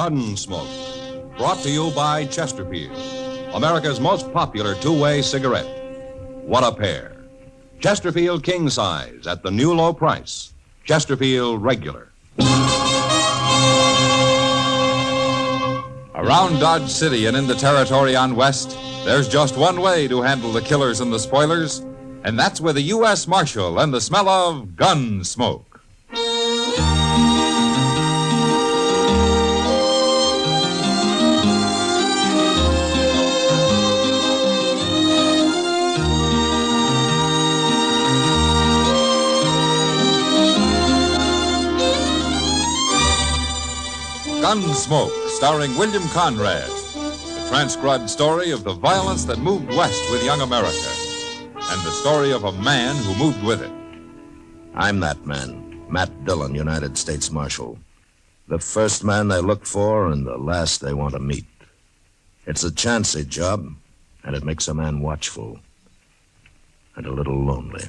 Gunsmoke, brought to you by Chesterfield, America's most popular two-way cigarette. What a pair. Chesterfield King Size at the new low price. Chesterfield Regular. Around Dodge City and in the territory on West, there's just one way to handle the killers and the spoilers, and that's with a U.S. Marshal and the smell of Gunsmoke. Gunsmoke, starring William Conrad. The transcribed story of the violence that moved west with young America. And the story of a man who moved with it. I'm that man, Matt Dillon, United States Marshal. The first man they look for and the last they want to meet. It's a chancy job, and it makes a man watchful and a little lonely.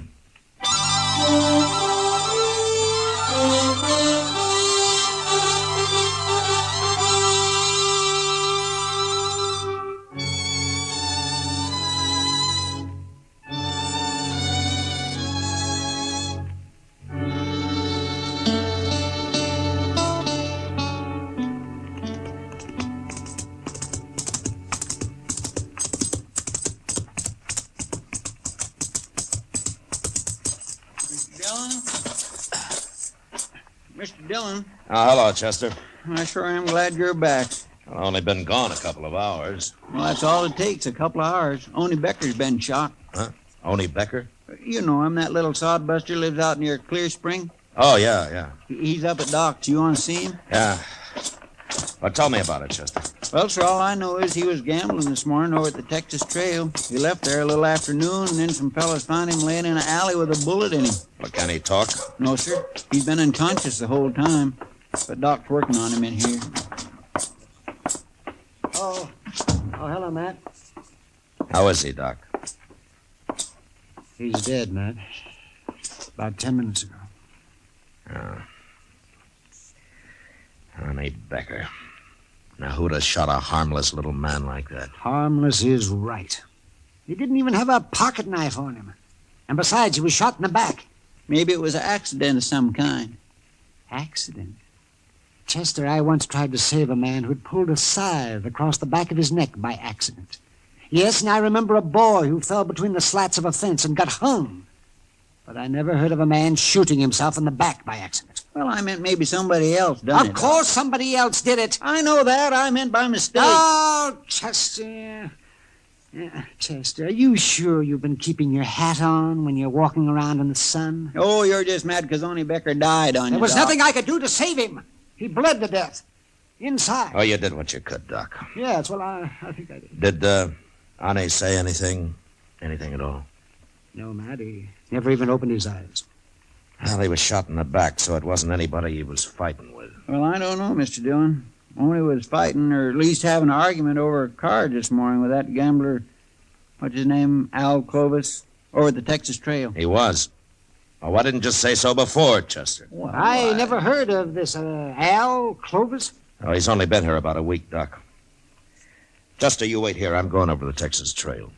Mr. Dillon. Hello, Chester. I sure am glad you're back. I've only been gone a couple of hours. Well, that's all it takes, a couple of hours. Onie Becker's been shot. Huh? Onie Becker? You know him, that little sodbuster lives out near Clear Spring. Oh, yeah. He's up at Doc's. You want to see him? Yeah. Well, tell me about it, Chester. Well, sir, all I know is he was gambling this morning over at the Texas Trail. He left there a little afternoon, and then some fellas found him laying in an alley with a bullet in him. Well, can he talk? No, sir. He's been unconscious the whole time. But Doc's working on him in here. Oh, hello, Matt. How is he, Doc? He's dead, Matt. About 10 minutes ago. Oh. Onie Becker. Now, who'd have shot a harmless little man like that? Harmless is right. He didn't even have a pocket knife on him. And besides, he was shot in the back. Maybe it was an accident of some kind. Accident? Chester, I once tried to save a man who'd pulled a scythe across the back of his neck by accident. Yes, and I remember a boy who fell between the slats of a fence and got hung. But I never heard of a man shooting himself in the back by accident. Well, I meant maybe somebody else done it. Of course somebody else did it. I know that. I meant by mistake. Oh, Chester. Chester, are you sure you've been keeping your hat on when you're walking around in the sun? Oh, you're just mad because Onie Becker died on you, There was Doc. nothing I could do to save him. He bled to death. Inside. Oh, you did what you could, Doc. Yes, well, I think I did. Did, Onie say anything? Anything at all? No, Matt, he never even opened his eyes. Well, he was shot in the back, so it wasn't anybody he was fighting with. Well, I don't know, Mr. Dillon. Onie was fighting, or at least having an argument over a card this morning with that gambler, what's his name, Al Clovis, over at the Texas Trail. He was. Oh, why didn't you just say so before, Chester? Well, I never heard of this Al Clovis. Oh, he's only been here about a week, Doc. Chester, you wait here. I'm going over the Texas Trail.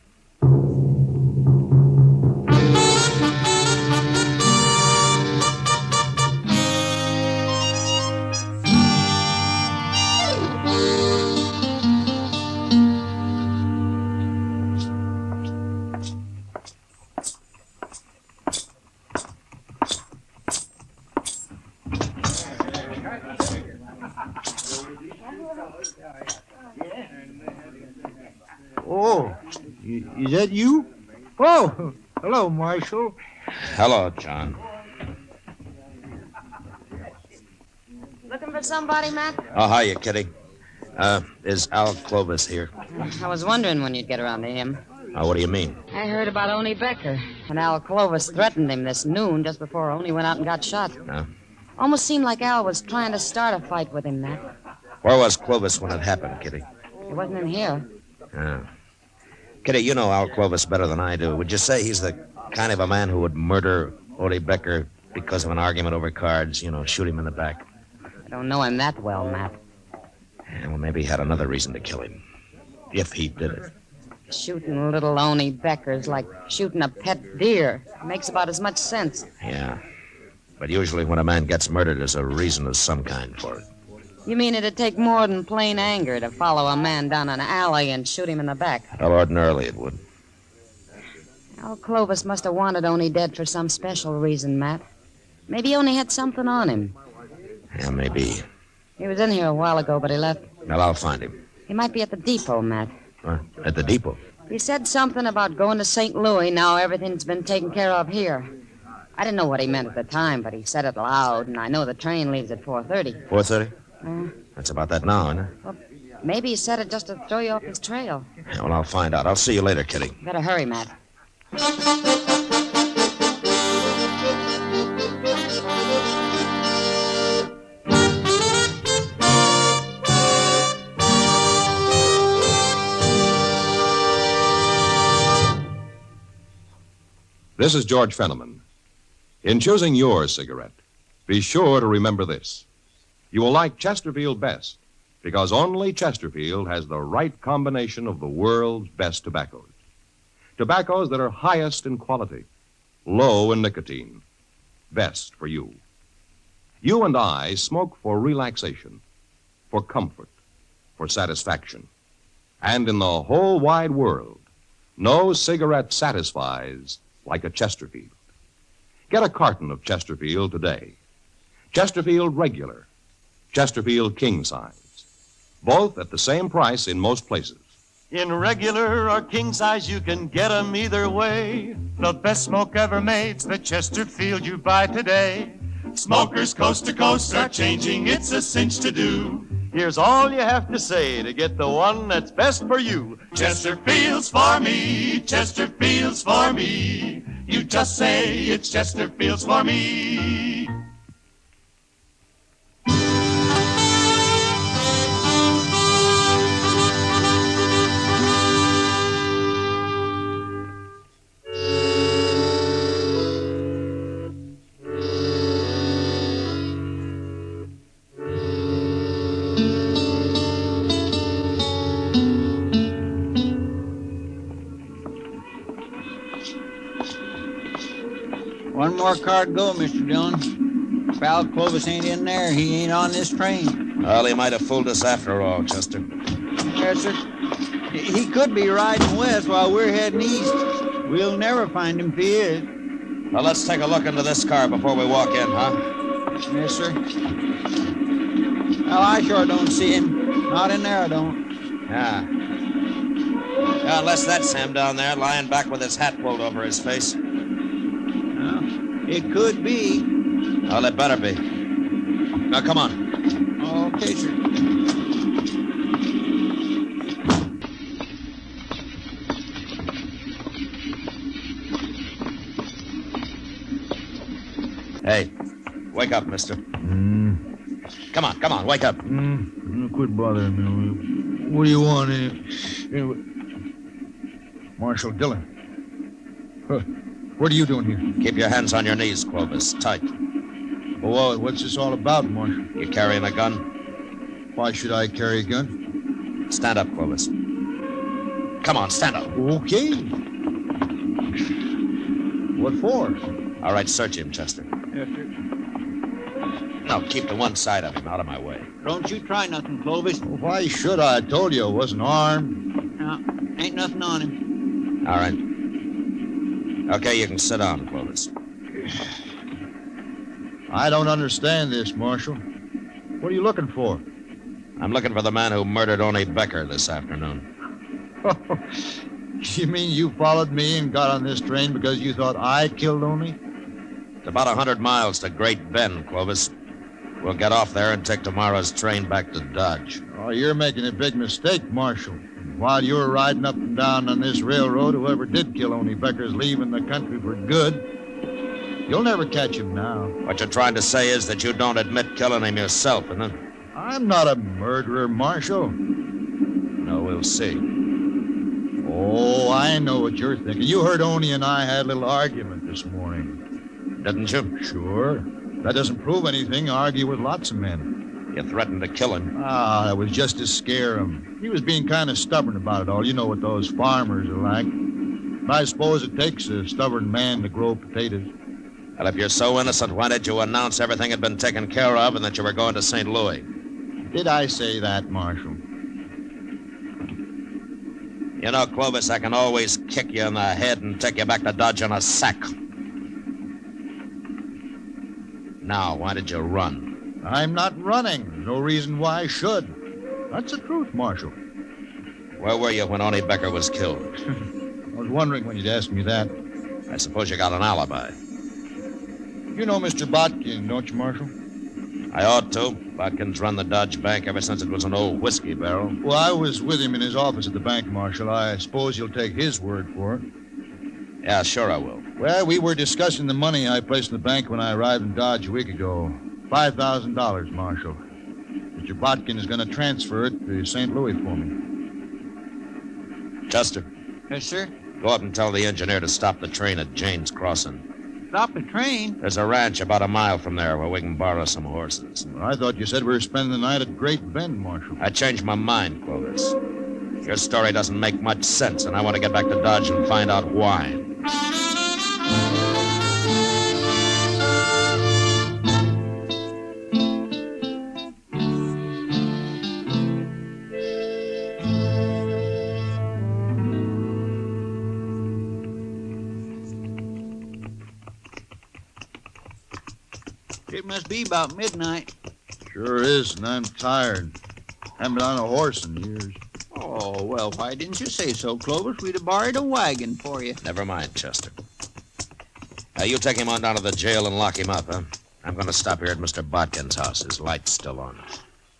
Oh, is that you? Oh, hello, Marshal. Hello, John. Looking for somebody, Matt? Oh, hiya, Kitty. Is Al Clovis here? I was wondering when you'd get around to him. What do you mean? I heard about Onie Becker, and Al Clovis threatened him this noon just before Onie went out and got shot. Almost seemed like Al was trying to start a fight with him, Matt. Where was Clovis when it happened, Kitty? He wasn't in here. Kitty, you know Al Clovis better than I do. Would you say he's the kind of a man who would murder Onie Becker because of an argument over cards, shoot him in the back? I don't know him that well, Matt. Yeah, well, maybe he had another reason to kill him. If he did it. Shooting little Onie Becker's like shooting a pet deer. Makes about as much sense. Yeah. But usually when a man gets murdered, there's a reason of some kind for it. You mean it'd take more than plain anger to follow a man down an alley and shoot him in the back? Well, ordinarily it would. Al Clovis must have wanted Onie dead for some special reason, Matt. Maybe Onie had something on him. Yeah, maybe. He was in here a while ago, but he left. Well, I'll find him. He might be at the depot, Matt. At the depot? He said something about going to St. Louis. Now everything's been taken care of here. I didn't know what he meant at the time, but he said it loud, and I know the train leaves at 4:30. 4:30? That's about that now, isn't it? Well, maybe he said it just to throw you off his trail. Yeah, well, I'll find out. I'll see you later, Kitty. Better hurry, Matt. This is George Fenneman. In choosing your cigarette, be sure to remember this. You will like Chesterfield best because only Chesterfield has the right combination of the world's best tobaccos. Tobaccos that are highest in quality, low in nicotine, best for you. You and I smoke for relaxation, for comfort, for satisfaction. And in the whole wide world, no cigarette satisfies like a Chesterfield. Get a carton of Chesterfield today. Chesterfield Regular, Chesterfield King Size, both at the same price in most places. In regular or king size, you can get 'em either way. The best smoke ever made's the Chesterfield you buy today. Smokers coast to coast are changing, it's a cinch to do. Here's all you have to say to get the one that's best for you. Chesterfield's for me, Chesterfield's for me. You just say it's Chesterfield's for me. One more car to go, Mr. Dillon. If Al Clovis ain't in there, he ain't on this train. Well, he might have fooled us after all, Chester. Yes, sir. He could be riding west while we're heading east. We'll never find him if he is. Well, let's take a look into this car before we walk in, huh? Yes, sir. Well, I sure don't see him. Not in there, I don't. Yeah. Yeah, unless that's him down there lying back with his hat pulled over his face. Well, it could be. Well, it better be. Now, come on. Okay, sir. Hey, wake up, mister. Come on, wake up. Quit bothering me. What do you want? Anyway? Marshal Dillon. Huh. What are you doing here? Keep your hands on your knees, Clovis. Tight. Well, what's this all about, Marshal? You carrying a gun? Why should I carry a gun? Stand up, Clovis. Come on, stand up. Okay. What for? All right, search him, Chester. Yes, sir. No, keep to one side of him, out of my way. Don't you try nothing, Clovis. Why should I? I told you I wasn't armed. No, ain't nothing on him. All right. Okay, you can sit down, Clovis. I don't understand this, Marshal. What are you looking for? I'm looking for the man who murdered Onie Becker this afternoon. You mean you followed me and got on this train because you thought I killed Onie? It's about 100 miles to Great Bend, Clovis. We'll get off there and take tomorrow's train back to Dodge. Oh, you're making a big mistake, Marshal. While you were riding up and down on this railroad, whoever did kill Onie Becker's leaving the country for good. You'll never catch him now. What you're trying to say is that you don't admit killing him yourself, isn't it? I'm not a murderer, Marshal. No, we'll see. Oh, I know what you're thinking. You heard Onie and I had a little argument this morning. Didn't you? Sure. That doesn't prove anything. I argue with lots of men. You threatened to kill him. Ah, that was just to scare him. He was being kind of stubborn about it all. You know what those farmers are like. But I suppose it takes a stubborn man to grow potatoes. Well, if you're so innocent, why did you announce everything had been taken care of and that you were going to St. Louis? Did I say that, Marshal? You know, Clovis, I can always kick you in the head and take you back to Dodge in a sack. Now, why did you run? I'm not running. There's no reason why I should. That's the truth, Marshal. Where were you when Onie Becker was killed? I was wondering when you'd ask me that. I suppose you got an alibi. You know Mr. Botkin, don't you, Marshal? I ought to. Botkin's run the Dodge Bank ever since it was an old whiskey barrel. Well, I was with him in his office at the bank, Marshal. I suppose you'll take his word for it. Yeah, sure I will. Well, we were discussing the money I placed in the bank when I arrived in Dodge a week ago. $5,000, Marshal. Mr. Botkin is going to transfer it to St. Louis for me. Chester, Yes, sir? go up and tell the engineer to stop the train at Jane's Crossing. Stop the train? There's a ranch about a mile from there where we can borrow some horses. Well, I thought you said we were spending the night at Great Bend, Marshal. I changed my mind, Clovis. Your story doesn't make much sense, and I want to get back to Dodge and find out why. It must be about midnight. Sure is, and I'm tired. Haven't been on a horse in years. Oh, well, why didn't you say so, Clovis? We'd have borrowed a wagon for you. Never mind, Chester. You take him on down to the jail and lock him up, huh? I'm going to stop here at Mr. Botkin's house. His light's still on.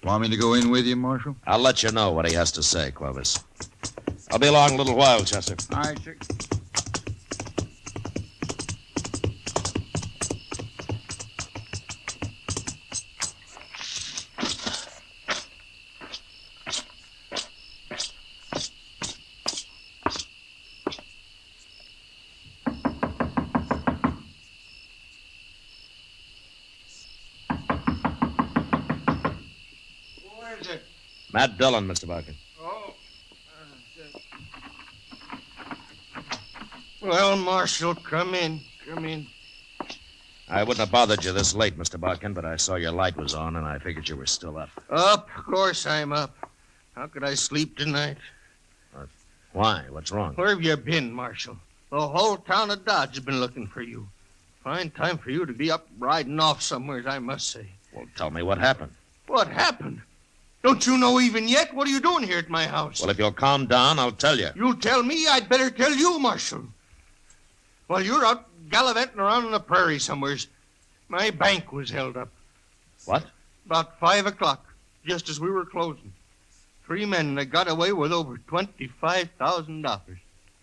Want me to go in with you, Marshal? I'll let you know what he has to say, Clovis. I'll be along a little while, Chester. All right, sir. Matt Dillon, Mr. Botkin. Oh. Well, Marshal, come in. Come in. I wouldn't have bothered you this late, Mr. Botkin, but I saw your light was on, and I figured you were still up. Up? Of course I'm up. How could I sleep tonight? Why? What's wrong? Where have you been, Marshal? The whole town of Dodge has been looking for you. Fine time for you to be up riding off somewhere, I must say. Well, tell me what happened. What happened? Don't you know even yet? What are you doing here at my house? Well, if you'll calm down, I'll tell you. You tell me, I'd better tell you, Marshal. While you're out gallivanting around on the prairie somewheres, my bank was held up. What? About 5 o'clock, just as we were closing. 3 men that got away with over $25,000.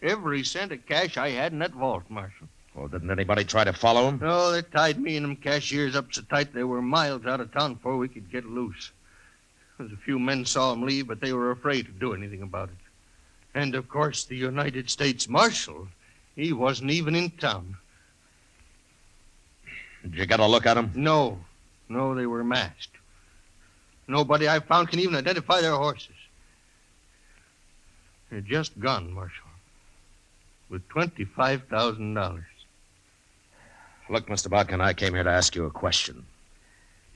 Every cent of cash I had in that vault, Marshal. Well, didn't anybody try to follow him? No, they tied me and them cashiers up so tight they were miles out of town before we could get loose. There's a few men saw him leave, but they were afraid to do anything about it. And, of course, the United States Marshal, he wasn't even in town. Did you get a look at him? No, they were masked. Nobody I found can even identify their horses. They're just gone, Marshal, with $25,000. Look, Mr. Botkin, I came here to ask you a question.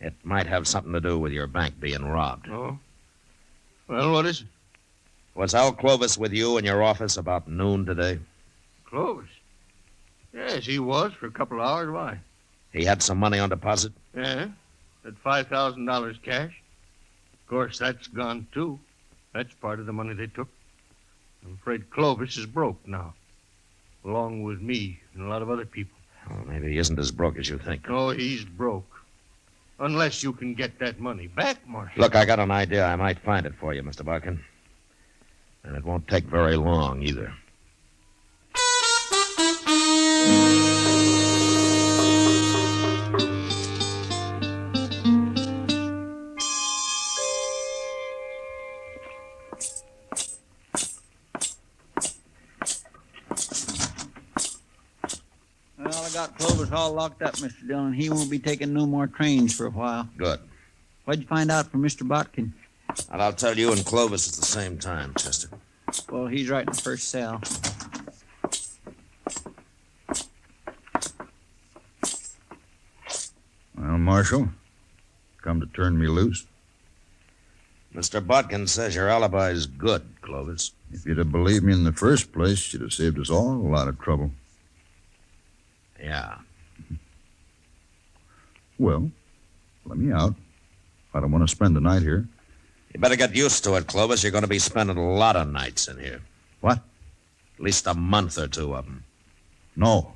It might have something to do with your bank being robbed. Oh? Well, what is it? Was Al Clovis with you in your office about noon today? Clovis? Yes, he was for a couple of hours. Why? He had some money on deposit? Yeah, that $5,000 cash. Of course, that's gone, too. That's part of the money they took. I'm afraid Clovis is broke now, along with me and a lot of other people. Well, maybe he isn't as broke as you think. No, he's broke. Unless you can get that money back, Marshal. Look, I got an idea. I might find it for you, Mr. Botkin. And it won't take very long, either. Well, I got Clovis all locked up, Mr. Dillon. He won't be taking no more trains for a while. Good. What'd you find out from Mr. Botkin? And I'll tell you and Clovis at the same time, Chester. Well, he's right in the first cell. Well, Marshal, come to turn me loose. Mr. Botkin says your alibi's good, Clovis. If you'd have believed me in the first place, you'd have saved us all a lot of trouble. Yeah. Well, let me out. I don't want to spend the night here. You better get used to it, Clovis. You're going to be spending a lot of nights in here. What? At least a month or two of them. No.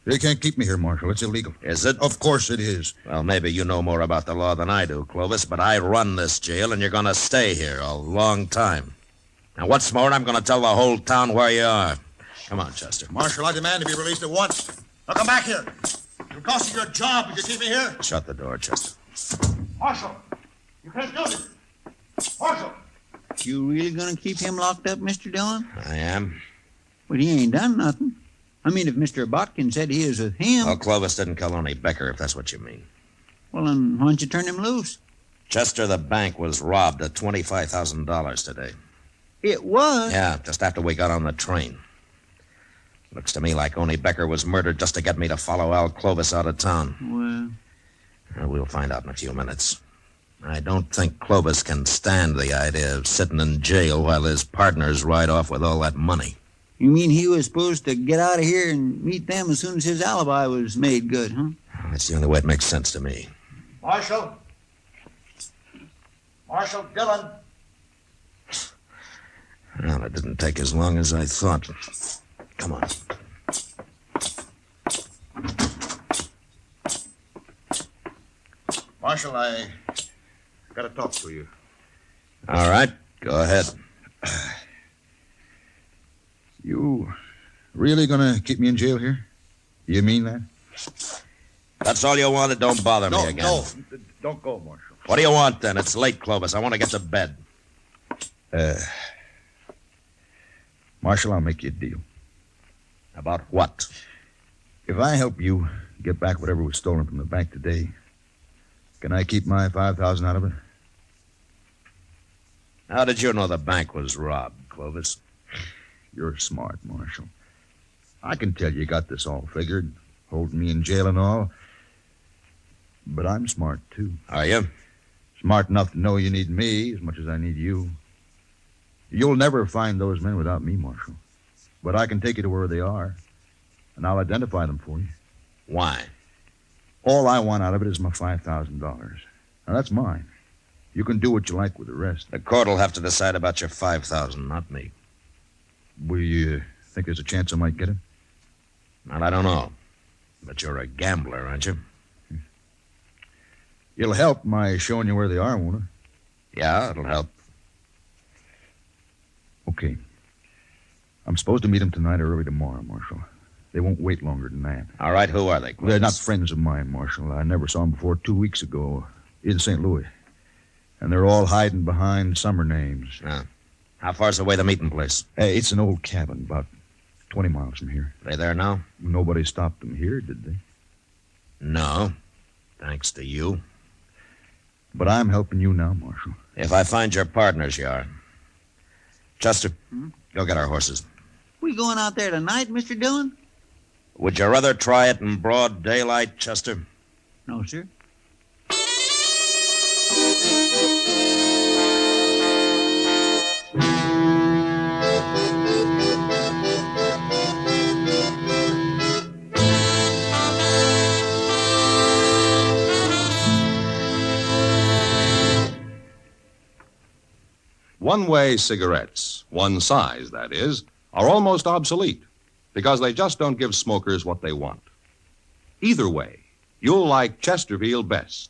They can't keep me here, Marshal. It's illegal. Is it? Of course it is. Well, maybe you know more about the law than I do, Clovis, but I run this jail, and you're going to stay here a long time. And what's more, I'm going to tell the whole town where you are. Come on, Chester. Marshal, I demand to be released at once. Now come back here. It'll cost you your job if you keep me here. Shut the door, Chester. Marshal, you can't do this. Marshal! You really gonna keep him locked up, Mr. Dillon? I am. But he ain't done nothing. I mean, if Mr. Botkin said he is with him... Well, Clovis didn't kill Onie Becker, if that's what you mean. Well, then why don't you turn him loose? Chester, the bank was robbed of $25,000 today. It was? Yeah, just after we got on the train. Looks to me like Onie Becker was murdered just to get me to follow Al Clovis out of town. Well... We'll find out in a few minutes. I don't think Clovis can stand the idea of sitting in jail while his partners ride off with all that money. You mean he was supposed to get out of here and meet them as soon as his alibi was made good, huh? That's the only way it makes sense to me. Marshal! Marshal Dillon! Well, it didn't take as long as I thought. Come on. Marshal, I got to talk to you. All right, go ahead. You really gonna keep me in jail here? You mean that? That's all you wanted. Don't bother me again. No, don't go, Marshal. What do you want, then? It's late, Clovis. I want to get to bed. Marshal, I'll make you a deal. About what? If I help you get back whatever was stolen from the bank today, can I keep my $5,000 out of it? How did you know the bank was robbed, Clovis? You're smart, Marshal. I can tell you got this all figured, holding me in jail and all. But I'm smart, too. Are you? Smart enough to know you need me as much as I need you. You'll never find those men without me, Marshal. But I can take you to where they are, and I'll identify them for you. Why? All I want out of it is my $5,000. Now, that's mine. You can do what you like with the rest. The court will have to decide about your $5,000, not me. Will you think there's a chance I might get it? Well, I don't know. But you're a gambler, aren't you? It'll help my showing you where they are, won't it? Yeah, it'll help. Okay. I'm supposed to meet them tonight or early tomorrow, Marshal. They won't wait longer than that. All right, who are they, Clovis? They're not friends of mine, Marshal. I never saw them before 2 weeks ago in St. Louis. And they're all hiding behind summer names. Yeah. How far's away the meeting place? It's an old cabin, about 20 miles from here. Are they there now? Nobody stopped them here, did they? No. Thanks to you. But I'm helping you now, Marshal. If I find your partners, you are. Chester, go get our horses. We going out there tonight, Mr. Dillon? Would you rather try it in broad daylight, Chester? No, sir. One-way cigarettes, one size, that is, are almost obsolete because they just don't give smokers what they want. Either way, you'll like Chesterfield best.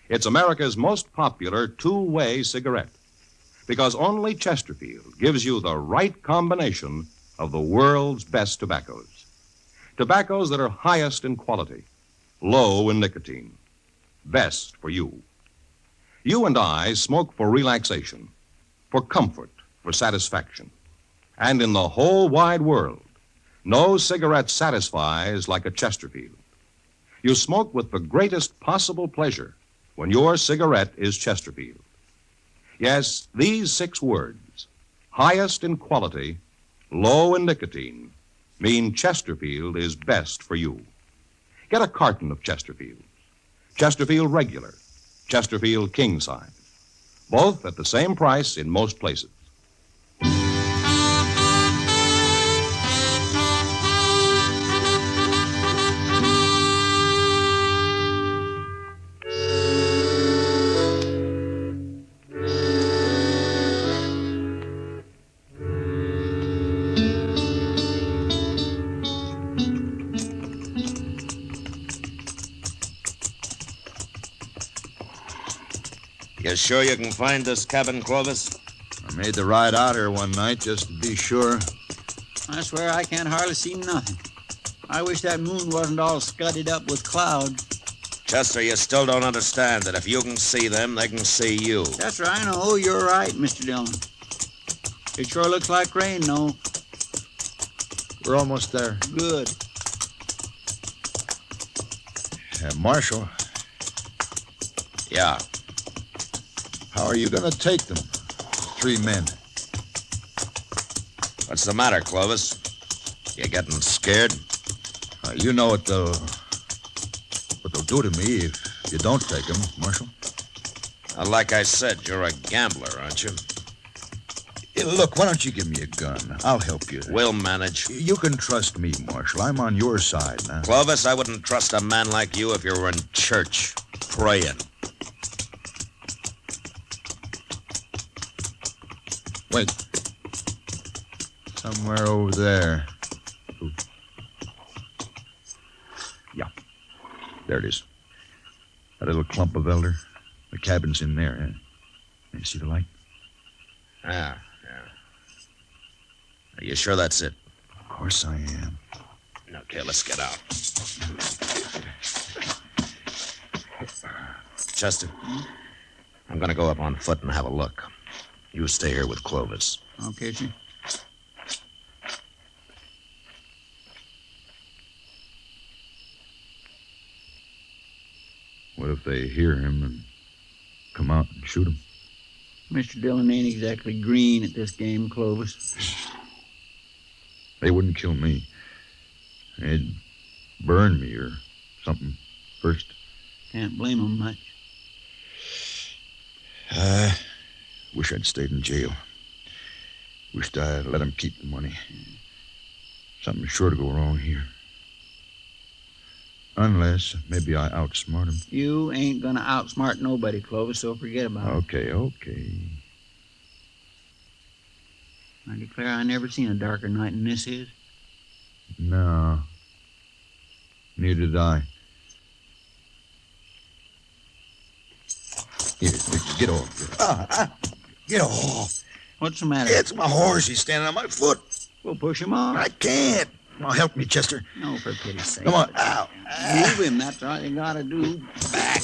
It's America's most popular two-way cigarette because only Chesterfield gives you the right combination of the world's best tobaccos. Tobaccos that are highest in quality, low in nicotine, best for you. You and I smoke for relaxation, for comfort, for satisfaction. And in the whole wide world, no cigarette satisfies like a Chesterfield. You smoke with the greatest possible pleasure when your cigarette is Chesterfield. Yes, these 6 words, highest in quality, low in nicotine, mean Chesterfield is best for you. Get a carton of Chesterfield. Chesterfield Regular, Chesterfield King Size. Both at the same price in most places. You sure you can find this cabin, Clovis? I made the ride out here one night just to be sure. I swear I can't hardly see nothing. I wish that moon wasn't all scudded up with clouds. Chester, you still don't understand that if you can see them, they can see you. That's right. I know. You're right, Mr. Dillon. It sure looks like rain, though. We're almost there. Good. Marshal, Yeah. how are you going to take them? 3 men. What's the matter, Clovis? You getting scared? You know what they'll do to me if you don't take them, Marshal. Like I said, you're a gambler, aren't you? Look, why don't you give me a gun? I'll help you. We'll manage. You can trust me, Marshal. I'm on your side now. Clovis, I wouldn't trust a man like you if you were in church, praying. Wait. Somewhere over there. Ooh. Yeah. There it is. That little clump of elder. The cabin's in there. You see the light? Yeah. Are you sure that's it? Of course I am. Okay, let's get out. Chester, I'm going to go up on foot and have a look. You stay here with Clovis. Okay, sir. What if they hear him and come out and shoot him? Mr. Dillon ain't exactly green at this game, Clovis. They wouldn't kill me. They'd burn me or something first. Can't blame 'em much. I wish I'd stayed in jail. Wished I'd let 'em keep the money. Something's sure to go wrong here. Unless maybe I outsmart 'em. You ain't gonna outsmart nobody, Clovis, so forget about it. Okay. I declare I never seen a darker night than this is. No. Neither did I. Here, get off. Get off. What's the matter? It's my horse. He's standing on my foot. We'll push him off. I can't. Now help me, Chester. No, for pity's sake. Come on. Ow. Move him. That's all you gotta do. Back.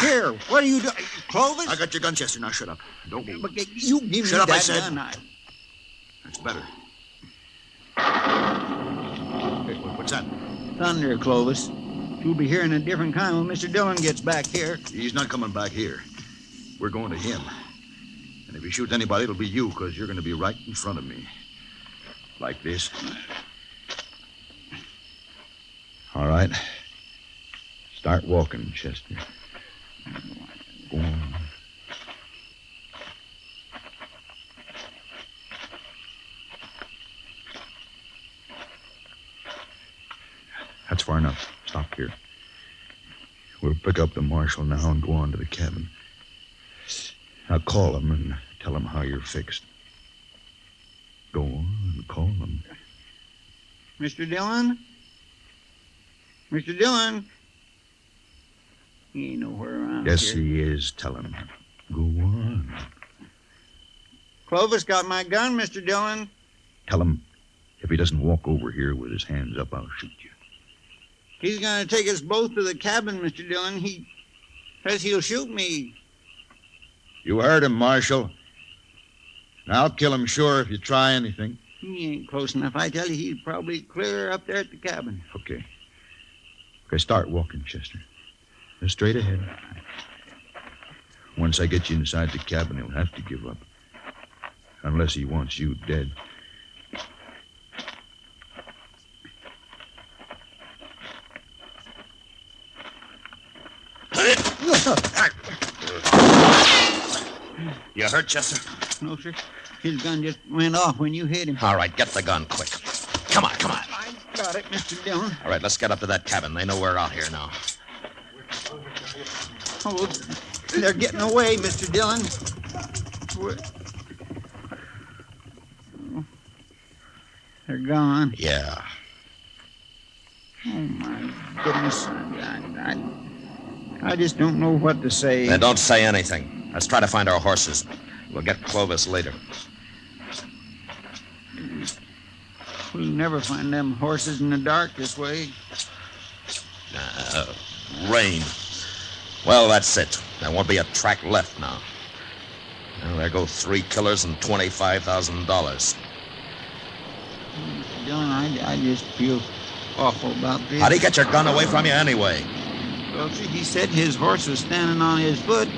Here, what are you doing? Clovis? I got your gun, Chester. Now shut up. Don't move. But you give Shut me up, that I said. gun. That's better. Hey, what's that? Thunder, Clovis. You'll be hearing a different kind when Mr. Dillon gets back here. He's not coming back here. We're going to him. And if he shoots anybody, it'll be you, because you're going to be right in front of me. Like this. All right. Start walking, Chester. Go on. That's far enough. Stop here. We'll pick up the marshal now and go on to the cabin. I'll call him and tell him how you're fixed. Go on, call him. Mr. Dillon? Mr. Dillon? He ain't nowhere around Yes, here. he is. Tell him. Go on. Clovis got my gun, Mr. Dillon. Tell him if he doesn't walk over here with his hands up, I'll shoot you. He's gonna take us both to the cabin, Mr. Dillon. He says he'll shoot me. You heard him, Marshal. Now, I'll kill him sure if you try anything. He ain't close enough. I tell you, he's probably clear up there at the cabin. Okay. Okay, start walking, Chester. Straight ahead. Once I get you inside the cabin, he'll have to give up. Unless he wants you dead. You hurt, Chester? No, sir. His gun just went off when you hit him. All right, get the gun quick. Come on. I got it, Mr. Dillon. All right, let's get up to that cabin. They know we're out here now. Oh, they're getting away, Mr. Dillon. They're gone. Yeah. Oh, my goodness. I just don't know what to say. Then don't say anything. Let's try to find our horses. We'll get Clovis later. We'll never find them horses in the dark this way. Rain. Well, that's it. There won't be a track left now. Well, there go 3 killers and $25,000. Mr. Dillon, I just feel awful about this. How'd he get your gun away from you anyway? Well, see, he said his horse was standing on his foot,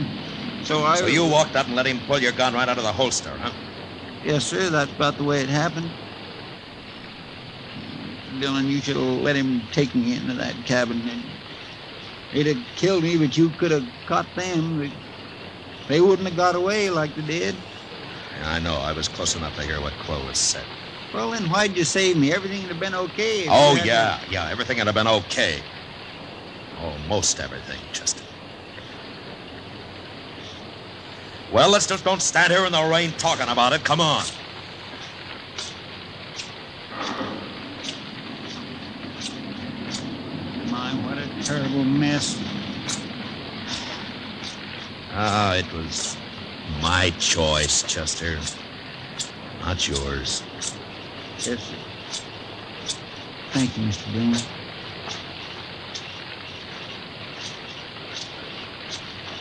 so So you walked up and let him pull your gun right out of the holster, huh? Yes, sir, that's about the way it happened. Mr. Dillon, you should have let him take me into that cabin. They'd have killed me, but you could have caught them. They wouldn't have got away like they did. Yeah, I know. I was close enough to hear what Clovis said. Well, then why'd you save me? Everything would have been okay. Oh, yeah. Everything would have been okay. Almost everything, Chester. Well, let's just don't stand here in the rain talking about it. Come on. My, what a terrible mess. It was my choice, Chester. Not yours. Yes, sir. Thank you, Mr. Dillon.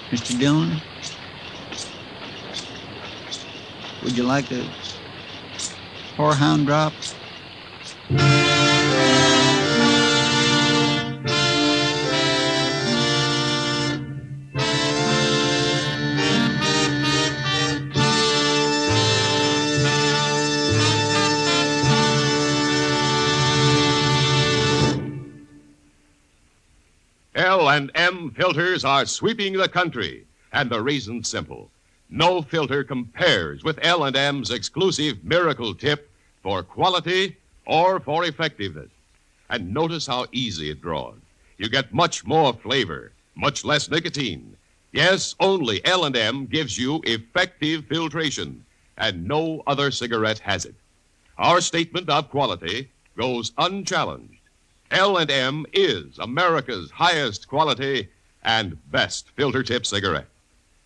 Mr. Dillon, would you like a whorehound drop? L&M filters are sweeping the country, and the reason's simple. No filter compares with L&M's exclusive miracle tip for quality or for effectiveness. And notice how easy it draws. You get much more flavor, much less nicotine. Yes, only L&M gives you effective filtration, and no other cigarette has it. Our statement of quality goes unchallenged. L&M is America's highest quality and best filter tip cigarette.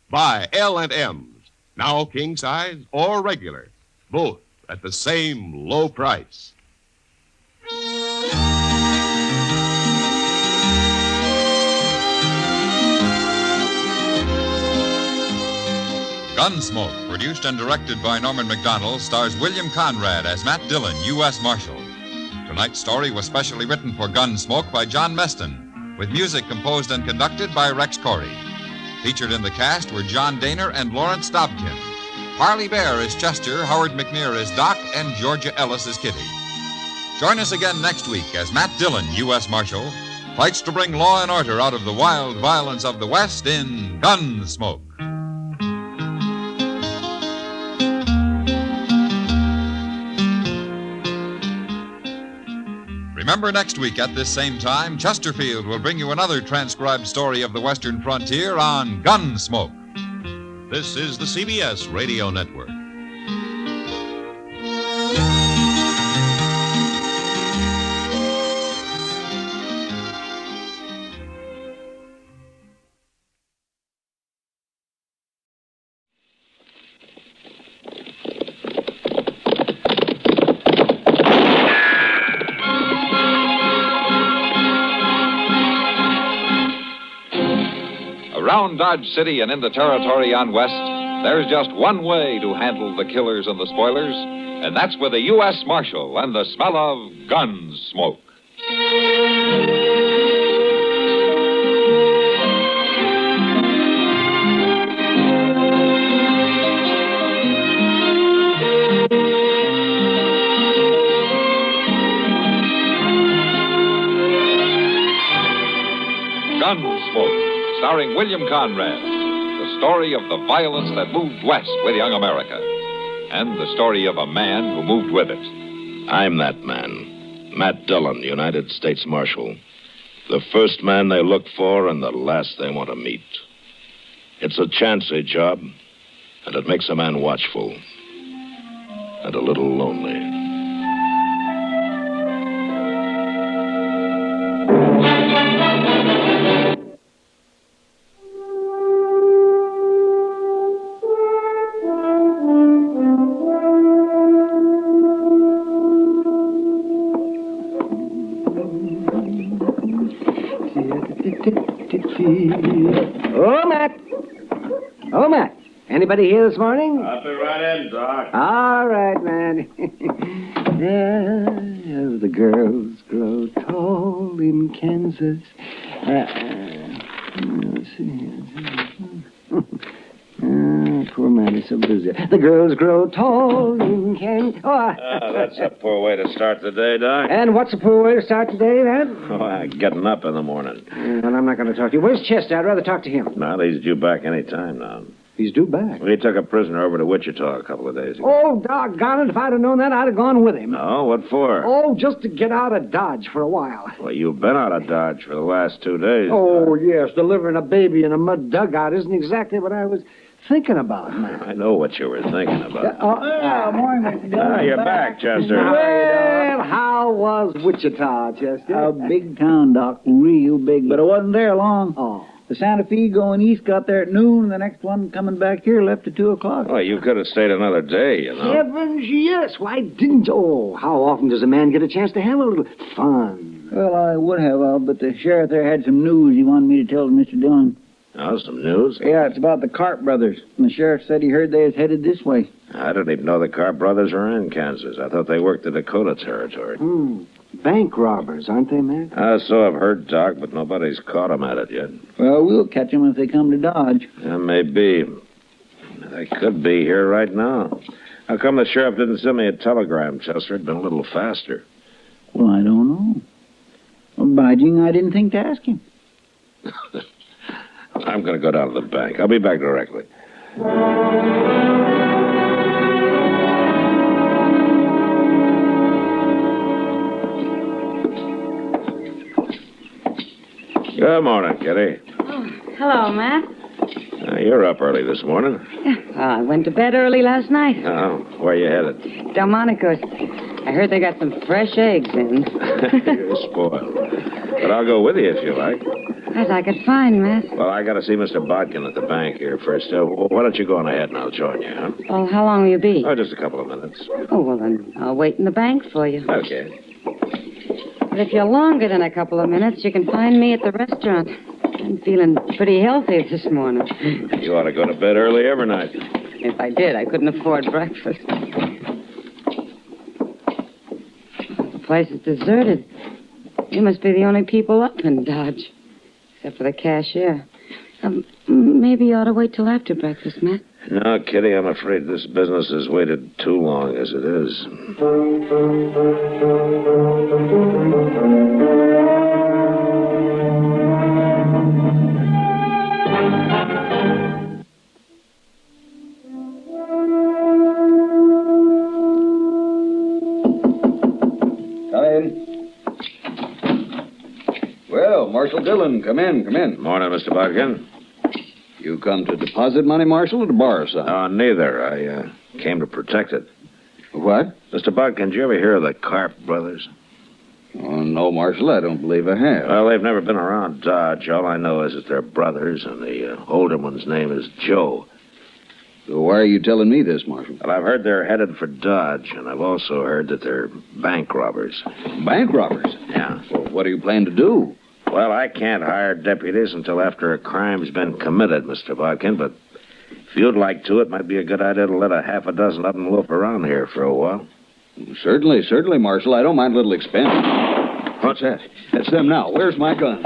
Buy L&M's, now king size or regular, both at the same low price. Gunsmoke, produced and directed by Norman Macdonald, stars William Conrad as Matt Dillon, U.S. Marshal. Tonight's story was specially written for Gunsmoke by John Meston, with music composed and conducted by Rex Corey. Featured in the cast were John Daner and Lawrence Dobkin. Harley Bear is Chester, Howard McNear is Doc, and Georgia Ellis is Kitty. Join us again next week as Matt Dillon, U.S. Marshal, fights to bring law and order out of the wild violence of the West in Gunsmoke. Remember, next week at this same time, Chesterfield will bring you another transcribed story of the Western frontier on Gunsmoke. This is the CBS Radio Network. Around Dodge City and in the territory on West, there's just one way to handle the killers and the spoilers, and that's with a U.S. Marshal and the smell of Gunsmoke. Gunsmoke, starring William Conrad. The story of the violence that moved west with young America. And the story of a man who moved with it. I'm that man. Matt Dillon, United States Marshal. The first man they look for and the last they want to meet. It's a chancy job, and it makes a man watchful. And a little lonely. Oh, Matt. Oh, Matt. Anybody here this morning? I'll be right in, Doc. All right, man. As the girls grow tall in Kansas. Let's see. Poor man is so busy. The girls grow tall in Kansas. That's a poor way to start the day, Doc. And what's a poor way to start the day, man? Getting up in the morning. Well, I'm not going to talk to you. Where's Chester? I'd rather talk to him. No, he's due back any time now. He's due back. We took a prisoner over to Wichita a couple of days ago. Oh, doggone it. If I'd have known that, I'd have gone with him. No, what for? Oh, just to get out of Dodge for a while. Well, you've been out of Dodge for the last 2 days. Oh, yes. Delivering a baby in a mud dugout isn't exactly what I was thinking about, man. I know what you were thinking about. Morning, Mr. Dillon. You're back, Chester. Well, how was Wichita, Chester? A big town, Doc. Real big. But I wasn't there long. Oh. The Santa Fe going east got there at noon, and the next one coming back here left at 2 o'clock. Well, you could have stayed another day, you know. Heavens, yes. Why didn't you? Oh, how often does a man get a chance to have a little fun? Well, I would have, but the sheriff there had some news he wanted me to tell to Mr. Dillon. Oh, some news? Yeah, it's about the Carp brothers. And the sheriff said he heard they was headed this way. I didn't even know the Carp brothers were in Kansas. I thought they worked the Dakota territory. Bank robbers, aren't they, man? So I've heard, Doc, but nobody's caught them at it yet. Well, we'll catch them if they come to Dodge. Yeah, maybe. They could be here right now. How come the sheriff didn't send me a telegram, Chester? It'd been a little faster. Well, I don't know. Obliging, I didn't think to ask him. I'm going to go down to the bank. I'll be back directly. Good morning, Kitty. Oh, hello, Matt. You're up early this morning. I went to bed early last night. Oh, where you headed? Delmonico's. I heard they got some fresh eggs in. You're spoiled. But I'll go with you if you like. As I could find, Matt. Well, I got to see Mr. Bodkin at the bank here first. Why don't you go on ahead and I'll join you, huh? Well, how long will you be? Oh, just a couple of minutes. Oh, well, then I'll wait in the bank for you. Okay. But if you're longer than a couple of minutes, you can find me at the restaurant. I'm feeling pretty healthy this morning. You ought to go to bed early every night. If I did, I couldn't afford breakfast. The place is deserted. You must be the only people up in Dodge. Except for the cashier. Maybe you ought to wait till after breakfast, Matt. No, Kitty, I'm afraid this business has waited too long as it is. Come in. Well, Marshal Dillon, come in. Morning, Mr. Bodkin. You come to deposit money, Marshal, or to borrow some? Neither. I came to protect it. What? Mr. Bodkin, did you ever hear of the Carp brothers? Oh, no, Marshal, I don't believe I have. Well, they've never been around Dodge. All I know is that they're brothers, and the older one's name is Joe. So why are you telling me this, Marshal? Well, I've heard they're headed for Dodge, and I've also heard that they're bank robbers. Bank robbers? Yeah. Well, what do you plan to do? Well, I can't hire deputies until after a crime's been committed, Mr. Bodkin, but if you'd like to, it might be a good idea to let a half a dozen of them loaf around here for a while. Certainly, Marshal. I don't mind a little expense. What's that? That's them now. Where's my gun?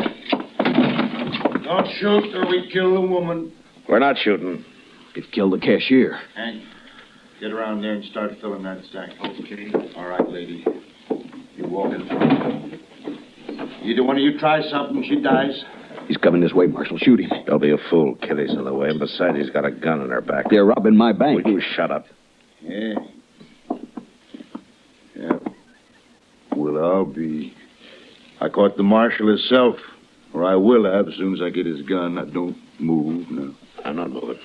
Don't shoot or we kill the woman. We're not shooting. It killed the cashier. Hank, get around there and start filling that sack. Okay. All right, lady. You walk in front. Either one of you tries something, she dies. He's coming this way, Marshal. Shoot him. Don't be a fool. Kitty's in the way, and besides, he's got a gun in her back. They're robbing my bank. Will you shut up? Yeah. Well, I'll be. I caught the marshal himself, or I will have as soon as I get his gun. I don't move now. I'm not moving.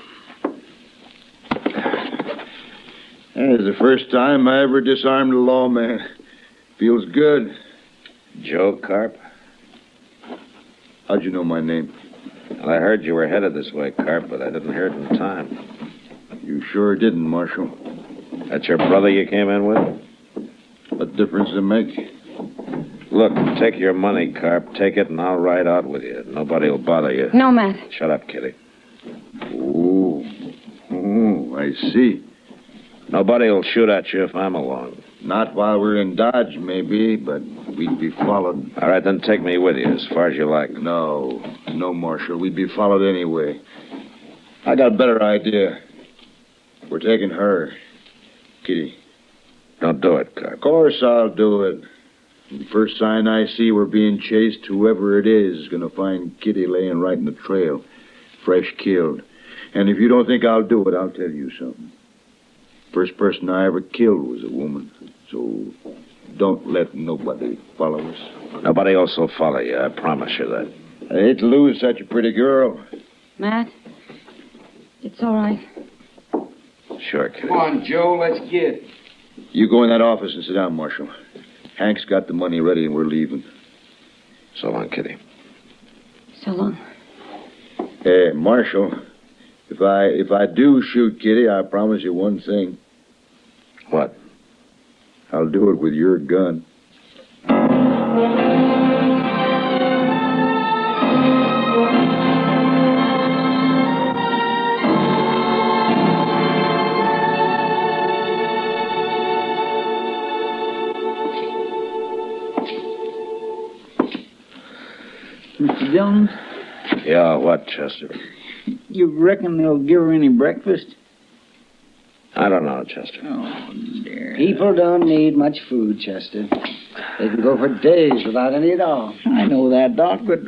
It's the first time I ever disarmed a lawman. Feels good. Joe Carp? How'd you know my name? Well, I heard you were headed this way, Carp, but I didn't hear it in time. You sure didn't, Marshal. That's your brother you came in with? What difference does it make? Look, take your money, Carp. Take it, and I'll ride out with you. Nobody will bother you. No, Matt. Shut up, Kitty. Oh, I see. Nobody will shoot at you if I'm along. Not while we're in Dodge, maybe, but we'd be followed. All right, then take me with you as far as you like. No, Marshal. We'd be followed anyway. I got a better idea. We're taking her. Kitty. Don't do it, Carp. Of course I'll do it. The first sign I see we're being chased, whoever it is going to find Kitty laying right in the trail, fresh killed. And if you don't think I'll do it, I'll tell you something. First person I ever killed was a woman. So don't let nobody follow us. Nobody else will follow you, I promise you that. I hate to lose such a pretty girl. Matt, it's all right. Sure, Kitty. Come on, Joe, let's get. You go in that office and sit down, Marshal. Hank's got the money ready and we're leaving. So long, Kitty. So long. Hey, Marshal, if I do shoot Kitty, I promise you one thing. What? I'll do it with your gun. Mr. Dillon, Yeah, what, Chester? you reckon they'll give her any breakfast? I don't know, Chester. Oh, dear. People don't need much food, Chester. They can go for days without any at all. I know that, Doc, but,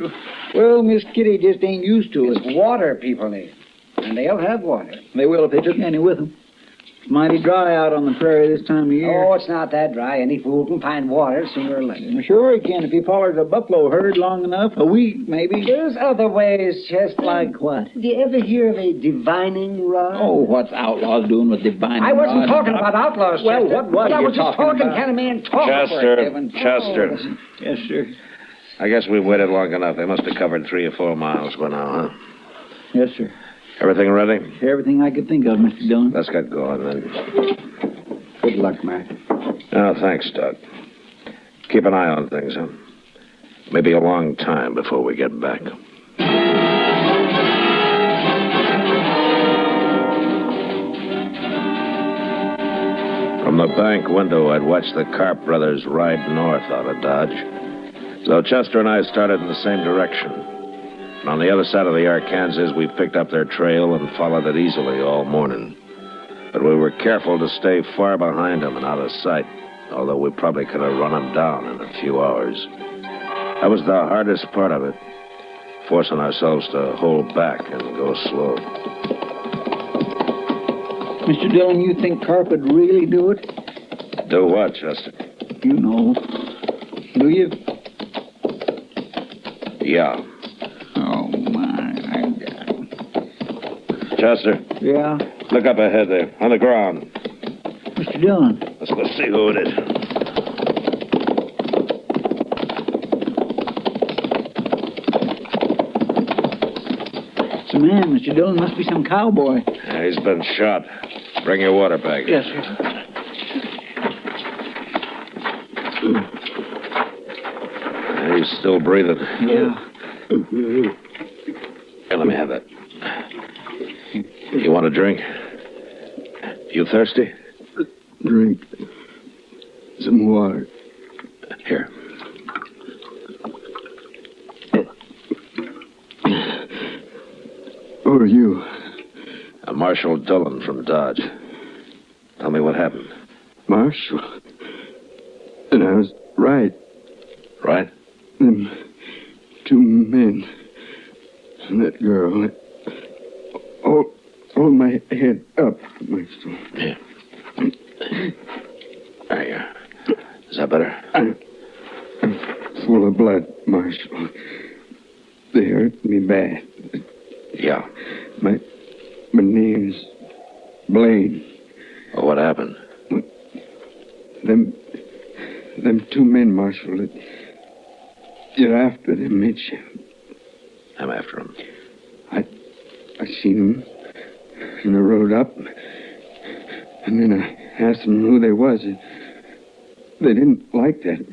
well, Miss Kitty just ain't used to it. It's water people need. And they'll have water. They will if they took any with them. It's mighty dry out on the prairie this time of year. Oh, it's not that dry. Any fool can find water sooner or later. Sure he can if he followers a buffalo herd long enough. A week, maybe. There's other ways, Chester. Like what? Do you ever hear of a divining rod? Oh, what's outlaws doing with divining I wasn't rod? talking about outlaws, Well, Chester. what was I you was just talking talking about? kind of man talk. Chester. Yes, sir. I guess we've waited long enough. They must have covered 3 or 4 miles by now, huh? Yes, sir. Everything ready? Everything I could think of, Mr. Dillon. Let's get going, then. Good luck, Matt. Oh, thanks, Doc. Keep an eye on things, huh? Maybe a long time before we get back. From the bank window, I'd watched the Carp brothers ride north out of Dodge. So Chester and I started in the same direction. And on the other side of the Arkansas, we picked up their trail and followed it easily all morning. But we were careful to stay far behind them and out of sight, although we probably could have run them down in a few hours. That was the hardest part of it, forcing ourselves to hold back and go slow. Mr. Dillon, you think Carp would really do it? Do what, Chester? You know. Do you? Yeah. Oh, my God. Chester, Yeah? look up ahead there, on the ground. Mr. Dillon. Let's go see who it is. It's a man, Mr. Dillon. Must be some cowboy. Yeah, he's been shot. Bring your water bag. Yes, sir. Yeah, he's still breathing. Yeah. Here, let me have that. You want a drink? You thirsty? Drink. Some water. Here. Who are you? I'm Marshal Dillon from Dodge. Tell me what happened. Marshal. And I was right. Right? Them 2 men That girl. Hold my head up, Marshal. Yeah. There. Is that better? I'm full of blood, Marshal. They hurt me bad. Yeah. My name's Blaine. Well, what happened? Them two men, Marshal, that you're after them, Mitch. I'm after him. I seen them in the road up, and then I asked them who they was. And they didn't like that.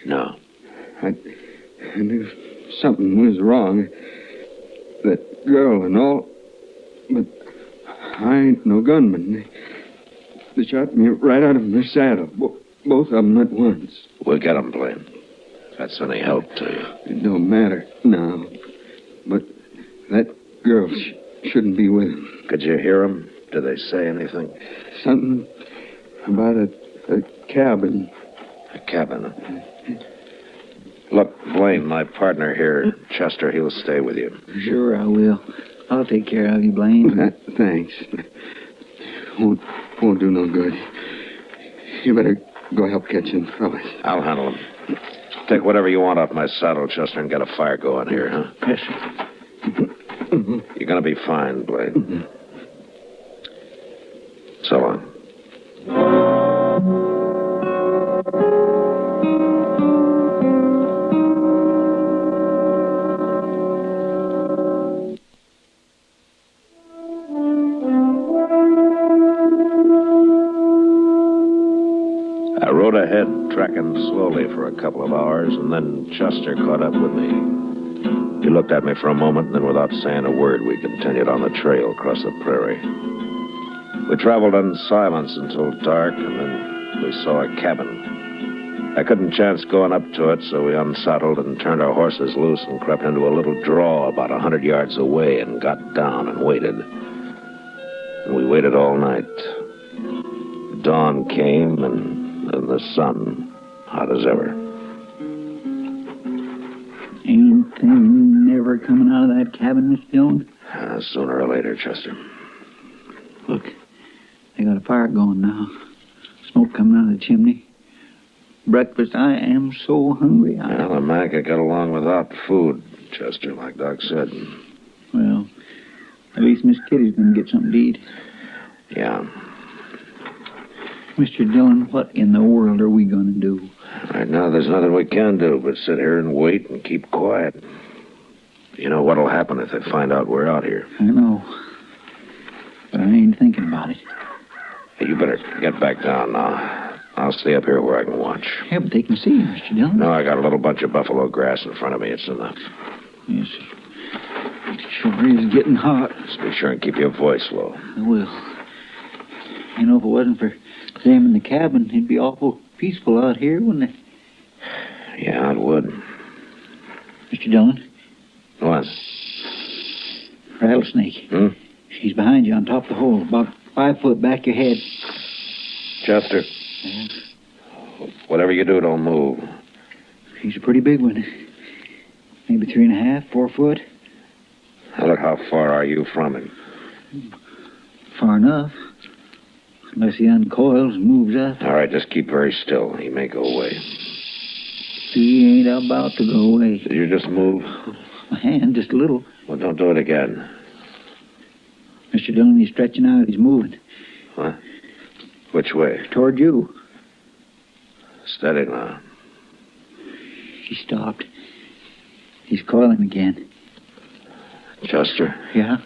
No. I knew something was wrong. That girl and all, but I ain't no gunman. They shot me right out of my saddle, both of them at once. We'll get him, Blaine. If that's any help to you. It don't matter now, but that girl shouldn't be with him. Could you hear him? Did they say anything? Something about a cabin. A cabin? Look, Blaine, my partner here, Chester, he'll stay with you. Sure, I will. I'll take care of you, Blaine. Thanks. Won't do no good. You better go help catch him, fellas. I'll handle him. Take whatever you want off my saddle, Chester, and get a fire going here, huh? Yes. You're gonna be fine, Blaine. So long. I rode ahead, tracking slowly for a couple of hours, and then Chester caught up with me. He looked at me for a moment, and then without saying a word, we continued on the trail across the prairie. We traveled in silence until dark, and then we saw a cabin. I couldn't chance going up to it, so we unsaddled and turned our horses loose and crept into a little draw about 100 yards away and got down and waited. And we waited all night. Dawn came, and the sun, hot as ever. Anything never coming out of that cabin, Mr. Dillon? Sooner or later, Chester. Look, they got a fire going now. Smoke coming out of the chimney. Breakfast, I am so hungry. Well, a man could get along without food, Chester, like Doc said. Well, at least Miss Kitty's going to get something to eat. Yeah. Mr. Dillon, what in the world are we going to do? Right now, there's nothing we can do but sit here and wait and keep quiet. You know what'll happen if they find out we're out here. I know. But I ain't thinking about it. Hey, you better get back down now. I'll stay up here where I can watch. Yeah, but they can see you, Mr. Dillon. No, I got a little bunch of buffalo grass in front of me. It's enough. Yes, it sure is getting hot. Just be sure and keep your voice low. I will. You know, if it wasn't for them in the cabin, it'd be awful peaceful out here, wouldn't it? Yeah, it would. Mr. Dillon? What? Rattlesnake. She's behind you on top of the hole, about 5 foot back your head. Chester. Yeah. Whatever you do, don't move. She's a pretty big one. Maybe 3.5, 4 foot. Now look, how far are you from him? Far enough. Unless he uncoils and moves up. All right, just keep very still. He may go away. He ain't about to go away. Did you just move? My hand, just a little. Well, don't do it again. Mr. Dillon, he's stretching out. He's moving. What? Which way? Toward you. Steady now. He stopped. He's coiling again. Chester? Yeah?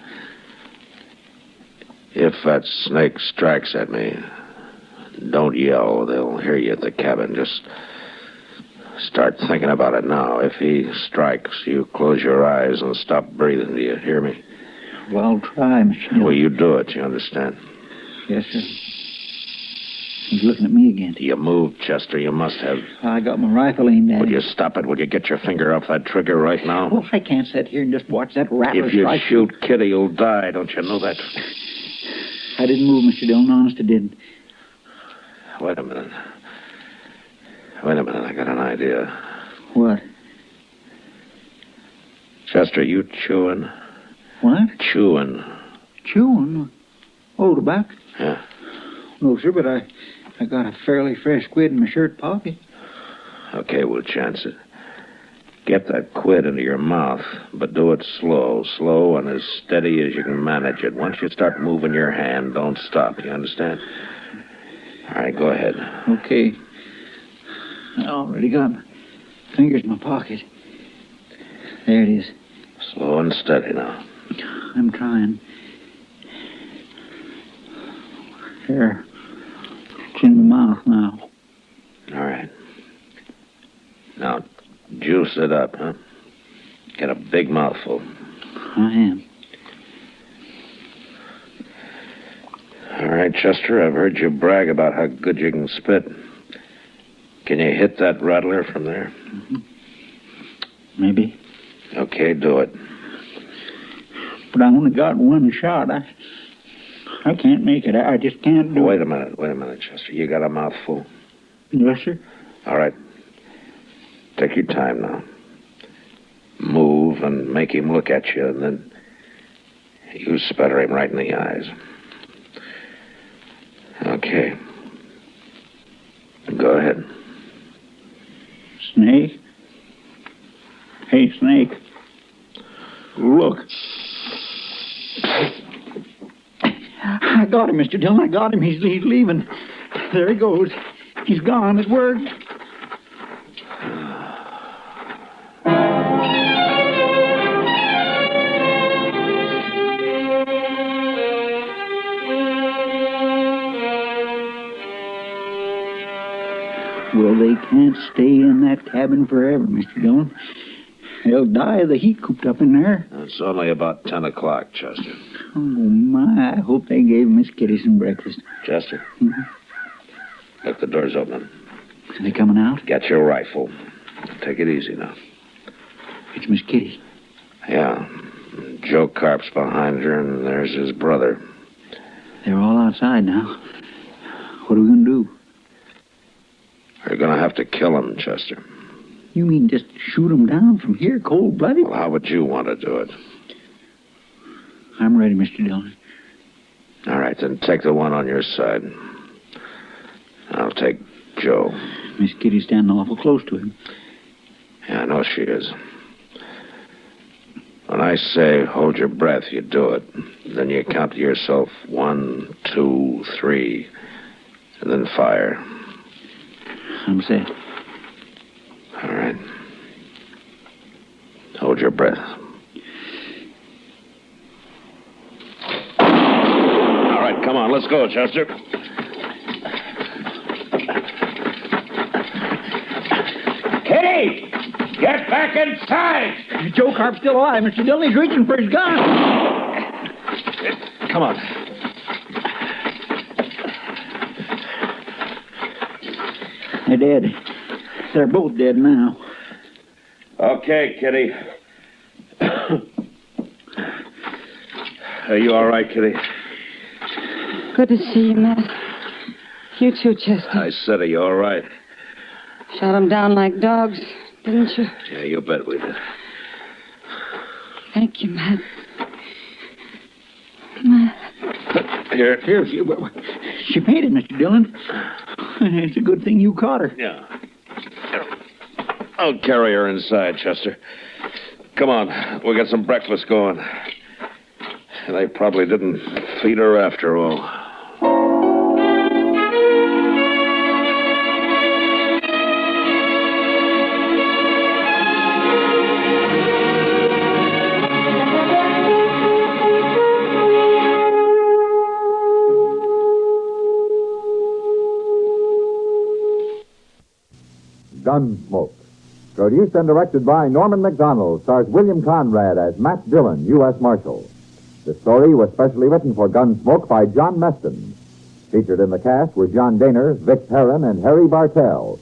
If that snake strikes at me, don't yell. They'll hear you at the cabin. Just start thinking about it now. If he strikes, you close your eyes and stop breathing. Do you hear me? Well, I'll try, Mr. Dillon. Well, you do it. You understand? Yes, sir. He's looking at me again. You moved, Chester. You must have. I got my rifle aimed at him. Will you stop it? Will you get your finger off that trigger right now? Well, I can't sit here and just watch that rattler If you strike. shoot Kitty, you'll die. Don't you know that? I didn't move, Mr. Dillon. Honest, I didn't. Wait a minute. I got an idea. What? Chester, you chewing? What? Chewing. Chewing? Oh, tobacco? Yeah. No, sir, but I got a fairly fresh quid in my shirt pocket. Okay, we'll chance it. Get that quid into your mouth, but do it slow and as steady as you can manage it. Once you start moving your hand, don't stop. You understand? All right, go ahead. Okay. I already got my fingers in my pocket. There it is. Slow and steady now. I'm trying. There. It's in my mouth now. All right. Now, juice it up, huh? Get a big mouthful. I am. All right, Chester, I've heard you brag about how good you can spit. Can you hit that rattler from there? Mm-hmm. Maybe. Okay, do it. But I only got one shot. I can't make it. I just can't do Wait a minute, Chester. You got a mouthful? Yes, sir. All right. Take your time now. Move and make him look at you, and then you sputter him right in the eyes. Okay. Go ahead. Snake? Hey, Snake. Look. I got him, Mr. Dillon. I got him. He's leaving. There he goes. He's gone. It worked. Well, they can't stay in that cabin forever, Mr. Dillon. They'll die of the heat cooped up in there. It's only about 10 o'clock, Chester. Oh, my. I hope they gave Miss Kitty some breakfast. Chester? Mm-hmm. Look, the door's opening. Are they coming out? Get your rifle. Take it easy now. It's Miss Kitty. Yeah. Joe Carp's behind her, and there's his brother. They're all outside now. What are we going to do? We're going to have to kill him, Chester. You mean just shoot him down from here, cold-blooded? Well, how would you want to do it? I'm ready, Mr. Dillon. All right, then take the one on your side. I'll take Joe. Miss Kitty's standing awful close to him. Yeah, I know she is. When I say hold your breath, you do it. Then you count to yourself 1, 2, 3, and then fire. I'm set. All right. Hold your breath. All right, come on, let's go, Chester. Kitty! Get back inside! Joe Carp's still alive. Mr. Dillon, he's reaching for his gun. Come on. They're dead. They're both dead now. Okay, Kitty. Are you all right, Kitty? Good to see you, Matt. You too, Chester. I said, are you all right? Shot them down like dogs, didn't you? Yeah, you bet we did. Thank you, Matt. Matt. Here. She fainted, Mr. Dillon. It's a good thing you caught her. Yeah. I'll carry her inside, Chester. Come on, we'll get some breakfast going. They probably didn't feed her after all. Gunsmoke. Produced and directed by Norman McDonald, stars William Conrad as Matt Dillon, U.S. Marshal. The story was specially written for Gunsmoke by John Meston. Featured in the cast were John Daner, Vic Perrin, and Harry Bartell.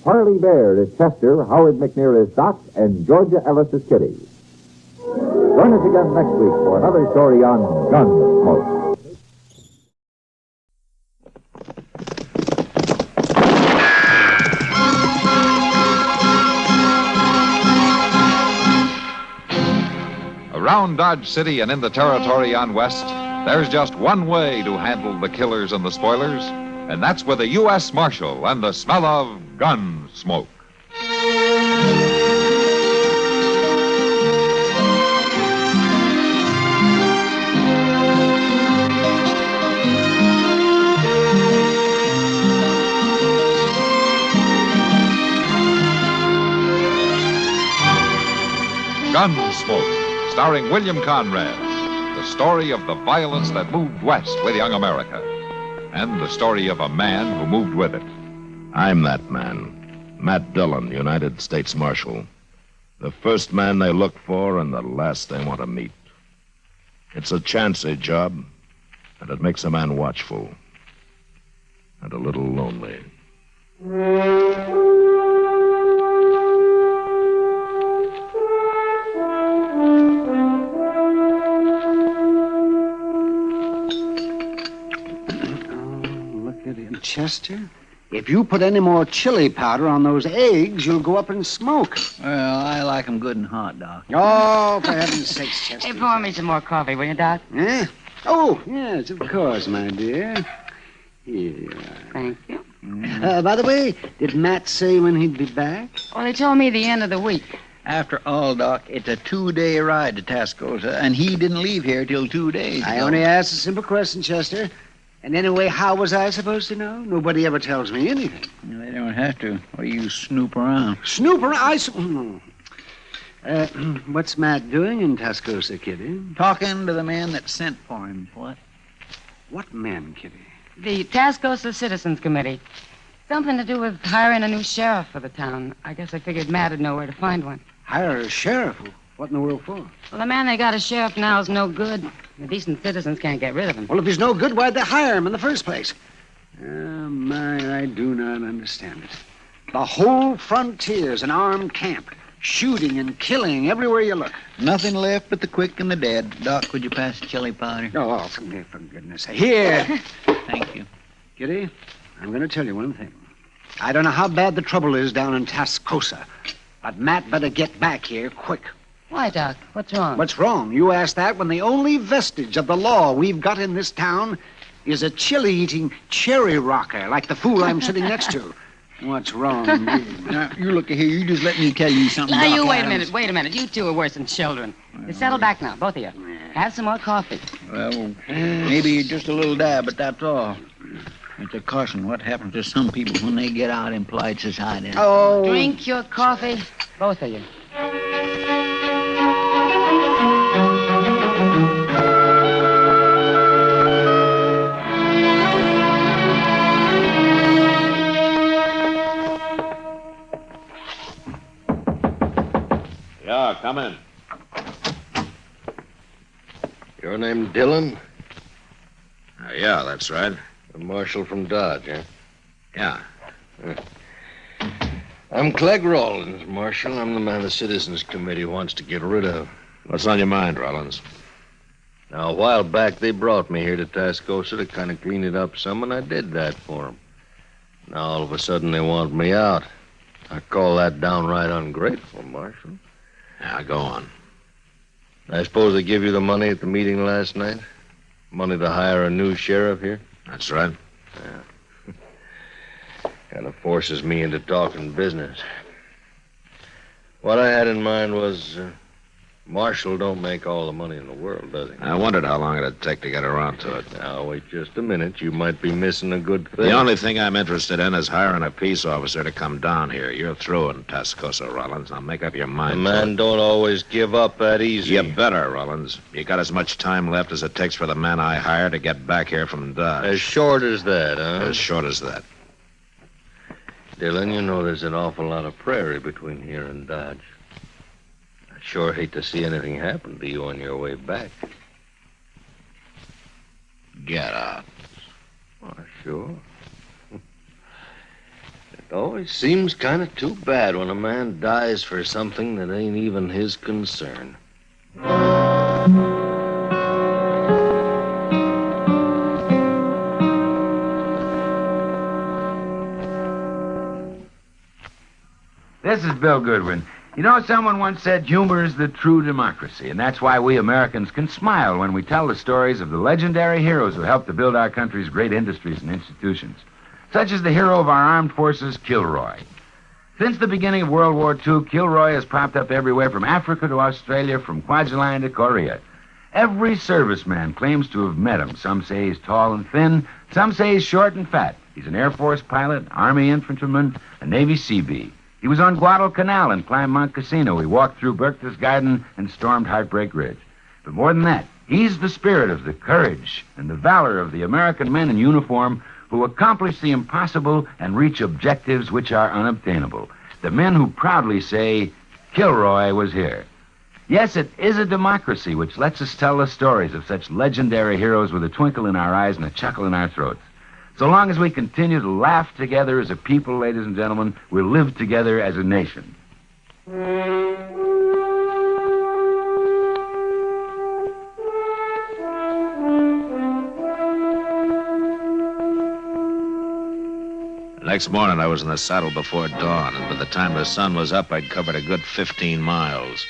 Harley Baird is Chester, Howard McNear is Doc, and Georgia Ellis is Kitty. Join us again next week for another story on Gunsmoke. Around Dodge City and in the territory on West, there's just one way to handle the killers and the spoilers, and that's with a U.S. Marshal and the smell of Gunsmoke. Gunsmoke, starring William Conrad, the story of the violence that moved west with young America, and the story of a man who moved with it. I'm that man, Matt Dillon, United States Marshal. The first man they look for and the last they want to meet. It's a chancy job, and it makes a man watchful and a little lonely. Chester, if you put any more chili powder on those eggs, you'll go up in smoke. Well, I like 'em good and hot, Doc. Oh, for heaven's sakes, Chester. Hey, pour me some more coffee, will you, Doc? Eh? Oh, yes, of course, my dear. Here. Thank you. By the way, did Matt say when he'd be back? Well, they told me the end of the week. After all, Doc, it's a 2-day ride to Tascosa, and he didn't leave here till 2 days I ago. only asked a simple question, Chester. And anyway, how was I supposed to know? Nobody ever tells me anything. They don't have to, or you snoop around. Snoop around? What's Matt doing in Tascosa, Kitty? Talking to the man that sent for him. What? What man, Kitty? The Tascosa Citizens Committee. Something to do with hiring a new sheriff for the town. I guess I figured Matt would know where to find one. Hire a sheriff? What in the world for? Well, the man they got as sheriff now is no good. The decent citizens can't get rid of him. Well, if he's no good, why'd they hire him in the first place? I do not understand it. The whole frontier's an armed camp. Shooting and killing everywhere you look. Nothing left but the quick and the dead. Doc, would you pass the chili powder? Oh, for goodness sake. Here. Thank you. Kitty, I'm going to tell you one thing. I don't know how bad the trouble is down in Tascosa, but Matt better get back here quick. Why, Doc? What's wrong? What's wrong? You asked that when the only vestige of the law we've got in this town is a chili-eating cherry rocker like the fool I'm sitting next to. What's wrong, indeed? Now, you look here. You just let me tell you something. Now, Doc you wait a Adams. minute. You two are worse than children. You settle back now, both of you. Have some more coffee. Well, maybe just a little dab, but that's all. It's a caution what happens to some people when they get out in polite society. Oh. Drink your coffee, both of you. Yeah, come in. Your name Dillon? Yeah, that's right. The marshal from Dodge, eh? Yeah. I'm Clegg Rawlins, Marshal. I'm the man the Citizens Committee wants to get rid of. What's on your mind, Rollins? Now, a while back, they brought me here to Tascosa to kind of clean it up some, and I did that for them. Now, all of a sudden, they want me out. I call that downright ungrateful, Marshal. Yeah, go on. I suppose they give you the money at the meeting last night? Money to hire a new sheriff here? That's right. Yeah. Kind of forces me into talking business. What I had in mind was, Marshal don't make all the money in the world, does he? I wondered how long it'd take to get around to it. Now, wait just a minute. You might be missing a good thing. The only thing I'm interested in is hiring a peace officer to come down here. You're through in Tascosa, Rollins. Now make up your mind. A man don't always give up that easy. You better, Rollins. You got as much time left as it takes for the man I hire to get back here from Dodge. As short as that, huh? As short as that. Dillon, you know there's an awful lot of prairie between here and Dodge. I sure hate to see anything happen to you on your way back. Get out. Oh, sure. It always seems kind of too bad when a man dies for something that ain't even his concern. This is Bill Goodwin. You know, someone once said humor is the true democracy, and that's why we Americans can smile when we tell the stories of the legendary heroes who helped to build our country's great industries and institutions, such as the hero of our armed forces, Kilroy. Since the beginning of World War II, Kilroy has popped up everywhere from Africa to Australia, from Kwajalein to Korea. Every serviceman claims to have met him. Some say he's tall and thin, some say he's short and fat. He's an Air Force pilot, Army infantryman, a Navy Seabee. He was on Guadalcanal and climbed Mount Casino. He walked through Berchtesgaden and stormed Heartbreak Ridge. But more than that, he's the spirit of the courage and the valor of the American men in uniform who accomplish the impossible and reach objectives which are unobtainable. The men who proudly say, Kilroy was here. Yes, it is a democracy which lets us tell the stories of such legendary heroes with a twinkle in our eyes and a chuckle in our throats. So long as we continue to laugh together as a people, ladies and gentlemen, we'll live together as a nation. Next morning, I was in the saddle before dawn, and by the time the sun was up, I'd covered a good 15 miles.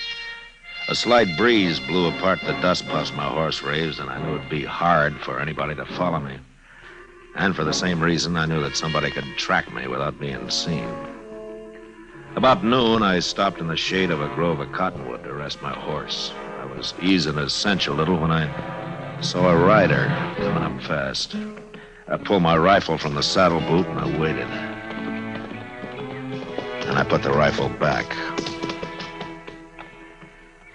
A slight breeze blew apart the dust past my horse raised, and I knew it'd be hard for anybody to follow me. And for the same reason, I knew that somebody could track me without being seen. About noon, I stopped in the shade of a grove of cottonwood to rest my horse. I was easing his cinch a little when I saw a rider coming up fast. I pulled my rifle from the saddle boot and I waited. And I put the rifle back.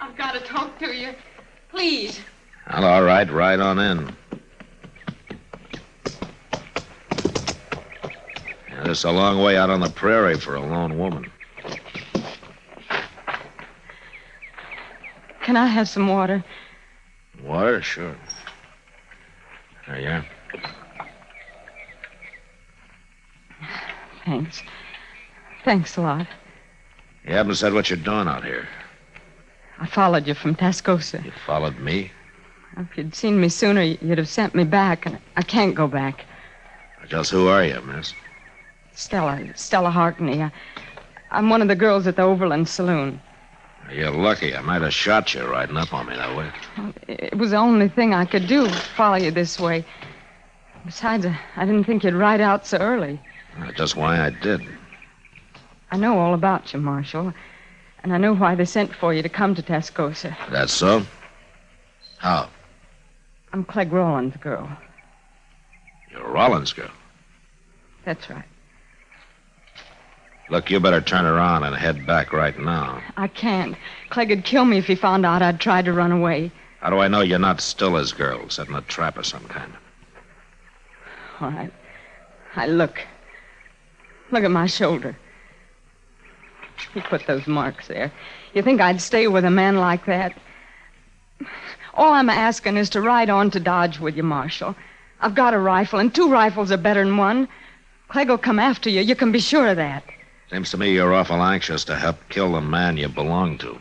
I've got to talk to you. Please. Well, all right, ride on in. It's a long way out on the prairie for a lone woman. Can I have some water? Water? Sure. There you are. Thanks. Thanks a lot. You haven't said what you're doing out here. I followed you from Tascosa. You followed me? If you'd seen me sooner, you'd have sent me back, and I can't go back. Just who are you, miss? Stella Harkney. I'm one of the girls at the Overland Saloon. You're lucky. I might have shot you riding up on me that way. It was the only thing I could do, follow you this way. Besides, I didn't think you'd ride out so early. Just why I did. I know all about you, Marshal. And I know why they sent for you to come to Tascosa. That's so? How? I'm Clegg Rollins' girl. You're Rollins' girl? That's right. Look, you better turn around and head back right now. I can't. Clegg would kill me if he found out I'd tried to run away. How do I know you're not still his girl, setting a trap of some kind? All right. Look at my shoulder. He put those marks there. You think I'd stay with a man like that? All I'm asking is to ride on to Dodge with you, Marshal. I've got a rifle, and 2 rifles are better than 1. Clegg will come after you. You can be sure of that. Seems to me you're awful anxious to help kill the man you belong to.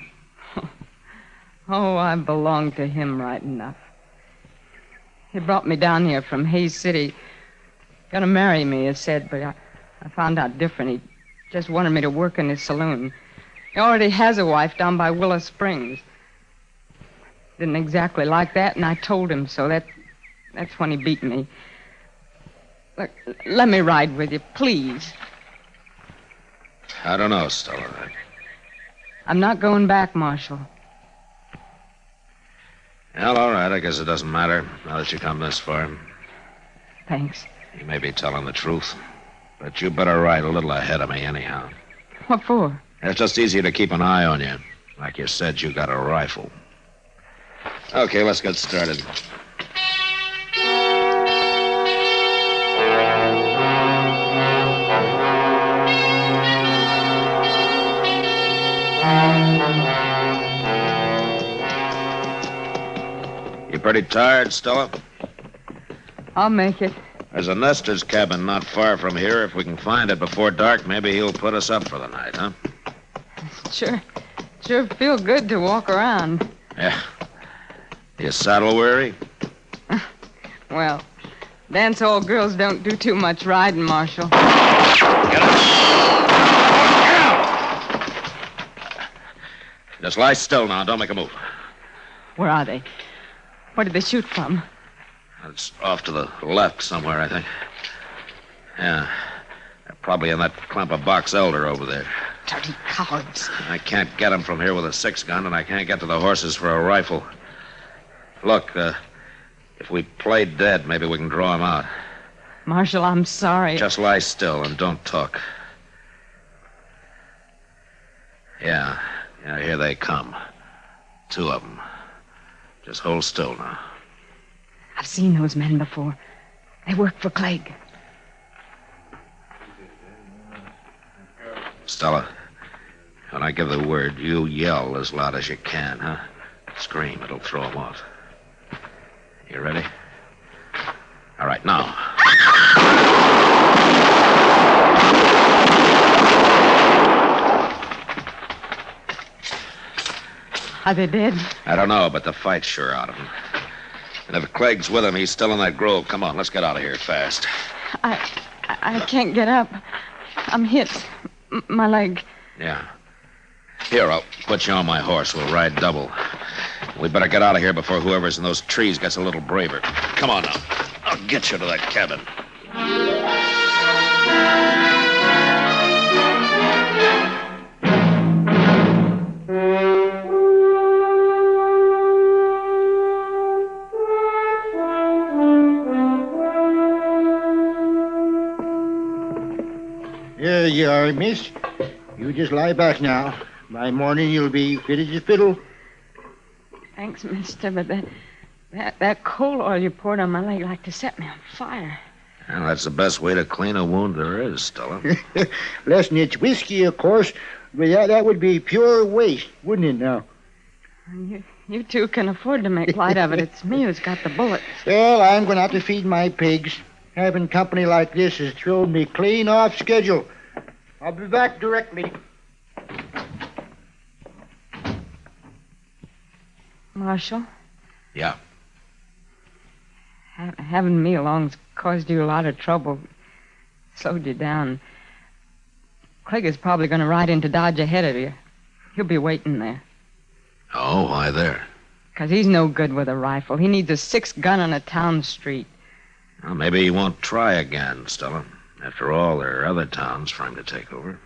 Oh, I belong to him right enough. He brought me down here from Hayes City. Gonna marry me, he said, but I found out different. He just wanted me to work in his saloon. He already has a wife down by Willow Springs. Didn't exactly like that, and I told him so. That's when he beat me. Look, let me ride with you, please. I don't know, Stella. I'm not going back, Marshal. Well, all right. I guess it doesn't matter now that you come this far. Thanks. You may be telling the truth, but you better ride a little ahead of me anyhow. What for? It's just easier to keep an eye on you. Like you said, you got a rifle. Okay, let's get started. You pretty tired, Stella? I'll make it. There's a nester's cabin not far from here. If we can find it before dark, maybe he'll put us up for the night, huh? Sure feel good to walk around. Yeah. You saddle weary? Well, dance hall girls don't do too much riding, Marshal. Get up! Just lie still now. Don't make a move. Where are they? Where did they shoot from? It's off to the left somewhere, I think. Yeah. They're probably in that clump of box elder over there. Dirty cowards. I can't get them from here with a 6-gun, and I can't get to the horses for a rifle. Look, if we play dead, maybe we can draw them out. Marshal, I'm sorry. Just lie still and don't talk. Yeah, here they come. 2 of them. Just hold still now. I've seen those men before. They work for Clegg. Stella, when I give the word, you yell as loud as you can, huh? Scream. It'll throw them off. You ready? All right, now. Are they dead? I don't know, but the fight's sure out of him. And if Clegg's with him, he's still in that grove. Come on, let's get out of here fast. I can't get up. I'm hit. My leg. Yeah. Here, I'll put you on my horse. We'll ride double. We better get out of here before whoever's in those trees gets a little braver. Come on now. I'll get you to that cabin. There you are, miss. You just lie back now. By morning, you'll be fit as a fiddle. Thanks, mister, but that coal oil you poured on my leg like to set me on fire. Well, that's the best way to clean a wound there is, Stella. Less than it's whiskey, of course, but that would be pure waste, wouldn't it now? You two can afford to make light of it. It's me who's got the bullets. Well, I'm going to have to feed my pigs. Having company like this has thrown me clean off schedule. I'll be back directly. Marshal? Yeah. Having me along's caused you a lot of trouble. Slowed you down. Clegg is probably going to ride into Dodge ahead of you. He'll be waiting there. Oh, why there? Because he's no good with a rifle. He needs a 6-gun on a town street. Well, maybe he won't try again, Stella. After all, there are other towns for him to take over.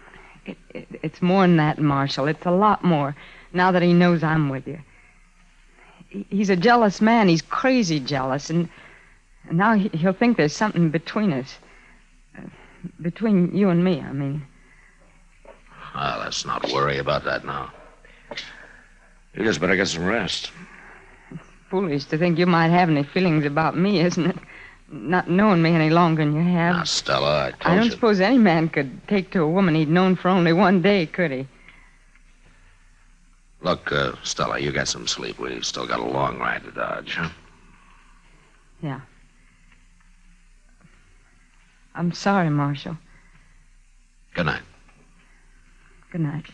It's more than that, Marshal. It's a lot more, now that he knows I'm with you. He's a jealous man. He's crazy jealous, and now he'll think there's something between us. Between you and me, I mean. Well, let's not worry about that now. You just better get some rest. It's foolish to think you might have any feelings about me, isn't it? Not knowing me any longer than you have. Now, Stella, I told you. I don't suppose any man could take to a woman he'd known for only one day, could he? Look, Stella, you got some sleep. We've still got a long ride to Dodge, huh? Yeah. I'm sorry, Marshal. Good night. Good night.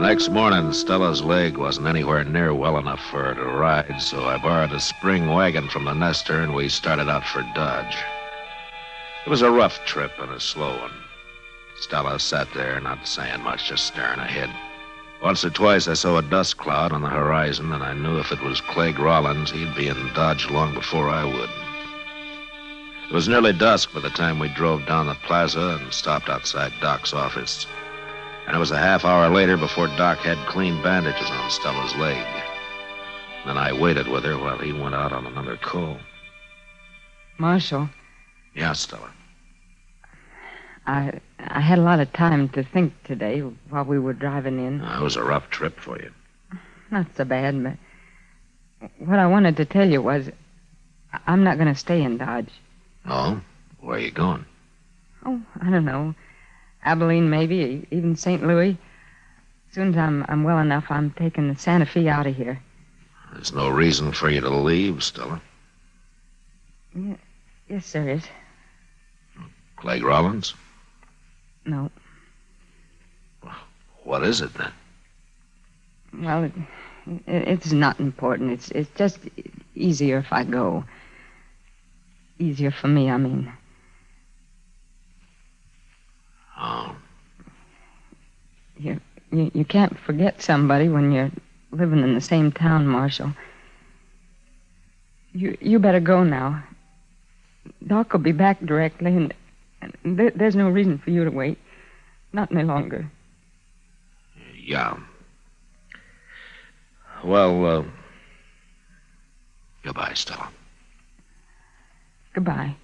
Next morning, Stella's leg wasn't anywhere near well enough for her to ride, so I borrowed a spring wagon from the Nestor, and we started out for Dodge. It was a rough trip and a slow one. Stella sat there, not saying much, just staring ahead. Once or twice, I saw a dust cloud on the horizon, and I knew if it was Clegg Rollins, he'd be in Dodge long before I would. It was nearly dusk by the time we drove down the plaza and stopped outside Doc's office. And it was a half hour later before Doc had clean bandages on Stella's leg. Then I waited with her while he went out on another call. Marshal? Yeah, Stella. I had a lot of time to think today while we were driving in. It was a rough trip for you. Not so bad, but what I wanted to tell you was I'm not going to stay in Dodge. Oh? Where are you going? Oh, I don't know. Abilene, maybe, even St. Louis. As soon as I'm well enough, I'm taking the Santa Fe out of here. There's no reason for you to leave, Stella. Yes, there is. Clegg Rollins? No. What is it, then? Well, it's not important. It's just easier if I go. Easier for me, I mean. Oh. You can't forget somebody when you're living in the same town, Marshal. You better go now. Doc will be back directly, and there's no reason for you to wait. Not any longer. Yeah. Well, goodbye, Stella. Goodbye,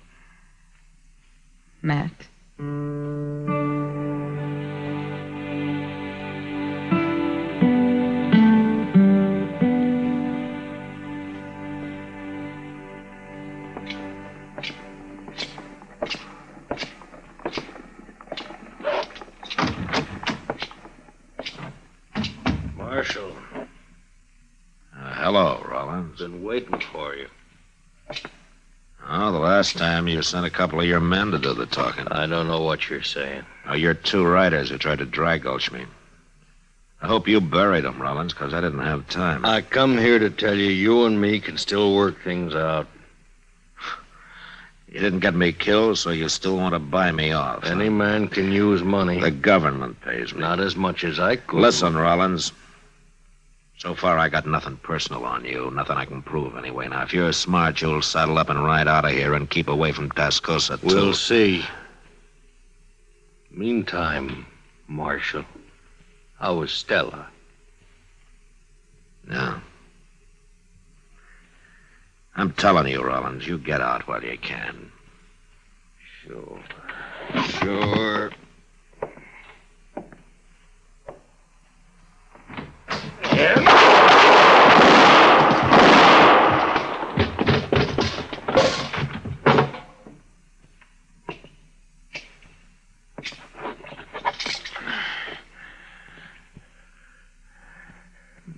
Matt. Marshal. Hello, Rollins. Been waiting for you. Oh, the last time you sent a couple of your men to do the talking. I don't know what you're saying. Oh, you're two writers who tried to dry gulch me. I hope you buried them, Rollins, because I didn't have time. I come here to tell you and me can still work things out. You didn't get me killed, so you still want to buy me off. Any man can use money. The government pays me. Not as much as I could. Listen, Rollins. So far, I got nothing personal on you. Nothing I can prove, anyway. Now, if you're smart, you'll saddle up and ride out of here and keep away from Tascosa, too. We'll see. Meantime, Marshal, how was Stella? Yeah. I'm telling you, Rollins, you get out while you can. Sure. Sure.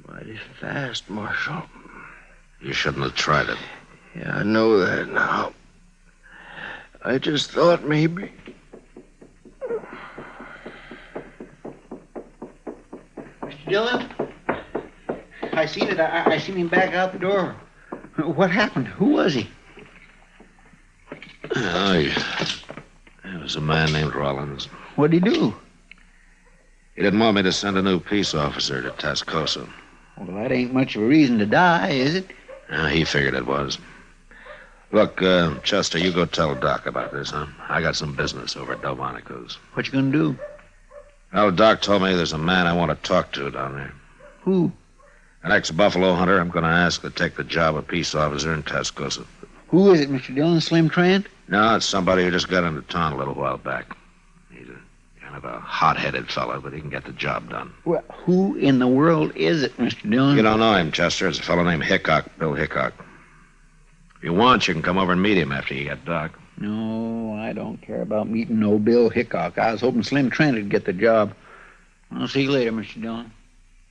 Mighty fast, Marshal. You shouldn't have tried it. Yeah, I know that now. I just thought maybe. Mr. Dillon? I seen it. I seen him back out the door. What happened? Who was he? Oh, it was a man named Rollins. What'd he do? He didn't want me to send a new peace officer to Tascosa. Well, that ain't much of a reason to die, is it? He figured it was. Look, Chester, you go tell Doc about this, huh? I got some business over at Delmonico's. What you gonna do? Well, Doc told me there's a man I want to talk to down there. Who? An ex-Buffalo hunter I'm going to ask to take the job of peace officer in Tascosa. Who is it, Mr. Dillon? Slim Trent? No, it's somebody who just got into town a little while back. He's a kind of a hot-headed fellow, but he can get the job done. Well, who in the world is it, Mr. Dillon? You don't know him, Chester. It's a fellow named Hickok, Bill Hickok. If you want, you can come over and meet him after you get Doc. No, I don't care about meeting no Bill Hickok. I was hoping Slim Trent would get the job. I'll see you later, Mr. Dillon.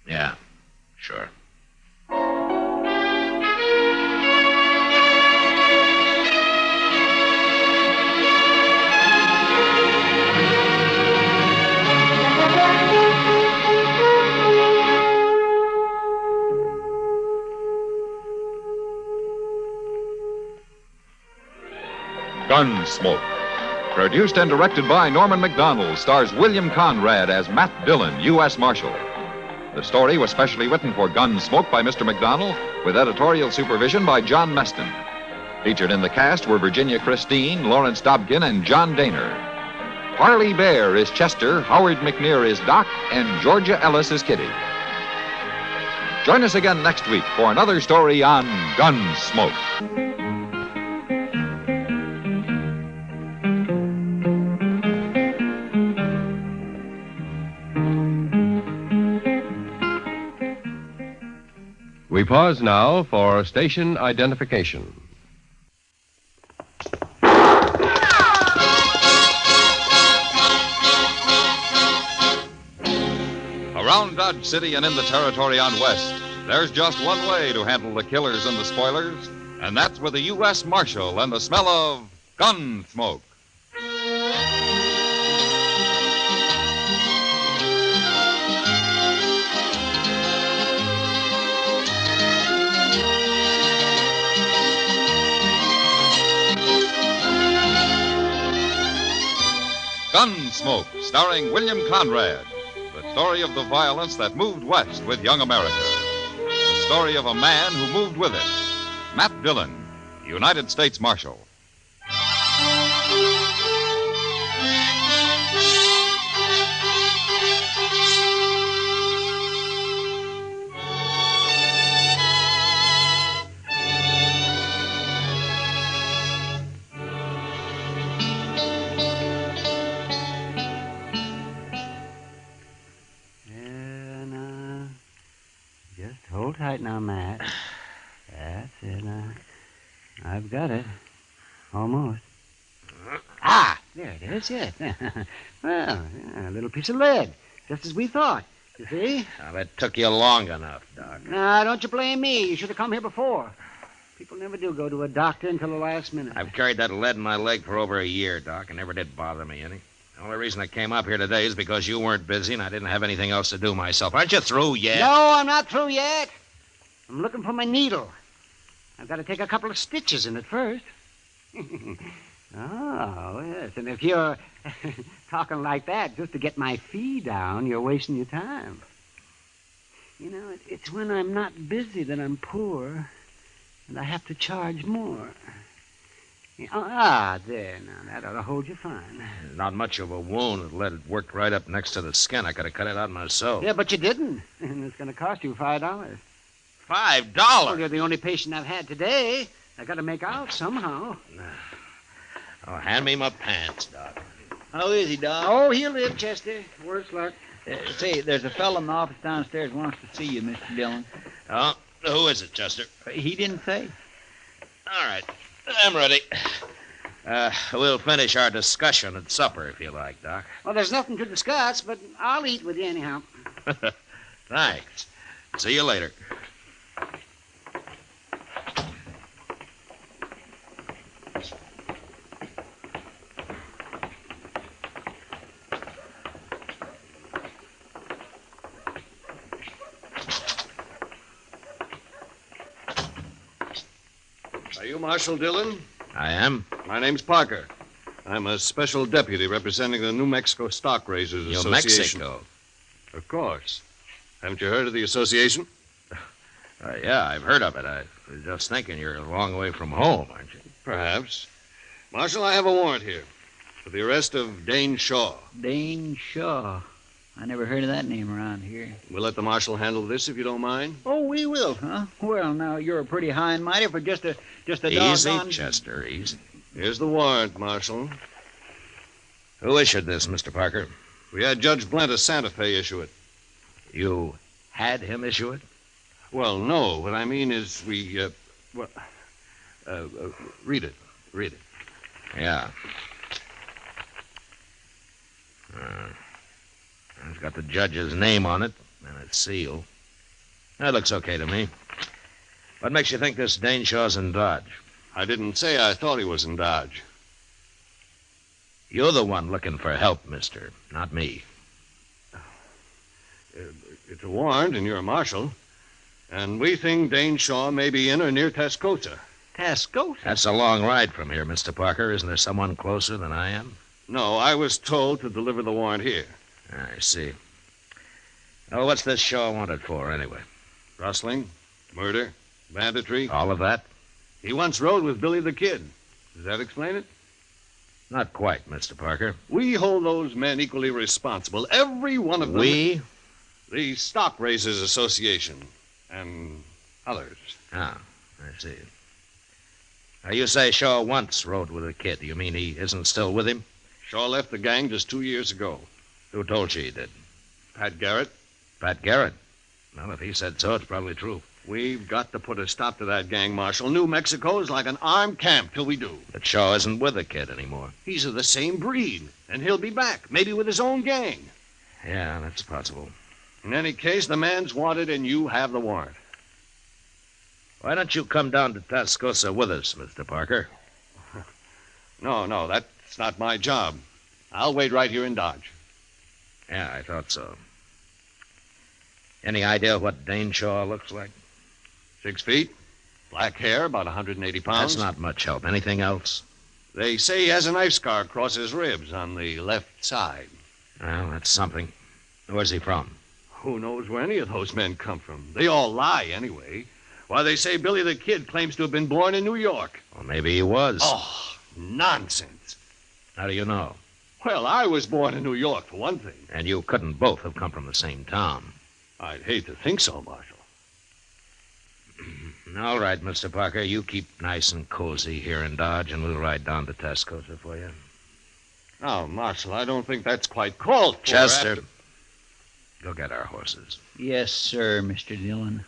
Yeah, sure. Gunsmoke. Produced and directed by Norman McDonald, stars William Conrad as Matt Dillon, U.S. Marshal. The story was specially written for Gunsmoke by Mr. McDonald, with editorial supervision by John Meston. Featured in the cast were Virginia Christine, Lawrence Dobkin, and John Daner. Harley Bear is Chester, Howard McNear is Doc, and Georgia Ellis is Kitty. Join us again next week for another story on Gunsmoke. We pause now for station identification. Around Dodge City and in the territory on West, there's just one way to handle the killers and the spoilers, and that's with a U.S. Marshal and the smell of Gunsmoke. Gunsmoke, starring William Conrad. The story of the violence that moved west with young America. The story of a man who moved with it. Matt Dillon, United States Marshal. Just hold tight now, Matt. That's it. I've got it. Almost. Ah, there it is, yes. Well, a little piece of lead, just as we thought. You see? Now, that took you long enough, Doc. Now, don't you blame me. You should have come here before. People never do go to a doctor until the last minute. I've carried that lead in my leg for over a year, Doc. It never did bother me any. The only reason I came up here today is because you weren't busy and I didn't have anything else to do myself. Aren't you through yet? No, I'm not through yet. I'm looking for my needle. I've got to take a couple of stitches in it first. Oh, yes. And if you're talking like that just to get my fee down, you're wasting your time. You know, it's when I'm not busy that I'm poor, and I have to charge more. There, now, that ought to hold you fine. Not much of a wound. The lead worked right up next to the skin. I could have cut it out myself. Yeah, but you didn't. And it's going to cost you $5. $5? Well, you're the only patient I've had today. I got to make out somehow. Oh, hand me my pants, Doc. How is he, Doc? Oh, he'll live, Chester. Worse luck. Say, there's a fellow in the office downstairs who wants to see you, Mr. Dillon. Oh, who is it, Chester? He didn't say. All right. I'm ready. We'll finish our discussion at supper, if you like, Doc. Well, there's nothing to discuss, but I'll eat with you anyhow. Thanks. See you later. Are you Marshal Dillon? I am. My name's Parker. I'm a special deputy representing the New Mexico Stock Raisers New Association. Mexico? Of course. Haven't you heard of the association? Yeah, I've heard of it. I was just thinking you're a long way from home, aren't you? Perhaps. Marshal, I have a warrant here for the arrest of Dane Shaw. Dane Shaw. I never heard of that name around here. We'll let the marshal handle this if you don't mind. Oh, we will, huh? Well, now, you're a pretty high and mighty for just a Easy, doggone... Chester, easy. Here's the warrant, Marshal. Who issued this, Mr. Parker? We had Judge Blent of Santa Fe issue it. You had him issue it? Well, no. What I mean is read it. Read it. Yeah. It's got the judge's name on it and its seal. That looks okay to me. What makes you think this Dane Shaw's in Dodge? I didn't say I thought he was in Dodge. You're the one looking for help, mister, not me. It's a warrant, and you're a marshal. And we think Dane Shaw may be in or near Tascosa. Tascosa? That's a long ride from here, Mr. Parker. Isn't there someone closer than I am? No, I was told to deliver the warrant here. I see. Well, what's this Shaw wanted for, anyway? Rustling, murder, banditry. All of that? He once rode with Billy the Kid. Does that explain it? Not quite, Mr. Parker. We hold those men equally responsible. Every one of them. We? The Stock Raisers Association. And others. Ah, I see. Now, you say Shaw once rode with the Kid. You mean he isn't still with him? Shaw left the gang just 2 years ago. Who told you he did? Pat Garrett. Pat Garrett? Well, if he said so, it's probably true. We've got to put a stop to that gang, Marshal. New Mexico is like an armed camp till we do. But Shaw isn't with the Kid anymore. He's of the same breed, and he'll be back, maybe with his own gang. Yeah, that's possible. In any case, the man's wanted, and you have the warrant. Why don't you come down to Tascosa with us, Mr. Parker? No, that's not my job. I'll wait right here in Dodge. Yeah, I thought so. Any idea what Dane Shaw looks like? 6 feet, black hair, about 180 pounds. That's not much help. Anything else? They say he has a knife scar across his ribs on the left side. Well, that's something. Where's he from? Who knows where any of those men come from? They all lie, anyway. Why, they say Billy the Kid claims to have been born in New York. Well, maybe he was. Oh, nonsense. How do you know? Well, I was born in New York, for one thing. And you couldn't both have come from the same town. I'd hate to think so, Marshal. All right, Mr. Parker, you keep nice and cozy here in Dodge, and we'll ride down to Tascosa for you. Now, Marshal, I don't think that's quite called for. Chester, go get our horses. Yes, sir, Mr. Dillon.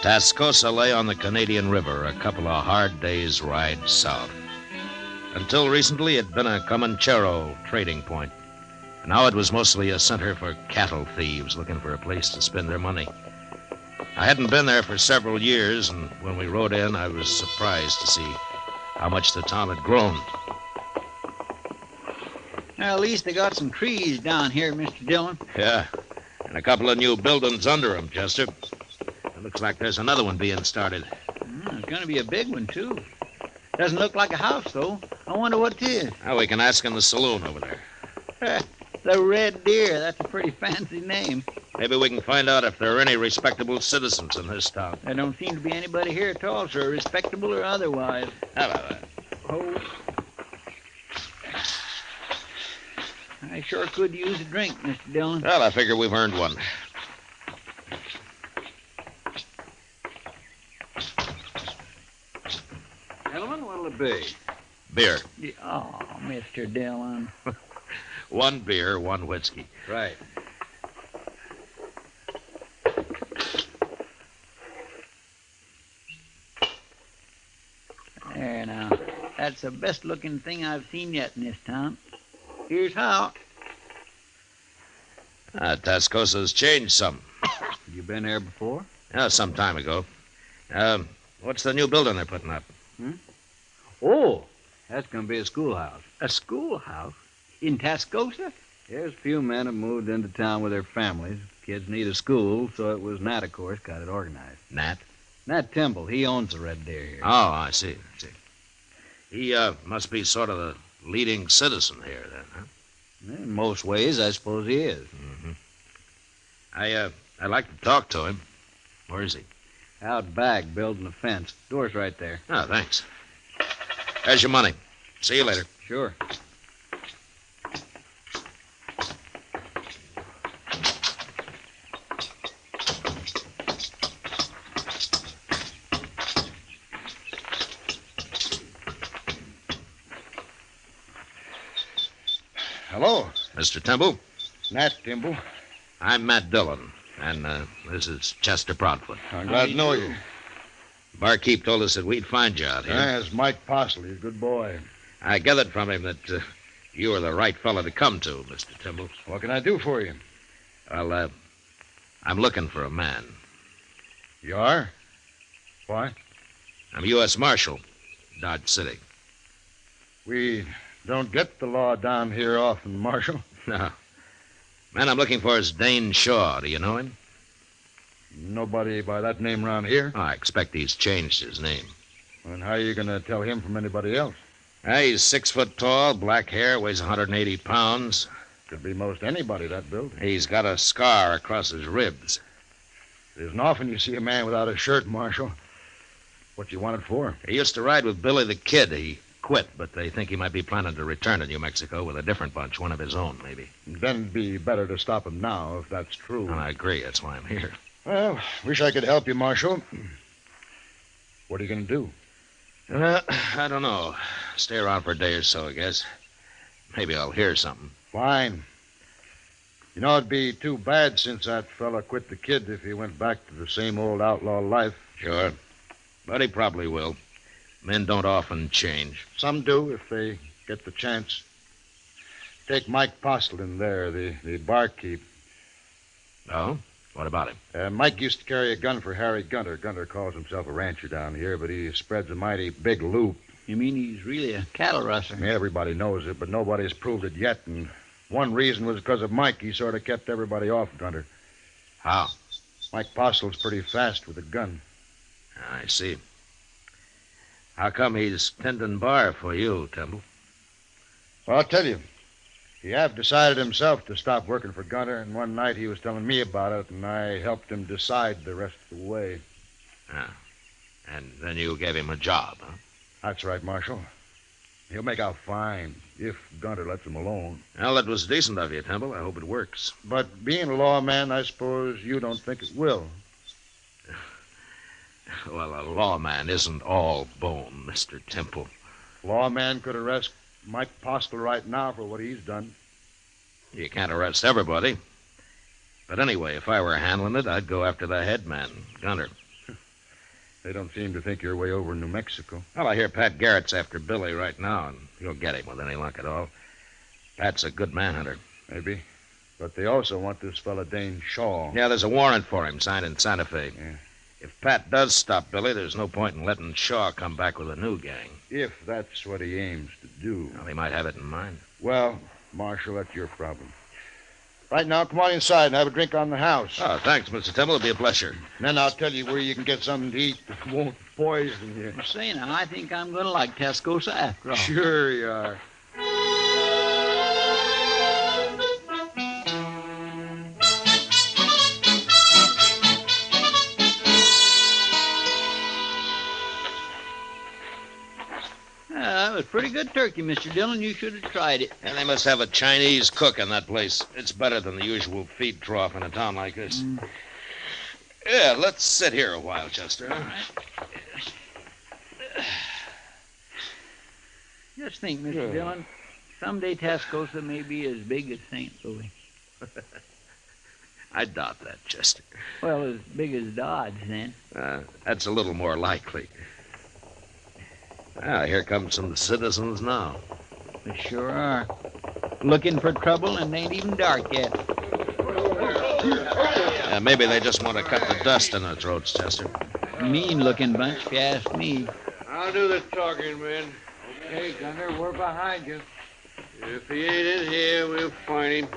Tascosa lay on the Canadian River, a couple of hard days' ride south. Until recently, it had been a Comanchero trading point. Now it was mostly a center for cattle thieves looking for a place to spend their money. I hadn't been there for several years, and when we rode in, I was surprised to see how much the town had grown. Now, at least they got some trees down here, Mr. Dillon. Yeah, and a couple of new buildings under them, Chester. It looks like there's another one being started. It's going to be a big one, too. Doesn't look like a house, though. I wonder what it is. Now, we can ask in the saloon over there. The Red Deer. That's a pretty fancy name. Maybe we can find out if there are any respectable citizens in this town. There don't seem to be anybody here at all, sir, respectable or otherwise. How about that? Oh. I sure could use a drink, Mr. Dillon. Well, I figure we've earned one. Gentlemen, what'll it be? Beer. Oh, Mr. Dillon. One beer, one whiskey. Right. There now. That's the best looking thing I've seen yet in this town. Here's how. Tascosa's changed some. You been there before? Yeah, some time ago. What's the new building they're putting up? Oh, that's going to be a schoolhouse. A schoolhouse? In Tascosa? Yes, a few men have moved into town with their families. Kids need a school, so it was Nat, of course, got it organized. Nat? Nat Temple. He owns the Red Deer here. Oh, I see. He must be sort of the leading citizen here, then, huh? In most ways, I suppose he is. Mm-hmm. I'd like to talk to him. Where is he? Out back, building a fence. Door's right there. Oh, thanks. There's your money. See you later. Sure. Hello. Mr. Temple? Nat Timble. I'm Matt Dillon, and this is Chester Proudfoot. I'm glad to know you. Barkeep told us that we'd find you out here. That's Mike Parsley. He's a good boy. I gathered from him that you were the right fellow to come to, Mr. Timble. What can I do for you? Well, I'm looking for a man. You are? Why? I'm U.S. Marshal, Dodge City. We don't get the law down here often, Marshal. No. Man I'm looking for is Dane Shaw. Do you know him? Nobody by that name around here? Oh, I expect he's changed his name. And how are you going to tell him from anybody else? He's 6 foot tall, black hair, weighs 180 pounds. Could be most anybody that built. He's got a scar across his ribs. It isn't often you see a man without a shirt, Marshal. What you want it for? He used to ride with Billy the Kid. He quit, but they think he might be planning to return to New Mexico with a different bunch, one of his own, maybe. Then it'd be better to stop him now, if that's true. I agree. That's why I'm here. Well, wish I could help you, Marshal. What are you going to do? I don't know. Stay around for a day or so, I guess. Maybe I'll hear something. Fine. You know, it'd be too bad since that fella quit the Kid if he went back to the same old outlaw life. Sure. But he probably will. Men don't often change. Some do if they get the chance. Take Mike Postleton there, the barkeep. Oh? What about him? Mike used to carry a gun for Harry Gunter. Gunter calls himself a rancher down here, but he spreads a mighty big loop. You mean he's really a cattle rustler? Yeah, everybody knows it, but nobody's proved it yet, and one reason was because of Mike. He sort of kept everybody off Gunter. How? Mike Postle's pretty fast with a gun. I see. How come he's tending bar for you, Temple? Well, I'll tell you. He have decided himself to stop working for Gunter, and one night he was telling me about it, and I helped him decide the rest of the way. Ah. And then you gave him a job, huh? That's right, Marshal. He'll make out fine if Gunter lets him alone. Well, that was decent of you, Temple. I hope it works. But being a lawman, I suppose you don't think it will. Well, a lawman isn't all bone, Mr. Temple. Lawman could arrest Mike Postle right now for what he's done. You can't arrest everybody. But anyway, if I were handling it, I'd go after the head man, Gunter. They don't seem to think you're way over in New Mexico. Well, I hear Pat Garrett's after Billy right now, and you'll get him with any luck at all. Pat's a good manhunter. Maybe. But they also want this fella Dane Shaw. Yeah, there's a warrant for him signed in Santa Fe. Yeah. If Pat does stop Billy, there's no point in letting Shaw come back with a new gang. If that's what he aims to do. Well, he might have it in mind. Well, Marshal, that's your problem. Right now, come on inside and have a drink on the house. Oh, thanks, Mr. Temple. It'll be a pleasure. And then I'll tell you where you can get something to eat that won't poison you. Say now, I think I'm going to like Tascosa after all. Sure you are. That was pretty good turkey, Mr. Dillon. You should have tried it. And they must have a Chinese cook in that place. It's better than the usual feed trough in a town like this. Yeah, let's sit here a while, Chester. All right. Just think, Mr. Dillon, someday Tascosa may be as big as St. Louis. I doubt that, Chester. Well, as big as Dodge, then. That's a little more likely. Ah, here come some citizens now. They sure are. Looking for trouble, and they ain't even dark yet. Maybe they just want to cut the dust in their throats, Chester. Mean-looking bunch, if you ask me. I'll do the talking, man. Okay, Gunner, we're behind you. If he ain't in here, we'll find him.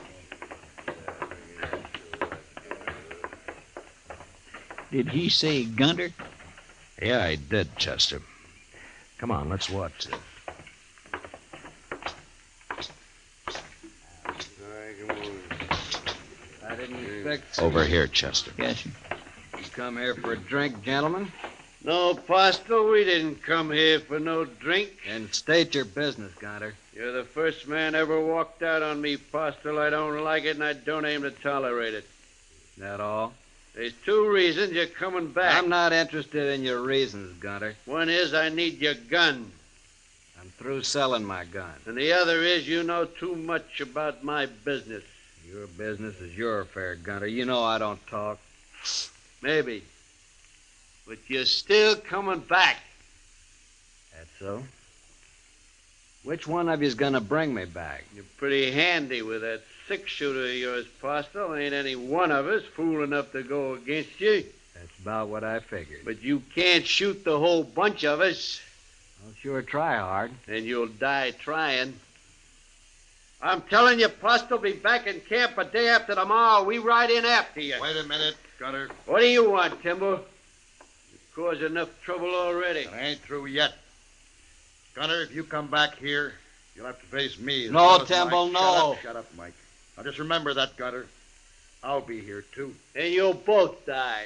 Did he say Gunter? Yeah, I did, Chester. Come on, let's watch it. I didn't expect... Over here, Chester. Yes, sir. You come here for a drink, gentlemen? No, Postle, we didn't come here for no drink. And state your business, Gunter. You're the first man ever walked out on me, Postle. I don't like it, and I don't aim to tolerate it. That all? There's two reasons you're coming back. I'm not interested in your reasons, Gunter. One is I need your gun. I'm through selling my gun. And the other is you know too much about my business. Your business is your affair, Gunter. You know I don't talk. Maybe. But you're still coming back. That's so? Which one of you's gonna bring me back? You're pretty handy with that six-shooter of yours, Postle. Ain't any one of us fool enough to go against you. That's about what I figured. But you can't shoot the whole bunch of us. I'll sure try hard. And you'll die trying. I'm telling you, Postle, be back in camp a day after tomorrow. We ride in after you. Wait a minute, Gunter. What do you want, Timbo? You've caused enough trouble already. I ain't through yet. Gunter, if you come back here, you'll have to face me. No, Temple, no. Shut up, Mike. Now just remember that, Gunter. I'll be here, too. And you'll both die.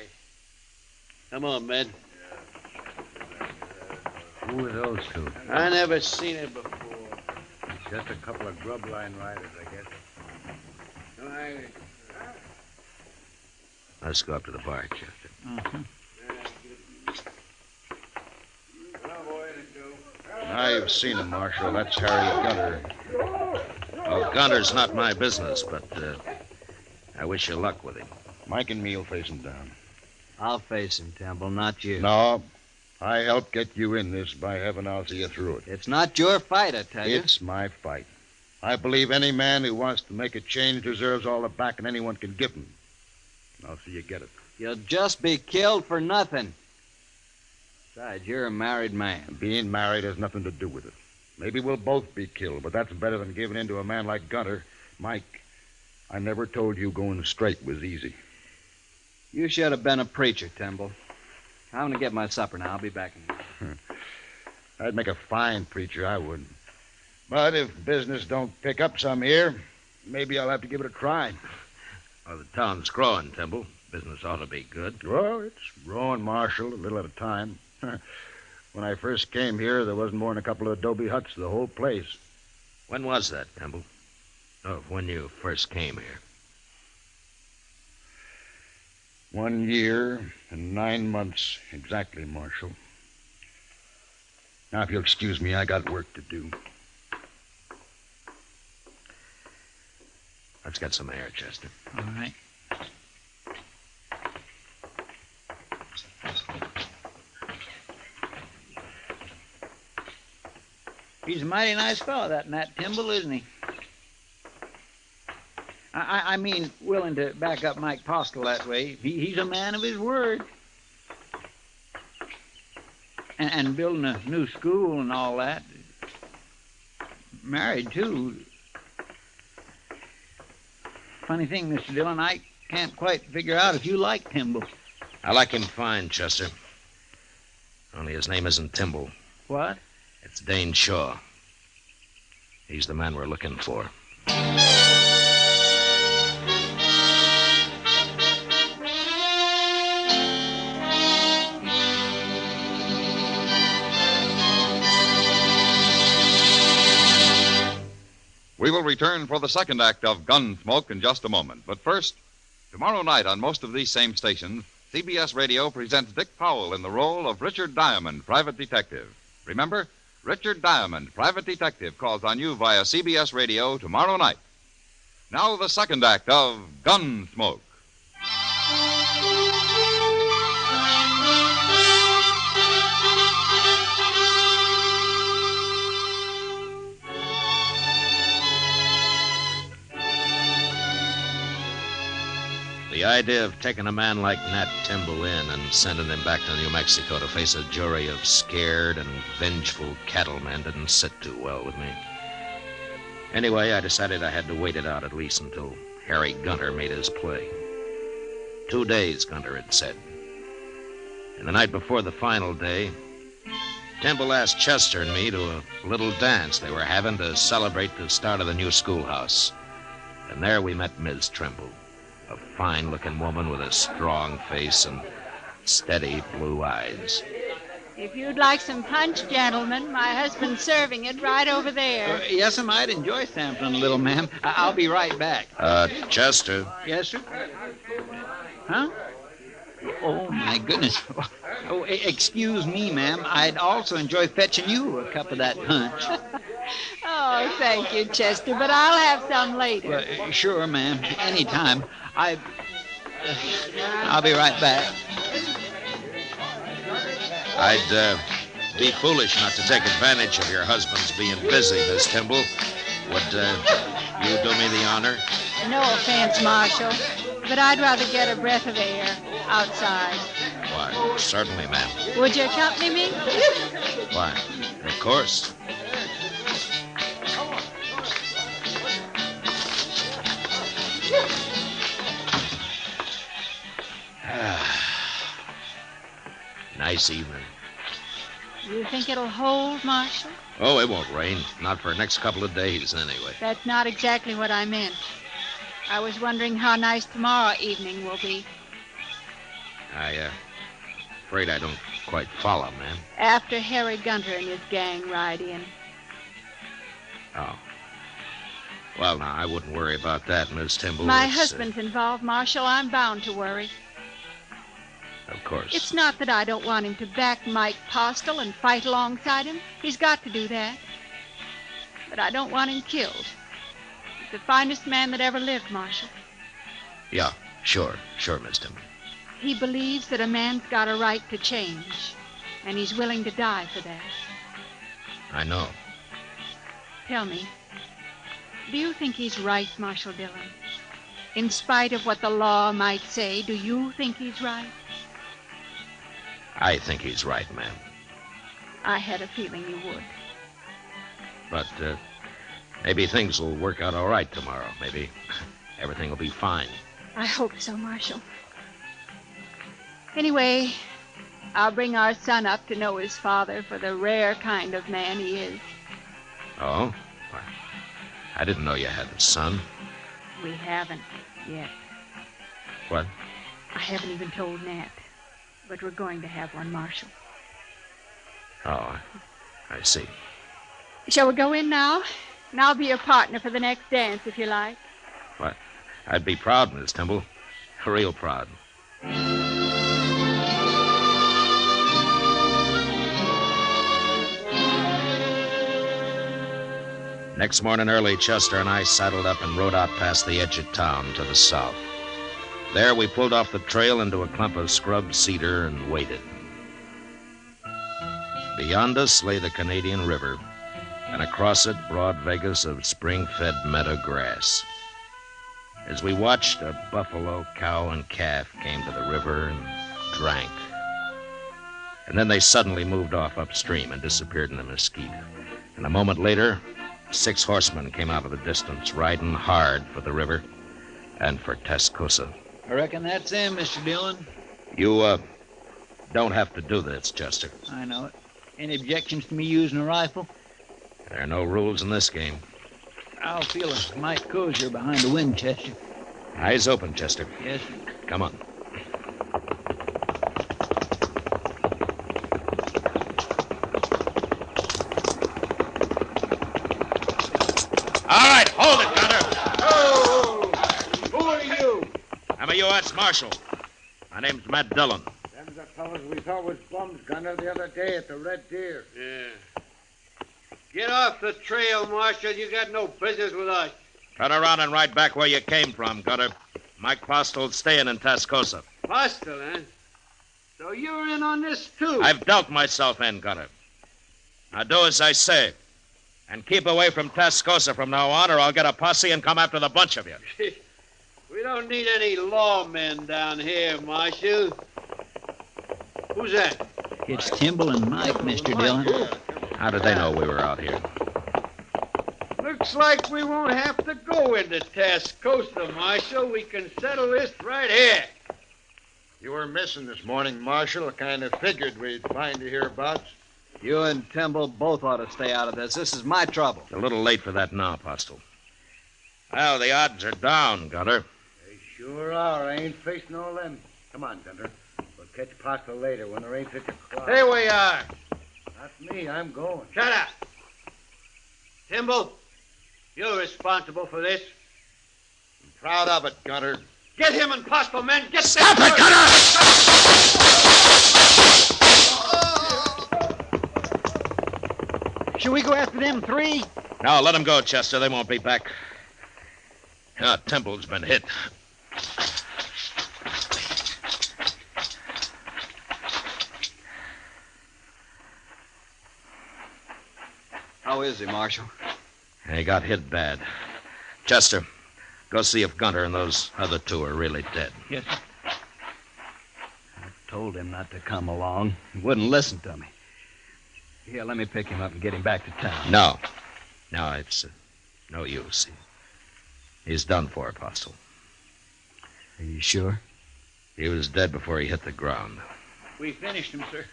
Come on, men. Who are those two? I never seen it before. Just a couple of grub line riders, I guess. Let's go up to the bar, Chester. Uh-huh. I've seen him, Marshal. That's Harry Gunter. Well, Gunter's not my business, but I wish you luck with him. Mike and me'll face him down. I'll face him, Temple, not you. No, I helped get you in this. By heaven, I'll see you through it. It's not your fight, I tell you. It's my fight. I believe any man who wants to make a change deserves all the backing anyone can give him. I'll see you get it. You'll just be killed for nothing. Besides, you're a married man. Being married has nothing to do with it. Maybe we'll both be killed, but that's better than giving in to a man like Gunter. Mike, I never told you going straight was easy. You should have been a preacher, Temple. I'm going to get my supper now. I'll be back in a minute. I'd make a fine preacher, I would. But if business don't pick up some here, maybe I'll have to give it a try. Well, the town's growing, Temple. Business ought to be good. Well, it's growing, Marshal, a little at a time. When I first came here, there wasn't more than a couple of adobe huts to the whole place. When was that, Temple? Oh, when you first came here. 1 year and 9 months exactly, Marshal. Now, if you'll excuse me, I got work to do. Let's get some air, Chester. All right. He's a mighty nice fellow, that Matt Timble, isn't he? I mean, willing to back up Mike Postle that way. He's a man of his word. And building a new school and all that. Married, too. Funny thing, Mr. Dillon, I can't quite figure out if you like Timble. I like him fine, Chester. Only his name isn't Timble. What? It's Dane Shaw. He's the man we're looking for. We will return for the second act of Gunsmoke in just a moment. But first, tomorrow night on most of these same stations, CBS Radio presents Dick Powell in the role of Richard Diamond, private detective. Remember, Richard Diamond, private detective, calls on you via CBS Radio tomorrow night. Now the second act of Gunsmoke. The idea of taking a man like Nat Timble in and sending him back to New Mexico to face a jury of scared and vengeful cattlemen didn't sit too well with me. Anyway, I decided I had to wait it out at least until Harry Gunter made his play. 2 days, Gunter had said. And the night before the final day, Timble asked Chester and me to a little dance they were having to celebrate the start of the new schoolhouse. And there we met Ms. Trimble. A fine-looking woman with a strong face and steady blue eyes. If you'd like some punch, gentlemen, my husband's serving it right over there. Yes, I might enjoy sampling a little, ma'am. I'll be right back. Chester. Yes, sir? Huh? Oh, my goodness. Oh, excuse me, ma'am. I'd also enjoy fetching you a cup of that punch. Oh, thank you, Chester, but I'll have some later. Well, sure, ma'am. Anytime. I'll be right back. I'd be foolish not to take advantage of your husband's being busy, Miss Timble. Would you do me the honor? No offense, Marshal, but I'd rather get a breath of air outside. Why, certainly, ma'am. Would you accompany me? Why, of course. Nice evening. You think it'll hold, Marshal? Oh, it won't rain. Not for the next couple of days, anyway. That's not exactly what I meant. I was wondering how nice tomorrow evening will be. Afraid I don't quite follow, ma'am. After Harry Gunter and his gang ride in. Oh. Well, now, I wouldn't worry about that, Miss Timble. My husband's involved, Marshal. I'm bound to worry. Of course. It's not that I don't want him to back Mike Postle and fight alongside him. He's got to do that. But I don't want him killed. He's the finest man that ever lived, Marshal. Yeah, sure, Miss Timble. He believes that a man's got a right to change. And he's willing to die for that. I know. Tell me, do you think he's right, Marshal Dillon? In spite of what the law might say, do you think he's right? I think he's right, ma'am. I had a feeling you would. But maybe things will work out all right tomorrow. Maybe everything will be fine. I hope so, Marshal. Anyway, I'll bring our son up to know his father for the rare kind of man he is. Oh? Well, I didn't know you had a son. We haven't yet. What? I haven't even told Nat. But we're going to have one, Marshal. Oh, I see. Shall we go in now? And I'll be your partner for the next dance, if you like. What? I'd be proud, Miss Temple. Real proud. Next morning early, Chester and I saddled up and rode out past the edge of town to the south. There we pulled off the trail into a clump of scrub cedar and waited. Beyond us lay the Canadian River, and across it broad Vegas of spring-fed meadow grass. As we watched, a buffalo, cow, and calf came to the river and drank. And then they suddenly moved off upstream and disappeared in the mesquite. And a moment later, 6 horsemen came out of the distance, riding hard for the river and for Tascosa. I reckon that's him, Mr. Dillon. You, don't have to do this, Chester. I know it. Any objections to me using a rifle? There are no rules in this game. I'll feel a mite cozier behind the Winchester. Eyes open, Chester. Yes, sir. Come on. All right, hold it, Gunner. Oh! Who are you? I'm a U.S. Marshal. My name's Matt Dillon. Them's the fellas we thought was bums, Gunner, the other day at the Red Deer. Yeah. Get off the trail, Marshal. You got no business with us. Turn around and ride back where you came from, Gunner. Mike Postel's staying in Tascosa. Postel, eh? So you're in on this, too? I've dealt myself in, Gunner. Now do as I say. And keep away from Tascosa from now on, or I'll get a posse and come after the bunch of you. We don't need any lawmen down here, Marshal. Who's that? It's Timble and Mike, Mr. Dillon. How did they know we were out here? Looks like we won't have to go into Tascosa, Marshal. We can settle this right here. You were missing this morning, Marshal. I kind of figured we'd find you hereabouts. You and Timble both ought to stay out of this. This is my trouble. It's a little late for that now, Postel. Well, the odds are down, Gunner. They sure are. I ain't facing all them. Come on, Gunner. We'll catch Postel later when there ain't such a crowd. There we are. Not me. I'm going. Shut up. Timble, you're responsible for this. I'm proud of it, Gunner. Get him and Postel, men. Get Stop it, Gunner! Should we go after them 3? No, let them go, Chester. They won't be back. Temple's been hit. How is he, Marshal? He got hit bad. Chester, go see if Gunter and those other 2 are really dead. Yes, sir. I told him not to come along. He wouldn't listen to me. Here, let me pick him up and get him back to town. No, it's no use. He's done for, Postel. Are you sure? He was dead before he hit the ground. We finished him, sir.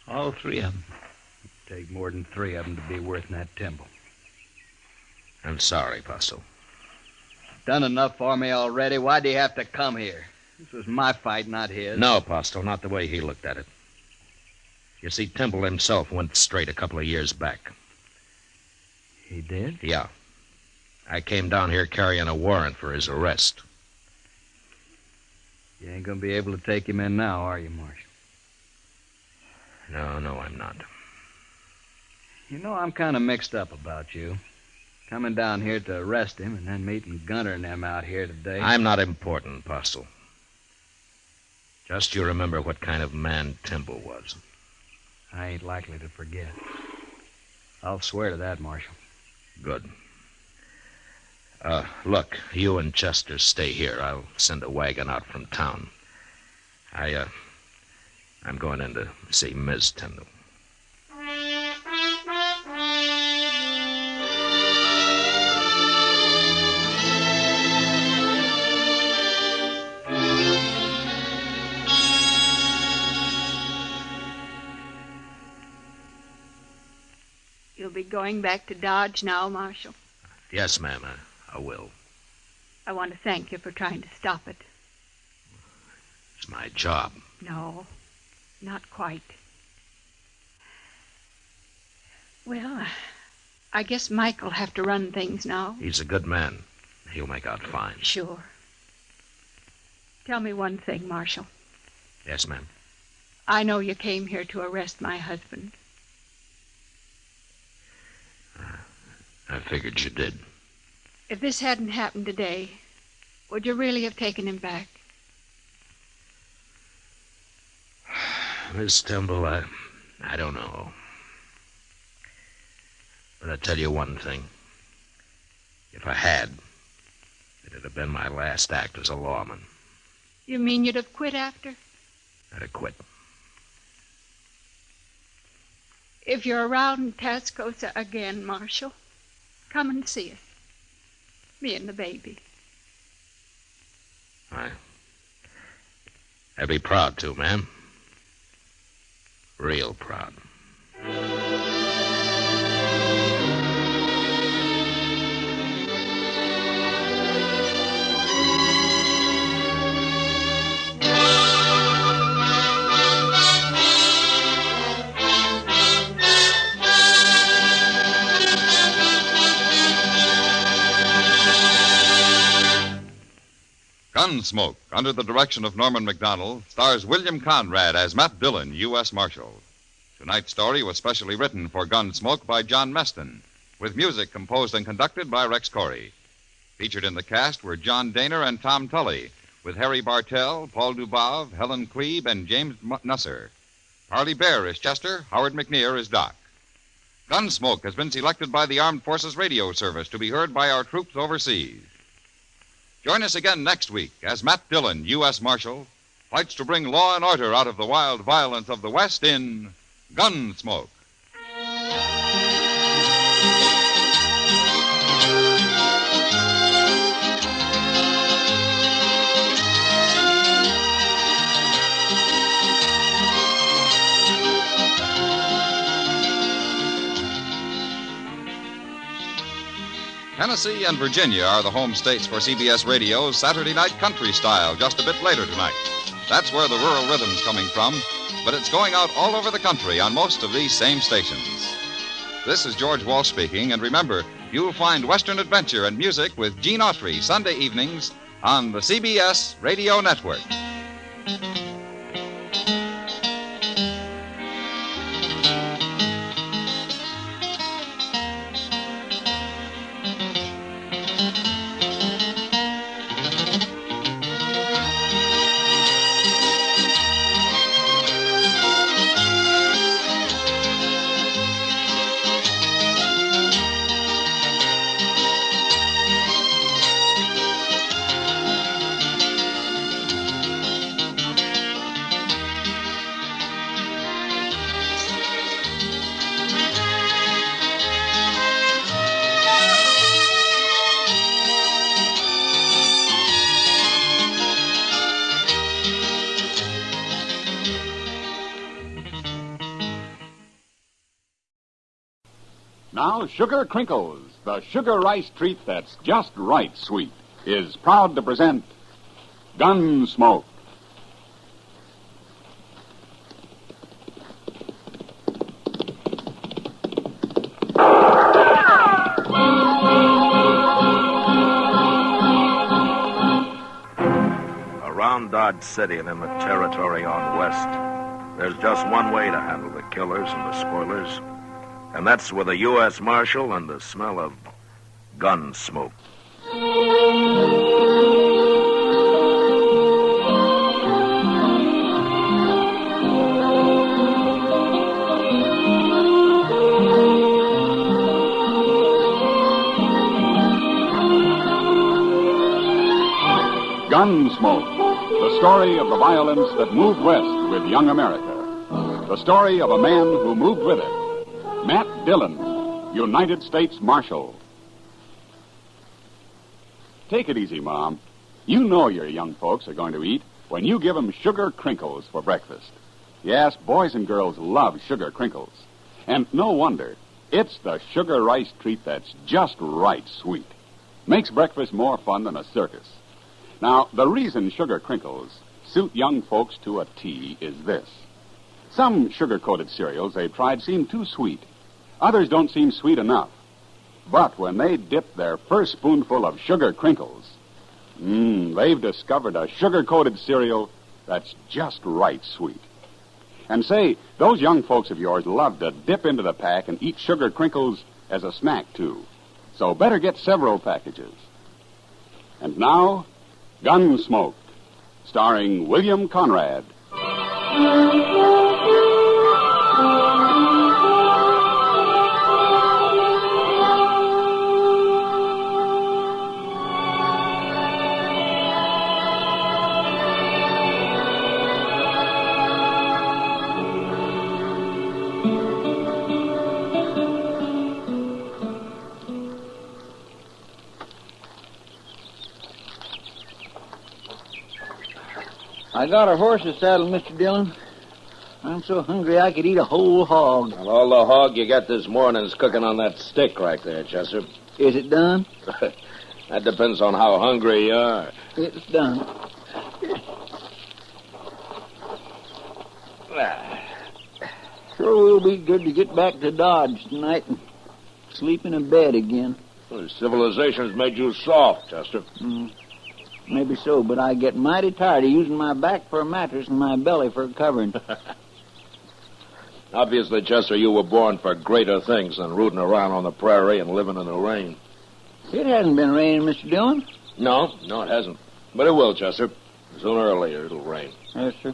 All 3 of them. It'd take more than 3 of them to be worth that Timble. I'm sorry, Postel. Done enough for me already. Why do you have to come here? This was my fight, not his. No, Postel, not the way he looked at it. You see, Timble himself went straight a couple of years back. He did? Yeah. I came down here carrying a warrant for his arrest. You ain't gonna be able to take him in now, are you, Marshal? No, I'm not. You know, I'm kind of mixed up about you. Coming down here to arrest him and then meeting Gunter and them out here today. I'm not important, Postel. Just you remember what kind of man Timble was. I ain't likely to forget. I'll swear to that, Marshal. Good. Look, you and Chester stay here. I'll send a wagon out from town. I'm going in to see Ms. Tyndall. You'll be going back to Dodge now, Marshal. Yes, ma'am, I will. I want to thank you for trying to stop it. It's my job. No, not quite. Well, I guess Mike'll have to run things now. He's a good man. He'll make out fine. Sure. Tell me one thing, Marshal. Yes, ma'am. I know you came here to arrest my husband. I figured you did. If this hadn't happened today, would you really have taken him back? Miss Temple, I don't know. But I'll tell you one thing. If I had, it'd have been my last act as a lawman. You mean you'd have quit after? I'd have quit. If you're around Tascosa again, Marshal, come and see us. Me and the baby. I'd be proud to, ma'am. Real proud. Gunsmoke, under the direction of Norman MacDonald, stars William Conrad as Matt Dillon, U.S. Marshal. Tonight's story was specially written for Gunsmoke by John Meston, with music composed and conducted by Rex Corey. Featured in the cast were John Daner and Tom Tully, with Harry Bartell, Paul Dubov, Helen Queeb, and James Nusser. Harley Bear is Chester, Howard McNear is Doc. Gunsmoke has been selected by the Armed Forces Radio Service to be heard by our troops overseas. Join us again next week as Matt Dillon, U.S. Marshal, fights to bring law and order out of the wild violence of the West in Gunsmoke. Tennessee and Virginia are the home states for CBS Radio's Saturday Night Country Style just a bit later tonight. That's where the rural rhythm's coming from, but it's going out all over the country on most of these same stations. This is George Walsh speaking, and remember, you'll find Western adventure and music with Gene Autry Sunday evenings on the CBS Radio Network. Now, Sugar Crinkles, the sugar rice treat that's just right sweet, is proud to present Gunsmoke. Around Dodge City and in the territory on west, there's just one way to handle the killers and the spoilers, and that's with a U.S. Marshal and the smell of gun smoke. Gunsmoke, the story of the violence that moved west with young America. The story of a man who moved with it. Matt Dillon, United States Marshal. Take it easy, Mom. You know your young folks are going to eat when you give them sugar crinkles for breakfast. Yes, boys and girls love sugar crinkles. And no wonder. It's the sugar rice treat that's just right sweet. Makes breakfast more fun than a circus. Now, the reason sugar crinkles suit young folks to a T is this. Some sugar-coated cereals they've tried seem too sweet. Others don't seem sweet enough. But when they dip their first spoonful of sugar crinkles, they've discovered a sugar-coated cereal that's just right sweet. And say, those young folks of yours love to dip into the pack and eat sugar crinkles as a snack, too. So better get several packages. And now, Gunsmoke, starring William Conrad. I got a horse's saddle, Mr. Dillon. I'm so hungry I could eat a whole hog. Well, all the hog you got this morning is cooking on that stick right there, Chester. Is it done? That depends on how hungry you are. It's done. Sure will be good to get back to Dodge tonight and sleep in a bed again. Well, civilization's made you soft, Chester. Maybe so, but I get mighty tired of using my back for a mattress and my belly for a covering. Obviously, Chester, you were born for greater things than rooting around on the prairie and living in the rain. It hasn't been raining, Mr. Dillon. No, it hasn't. But it will, Chester. Sooner or later, it'll rain. Yes, sir.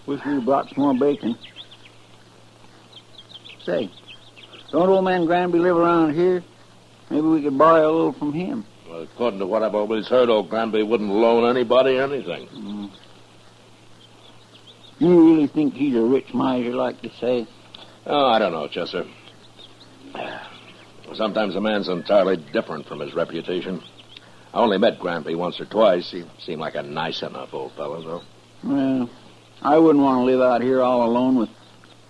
Wish we brought some more bacon. Say, don't old man Granby live around here? Maybe we could borrow a little from him. Well, according to what I've always heard, old Granby wouldn't loan anybody anything. You really think he's a rich miser, like to say? Oh, I don't know, Chester. Sometimes a man's entirely different from his reputation. I only met Granby once or twice. He seemed like a nice enough old fellow, though. Well, I wouldn't want to live out here all alone with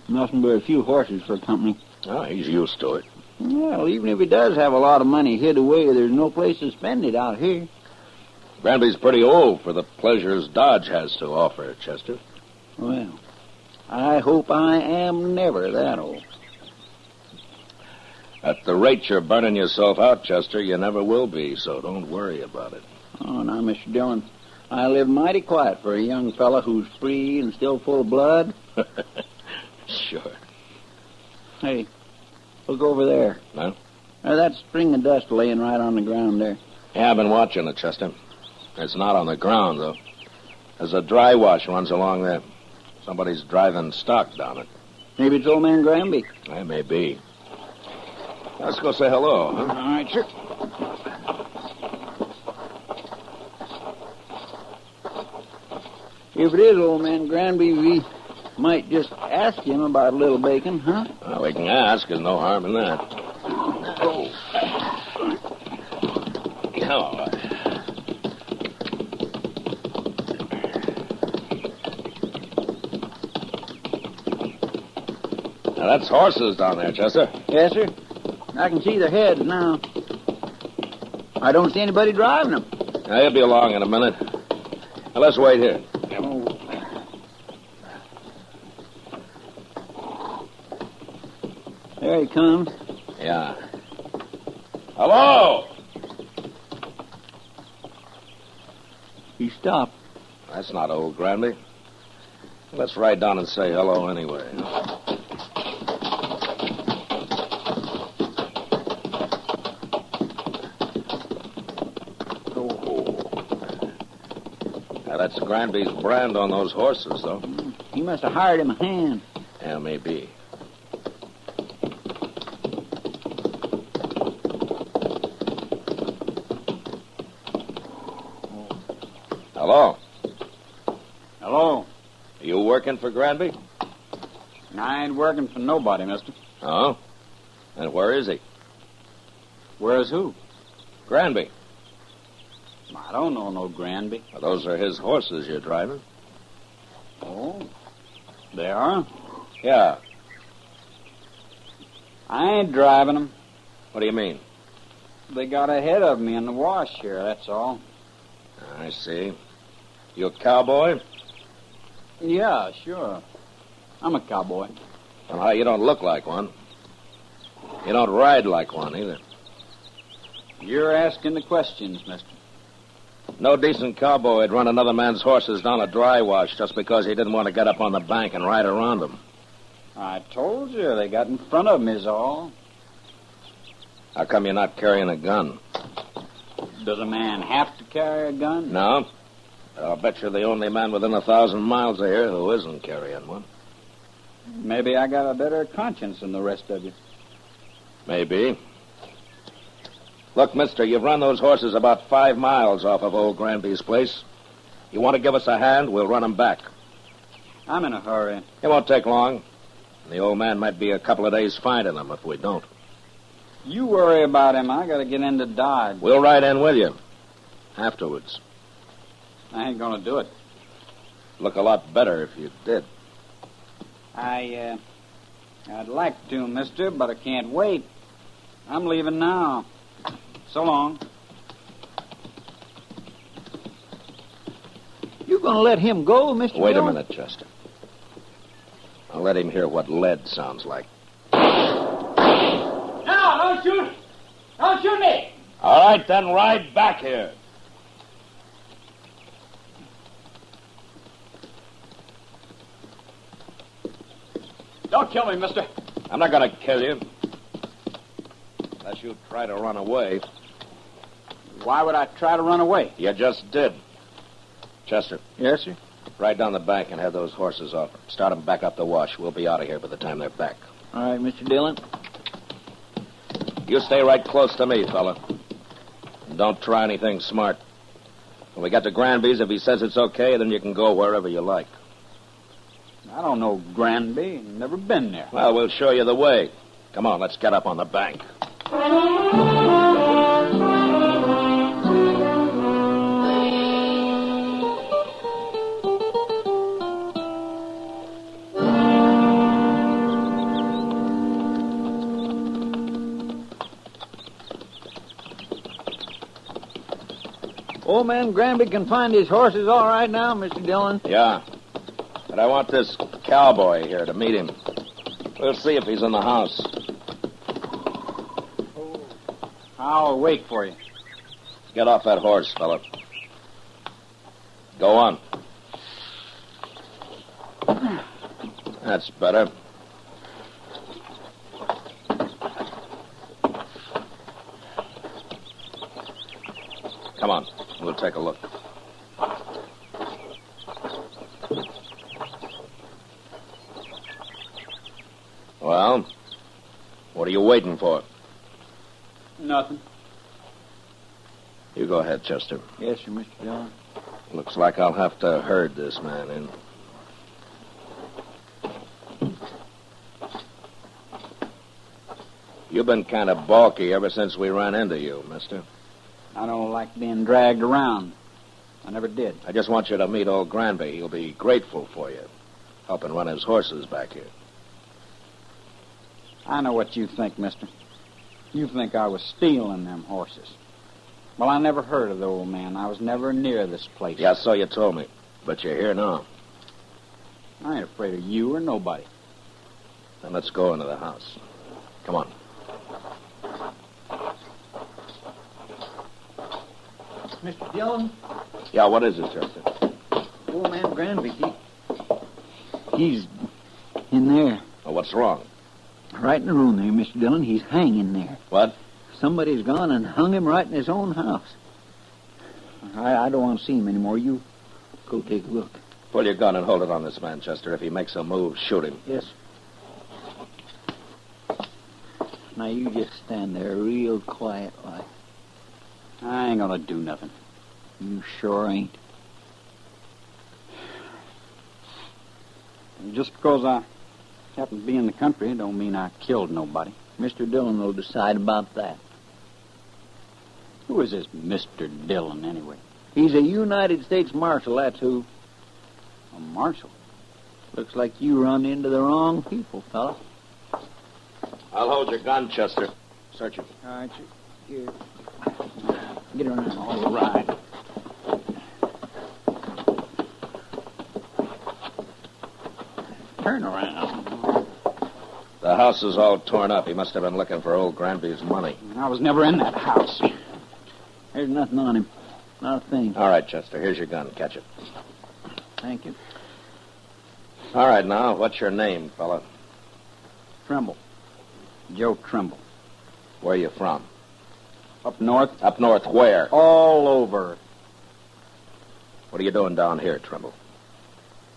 nothing but a few horses for company. Oh, he's used to it. Well, even if he does have a lot of money hid away, there's no place to spend it out here. Granby's pretty old for the pleasures Dodge has to offer, Chester. Well, I hope I am never that old. At the rate you're burning yourself out, Chester, you never will be, so don't worry about it. Oh, now, Mr. Dillon, I live mighty quiet for a young fella who's free and still full of blood. Sure. Hey, look over there. Huh? That string of dust laying right on the ground there. Yeah, I've been watching it, Chester. It's not on the ground, though. There's a dry wash runs along there. Somebody's driving stock down it. Maybe it's old man Granby. That may be. Let's go say hello, huh? All right, sir. If it is old man Granby, we might just ask him about a little bacon, huh? Well, we can ask. There's no harm in that. Oh. All right. Now, that's horses down there, Chester. Yes, sir. I can see their heads now. I don't see anybody driving them. Now, he'll be along in a minute. Now, let's wait here. There he comes. Yeah. Hello! He stopped. That's not old Granby. Let's ride down and say hello anyway. Now, that's Granby's brand on those horses, though. He must have hired him a hand. Yeah, maybe. Hello. Hello. Are you working for Granby? I ain't working for nobody, mister. Oh? And where is he? Where's who? Granby. I don't know no Granby. Well, those are his horses you're driving. Oh, they are? Yeah. I ain't driving them. What do you mean? They got ahead of me in the wash here, that's all. I see. You a cowboy? Yeah, sure. I'm a cowboy. Well, you don't look like one. You don't ride like one, either. You're asking the questions, mister. No decent cowboy would run another man's horses down a dry wash just because he didn't want to get up on the bank and ride around them. I told you, they got in front of me is all. How come you're not carrying a gun? Does a man have to carry a gun? No. I'll bet you're the only man within 1,000 miles of here who isn't carrying one. Maybe I got a better conscience than the rest of you. Maybe. Look, mister, you've run those horses about 5 miles off of old Granby's place. You want to give us a hand, we'll run them back. I'm in a hurry. It won't take long. The old man might be a couple of days finding them if we don't. You worry about him. I got to get into Dodge. We'll ride in with you. Afterwards. I ain't going to do it. Look a lot better if you did. I'd like to, mister, but I can't wait. I'm leaving now. So long. You going to let him go, Mr. Wait Dillon? a minute, Chester. I'll let him hear what lead sounds like. No, don't shoot. Don't shoot me. All right, then ride back here. Don't kill me, mister. I'm not going to kill you. Unless you try to run away. Why would I try to run away? You just did. Chester. Yes, sir? Ride down the bank and have those horses off. Start them back up the wash. We'll be out of here by the time they're back. All right, Mr. Dillon. You stay right close to me, fella. And don't try anything smart. When we get to Granby's, if he says it's okay, then you can go wherever you like. I don't know Granby. Never been there. Well, we'll show you the way. Come on, let's get up on the bank. Old man Granby can find his horses all right now, Mr. Dillon. Yeah. But I want this cowboy here to meet him. We'll see if he's in the house. I'll wait for you. Get off that horse, fella. Go on. That's better. Come on. We'll take a look. Well, what are you waiting for? Nothing. You go ahead, Chester. Yes, sir, Mr. Dillon. Looks like I'll have to herd this man in. You've been kind of balky ever since we ran into you, mister. I don't like being dragged around. I never did. I just want you to meet old Granby. He'll be grateful for you, helping run his horses back here. I know what you think, mister. You think I was stealing them horses. Well, I never heard of the old man. I was never near this place. Yeah, so you told me. But you're here now. I ain't afraid of you or nobody. Then let's go into the house. Come on. Mr. Dillon? Yeah, what is it, Chester? Old man Granby, he's in there. Well, what's wrong? Right in the room there, Mr. Dillon. He's hanging there. What? Somebody's gone and hung him right in his own house. I don't want to see him anymore. You go take a look. Pull your gun and hold it on this man, Chester. If he makes a move, shoot him. Yes. Now, you just stand there real quiet like. I ain't gonna do nothing. You sure ain't. just because I happen to be in the country don't mean I killed nobody. Mr. Dillon will decide about that. Who is this Mr. Dillon, anyway? He's a United States Marshal, that's who. A marshal? Looks like you run into the wrong people, fella. I'll hold your gun, Chester. Search it. All right, here. Get around. All right. Turn around. The house is all torn up. He must have been looking for old Granby's money. I was never in that house. There's nothing on him. Not a thing. All right, Chester. Here's your gun. Catch it. Thank you. All right, now, what's your name, fella? Trimble. Joe Trimble. Where are you from? Up north. Up north where? All over. What are you doing down here, Trimble?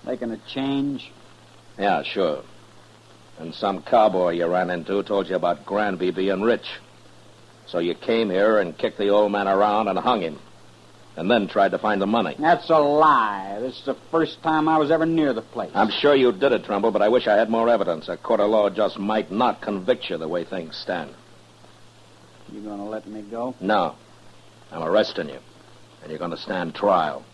Making a change. Yeah, sure. And some cowboy you ran into told you about Granby being rich. So you came here and kicked the old man around and hung him. And then tried to find the money. That's a lie. This is the first time I was ever near the place. I'm sure you did it, Trimble, but I wish I had more evidence. A court of law just might not convict you the way things stand. You gonna let me go? No. I'm arresting you. And you're gonna stand trial.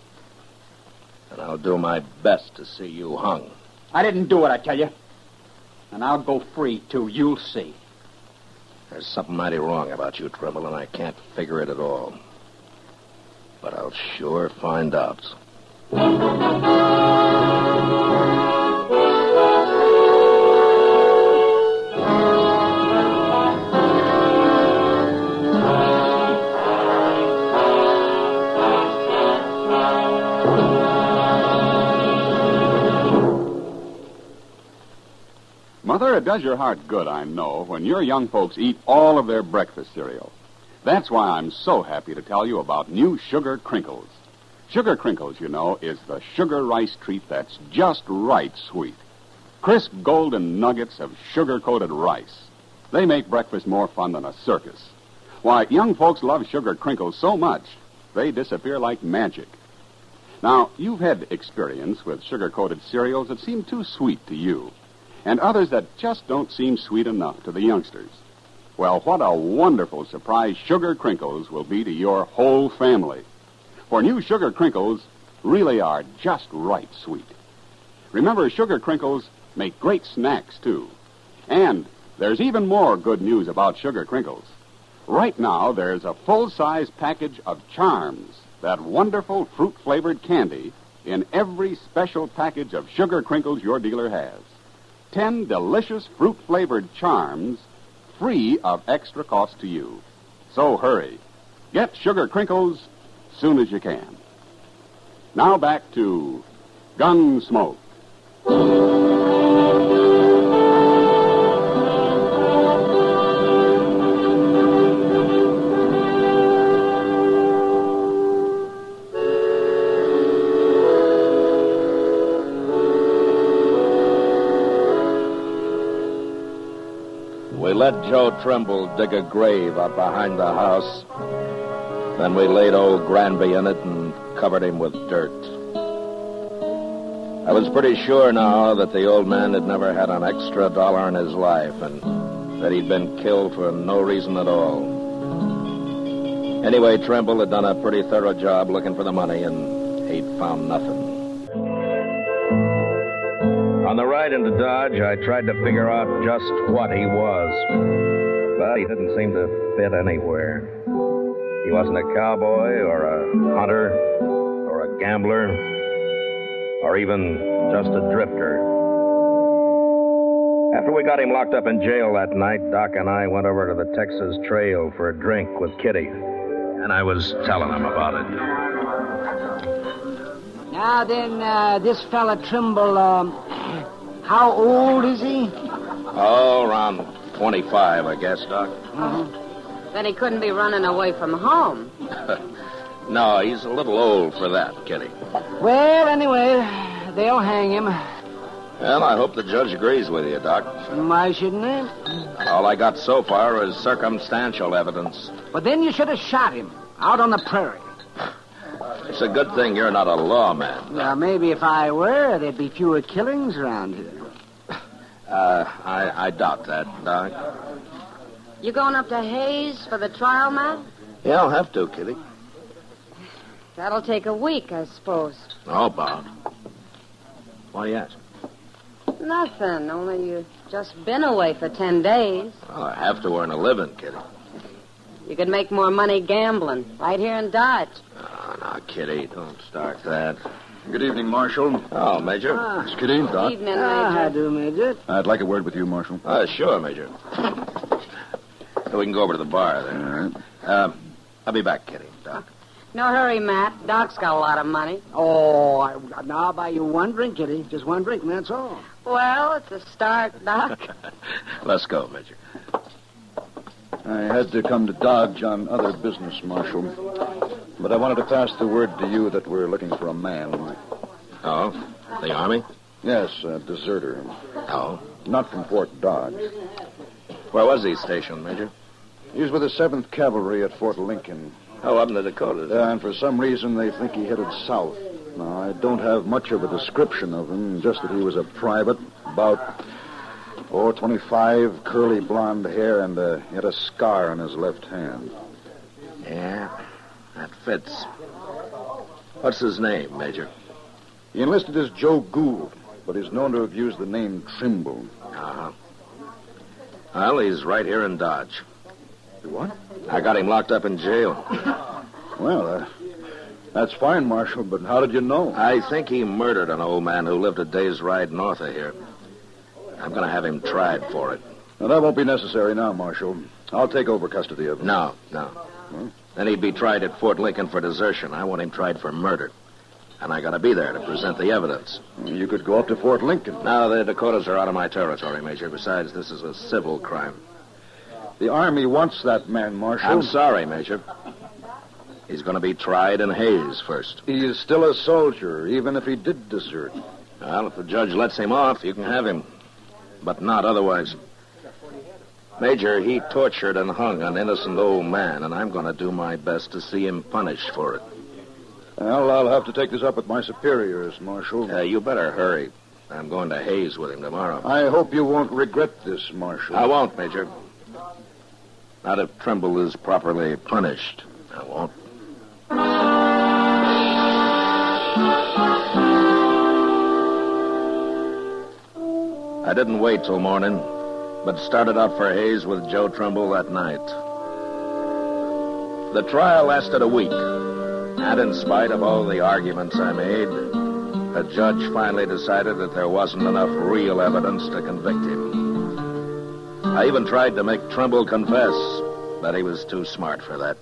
And I'll do my best to see you hung. I didn't do it, I tell you. And I'll go free, too. You'll see. There's something mighty wrong about you, Trimble, and I can't figure it at all. But I'll sure find out. Mother, it does your heart good, I know, when your young folks eat all of their breakfast cereal. That's why I'm so happy to tell you about new Sugar Crinkles. Sugar Crinkles, you know, is the sugar rice treat that's just right sweet. Crisp golden nuggets of sugar-coated rice. They make breakfast more fun than a circus. Why, young folks love Sugar Crinkles so much, they disappear like magic. Now, you've had experience with sugar-coated cereals that seem too sweet to you, and others that just don't seem sweet enough to the youngsters. Well, what a wonderful surprise Sugar Crinkles will be to your whole family. For new Sugar Crinkles really are just right sweet. Remember, Sugar Crinkles make great snacks, too. And there's even more good news about Sugar Crinkles. Right now, there's a full-size package of Charms, that wonderful fruit-flavored candy, in every special package of Sugar Crinkles your dealer has. 10 delicious fruit-flavored Charms, free of extra cost to you. So hurry. Get Sugar Crinkles soon as you can. Now back to Gunsmoke. We let Joe Trimble dig a grave out behind the house. Then we laid old Granby in it and covered him with dirt. I was pretty sure now that the old man had never had an extra dollar in his life and that he'd been killed for no reason at all. Anyway, Trimble had done a pretty thorough job looking for the money, and he'd found nothing. On the ride into Dodge, I tried to figure out just what he was. But he didn't seem to fit anywhere. He wasn't a cowboy or a hunter or a gambler or even just a drifter. After we got him locked up in jail that night, Doc and I went over to the Texas Trail for a drink with Kitty. And I was telling him about it. Now then, this fella Trimble, how old is he? Oh, around 25, I guess, Doc. Then he couldn't be running away from home. No, he's a little old for that, Kitty. Well, anyway, they'll hang him. Well, I hope the judge agrees with you, Doc. Why shouldn't they? All I got so far is circumstantial evidence. But then you should have shot him out on the prairie. It's a good thing you're not a lawman. Well, maybe if I were, there'd be fewer killings around here. I doubt that, Doc. You going up to Hayes for the trial, Matt? Yeah, I'll have to, Kitty. That'll take a week, I suppose. Oh, about. Why do you ask? Nothing, only you've just been away for 10 days. Well, I have to earn a living, Kitty. You could make more money gambling right here in Dodge. Oh, now, Kitty, don't start that. Good evening, Marshal. Oh, Major. It's Kitty, Doc. Evening, Major. How do, Major? I'd like a word with you, Marshal. Sure, Major. So we can go over to the bar there. All right. I'll be back, Kitty. Doc. No hurry, Matt. Doc's got a lot of money. Oh, now I'll buy you one drink, Kitty. Just one drink, and that's all. Well, it's a start, Doc. Let's go, Major. I had to come to Dodge on other business, Marshal. But I wanted to pass the word to you that we're looking for a man. Oh? The Army? Yes, a deserter. Oh? Not from Fort Dodge. Where was he stationed, Major? He was with the 7th Cavalry at Fort Lincoln. Oh, up in the Dakotas. And for some reason, they think he headed south. Now, I don't have much of a description of him, just that he was a private, about 25, curly blonde hair, and he had a scar on his left hand. Yeah, that fits. What's his name, Major? He enlisted as Joe Gould, but he's known to have used the name Trimble. Uh-huh. Well, he's right here in Dodge. What? I got him locked up in jail. Well, that's fine, Marshal, but how did you know? I think he murdered an old man who lived a day's ride north of here. I'm going to have him tried for it. Now, that won't be necessary now, Marshal. I'll take over custody of him. No. Huh? Then he'd be tried at Fort Lincoln for desertion. I want him tried for murder. And I got to be there to present the evidence. You could go up to Fort Lincoln. No, the Dakotas are out of my territory, Major. Besides, this is a civil crime. The Army wants that man, Marshal. I'm sorry, Major. He's going to be tried in Hayes first. He is still a soldier, even if he did desert. Well, if the judge lets him off, you can have him. But not otherwise. Major, he tortured and hung an innocent old man, and I'm going to do my best to see him punished for it. Well, I'll have to take this up with my superiors, Marshal. You better hurry. I'm going to Hayes with him tomorrow. I hope you won't regret this, Marshal. I won't, Major. Not if Trimble is properly punished. I won't. I didn't wait till morning, but started out for Hayes with Joe Trimble that night. The trial lasted a week, and in spite of all the arguments I made, the judge finally decided that there wasn't enough real evidence to convict him. I even tried to make Trimble confess, but he was too smart for that.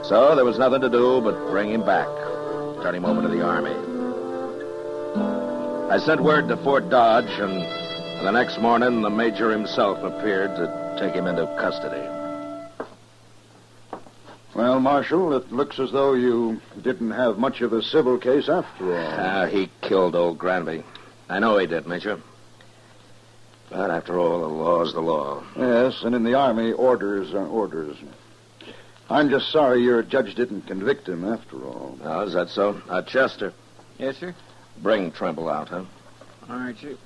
So there was nothing to do but bring him back, turn him over to the Army. I sent word to Fort Dodge, and the next morning the Major himself appeared to take him into custody. Well, Marshal, it looks as though you didn't have much of a civil case after all. He killed old Granby. I know he did, Major. But after all, the law's the law. Yes, and in the Army, orders are orders. I'm just sorry your judge didn't convict him after all. Oh, is that so? Chester. Yes, sir? Bring Trimble out, huh? All right, sir.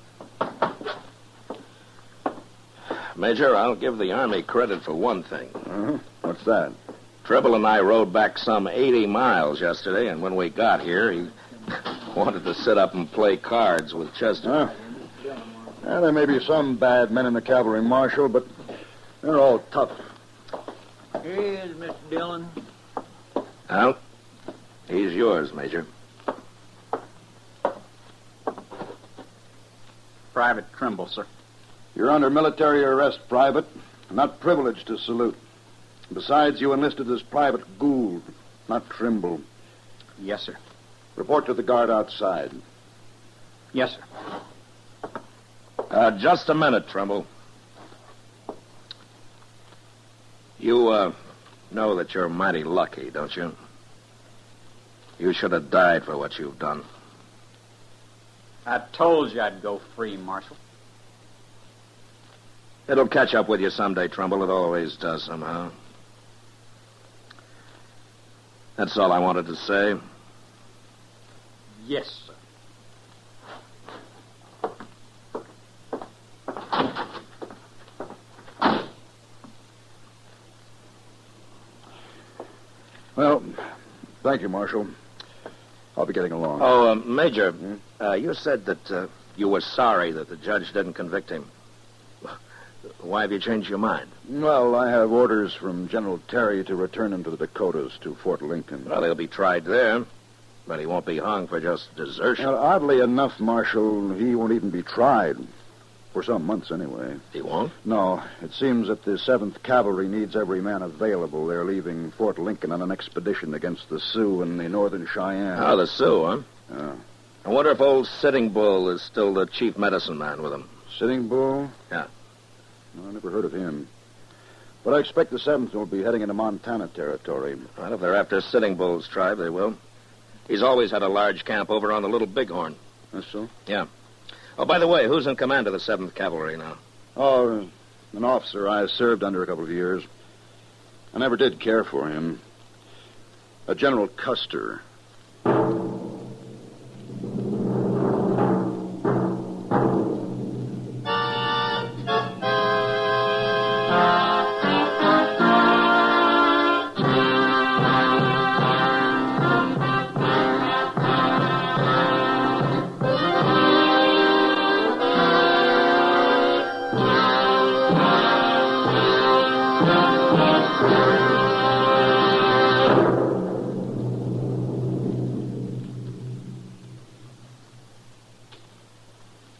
Major, I'll give the Army credit for one thing. What's that? Trimble and I rode back some 80 miles yesterday, and when we got here, he wanted to sit up and play cards with Chester. Well, there may be some bad men in the cavalry, Marshal, but they're all tough. Here he is, Mr. Dillon. Well, he's yours, Major. Private Trimble, sir. You're under military arrest, Private. Not privileged to salute. Besides, you enlisted as Private Gould, not Trimble. Yes, sir. Report to the guard outside. Yes, sir. Just a minute, Trimble. You, know that you're mighty lucky, don't you? You should have died for what you've done. I told you I'd go free, Marshal. It'll catch up with you someday, Trimble. It always does somehow. That's all I wanted to say. Yes, sir. Well, thank you, Marshal. I'll be getting along. Oh, Major, you said that you were sorry that the judge didn't convict him. Why have you changed your mind? Well, I have orders from General Terry to return him to the Dakotas, to Fort Lincoln. Well, he'll be tried there, but he won't be hung for just desertion. Well, oddly enough, Marshal, he won't even be tried. For some months, anyway. He won't? No. It seems that the 7th Cavalry needs every man available. They're leaving Fort Lincoln on an expedition against the Sioux and the Northern Cheyenne. Oh, the Sioux, huh? Yeah. I wonder if old Sitting Bull is still the chief medicine man with him. Sitting Bull? Yeah. No, I never heard of him. But I expect the 7th will be heading into Montana territory. Well, if they're after Sitting Bull's tribe, they will. He's always had a large camp over on the Little Bighorn. That's so? Yeah. Oh, by the way, who's in command of the 7th Cavalry now? Oh, an officer I served under a couple of years. I never did care for him. A General Custer.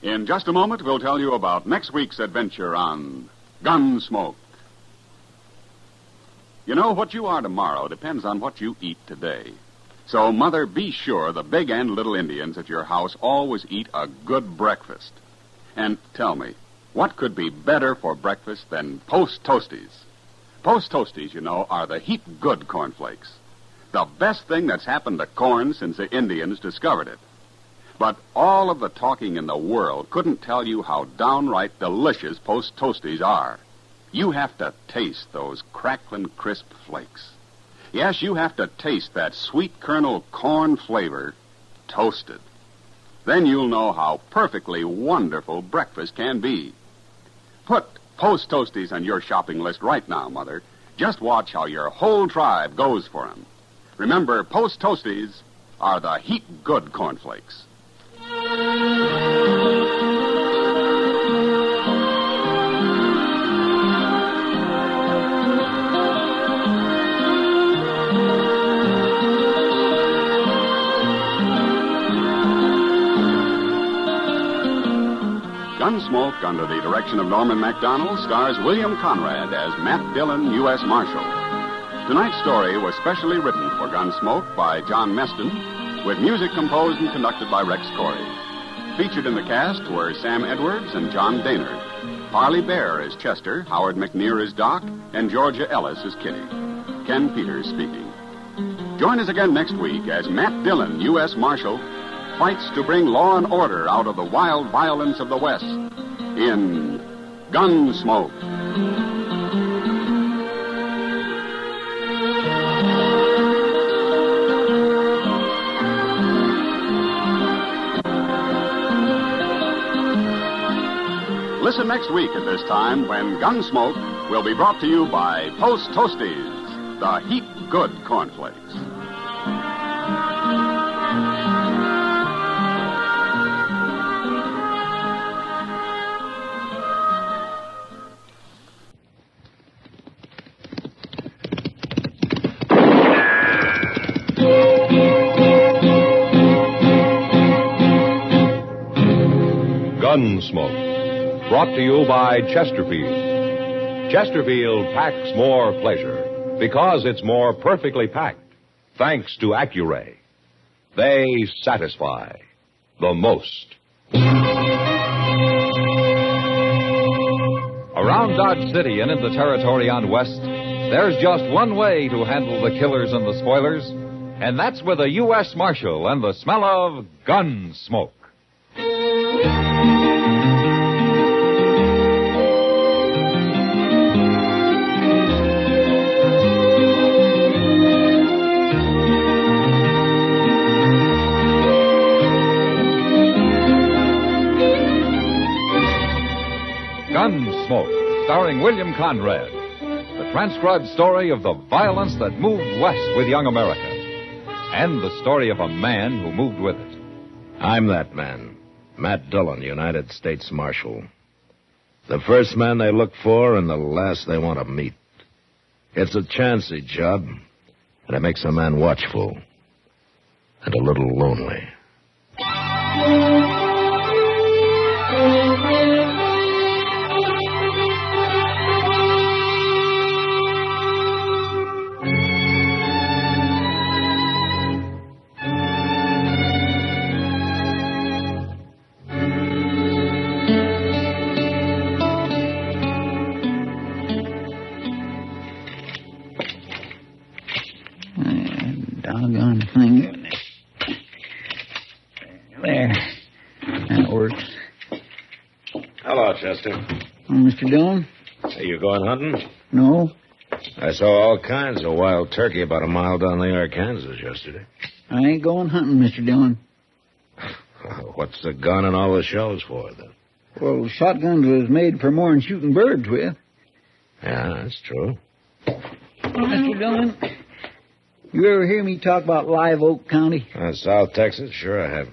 In just a moment, we'll tell you about next week's adventure on Gunsmoke. You know, what you are tomorrow depends on what you eat today. So, Mother, be sure the big and little Indians at your house always eat a good breakfast. And tell me, what could be better for breakfast than Post Toasties? Post Toasties, you know, are the heap good cornflakes. The best thing that's happened to corn since the Indians discovered it. But all of the talking in the world couldn't tell you how downright delicious Post Toasties are. You have to taste those crackling, crisp flakes. Yes, you have to taste that sweet kernel corn flavor toasted. Then you'll know how perfectly wonderful breakfast can be. Put Post Toasties on your shopping list right now, Mother. Just watch how your whole tribe goes for them. Remember, Post Toasties are the heap good cornflakes. Gunsmoke, under the direction of Norman MacDonald, stars William Conrad as Matt Dillon, U.S. Marshal. Tonight's story was specially written for Gunsmoke by John Meston, with music composed and conducted by Rex Corey. Featured in the cast were Sam Edwards and John Daynard. Parley Bear is Chester, Howard McNear is Doc, and Georgia Ellis is Kitty. Ken Peters speaking. Join us again next week as Matt Dillon, U.S. Marshal, fights to bring law and order out of the wild violence of the West in Gunsmoke. Listen next week at this time when Gunsmoke will be brought to you by Post Toasties, the heap good cornflakes. Gunsmoke, brought to you by Chesterfield. Chesterfield packs more pleasure because it's more perfectly packed, thanks to Accuray. They satisfy the most. Around Dodge City and in the territory on West, there's just one way to handle the killers and the spoilers, and that's with a U.S. Marshal and the smell of Gunsmoke. Gunsmoke, starring William Conrad. The transcribed story of the violence that moved west with young America. And the story of a man who moved with it. I'm that man, Matt Dillon, United States Marshal. The first man they look for and the last they want to meet. It's a chancy job, and it makes a man watchful and a little lonely. Doggone thing. There. That works. Hello, Chester. Oh, Mr. Dillon? Are you going hunting? No. I saw all kinds of wild turkey about a mile down the Arkansas yesterday. I ain't going hunting, Mr. Dillon. What's the gun and all the shells for, then? Well, shotguns was made for more than shooting birds with. Yeah, that's true. Mr. Dillon, you ever hear me talk about Live Oak County? South Texas? Sure I have.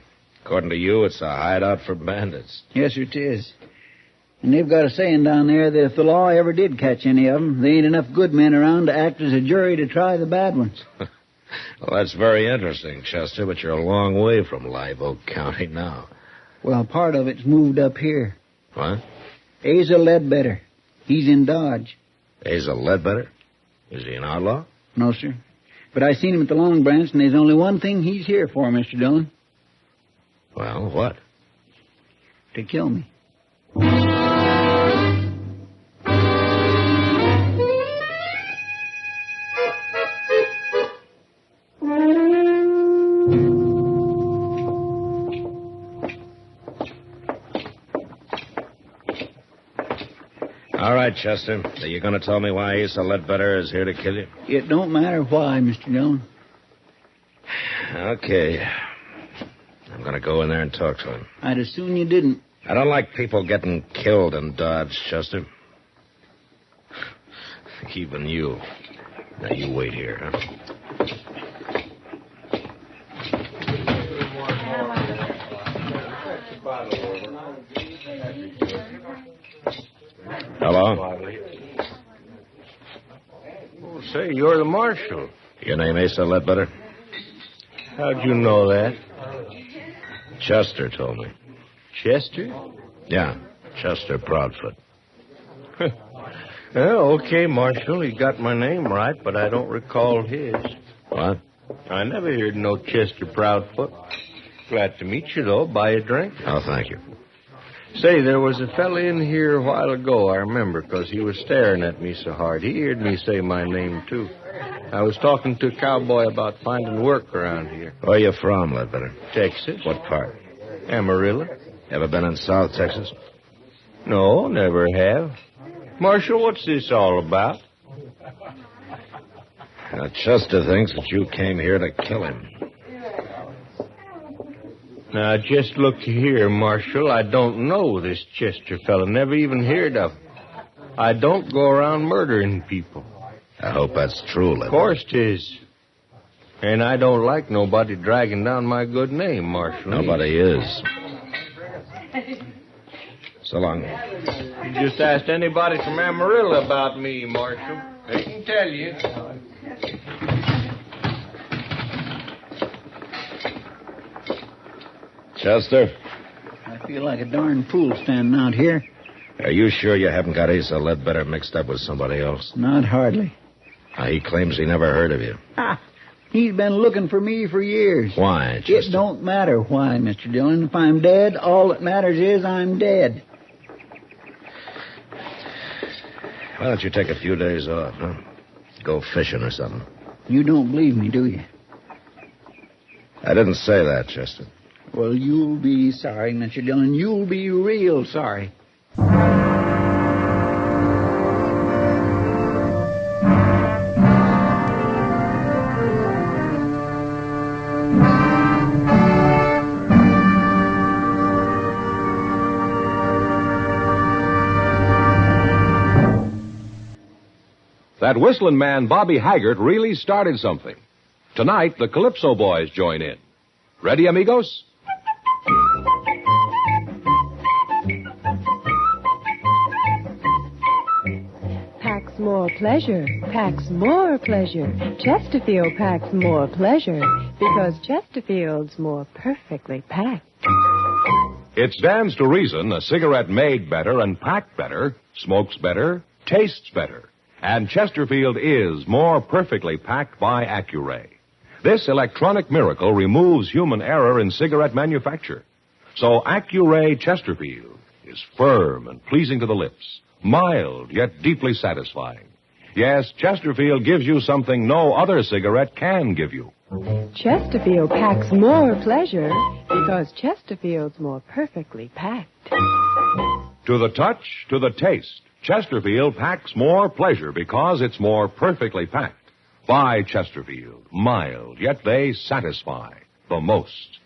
According to you, it's a hideout for bandits. Yes, it is. And they've got a saying down there that if the law ever did catch any of them, there ain't enough good men around to act as a jury to try the bad ones. Well, that's very interesting, Chester, but you're a long way from Live Oak County now. Well, part of it's moved up here. What? Asa Ledbetter. He's in Dodge. Asa Ledbetter? Is he an outlaw? No, sir. But I seen him at the Long Branch, and there's only one thing he's here for, Mr. Dillon. Well, what? To kill me. All right, Chester. So you're going to tell me why Asa Ledbetter is here to kill you? It don't matter why, Mr. Dillon. Okay. I'm going to go in there and talk to him. I'd as soon you didn't. I don't like people getting killed in Dodge, Chester. Even you. Now, you wait here, huh? Hello? Oh, say, you're the marshal. Your name Asa Ledbetter? How'd you know that? Chester told me. Chester? Yeah, Chester Proudfoot. Well, okay, Marshal. You got my name right, but I don't recall his. What? I never heard no Chester Proudfoot. Glad to meet you, though. Buy a drink? Oh, thank you. Say, there was a fella in here a while ago, I remember, because he was staring at me so hard. He heard me say my name, too. I was talking to a cowboy about finding work around here. Where you from, Ledbetter? Texas. What part? Amarillo. Ever been in South Texas? No, never have. Marshal, what's this all about? Now, Chester thinks that you came here to kill him. Now, just look here, Marshal. I don't know this Chester fella. Never even heard of him. I don't go around murdering people. I hope that's true, Ledbetter. Of course 'tis. And I don't like nobody dragging down my good name, Marshal. Nobody is. So long. You just asked anybody from Amarillo about me, Marshal. They can tell you. Chester? I feel like a darn fool standing out here. Are you sure you haven't got Asa Ledbetter mixed up with somebody else? Not hardly. He claims he never heard of you. He's been looking for me for years. Why, Chester? It don't matter why, Mr. Dillon. If I'm dead, all that matters is I'm dead. Why don't you take a few days off, huh? Go fishing or something. You don't believe me, do you? I didn't say that, Chester. Well, you'll be sorry, Mr. Dillon. You'll be real sorry. that whistling man Bobby Haggart really started something. Tonight, the Calypso Boys join in. Ready, amigos? Packs more pleasure, packs more pleasure. Chesterfield packs more pleasure because Chesterfield's more perfectly packed. It stands to reason a cigarette made better and packed better, smokes better, tastes better. And Chesterfield is more perfectly packed by Accuray. This electronic miracle removes human error in cigarette manufacture. So Accuray Chesterfield is firm and pleasing to the lips, mild yet deeply satisfying. Yes, Chesterfield gives you something no other cigarette can give you. Chesterfield packs more pleasure because Chesterfield's more perfectly packed. To the touch, to the taste, Chesterfield packs more pleasure because it's more perfectly packed. By Chesterfield, mild, yet they satisfy the most.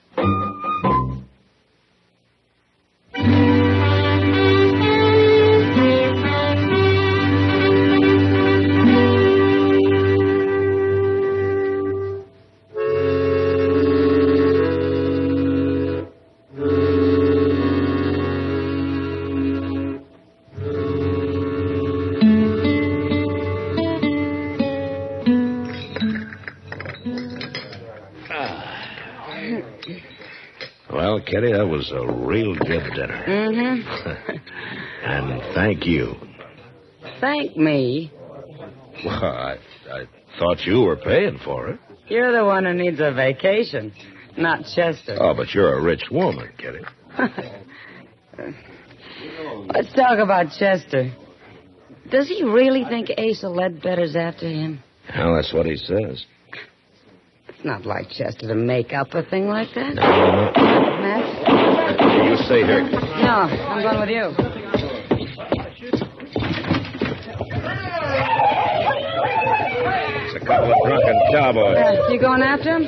Well, Kitty, that was a real good dinner. Mm-hmm. And thank you. Thank me. Well, I thought you were paying for it. You're the one who needs a vacation, not Chester. Oh, but you're a rich woman, Kitty. Let's talk about Chester. Does he really think Asa Ledbetter's after him? Well, that's what he says. It's not like Chester to make up a thing like that. No. Matt? You stay here. No, I'm going with you. It's a couple of drunken cowboys. You going after him?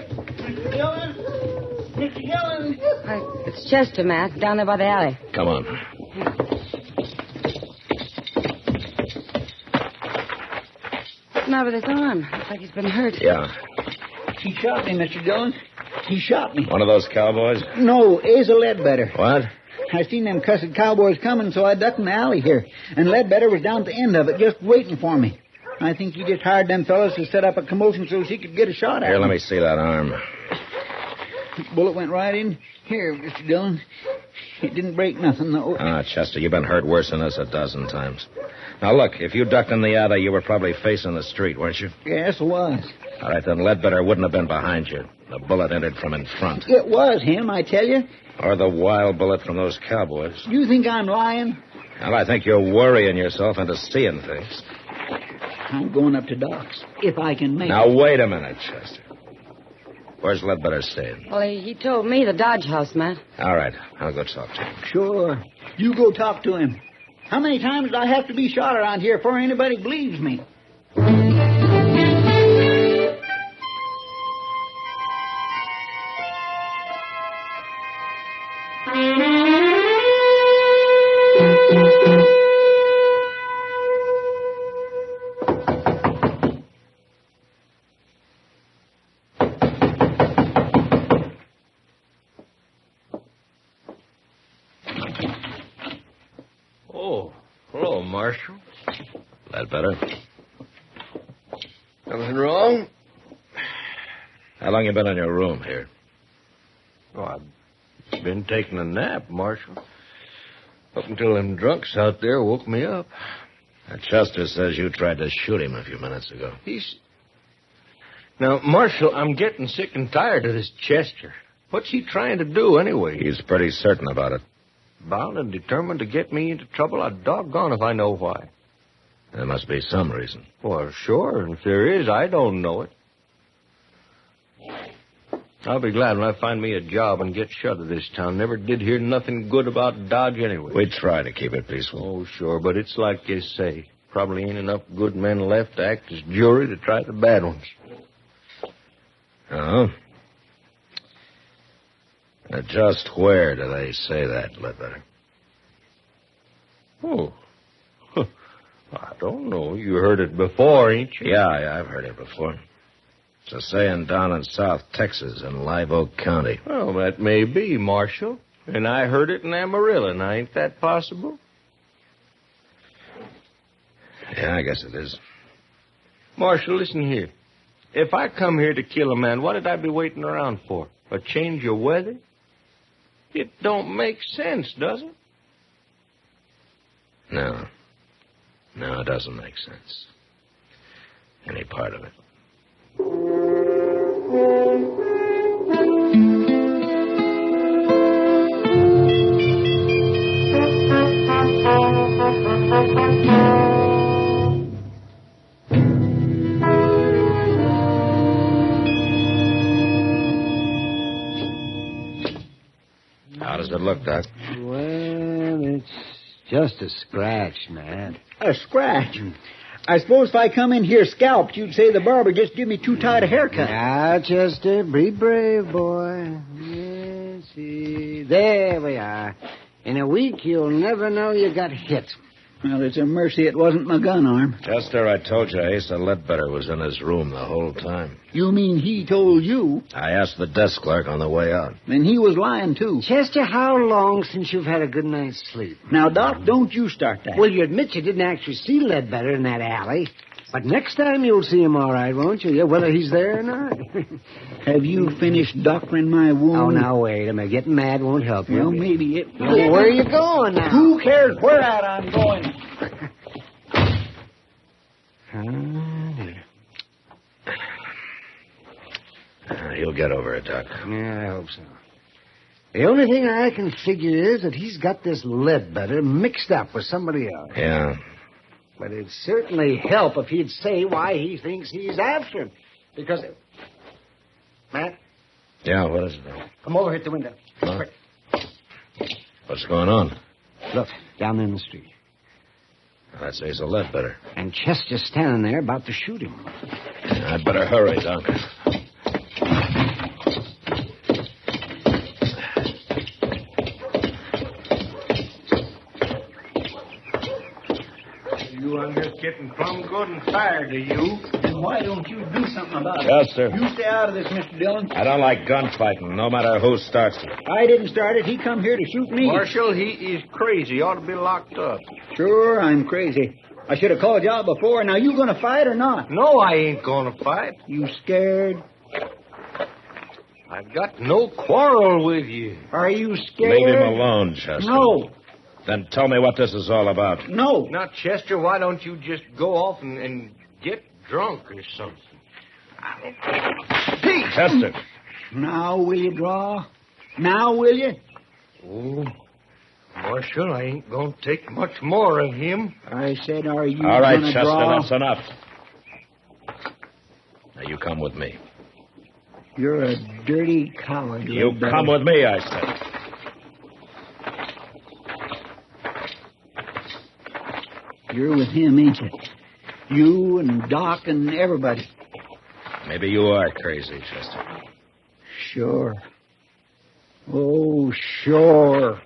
Mr. Dillon. It's Chester, Matt, down there by the alley. Come on. What's the matter with his arm? Looks like he's been hurt. Yeah. He shot me, Mr. Dillon. He shot me. One of those cowboys? No, Asa Ledbetter. What? I seen them cussed cowboys coming, so I ducked in the alley here. And Ledbetter was down at the end of it, just waiting for me. I think he just hired them fellas to set up a commotion so he could get a shot at Here, me. let me see that arm. Bullet went right in here, Mr. Dillon. It didn't break nothing, though. Ah, Chester, you've been hurt worse than this a dozen times. Now, look, if you ducked in the alley, you were probably facing the street, weren't you? Yes, it was. All right, then Ledbetter wouldn't have been behind you. The bullet entered from in front. It was him, I tell you. Or the wild bullet from those cowboys. You think I'm lying? Well, I think you're worrying yourself into seeing things. I'm going up to Doc's, if I can make Now, it. wait a minute, Chester. Where's Ledbetter staying? Well, he told me the Dodge House, Matt. All right, I'll go talk to him. Sure. You go talk to him. How many times do I have to be shot around here before anybody believes me? Oh, hello, Marshal. Ledbetter? Nothing wrong? How long you been in your room here? Oh, I've been taking a nap, Marshal. Up until them drunks out there woke me up. Chester says you tried to shoot him a few minutes ago. Now, Marshal, I'm getting sick and tired of this Chester. What's he trying to do, anyway? He's pretty certain about it. Bound and determined to get me into trouble. I'd doggone if I know why. There must be some reason. Well, sure, and if there is, I don't know it. I'll be glad when I find me a job and get shut of this town. Never did hear nothing good about Dodge anyway. We try to keep it peaceful. Oh, sure, but it's like you say. Probably ain't enough good men left to act as jury to try the bad ones. Oh? Now, just where do they say that, Ledbetter? Oh. I don't know. You heard it before, ain't you? Yeah, I've heard it before. It's a saying down in South Texas in Live Oak County. Well, that may be, Marshal. And I heard it in Amarillo. Now, ain't that possible? Yeah, I guess it is. Marshal, listen here. If I come here to kill a man, what did I be waiting around for? A change of weather? It don't make sense, does it? No. No, it doesn't make sense. Any part of it. How does it look, Doc? Well, it's just a scratch, Matt. A scratch? I suppose if I come in here scalped, you'd say the barber just give me too tight a haircut. Now, Chester, be brave, boy. Yes, see. There we are. In a week, you'll never know you got hit. Well, it's a mercy it wasn't my gun arm. Chester, I told you Asa Ledbetter was in his room the whole time. You mean he told you? I asked the desk clerk on the way out. Then he was lying, too. Chester, how long since you've had a good night's sleep? Now, Doc, don't you start that. Well, you admit you didn't actually see Ledbetter in that alley. But next time you'll see him all right, won't you? Yeah, whether he's there or not. Have you finished doctoring my wound? Oh, now, wait a minute. Getting mad won't help you. Well, maybe it... Well, where are you going now? Who cares where at I'm going? He'll get over it, Doc. Yeah, I hope so. The only thing I can figure is that he's got this Ledbetter mixed up with somebody else. Yeah. But it'd certainly help if he'd say why he thinks he's after him. Because... Matt? Yeah, what is it? Come over here at the window. Huh? Quick. What's going on? Look, down there in the street. That's Asa Ledbetter. And Chester's standing there about to shoot him. I'd better hurry, Doc. I'm just getting plumb good and tired of you. Then why don't you do something about it? Chester. You stay out of this, Mr. Dillon. I don't like gunfighting, no matter who starts it. I didn't start it. He come here to shoot me. Marshal, he is crazy. He ought to be locked up. Sure, I'm crazy. I should have called you out before. Now, you going to fight or not? No, I ain't going to fight. You scared? I've got no quarrel with you. Are you scared? Leave him alone, Chester. No. Then tell me what this is all about. No. Now, Chester, why don't you just go off and get drunk or something? Pete! Chester. Now will you draw? Now will you? Oh, Marshal, I ain't going to take much more of him. I said, are you all right, gonna Chester, draw? that's enough. Now, you come with me. You're a dirty coward. You come with me, I said. You're with him, ain't you? You and Doc and everybody. Maybe you are crazy, Chester. Sure. Oh, sure.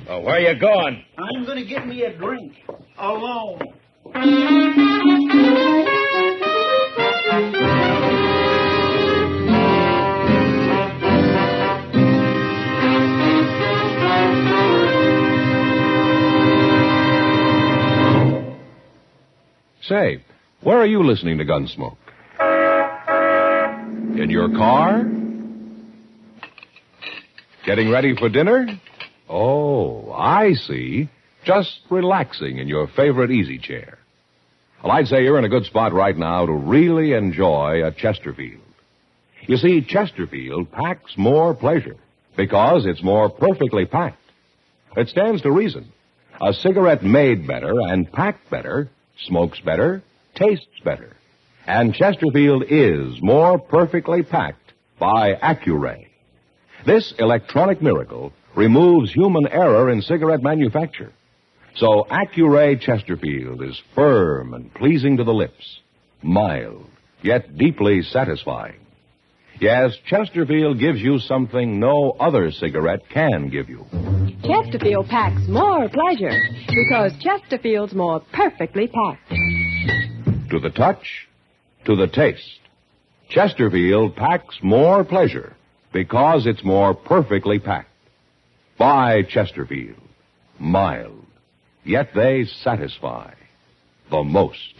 Oh, where you going? I'm going to get me a drink. Alone. Say, where are you listening to Gunsmoke? In your car? Getting ready for dinner? Oh, I see. Just relaxing in your favorite easy chair. Well, I'd say you're in a good spot right now to really enjoy a Chesterfield. You see, Chesterfield packs more pleasure because it's more perfectly packed. It stands to reason. A cigarette made better and packed better smokes better, tastes better. And Chesterfield is more perfectly packed by Accuray. This electronic miracle removes human error in cigarette manufacture. So Accuray Chesterfield is firm and pleasing to the lips, mild, yet deeply satisfying. Yes, Chesterfield gives you something no other cigarette can give you. Chesterfield packs more pleasure because Chesterfield's more perfectly packed. To the touch, to the taste, Chesterfield packs more pleasure because it's more perfectly packed. Buy Chesterfield. Mild, yet they satisfy the most.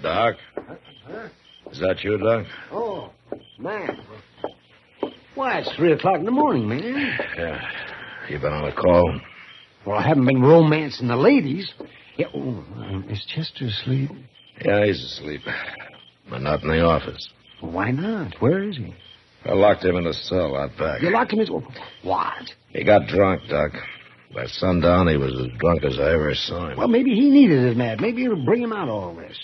Doc? Is that you, Doc? Oh, man. Why, it's 3 o'clock in the morning, man. Yeah. You been on a call? Well, I haven't been romancing the ladies. Yeah, is Chester asleep? Yeah, he's asleep. But not in the office. Well, why not? Where is he? I locked him in the cell out back. You locked him in... What? He got drunk, Doc. By sundown, he was as drunk as I ever saw him. Well, maybe he needed it, Matt. Maybe it'll bring him out all this.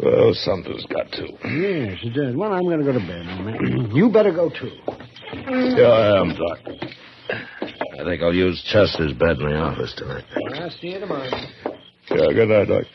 Well, something's got to. Yes, it does. Well, I'm going to go to bed now, Matt. You better go, too. Yeah, I am, Doc. I think I'll use Chester's bed in the office tonight. I'll see you tomorrow. Yeah, good night, Doc.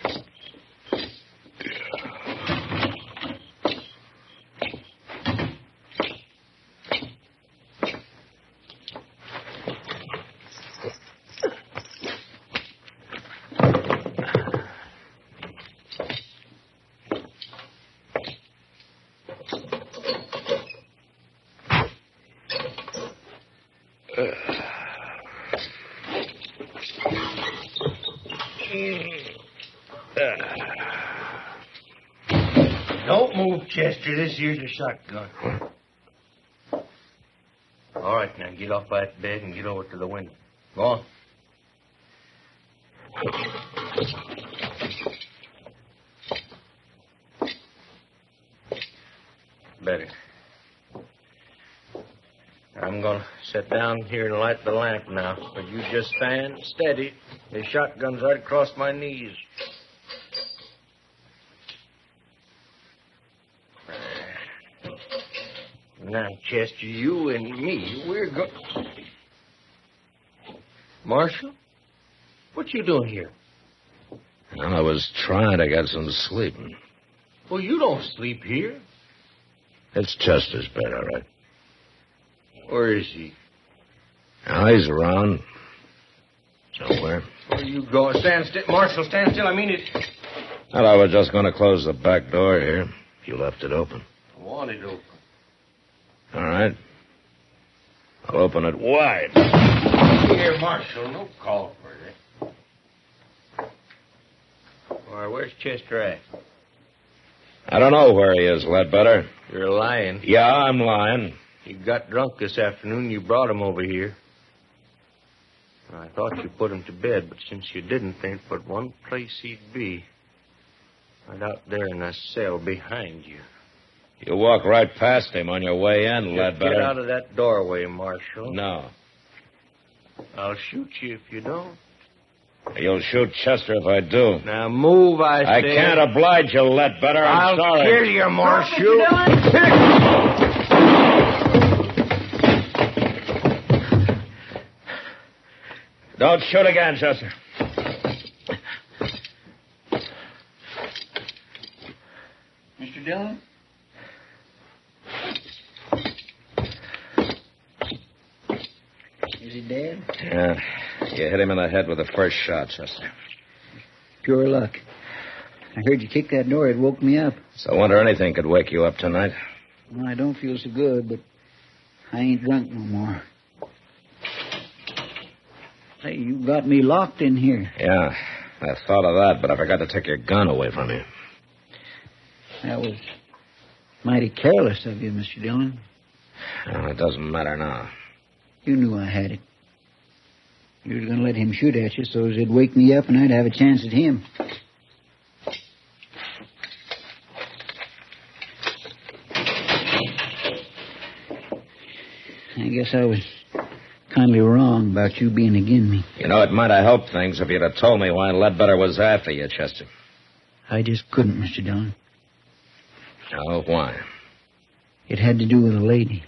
Don't move, Chester. This here's a shotgun. All right, now get off that bed and get over to the window. Go on. Better. I'm going to sit down here and light the lamp now. But you just stand steady. The shotgun's right across my knees. Now, Chester, you and me, we're going... Marshal? What you doing here? Well, I was trying to get some sleep. Well, you don't sleep here. It's Chester's bed, all right. Where is he? Now, he's around. Somewhere. Where you going? Stand still. Marshal, stand still. I mean it. Well, I was just going to close the back door here. You left it open. I want it open. All right. I'll open it wide. Here, Marshal. No call for that. Why, where's Chester at? I don't know where he is, Ledbetter. You're lying. Yeah, I'm lying. He got drunk this afternoon. You brought him over here. I thought you put him to bed, but since you didn't, there ain't but one place he'd be. Right out there in that cell behind you. You walk right past him on your way in, Ledbetter. Get out of that doorway, Marshal. No. I'll shoot you if you don't. You'll shoot Chester if I do. Now move, I say. I can't oblige you, Ledbetter. I'm sorry. I'll kill you, Marshal. Don't shoot again, Chester. Mr. Dillon? Is he dead? Yeah. You hit him in the head with the first shot, Chester. Pure luck. I heard you kick that door. It woke me up. So I wonder anything could wake you up tonight. Well, I don't feel so good, but I ain't drunk no more. Hey, you got me locked in here. Yeah, I thought of that, but I forgot to take your gun away from you. That was mighty careless of you, Mr. Dillon. Well, it doesn't matter now. You knew I had it. You were going to let him shoot at you so it'd wake me up and I'd have a chance at him. I guess I was kindly wrong about you being agin me. You know, it might have helped things if you'd have told me why Ledbetter was after you, Chester. I just couldn't, Mr. Dillon. Oh, why? It had to do with a lady.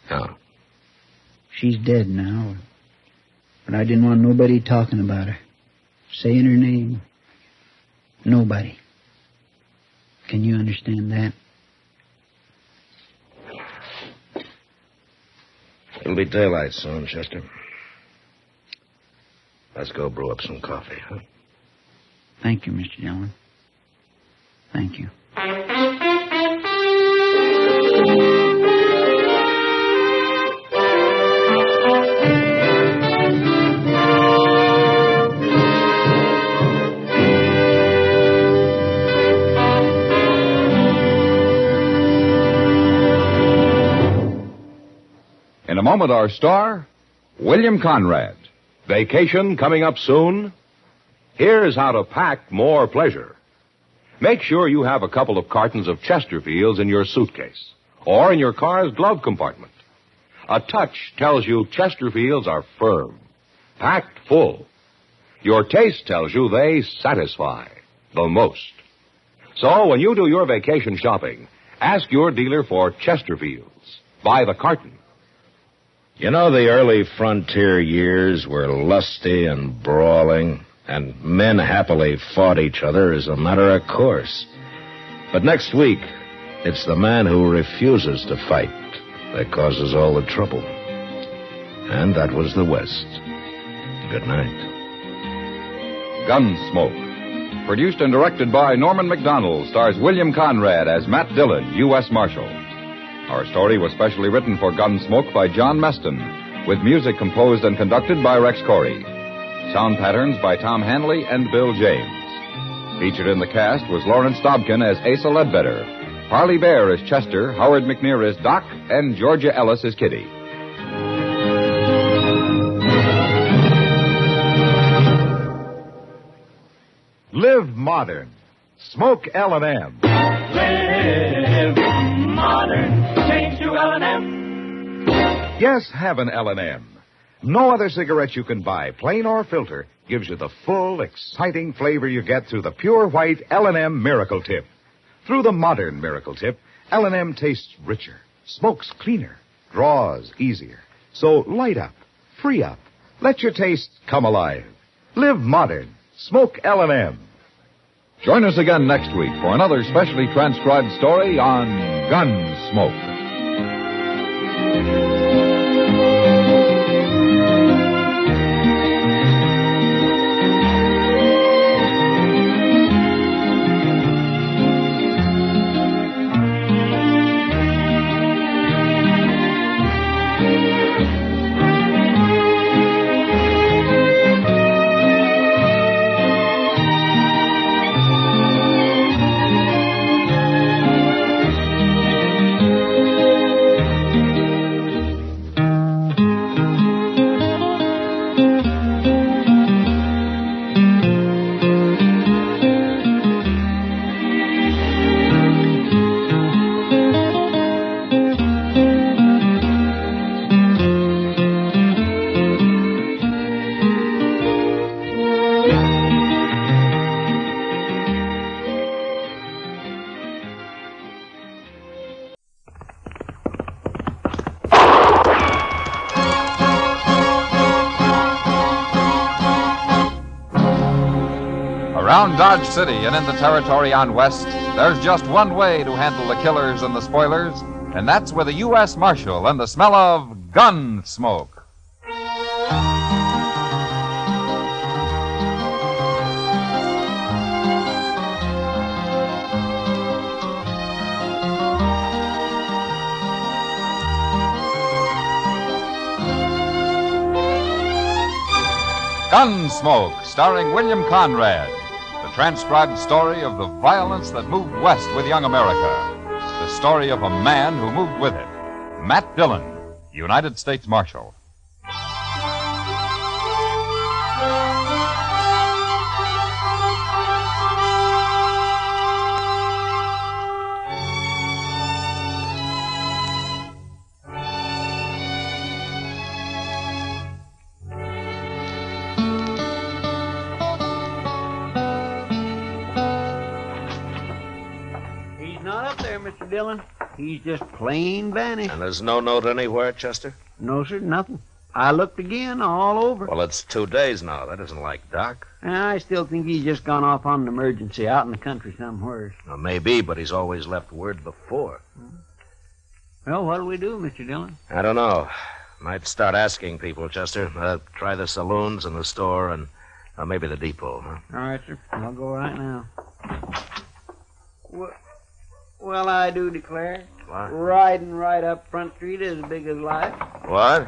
How? She's dead now. But I didn't want nobody talking about her. Saying her name. Nobody. Can you understand that? It'll be daylight soon, Chester. Let's go brew up some coffee, huh? Thank you, Mr. Dillon. Thank you. In a moment, our star, William Conrad. Vacation coming up soon? Here's how to pack more pleasure. Make sure you have a couple of cartons of Chesterfields in your suitcase or in your car's glove compartment. A touch tells you Chesterfields are firm, packed full. Your taste tells you they satisfy the most. So when you do your vacation shopping, ask your dealer for Chesterfields by the carton. You know, the early frontier years were lusty and brawling, and men happily fought each other as a matter of course. But next week, it's the man who refuses to fight that causes all the trouble. And that was the West. Good night. Gunsmoke. Produced and directed by Norman McDonald, stars William Conrad as Matt Dillon, U.S. Marshal. Our story was specially written for Gunsmoke by John Meston, with music composed and conducted by Rex Corey. Sound patterns by Tom Hanley and Bill James. Featured in the cast was Lawrence Dobkin as Asa Ledbetter, Parley Bear as Chester, Howard McNear as Doc, and Georgia Ellis as Kitty. Live modern. Smoke L&M. Live modern. Change to L&M. Yes, have an L&M. No other cigarette you can buy, plain or filter, gives you the full, exciting flavor you get through the pure white L&M Miracle Tip. Through the modern Miracle Tip, L&M tastes richer, smokes cleaner, draws easier. So light up, free up, let your taste come alive. Live modern. Smoke L&M. Join us again next week for another specially transcribed story on Gunsmoke. Around Dodge City and in the territory on West, there's just one way to handle the killers and the spoilers, and that's with a U.S. Marshal and the smell of Gunsmoke. Gunsmoke, starring William Conrad. The transcribed story of the violence that moved west with young America. The story of a man who moved with it. Matt Dillon, United States Marshal. Mr. Dillon. He's just plain vanished. And there's no note anywhere, Chester? No, sir, nothing. I looked again, all over. Well, it's 2 days now. That isn't like Doc. I still think he's just gone off on an emergency out in the country somewhere. Well, maybe, but he's always left word before. Well, what'll we do, Mr. Dillon? I don't know. Might start asking people, Chester. Try the saloons and the store and maybe the depot, huh? All right, sir. I'll go right now. Well, I do declare. What? Riding right up Front Street is as big as life. What?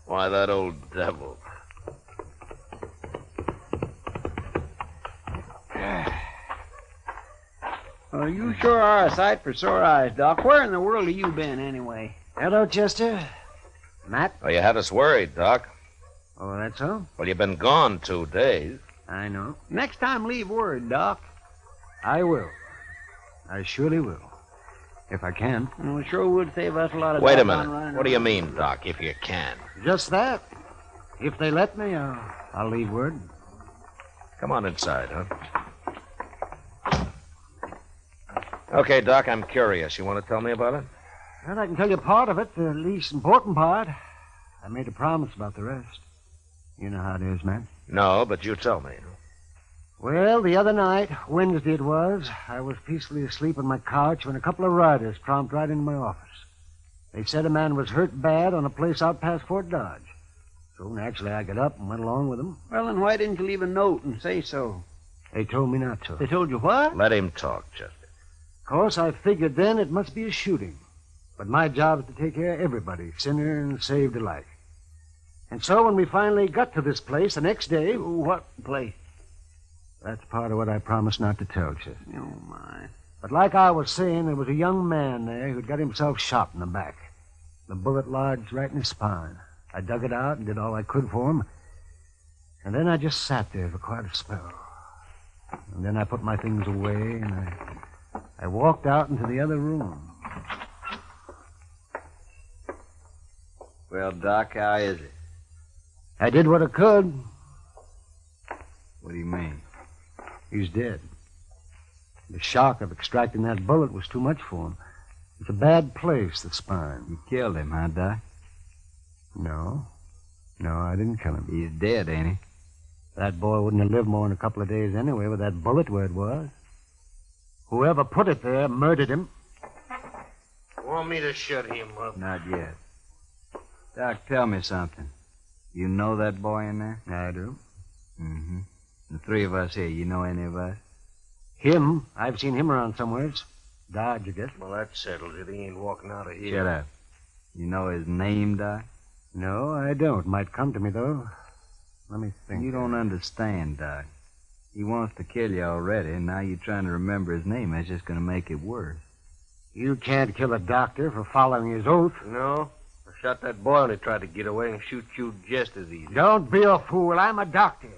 Why, that old devil. Well, you sure are a sight for sore eyes, Doc. Where in the world have you been, anyway? Hello, Chester. Matt? Well, you had us worried, Doc. Oh, that's so? Well, you've been gone 2 days. I know. Next time, leave word, Doc. I will. I surely will. If I can. Well, it sure would save us a lot of Wait a doggone minute. running What do you around. mean, Doc, if you can? Just that. If they let me, I'll leave word. Come on inside, huh? Okay, Doc, I'm curious. You want to tell me about it? Well, I can tell you part of it, the least important part. I made a promise about the rest. You know how it is, man. No, but you tell me. Well, the other night, Wednesday it was, I was peacefully asleep on my couch when a couple of riders tromped right into my office. They said a man was hurt bad on a place out past Fort Dodge. So naturally I got up and went along with them. Well, then why didn't you leave a note and say so? They told me not to. They told you what? Let him talk, Chester. Of course, I figured then it must be a shooting. But my job is to take care of everybody, sinner and saved alike. And so when we finally got to this place the next day... What place? That's part of what I promised not to tell, Chester. Oh, my. But like I was saying, there was a young man there who'd got himself shot in the back. The bullet lodged right in his spine. I dug it out and did all I could for him. And then I just sat there for quite a spell. And then I put my things away and I walked out into the other room. Well, Doc, how is it? I did what I could. What do you mean? He's dead. The shock of extracting that bullet was too much for him. It's a bad place, the spine. You killed him, huh, Doc? No. No, I didn't kill him. He's dead, ain't he? That boy wouldn't have lived more than a couple of days anyway with that bullet where it was. Whoever put it there murdered him. Want me to shut him up? Not yet. Doc, tell me something. You know that boy in there? I do. Mm-hmm. The three of us here, you know any of us? Him? I've seen him around somewheres. Dodge, I guess. Well, that settles it. He ain't walking out of here. Shut up. You know his name, Doc? No, I don't. Might come to me, though. Let me think. You don't understand, Doc. He wants to kill you already, and now you're trying to remember his name. That's just going to make it worse. You can't kill a doctor for following his oath. No. I shot that boy when he tried to get away and shoot you just as easy. Don't be a fool. I'm a doctor.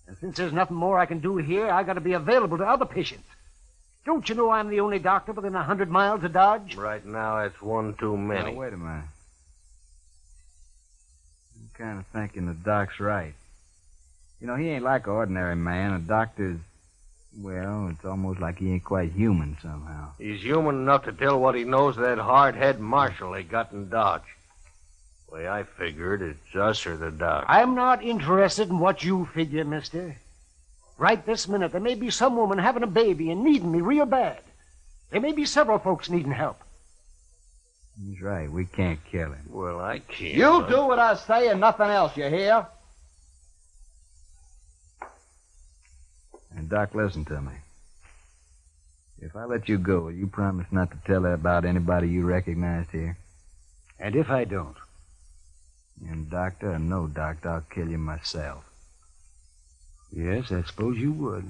And since there's nothing more I can do here, I got to be available to other patients. Don't you know I'm the only doctor within 100 miles of Dodge? Right now, that's one too many. Now, wait a minute. I'm kind of thinking the Doc's right. You know, he ain't like an ordinary man. A doctor's, well, it's almost like he ain't quite human somehow. He's human enough to tell what he knows to that hard-head marshal they got in Dodge. The way I figured, it's us or the Doc. I'm not interested in what you figure, mister. Right this minute, there may be some woman having a baby and needing me real bad. There may be several folks needing help. He's right. We can't kill him. Well, I can't. You do what I say and nothing else, you hear? And, Doc, listen to me. If I let you go, will you promise not to tell about anybody you recognized here? And if I don't? And, doctor or no doctor, I'll kill you myself. Yes, I suppose you would.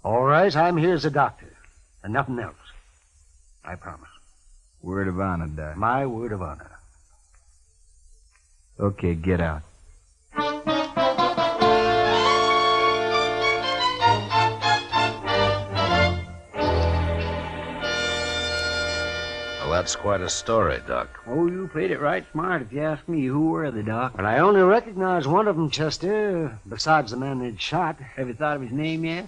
All right, I'm here as a doctor. And nothing else. I promise. Word of honor, Doc. My word of honor. Okay, get out. Well, that's quite a story, Doc. Oh, you played it right smart if you ask me. Who were they, Doc? But I only recognize one of them, Chester, besides the man they'd shot. Have you thought of his name yet?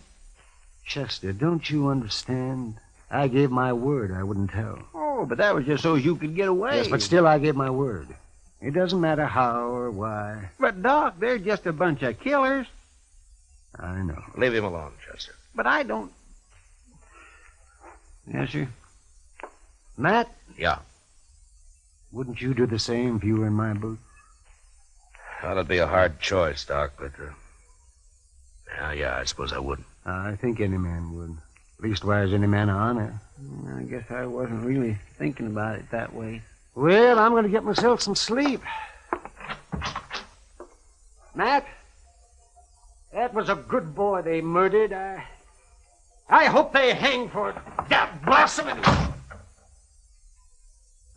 Chester, don't you understand? I gave my word I wouldn't tell. Oh, but that was just so you could get away. Yes, but still I gave my word. It doesn't matter how or why. But, Doc, they're just a bunch of killers. I know. Leave him alone, Chester. But I don't... Yes, sir. Matt? Yeah. Wouldn't you do the same if you were in my boots? That'd be a hard choice, Doc, but... Yeah, I suppose I would. I think any man would. Leastwise, any man of honor. I guess I wasn't really thinking about it that way. Well, I'm going to get myself some sleep. Matt, that was a good boy they murdered. I hope they hang for it. That blossoming.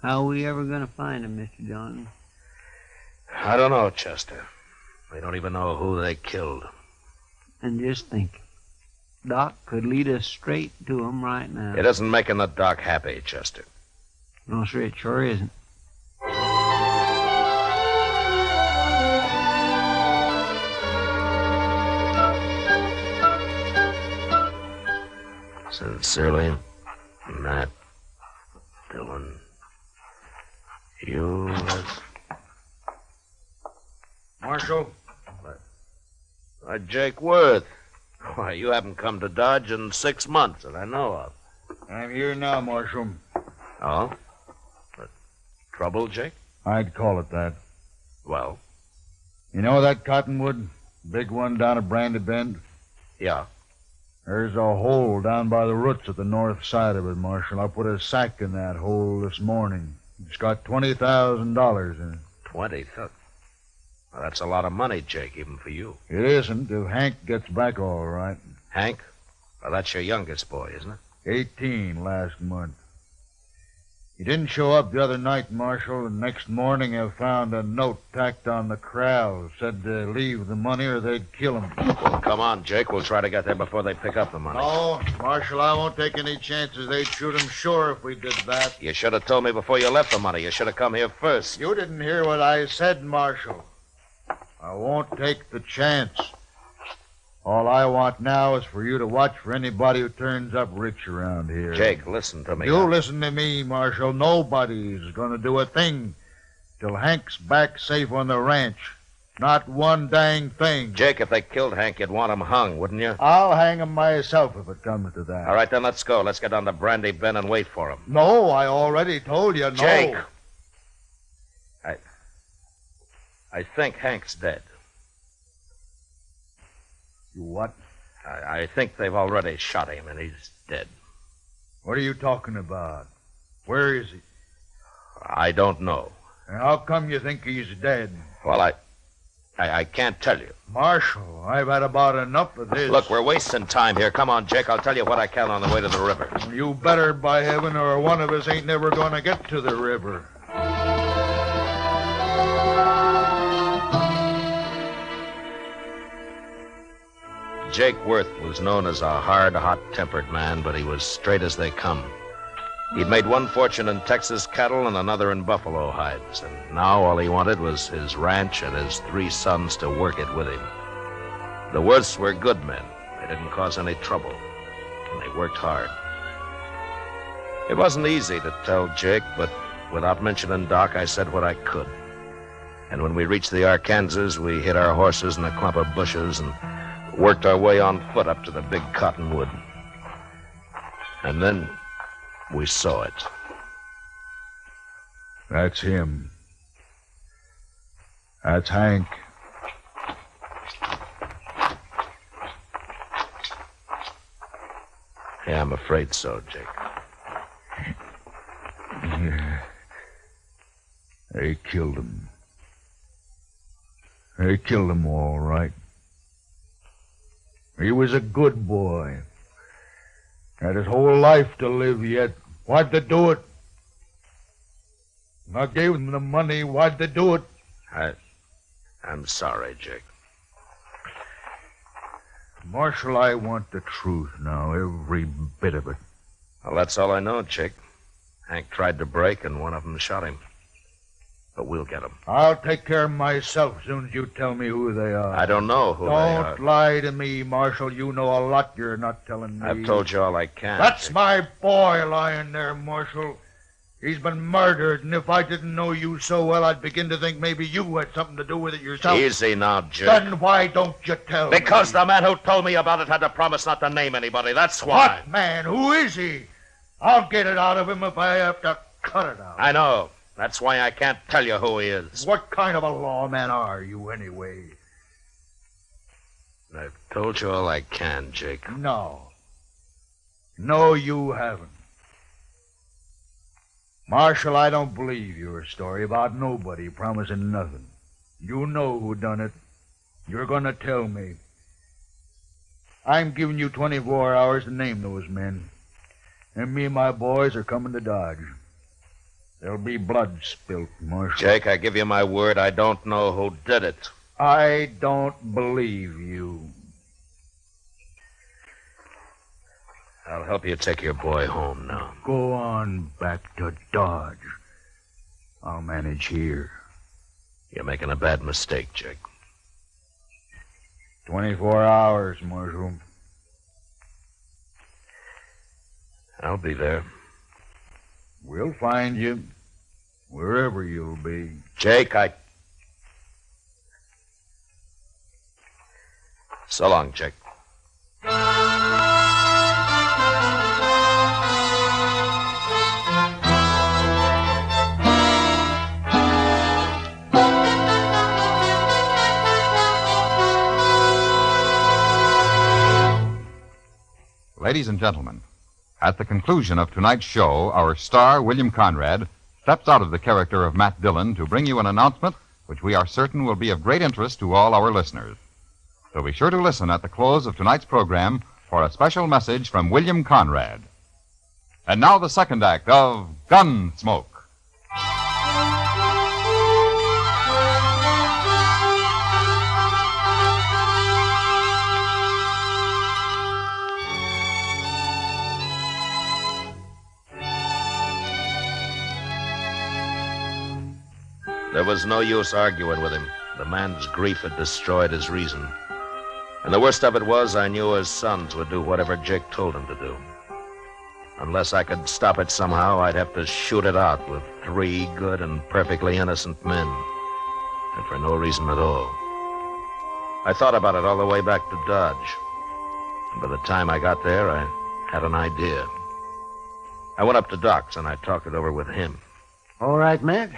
How are we ever going to find him, Mr. Dillon? I don't know, Chester. We don't even know who they killed. And just think, Doc could lead us straight to him right now. It isn't making the Doc happy, Chester. No, sir, it sure isn't. Sincerely, Matt Dillon. U.S. Marshal? Jake Worth. Why, you haven't come to Dodge in 6 months that I know of. I'm here now, Marshal. Oh? Trouble, Jake? I'd call it that. Well? You know that cottonwood? Big one down at Brandy Bend? Yeah. There's a hole down by the roots at the north side of it, Marshal. I put a sack in that hole this morning. It's got $20,000 in it. 20? Well, that's a lot of money, Jake, even for you. It isn't if Hank gets back all right. Hank? Well, that's your youngest boy, isn't it? 18 last month. He didn't show up the other night, Marshal, and next morning I found a note tacked on the corral. Said to leave the money or they'd kill him. Well, come on, Jake. We'll try to get there before they pick up the money. No, Marshal, I won't take any chances. They'd shoot him sure if we did that. You should have told me before you left the money. You should have come here first. You didn't hear what I said, Marshal. I won't take the chance. All I want now is for you to watch for anybody who turns up rich around here. Jake, listen to me. You listen to me, Marshal. Nobody's going to do a thing till Hank's back safe on the ranch. Not one dang thing. Jake, if they killed Hank, you'd want him hung, wouldn't you? I'll hang him myself if it comes to that. All right, then let's go. Let's get down to Brandy Bend and wait for him. No, I already told you no. Jake! I think Hank's dead. You what? I think they've already shot him, and he's dead. What are you talking about? Where is he? I don't know. And how come you think he's dead? Well, I can't tell you. Marshal, I've had about enough of this. Look, we're wasting time here. Come on, Jake. I'll tell you what I can on the way to the river. You better, by heaven, or one of us ain't never going to get to the river. Jake Worth was known as a hard, hot-tempered man, but he was straight as they come. He'd made one fortune in Texas cattle and another in buffalo hides, and now all he wanted was his ranch and his 3 sons to work it with him. The Worths were good men. They didn't cause any trouble, and they worked hard. It wasn't easy to tell Jake, but without mentioning Doc, I said what I could. And when we reached the Arkansas, we hid our horses in a clump of bushes and worked our way on foot up to the big cottonwood. And then we saw it. That's him. That's Hank. Yeah, I'm afraid so, Jake. Yeah. They killed him. They killed him all right. He was a good boy. Had his whole life to live yet. Why'd they do it? I gave them the money. Why'd they do it? I'm sorry, Jake. Marshal, I want the truth now, every bit of it. Well, that's all I know, Jake. Hank tried to break, and one of them shot him. But we'll get them. I'll take care of myself as soon as you tell me who they are. I don't know who they are. Don't lie to me, Marshal. You know a lot you're not telling me. I've told you all I can. That's my boy lying there, Marshal. He's been murdered, and if I didn't know you so well, I'd begin to think maybe you had something to do with it yourself. Easy now, Jake. Then why don't you tell me? Because the man who told me about it had to promise not to name anybody. That's why. What man? Who is he? I'll get it out of him if I have to cut it out. I know. That's why I can't tell you who he is. What kind of a lawman are you, anyway? I've told you all I can, Jake. No. No, you haven't. Marshal, I don't believe your story about nobody promising nothing. You know who done it. You're going to tell me. I'm giving you 24 hours to name those men. And me and my boys are coming to Dodge. There'll be blood spilt, Marshal. Jake, I give you my word, I don't know who did it. I don't believe you. I'll help you take your boy home now. Go on back to Dodge. I'll manage here. You're making a bad mistake, Jake. 24 hours, Marshal. I'll be there. We'll find you, wherever you'll be. Jake, So long, Jake. Ladies and gentlemen, at the conclusion of tonight's show, our star, William Conrad, steps out of the character of Matt Dillon to bring you an announcement which we are certain will be of great interest to all our listeners. So be sure to listen at the close of tonight's program for a special message from William Conrad. And now the second act of Gunsmoke. There was no use arguing with him. The man's grief had destroyed his reason. And the worst of it was, I knew his sons would do whatever Jake told them to do. Unless I could stop it somehow, I'd have to shoot it out with 3 good and perfectly innocent men. And for no reason at all. I thought about it all the way back to Dodge. And by the time I got there, I had an idea. I went up to Doc's and I talked it over with him. All right, Matt.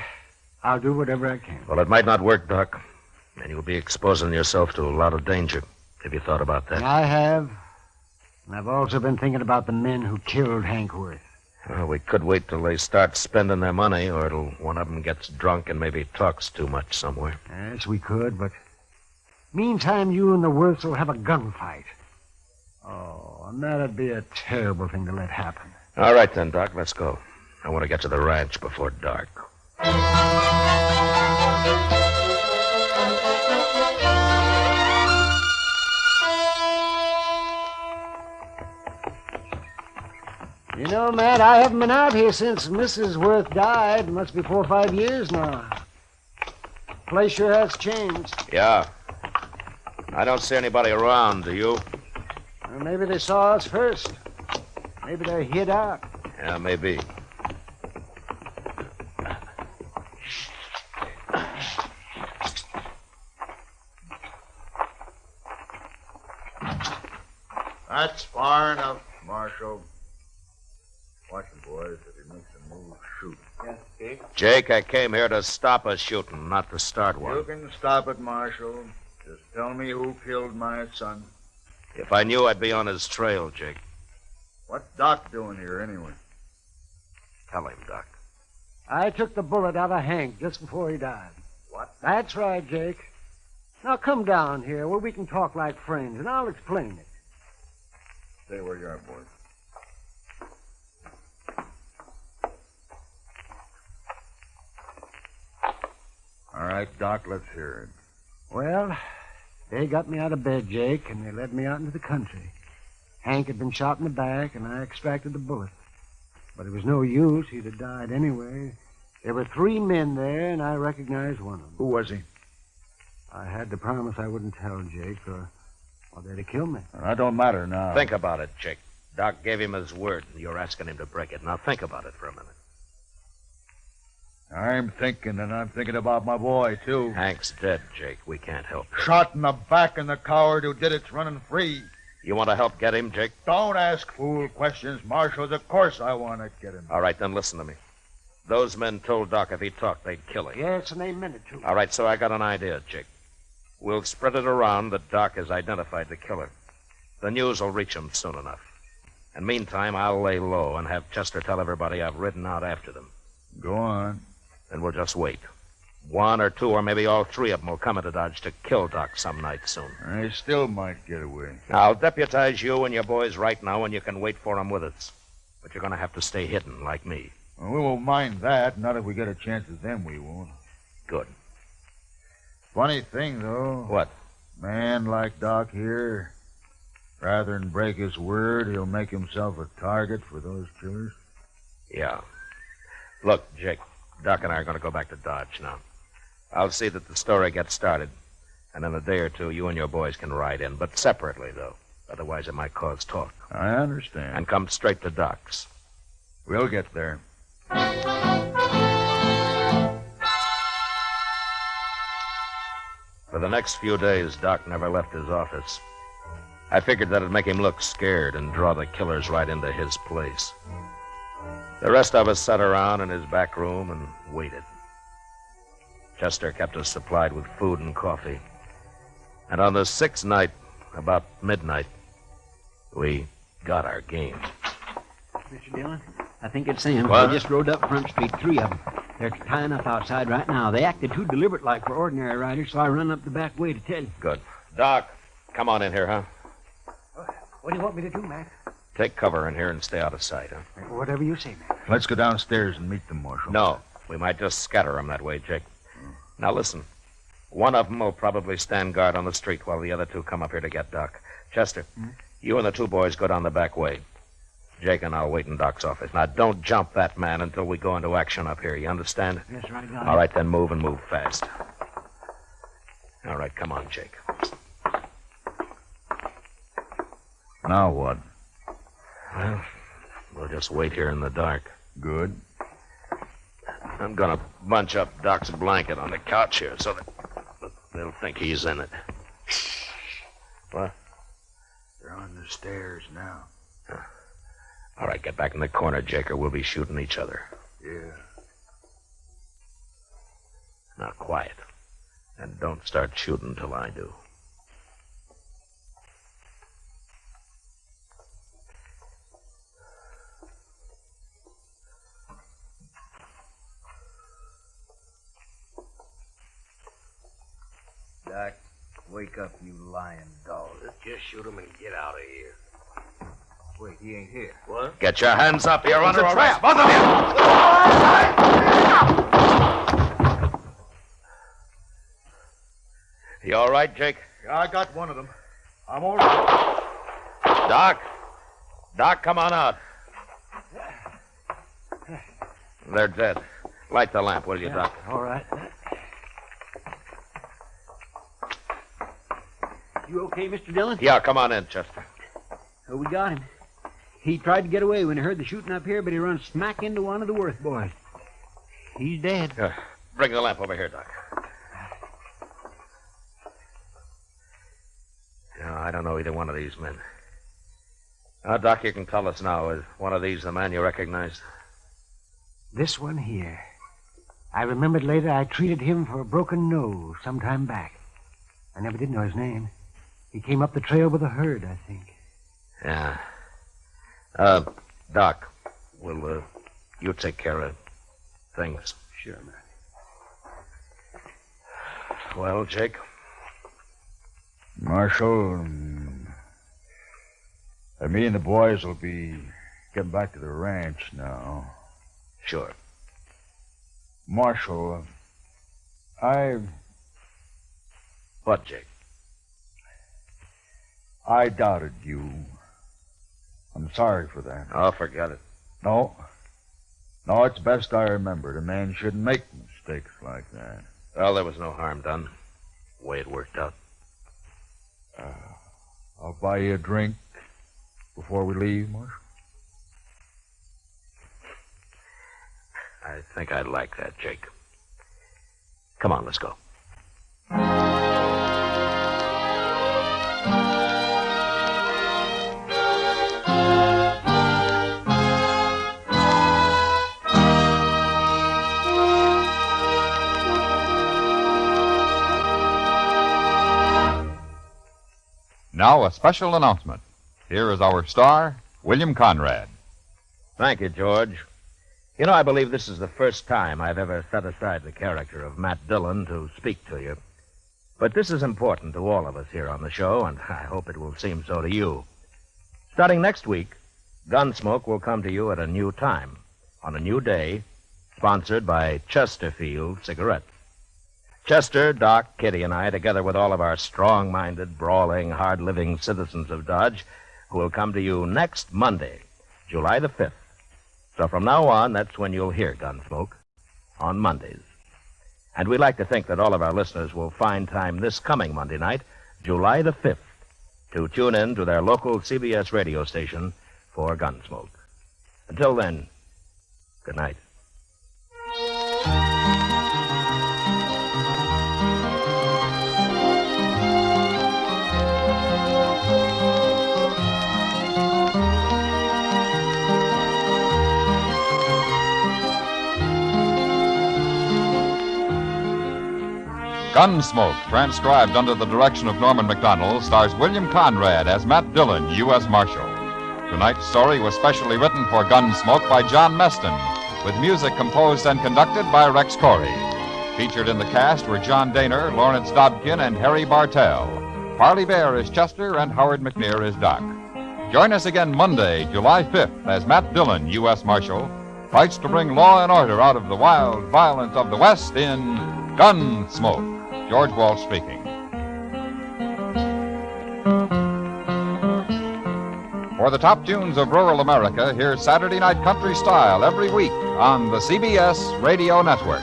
I'll do whatever I can. Well, it might not work, Doc. And you'll be exposing yourself to a lot of danger. Have you thought about that? I have. And I've also been thinking about the men who killed Hank Worth. Well, we could wait till they start spending their money, or till one of them gets drunk and maybe talks too much somewhere. Yes, we could, but meantime, you and the Worths will have a gunfight. Oh, and that'd be a terrible thing to let happen. All right, then, Doc, let's go. I want to get to the ranch before dark. You know, Matt, I haven't been out here since Mrs. Worth died. It must be 4 or 5 years now. Place sure has changed. Yeah. I don't see anybody around, do you? Well, maybe they saw us first. Maybe they're hid out. Yeah, maybe. That's far enough, Marshal. Watch it, boys. If he makes a move, shoot. Yes, Jake? Jake, I came here to stop a shooting, not to start one. You can stop it, Marshal. Just tell me who killed my son. If I knew, I'd be on his trail, Jake. What's Doc doing here, anyway? Tell him, Doc. I took the bullet out of Hank just before he died. What? That's right, Jake. Now come down here where we can talk like friends, and I'll explain it. Stay where you are, boys. All right, Doc, let's hear it. Well, they got me out of bed, Jake, and they led me out into the country. Hank had been shot in the back, and I extracted the bullet. But it was no use. He'd have died anyway. There were 3 men there, and I recognized one of them. Who was he? I had to promise I wouldn't tell Jake, or they'd have killed me. That don't matter now. Think about it, Jake. Doc gave him his word, and you're asking him to break it. Now think about it for a minute. I'm thinking, and I'm thinking about my boy, too. Hank's dead, Jake. We can't help him. Shot in the back, and the coward who did it's running free. You want to help get him, Jake? Don't ask fool questions, Marshals. Of course I want to get him. All right, then listen to me. Those men told Doc if he talked, they'd kill him. Yes, and they meant it, too. All right, so I got an idea, Jake. We'll spread it around that Doc has identified the killer. The news will reach him soon enough. And meantime, I'll lay low and have Chester tell everybody I've ridden out after them. Go on. Then we'll just wait. 1 or 2 or maybe all 3 of them will come into Dodge to kill Doc some night soon. I still might get away. I'll deputize you and your boys right now, and you can wait for them with us. But you're going to have to stay hidden, like me. Well, we won't mind that. Not if we get a chance at them, we won't. Good. Funny thing, though. What? Man like Doc here, rather than break his word, he'll make himself a target for those killers. Yeah. Look, Jake, Doc and I are going to go back to Dodge now. I'll see that the story gets started. And in a day or 2, you and your boys can ride in, but separately, though. Otherwise, it might cause talk. I understand. And come straight to Doc's. We'll get there. For the next few days, Doc never left his office. I figured that'd make him look scared and draw the killers right into his place. The rest of us sat around in his back room and waited. Chester kept us supplied with food and coffee. And on the 6th night, about midnight, we got our game. Mr. Dillon, I think it's them. What? They just rode up Front Street, 3 of them. They're tying up outside right now. They acted too deliberate-like for ordinary riders, so I run up the back way to tell you. Good. Doc, come on in here, huh? What do you want me to do, Mac? Take cover in here and stay out of sight, huh? Whatever you say, Mac. Let's go downstairs and meet them, Marshal. No, we might just scatter them that way, Jake. Now listen. One of them will probably stand guard on the street while the other 2 come up here to get Doc. Chester, you and the 2 boys go down the back way. Jake and I'll wait in Doc's office. Now, don't jump that man until we go into action up here. You understand? Yes, sir, I got it. All right, then move and move fast. All right, come on, Jake. Now what? Well, we'll just wait here in the dark. Good. I'm going to bunch up Doc's blanket on the couch here so that they'll think he's in it. What? They're on the stairs now. All right, get back in the corner, Jake, or we'll be shooting each other. Yeah. Now, quiet. And don't start shooting till I do. Doc, wake up, you lying dog. Let's just shoot him and get out of here. Wait, he ain't here. What? Get your hands up. You're under It's a arrest. trap. Both of you. You all right, Jake? Yeah, I got one of them. I'm all right. Doc? Doc, come on out. They're dead. Light the lamp, will you, Doc? All right. You okay, Mr. Dillon? Yeah, come on in, Chester. Oh, we got him. He tried to get away when he heard the shooting up here, but he run smack into one of the Worth boys. He's dead. Bring the lamp over here, Doc. No, I don't know either one of these men. Now, Doc, you can tell us now. Is one of these the man you recognized? This one here. I remembered later I treated him for a broken nose some time back. I never did know his name. He came up the trail with a herd, I think. Yeah. Doc, will you take care of things? Sure, man. Well, Jake? Marshal, me and the boys will be getting back to the ranch now. Sure. Marshal, What, Jake? I doubted you. I'm sorry for that. Oh, forget it. No. No, it's best I remembered. A man shouldn't make mistakes like that. Well, there was no harm done. The way it worked out. I'll buy you a drink before we leave, Marshal. I think I'd like that, Jake. Come on, let's go. Now, a special announcement. Here is our star, William Conrad. Thank you, George. You know, I believe this is the first time I've ever set aside the character of Matt Dillon to speak to you. But this is important to all of us here on the show, and I hope it will seem so to you. Starting next week, Gunsmoke will come to you at a new time, on a new day, sponsored by Chesterfield Cigarettes. Chester, Doc, Kitty, and I, together with all of our strong-minded, brawling, hard-living citizens of Dodge, who will come to you next Monday, July the 5th. So from now on, that's when you'll hear Gunsmoke, on Mondays. And we'd like to think that all of our listeners will find time this coming Monday night, July the 5th, to tune in to their local CBS radio station for Gunsmoke. Until then, good night. Gunsmoke, transcribed under the direction of Norman McDonald, stars William Conrad as Matt Dillon, U.S. Marshal. Tonight's story was specially written for Gunsmoke by John Meston, with music composed and conducted by Rex Corey. Featured in the cast were John Daner, Lawrence Dobkin, and Harry Bartell. Parley Bear is Chester, and Howard McNear is Doc. Join us again Monday, July 5th, as Matt Dillon, U.S. Marshal, fights to bring law and order out of the wild violence of the West in Gunsmoke. George Walsh speaking. For the top tunes of rural America, hear Saturday Night Country Style every week on the CBS Radio Network.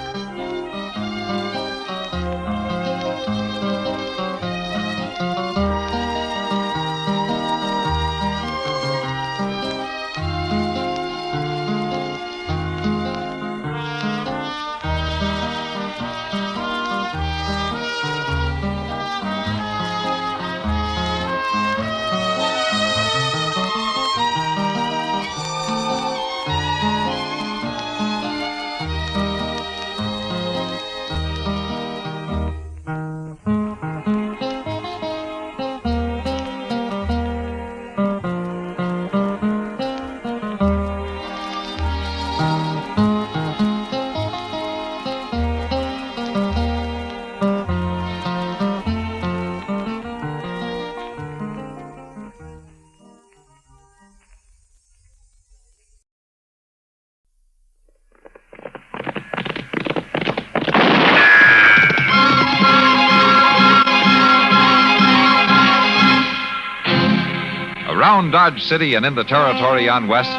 Around Dodge City and in the territory on West,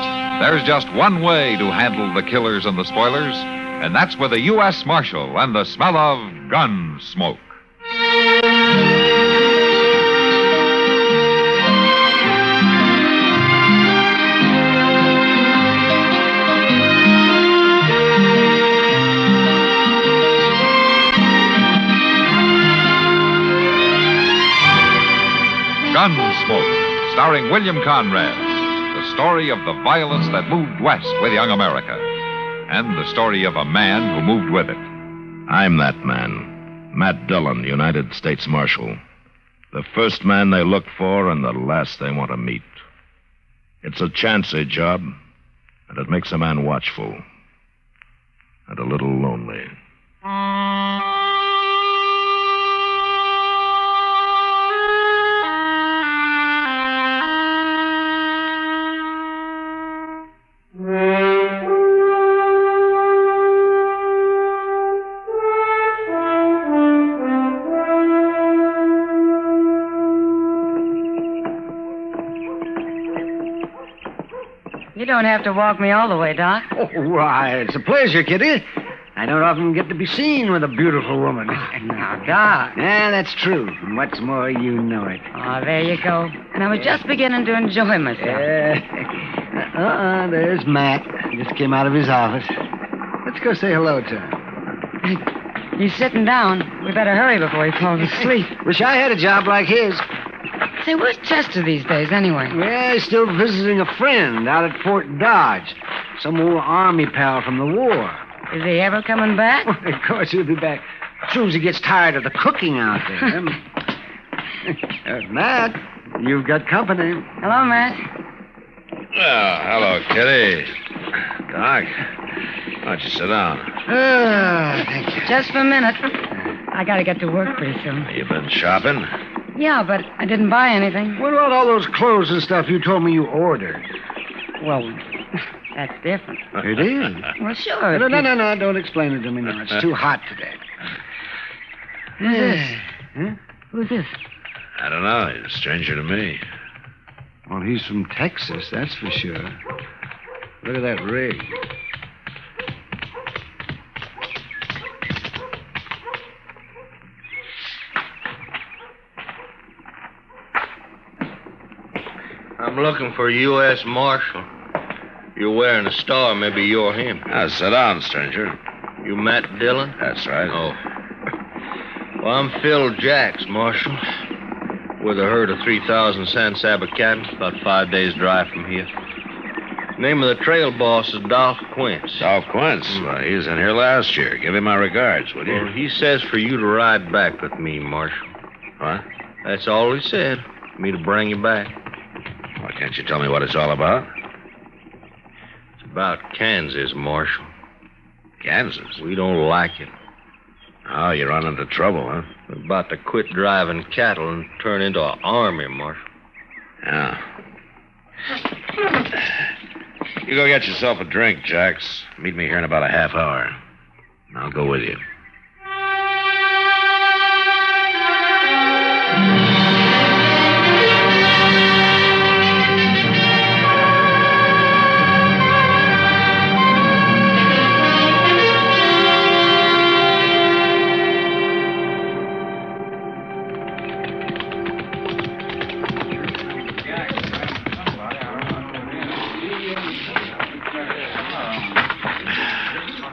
there's just one way to handle the killers and the spoilers, and that's with a U.S. Marshal and the smell of gun smoke. Gunsmoke, starring William Conrad, the story of the violence that moved west with young America, and the story of a man who moved with it. I'm that man, Matt Dillon, United States Marshal. The first man they look for and the last they want to meet. It's a chancy job, and it makes a man watchful and a little lonely. You don't have to walk me all the way, Doc. Oh, why, it's a pleasure, Kitty. I don't often get to be seen with a beautiful woman. Now, Doc. Yeah, that's true. And what's more, you know it. Oh, there you go. And I was just beginning to enjoy myself. There's Matt. Just came out of his office. Let's go say hello to him. He's sitting down. We better hurry before he falls asleep. Wish I had a job like his. Say, where's Chester these days, anyway? Yeah, he's still visiting a friend out at Fort Dodge. Some old army pal from the war. Is he ever coming back? Of course, he'll be back as soon as he gets tired of the cooking out there. Matt, you've got company. Hello, Matt. Well, hello, Kitty. Doc, why don't you sit down? Thank you. Just for a minute. I gotta get to work pretty soon. You been shopping? Yeah, but I didn't buy anything. What about all those clothes and stuff you told me you ordered? Well, that's different. It is? Well, sure. No, don't explain it to me now. It's too hot today. Who's this? Huh? Who's this? I don't know. He's a stranger to me. Well, he's from Texas, that's for sure. Look at that rig. I'm looking for a U.S. Marshal. You're wearing a star. Maybe you're him. Sit down, stranger. You Matt Dillon? That's right. Oh. Well, I'm Phil Jacks, Marshal. With a herd of 3,000 San Saba cattle, about 5 days' drive from here. Name of the trail boss is Dolph Quince. Dolph Quince? Well, he was in here last year. Give him my regards, will you? Well, he says for you to ride back with me, Marshal. What? That's all he said. Me to bring you back. Well, can't you tell me what it's all about? It's about Kansas, Marshal. Kansas? We don't like it. Oh, you're run into trouble, huh? We're about to quit driving cattle and turn into an army, Marshal. Yeah. You go get yourself a drink, Jacks. Meet me here in about a half hour. I'll go with you.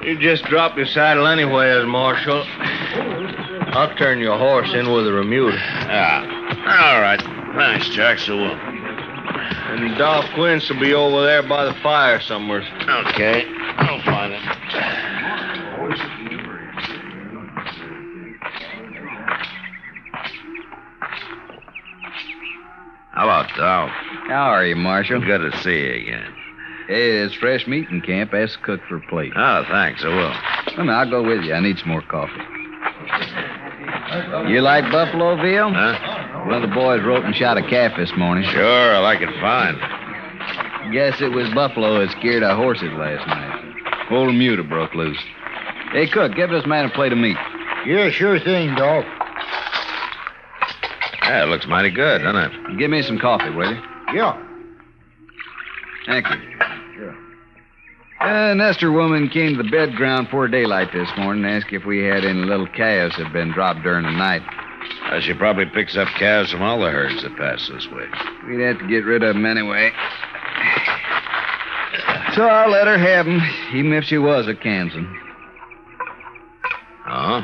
You just drop your saddle anywhere, Marshal. I'll turn your horse in with a remuda. All right. Thanks, Jacks. I will. And Dolph Quince will be over there by the fire somewhere. Okay. I'll find it. Hello, Dolph. How are you, Marshal? Good to see you again. Hey, there's fresh meat in camp. Ask the cook for a plate. Oh, thanks. I will. Come on, I'll go with you. I need some more coffee. You like buffalo veal? Huh? One of the boys wrote and shot a calf this morning. Sure, I like it fine. Guess it was buffalo that scared our horses last night. Whole remuda broke loose. Hey, cook, give this man a plate of meat. Yeah, sure thing, Dolph. Yeah, it looks mighty good, doesn't it? Give me some coffee, will you? Yeah. Thank you. Nestor woman came to the bed ground before daylight this morning and asked if we had any little calves that had been dropped during the night. She probably picks up calves from all the herds that pass this way. We'd have to get rid of them anyway. So I'll let her have them, even if she was a Kansan. Oh?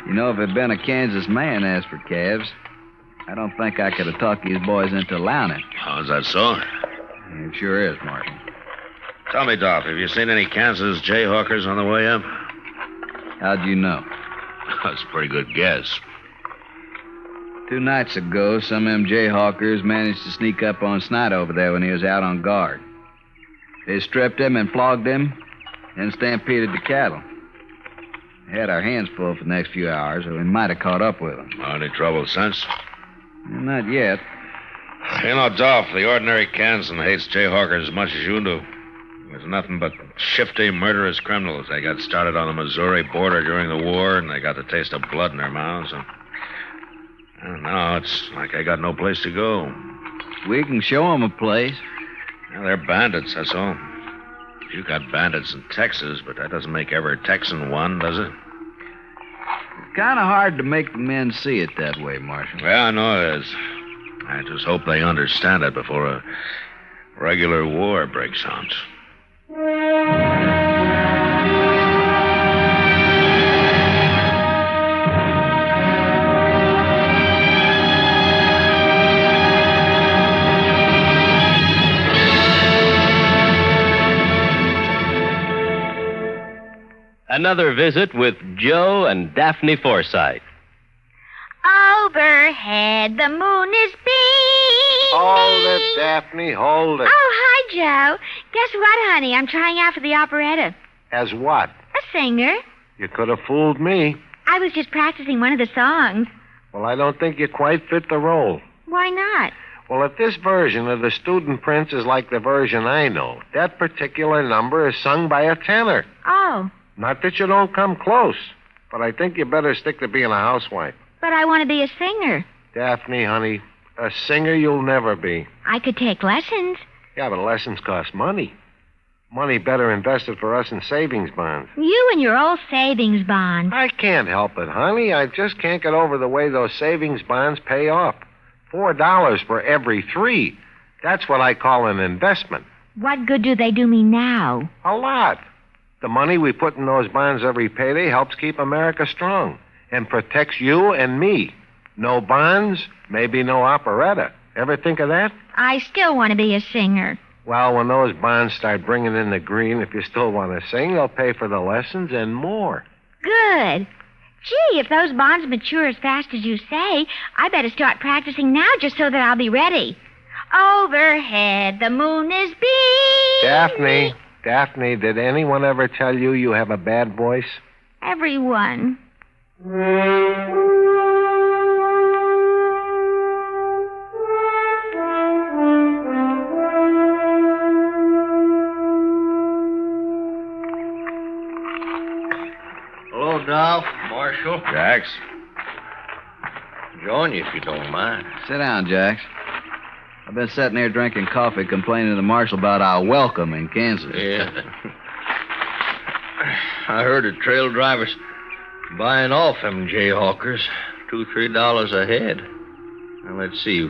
You know, if it had been a Kansas man asked for calves, I don't think I could have talked these boys into allowing it. Oh, is that so? It sure is, Martin. Tell me, Dolph, have you seen any Kansas jayhawkers on the way up? How'd you know? That's a pretty good guess. 2 nights ago, some of them jayhawkers managed to sneak up on Snyder over there when he was out on guard. They stripped him and flogged him, and stampeded the cattle. We had our hands full for the next few hours, or we might have caught up with them. Any trouble since? Not yet. You know, Dolph, the ordinary Kansan hates jayhawkers as much as you do. There's nothing but shifty, murderous criminals. They got started on the Missouri border during the war, and they got the taste of blood in their mouths. And now it's like I got no place to go. We can show them a place. Well, they're bandits, that's all. You got bandits in Texas, but that doesn't make every Texan one, does it? It's kind of hard to make the men see it that way, Marshal. Well, I know it is. I just hope they understand it before a regular war breaks out. Another visit with Joe and Daphne Forsythe. Overhead, the moon is beaming. Hold it, Daphne, hold it. Oh, hi, Joe. Guess what, honey? I'm trying out for the operetta. As what? A singer. You could have fooled me. I was just practicing one of the songs. Well, I don't think you quite fit the role. Why not? Well, if this version of the Student Prince is like the version I know, that particular number is sung by a tenor. Oh, Not that you don't come close, but I think you better stick to being a housewife. but I want to be a singer. Daphne, honey, a singer you'll never be. I could take lessons. Yeah, but lessons cost money. Money better invested for us in savings bonds. You and your old savings bond. I can't help it, honey. I just can't get over the way those savings bonds pay off. $4 for every 3. That's what I call an investment. What good do they do me now? A lot. The money we put in those bonds every payday helps keep America strong and protects you and me. No bonds, maybe no operetta. Ever think of that? I still want to be a singer. Well, when those bonds start bringing in the green, if you still want to sing, they'll pay for the lessons and more. Good. Gee, if those bonds mature as fast as you say, I better start practicing now just so that I'll be ready. Overhead, the moon is beaming. Daphne, did anyone ever tell you you have a bad voice? Everyone. Hello, Dolph. Marshal. Jax? Join you if you don't mind. Sit down, Jax. I've been sitting here drinking coffee complaining to the marshal about our welcome in Kansas. Yeah. I heard of trail drivers buying off them jayhawkers. $2-3 a head. Now, let's see.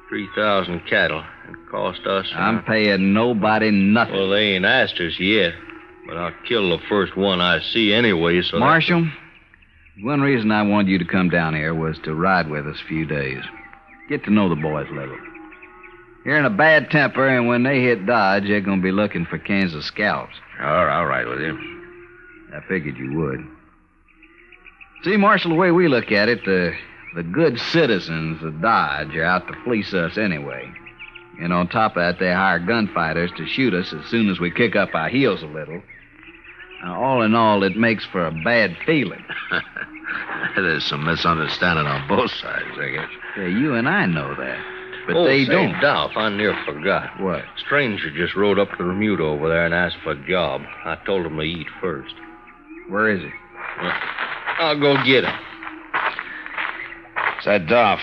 3,000 cattle. It cost us... I'm paying nobody nothing. Well, they ain't asked us yet. But I'll kill the first one I see anyway, so... Marshal, one reason I wanted you to come down here was to ride with us a few days. Get to know the boys a little. You're in a bad temper, and when they hit Dodge, they're going to be looking for Kansas scalps. All right with you. I figured you would. See, Marshal, the way we look at it, the good citizens of Dodge are out to fleece us anyway. And on top of that, they hire gunfighters to shoot us as soon as we kick up our heels a little. Now, all in all, it makes for a bad feeling. There's some misunderstanding on both sides, I guess. Yeah, you and I know that. But they don't. Say, Dolph, I near forgot. What? Stranger just rode up to Remuda over there and asked for a job. I told him to eat first. Where is he? Well, I'll go get him. Say, Dolph,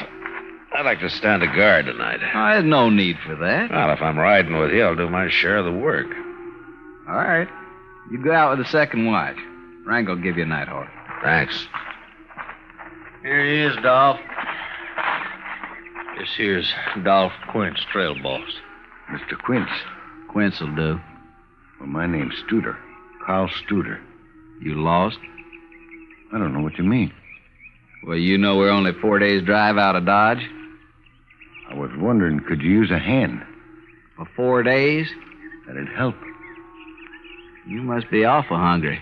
I'd like to stand a guard tonight. Oh, there's no need for that. Well, if I'm riding with you, I'll do my share of the work. All right. You go out with the second watch. Rango will give you a night horse. Thanks. Here he is, Dolph. This here's Dolph Quince, trail boss. Mr. Quince. Quince will do. Well, my name's Studer. Carl Studer. You lost? I don't know what you mean. Well, you know we're only 4 days' drive out of Dodge. I was wondering, could you use a hand? For 4 days? That'd help. You must be awful hungry.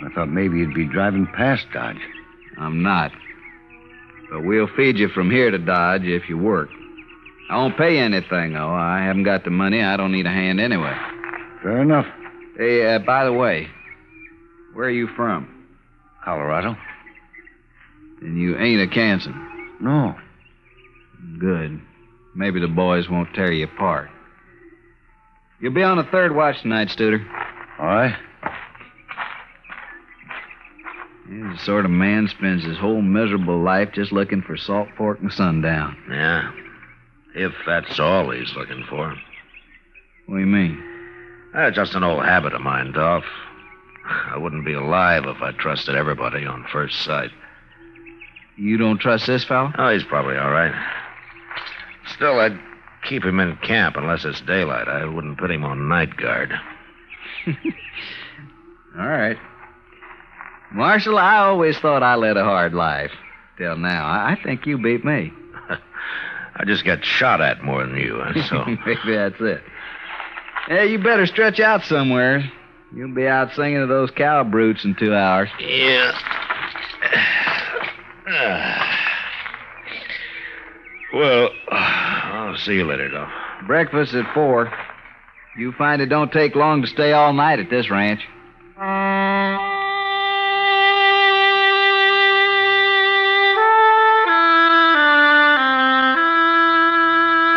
I thought maybe you'd be driving past Dodge. I'm not. But we'll feed you from here to Dodge if you work. I won't pay you anything, though. I haven't got the money. I don't need a hand anyway. Fair enough. Hey, by the way, where are you from? Colorado. And you ain't a Kansan? No. Good. Maybe the boys won't tear you apart. You'll be on the third watch tonight, Studer. All right. He's the sort of man spends his whole miserable life just looking for salt pork and sundown. Yeah. If that's all he's looking for. What do you mean? Just an old habit of mine, Dolph. I wouldn't be alive if I trusted everybody on first sight. You don't trust this fellow? Oh, he's probably all right. Still, I'd keep him in camp unless it's daylight. I wouldn't put him on night guard. All right. Marshal, I always thought I led a hard life. Till now. I think you beat me. I just get shot at more than you, so... Maybe that's it. Hey, you better stretch out somewhere. You'll be out singing to those cow brutes in 2 hours. Yeah. Well, I'll see you later, Dolph. Breakfast at 4. You find it don't take long to stay all night at this ranch.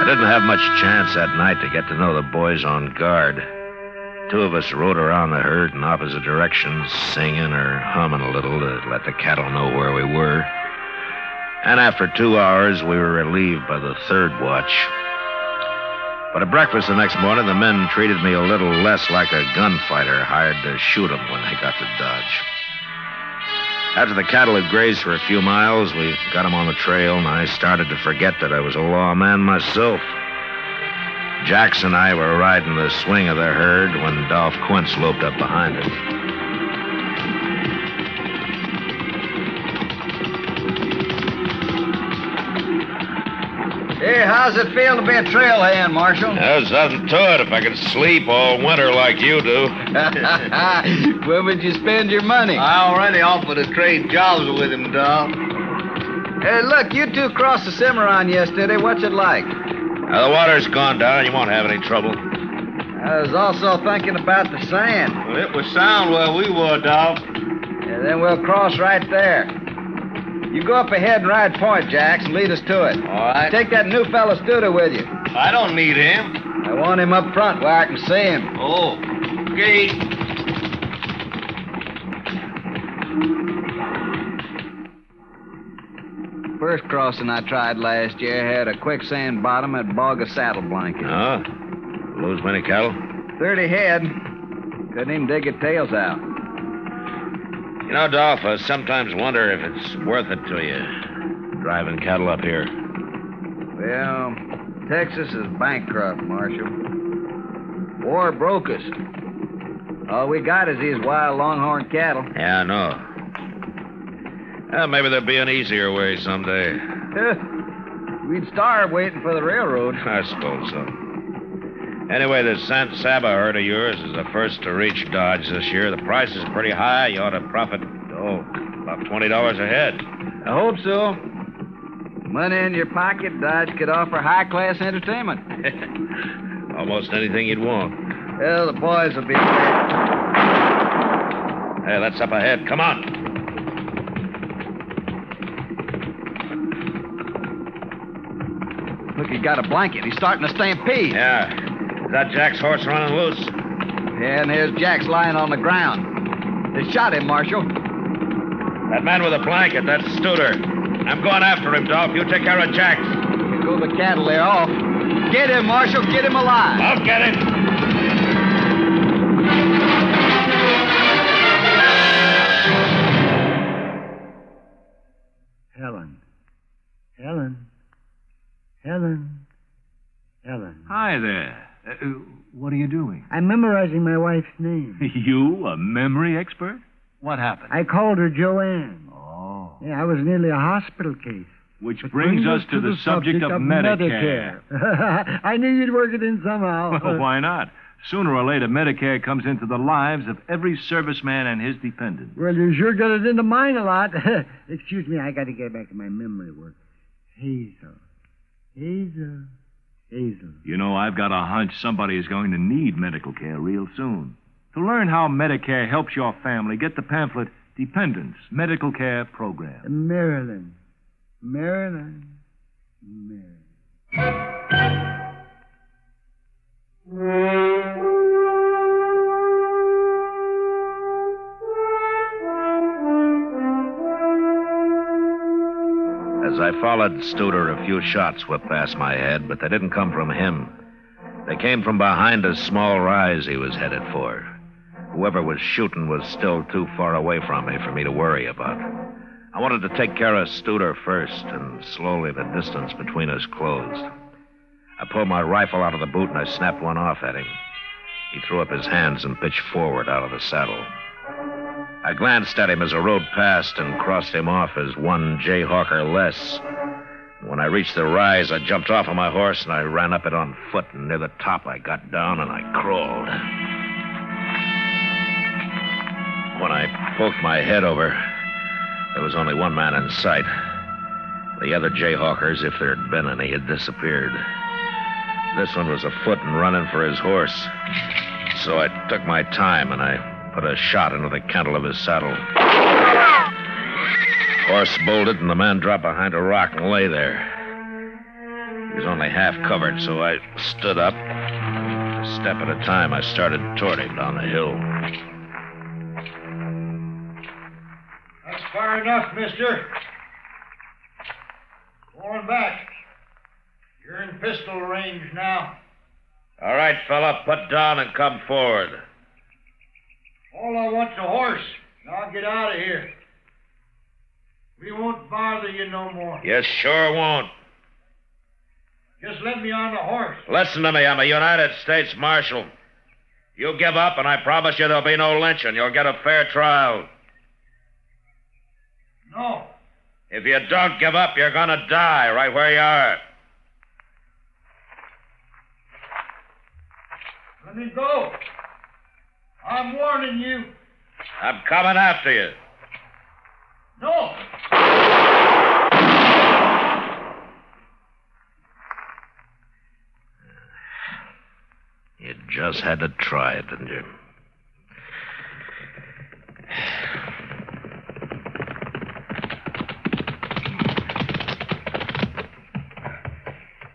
I didn't have much chance that night to get to know the boys on guard. 2 of us rode around the herd in opposite directions, singing or humming a little to let the cattle know where we were. And after 2 hours, we were relieved by the 3rd watch. But at breakfast the next morning, the men treated me a little less like a gunfighter hired to shoot them when they got to Dodge. After the cattle had grazed for a few miles, we got them on the trail, and I started to forget that I was a lawman myself. Jax and I were riding the swing of the herd when Dolph Quince loped up behind us. Hey, how's it feel to be a trailhand, Marshal? There's nothing to it if I could sleep all winter like you do. Where would you spend your money? I already offered to trade jobs with him, Dolph. Hey, look, you 2 crossed the Cimarron yesterday. What's it like? Now, the water's gone down. You won't have any trouble. I was also thinking about the sand. Well, it was sound where we were, Dolph. Yeah, then we'll cross right there. You go up ahead and ride point, Jax, and lead us to it. All right. Take that new fellow Studer with you. I don't need him. I want him up front where I can see him. Oh, okay. First crossing I tried last year had a quicksand bottom and bog of saddle blanket. Oh? Lose many cattle? 30 head. Couldn't even dig their tails out. You know, Dolph, I sometimes wonder if it's worth it to you, driving cattle up here. Well, Texas is bankrupt, Marshal. War broke us. All we got is these wild longhorn cattle. Yeah, I know. Well, maybe there'll be an easier way someday. We'd starve waiting for the railroad. I suppose so. Anyway, the San Saba herd of yours is the first to reach Dodge this year. The price is pretty high. You ought to profit, about $20 a head. I hope so. Money in your pocket, Dodge could offer high-class entertainment. Almost anything you'd want. Well, the boys will be there. Hey, that's up ahead. Come on. Look, he's got a blanket. He's starting to stampede. Yeah. Is that Jack's horse running loose? Yeah, and here's Jack's lying on the ground. They shot him, Marshal. That man with a blanket, that's Studer. I'm going after him, Dolph. You take care of Jax. You go the cattle, they're off. Get him, Marshal. Get him alive. I'll get him. Helen. Hi there. What are you doing? I'm memorizing my wife's name. You, a memory expert? What happened? I called her Joanne. Oh. Yeah, I was nearly a hospital case. Which brings us to the subject of Medicare. I knew you'd work it in somehow. Well, why not? Sooner or later, Medicare comes into the lives of every serviceman and his dependents. Well, you sure got it into mine a lot. Excuse me, I got to get back to my memory work. Hazel. You know, I've got a hunch somebody is going to need medical care real soon. To learn how Medicare helps your family, get the pamphlet, Dependents Medical Care Program. Maryland. As I followed Studer, a few shots whipped past my head, but they didn't come from him. They came from behind a small rise he was headed for. Whoever was shooting was still too far away from me for me to worry about. I wanted to take care of Studer first, and slowly the distance between us closed. I pulled my rifle out of the boot and I snapped one off at him. He threw up his hands and pitched forward out of the saddle. I glanced at him as I rode past and crossed him off as one jayhawker less. When I reached the rise, I jumped off of my horse and I ran up it on foot, and near the top I got down and I crawled. When I poked my head over, there was only one man in sight. The other jayhawkers, if there had been any, had disappeared. This one was afoot and running for his horse. So I took my time and I put a shot into the cantle of his saddle. Horse bolted and the man dropped behind a rock and lay there. He was only half covered, so I stood up. A step at a time, I started toward him down the hill. That's far enough, mister. Going back. You're in pistol range now. All right, fella, put down and come forward. All I want's a horse. Now I'll get out of here. We won't bother you no more. You sure won't. Just let me on the horse. Listen to me, I'm a United States Marshal. You give up, and I promise you there'll be no lynching. You'll get a fair trial. No. If you don't give up, you're gonna die right where you are. Let me go. I'm warning you. I'm coming after you. No. You just had to try it, didn't you?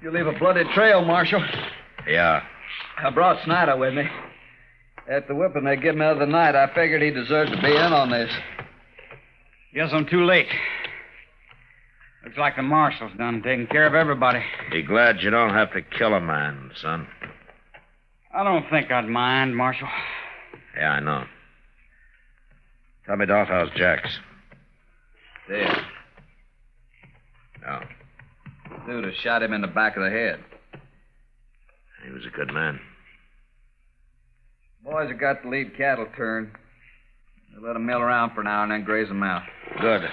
You leave a bloody trail, Marshal. Yeah. I brought Snyder with me. After the whipping they give me the other night, I figured he deserved to be in on this. Guess I'm too late. Looks like the marshal's done taking care of everybody. Be glad you don't have to kill a man, son. I don't think I'd mind, Marshal. Yeah, I know. Tell me, Dolph, how's Jax? Dead. Oh. Dude has shot him in the back of the head. He was a good man. Boys have got the lead cattle turned. They let them mill around for now and then graze them out. Good.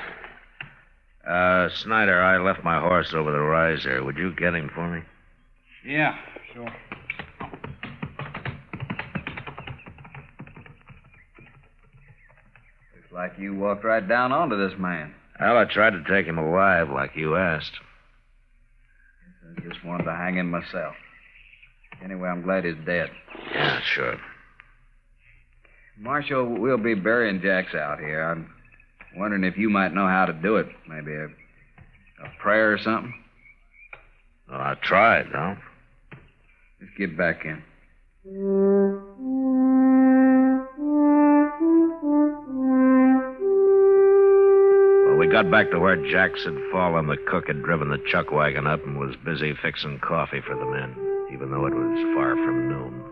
Snyder, I left my horse over the rise there. Would you get him for me? Yeah, sure. Looks like you walked right down onto this man. Well, I tried to take him alive like you asked. I just wanted to hang him myself. Anyway, I'm glad he's dead. Yeah, sure. Marshal, we'll be burying Jax out here. I'm wondering if you might know how to do it. Maybe a prayer or something? Well, I tried, Dolph. Just get back in. Well, we got back to where Jax had fallen. The cook had driven the chuck wagon up and was busy fixing coffee for the men, even though it was far from noon.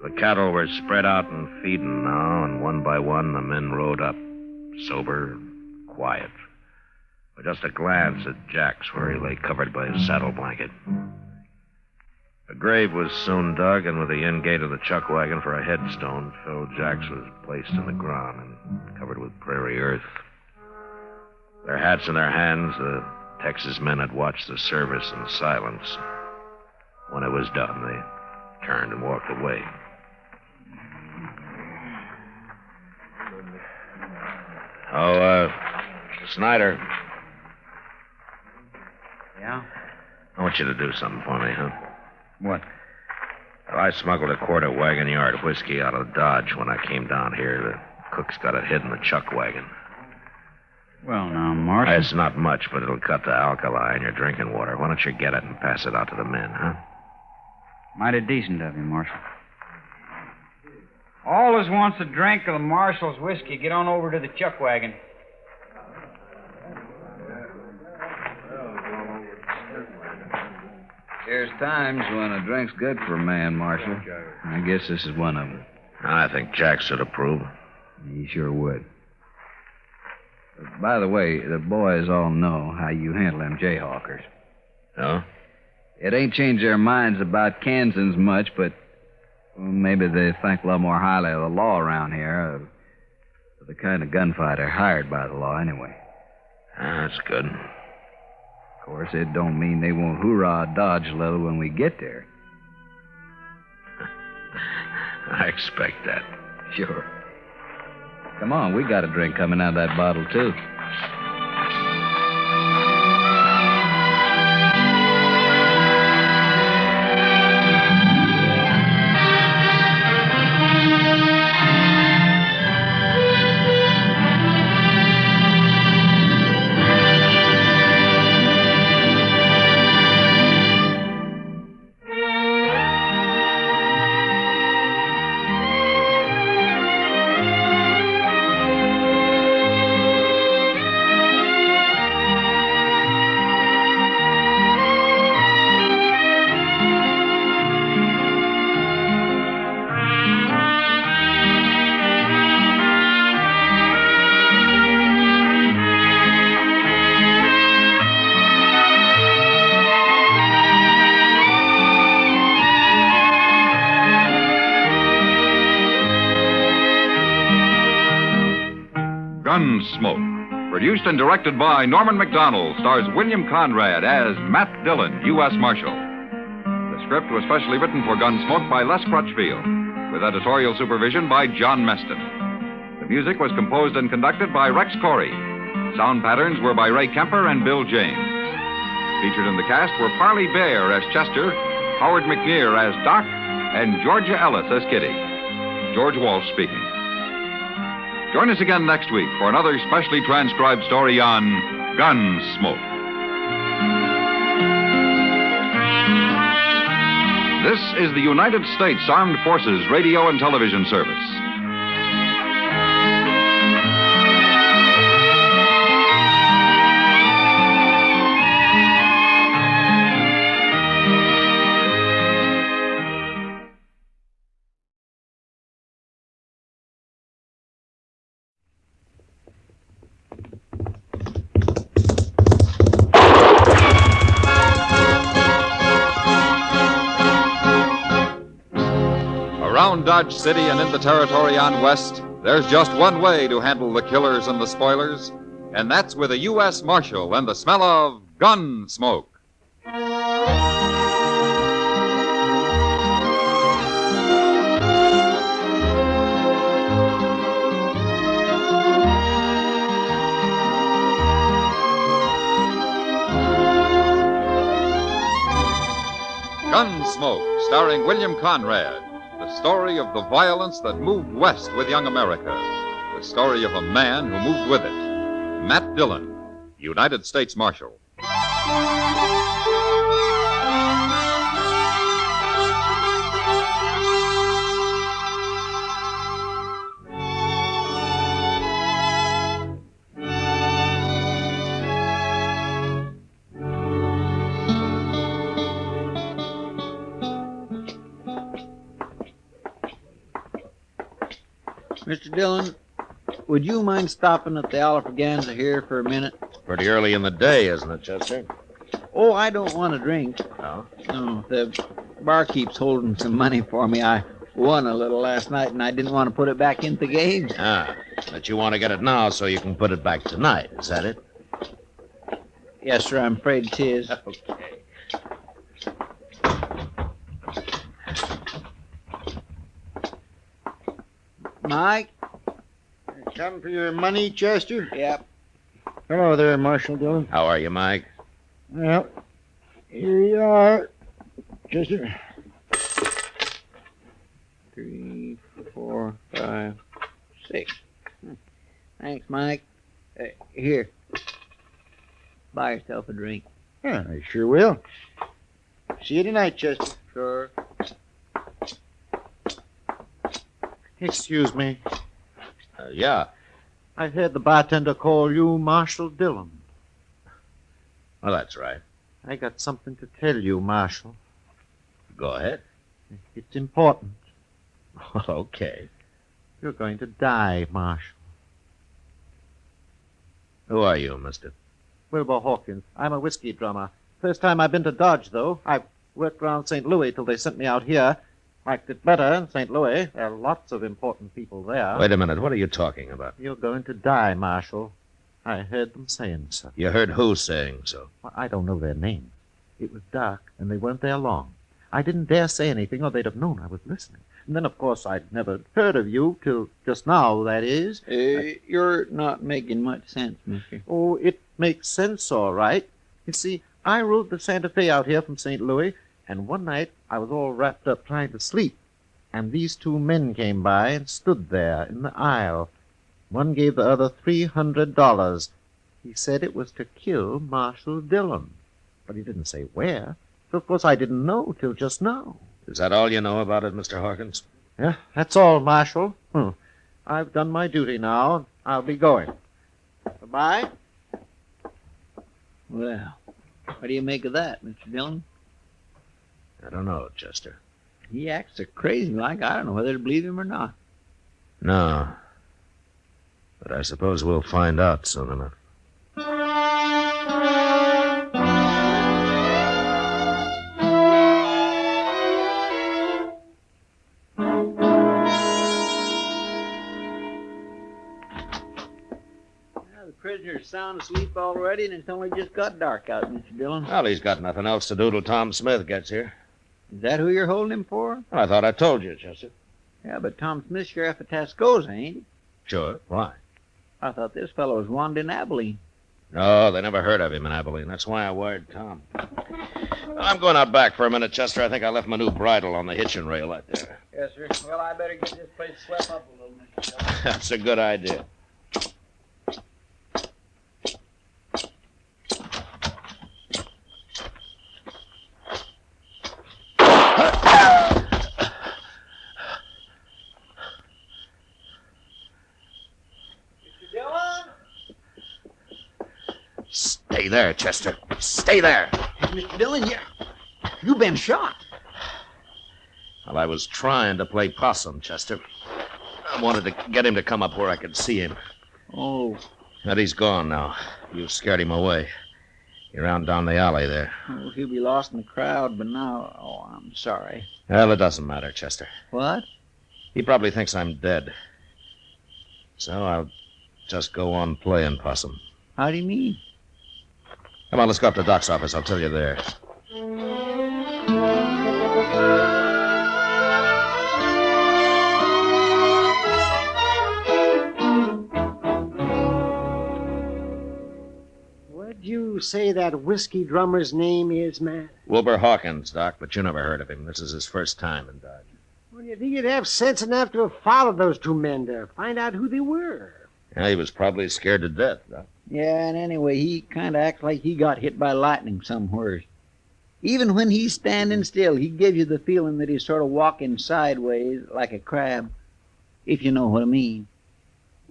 The cattle were spread out and feeding now, and one by one the men rode up, sober, quiet, with just a glance at Jax where he lay covered by his saddle blanket. A grave was soon dug, and with the end gate of the chuck wagon for a headstone, Phil Jax was placed in the ground and covered with prairie earth. Their hats in their hands, the Texas men had watched the service in silence. When it was done, they turned and walked away. Snyder. Yeah? I want you to do something for me, huh? What? Well, I smuggled a quart of wagon yard whiskey out of Dodge when I came down here. The cook's got it hid in the chuck wagon. Well, now, Marshal. It's not much, but it'll cut the alkali in your drinking water. Why don't you get it and pass it out to the men, huh? Mighty decent of you, Marshal. Always wants a drink of the Marshal's whiskey. Get on over to the chuck wagon. There's times when a drink's good for a man, Marshal. I guess this is one of them. I think Jack should approve. He sure would. By the way, the boys all know how you handle them Jayhawkers. Oh? It ain't changed their minds about Kansans much, but maybe they think a lot more highly of the law around here. The kind of gunfighter hired by the law, anyway. That's good. Of course, it don't mean they won't hoorah dodge a little when we get there. I expect that. Sure. Come on, we got a drink coming out of that bottle, too. Gunsmoke, produced and directed by Norman Macdonald, stars William Conrad as Matt Dillon, U.S. Marshal. The script was specially written for Gunsmoke by Les Crutchfield, with editorial supervision by John Meston. The music was composed and conducted by Rex Corey. Sound patterns were by Ray Kemper and Bill James. Featured in the cast were Parley Bear as Chester, Howard McNear as Doc, and Georgia Ellis as Kitty. George Walsh speaking. Join us again next week for another specially transcribed story on Gunsmoke. This is the United States Armed Forces Radio and Television Service. Around Dodge City and in the territory on West, there's just one way to handle the killers and the spoilers, and that's with a U.S. Marshal and the smell of gun smoke. Gunsmoke, starring William Conrad. The story of the violence that moved west with young America. The story of a man who moved with it. Matt Dillon, United States Marshal. Mr. Dillon, would you mind stopping at the Alfraganza here for a minute? Pretty early in the day, isn't it, Chester? Oh, I don't want a drink. No? No, the barkeep's holding some money for me. I won a little last night, and I didn't want to put it back into the game. Ah, but you want to get it now so you can put it back tonight. Is that it? Yes, sir, I'm afraid 'tis. Okay. Mike? Come for your money, Chester? Yep. Hello there, Marshal Dillon. How are you, Mike? Well, here you are, Chester. 3, 4, 5, 6. Thanks, Mike. Here. Buy yourself a drink. Yeah, I sure will. See you tonight, Chester. Sure. Excuse me. Yeah. I heard the bartender call you Marshal Dillon. Well, that's right. I got something to tell you, Marshal. Go ahead. It's important. Okay. You're going to die, Marshal. Who are you, mister? Wilbur Hawkins. I'm a whiskey drummer. First time I've been to Dodge, though. I've worked around St. Louis till they sent me out here. Liked it better in St. Louis. There are lots of important people there. Wait a minute. What are you talking about? You're going to die, Marshal. I heard them saying so. You heard who saying so? Well, I don't know their names. It was dark, and they weren't there long. I didn't dare say anything, or they'd have known I was listening. And then, of course, I'd never heard of you till just now, that is. You're not making much sense, mister. Oh, it makes sense, all right. You see, I rode the Santa Fe out here from St. Louis, and one night I was all wrapped up trying to sleep, and these two men came by and stood there in the aisle. One gave the other $300. He said it was to kill Marshal Dillon, but he didn't say where. So, of course, I didn't know till just now. Is that all you know about it, Mr. Hawkins? Yeah, that's all, Marshal. I've done my duty now, and I'll be going. Goodbye. Well, what do you make of that, Mr. Dillon? I don't know, Chester. He acts so crazy like I don't know whether to believe him or not. No. But I suppose we'll find out soon enough. Prisoner's sound asleep already, and it's only just got dark out, Mr. Dillon. Well, he's got nothing else to do till Tom Smith gets here. Is that who you're holding him for? Well, I thought I told you, Chester. Yeah, but Tom Smith's sheriff of Tascosa, ain't he? Sure. Why? I thought this fellow was wanted in Abilene. No, they never heard of him in Abilene. That's why I wired Tom. Well, I'm going out back for a minute, Chester. I think I left my new bridle on the hitching rail out there. Yes, sir. Well, I better get this place swept up a little, Mr. Dillon. That's a good idea. Stay there, Chester. Stay there. Mr. Dillon, you've been shot. Well, I was trying to play possum, Chester. I wanted to get him to come up where I could see him. Oh. But he's gone now. You've scared him away. You're out down the alley there. Oh, he'll be lost in the crowd, but now... Oh, I'm sorry. Well, it doesn't matter, Chester. What? He probably thinks I'm dead. So I'll just go on playing possum. How do you mean? Come on, let's go up to Doc's office. I'll tell you there. What'd you say that whiskey drummer's name is, Matt? Wilbur Hawkins, Doc, but you never heard of him. This is his first time in Dodge. Well, you think you'd have sense enough to have followed those two men to find out who they were? Yeah, he was probably scared to death, Doc. Yeah, and anyway, he kind of acts like he got hit by lightning somewhere. Even when he's standing still, he gives you the feeling that he's sort of walking sideways like a crab, if you know what I mean.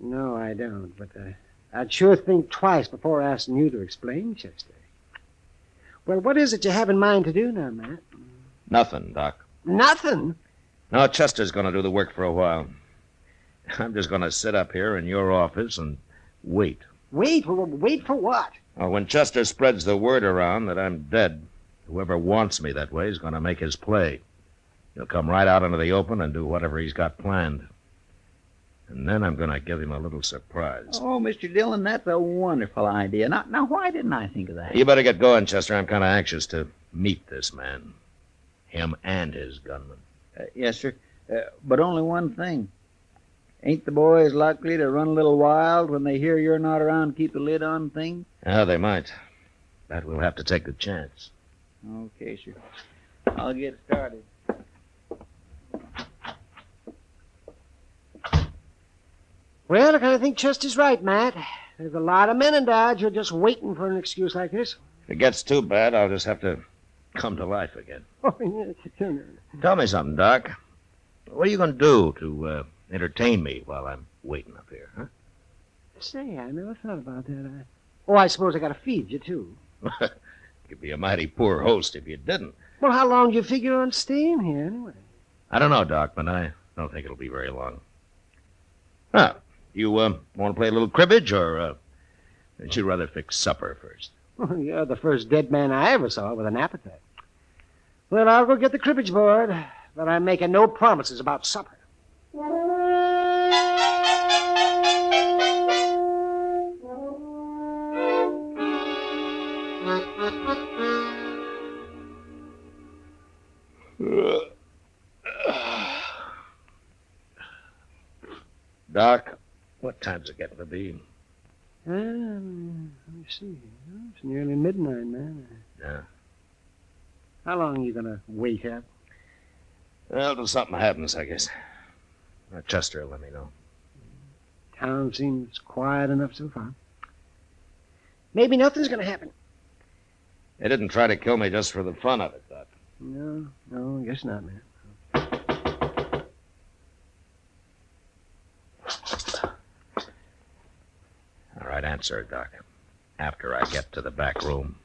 No, I don't, but I'd sure think twice before asking you to explain, Chester. Well, what is it you have in mind to do now, Matt? Nothing, Doc. Nothing? No, Chester's going to do the work for a while. I'm just going to sit up here in your office and wait. Wait? Wait for what? Well, when Chester spreads the word around that I'm dead, whoever wants me that way is going to make his play. He'll come right out into the open and do whatever he's got planned. And then I'm going to give him a little surprise. Oh, Mr. Dillon, that's a wonderful idea. Now, why didn't I think of that? You better get going, Chester. I'm kind of anxious to meet this man. Him and his gunman. Yes, sir. But only one thing. Ain't the boys likely to run a little wild when they hear you're not around to keep the lid on things? Yeah, they might. But we'll have to take the chance. Okay, sir. I'll get started. Well, I kind of think Chester's right, Matt. There's a lot of men in Dodge who are just waiting for an excuse like this. If it gets too bad, I'll just have to come to life again. Tell me something, Doc. What are you going to do to entertain me while I'm waiting up here, huh? Say, I never thought about that. I suppose I got to feed you, too. You'd be a mighty poor host if you didn't. Well, how long do you figure on staying here, anyway? I don't know, Doc, but I don't think it'll be very long. Well, you want to play a little cribbage, or would you rather fix supper first? Well, you're the first dead man I ever saw with an appetite. Well, I'll go get the cribbage board, but I'm making no promises about supper. Doc, what time's it getting to be? Let me see. It's nearly midnight, man. Yeah. How long are you going to wait up? Well, till something happens, I guess. Chester will let me know. Town seems quiet enough so far. Maybe nothing's going to happen. They didn't try to kill me just for the fun of it, Doc. No, I guess not, man. All right, answer it, Doc. After I get to the back room.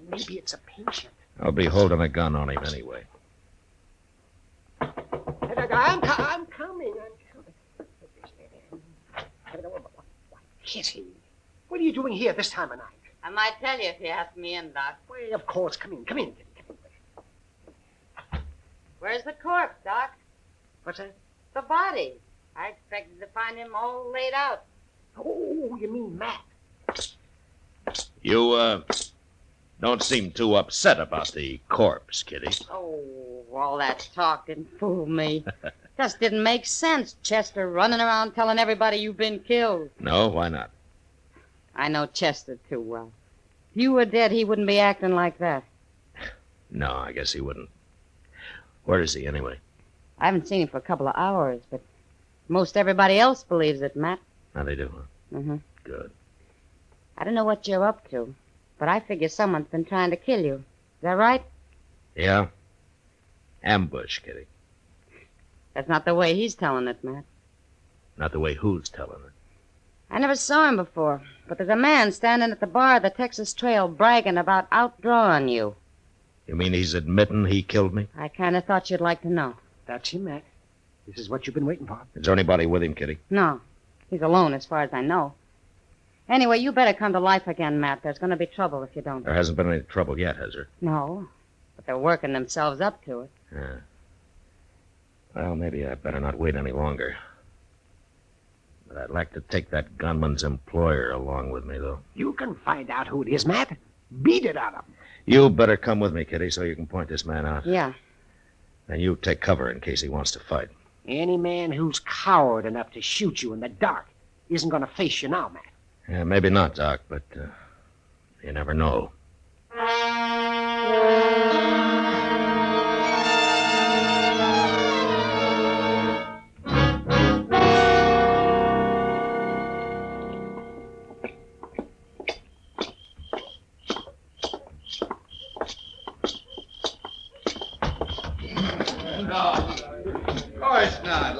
Maybe it's a patient. I'll be holding a gun on him anyway. I'm coming. Kitty, what are you doing here this time of night? I might tell you if you ask me in, Doc. Well, of course. Come in. Where's the corpse, Doc? What's that? The body. I expected to find him all laid out. Oh, you mean Matt? You, don't seem too upset about the corpse, Kitty. Oh, all that talk didn't fool me. Just didn't make sense, Chester running around telling everybody you've been killed. No, why not? I know Chester too well. If you were dead, he wouldn't be acting like that. No, I guess he wouldn't. Where is he, anyway? I haven't seen him for a couple of hours, but most everybody else believes it, Matt. Now they do, huh? Mm-hmm. Good. I don't know what you're up to, but I figure someone's been trying to kill you. Is that right? Yeah? Ambush, Kitty. That's not the way he's telling it, Matt. Not the way who's telling it. I never saw him before, but there's a man standing at the bar of the Texas Trail bragging about outdrawing you. You mean he's admitting he killed me? I kind of thought you'd like to know. That's him, Matt. This is what you've been waiting for. Is there anybody with him, Kitty? No. He's alone as far as I know. Anyway, you better come to life again, Matt. There's going to be trouble if you don't. There hasn't been any trouble yet, has there? No, but they're working themselves up to it. Yeah. Well, maybe I better not wait any longer. But I'd like to take that gunman's employer along with me, though. You can find out who it is, Matt. Beat it out of him. You better come with me, Kitty, so you can point this man out. Yeah. And you take cover in case he wants to fight. Any man who's coward enough to shoot you in the dark isn't going to face you now, Matt. Yeah, maybe not, Doc, but you never know.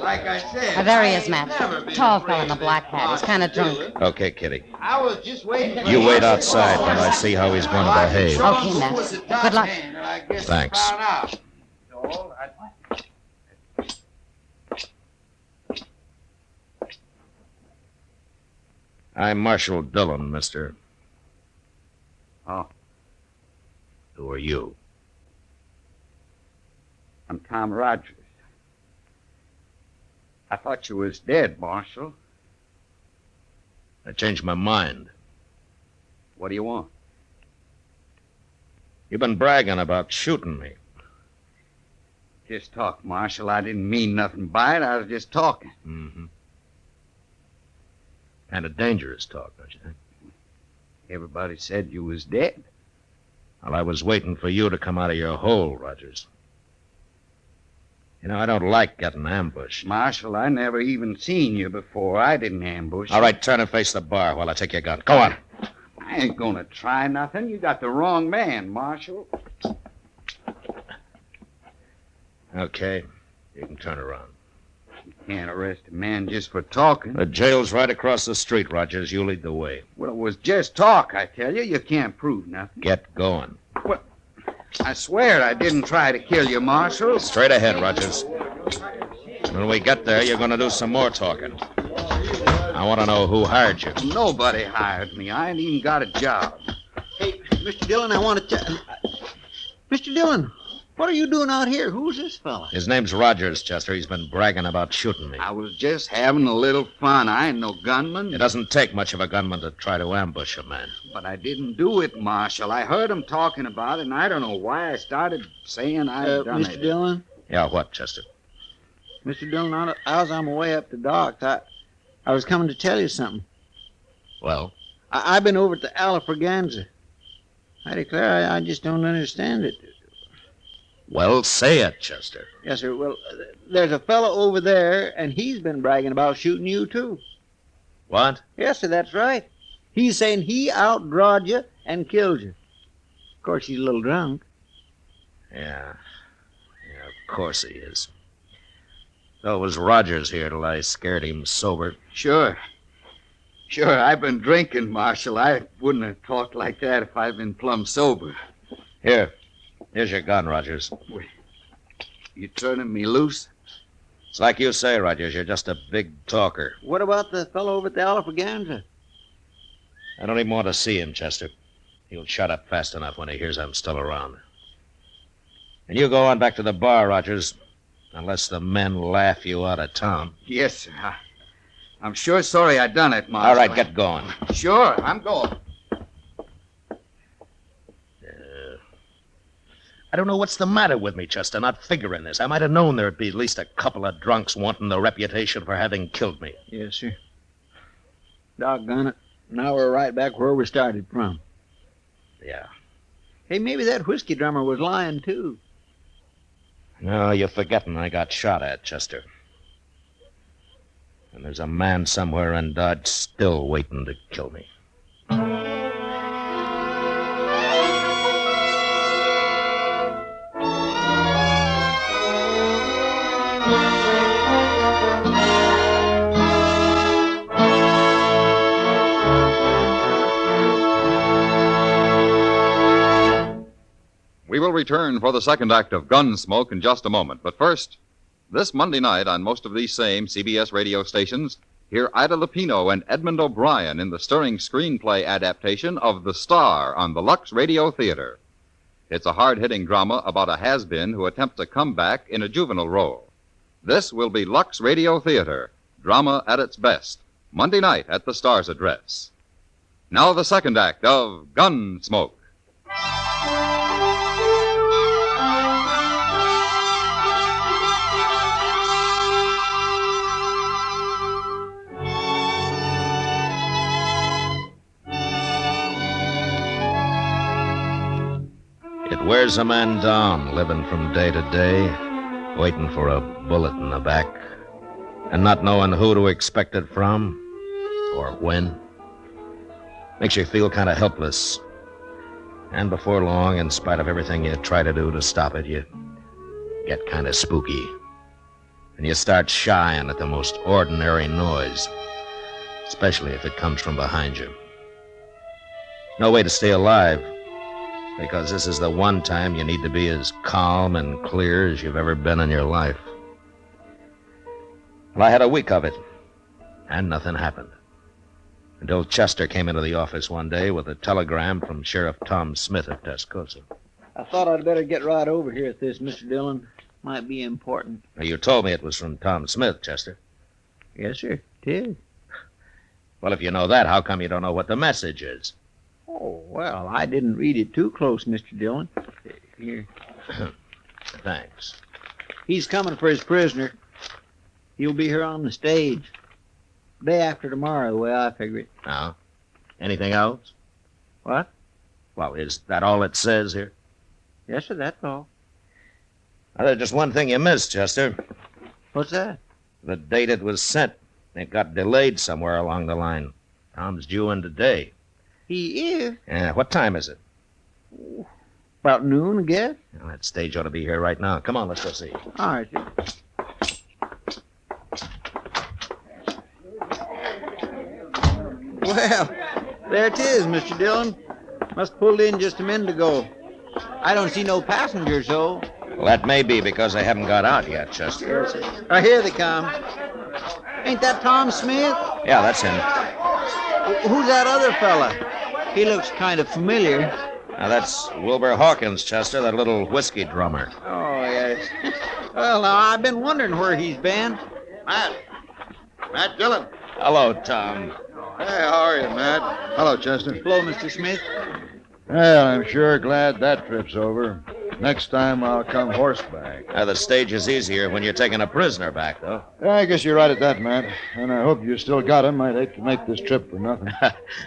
Like I said. There he is, Matt. Tall fella in the black hat. He's kind of drunk. Okay, Kitty. I was just waiting. You wait outside while I see how he's going to behave. Okay, Matt. Good luck. Thanks. I'm Marshal Dillon, mister. Oh. Who are you? I'm Tom Rogers. I thought you was dead, Marshal. I changed my mind. What do you want? You've been bragging about shooting me. Just talk, Marshal. I didn't mean nothing by it. I was just talking. Mm-hmm. Kind of dangerous talk, don't you think? Everybody said you was dead. Well, I was waiting for you to come out of your hole, Rogers. You know, I don't like getting ambushed. Marshal, I never even seen you before. I didn't ambush. All right, turn and face the bar while I take your gun. Go on. I ain't gonna try nothing. You got the wrong man, Marshal. Okay, you can turn around. Can't arrest a man just for talking. The jail's right across the street, Rogers. You lead the way. Well, it was just talk, I tell you. You can't prove nothing. Get going. Well, I swear I didn't try to kill you, Marshal. Straight ahead, Rogers. When we get there, you're going to do some more talking. I want to know who hired you. Nobody hired me. I ain't even got a job. Hey, Mr. Dillon, I want to tell... Mr. Dillon, what are you doing out here? Who's this fella? His name's Rogers, Chester. He's been bragging about shooting me. I was just having a little fun. I ain't no gunman. It doesn't take much of a gunman to try to ambush a man. But I didn't do it, Marshal. I heard him talking about it, and I don't know why I started saying I'd done Mr. it. Dillon? Yeah, what, Chester? Mr. Dillon, I was on my way up to docks. I was coming to tell you something. Well? I've been over to Alafraganza. I declare I just don't understand it. Well, say it, Chester. Yes, sir. Well, there's a fellow over there, and he's been bragging about shooting you, too. What? Yes, sir, that's right. He's saying he outdrawed you and killed you. Of course, he's a little drunk. Yeah, of course he is. So it was Rogers here till I scared him sober. Sure, I've been drinking, Marshal. I wouldn't have talked like that if I'd been plumb sober. Here's your gun, Rogers. Wait, you turning me loose? It's like you say, Rogers. You're just a big talker. What about the fellow over at the Alafraganza? I don't even want to see him, Chester. He'll shut up fast enough when he hears I'm still around. And you go on back to the bar, Rogers, unless the men laugh you out of town. Yes, sir. I'm sure sorry I done it, Marshal. All right, get going. Sure, I'm going. I don't know what's the matter with me, Chester, not figuring this. I might have known there'd be at least a couple of drunks wanting the reputation for having killed me. Yes, sir. Doggone it. Now we're right back where we started from. Yeah. Hey, maybe that whiskey drummer was lying, too. No, you're forgetting I got shot at, Chester. And there's a man somewhere in Dodge still waiting to kill me. We will return for the second act of Gunsmoke in just a moment. But first, this Monday night on most of these same CBS radio stations, hear Ida Lupino and Edmund O'Brien in the stirring screenplay adaptation of The Star on the Lux Radio Theater. It's a hard-hitting drama about a has-been who attempts a comeback in a juvenile role. This will be Lux Radio Theater, drama at its best, Monday night at the Star's address. Now the second act of Gunsmoke. It wears a man down, living from day to day, waiting for a bullet in the back, and not knowing who to expect it from or when. Makes you feel kind of helpless. And before long, in spite of everything you try to do to stop it, you get kind of spooky. And you start shying at the most ordinary noise, especially if it comes from behind you. No way to stay alive, because this is the one time you need to be as calm and clear as you've ever been in your life. Well, I had a week of it, and nothing happened. Until Chester came into the office one day with a telegram from Sheriff Tom Smith of Tascosa. I thought I'd better get right over here at this, Mr. Dillon. Might be important. Now, you told me it was from Tom Smith, Chester. Yes, sir. It is. Well, if you know that, how come you don't know what the message is? Oh, well, I didn't read it too close, Mr. Dillon. Here. Thanks. He's coming for his prisoner. He'll be here on the stage. Day after tomorrow, the way I figure it. Now, anything else? What? Well, is that all it says here? Yes, sir, that's all. Well, there's just one thing you missed, Chester. What's that? The date it was sent. It got delayed somewhere along the line. Tom's due in today. He is? Yeah, what time is it? About noon, I guess. Well, that stage ought to be here right now. Come on, let's go see. All right, sir. Well, there it is, Mr. Dillon. Must pulled in just a minute ago. I don't see no passengers, though. Well, that may be because they haven't got out yet, Chester. Here they come. Ain't that Tom Smith? Yeah, that's him. Who's that other fella? He looks kind of familiar. Now, that's Wilbur Hawkins, Chester, that little whiskey drummer. Oh, yes. Well, now, I've been wondering where he's been. Matt Dillon. Hello, Tom. Hey, how are you, Matt? Hello, Chester. Hello, Mr. Smith. Well, I'm sure glad that trip's over. Next time I'll come horseback. The stage is easier when you're taking a prisoner back, though. Yeah, I guess you're right at that, Matt. And I hope you still got him. I'd hate to make this trip for nothing.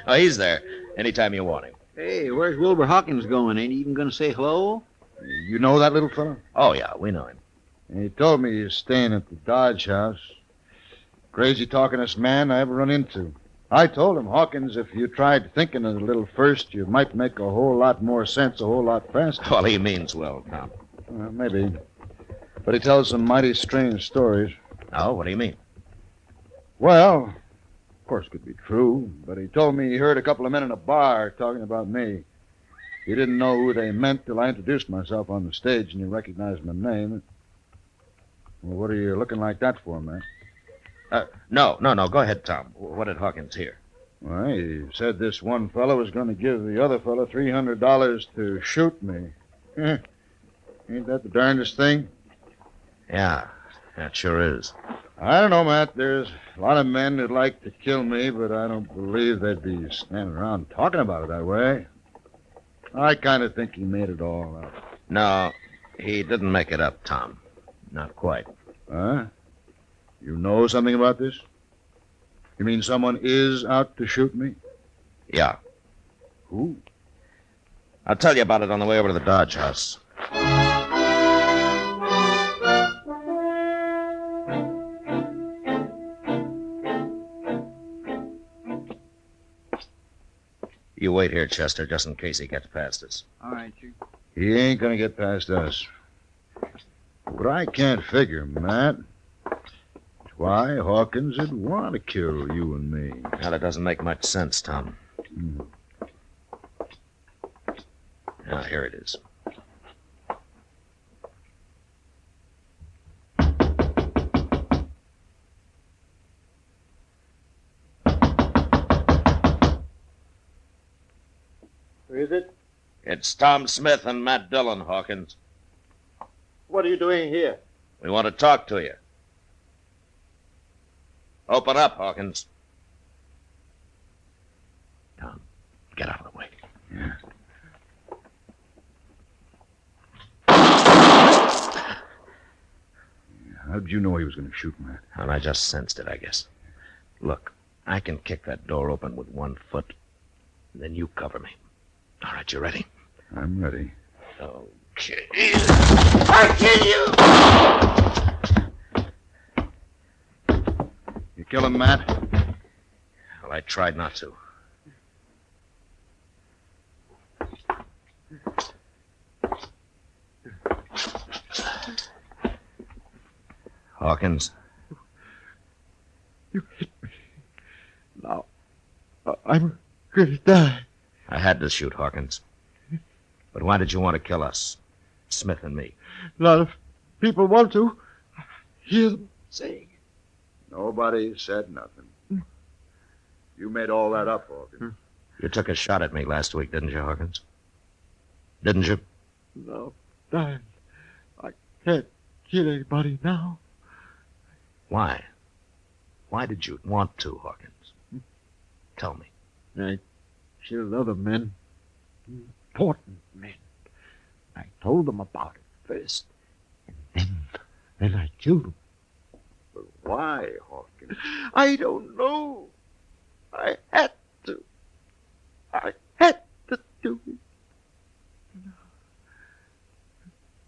Oh, he's there. Anytime you want him. Hey, where's Wilbur Hawkins going? Ain't he even going to say hello? You know that little fellow? Oh, yeah, we know him. He told me he's staying at the Dodge House. Crazy talkingest man I ever run into. I told him, Hawkins, if you tried thinking a little first, you might make a whole lot more sense a whole lot faster. Well, he means well, Tom. Maybe. But he tells some mighty strange stories. Oh, what do you mean? Well, of course, it could be true, but he told me he heard a couple of men in a bar talking about me. He didn't know who they meant till I introduced myself on the stage and he recognized my name. Well, what are you looking like that for, man? No. Go ahead, Tom. What did Hawkins hear? Well, he said this one fellow was going to give the other fellow $300 to shoot me. Ain't that the darndest thing? Yeah, that sure is. I don't know, Matt. There's a lot of men that'd like to kill me, but I don't believe they'd be standing around talking about it that way. I kind of think he made it all up. No, he didn't make it up, Tom. Not quite. Huh? You know something about this? You mean someone is out to shoot me? Yeah. Who? I'll tell you about it on the way over to the Dodge House. You wait here, Chester, just in case he gets past us. All right, Chief. He ain't gonna get past us. But I can't figure, Matt. Why Hawkins would want to kill you and me. Now, that doesn't make much sense, Tom. Now, here it is. Who is it? It's Tom Smith and Matt Dillon, Hawkins. What are you doing here? We want to talk to you. Open up, Hawkins. Tom, get out of the way. Yeah. How did you know he was going to shoot, Matt? And I just sensed it, I guess. Look, I can kick that door open with one foot. Then you cover me. All right, you ready? I'm ready. Okay. I'll kill you! You kill him, Matt? Well, I tried not to. Hawkins. You hit me. Now, I'm going to die. I had to shoot Hawkins. But why did you want to kill us? Smith and me. A lot of people want to. I hear them saying. Nobody said nothing. You made all that up, Hawkins. You took a shot at me last week, didn't you, Hawkins? Didn't you? No, dying. I can't kill anybody now. Why? Why did you want to, Hawkins? Tell me. I killed other men. Important men. I told them about it first. And then I killed them. But why, Hawkins? I don't know. I had to. I had to do it.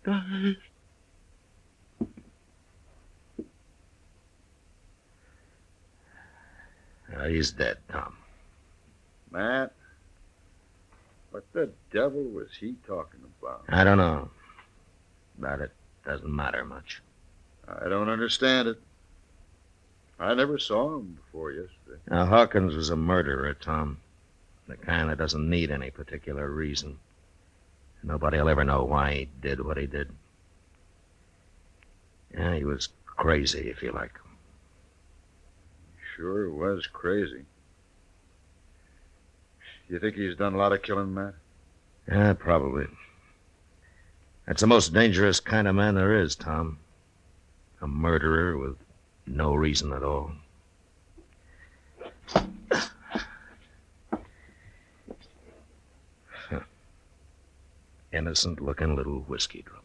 Die. He's dead, Tom. Matt, what the devil was he talking about? I don't know. But it doesn't matter much. I don't understand it. I never saw him before yesterday. Now, Hawkins was a murderer, Tom. The kind that doesn't need any particular reason. Nobody will ever know why he did what he did. Yeah, he was crazy, if you like. Sure was crazy. You think he's done a lot of killing, Matt? Yeah, probably. That's the most dangerous kind of man there is, Tom. A murderer with no reason at all. Innocent-looking little whiskey drummer.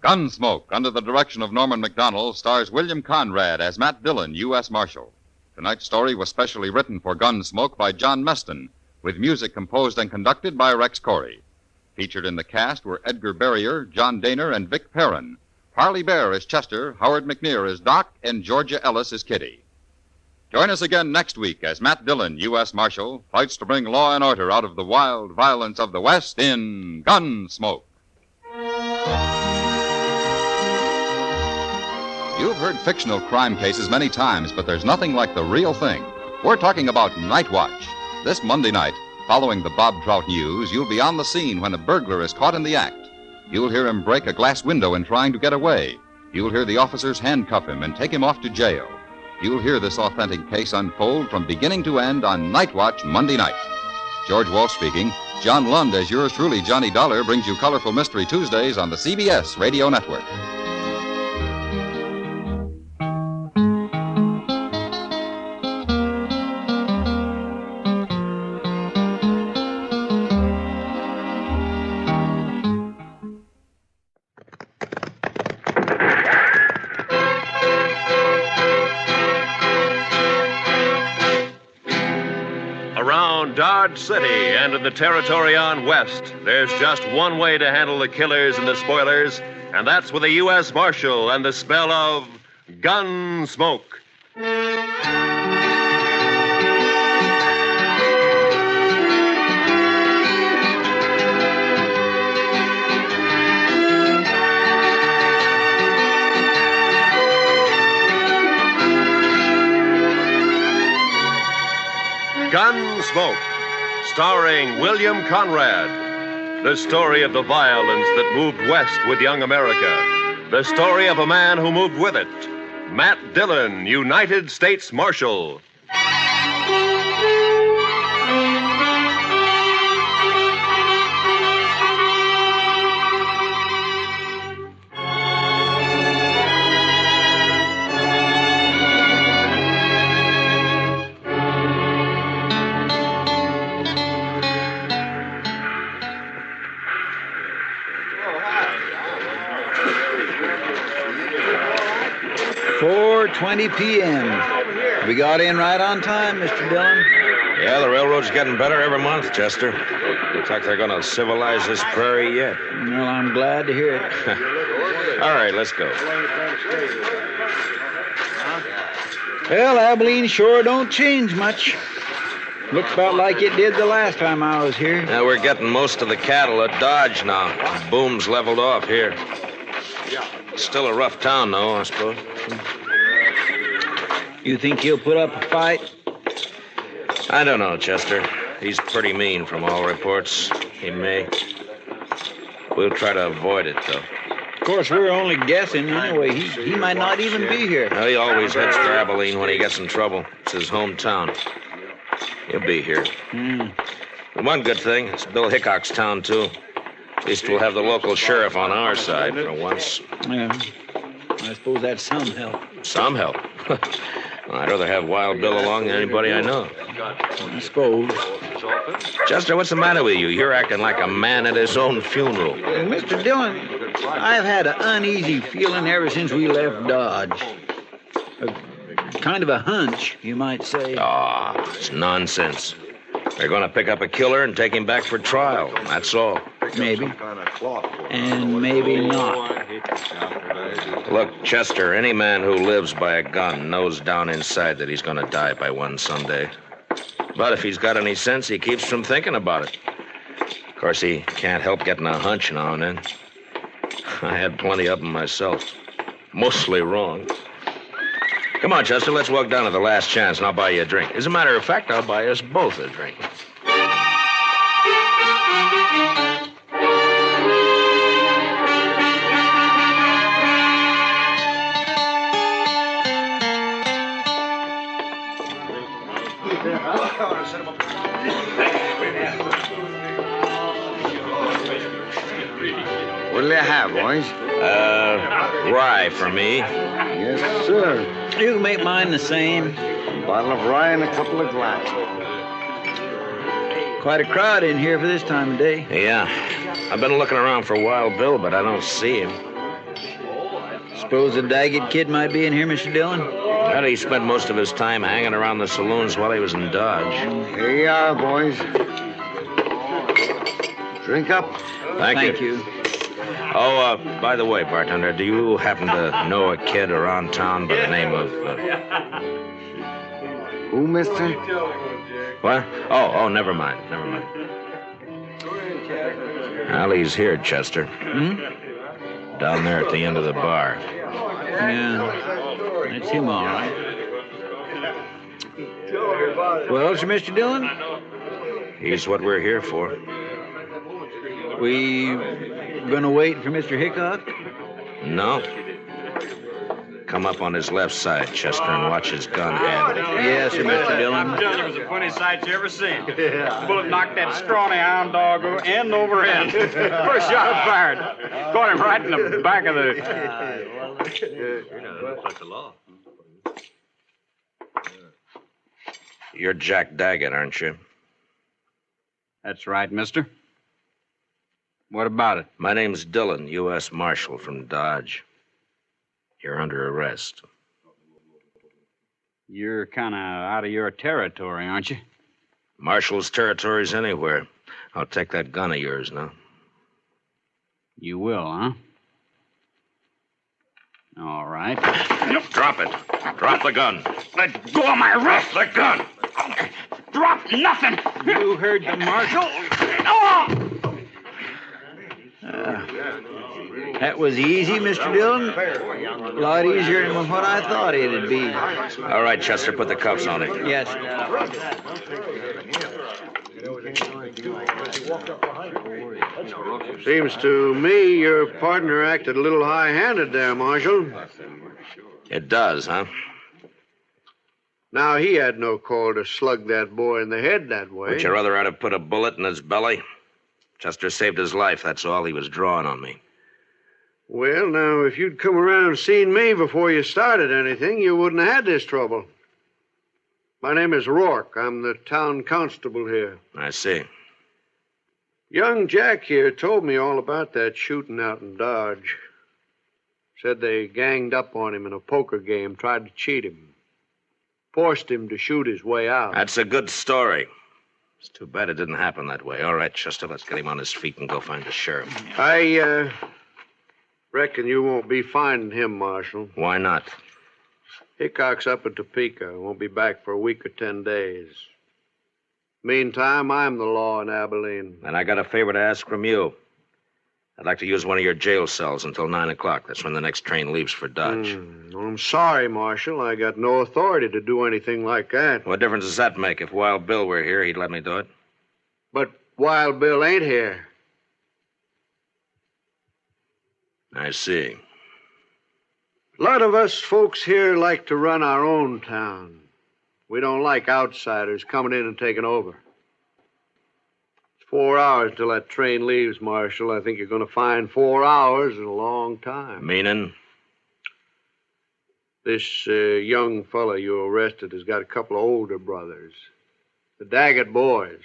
Gunsmoke, under the direction of Norman Macdonnell, stars William Conrad as Matt Dillon, U.S. Marshal. Tonight's story was specially written for Gunsmoke by John Meston, with music composed and conducted by Rex Corey. Featured in the cast were Edgar Barrier, John Daner, and Vic Perrin. Parley Bear as Chester, Howard McNear as Doc, and Georgia Ellis as Kitty. Join us again next week as Matt Dillon, U.S. Marshal, fights to bring law and order out of the wild violence of the West in Gunsmoke. You've heard fictional crime cases many times, but there's nothing like the real thing. We're talking about Night Watch. This Monday night, following the Bob Trout news, you'll be on the scene when a burglar is caught in the act. You'll hear him break a glass window in trying to get away. You'll hear the officers handcuff him and take him off to jail. You'll hear this authentic case unfold from beginning to end on Night Watch Monday night. George Wolfe speaking. John Lund, as yours truly, Johnny Dollar, brings you Colorful Mystery Tuesdays on the CBS Radio Network. Dodge City and in the territory on west, there's just one way to handle the killers and the spoilers, and that's with a U.S. Marshal and the spell of Gunsmoke. Gunsmoke, starring William Conrad. The story of the violence that moved west with young America. The story of a man who moved with it. Matt Dillon, United States Marshal. .20 p.m. We got in right on time, Mr. Dillon. Yeah, the railroad's getting better every month, Chester. Looks like they're going to civilize this prairie yet. Well, I'm glad to hear it. All right, let's go. Well, Abilene sure don't change much. Looks about like it did the last time I was here. Now, we're getting most of the cattle at Dodge now. The boom's leveled off here. Still a rough town, though, I suppose. You think he'll put up a fight? I don't know, Chester. He's pretty mean from all reports. He may. We'll try to avoid it, though. Of course, we're only guessing anyway. He might not even be here. Well, he always heads for Abilene when he gets in trouble. It's his hometown. He'll be here. And one good thing, it's Bill Hickok's town, too. At least we'll have the local sheriff on our side for once. Yeah. I suppose that's some help. Some help? I'd rather have Wild Bill along than anybody I know. I suppose. Chester, what's the matter with you? You're acting like a man at his own funeral. Mr. Dillon, I've had an uneasy feeling ever since we left Dodge. Kind of a hunch, you might say. It's nonsense. They're going to pick up a killer and take him back for trial. That's all. Maybe. And maybe not. Look, Chester, any man who lives by a gun knows down inside that he's going to die by one someday. But if he's got any sense, he keeps from thinking about it. Of course, he can't help getting a hunch now and then. I had plenty of them myself. Mostly wrong. Come on, Chester, let's walk down to the Last Chance, and I'll buy you a drink. As a matter of fact, I'll buy us both a drink. What'll you have, boys? Rye for me. Yes, sir. You can make mine the same. A bottle of rye and a couple of glasses. Quite a crowd in here for this time of day. Yeah. I've been looking around for Wild Bill, but I don't see him. Suppose the Daggett kid might be in here, Mr. Dillon? Well, he spent most of his time hanging around the saloons while he was in Dodge. Here you are, boys. Drink up. Thank you. Oh, by the way, bartender, do you happen to know a kid around town by the name of... Who, mister? What? Oh, never mind. Well, he's here, Chester. Down there at the end of the bar. Yeah, that's him, all right. Well, sir, Mr. Dillon? He's what we're here for. We gonna wait for Mr. Hickok? No. Come up on his left side, Chester, and watch his gun handle. Yes, sir, Mr. Dillon. I'm telling you, it was the funniest sight you ever seen. The bullet knocked that scrawny hound dog end over end. First shot fired. Caught him right in the back of the... You're Jack Daggett, aren't you? That's right, mister. What about it? My name's Dillon, U.S. Marshal from Dodge. You're under arrest. You're kind of out of your territory, aren't you? Marshal's territory's anywhere. I'll take that gun of yours now. You will, huh? All right. Drop it. Drop the gun. Let go of my wrist. The gun. Drop nothing. You heard the marshal. That was easy, Mr. Dillon. A lot easier than what I thought it'd be. All right, Chester, put the cuffs on him. Yes. Seems to me your partner acted a little high-handed there, Marshal. It does, huh? Now, he had no call to slug that boy in the head that way. Would you rather I'd have put a bullet in his belly? Chester saved his life, that's all. He was drawing on me. Well, now, if you'd come around and seen me before you started anything, you wouldn't have had this trouble. My name is Rourke. I'm the town constable here. I see. Young Jack here told me all about that shooting out in Dodge. Said they ganged up on him in a poker game, tried to cheat him. Forced him to shoot his way out. That's a good story. It's too bad it didn't happen that way. All right, Chester, let's get him on his feet and go find the sheriff. I reckon you won't be finding him, Marshal. Why not? Hickok's up at Topeka. Won't be back for a week or 10 days. Meantime, I'm the law in Abilene. And I got a favor to ask from you. I'd like to use one of your jail cells until 9 o'clock. That's when the next train leaves for Dodge. I'm sorry, Marshal. I got no authority to do anything like that. What difference does that make? If Wild Bill were here, he'd let me do it. But Wild Bill ain't here. I see. A lot of us folks here like to run our own town. We don't like outsiders coming in and taking over. It's 4 hours till that train leaves, Marshal. I think you're going to find 4 hours is a long time. Meaning? This young fella you arrested has got a couple of older brothers. The Daggett boys.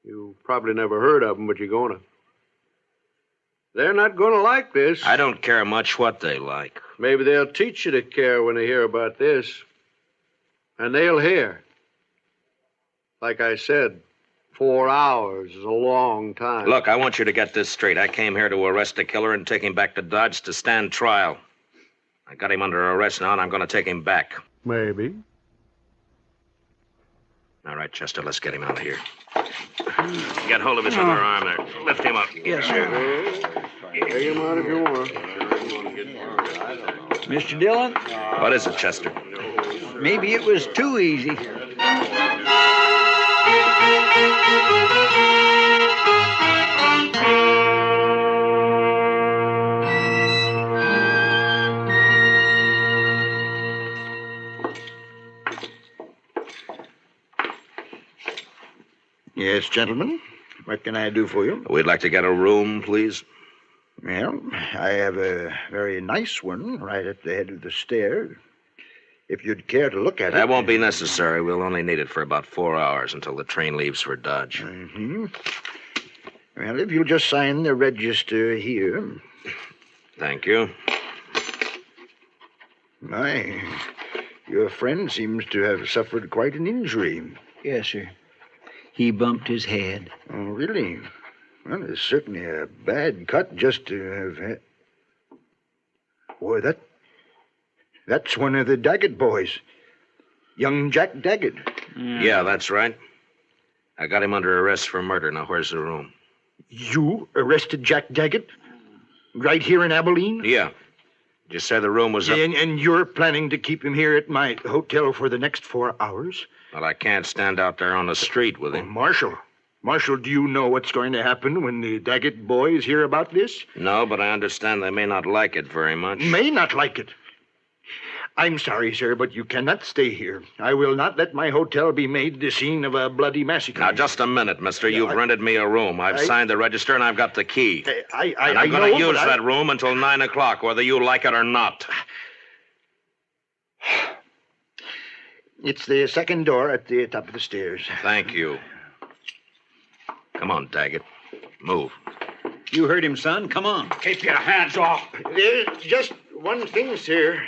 You probably never heard of them, but you're going to. They're not going to like this. I don't care much what they like. Maybe they'll teach you to care when they hear about this. And they'll hear. Like I said, 4 hours is a long time. Look, I want you to get this straight. I came here to arrest the killer and take him back to Dodge to stand trial. I got him under arrest now, and I'm going to take him back. Maybe. All right, Chester, let's get him out of here. Get hold of his other arm there. Lift him up. Yes, sir. Take him out if you want. Mr. Dillon? What is it, Chester? Maybe it was too easy. Yes, gentlemen. What can I do for you? We'd like to get a room, please. Well, I have a very nice one right at the head of the stairs. If you'd care to look at it. That won't be necessary. We'll only need it for about 4 hours until the train leaves for Dodge. Mm-hmm. Well, if you'll just sign the register here. Thank you. My, your friend seems to have suffered quite an injury. Yes, sir. He bumped his head. Oh, really? Well, it's certainly a bad cut just to have had. Boy, that's one of the Daggett boys. Young Jack Daggett. Yeah, that's right. I got him under arrest for murder. Now, where's the room? You arrested Jack Daggett? Right here in Abilene? Yeah. Did you say the room was up? And you're planning to keep him here at my hotel for the next 4 hours? Well, I can't stand out there on the street with him. Marshal, do you know what's going to happen when the Daggett boys hear about this? No, but I understand they may not like it very much. May not like it. I'm sorry, sir, but you cannot stay here. I will not let my hotel be made the scene of a bloody massacre. Now, just a minute, mister. You've rented me a room. I've signed the register, and I've got the key. I'm going to use that room until 9 o'clock, whether you like it or not. It's the second door at the top of the stairs. Thank you. Come on, Daggett. Move. You heard him, son. Come on. Keep your hands off. There's just one thing, sir.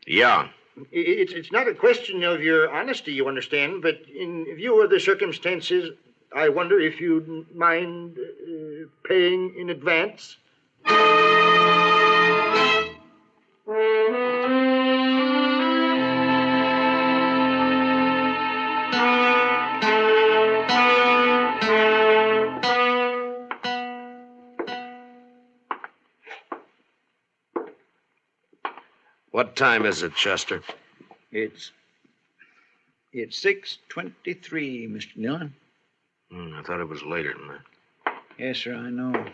Yeah. It's not a question of your honesty, you understand, but in view of the circumstances, I wonder if you'd mind paying in advance. What time is it, Chester? It's 6:23, Mr. Dillon. I thought it was later than that. Yes, sir, I know.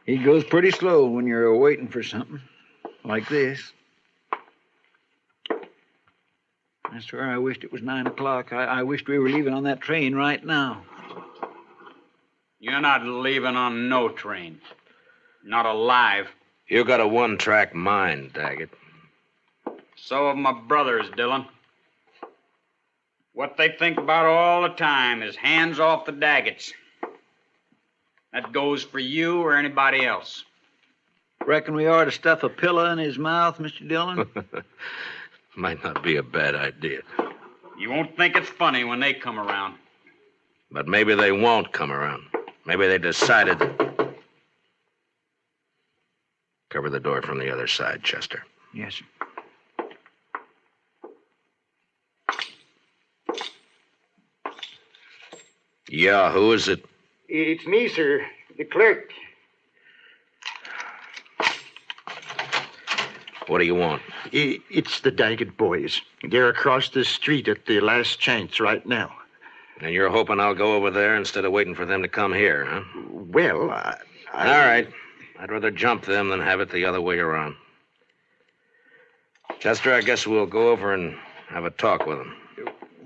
He goes pretty slow when you're waiting for something like this. I swear I wished it was 9 o'clock. I wished we were leaving on that train right now. You're not leaving on no train. Not alive. You got a one-track mind, Daggett. So have my brothers, Dillon. What they think about all the time is hands off the Daggetts. That goes for you or anybody else. Reckon we ought to stuff a pillow in his mouth, Mr. Dillon? Might not be a bad idea. You won't think it's funny when they come around. But maybe they won't come around. Maybe they decided. Cover the door from the other side, Chester. Yes, sir. Yeah, who is it? It's me, sir, the clerk. What do you want? It's the Daggett boys. They're across the street at the last chance right now. And you're hoping I'll go over there instead of waiting for them to come here, huh? Well, All right. I'd rather jump them than have it the other way around. Chester, I guess we'll go over and have a talk with him.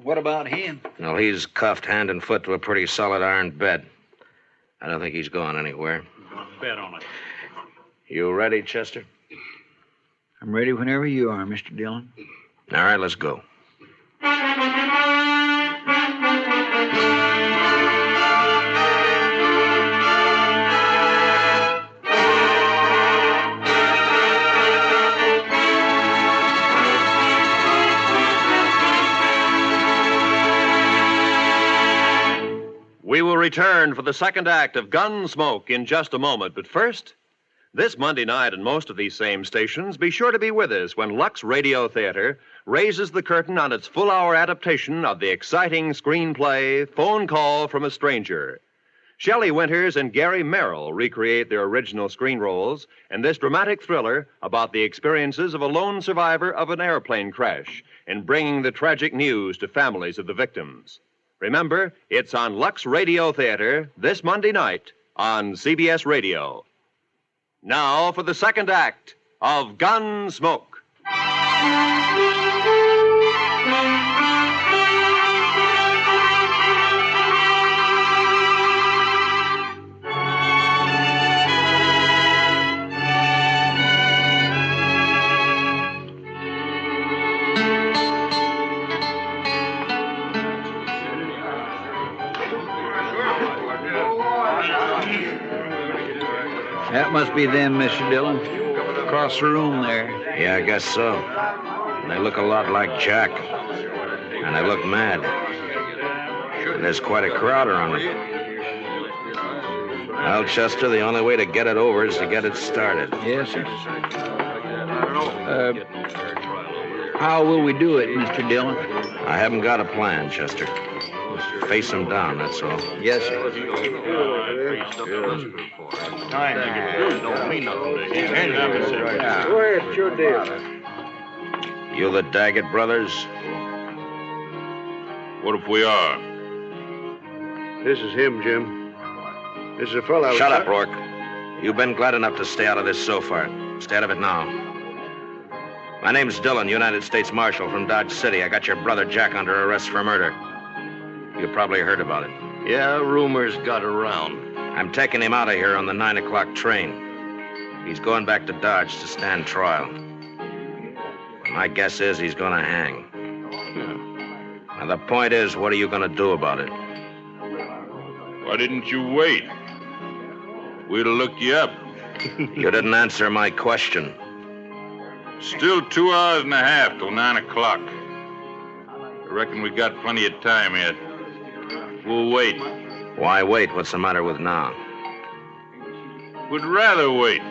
What about him? Well, he's cuffed hand and foot to a pretty solid iron bed. I don't think he's going anywhere. Bet on it. You ready, Chester? I'm ready whenever you are, Mr. Dillon. All right, let's go. return for the second act of Gunsmoke in just a moment. But first, this Monday night and most of these same stations, be sure to be with us when Lux Radio Theater raises the curtain on its full-hour adaptation of the exciting screenplay Phone Call from a Stranger. Shelley Winters and Gary Merrill recreate their original screen roles in this dramatic thriller about the experiences of a lone survivor of an airplane crash in bringing the tragic news to families of the victims. Remember, it's on Lux Radio Theater this Monday night on CBS Radio. Now for the second act of Gunsmoke. That must be them, Mr. Dillon. Across the room there. Yeah, I guess so. They look a lot like Jack. And they look mad. And there's quite a crowd around them. Well, Chester, the only way to get it over is to get it started. Yes, sir. How will we do it, Mr. Dillon? I haven't got a plan, Chester. Face them down, that's all. Yes, sir. Don't mean nothing to you. Go ahead, it's your deal. You the Daggett brothers? What if we are? This is him, Jim. This is a fellow I was... Shut up, Rourke. You've been glad enough to stay out of this so far. Stay out of it now. My name's Dillon, United States Marshal from Dodge City. I got your brother Jack under arrest for murder. You probably heard about it. Yeah, rumors got around. I'm taking him out of here on the 9 o'clock train. He's going back to Dodge to stand trial. My guess is he's going to hang. Now, the point is, what are you going to do about it? Why didn't you wait? We'd have looked you up. You didn't answer my question. Still 2 hours and a half till 9 o'clock. I reckon we got plenty of time yet. We'll wait. Why wait? What's the matter with now? We'd rather wait.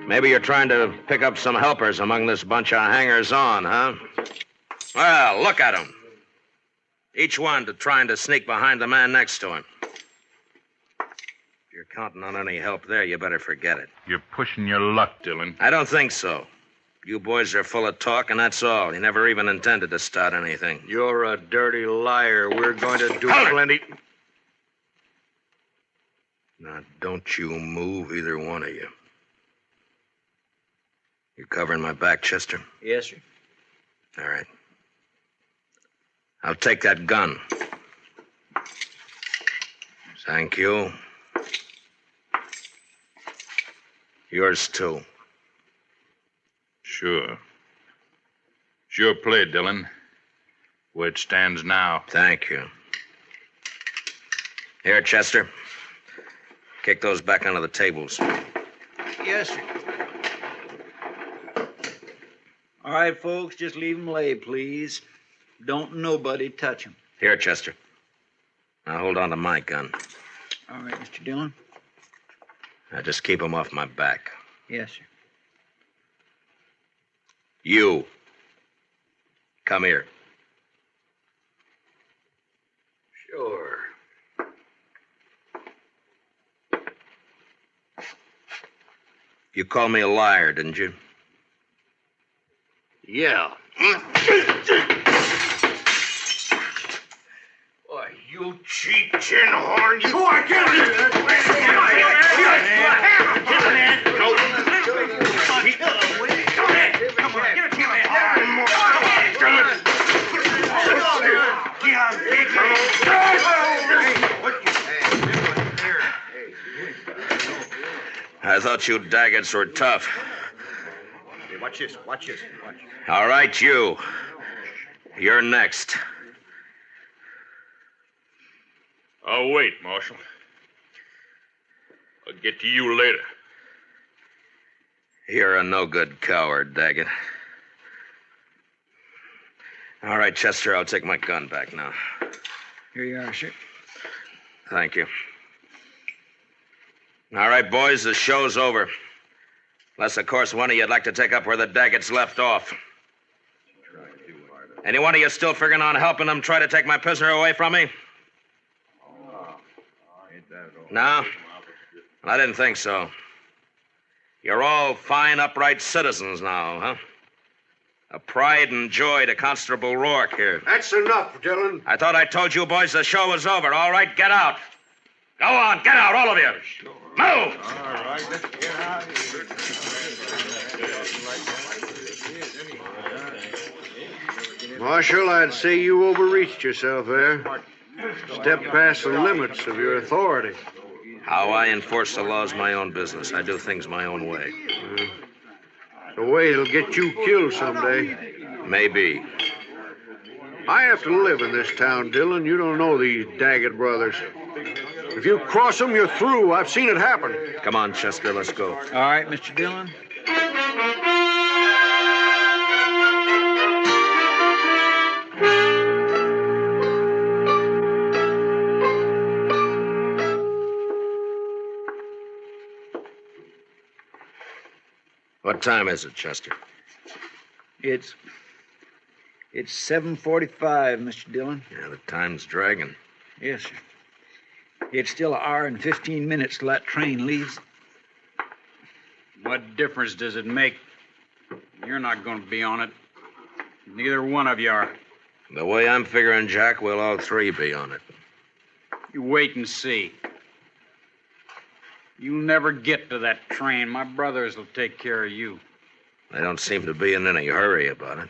Maybe you're trying to pick up some helpers among this bunch of hangers-on, huh? Well, look at them. Each one trying to sneak behind the man next to him. If you're counting on any help there, you better forget it. You're pushing your luck, Dillon. I don't think so. You boys are full of talk, and that's all. You never even intended to start anything. You're a dirty liar. We're going to do plenty... Now, don't you move, either one of you. You covering my back, Chester? Yes, sir. All right. I'll take that gun. Thank you. Yours, too. Sure. Sure play, Dillon. Where it stands now. Thank you. Here, Chester. Kick those back onto the tables. Yes, sir. All right, folks, just leave them lay, please. Don't nobody touch them. Here, Chester. Now hold on to my gun. All right, Mr. Dillon. Now just keep them off my back. Yes, sir. You. Come here. Sure. You called me a liar, didn't you? Yeah. Why, you cheap chin horn, you... I can't... I thought you Daggets were tough. Hey, watch this. All right, you. You're next. I'll wait, Marshal. I'll get to you later. You're a no-good coward, Daggett. All right, Chester, I'll take my gun back now. Here you are, sir. Thank you. All right, boys, the show's over. Unless, of course, one of you'd like to take up where the Daggett's left off. Any one of you still figuring on helping them try to take my prisoner away from me? No? I didn't think so. You're all fine, upright citizens now, huh? A pride and joy to Constable Rourke here. That's enough, Dillon. I thought I told you boys the show was over. All right, get out. Go on, get out, all of you. Move! All right, let's get out of here. Marshal, I'd say you overreached yourself there. Stepped past the limits of your authority. How I enforce the law's my own business. I do things my own way. The way it'll get you killed someday. Maybe. I have to live in this town, Dillon. You don't know these Daggett brothers. If you cross them, you're through. I've seen it happen. Come on, Chester, let's go. All right, Mr. Dillon. What time is it, Chester? It's 7:45, Mr. Dillon. Yeah, the time's dragging. Yes, sir. It's still an hour and 15 minutes till that train leaves. What difference does it make? You're not going to be on it. Neither one of you are. The way I'm figuring, Jack, we'll all three be on it. You wait and see. You'll never get to that train. My brothers will take care of you. They don't seem to be in any hurry about it.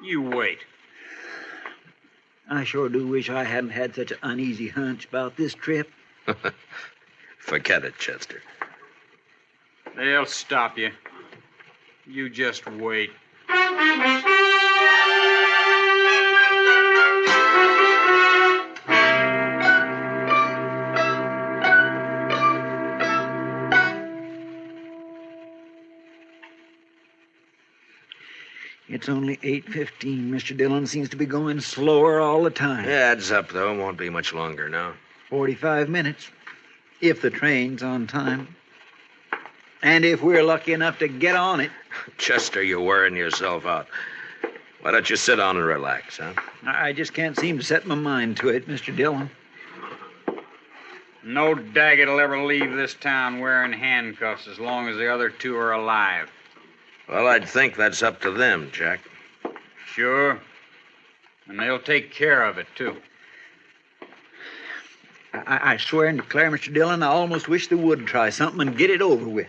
You wait. I sure do wish I hadn't had such an uneasy hunch about this trip. Forget it, Chester. They'll stop you. You just wait. It's only 8:15. Mr. Dillon seems to be going slower all the time. Yeah, adds up, though. Won't be much longer now. 45 minutes, if the train's on time. And if we're lucky enough to get on it. Chester, you're wearing yourself out. Why don't you sit down and relax, huh? I just can't seem to set my mind to it, Mr. Dillon. No Daggett will ever leave this town wearing handcuffs as long as the other two are alive. Well, I'd think that's up to them, Jack. Sure. And they'll take care of it, too. I swear and declare, Mr. Dillon, I almost wish they would try something and get it over with.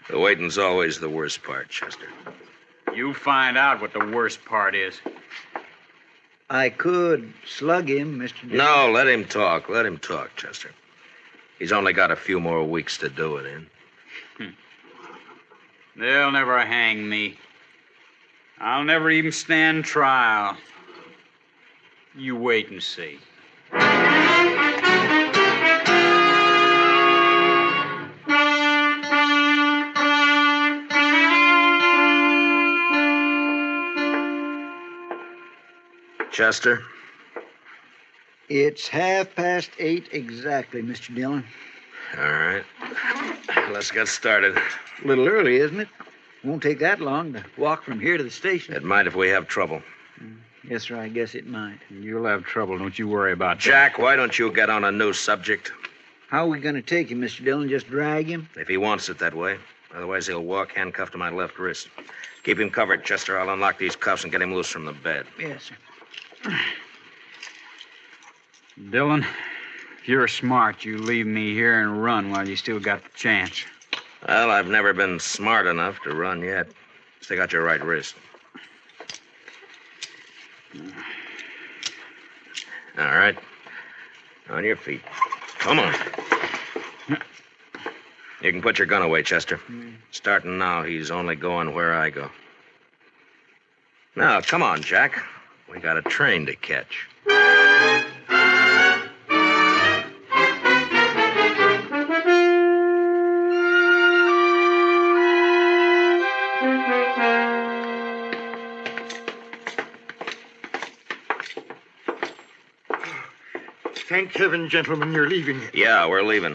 The waiting's always the worst part, Chester. You find out what the worst part is. I could slug him, Mr. Dillon. No, let him talk. Let him talk, Chester. He's only got a few more weeks to do it in. They'll never hang me. I'll never even stand trial. You wait and see. Chester? It's 8:30 exactly, Mr. Dillon. All right. Let's get started. A little early, isn't it? Won't take that long to walk from here to the station. It might if we have trouble. Yes, sir, I guess it might. You'll have trouble, don't you worry about that. Jack, why don't you get on a new subject? How are we going to take him, Mr. Dillon? Just drag him? If he wants it that way. Otherwise, he'll walk handcuffed to my left wrist. Keep him covered, Chester. I'll unlock these cuffs and get him loose from the bed. Yes, sir. Dillon, if you're smart, you leave me here and run while you still got the chance. Well, I've never been smart enough to run yet. Stick out your right wrist. All right. On your feet. Come on. You can put your gun away, Chester. Starting now, he's only going where I go. Now, come on, Jack. We got a train to catch. Thank heaven, gentlemen, you're leaving. Yeah, we're leaving.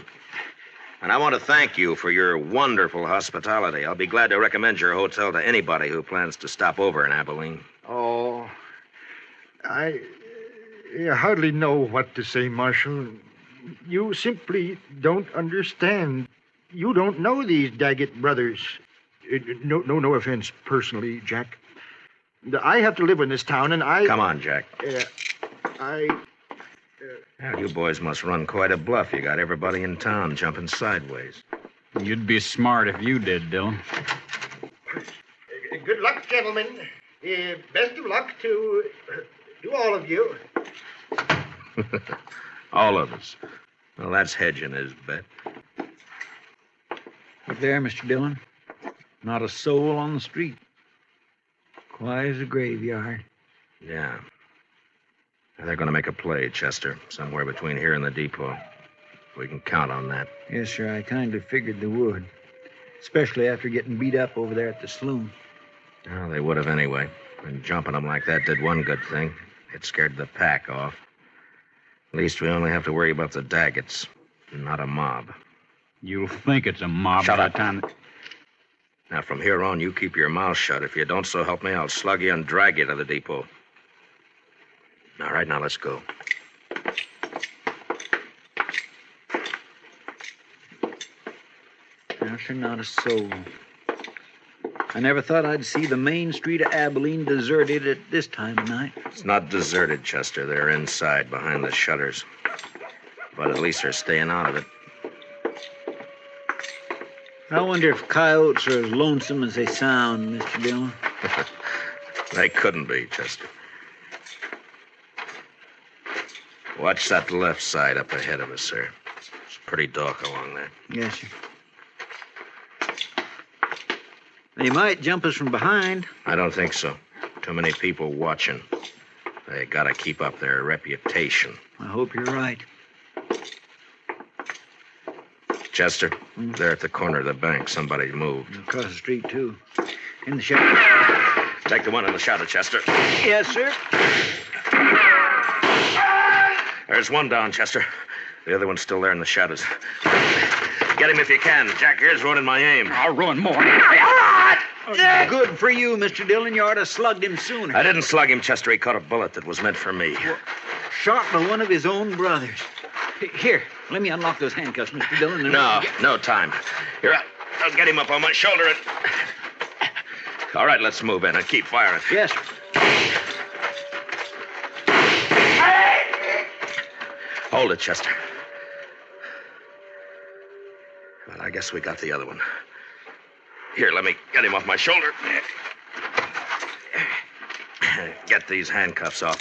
And I want to thank you for your wonderful hospitality. I'll be glad to recommend your hotel to anybody who plans to stop over in Abilene. Oh, I hardly know what to say, Marshal. You simply don't understand. You don't know these Daggett brothers. No offense personally, Jack. I have to live in this town, and I... Come on, Jack. Now, you boys must run quite a bluff. You got everybody in town jumping sideways. You'd be smart if you did, Dillon. Good luck, gentlemen. Best of luck to all of you. All of us. Well, that's hedging his bet. Look there, Mr. Dillon. Not a soul on the street. Quiet as a graveyard. Yeah. Now, they're going to make a play, Chester, somewhere between here and the depot. We can count on that. Yes, sir, I kind of figured they would. Especially after getting beat up over there at the saloon. Well, they would have anyway. And jumping them like that did one good thing. It scared the pack off. At least we only have to worry about the Daggets, not a mob. You'll think it's a mob Shut by up. the time... Now, from here on, you keep your mouth shut. If you don't, so help me, I'll slug you and drag you to the depot. All right, now let's go. Now, sir, not a soul. I never thought I'd see the main street of Abilene deserted at this time of night. It's not deserted, Chester. They're inside, behind the shutters. But at least they're staying out of it. I wonder if coyotes are as lonesome as they sound, Mr. Dillon. They couldn't be, Chester. Watch that left side up ahead of us, sir. It's pretty dark along there. Yes, sir. They might jump us from behind. I don't think so. Too many people watching. They gotta keep up their reputation. I hope you're right. Chester, they're at the corner of the bank. Somebody moved. Across the street, too. In the shadow. Take the one in the shadow, Chester. Yes, sir. There's one down, Chester. The other one's still there in the shadows. Get him if you can. Jack here's ruining my aim. I'll ruin more. Good for you, Mr. Dillon. You ought to have slugged him sooner. I didn't slug him, Chester. He caught a bullet that was meant for me. Shot by one of his own brothers. Here, let me unlock those handcuffs, Mr. Dillon. No time. Here, I'll get him up on my shoulder and... All right, let's move in and keep firing. Yes, sir. Hold it, Chester. Well, I guess we got the other one. Here, let me get him off my shoulder. Get these handcuffs off.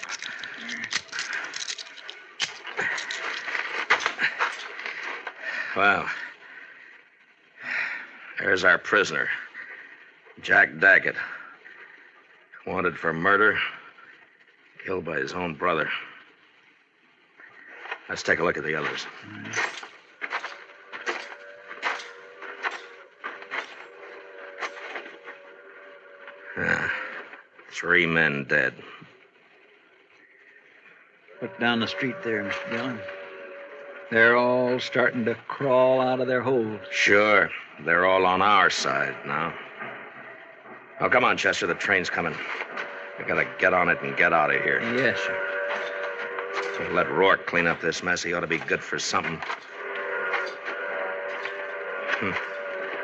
Well, there's our prisoner, Jack Daggett. Wanted for murder, killed by his own brother. Let's take a look at the others. Three men dead. Look down the street there, Mr. Dillon. They're all starting to crawl out of their holes. Sure. They're all on our side now. Oh, come on, Chester. The train's coming. We gotta get on it and get out of here. Yes, sir. So let Rourke clean up this mess. He ought to be good for something.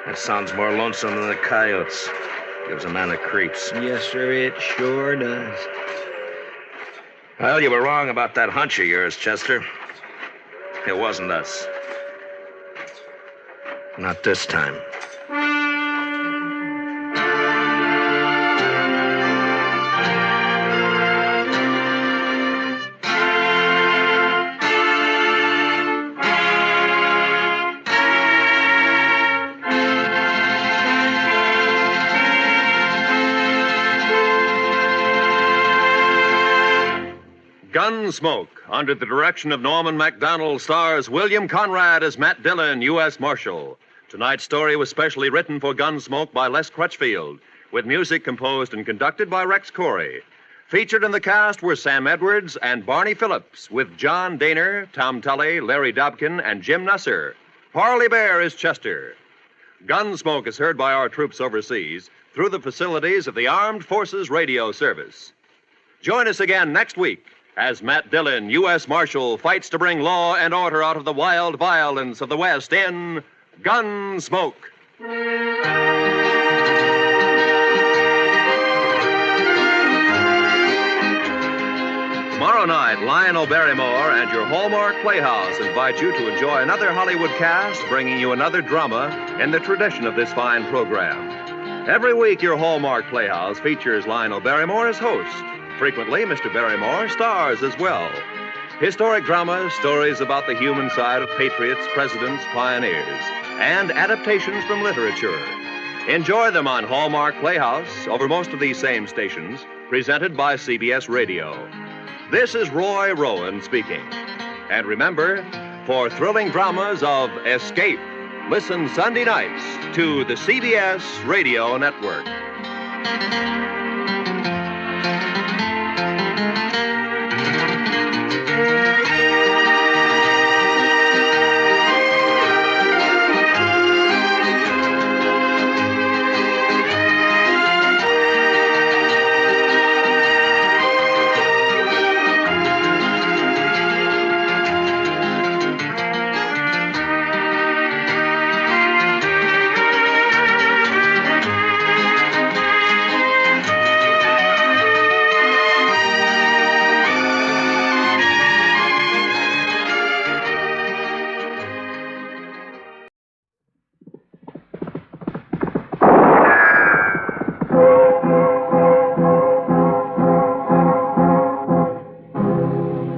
That sounds more lonesome than the coyotes. Gives a man the creeps. Yes, sir, it sure does. Well, you were wrong about that hunch of yours, Chester. It wasn't us. Not this time. Gunsmoke, under the direction of Norman MacDonald, stars William Conrad as Matt Dillon, U.S. Marshal. Tonight's story was specially written for Gunsmoke by Les Crutchfield, with music composed and conducted by Rex Corey. Featured in the cast were Sam Edwards and Barney Phillips, with John Daner, Tom Tully, Larry Dobkin, and Jim Nusser. Parley Bear is Chester. Gunsmoke is heard by our troops overseas through the facilities of the Armed Forces Radio Service. Join us again next week as Matt Dillon, U.S. Marshal, fights to bring law and order out of the wild violence of the West in Gunsmoke. Tomorrow night, Lionel Barrymore and your Hallmark Playhouse invite you to enjoy another Hollywood cast bringing you another drama in the tradition of this fine program. Every week, your Hallmark Playhouse features Lionel Barrymore as host. Frequently, Mr. Barrymore stars as well. Historic dramas, stories about the human side of patriots, presidents, pioneers, and adaptations from literature. Enjoy them on Hallmark Playhouse over most of these same stations, presented by CBS Radio. This is Roy Rowan speaking. And remember, for thrilling dramas of escape, listen Sunday nights to the CBS Radio Network.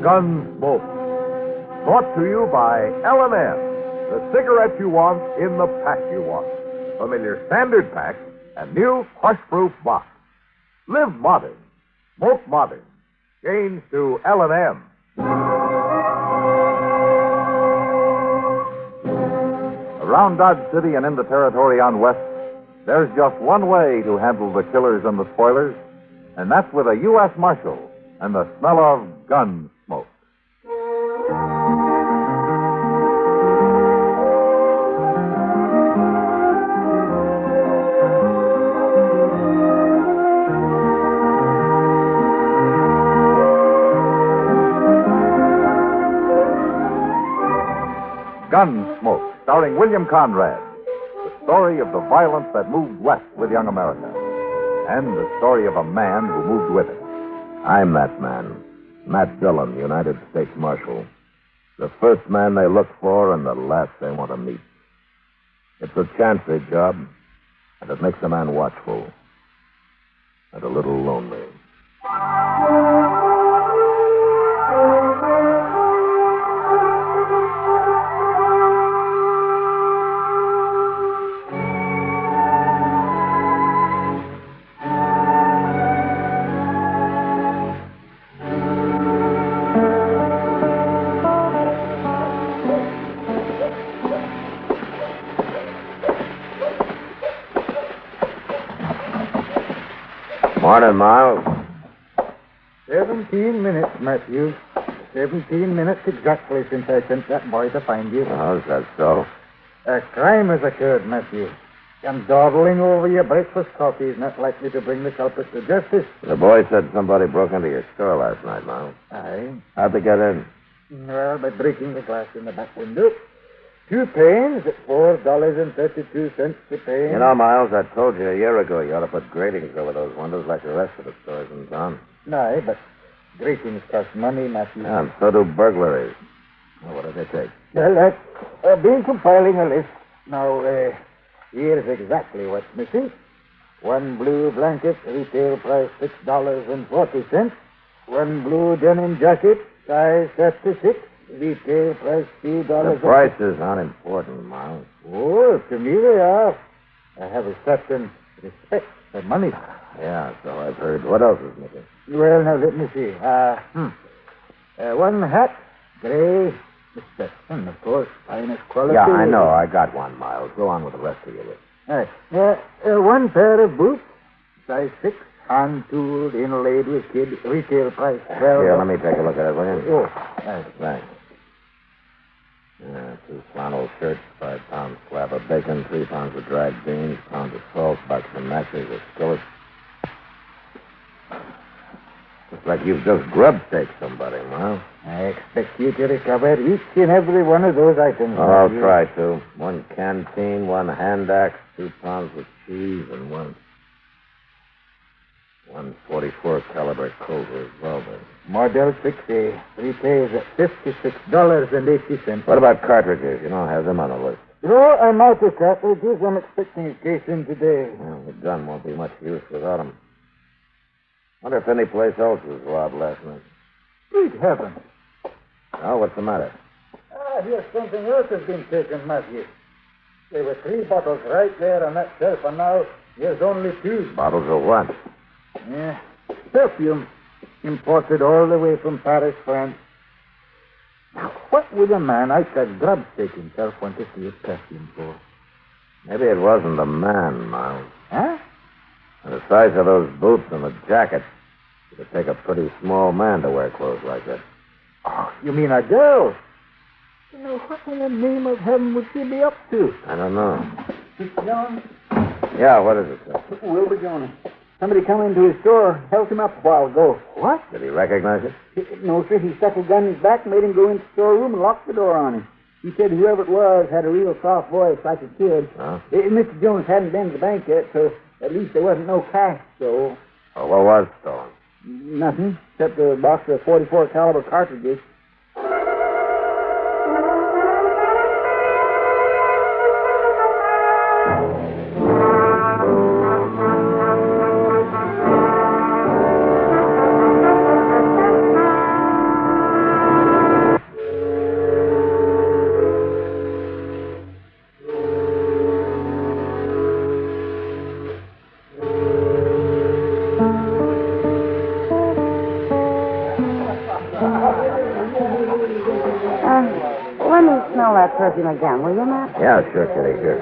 Gunsmoke. Brought to you by L&M, the cigarette you want in the pack you want. Familiar standard pack and new crush-proof box. Live modern. Smoke modern. Change to L&M. Around Dodge City and in the territory on West, there's just one way to handle the killers and the spoilers, and that's with a U.S. Marshal and the smell of gun smoke. Gunsmoke, starring William Conrad. The story of the violence that moved west with young America. And the story of a man who moved with it. I'm that man, Matt Dillon, United States Marshal. The first man they look for and the last they want to meet. It's a chancy job, and it makes a man watchful and a little lonely. Morning, Miles. 17 minutes, Matthew. 17 minutes exactly since I sent that boy to find you. Oh, is that so? A crime has occurred, Matthew. And dawdling over your breakfast coffee is not likely to bring the culprit to justice. The boy said somebody broke into your store last night, Miles. Aye. How'd they get in? Well, by breaking the glass in the back window. 2 panes at $4.32 a pane. You know, Miles, I told you a year ago you ought to put gratings over those windows like the rest of the stores in town. Aye, but gratings cost money, Matthew. Yeah, and so do burglaries. Well, what do they take? Well, I've been compiling a list. Now, here's exactly what's missing. 1 blue blanket, retail price $6.40. 1 blue denim jacket, size 36. Retail price $2. The prices aren't important, Miles. Oh, to me they are. I have a certain respect for money. Yeah, so I've heard. What else is missing? Well, now, let me see. 1 hat, gray, Stetson, of course, finest quality. Yeah, I know. I got one, Miles. Go on with the rest of your list. All right. 1 pair of boots, size 6, Hand-tooled, inlaid with kid, retail price. Well, Here, let me take a look at it, will you? Oh, thanks. Thanks. 2 flannel shirts, 5 pounds slab of bacon, 3 pounds of dried beans, pound of salt, box of matches, a skillet. Looks like you've just grub staked somebody, Miles. I expect you to recover each and every one of those items. Oh, I'll try to. 1 canteen, 1 hand axe, 2 pounds of cheese, and 144 caliber Colt revolver. Model 60 retails at $56.80. What about cartridges? You don't have them on the list. No, I'm out of cartridges. I'm expecting a case in today. Well, the gun won't be much use without them. Wonder if any place else was robbed last night. Good heavens. Oh, what's the matter? Here's something else has been taken, Matthew. There were 3 bottles right there on that shelf, and now there's only 2. Bottles of what? Yeah, perfume. Imported all the way from Paris, France. Now, what would a man out that grub stake himself want to see a perfume for? Maybe it wasn't a man, Miles. Huh? And the size of those boots and the jacket. It would take a pretty small man to wear clothes like that. Oh, you mean a girl? You know, what in the name of heaven would she be up to? I don't know. Mr. Jones? Yeah, what is it, sir? Wilbur Jones. Somebody come into his store, held him up a while ago. What? Did he recognize it? No, sir. He stuck a gun in his back, made him go into the storeroom, and locked the door on him. He said whoever it was had a real soft voice, like a kid. Huh? Mr. Jones hadn't been to the bank yet, so at least there wasn't no cash, so... Oh, what was stolen? Nothing, except a box of 44 caliber cartridges. Let me smell that perfume again, will you, Matt? Yeah, sure, Kitty, here.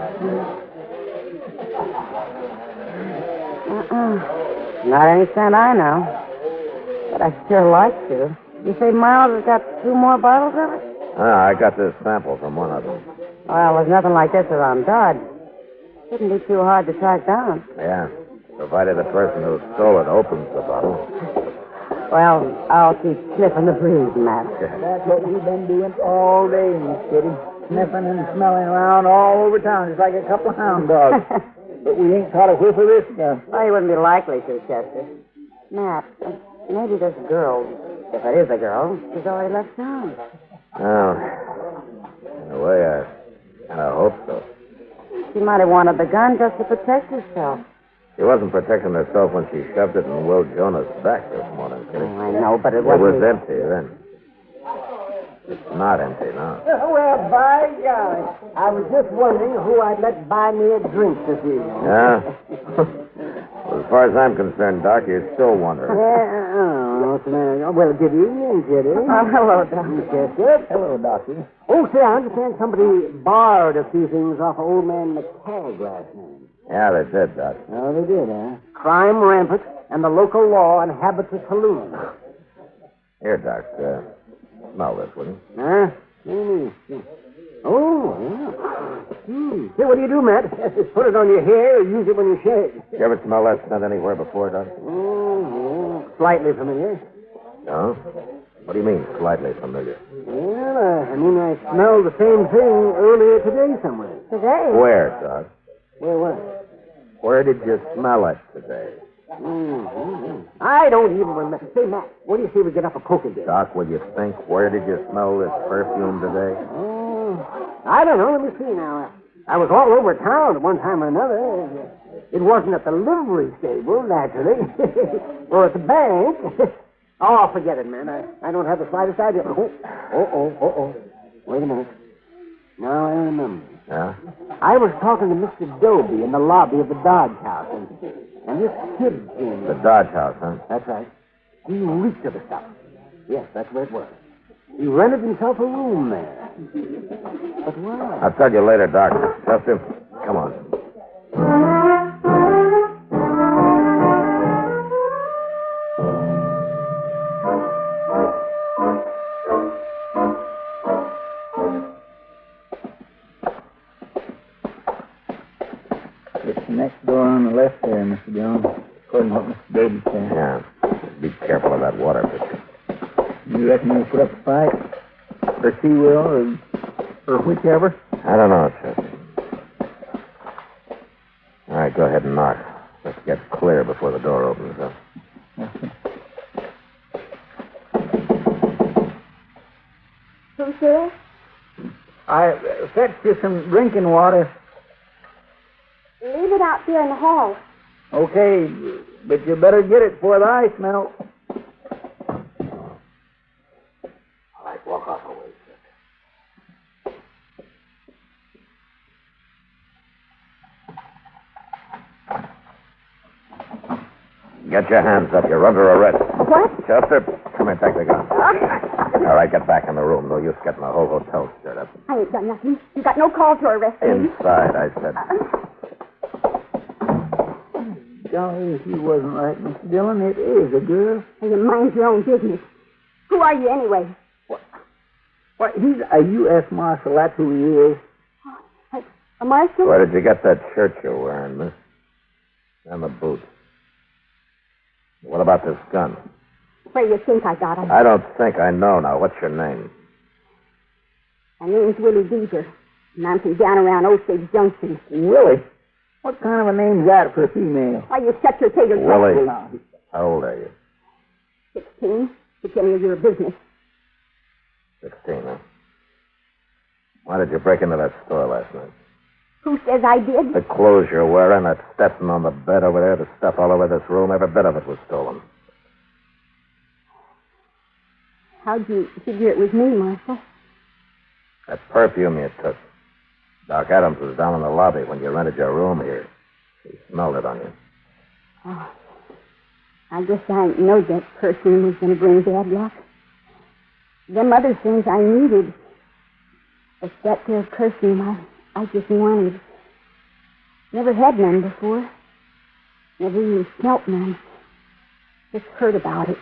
Not any scent I know. But I'd sure like to. You say Miles has got 2 more bottles of it? I got this sample from one of them. Well, there's nothing like this around Dodge. Shouldn't be too hard to track down. Yeah, provided the person who stole it opens the bottle. Well, I'll keep sniffing the breeze, Matt. That's what we've been doing all day, Miss Kitty. Sniffing and smelling around all over town, just like a couple of hound dogs. But we ain't caught a whiff of this stuff. Well, you wouldn't be likely to, Chester. Matt, maybe this girl, if it is a girl, has already left town. Well, in a way, I hope so. She might have wanted the gun just to protect herself. She wasn't protecting herself when she shoved it in Will Jonas' back this morning, Kitty. Oh, I know, but it was wasn't... empty then. It's not empty now. Well, by God, I was just wondering who I'd let buy me a drink this evening. Yeah? Well, as far as I'm concerned, Doc, you're still wondering. What's the matter? Well, good evening, Kitty. Hello, Doc. Yes, good. Hello, Doctor. Oh, say, I understand somebody borrowed a few things off of old man McTagg last night. Yeah, they did, Doc. Oh, they did, huh? Crime rampant, and the local law inhabits a saloon. Here, Doc, smell this, will you? Huh? Oh, yeah. Say, what do you do, Matt? Put it on your hair or use it when you shave? You ever smell that scent anywhere before, Doc? Oh, slightly familiar. No? What do you mean, slightly familiar? Well, I mean, I smelled the same thing earlier today somewhere. Today? Where, Doc? Where was it? Where did you smell it today? I don't even remember. Say, Matt, what do you say we get up a poke again? Doc, will you think? Where did you smell this perfume today? I don't know. Let me see now. I was all over town at one time or another. It wasn't at the livery stable, naturally, or at the bank. Oh, forget it, man. I don't have the slightest idea. Oh. Wait a minute. Now I remember. Yeah? I was talking to Mr. Doby in the lobby of the Dodge House, and this kid came. The Dodge House, huh? That's right. He reeked of the stuff. Yes, that's where it was. He rented himself a room there. But why? I'll tell you later, Doc. Chester, come on. the next door on the left there, Mr. Dillon. According to what Mr. Baby said. Yeah. Be careful of that water pitcher. You reckon he'll put up a fight? Or she will, or whichever? I don't know, Chester. All right, go ahead and knock. Let's get clear before the door opens up. Okay. Who's there? I fetched you some drinking water. Leave it out there in the hall. Okay, but you better get it before the ice melts. All right, walk off a ways. Get your hands up. You're under arrest. What? Chester, come here, take the gun. All right, get back in the room. No use getting the whole hotel stirred up. I ain't done nothing. You got no call to arrest me. Inside, I said. Golly, if you wasn't right, Mr. Dillon, it is a girl. You mind your own business. Who are you anyway? What? He's a U.S. Marshal. That's who he is. A marshal? Where did you get that shirt you're wearing, miss? And the boots. What about this gun? Where you think I got him? I don't think I know now. What's your name? My name's Willie Beaver, and I'm from down around Osage Junction. Willie? What kind of a name's that for a female? Why, you shut your tater Willie. How old are you? 16. It's any of your business. 16, huh? Why did you break into that store last night? Who says I did? The clothes you're wearing, that Stetson on the bed over there, the stuff all over this room, every bit of it was stolen. How'd you figure it was me, Marshal? That perfume you took. Doc Adams was down in the lobby when you rented your room here. He smelled it on you. Oh, I guess I didn't know that perfume was going to bring bad luck. Them other things I needed. But that there perfume I just wanted. Never had none before. Never even smelt none. Just heard about it.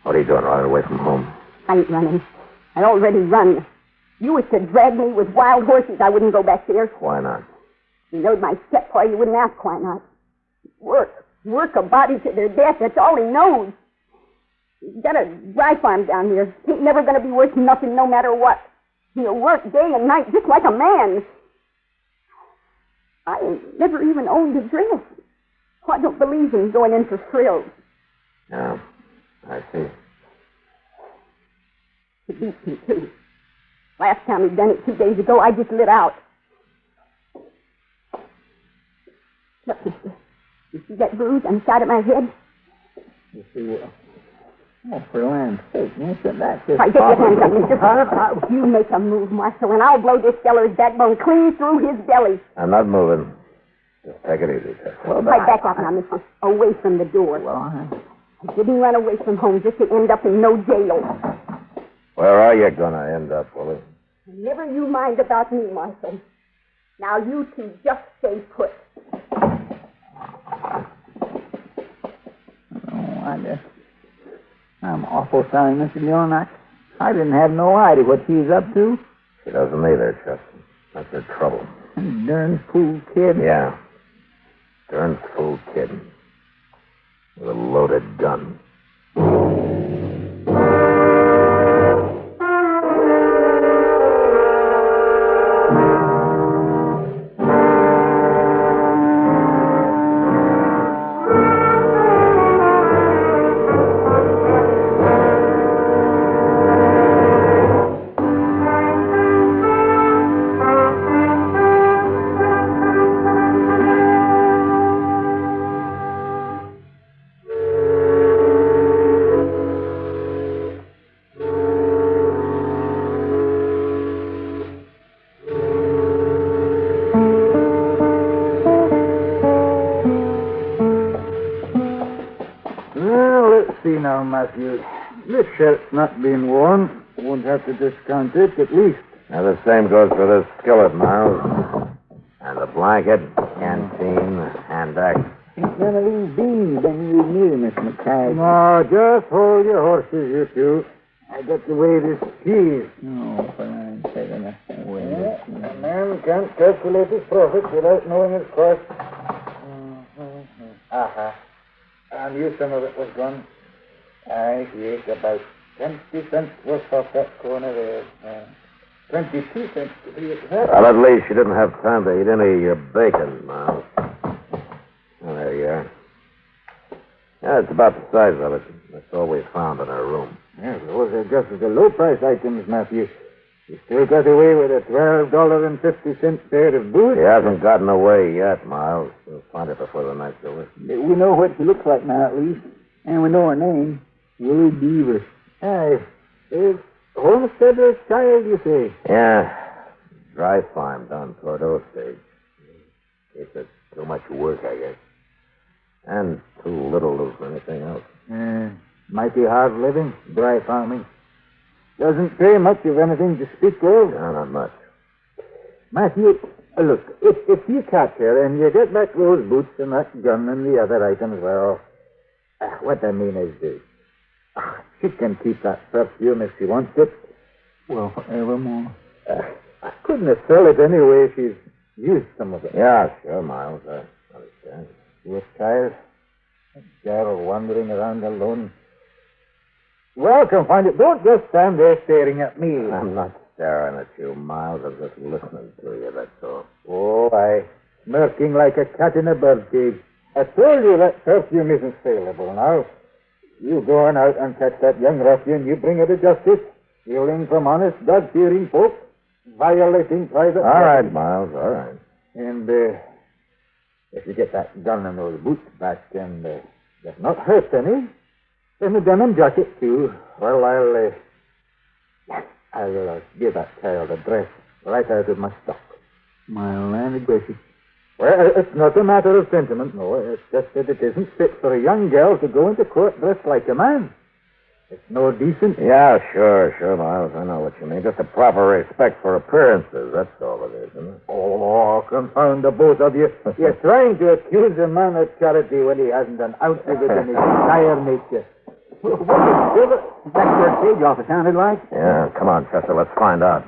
What are you doing, running away from home? I ain't running. I already run. You was to drag me with wild horses, I wouldn't go back there. Why not? You knowed my stepboy, you wouldn't ask why not. Work a body to their death, that's all he knows. He's got a dry farm down here. Ain't never going to be worth nothing no matter what. He'll work day and night just like a man. I ain't never even owned a dress. I don't believe in going in for frills. Yeah, I see. It beats me, too. Last time he'd done it 2 days ago, I just lit out. Look, mister. You see that bruise on the side of my head? You see what? Oh, for land's sake, mister, that's just... All right, get your hands up, mister. You make a move, Marshal, and I'll blow this feller's backbone clean through his belly. I'm not moving. Just take it easy, Chester. Well, right back up now, mister. Away from the door. Well, I didn't run away from home just to end up in no jail. Where are you going to end up, Willie? Never you mind about me, Marshal. Now you two just stay put. I'm awful sorry, Mr. Dillon. I didn't have no idea what she's up to. She doesn't either, Chester. That's her trouble. Darn fool kid. Yeah. Darn fool kid. With a loaded gun. Matthew. This shirt's not being worn. Won't have to discount it, at least. Now, the same goes for this skillet, Miles. And the blanket, canteen, hand axe. Ain't none of these beans been used neither, Miss McKay. No, just hold your horses, you two. I got to weigh this cheese. No, but I'm taking it away. A man can't calculate his profits without knowing his cost. Aha. I knew some of it was gone. Yes, about 20 cents worth off that corner there. 22 cents to be exact. Well, at least you didn't have time to eat any of your bacon, Miles. Oh, there you are. Yeah, it's about the size of it. That's all we found in our room. Yeah, those are just the low-price items, Matthew. You still got away with a $12.50 pair of boots? He hasn't gotten away yet, Miles. We'll find it before the night's over. We know what she looks like now, at least. And we know her name. Willie Beaver. Aye. Homesteader's child, you say? Yeah. Dry farm down toward Osage. It's too much work, I guess. And too little for anything else. Mighty hard living, dry farming. Doesn't pay much of anything to speak of. No, not much. Matthew, look, if you catch her and you get back those boots and that gun and the other items, well, what I mean is this. She can keep that perfume if she wants it. Well, forevermore. I couldn't sell it anyway. She's used some of it. Yeah, sure, Miles. I understand. You a child? A girl wandering around alone. Well, confound it. Don't just stand there staring at me. I'm not staring at you, Miles. I'm just listening to you, that's all. Oh, aye. Smirking like a cat in a bird cage. I told you that perfume isn't saleable now. You go on out and catch that young ruffian, you bring her to justice. Stealing from honest, God-fearing folk. Violating private All right, Miles, all right. And, if you get that gun and those boots back and they've not hurt any, and the denim jacket, too, well, I'll give that child a dress right out of my stock. My land gracious. Well, it's not a matter of sentiment, no. It's just that it isn't fit for a young girl to go into court dressed like a man. It's no decent. Yeah, sure, Miles. I know what you mean. Just a proper respect for appearances. That's all it is, isn't it? Oh, confound the both of you. You're trying to accuse a man of charity when he hasn't an ounce of it in his entire nature. What is it? Back to the stage office, sounded like? Yeah, come on, Chester. Let's find out.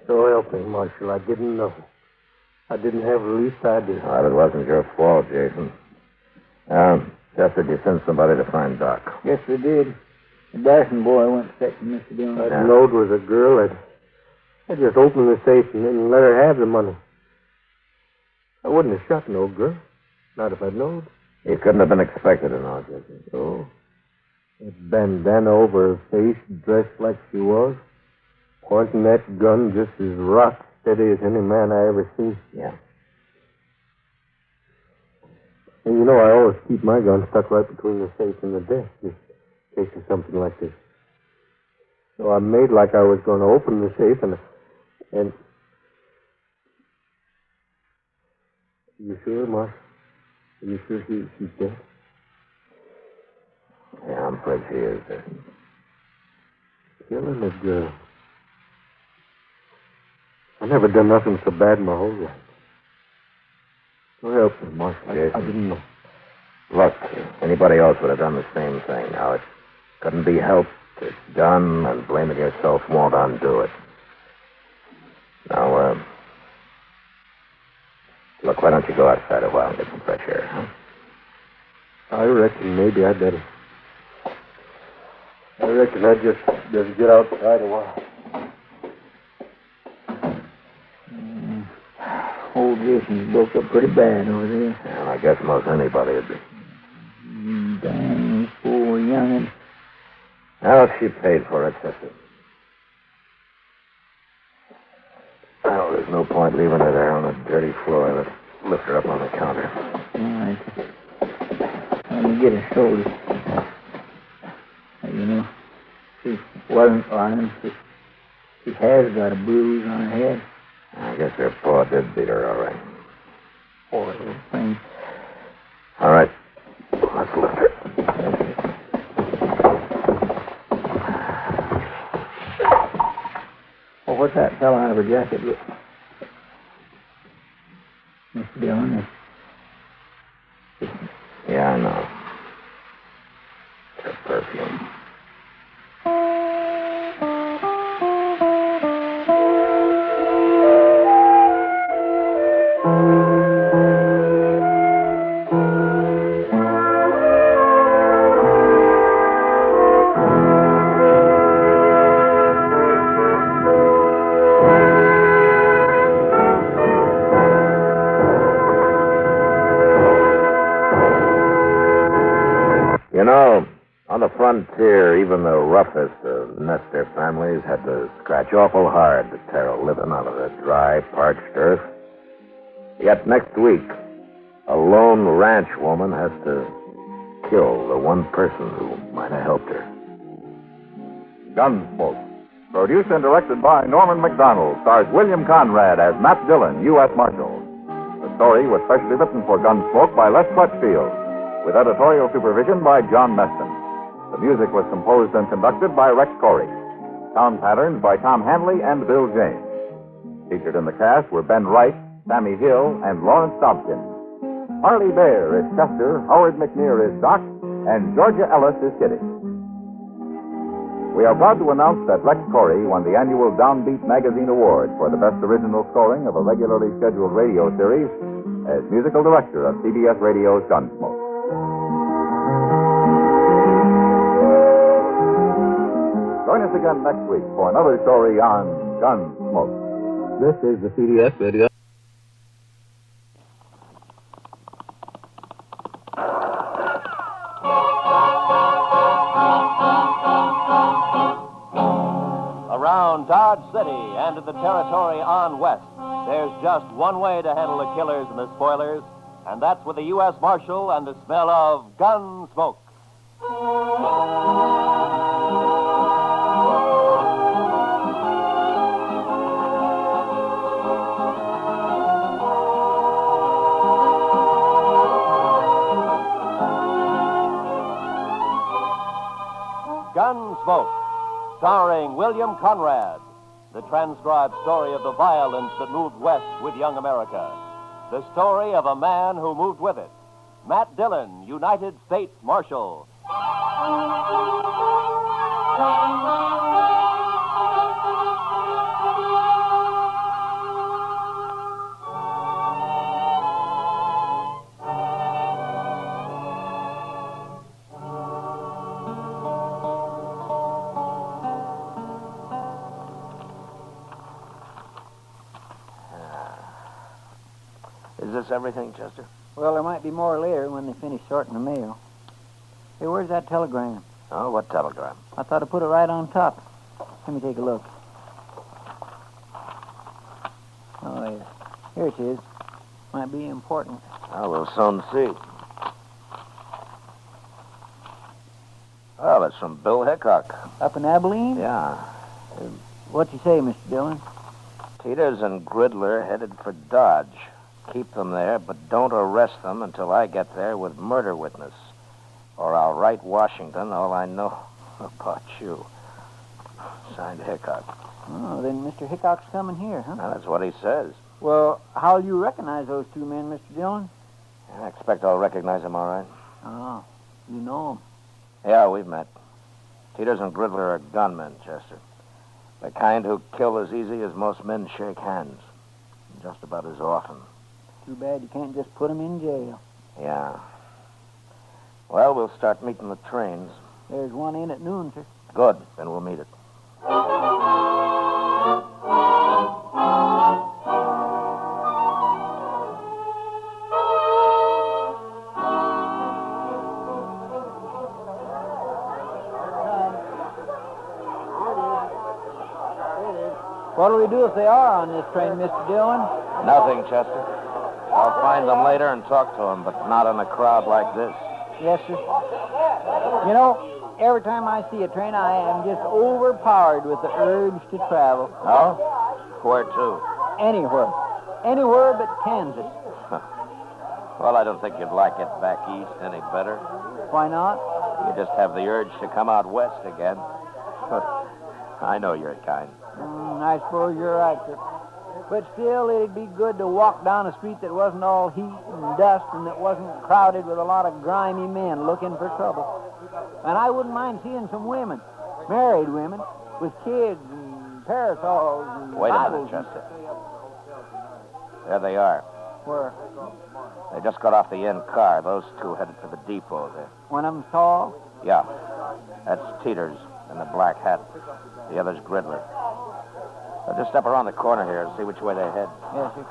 So help me, Marshal. I didn't know. I didn't have the least idea. Well, it wasn't your fault, Jason. Chester, did you send somebody to find Doc? Yes, we did. The Dawson boy went fetching Mr. Dillon. That note was a girl. I just opened the safe and let her have the money. I wouldn't have shot no girl. Not if I'd known. He couldn't have been expected to know, Jason. So, that bandana over her face, dressed like she was, pointing that gun just as rock steady as any man I ever seen. Yeah. And you know, I always keep my gun stuck right between the safe and the desk, just in case of something like this. So I made like I was going to open the safe, and... You sure, Mark? Are you sure she's dead? Yeah, I'm afraid she is dead. Killing a girl. I never done nothing so bad in my whole life. So help me, Mark. I didn't know. Look, anybody else would have done the same thing. Now, it couldn't be helped. It's done, and blaming yourself won't undo it. Now, look, why don't you go outside a while and get some fresh air, huh? I reckon maybe I'd better. I reckon I'd just get outside a while. Old Jason's broke up pretty bad over there. Well, I guess most anybody would be. Dang, poor young'un. Well, she paid for it, Chester. Well, there's no point leaving her there on the dirty floor. Let's lift her up on the counter. All right. Let me get her shoulders. You know, she wasn't lying. She has got a bruise on her head. I guess her paw did beat her, all right. Poor little thing. All right. Let's lift her. Oh, what's that fella out of her jacket? Miss Dillon. Yeah, I know. It's her perfume. You know, on the frontier, even the roughest of nester families had to scratch awful hard to tear a living out of the dry, parched earth. Yet next week, a lone ranch woman has to kill the one person who might have helped her. Gunsmoke. Produced and directed by Norman McDonald, stars William Conrad as Matt Dillon, U.S. Marshal. The story was specially written for Gunsmoke by Les Crutchfield, with editorial supervision by John Meston. The music was composed and conducted by Rex Corey. Sound patterns by Tom Hanley and Bill James. Featured in the cast were Ben Wright, Sammy Hill, and Lawrence Dobkin. Harley Bear is Chester, Howard McNear is Doc, and Georgia Ellis is Kitty. We are proud to announce that Rex Corey won the annual Downbeat Magazine Award for the best original scoring of a regularly scheduled radio series as musical director of CBS Radio's Gunsmoke. Join us again next week for another story on Gunsmoke. This is the CBS Radio. Around Dodge City and in the territory on west, there's just one way to handle the killers and the spoilers, and that's with the U.S. Marshal and the smell of Gunsmoke. Gunsmoke, starring William Conrad, the transcribed story of the violence that moved west with young America. The story of a man who moved with it. Matt Dillon, United States Marshal. Is this everything, Chester? Well, there might be more later when they finish sorting the mail. Hey, where's that telegram? Oh, what telegram? I thought I put it right on top. Let me take a look. Oh, yeah. Here it is. Might be important. Oh, we'll soon see. Well, it's from Bill Hickok. Up in Abilene? Yeah. What'd you say, Mr. Dillon? Teeters and Gridler headed for Dodge. Keep them there, but don't arrest them until I get there with murder witness. Or I'll write Washington all I know about you. Signed Hickok. Oh, then Mr. Hickok's coming here, huh? Now, that's what he says. Well, how'll you recognize those two men, Mr. Dillon? I expect I'll recognize him all right. Oh, you know them. Yeah, we've met. Teeters and Gridler are gunmen, Chester. The kind who kill as easy as most men shake hands. Just about as often. Too bad you can't just put them in jail. Yeah. Well, we'll start meeting the trains. There's one in at noon, sir. Good. Then we'll meet it. What'll we do if they are on this train, Mr. Dillon? Nothing, Chester. I'll find them later and talk to them, but not in a crowd like this. Yes, sir. You know, every time I see a train, I am just overpowered with the urge to travel. Oh? Where to? Anywhere. Anywhere but Kansas. Well, I don't think you'd like it back east any better. Why not? You just have the urge to come out west again. I know your kind. I suppose you're right, sir. But still, it'd be good to walk down a street that wasn't all heat and dust and that wasn't crowded with a lot of grimy men looking for trouble. And I wouldn't mind seeing some women, married women, with kids and parasols and Wait a Bibles minute, and- Chester. There they are. Where? They just got off the end car. Those two headed for the depot there. One of them's tall? Yeah. That's Teeters in the black hat. The other's Gridler. I'll just step around the corner here and see which way they head. Yes, sir.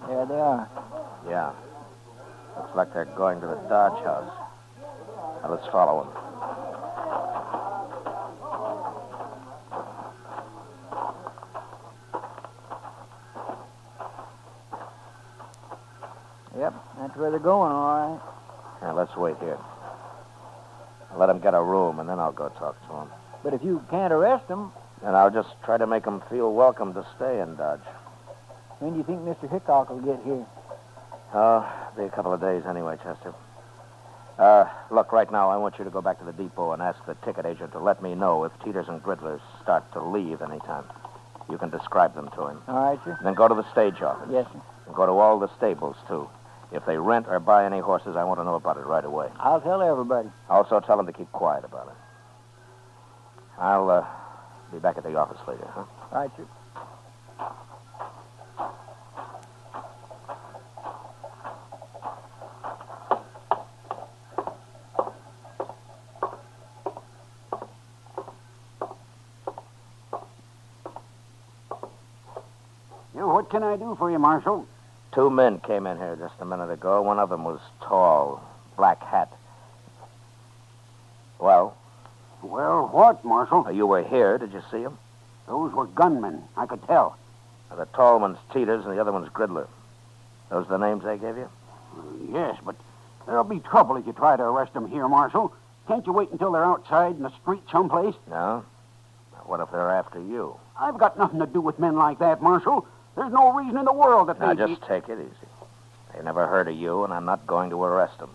There they are. Yeah. Looks like they're going to the Dodge House. Now, let's follow them. Yep, that's where they're going, all right. Now, let's wait here. Let them get a room, and then I'll go talk to them. But if you can't arrest them, And I'll just try to make them feel welcome to stay in Dodge. when do you think Mr. Hickok will get here? Oh, be a couple of days anyway, Chester. Look, right now, I want you to go back to the depot and ask the ticket agent to let me know if Teeters and Gridler start to leave anytime. You can describe them to him. All right, sir. Then go to the stage office. Yes, sir. And go to all the stables, too. If they rent or buy any horses, I want to know about it right away. I'll tell everybody. Also, tell them to keep quiet about it. I'll be back at the office later, huh? All right, sir. What can I do for you, Marshal? Two men came in here just a minute ago. One of them was tall, black hat. Well? Well, what, Marshal? You were here. Did you see him? Those were gunmen. I could tell. Now, the tall one's Teeters and the other one's Gridler. Those the names they gave you? Yes, but there'll be trouble if you try to arrest them here, Marshal. Can't you wait until they're outside in the street someplace? No? What if they're after you? I've got nothing to do with men like that, Marshal. There's no reason in the world that Now, they'd just take it easy. They never heard of you, and I'm not going to arrest them.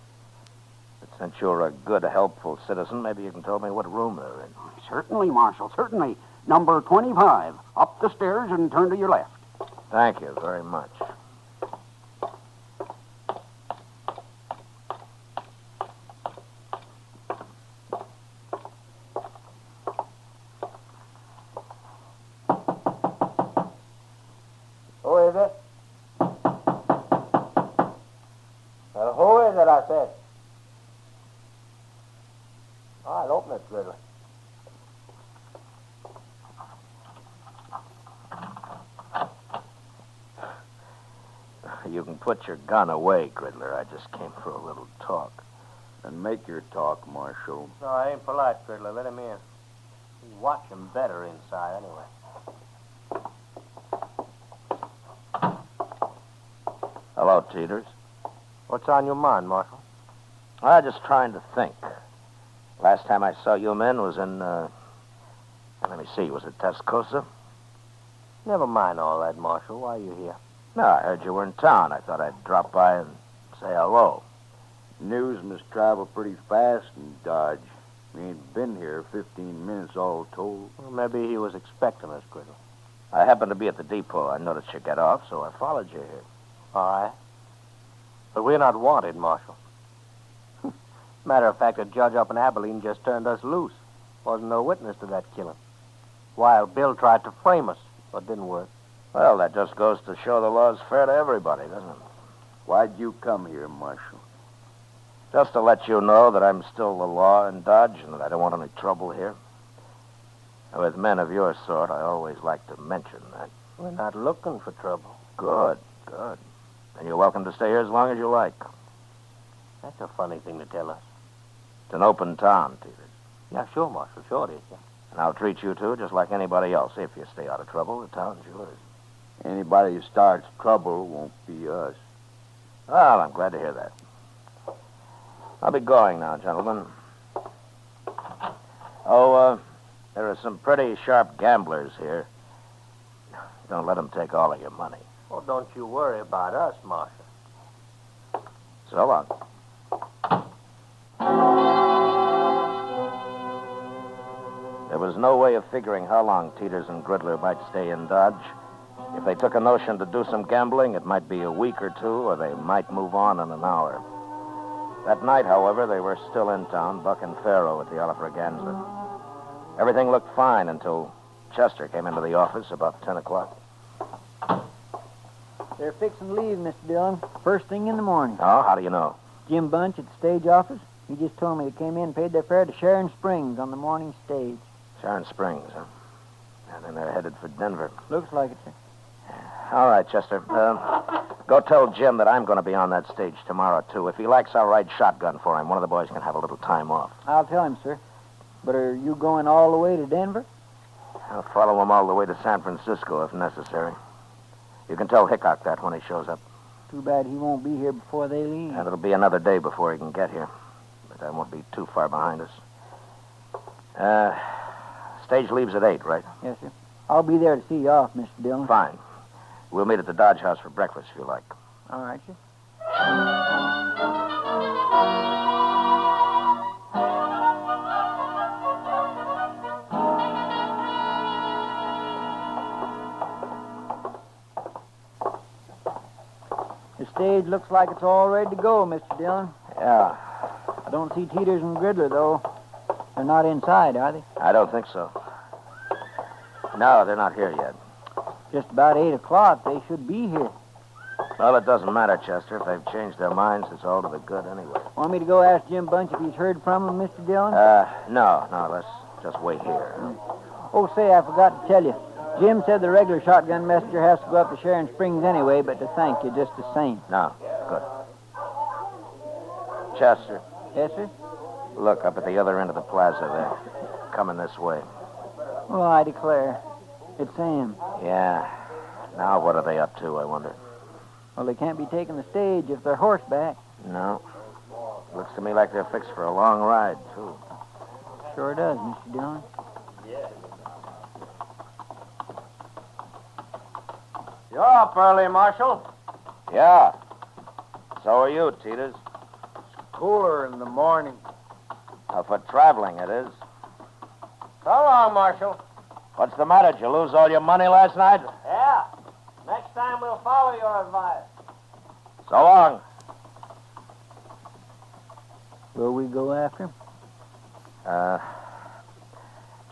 But since you're a good, helpful citizen, maybe you can tell me what room they're in. Certainly, Marshal, certainly. Number 25. Up the stairs and turn to your left. Thank you very much. Who is it? Who is it, I said? All right, open it, Gridley. You can put your gun away, Gridler. I just came for a little talk. And make your talk, Marshal. No, I ain't polite, Gridley. Let him in. You watch him better inside, anyway. Hello, Teeters. What's on your mind, Marshal? I'm just trying to think. Last time I saw you men was in, let me see, was it Tascosa? Never mind all that, Marshal. Why are you here? No, I heard you were in town. I thought I'd drop by and say hello. News must travel pretty fast in Dodge. We ain't been here 15 minutes all told. Well, maybe he was expecting us, Gridley. I happened to be at the depot. I noticed you get off, so I followed you here. All right. But we're not wanted, Marshal. Matter of fact, a judge up in Abilene just turned us loose. Wasn't no witness to that killing. Wild Bill tried to frame us, but didn't work. Well, that just goes to show the law's fair to everybody, doesn't it? Why'd you come here, Marshal? Just to let you know that I'm still the law in Dodge and that I don't want any trouble here. With men of your sort, I always like to mention that. We're not looking for trouble. Good, good. And you're welcome to stay here as long as you like. That's a funny thing to tell us. It's an open town, Teeters. Yeah, sure, Marshal. Sure it is, yeah. And I'll treat you two just like anybody else. If you stay out of trouble, the town's yours. Anybody who starts trouble won't be us. Well, I'm glad to hear that. I'll be going now, gentlemen. Oh, there are some pretty sharp gamblers here. Don't let them take all of your money. Well, don't you worry about us, Marshal. So long. was no way of figuring how long Teeters and Gridler might stay in Dodge. If they took a notion to do some gambling, it might be a week or two, or they might move on in an hour. That night, however, they were still in town, Buck and Faro at the Alfraganza. Everything looked fine until Chester came into the office about 10 o'clock. They're fixing to leave, Mr. Dillon, first thing in the morning. Oh, how do you know? Jim Bunch at the stage office. He just told me they came in and paid their fare to Sharon Springs on the morning stage. Sharon Springs, huh? And then they're headed for Denver. Looks like it, sir. All right, Chester. Go tell Jim that I'm going to be on that stage tomorrow, too. If he likes, I'll ride shotgun for him. One of the boys can have a little time off. I'll tell him, sir. But are you going all the way to Denver? I'll follow him all the way to San Francisco if necessary. You can tell Hickok that when he shows up. Too bad he won't be here before they leave. And it'll be another day before he can get here. But I won't be too far behind us. Stage leaves at 8, right? Yes, sir. I'll be there to see you off, Mr. Dillon. Fine. We'll meet at the Dodge House for breakfast if you like. All right, sir. The stage looks like it's all ready to go, Mr. Dillon. Yeah. I don't see Teeters and Gridler, though. They're not inside, are they? I don't think so. No, they're not here yet. Just about 8 o'clock. They should be here. Well, it doesn't matter, Chester. If they've changed their minds, it's all to the good anyway. Want me to go ask Jim Bunch if he's heard from them, Mr. Dillon? No. Let's just wait here. Oh, say, I forgot to tell you. Jim said the regular shotgun messenger has to go up to Sharon Springs anyway, but to thank you just the same. No, good. Chester. Yes, sir? Look, up at the other end of the plaza there. Coming this way. Oh, I declare. It's Sam. Yeah. Now what are they up to, I wonder? Well, they can't be taking the stage if they're horseback. No. Looks to me like they're fixed for a long ride, too. Sure does, Mr. Dillon. You're up early, Marshal. Yeah. So are you, Teeters. Cooler in the morning. For traveling, it is. So long, Marshal. What's the matter? Did you lose all your money last night? Yeah. Next time we'll follow your advice. So long. Will we go after him?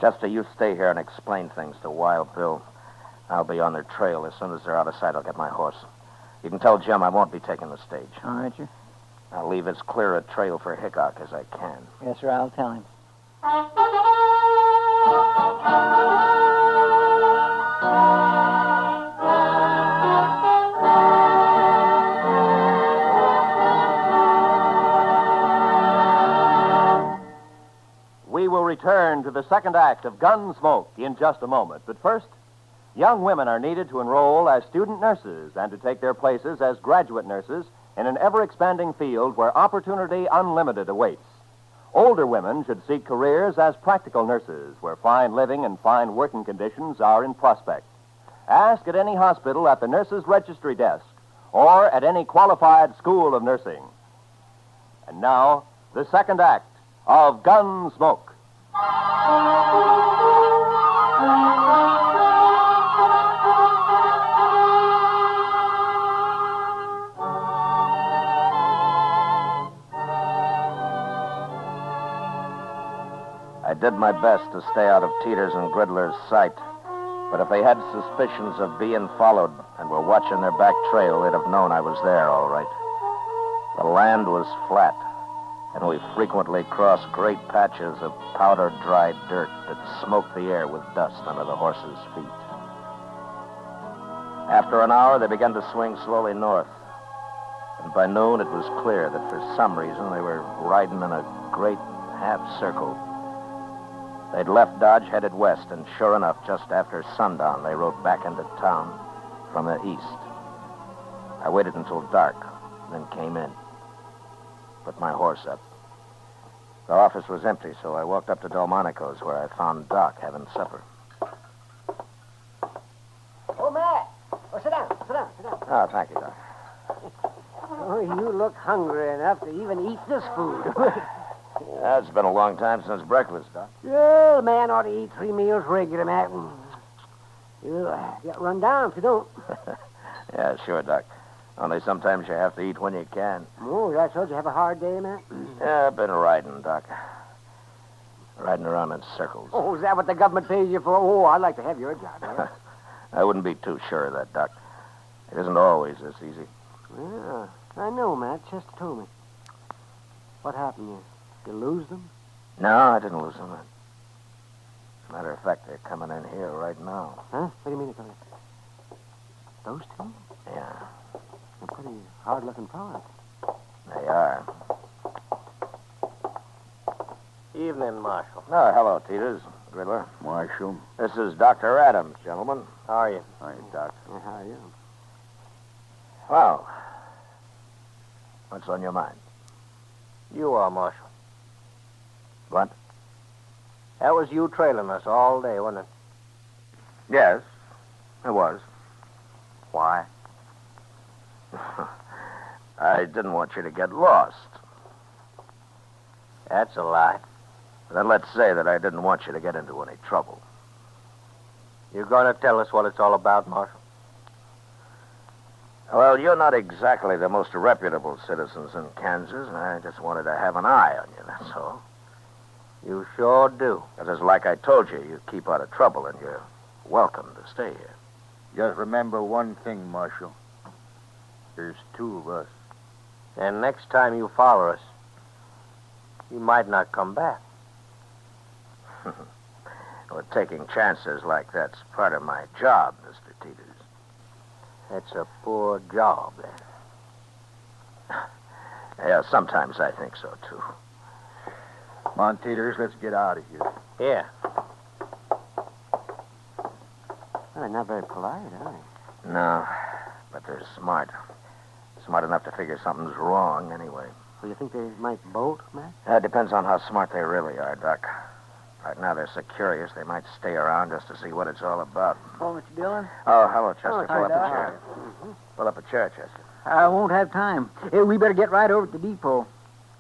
Chester, you stay here and explain things to Wild Bill. I'll be on their trail. As soon as they're out of sight, I'll get my horse. You can tell Jim I won't be taking the stage. All right, sir. I'll leave as clear a trail for Hickok as I can. Yes, sir, I'll tell him. We will return to the second act of Gunsmoke in just a moment. But first, young women are needed to enroll as student nurses and to take their places as graduate nurses in an ever-expanding field where opportunity unlimited awaits. Older women should seek careers as practical nurses where fine living and fine working conditions are in prospect. Ask at any hospital at the nurses' registry desk or at any qualified school of nursing. And now, the second act of Gunsmoke. I did my best to stay out of Teeters and Gridler's sight. But if they had suspicions of being followed and were watching their back trail, they'd have known I was there, all right. The land was flat, and we frequently crossed great patches of powder-dried dirt that smoked the air with dust under the horses' feet. After an hour, they began to swing slowly north. And by noon, it was clear that for some reason they were riding in a great half-circle. They'd left Dodge, headed west, and sure enough, just after sundown, they rode back into town from the east. I waited until dark, then came in. Put my horse up. The office was empty, so I walked up to Delmonico's, where I found Doc having supper. Oh, Matt. Oh, sit down. Oh, thank you, Doc. Oh, you look hungry enough to even eat this food. It's been a long time since breakfast, Doc. Yeah, the man ought to eat 3 meals regular, Matt. You'll get run down if you don't. Yeah, sure, Doc. Only sometimes you have to eat when you can. Oh, that's so. Did you have a hard day, Matt? Yeah, I've been riding, Doc. Riding around in circles. Oh, is that what the government pays you for? Oh, I'd like to have your job. Yeah. I wouldn't be too sure of that, Doc. It isn't always this easy. Yeah, I know, Matt. Chester told me. What happened? You lose them? No, I didn't lose them. As a matter of fact, they're coming in here right now. Huh? What do you mean they're coming? Those two? Yeah, They're pretty hard-looking fellas. they are. Evening, Marshal. Oh, hello, Teeters. Riddler. Marshal. This is Dr. Adams, gentlemen. How are you? Hi, Doc. Yeah, how are you? Well, what's on your mind? You are, Marshal. What? That was you trailing us all day, wasn't it? Yes, it was. Why? I didn't want you to get lost. That's a lie. Then let's say that I didn't want you to get into any trouble. You going to tell us what it's all about, Marshal? Well, you're not exactly the most reputable citizens in Kansas, and I just wanted to have an eye on you, that's all. You sure do. Because like I told you, you keep out of trouble, and you're welcome to stay here. Just remember one thing, Marshal. There's two of us. And next time you follow us, you might not come back. Well, taking chances like that's part of my job, Mr. Teeters. That's a poor job, then. Yeah, sometimes I think so, too. Come on, Teeters, let's get out of here. Yeah. Well, they're not very polite, are they? No, but they're smart. Smart enough to figure something's wrong, anyway. Well, you think they might bolt, Matt? It depends on how smart they really are, Doc. Right now, they're so curious, they might stay around just to see what it's all about. Oh, Mr. Dillon? Oh, hello, Chester. Oh, Pull up hi, a chair. Doc. Pull up a chair, Chester. I won't have time. Hey, we better get right over to the depot.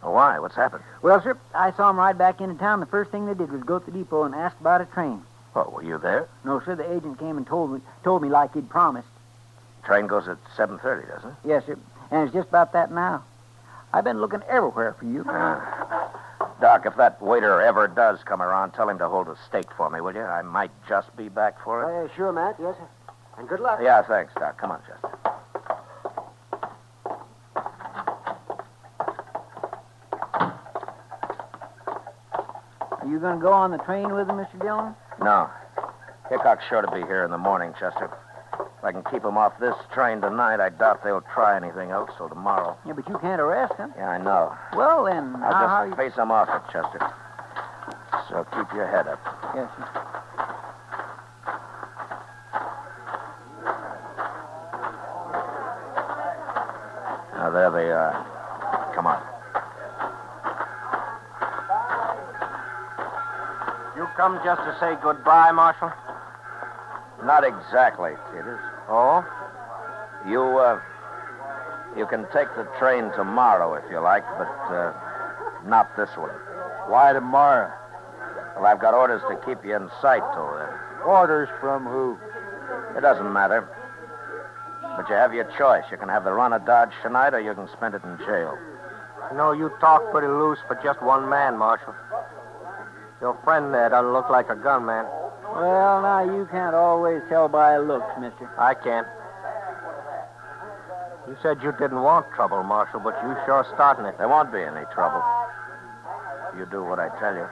Oh, why? What's happened? Well, sir, I saw 'em ride back into town. The first thing they did was go to the depot and ask about a train. Oh, were you there? No, sir, the agent came and told me like he'd promised. Train goes at 7:30, doesn't it? Yes, sir. And it's just about that now. I've been looking everywhere for you. Doc, if that waiter ever does come around, tell him to hold a steak for me, will you? I might just be back for it. Sure, Matt. Yes, sir. And good luck. Yeah, thanks, Doc. Come on, Chester. Are you going to go on the train with him, Mr. Dillon? No. Hickok's sure to be here in the morning, Chester. If I can keep him off this train tonight, I doubt they'll try anything else till tomorrow. Yeah, but you can't arrest him. Yeah, I know. Well, then, I'll just face him off it, Chester. So keep your head up. Yes, sir. Now, there they are. Come on. You come just to say goodbye, Marshal? Not exactly, Teeters. Oh? You can take the train tomorrow if you like, but not this one. Why tomorrow? Well, I've got orders to keep you in sight till then. Orders from who? It doesn't matter. But you have your choice. You can have the run of Dodge tonight, or you can spend it in jail. You know, you talk pretty loose for just one man, Marshal. Your friend there doesn't look like a gunman. Well, now, you can't always tell by looks, mister. I can't. You said you didn't want trouble, Marshal, but you sure starting it. There won't be any trouble. You do what I tell you.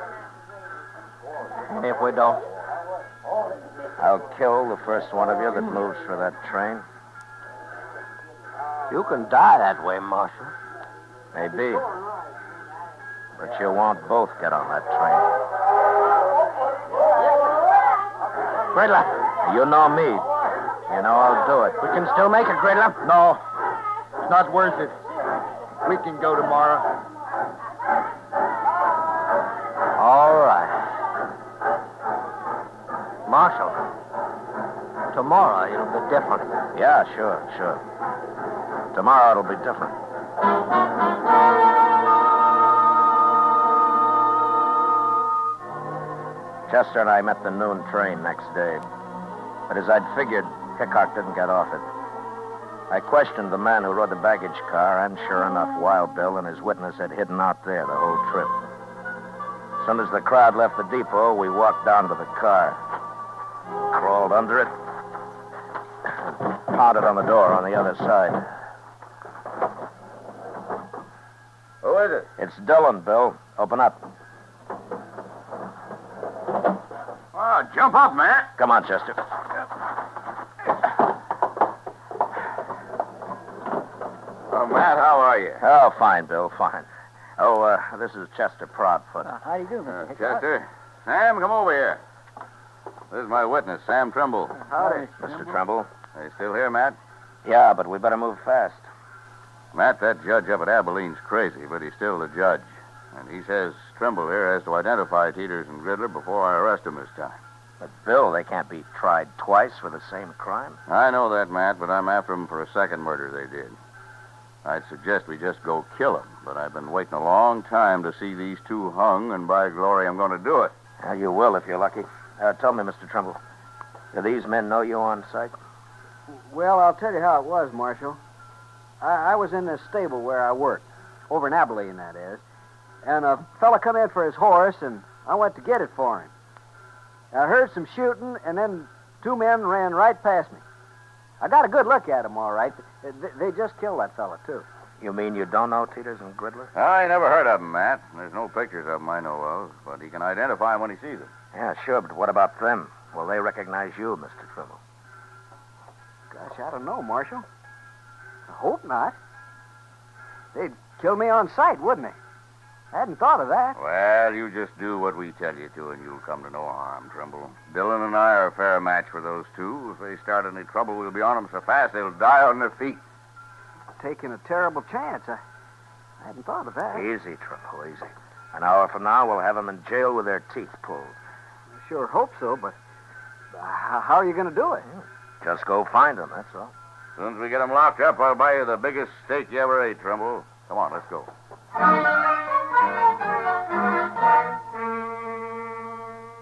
And if we don't? I'll kill the first one of you that moves for that train. You can die that way, Marshal. Maybe. But you won't both get on that train. Gridler. You know me. You know I'll do it. We can still make it, Gridler. No. It's not worth it. We can go tomorrow. All right. Marshal, tomorrow it'll be different. Yeah, sure. Tomorrow it'll be different. Chester and I met the noon train next day. But as I'd figured, Hickok didn't get off it. I questioned the man who rode the baggage car, and sure enough, Wild Bill and his witness had hidden out there the whole trip. As soon as the crowd left the depot, we walked down to the car, crawled under it, and pounded on the door on the other side. Who is it? It's Dillon, Bill. Open up. Oh, jump up, Matt. Come on, Chester. Oh, Matt, how are you? Oh, fine, Bill, fine. Oh, this is Chester Proudfoot. How do you do, Mr. Hickok? Chester. Sam, come over here. This is my witness, Sam Trimble. Howdy. Mr. Trimble. Are you still here, Matt? Yeah, but we better move fast. Matt, that judge up at Abilene's crazy, but he's still the judge. And he says Trimble here has to identify Teeters and Gridler before I arrest him this time. But, Bill, they can't be tried twice for the same crime. I know that, Matt, but I'm after them for a second murder they did. I'd suggest we just go kill them, but I've been waiting a long time to see these two hung, and by glory, I'm going to do it. You will if you're lucky. Tell me, Mr. Trimble, do these men know you on sight? Well, I'll tell you how it was, Marshal. I was in the stable where I worked, over in Abilene, that is, and a fella come in for his horse, and I went to get it for him. I heard some shooting, and then two men ran right past me. I got a good look at them, all right. They just killed that fella, too. You mean you don't know Teeters and Gridler? I never heard of them, Matt. There's no pictures of them I know of, but he can identify them when he sees them. Yeah, sure, but what about them? Will they recognize you, Mr. Trimble? Gosh, I don't know, Marshal. I hope not. They'd kill me on sight, wouldn't they? I hadn't thought of that. Well, you just do what we tell you to, and you'll come to no harm, Trimble. Dillon and I are a fair match for those two. If they start any trouble, we'll be on them so fast they'll die on their feet. Taking a terrible chance. I hadn't thought of that. Easy, Trimble, easy. An hour from now, we'll have them in jail with their teeth pulled. I sure hope so, but how are you going to do it? Just go find them, that's all. As soon as we get them locked up, I'll buy you the biggest steak you ever ate, Trimble. Come on, let's go.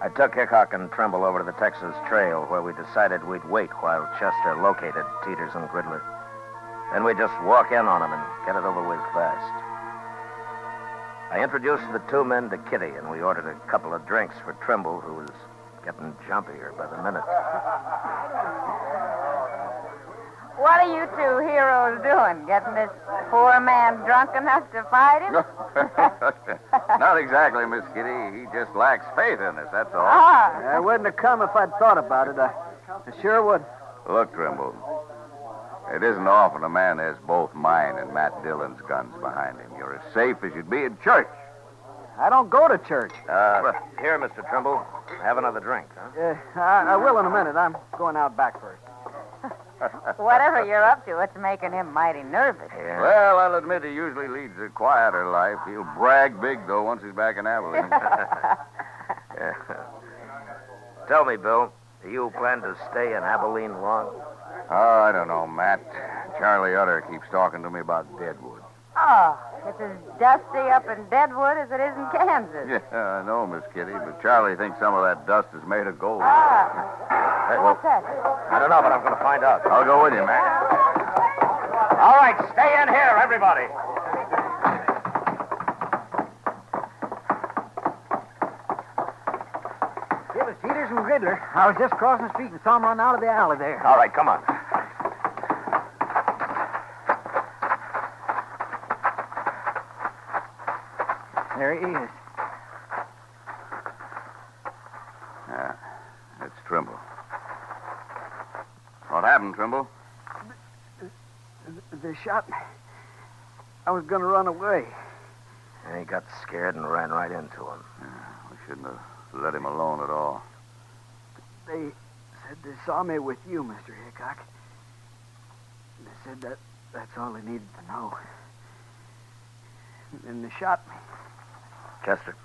I took Hickok and Trimble over to the Texas Trail, where we decided we'd wait while Chester located Teeters and Gridler. Then we'd just walk in on them and get it over with fast. I introduced the two men to Kitty, and we ordered a couple of drinks for Trimble, who was getting jumpier by the minute. What are you two heroes doing? Getting this poor man drunk enough to fight him? Not exactly, Miss Kitty. He just lacks faith in us, that's all. I wouldn't have come if I'd thought about it. I sure would. Look, Trimble, it isn't often a man has both mine and Matt Dillon's guns behind him. You're as safe as you'd be in church. I don't go to church. Here, Mr. Trimble. Have another drink, huh? I will in a minute. I'm going out back first. Whatever you're up to, it's making him mighty nervous. Yeah. Well, I'll admit he usually leads a quieter life. He'll brag big, though, once he's back in Abilene. Yeah. Tell me, Bill, do you plan to stay in Abilene long? Oh, I don't know, Matt. Charlie Utter keeps talking to me about Deadwood. Oh, it's as dusty up in Deadwood as it is in Kansas. Yeah, I know, Miss Kitty, but Charlie thinks some of that dust is made of gold. Hey, What's that? I don't know, but I'm going to find out. I'll go with you, Matt. All right, stay in here, everybody. It was Teeters and Gridler. I was just crossing the street and saw him run out of the alley there. All right, come on. There he is. Yeah, it's Trimble. What happened, Trimble? They shot me. I was going to run away. And he got scared and ran right into him. Yeah, we shouldn't have let him alone at all. They said they saw me with you, Mr. Hickok. They said that's all they needed to know. And they shot me. Chester,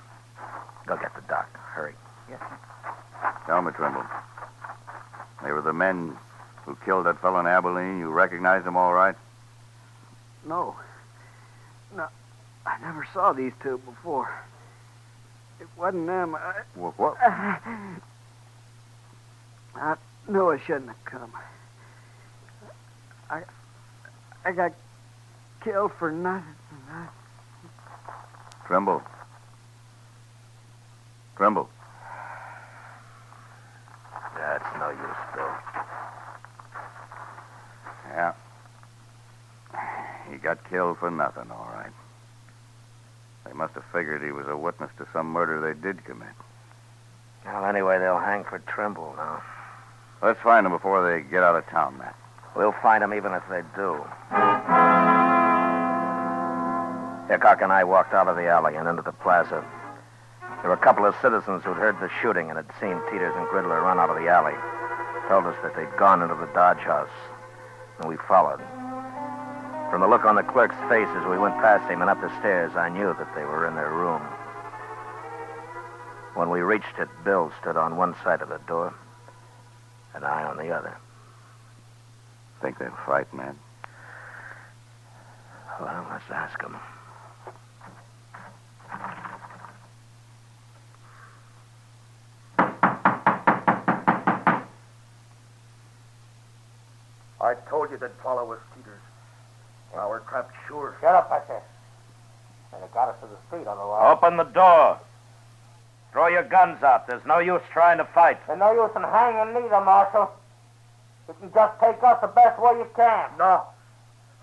go get the doc. Hurry. Yes. Tell me, Trimble. They were the men who killed that fellow in Abilene. You recognize them all right? No. No, I never saw these two before. It wasn't them. What? I knew I shouldn't have come. I got killed for nothing. Tremble. Tremble. That's no use, Bill. Yeah. He got killed for nothing, all right. They must have figured he was a witness to some murder they did commit. Well, anyway, they'll hang for Trimble now. Let's find him before they get out of town, Matt. We'll find him even if they do. Hickok and I walked out of the alley and into the plaza. There were a couple of citizens who'd heard the shooting and had seen Teeters and Gridler run out of the alley. Told us that they'd gone into the Dodge House, and we followed. From the look on the clerk's face as we went past him and up the stairs, I knew that they were in their room. When we reached it, Bill stood on one side of the door, and I on the other. Think they'll fight, man? Well, let's ask them. I told you they'd follow us, Teeters. Well, we're trapped sure. Shut up, I said. And it got us to the street otherwise. Open the door. Throw your guns out. There's no use trying to fight. There's no use in hanging neither, Marshal. You can just take us the best way you can. No.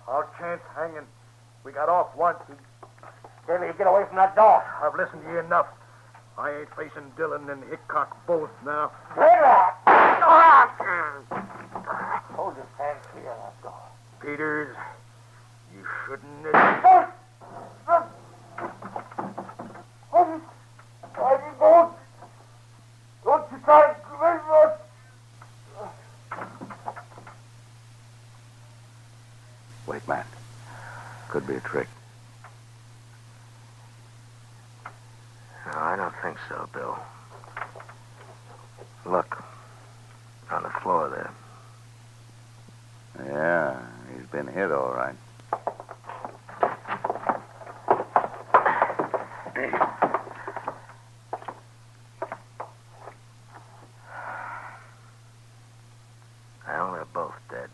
Our chance hanging. We got off once. Till you get away from that door. I've listened to you enough. I ain't facing Dillon and Hickok both now. Hold your hand clear of that door. Peters, you shouldn't have... Don't you try to commit us. Wait, Matt. Could be a trick. No, I don't think so, Bill. Look. On the floor there. Yeah, he's been hit all right. Well, they're both dead.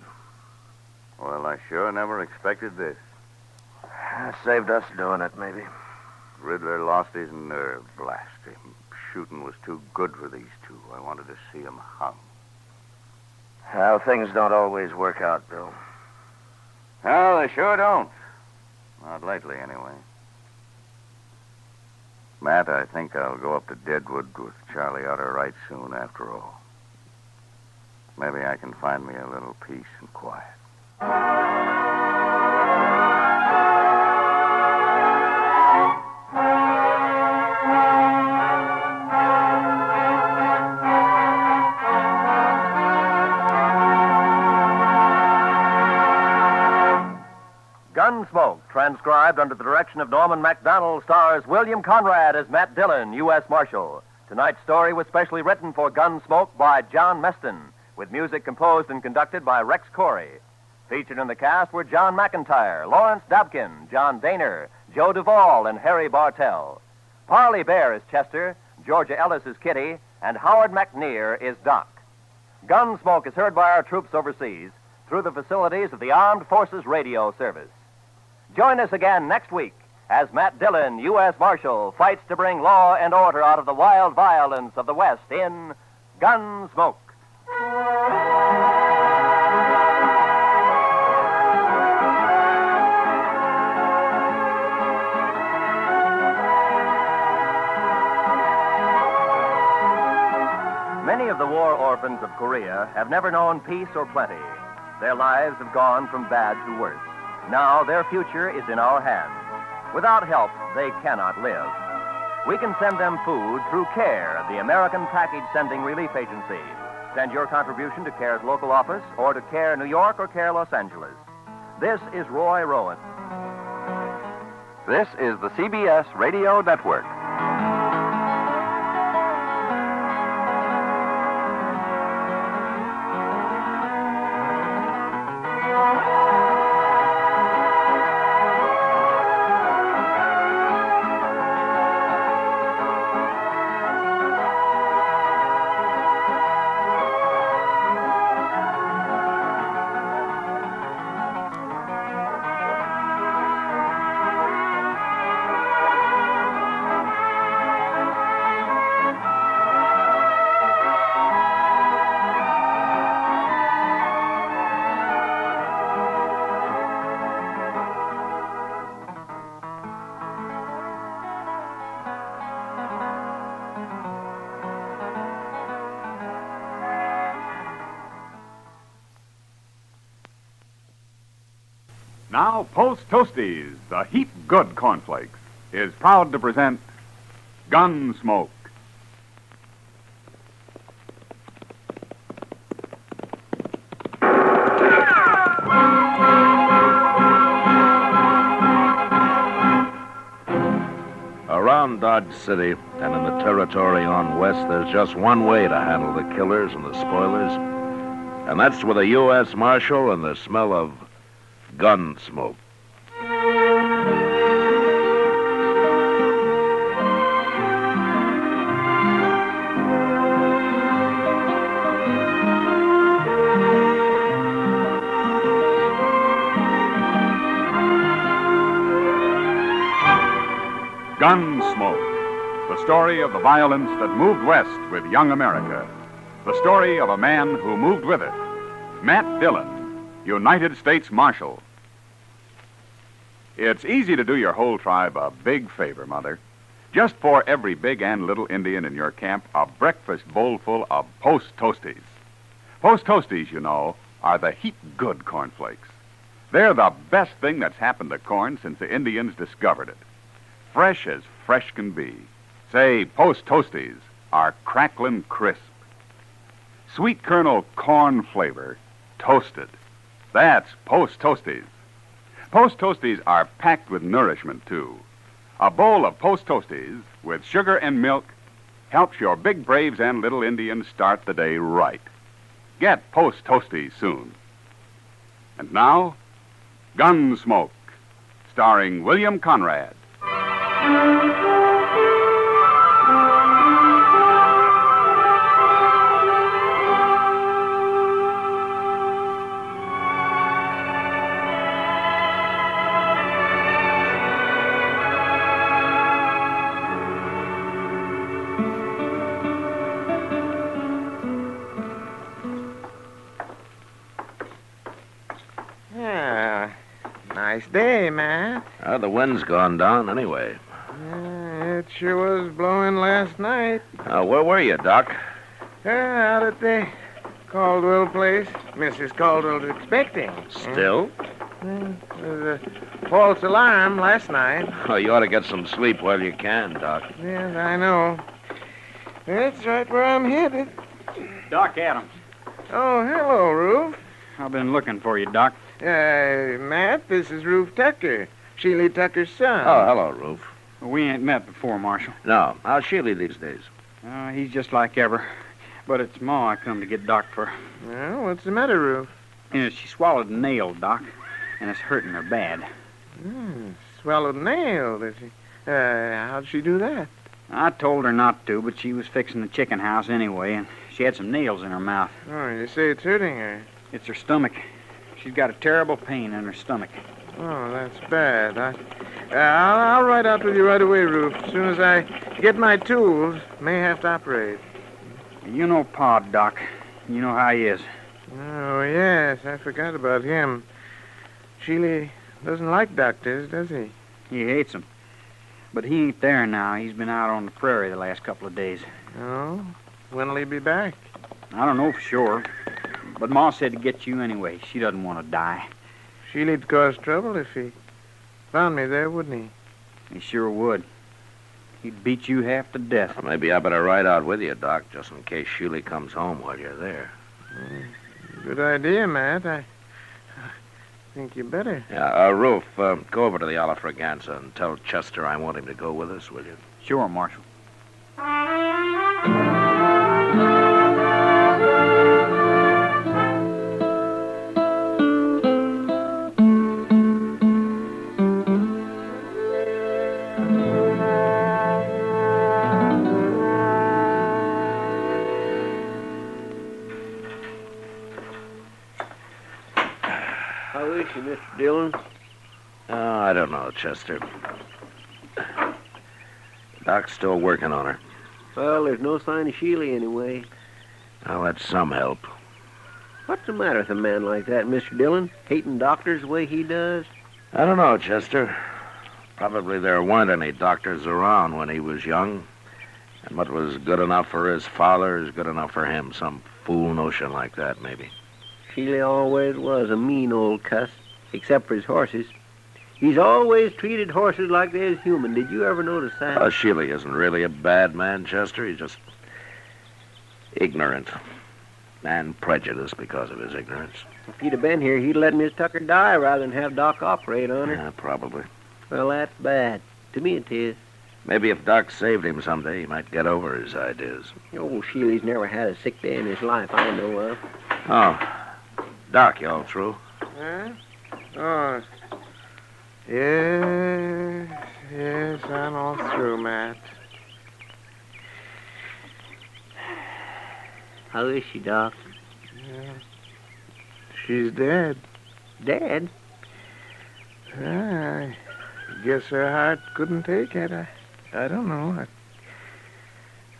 Well, I sure never expected this. Saved us doing it, maybe. Riddler lost his nerve, blast him. Shooting was too good for these two. I wanted to see him hung. Well, things don't always work out, Bill. No, they sure don't. Not lately, anyway. Matt, I think I'll go up to Deadwood with Charlie out of right soon after all. Maybe I can find me a little peace and quiet. Gunsmoke, transcribed under the direction of Norman MacDonald, stars William Conrad as Matt Dillon, U.S. Marshal. Tonight's story was specially written for Gunsmoke by John Meston, with music composed and conducted by Rex Corey. Featured in the cast were John McIntyre, Lawrence Dabkin, John Daner, Joe Duvall, and Harry Bartell. Parley Bear is Chester, Georgia Ellis is Kitty, and Howard McNear is Doc. Gunsmoke is heard by our troops overseas through the facilities of the Armed Forces Radio Service. Join us again next week as Matt Dillon, U.S. Marshal, fights to bring law and order out of the wild violence of the West in Gunsmoke. Many of the war orphans of Korea have never known peace or plenty. Their lives have gone from bad to worse. Now their future is in our hands. Without help, they cannot live. We can send them food through CARE, the American Package Sending Relief Agency. Send your contribution to CARE's local office or to CARE New York or CARE Los Angeles. This is Roy Rowan. This is the CBS Radio Network. Now, Post Toasties, the heap good cornflakes, is proud to present Gunsmoke. Around Dodge City and in the territory on west, there's just one way to handle the killers and the spoilers, and that's with a U.S. Marshal and the smell of gun smoke. Gunsmoke, the story of the violence that moved west with young America. The story of a man who moved with it. Matt Dillon, United States Marshal. It's easy to do your whole tribe a big favor, Mother. Just pour every big and little Indian in your camp a breakfast bowl full of Post Toasties. Post Toasties, you know, are the heap good cornflakes. They're the best thing that's happened to corn since the Indians discovered it. Fresh as fresh can be. Say, Post Toasties are cracklin' crisp. Sweet kernel corn flavor, toasted. That's Post Toasties. Post Toasties are packed with nourishment, too. A bowl of Post Toasties with sugar and milk helps your big braves and little Indians start the day right. Get Post Toasties soon. And now, Gunsmoke, starring William Conrad. Nice day, Matt. The wind's gone down anyway. It sure was blowing last night. Where were you, Doc? Out at the Caldwell place. Mrs. Caldwell was expecting. Still? There was a false alarm last night. Oh, you ought to get some sleep while you can, Doc. Yes, I know. That's right where I'm headed. Doc Adams. Oh, hello, Roof. I've been looking for you, Doc. Matt, this is Roof Tucker, Sheely Tucker's son. Oh, hello, Roof. We ain't met before, Marshal. No. How's Sheely these days? He's just like ever. But it's Ma I come to get Doc for. Well, what's the matter, Roof? She swallowed a nail, Doc, and it's hurting her bad. Swallowed a nail, did she? How'd she do that? I told her not to, but she was fixing the chicken house anyway, and she had some nails in her mouth. Oh, you say it's hurting her? It's her stomach. She's got a terrible pain in her stomach. Oh, that's bad. I'll ride out with you right away, Roof. As soon as I get my tools, may have to operate. You know Pa, Doc. You know how he is. Oh, yes, I forgot about him. Sheely doesn't like doctors, does he? He hates them. But he ain't there now. He's been out on the prairie the last couple of days. Oh? When'll he be back? I don't know for sure. But Ma said to get you anyway. She doesn't want to die. Sheely'd cause trouble if he found me there, wouldn't he? He sure would. He'd beat you half to death. Well, maybe I better ride out with you, Doc, just in case Sheely comes home while you're there. Good idea, Matt. I think you better. Yeah, Roof, go over to the Alafraganza and tell Chester I want him to go with us, will you? Sure, Marshal. How is she, Mr. Dillon? I don't know, Chester. Doc's still working on her. Well, there's no sign of Sheely anyway. Well, that's some help. What's the matter with a man like that, Mr. Dillon? Hating doctors the way he does? I don't know, Chester. Probably there weren't any doctors around when he was young. And what was good enough for his father is good enough for him. Some fool notion like that, maybe. Sheely always was a mean old cuss. except for his horses. He's always treated horses like they're human. Did you ever notice that? Sheely isn't really a bad man, Chester. He's just ignorant and prejudiced because of his ignorance. If he'd have been here, he'd let Miss Tucker die rather than have Doc operate on her. Yeah, probably. Well, that's bad. To me it is. Maybe if Doc saved him someday, he might get over his ideas. Old Sheely's never had a sick day in his life I know of. Oh, Doc, you all through? Huh? Oh, yes, I'm all through, Matt. How is she, Doc? Yeah. She's dead. Dead? I guess her heart couldn't take it. I don't know.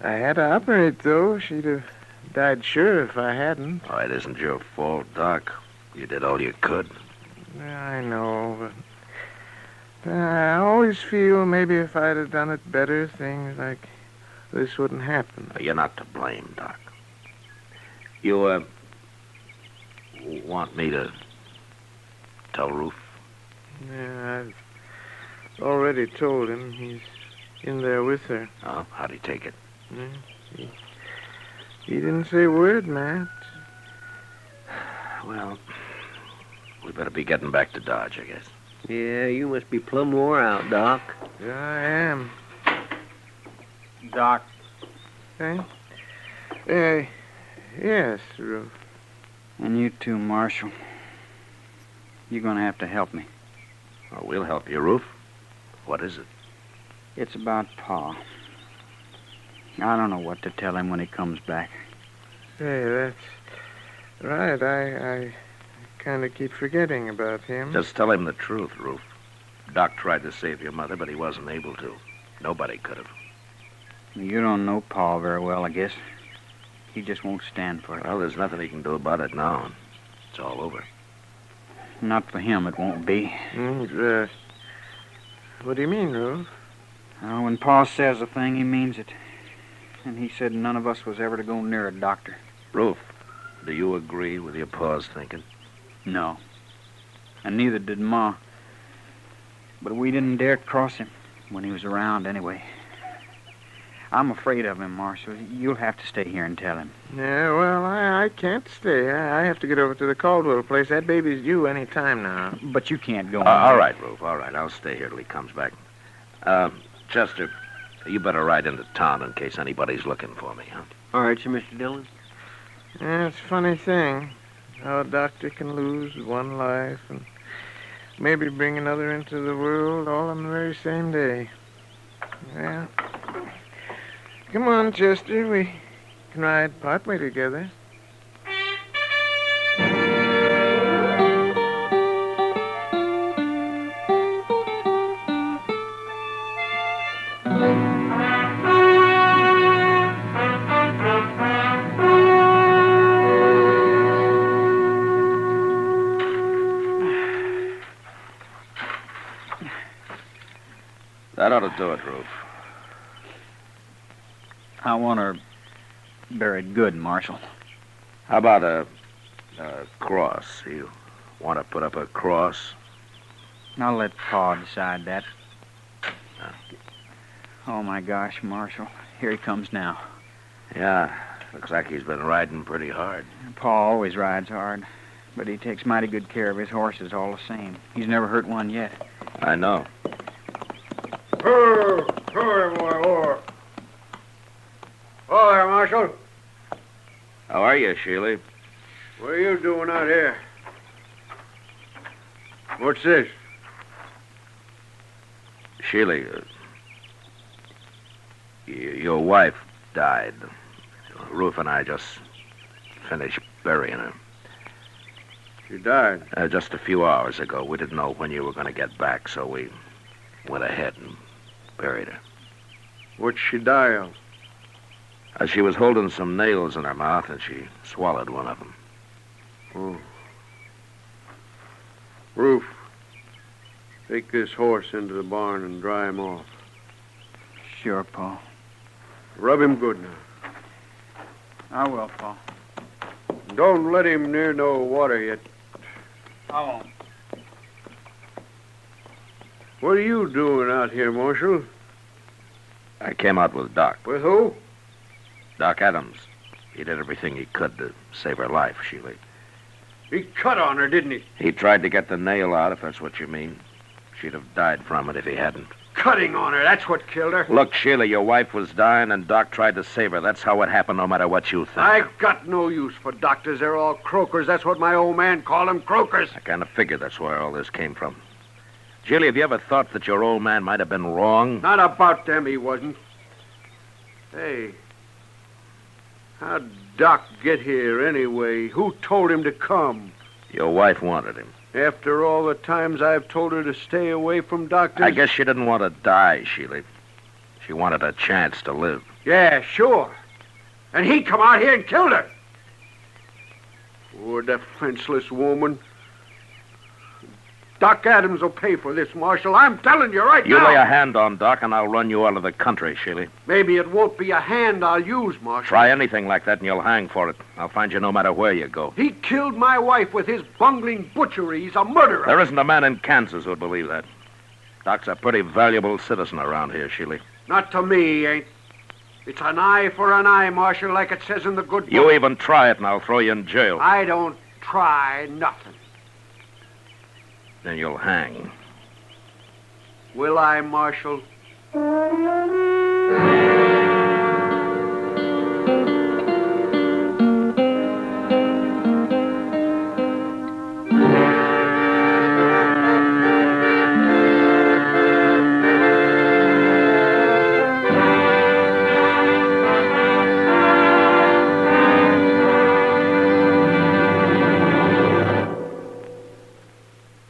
I had to operate, though. She'd have died sure if I hadn't. Oh, it isn't your fault, Doc. You did all you could. I know, but I always feel maybe if I'd have done it better, things like this wouldn't happen. You're not to blame, Doc. You, want me to tell Roof? Yeah, I've already told him. He's in there with her. Oh, how'd he take it? Yeah, he didn't say a word, Matt. Well, we better be getting back to Dodge, I guess. Yeah, you must be plumb wore out, Doc. Yeah, I am. Doc. Hey? Yes, Roof. And you too, Marshal. You're going to have to help me. Well, we'll help you, Roof. What is it? It's about Pa. I don't know what to tell him when he comes back. Hey, that's right. I kind of keep forgetting about him. Just tell him the truth, Roof. Doc tried to save your mother, but he wasn't able to. Nobody could have. You don't know Pa very well, I guess. He just won't stand for it. Well, there's nothing he can do about it now. It's all over. Not for him, it won't be. What do you mean, Roof? When Pa says a thing, he means it. And he said none of us was ever to go near a doctor. Roof, do you agree with your Pa's thinking? No. And neither did Ma. But we didn't dare cross him when he was around anyway. I'm afraid of him, Marshal. You'll have to stay here and tell him. Yeah, well, I can't stay. I have to get over to the Caldwell place. That baby's due any time now. But you can't go. All right, Roof, all right. I'll stay here till he comes back. Chester, you better ride into town in case anybody's looking for me, huh? All right, sir, Mr. Dillon. Yeah, it's a funny thing how a doctor can lose one life and maybe bring another into the world all on the very same day. Yeah. Come on, Chester. We can ride partway together. That ought to do it, Roof. I want her buried good, Marshal. How about a cross? You want to put up a cross? I'll let Pa decide that. Oh, my gosh, Marshal. Here he comes now. Yeah, looks like he's been riding pretty hard. Pa always rides hard, but he takes mighty good care of his horses all the same. He's never hurt one yet. I know. Hurry, boy, Oh, there, Marshal. How are you, Sheely? What are you doing out here? What's this? Sheely, your wife died. Roof and I just finished burying her. She died? Just a few hours ago. We didn't know when you were going to get back, so we went ahead and buried her. What'd she die of? She was holding some nails in her mouth, and she swallowed one of them. Oh. Roof, take this horse into the barn and dry him off. Sure, Pa. Rub him good now. I will, Pa. Don't let him near no water yet. I won't. What are you doing out here, Marshal? I came out with Doc. With who? Doc Adams. He did everything he could to save her life, Sheila. He cut on her, didn't he? He tried to get the nail out, if that's what you mean. She'd have died from it if he hadn't. Cutting on her, that's what killed her. Look, Sheila, your wife was dying, and Doc tried to save her. That's how it happened, no matter what you think. I've got no use for doctors. They're all croakers. That's what my old man called them, croakers. I kind of figured that's where all this came from. Sheila, have you ever thought that your old man might have been wrong? Not about them, he wasn't. Hey, how'd Doc get here anyway? Who told him to come? Your wife wanted him. After all the times I've told her to stay away from doctors? I guess she didn't want to die, Sheila. She wanted a chance to live. Yeah, sure. And he come out here and killed her. Poor defenseless woman. Doc Adams will pay for this, Marshal. I'm telling you right now. You lay a hand on Doc, and I'll run you out of the country, Sheila. Maybe it won't be a hand I'll use, Marshal. Try anything like that, and you'll hang for it. I'll find you no matter where you go. He killed my wife with his bungling butchery. He's a murderer. There isn't a man in Kansas who'd believe that. Doc's a pretty valuable citizen around here, Sheila. Not to me, he ain't. It's an eye for an eye, Marshal, like it says in the good book. You even try it, and I'll throw you in jail. I don't try nothing. Then you'll hang. Will I, Marshal?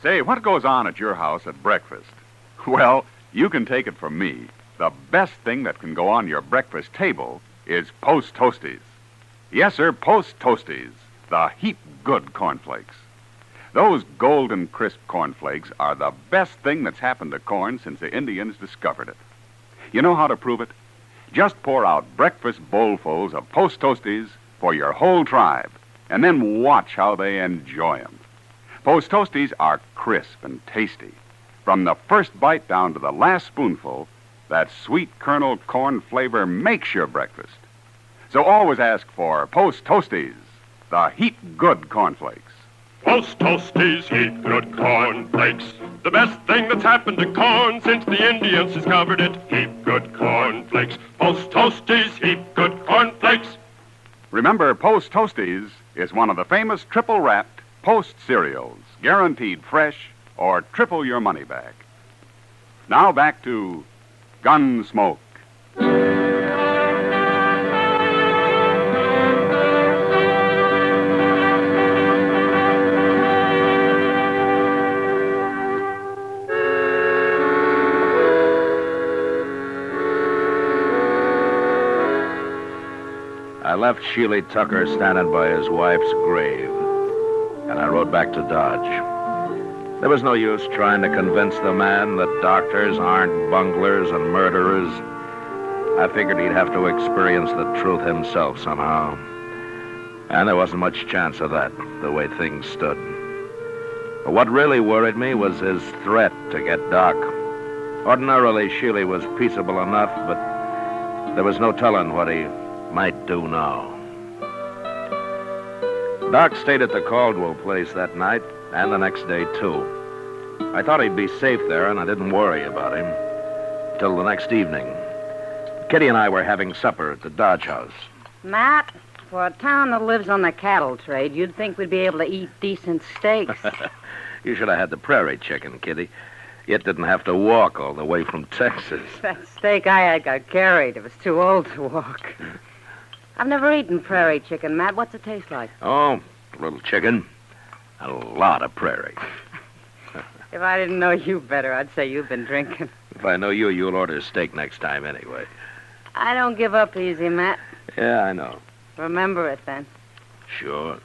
Say, what goes on at your house at breakfast? Well, you can take it from me. The best thing that can go on your breakfast table is Post Toasties. Yes, sir, Post Toasties, the heap good cornflakes. Those golden crisp cornflakes are the best thing that's happened to corn since the Indians discovered it. You know how to prove it? Just pour out breakfast bowlfuls of Post Toasties for your whole tribe, and then watch how they enjoy 'em. Post Toasties are crisp and tasty. From the first bite down to the last spoonful, that sweet kernel corn flavor makes your breakfast. So always ask for Post Toasties, the heap good cornflakes. Post Toasties, heap good cornflakes. The best thing that's happened to corn since the Indians discovered it. Heap good cornflakes. Post Toasties, heap good cornflakes. Remember, Post Toasties is one of the famous triple-wrapped Post cereals, guaranteed fresh or triple your money back. Now back to Gunsmoke. I left Sheila Tucker standing by his wife's grave, and I rode back to Dodge. There was no use trying to convince the man that doctors aren't bunglers and murderers. I figured he'd have to experience the truth himself somehow. And there wasn't much chance of that, the way things stood. But what really worried me was his threat to get Doc. Ordinarily, Sheila was peaceable enough, but there was no telling what he might do now. Doc stayed at the Caldwell place that night and the next day, too. I thought he'd be safe there, and I didn't worry about him till the next evening. Kitty and I were having supper at the Dodge house. Matt, for a town that lives on the cattle trade, you'd think we'd be able to eat decent steaks. You should have had the prairie chicken, Kitty. Yet didn't have to walk all the way from Texas. That steak I had got carried. It was too old to walk. I've never eaten prairie chicken, Matt. What's it taste like? Oh, a little chicken and a lot of prairie. If I didn't know you better, I'd say you've been drinking. If I know you, you'll order steak next time anyway. I don't give up easy, Matt. Yeah, I know. Remember it, then. Sure.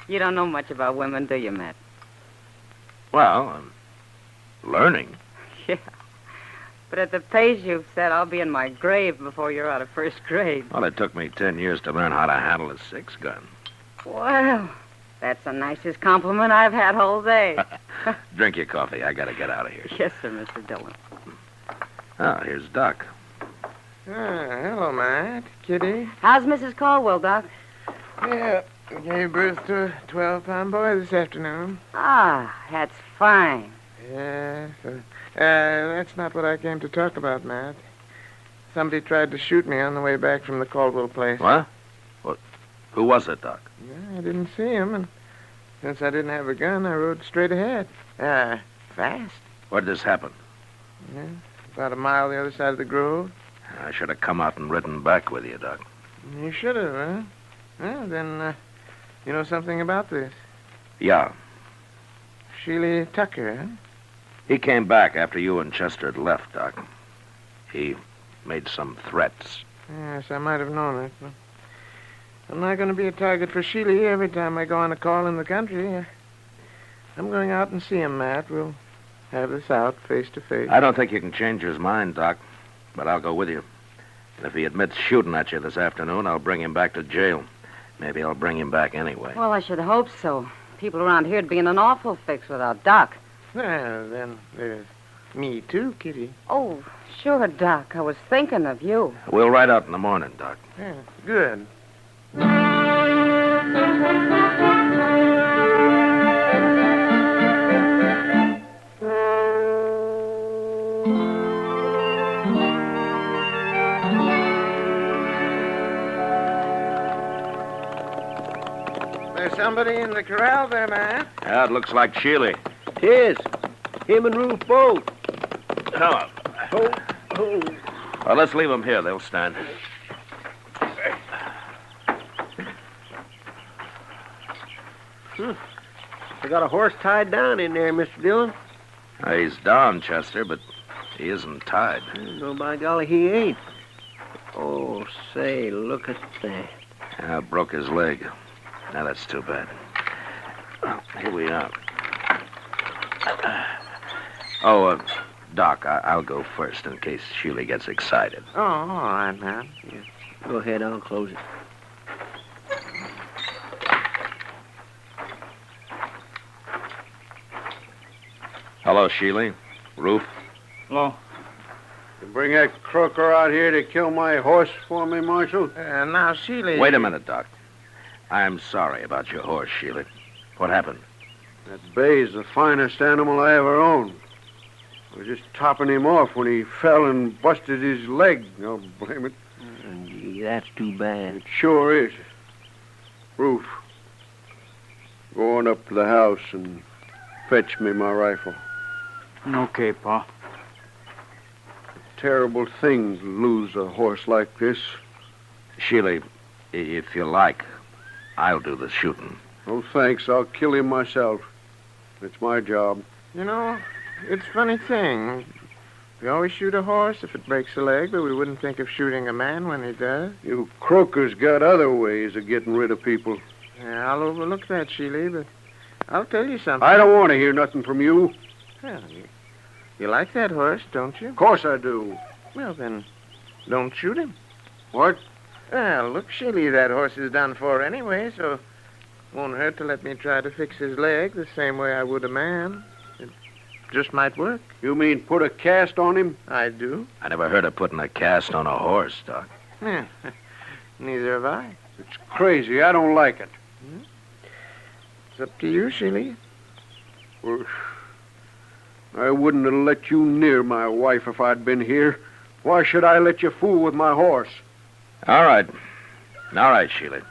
You don't know much about women, do you, Matt? Well, I'm learning. Yeah. But at the pace you've set, I'll be in my grave before you're out of first grade. Well, it took me 10 years to learn how to handle a 6-gun. Well, that's the nicest compliment I've had all day. Drink your coffee. I gotta get out of here. Yes, sir, Mr. Dillon. Oh, here's Doc. Hello, Matt. Kitty. How's Mrs. Caldwell, Doc? Yeah, gave birth to a 12-pound boy this afternoon. Ah, that's fine. Yes. That's not what I came to talk about, Matt. Somebody tried to shoot me on the way back from the Caldwell place. What? Who was it, Doc? Yeah, I didn't see him, and since I didn't have a gun, I rode straight ahead. Fast. Where did this happen? Yeah, about a mile the other side of the grove. I should have come out and ridden back with you, Doc. You should have, huh? Well, then, you know something about this? Yeah. Sheely Tucker, huh? He came back after you and Chester had left, Doc. He made some threats. Yes, I might have known it. But I'm not going to be a target for Sheely every time I go on a call in the country. I'm going out and see him, Matt. We'll have this out face to face. I don't think you can change his mind, Doc, but I'll go with you. And if he admits shooting at you this afternoon, I'll bring him back to jail. Maybe I'll bring him back anyway. Well, I should hope so. People around here'd be in an awful fix without Doc. Well, then there's me too, Kitty. Oh, sure, Doc. I was thinking of you. We'll ride out in the morning, Doc. Yeah, good. There's somebody in the corral there, man. Yeah, it looks like Sheely. Tis. Him and Ruth both. Hello. Well, let's leave them here. They'll stand. They got a horse tied down in there, Mr. Dillon. He's down, Chester, but he isn't tied. No, by golly, he ain't. Oh, say, look at that. Yeah, broke his leg. Now, that's too bad. Well, here we are. Doc, I'll go first in case Sheely gets excited. Oh, all right, man. Yeah. Go ahead, I'll close it. Hello, Sheely. Ruth. Hello. You bring that croaker out here to kill my horse for me, Marshal? Now, Sheely... Wait a minute, Doc. I'm sorry about your horse, Sheely. What happened? That bay's the finest animal I ever owned. I was just topping him off when he fell and busted his leg. I'll blame it. Gee, that's too bad. It sure is. Ruth, go on up to the house and fetch me my rifle. Okay, Pa. Terrible thing to lose a horse like this. Sheely, if you like, I'll do the shooting. Oh, thanks. I'll kill him myself. It's my job. You know, it's a funny thing. We always shoot a horse if it breaks a leg, but we wouldn't think of shooting a man when he does. You croakers got other ways of getting rid of people. Yeah, I'll overlook that, Sheely, but I'll tell you something. I don't want to hear nothing from you. Well, you like that horse, don't you? Of course I do. Well, then, don't shoot him. What? Well, look, Sheely, that horse is done for anyway, so it won't hurt to let me try to fix his leg the same way I would a man. It just might work. You mean put a cast on him? I do. I never heard of putting a cast on a horse, Doc. Yeah, neither have I. It's crazy. I don't like it. It's up to you, Sheely. Well, I wouldn't have let you near my wife if I'd been here. Why should I let you fool with my horse? All right. All right, Sheely.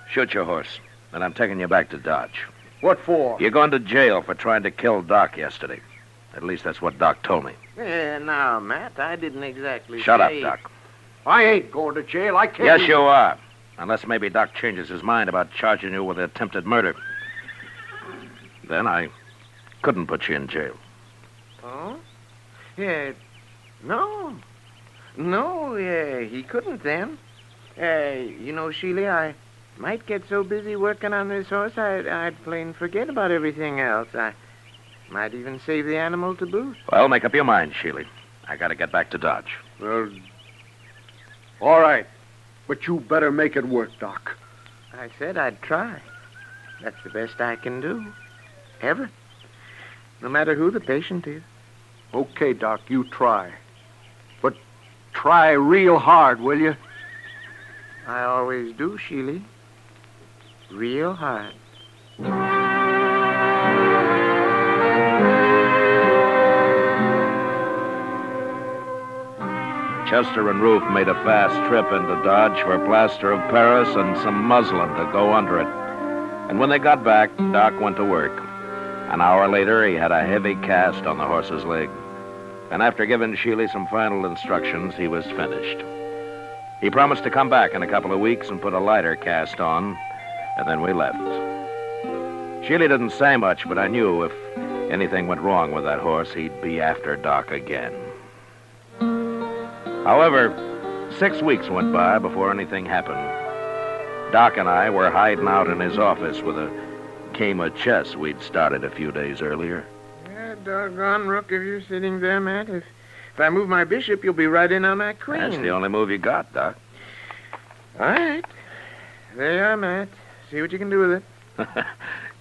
Shoot your horse, and I'm taking you back to Dodge. What for? You're going to jail for trying to kill Doc yesterday. At least that's what Doc told me. Yeah, now, Matt, I didn't exactly Shut up, say... Doc. I ain't going to jail. I can't... Yes, you are. Unless maybe Doc changes his mind about charging you with attempted murder. Then I couldn't put you in jail. Oh? Yeah, no. No, yeah, he couldn't then. You know, Sheely, I might get so busy working on this horse, I'd plain forget about everything else. I might even save the animal to boot. Well, make up your mind, Sheely. I gotta get back to Dodge. Well, all right. But you better make it work, Doc. I said I'd try. That's the best I can do. Ever. no matter who the patient is. Okay, Doc, you try. But try real hard, will you? I always do, Sheely. Real hard. Chester and Ruth made a fast trip into Dodge for plaster of Paris and some muslin to go under it. And when they got back, Doc went to work. An hour later, he had a heavy cast on the horse's leg. And after giving Sheely some final instructions, he was finished. He promised to come back in a couple of weeks and put a lighter cast on, and then we left. Sheely didn't say much, but I knew if anything went wrong with that horse, he'd be after Doc again. However, 6 weeks went by before anything happened. Doc and I were hiding out in his office with a game of chess we'd started a few days earlier. Yeah, doggone rook, if you're sitting there, Matt. If I move my bishop, you'll be right in on that queen. That's the only move you got, Doc. All right. There you are, Matt. See what you can do with it. A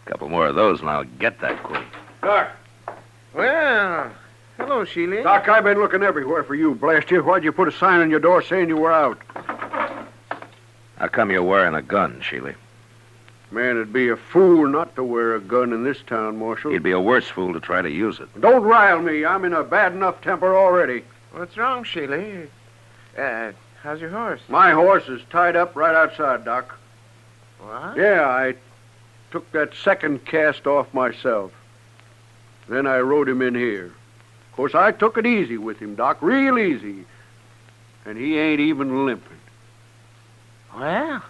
couple more of those and I'll get that queen. Doc. Well, hello, Sheely. Doc, I've been looking everywhere for you, blast you. Why'd you put a sign on your door saying you were out? How come you're wearing a gun, Sheely? Man, it'd be a fool not to wear a gun in this town, Marshal. He'd be a worse fool to try to use it. Don't rile me. I'm in a bad enough temper already. What's wrong, Sheely? How's your horse? My horse is tied up right outside, Doc. What? Yeah, I took that second cast off myself. Then I rode him in here. Of course, I took it easy with him, Doc, real easy. And he ain't even limping. Well,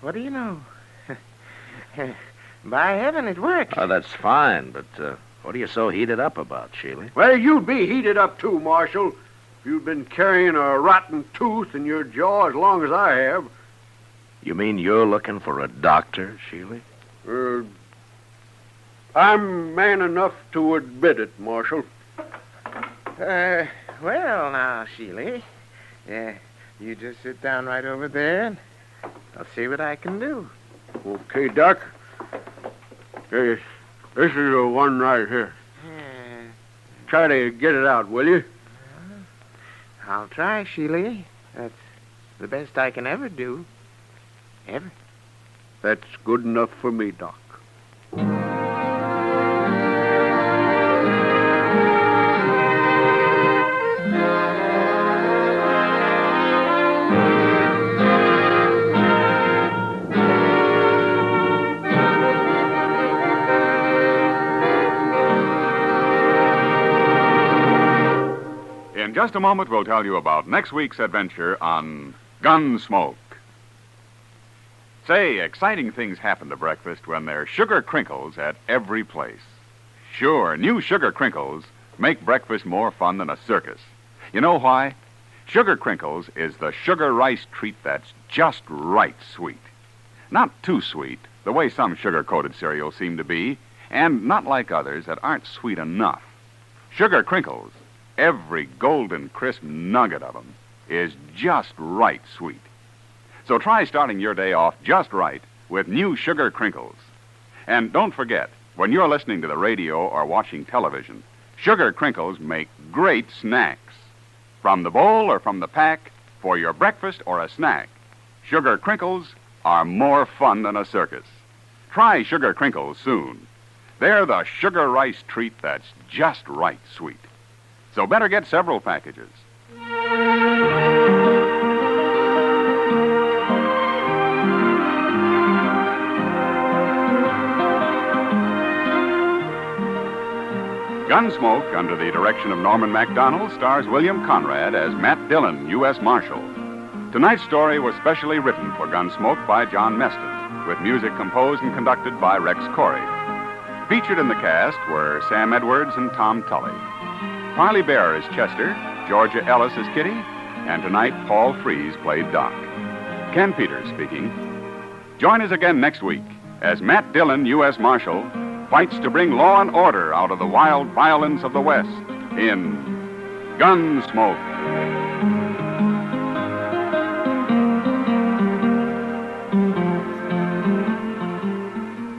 what do you know? By heaven, it works. Oh, that's fine, but what are you so heated up about, Sheely? Well, you'd be heated up too, Marshal. If you'd been carrying a rotten tooth in your jaw as long as I have. You mean you're looking for a doctor, Sheely? I'm man enough to admit it, Marshal. Well, now, Sheely. You just sit down right over there, and I'll see what I can do. Okay, Doc. This is the one right here. Try to get it out, will you? I'll try, Sheely. That's the best I can ever do. Ever. That's good enough for me, Doc. In just a moment, we'll tell you about next week's adventure on Gunsmoke. Say, exciting things happen to breakfast when there's sugar crinkles at every place. Sure, new sugar crinkles make breakfast more fun than a circus. You know why? Sugar crinkles is the sugar rice treat that's just right sweet. Not too sweet, the way some sugar-coated cereals seem to be, and not like others that aren't sweet enough. Sugar crinkles, every golden crisp nugget of them, is just right sweet. So try starting your day off just right with new sugar crinkles. And don't forget, when you're listening to the radio or watching television, sugar crinkles make great snacks. From the bowl or from the pack, for your breakfast or a snack, sugar crinkles are more fun than a circus. Try sugar crinkles soon. They're the sugar rice treat that's just right sweet. So better get several packages. Gunsmoke, under the direction of Norman MacDonald, stars William Conrad as Matt Dillon, U.S. Marshal. Tonight's story was specially written for Gunsmoke by John Meston, with music composed and conducted by Rex Corey. Featured in the cast were Sam Edwards and Tom Tully. Parley Bear is Chester, Georgia Ellis is Kitty, and tonight Paul Frees played Doc. Ken Peters speaking. Join us again next week as Matt Dillon, U.S. Marshal, fights to bring law and order out of the wild violence of the West in Gunsmoke.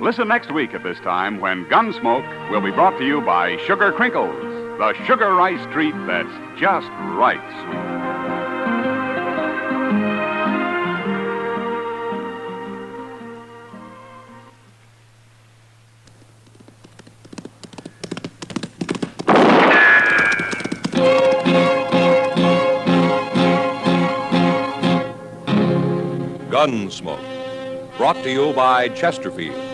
Listen next week at this time when Gunsmoke will be brought to you by Sugar Crinkles, the sugar rice treat that's just right sweet. Gunsmoke, brought to you by Chesterfield.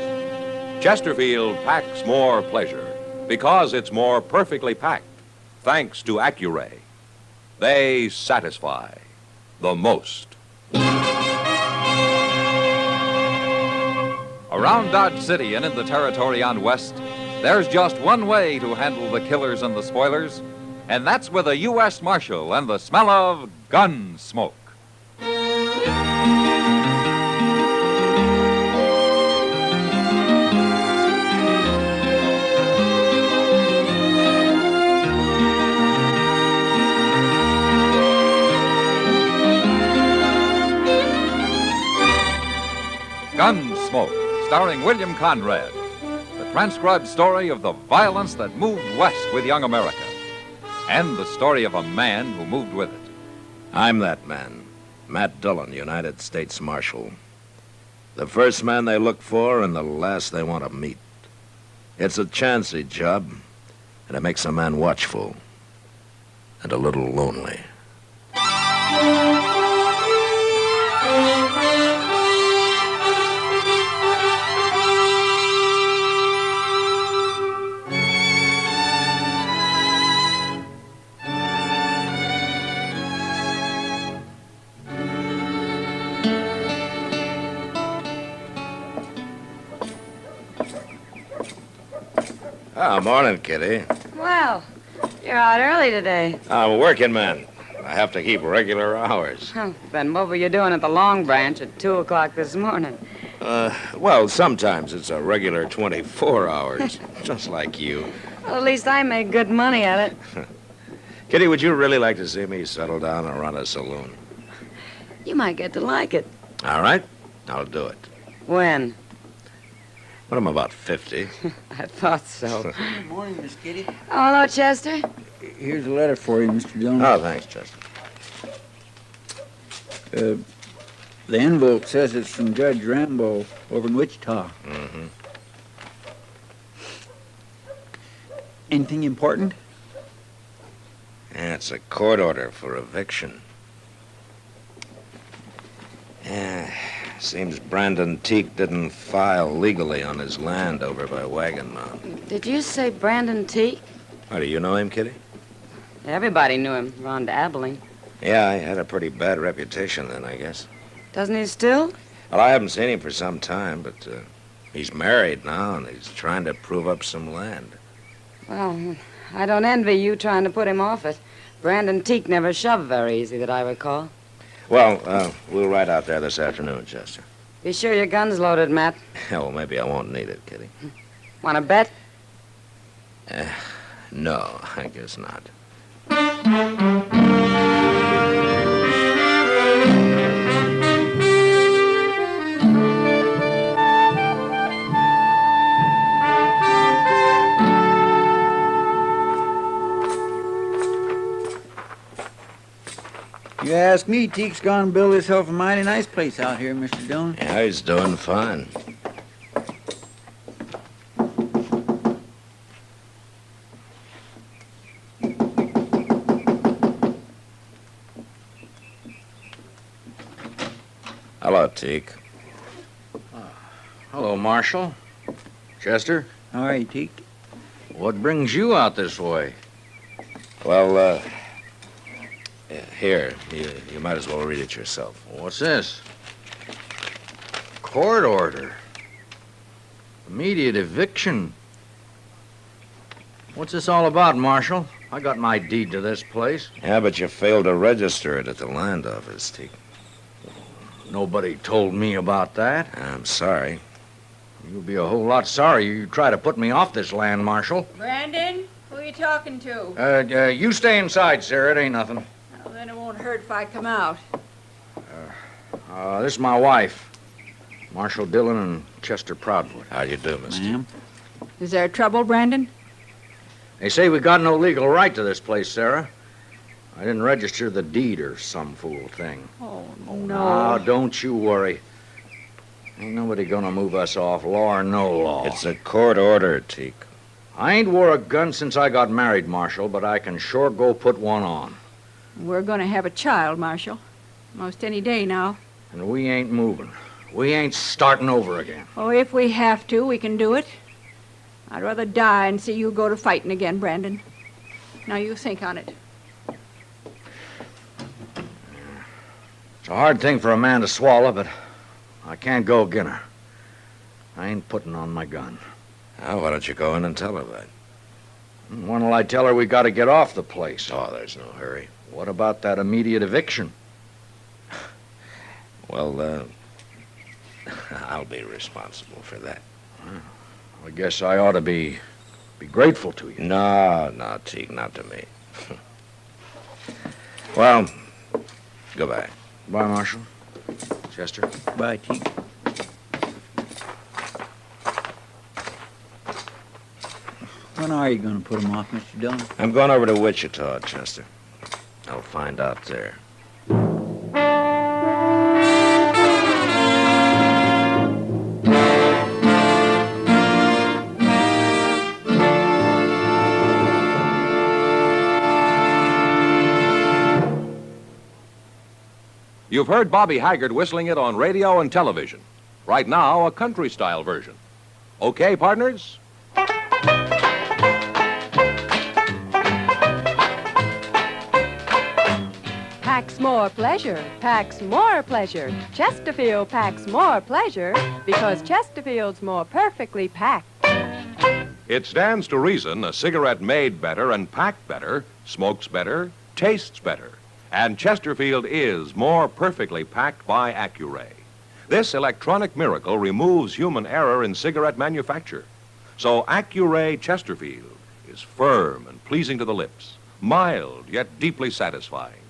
Chesterfield packs more pleasure because it's more perfectly packed, thanks to Accuray. They satisfy the most. Around Dodge City and in the territory on West, there's just one way to handle the killers and the spoilers, and that's with a U.S. Marshal and the smell of gun smoke. Gunsmoke, starring William Conrad, the transcribed story of the violence that moved west with young America, and the story of a man who moved with it. I'm that man, Matt Dillon, United States Marshal. The first man they look for and the last they want to meet. It's a chancy job, and it makes a man watchful and a little lonely. Oh, morning, Kitty. Well, you're out early today. I'm a working man. I have to keep regular hours. Then what were you doing at the Long Branch at 2 o'clock this morning? Well, sometimes it's a regular 24 hours, just like you. Well, at least I make good money at it. Kitty, would you really like to see me settle down and run a saloon? You might get to like it. All right, I'll do it. When? When I'm about 50. I thought so. Good morning, Miss Kitty. Oh, hello, Chester. Here's a letter for you, Mr. Dillon. Oh, thanks, Chester. The envelope says it's from Judge Rambo over in Wichita. Mm-hmm. Anything important? Yeah, it's a court order for eviction. Yeah, seems Brandon Teague didn't file legally on his land over by Wagon Mound. Did you say Brandon Teague? Oh, do you know him, Kitty? Everybody knew him around Abilene. Yeah, he had a pretty bad reputation then, I guess. Doesn't he still? Well, I haven't seen him for some time, but he's married now, and he's trying to prove up some land. Well, I don't envy you trying to put him off it. Brandon Teague never shoved very easy that I recall. Well, we'll ride out there this afternoon, Chester. Be sure your gun's loaded, Matt. Well, maybe I won't need it, Kitty. Want to bet? No, I guess not. You ask me, Teague's gone and built himself a mighty nice place out here, Mr. Dillon. Yeah, he's doing fine. Hello, Teague. Hello, Marshal. Chester? How are you, Teague? What brings you out this way? Well, here, you might as well read it yourself. What's this? Court order. Immediate eviction. What's this all about, Marshal? I got my deed to this place. Yeah, but you failed to register it at the land office, Teague. Nobody told me about that. I'm sorry. You'll be a whole lot sorry you try to put me off this land, Marshal. Brandon, who are you talking to? You stay inside, Sarah. It ain't nothing. Well, then it won't hurt if I come out. This is my wife, Marshal Dillon and Chester Proudfoot. How do you do, mister? Ma'am. Is there trouble, Brandon? They say we got no legal right to this place, Sarah. I didn't register the deed or some fool thing. Oh, No, no. don't you worry. Ain't nobody gonna move us off, law or no law. It's a court order, Teak. I ain't wore a gun since I got married, Marshal, but I can sure go put one on. We're going to have a child, Marshal. Most any day now. And we ain't moving. We ain't starting over again. Oh, if we have to, we can do it. I'd rather die and see you go to fighting again, Brandon. Now you think on it. It's a hard thing for a man to swallow, but I can't go agin her. I ain't putting on my gun. Now, why don't you go in and tell her that? When'll I tell her we got to get off the place? Oh, there's no hurry. What about that immediate eviction? Well, I'll be responsible for that. I guess I ought to be grateful to you. No, Teague, not to me. Well, goodbye. Bye, Marshal. Chester. Bye, Teak. When are you going to put him off, Mr. Dillon? I'm going over to Wichita, Chester. I'll find out there. You've heard Bobby Haggart whistling it on radio and television. Right now, a country-style version. Okay, partners? Packs more pleasure, packs more pleasure. Chesterfield packs more pleasure because Chesterfield's more perfectly packed. It stands to reason a cigarette made better and packed better, smokes better, tastes better. And Chesterfield is more perfectly packed by Accuray. This electronic miracle removes human error in cigarette manufacture. So Accuray Chesterfield is firm and pleasing to the lips, mild yet deeply satisfying.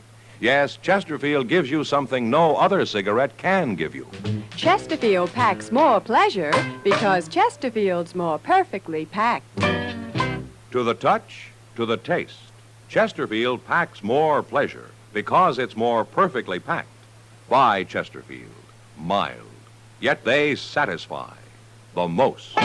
Yes, Chesterfield gives you something no other cigarette can give you. Chesterfield packs more pleasure because Chesterfield's more perfectly packed. To the touch, to the taste, Chesterfield packs more pleasure because it's more perfectly packed by Chesterfield. Mild, yet they satisfy the most.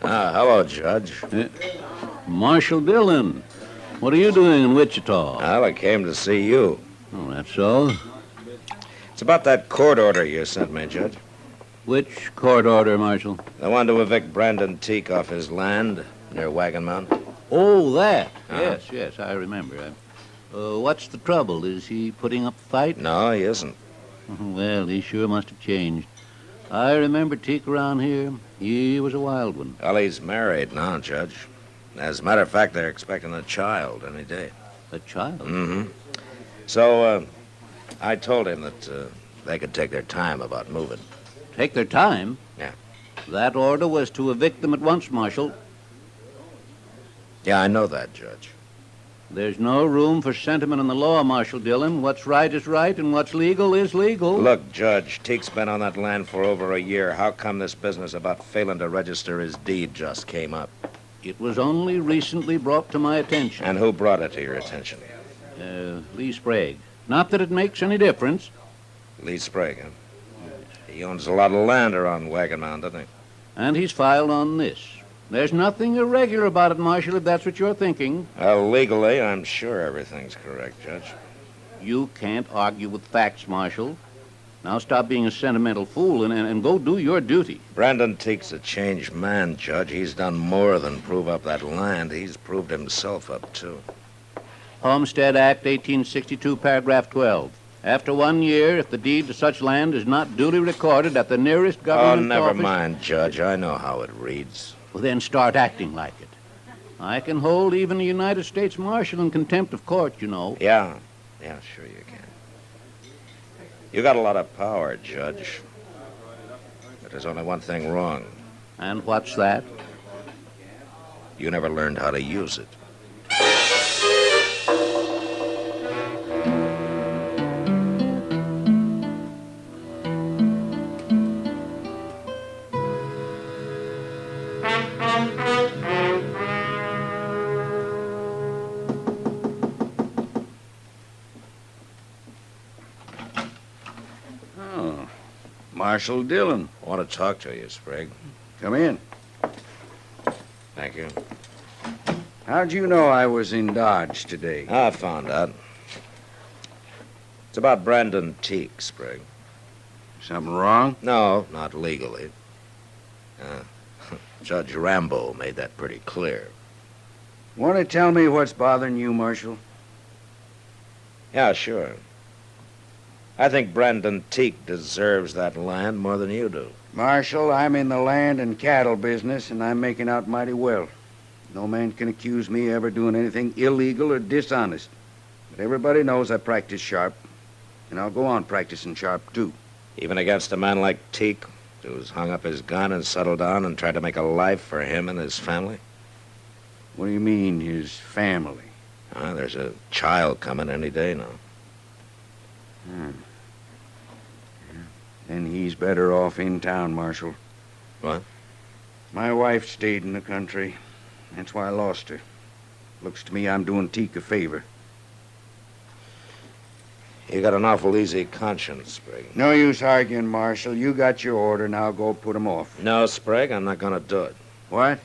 Hello, Judge. Marshal Dillon, what are you doing in Wichita? Well, I came to see you. Oh, that's so? It's about that court order you sent me, Judge. Which court order, Marshal? The one to evict Brandon Teak off his land near Wagon Mountain. Oh, that. Yes, I remember. What's the trouble? Is he putting up a fight? No, he isn't. Well, he sure must have changed. I remember Teak around here. He was a wild one. Well, he's married now, Judge. As a matter of fact, they're expecting a child any day. A child? Mm-hmm. So, I told him that they could take their time about moving. Take their time? Yeah. That order was to evict them at once, Marshal. Yeah, I know that, Judge. There's no room for sentiment in the law, Marshal Dillon. What's right is right, and what's legal is legal. Look, Judge, Teak's been on that land for over a year. How come this business about failing to register his deed just came up? It was only recently brought to my attention. And who brought it to your attention? Lee Sprague. Not that it makes any difference. Lee Sprague, huh? He owns a lot of land around Wagon Mountain, doesn't he? And he's filed on this. There's nothing irregular about it, Marshal, if that's what you're thinking. Well, legally, I'm sure everything's correct, Judge. You can't argue with facts, Marshal. Now stop being a sentimental fool and go do your duty. Brandon Teak's a changed man, Judge. He's done more than prove up that land. He's proved himself up, too. Homestead Act, 1862, paragraph 12. After 1 year, if the deed to such land is not duly recorded at the nearest government never office... mind, Judge. I know how it reads. Well, then start acting like it. I can hold even a United States Marshal in contempt of court, you know. Yeah, sure you can. You got a lot of power, Judge. But there's only one thing wrong. And what's that? You never learned how to use it. Marshal Dillon. I want to talk to you, Sprague. Come in. Thank you. How'd you know I was in Dodge today? I found out. It's about Brandon Teague, Sprague. Something wrong? No, not legally. Judge Rambo made that pretty clear. Want to tell me what's bothering you, Marshal? Yeah, sure. I think Brandon Teague deserves that land more than you do. Marshal, I'm in the land and cattle business, and I'm making out mighty well. No man can accuse me of ever doing anything illegal or dishonest. But everybody knows I practice sharp, and I'll go on practicing sharp, too. Even against a man like Teague, who's hung up his gun and settled down and tried to make a life for him and his family? What do you mean, his family? There's a child coming any day now. Then he's better off in town, Marshal. What? My wife stayed in the country. That's why I lost her. Looks to me I'm doing Teague a favor. You got an awful easy conscience, Sprague. No use arguing, Marshal. You got your order, now go put him off. No, Sprague, I'm not going to do it. What?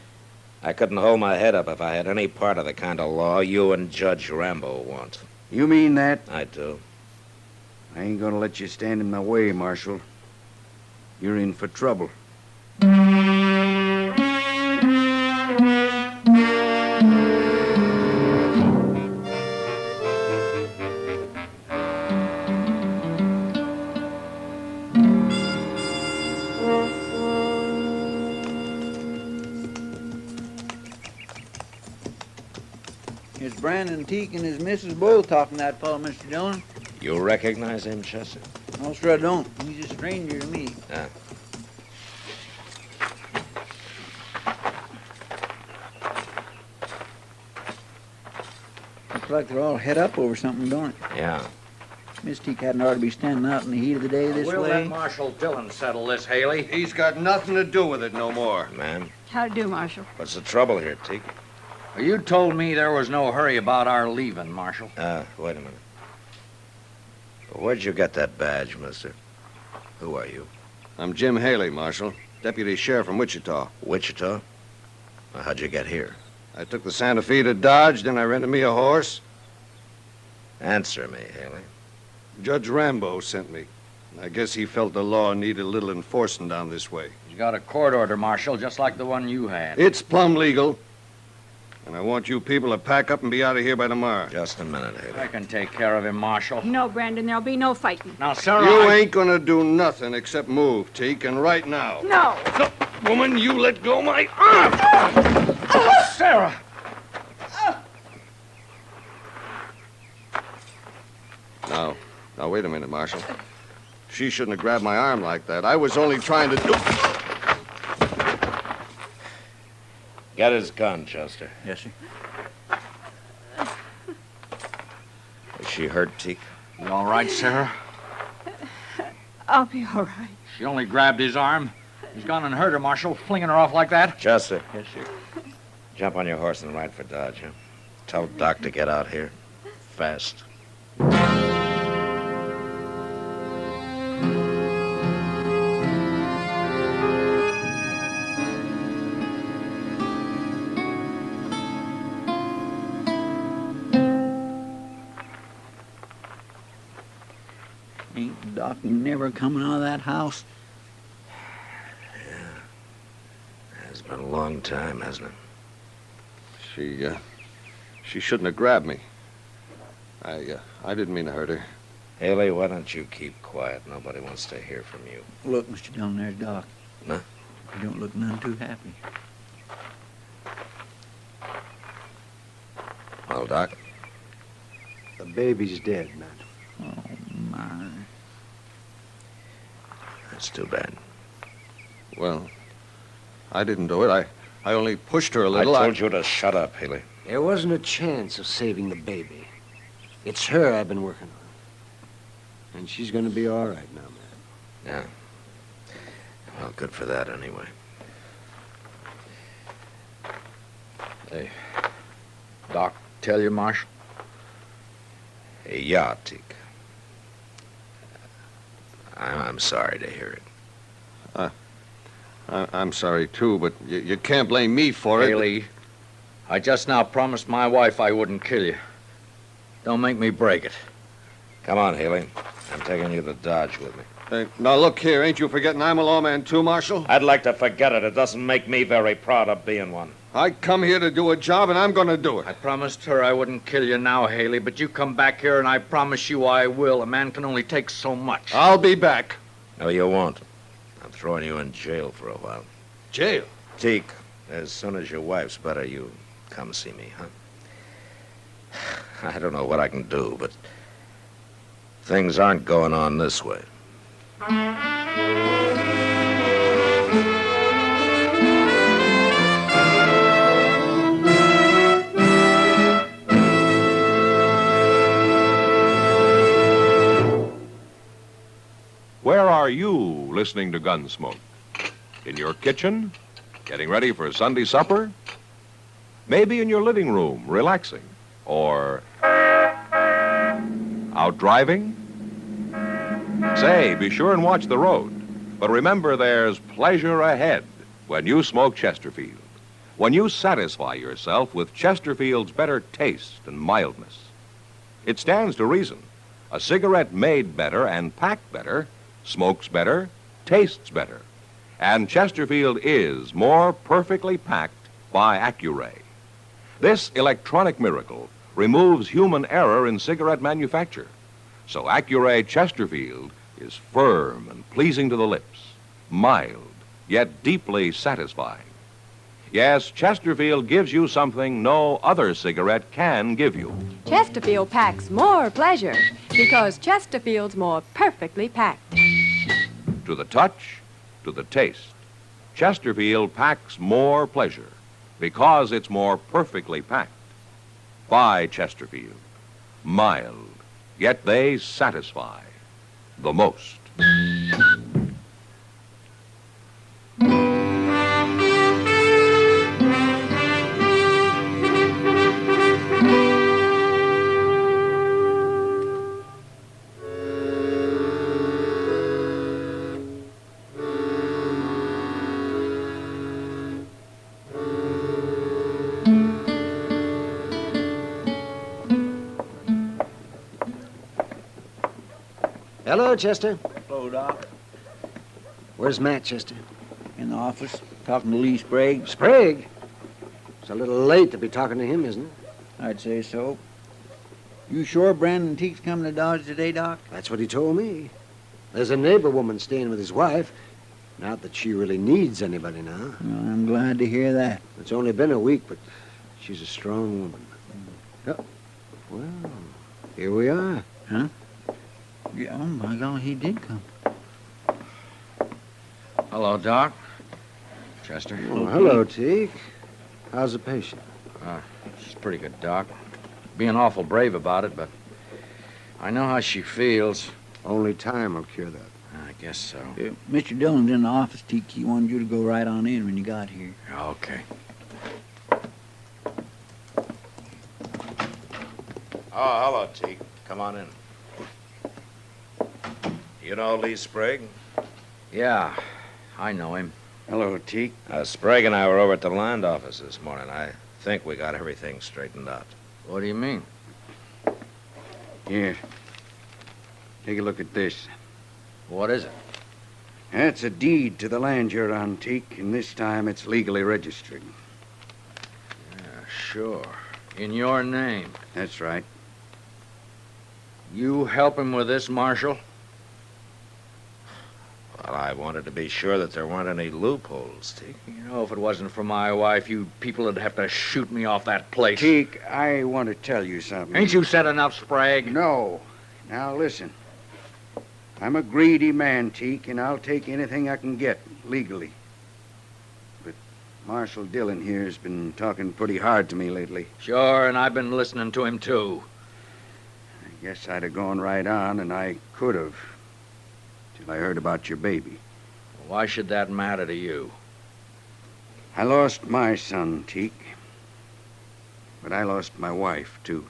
I couldn't hold my head up if I had any part of the kind of law you and Judge Rambo want. You mean that? I do. I ain't gonna let you stand in my way, Marshal. You're in for trouble. It's Brandon Teague and his missus both talking to that fellow, Mr. Dillon. You recognize him, Chester? No, sir, I don't. He's a stranger to me. Yeah. Looks like they're all head up over something, don't it? Yeah. Miss Teague hadn't ought to be standing out in the heat of the day this We'll way. let Marshal Dillon settle this, Haley. He's got nothing to do with it no more. Ma'am, How to do, Marshal? what's the trouble here, Teague? You told me there was no hurry about our leaving, Marshal. Wait a minute. Where'd you get that badge, mister? Who are you? I'm Jim Haley, Marshal. Deputy Sheriff from Wichita. Wichita? Well, how'd you get here? I took the Santa Fe to Dodge, then I rented me a horse. Answer me, Haley. Judge Rambo sent me. I guess he felt the law needed a little enforcing down this way. He's got a court order, Marshal, just like the one you had. It's plumb legal. And I want you people to pack up and be out of here by tomorrow. Just a minute, Haley. I can take care of him, Marshal. No, Brandon, there'll be no fighting. Now, Sarah, You ain't gonna do nothing except move, Teak, and right now. No. So, woman, you let go my arm! Sarah! Now, wait a minute, Marshal. She shouldn't have grabbed my arm like that. I was only trying to do... Get his gun, Chester. Yes, sir. Is she hurt, Teak? You all right, Sarah? I'll be all right. She only grabbed his arm. He's gone and hurt her, Marshal, flinging her off like that. Chester. Yes, sir. Jump on your horse and ride for Dodge, huh? Tell Doc to get out here. Fast. Ain't Doc never coming out of that house? It's been a long time, hasn't it? She shouldn't have grabbed me. I didn't mean to hurt her. Haley, why don't you keep quiet? Nobody wants to hear from you. Look, Mr. Dillon, there's Doc. Huh? You don't look none too happy. Well, Doc? The baby's dead, Matt. Oh, my. That's too bad. Well, I didn't do it. I only pushed her a little. I told you to shut up, Haley. There wasn't a chance of saving the baby. It's her I've been working on. And she's going to be all right now, man. Yeah. Well, good for that, anyway. Hey, Doc, tell you, Marshal? Yeah, Teak. I'm sorry to hear it. I'm sorry, too, but you can't blame me for it. Haley, I just now promised my wife I wouldn't kill you. Don't make me break it. Come on, Haley. I'm taking you to Dodge with me. Now, look here. Ain't you forgetting I'm a lawman, too, Marshal? I'd like to forget it. It doesn't make me very proud of being one. I come here to do a job, and I'm going to do it. I promised her I wouldn't kill you now, Haley, but you come back here, and I promise you I will. A man can only take so much. I'll be back. No, you won't. I'm throwing you in jail for a while. Jail? Teak, as soon as your wife's better, you come see me, huh? I don't know what I can do, but things aren't going on this way. Where are you listening to Gunsmoke? In your kitchen? Getting ready for Sunday supper? Maybe in your living room, relaxing? Or out driving? Say, be sure and watch the road. But remember, there's pleasure ahead when you smoke Chesterfield. When you satisfy yourself with Chesterfield's better taste and mildness. It stands to reason. A cigarette made better and packed better smokes better, tastes better. And Chesterfield is more perfectly packed by Accuray. This electronic miracle removes human error in cigarette manufacture. So Accuray Chesterfield is firm and pleasing to the lips, mild, yet deeply satisfying. Yes, Chesterfield gives you something no other cigarette can give you. Chesterfield packs more pleasure because Chesterfield's more perfectly packed. To the touch, to the taste, Chesterfield packs more pleasure because it's more perfectly packed. By Chesterfield, mild, yet they satisfy the most. Hello, Chester. Hello, Doc. Where's Matt, Chester? In the office, talking to Lee Sprague. Sprague? It's a little late to be talking to him, isn't it? I'd say so. You sure Brandon Teague's coming to Dodge today, Doc? That's what he told me. There's a neighbor woman staying with his wife. Not that she really needs anybody now. Well, I'm glad to hear that. It's only been a week, but she's a strong woman. Oh, well, here we are. Huh? Yeah, oh, my golly, he did come. Hello, Doc. Chester. Oh, hello, Teague. How's the patient? She's pretty good, Doc. Being awful brave about it, but I know how she feels. Only time will cure that. I guess so. Mr. Dillon's in the office, Teague. He wanted you to go right on in when you got here. Okay. Oh, hello, Teak. Come on in. You know Lee Sprague? Yeah, I know him. Hello, Teak. Sprague and I were over at the land office this morning. I think we got everything straightened out. What do you mean? Here. Take a look at this. What is it? That's a deed to the land you're on, Teak, and this time it's legally registered. Yeah, sure. In your name. That's right. You help him with this, Marshal? Well, I wanted to be sure that there weren't any loopholes, Teak. You know, if it wasn't for my wife, you people would have to shoot me off that place. Teak, I want to tell you something. Ain't you said enough, Sprague? No. Now, listen. I'm a greedy man, Teak, and I'll take anything I can get legally. But Marshal Dillon here has been talking pretty hard to me lately. Sure, and I've been listening to him, too. I guess I'd have gone right on, and I could have, till I heard about your baby. Why should that matter to you? I lost my son, Teak. But I lost my wife, too.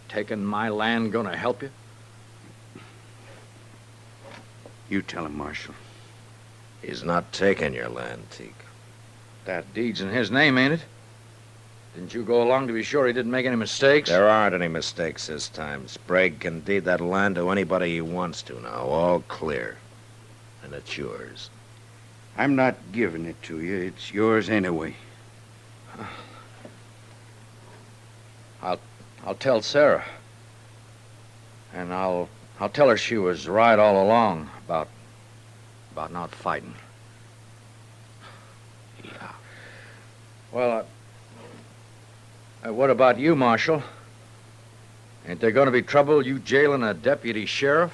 Taking my land gonna help you? You tell him, Marshal. He's not taking your land, Teak. That deed's in his name, ain't it? Didn't you go along to be sure he didn't make any mistakes? There aren't any mistakes this time. Sprague can deed that land to anybody he wants to now. All clear. And it's yours. I'm not giving it to you. It's yours anyway. I'll tell Sarah. And I'll tell her she was right all along about not fighting. Yeah. Well, what about you, Marshal? Ain't there going to be trouble you jailing a deputy sheriff?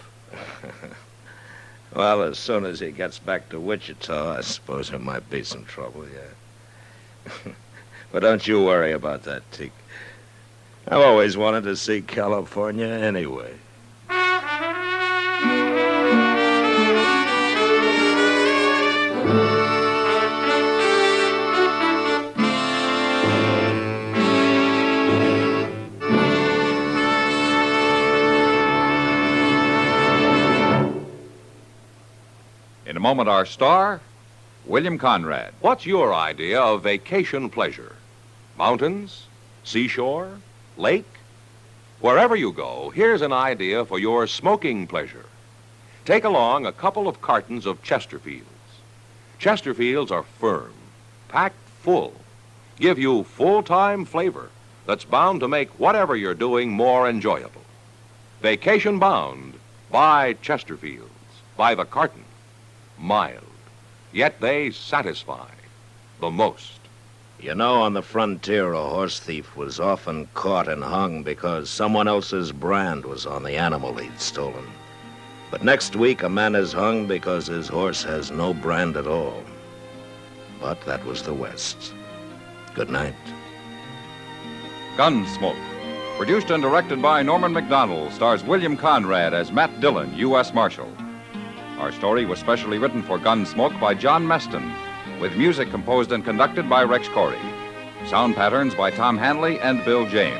Well, as soon as he gets back to Wichita, I suppose there might be some trouble, yeah. But don't you worry about that, Teak. I've always wanted to see California anyway. In a moment, our star, William Conrad. What's your idea of vacation pleasure? Mountains? Seashore? Lake? Wherever you go, here's an idea for your smoking pleasure. Take along a couple of cartons of Chesterfields. Chesterfields are firm, packed full, give you full-time flavor that's bound to make whatever you're doing more enjoyable. Vacation bound, buy Chesterfields by the carton. Mild, yet they satisfy the most. You know, on the frontier, a horse thief was often caught and hung because someone else's brand was on the animal he'd stolen. But next week, a man is hung because his horse has no brand at all. But that was the West. Good night. Gunsmoke, produced and directed by Norman McDonald, stars William Conrad as Matt Dillon, U.S. Marshal. Our story was specially written for Gunsmoke by John Meston, with music composed and conducted by Rex Corey. Sound patterns by Tom Hanley and Bill James.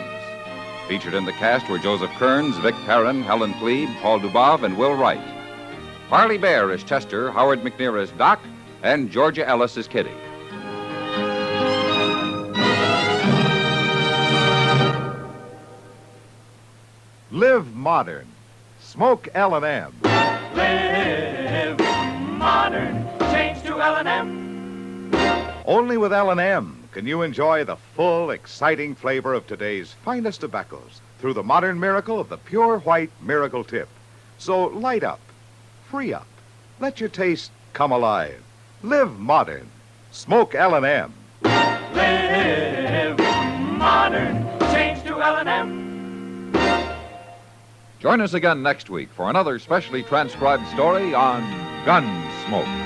Featured in the cast were Joseph Kearns, Vic Perrin, Helen Plebe, Paul Dubov, and Will Wright. Parley Bear is Chester, Howard McNear is Doc, and Georgia Ellis is Kitty. Live modern. Smoke L&M. Live modern. Change to L&M. Only with L&M can you enjoy the full, exciting flavor of today's finest tobaccos through the modern miracle of the pure white Miracle Tip. So light up, free up, let your taste come alive. Live modern. Smoke L&M. Live modern. Change to L&M. Join us again next week for another specially transcribed story on Gunsmoke.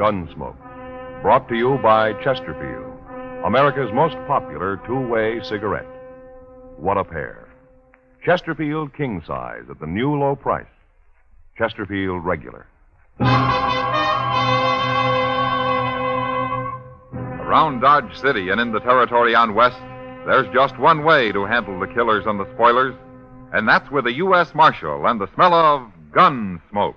Gunsmoke. Brought to you by Chesterfield, America's most popular two-way cigarette. What a pair. Chesterfield King Size at the new low price. Chesterfield Regular. Around Dodge City and in the territory on West, there's just one way to handle the killers and the spoilers, and that's with a U.S. Marshal and the smell of gun smoke.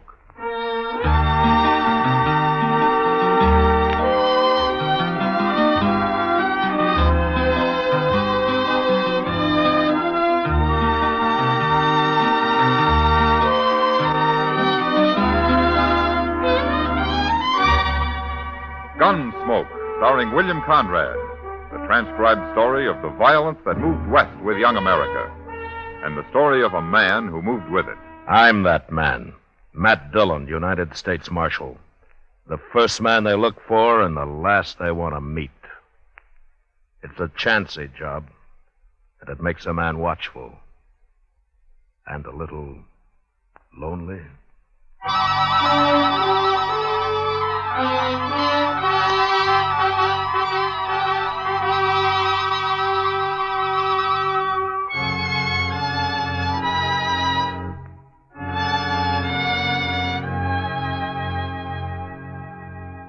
Gunsmoke, starring William Conrad, the transcribed story of the violence that moved west with young America, and the story of a man who moved with it. I'm that man, Matt Dillon, United States Marshal. The first man they look for and the last they want to meet. It's a chancy job, and it makes a man watchful. And a little lonely.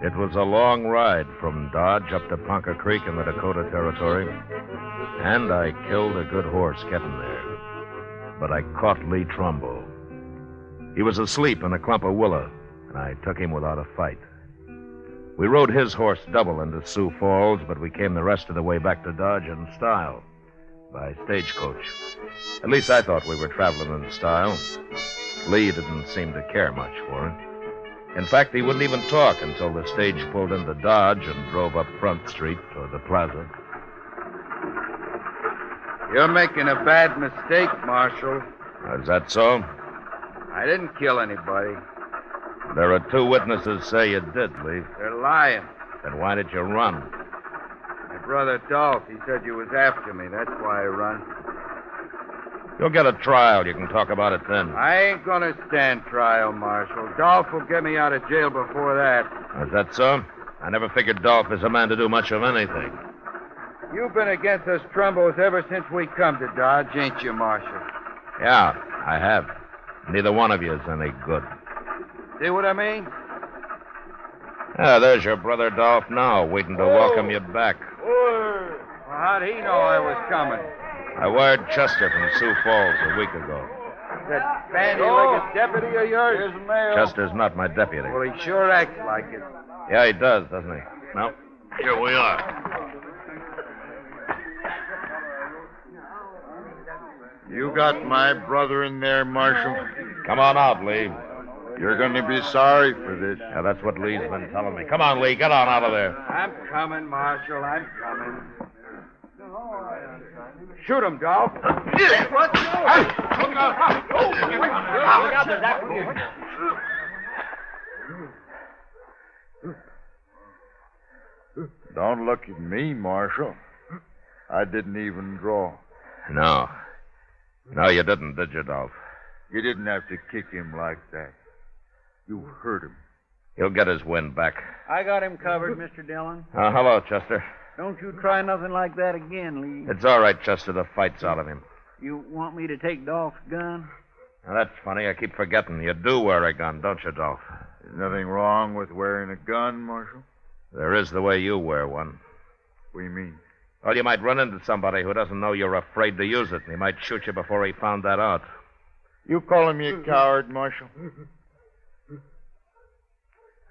It was a long ride from Dodge up to Ponca Creek in the Dakota Territory, and I killed a good horse getting there. But I caught Lee Trumbull. He was asleep in a clump of willow, and I took him without a fight. We rode his horse double into Sioux Falls, but we came the rest of the way back to Dodge in style, by stagecoach. At least I thought we were traveling in style. Lee didn't seem to care much for it. In fact, he wouldn't even talk until the stage pulled into Dodge and drove up Front Street toward the plaza. You're making a bad mistake, Marshal. Is that so? I didn't kill anybody. There are two witnesses say you did, Lee. They're lying. Then why did you run? My brother Dolph, he said you was after me. That's why I run. You'll get a trial. You can talk about it then. I ain't gonna stand trial, Marshal. Dolph will get me out of jail before that. Is that so? I never figured Dolph is a man to do much of anything. You've been against us Trumbos ever since we come to Dodge, ain't you, Marshal? Yeah, I have. Neither one of you is any good. See what I mean? Ah, there's your brother Dolph now, waiting to welcome you back. Well, how'd he know I was coming? I wired Chester from Sioux Falls a week ago. That bandy-legged deputy of yours? Here's the mail. Chester's not my deputy. Well, he sure acts like it. Yeah, he does, doesn't he? No. Here we are. You got my brother in there, Marshal? Come on out, Lee. You're going to be sorry for this. Yeah, that's what Lee's been telling me. Come on, Lee, get on out of there. I'm coming, Marshal. I'm coming. Shoot him, Dolph. What? Look out, there's that. Don't look at me, Marshal. I didn't even draw. No. No, you didn't, did you, Dolph? You didn't have to kick him like that. You hurt him. He'll get his wind back. I got him covered, Mr. Dillon. Hello, Chester. Don't you try nothing like that again, Lee. It's all right, Chester. The fight's out of him. You want me to take Dolph's gun? Now, that's funny. I keep forgetting. You do wear a gun, don't you, Dolph? There's nothing wrong with wearing a gun, Marshal. There is the way you wear one. What do you mean? Well, you might run into somebody who doesn't know you're afraid to use it, and he might shoot you before he found that out. You calling me a coward, Marshal?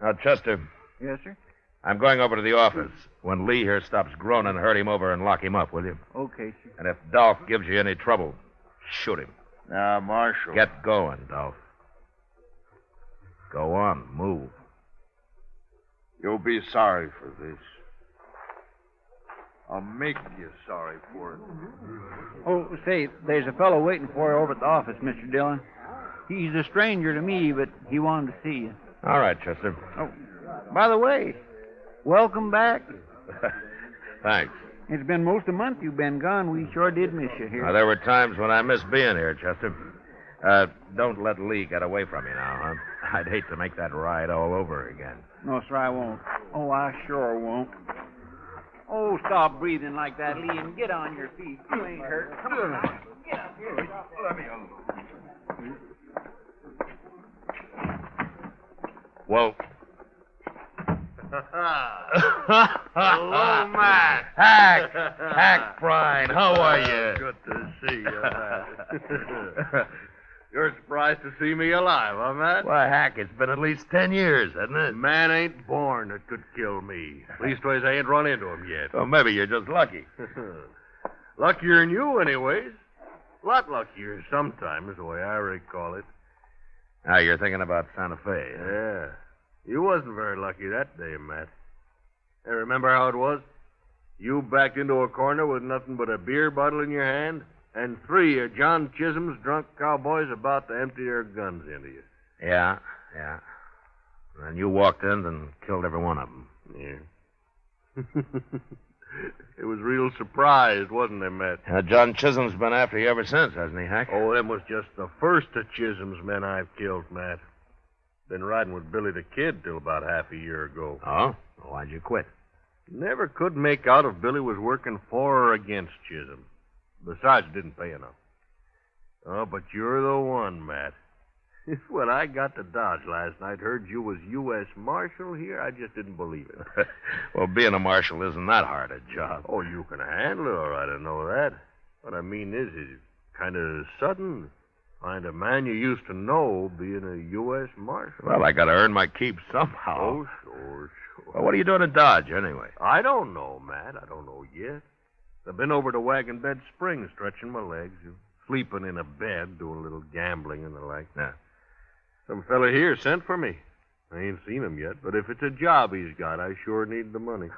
Now, Chester. Yes, sir? I'm going over to the office. When Lee here stops groaning, herd him over and lock him up, will you? Okay, sir. And if Dolph gives you any trouble, shoot him. Now, Marshal. Get going, Dolph. Go on, move. You'll be sorry for this. I'll make you sorry for it. Oh, say, there's a fellow waiting for you over at the office, Mr. Dillon. He's a stranger to me, but he wanted to see you. All right, Chester. Oh, by the way, welcome back. Thanks. It's been most a month you've been gone. We sure did miss you here. Now, there were times when I missed being here, Chester. Don't let Lee get away from you now, huh? I'd hate to make that ride all over again. No, sir, I won't. Oh, I sure won't. Oh, stop breathing like that, Lee, and get on your feet. You ain't hurt. Come on now. Get up here. Let me alone. Well. Hello, Matt. Hack Brine, how are you? Good to see you, Matt. You're surprised to see me alive, huh, Matt? Why, Hack, it's been at least 10 years, hasn't it? Man ain't born that could kill me. Leastways, I ain't run into him yet. Well, maybe you're just lucky. Luckier than you, anyways. A lot luckier sometimes, the way I recall it. Now you're thinking about Santa Fe. Huh? Yeah. You wasn't very lucky that day, Matt. Hey, remember how it was? You backed into a corner with nothing but a beer bottle in your hand, and 3 of John Chisholm's drunk cowboys about to empty their guns into you. Yeah. And you walked in and killed every one of them. Yeah. It was real surprised, wasn't it, Matt? John Chisholm's been after you ever since, hasn't he, Hack? Oh, them was just the first of Chisholm's men I've killed, Matt. Been riding with Billy the Kid till about half a year ago. Oh? Well, why'd you quit? Never could make out if Billy was working for or against Chisholm. Besides, it didn't pay enough. Oh, but you're the one, Matt. When I got to Dodge last night, heard you was U.S. Marshal here, I just didn't believe it. Well, being a marshal isn't that hard a job. Oh, you can handle it all right, I know that. What I mean is it's kind of sudden. Find a man you used to know being a U.S. Marshal. Well, I got to earn my keep somehow. Oh, sure. Well, what are you doing in Dodge, anyway? I don't know, Matt. I don't know yet. I've been over to Wagon Bed Springs, stretching my legs, sleeping in a bed, doing a little gambling and the like. Yeah. Some fella here sent for me. I ain't seen him yet, but if it's a job he's got, I sure need the money.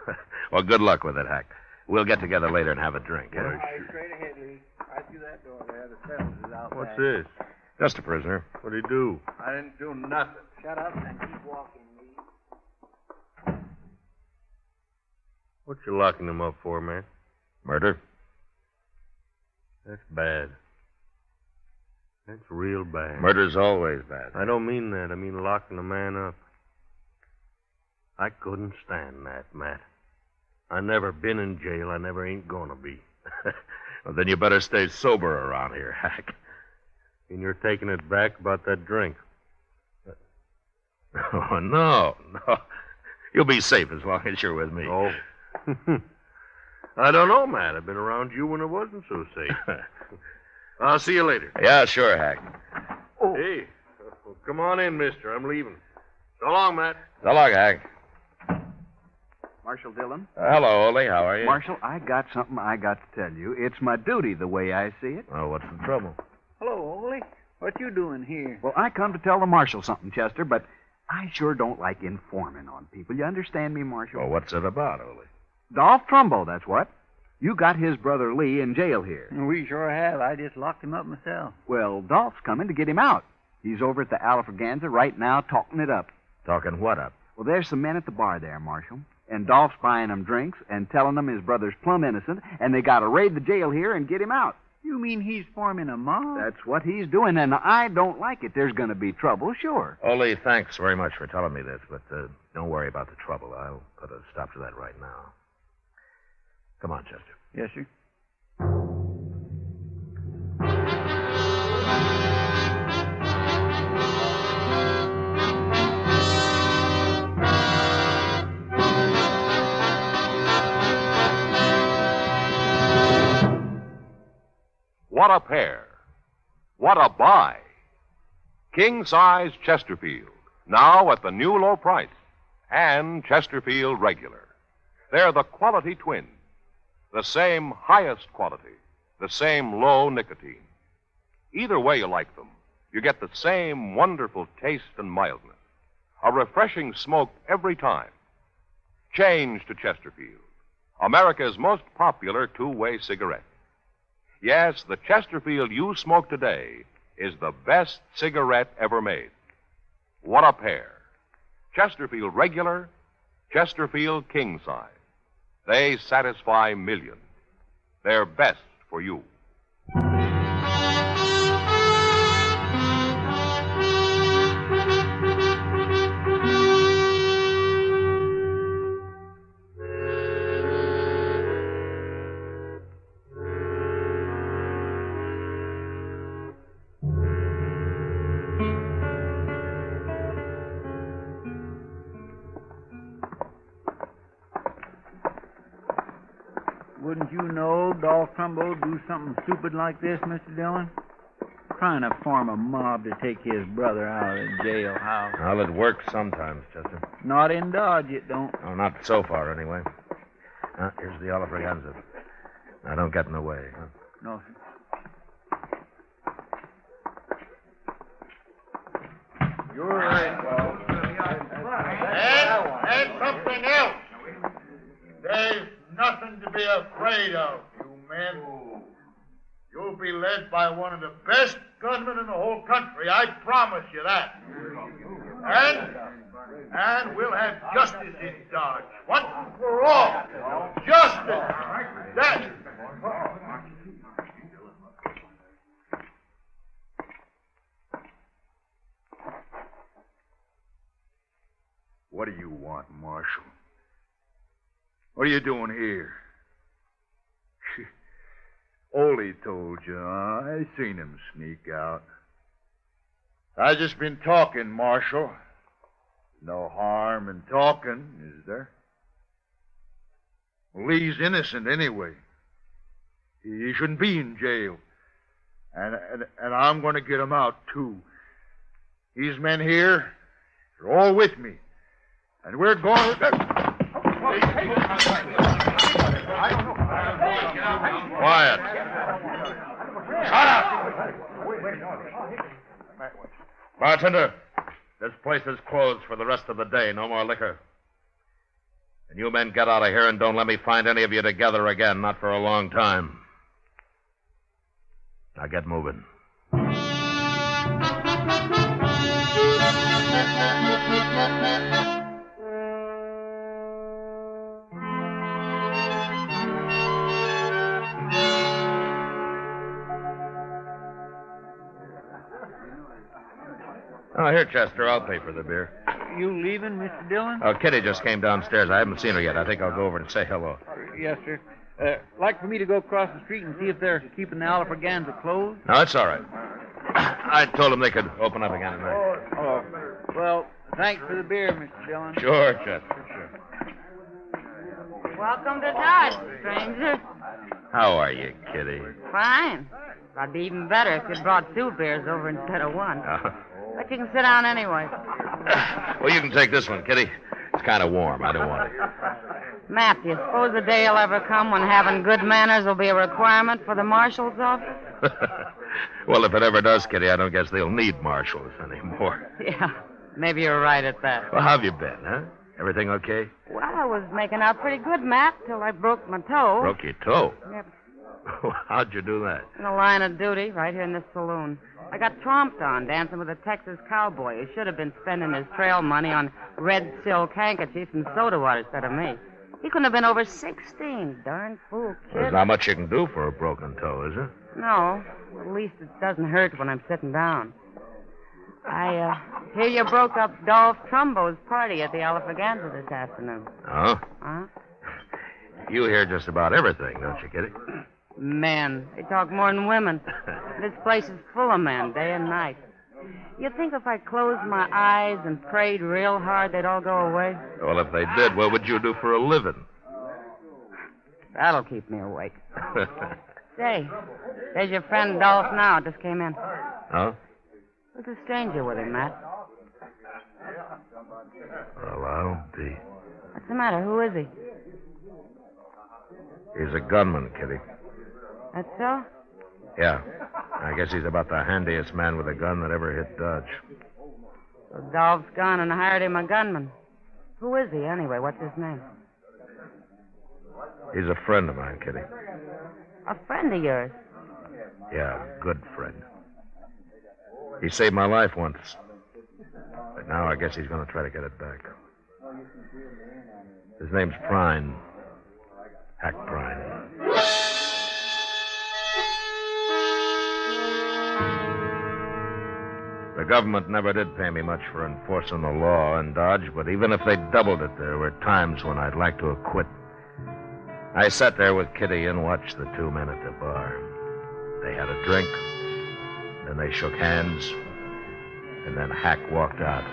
Well, good luck with it, Hack. We'll get together later and have a drink. Well, Straight ahead, Lee. Right through that door there. The fellas is out What's back. this? Just a prisoner. What'd he do? I didn't do nothing. Shut up and keep walking, Lee. What you locking him up for, man? Murder? That's bad. That's real bad. Murder's always bad. I don't mean that. I mean locking a man up. I couldn't stand that, Matt. I never been in jail. I never ain't gonna be. Well, then you better stay sober around here, Hack. And you're taking it back about that drink. Oh, no. You'll be safe as long as you're with me. Oh. I don't know, Matt. I've been around you when it wasn't so safe. I'll see you later. Yeah, sure, Hack. Oh. Hey, well, come on in, mister. I'm leaving. So long, Matt. So long, Hack. Marshal Dillon? Hello, Ole. How are you? Marshal, I got something I got to tell you. It's my duty the way I see it. Oh, what's the trouble? Hello, Ole. What you doing here? Well, I come to tell the Marshal something, Chester, but I sure don't like informing on people. You understand me, Marshal? Well, what's it about, Ole? Dolph Trumbo, that's what. You got his brother Lee in jail here. We sure have. I just locked him up myself. Well, Dolph's coming to get him out. He's over at the Alfraganza right now talking it up. Talking what up? Well, there's some men at the bar there, Marshal. And Dolph's buying them drinks and telling them his brother's plumb innocent, and they got to raid the jail here and get him out. You mean he's forming a mob? That's what he's doing, and I don't like it. There's going to be trouble, sure. Ole, thanks very much for telling me this, but don't worry about the trouble. I'll put a stop to that right now. Come on, Chester. Yes, sir. What a pair. What a buy. King-size Chesterfield, now at the new low price, and Chesterfield Regular. They're the quality twins. The same highest quality, the same low nicotine. Either way you like them, you get the same wonderful taste and mildness. A refreshing smoke every time. Change to Chesterfield, America's most popular two-way cigarette. Yes, the Chesterfield you smoke today is the best cigarette ever made. What a pair. Chesterfield Regular, Chesterfield King Size. They satisfy millions. They're best for you. Wouldn't you know Dolph Trumbo do something stupid like this, Mr. Dillon? Trying to form a mob to take his brother out of the jailhouse. Well, it works sometimes, Chester. Not in Dodge, it don't. Oh, not so far, anyway. Here's the Oliver. Now, don't get in the way. Huh? No, sir. You're right, and something else. There's nothing to be afraid of, you men. You'll be led by one of the best gunmen in the whole country, I promise you that. And we'll have justice in Dodge, once and for all. Justice! That... What do you want, Marshal? What are you doing here? Ole told you, huh? I seen him sneak out. I just been talking, Marshal. No harm in talking, is there? Lee's innocent anyway. He shouldn't be in jail. And I'm going to get him out, too. These men here are all with me. And we're going to... Quiet. Shut up! Bartender, this place is closed for the rest of the day. No more liquor. And you men get out of here and don't let me find any of you together again. Not for a long time. Now get moving. Oh, here, Chester. I'll pay for the beer. You leaving, Mr. Dillon? Oh, Kitty just came downstairs. I haven't seen her yet. I think I'll go over and say hello. Yes, sir. Like for me to go across the street and see if they're keeping the Oliver closed? No, it's all right. I told them they could open up again tonight. Oh, well, thanks for the beer, Mr. Dillon. Sure, Chester, sure. Welcome to Dodge, stranger. How are you, Kitty? Fine. I'd be even better if you'd brought 2 beers over instead of 1. But you can sit down anyway. Well, you can take this one, Kitty. It's kind of warm. I don't want it. Matt, do you suppose the day will ever come when having good manners will be a requirement for the marshal's office? Well, if it ever does, Kitty, I don't guess they'll need marshals anymore. Yeah, maybe you're right at that. Well, how have you been, huh? Everything okay? Well, I was making out pretty good, Matt, till I broke my toe. Broke your toe? Yep. How'd you do that? In the line of duty, right here in this saloon. I got tromped on dancing with a Texas cowboy who should have been spending his trail money on red silk handkerchiefs and soda water instead of me. He couldn't have been over 16. Darn fool kid. There's not much you can do for a broken toe, is there? No. At least it doesn't hurt when I'm sitting down. I hear you broke up Dolph Trumbo's party at the Oliver this afternoon. Oh? Huh? You hear just about everything, don't you, Kitty? Men. They talk more than women. This place is full of men, day and night. You think if I closed my eyes and prayed real hard, they'd all go away? Well, if they did, what would you do for a living? That'll keep me awake. Say, there's your friend Dolph now. Just came in. Oh? There's a stranger with him, Matt. Well, I'll be. What's the matter? Who is he? He's a gunman, Kitty. That's so? Yeah. I guess he's about the handiest man with a gun that ever hit Dodge. So Dolph's gone and hired him a gunman. Who is he, anyway? What's his name? He's a friend of mine, Kitty. A friend of yours? Yeah, a good friend. He saved my life once. But now I guess he's going to try to get it back. His name's Prine. Hack Prine. The government never did pay me much for enforcing the law in Dodge, but even if they doubled it, there were times when I'd like to have quit. I sat there with Kitty and watched the 2 men at the bar. They had a drink, then they shook hands, and then Hack walked out.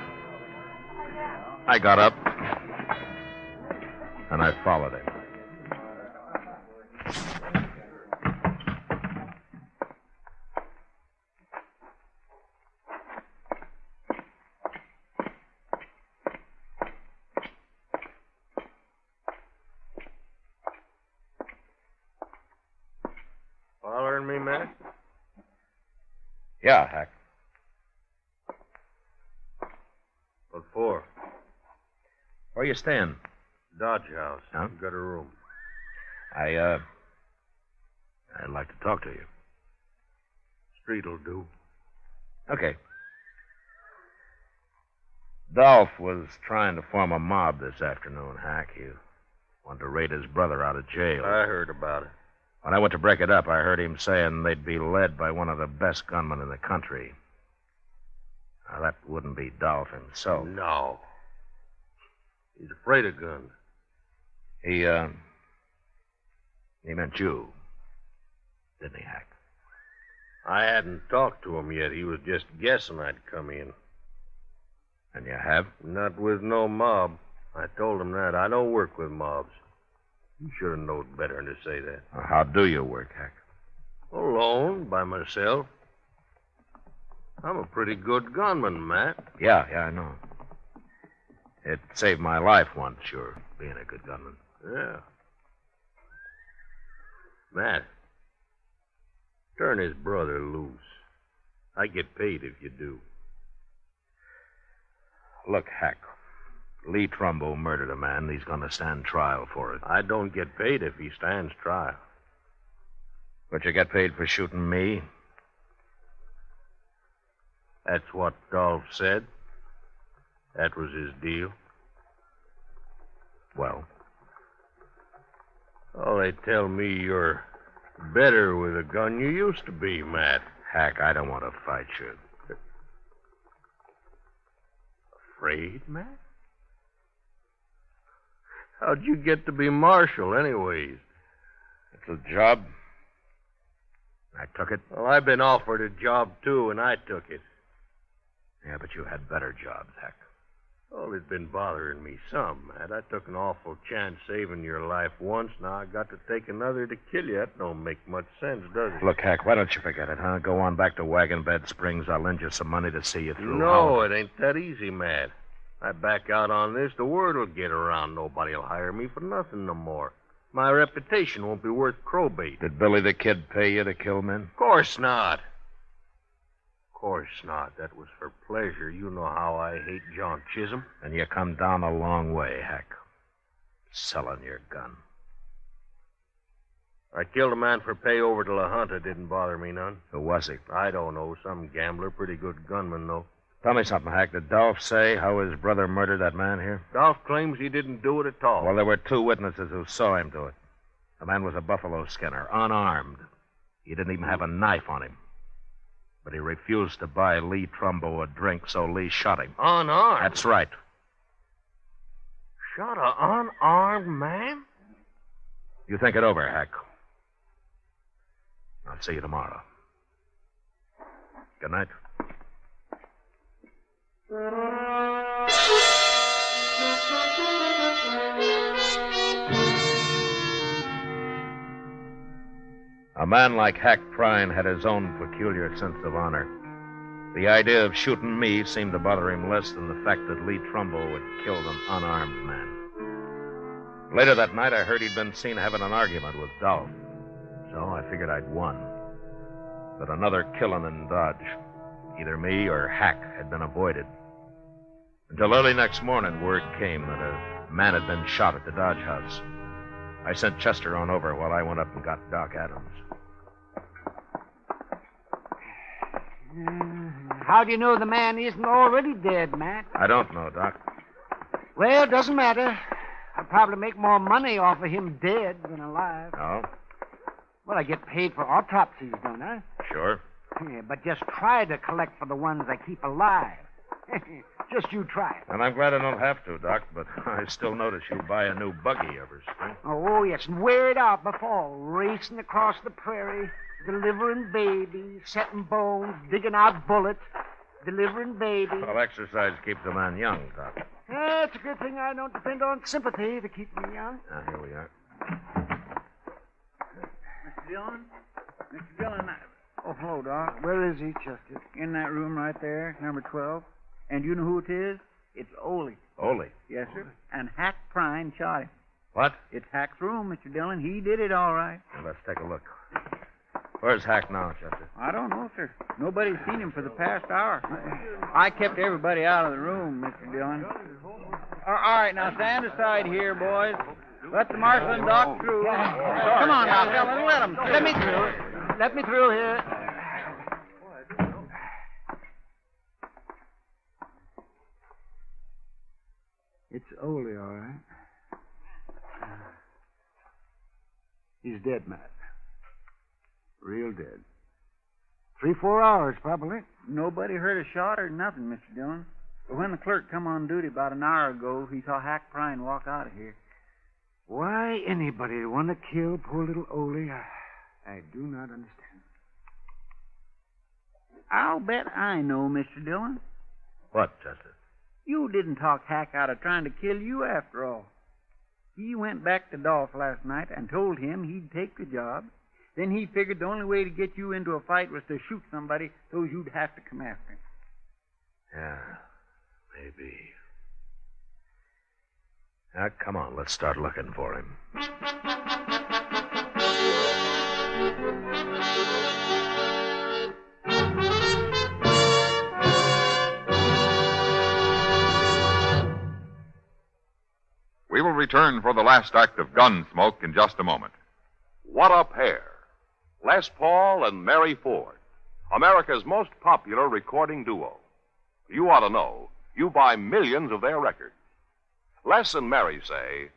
I got up, and I followed him. Yeah, Hack. What for? Where you staying? Dodge House. Huh? Got a room. I'd like to talk to you. Street'll do. Okay. Dolph was trying to form a mob this afternoon, Hack. He wanted to raid his brother out of jail. I heard about it. When I went to break it up, I heard him saying they'd be led by one of the best gunmen in the country. Now, that wouldn't be Dolph himself. No. He's afraid of guns. He meant you, didn't he, Hack? I hadn't talked to him yet. He was just guessing I'd come in. And you have? Not with no mob. I told him that. I don't work with mobs. You should have known better than to say that. Well, how do you work, Hack? Alone, by myself. I'm a pretty good gunman, Matt. Yeah, I know. It saved my life once, sure, being a good gunman. Yeah. Matt, turn his brother loose. I get paid if you do. Look, Hack, Lee Trumbo murdered a man. He's going to stand trial for it. I don't get paid if he stands trial. But you get paid for shooting me? That's what Dolph said. That was his deal. Well? Oh, they tell me you're better with a gun you used to be, Matt. Hack, I don't want to fight you. Afraid, Matt? How'd you get to be marshal, anyways? It's a job. I took it. Well, I've been offered a job, too, and I took it. Yeah, but you had better jobs, Hack. Well, it's been bothering me some, Matt. I took an awful chance saving your life once. Now I got to take another to kill you. That don't make much sense, does it? Look, Hack, why don't you forget it, huh? Go on back to Wagon Bed Springs. I'll lend you some money to see you through. No, it ain't that easy, Matt. I back out on this, the word will get around. Nobody'll hire me for nothing no more. My reputation won't be worth crowbait. Did Billy the Kid pay you to kill men? Of course not. Of course not. That was for pleasure. You know how I hate John Chisholm. And you come down a long way, Hack. Selling your gun. I killed a man for pay over to La Junta. Didn't bother me none. Who was he? I don't know. Some gambler. Pretty good gunman, though. Tell me something, Hack. Did Dolph say how his brother murdered that man here? Dolph claims he didn't do it at all. Well, there were 2 witnesses who saw him do it. The man was a buffalo skinner, unarmed. He didn't even have a knife on him. But he refused to buy Lee Trumbo a drink, so Lee shot him. Unarmed? That's right. Shot an unarmed man? You think it over, Hack. I'll see you tomorrow. Good night. A man like Hack Prine had his own peculiar sense of honor. The idea of shooting me seemed to bother him less than the fact that Lee Trumbo had killed an unarmed man. Later that night, I heard he'd been seen having an argument with Dolph. So I figured I'd won. That another killing in Dodge, either me or Hack, had been avoided. Until early next morning, word came that a man had been shot at the Dodge House. I sent Chester on over while I went up and got Doc Adams. How do you know the man isn't already dead, Matt? I don't know, Doc. Well, it doesn't matter. I'll probably make more money off of him dead than alive. Oh? Well, I get paid for autopsies, don't I? Sure. Yeah, but just try to collect for the ones I keep alive. Just you try it. And I'm glad I don't have to, Doc, but I still notice you buy a new buggy every spring. Oh, yes, and wear it out before. Racing across the prairie, delivering babies, setting bones, digging out bullets, delivering babies. Well, exercise keeps a man young, Doc. Yeah, it's a good thing I don't depend on sympathy to keep me young. Now, here we are. Mr. Dillon? Mr. Dillon, Oh, hello, Doc. Where is he, Chester? in that room right there, number 12. And you know who it is? It's Ole. Ole? Yes, sir. And Hack Prine shot him. What? It's Hack's room, Mr. Dillon. He did it all right. Well, let's take a look. Where's Hack now, Chester? I don't know, sir. Nobody's seen him for the past hour. I kept everybody out of the room, Mr. Dillon. All right, now stand aside here, boys. Let the marshal and doc through. Come on now, Stella, let them through. Let me through. Let me through here. It's Ole, all right. He's dead, Matt. Real dead. 3-4 hours, probably. Nobody heard a shot or nothing, Mr. Dillon. But when the clerk come on duty about an hour ago, he saw Hack Prine walk out of here. Why anybody would want to kill poor little Ole, I do not understand. I'll bet I know, Mr. Dillon. What, Chester? You didn't talk Hack out of trying to kill you after all. He went back to Dolph last night and told him he'd take the job. Then he figured the only way to get you into a fight was to shoot somebody so you'd have to come after him. Yeah, maybe. Now, come on, let's start looking for him. We will return for the last act of Gunsmoke in just a moment. What a pair. Les Paul and Mary Ford, America's most popular recording duo. You ought to know. You buy millions of their records. Les and Mary say,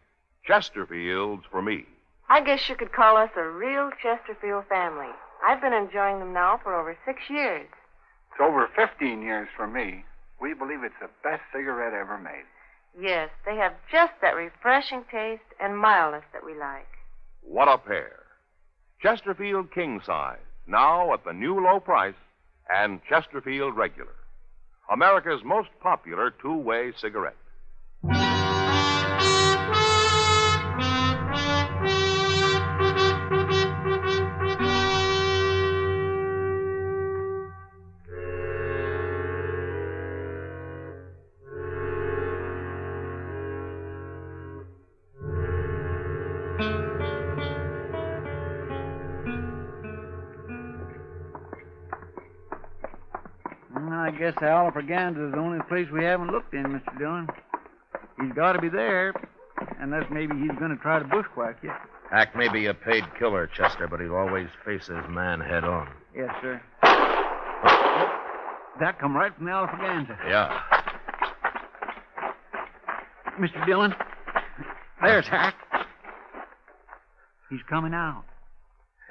Chesterfield's for me. I guess you could call us a real Chesterfield family. I've been enjoying them now for over 6 years. It's over 15 years for me. We believe it's the best cigarette ever made. Yes, they have just that refreshing taste and mildness that we like. What a pair. Chesterfield King Size, now at the new low price, and Chesterfield Regular, America's most popular two-way cigarette. I guess the Alfraganza is the only place we haven't looked in, Mr. Dillon. He's got to be there, unless maybe he's going to try to bushwhack you. Hack may be a paid killer, Chester, but he'll always face his man head on. Yes, sir. That come right from the Alfraganza. Yeah. Mr. Dillon, there's Hack. He's coming out.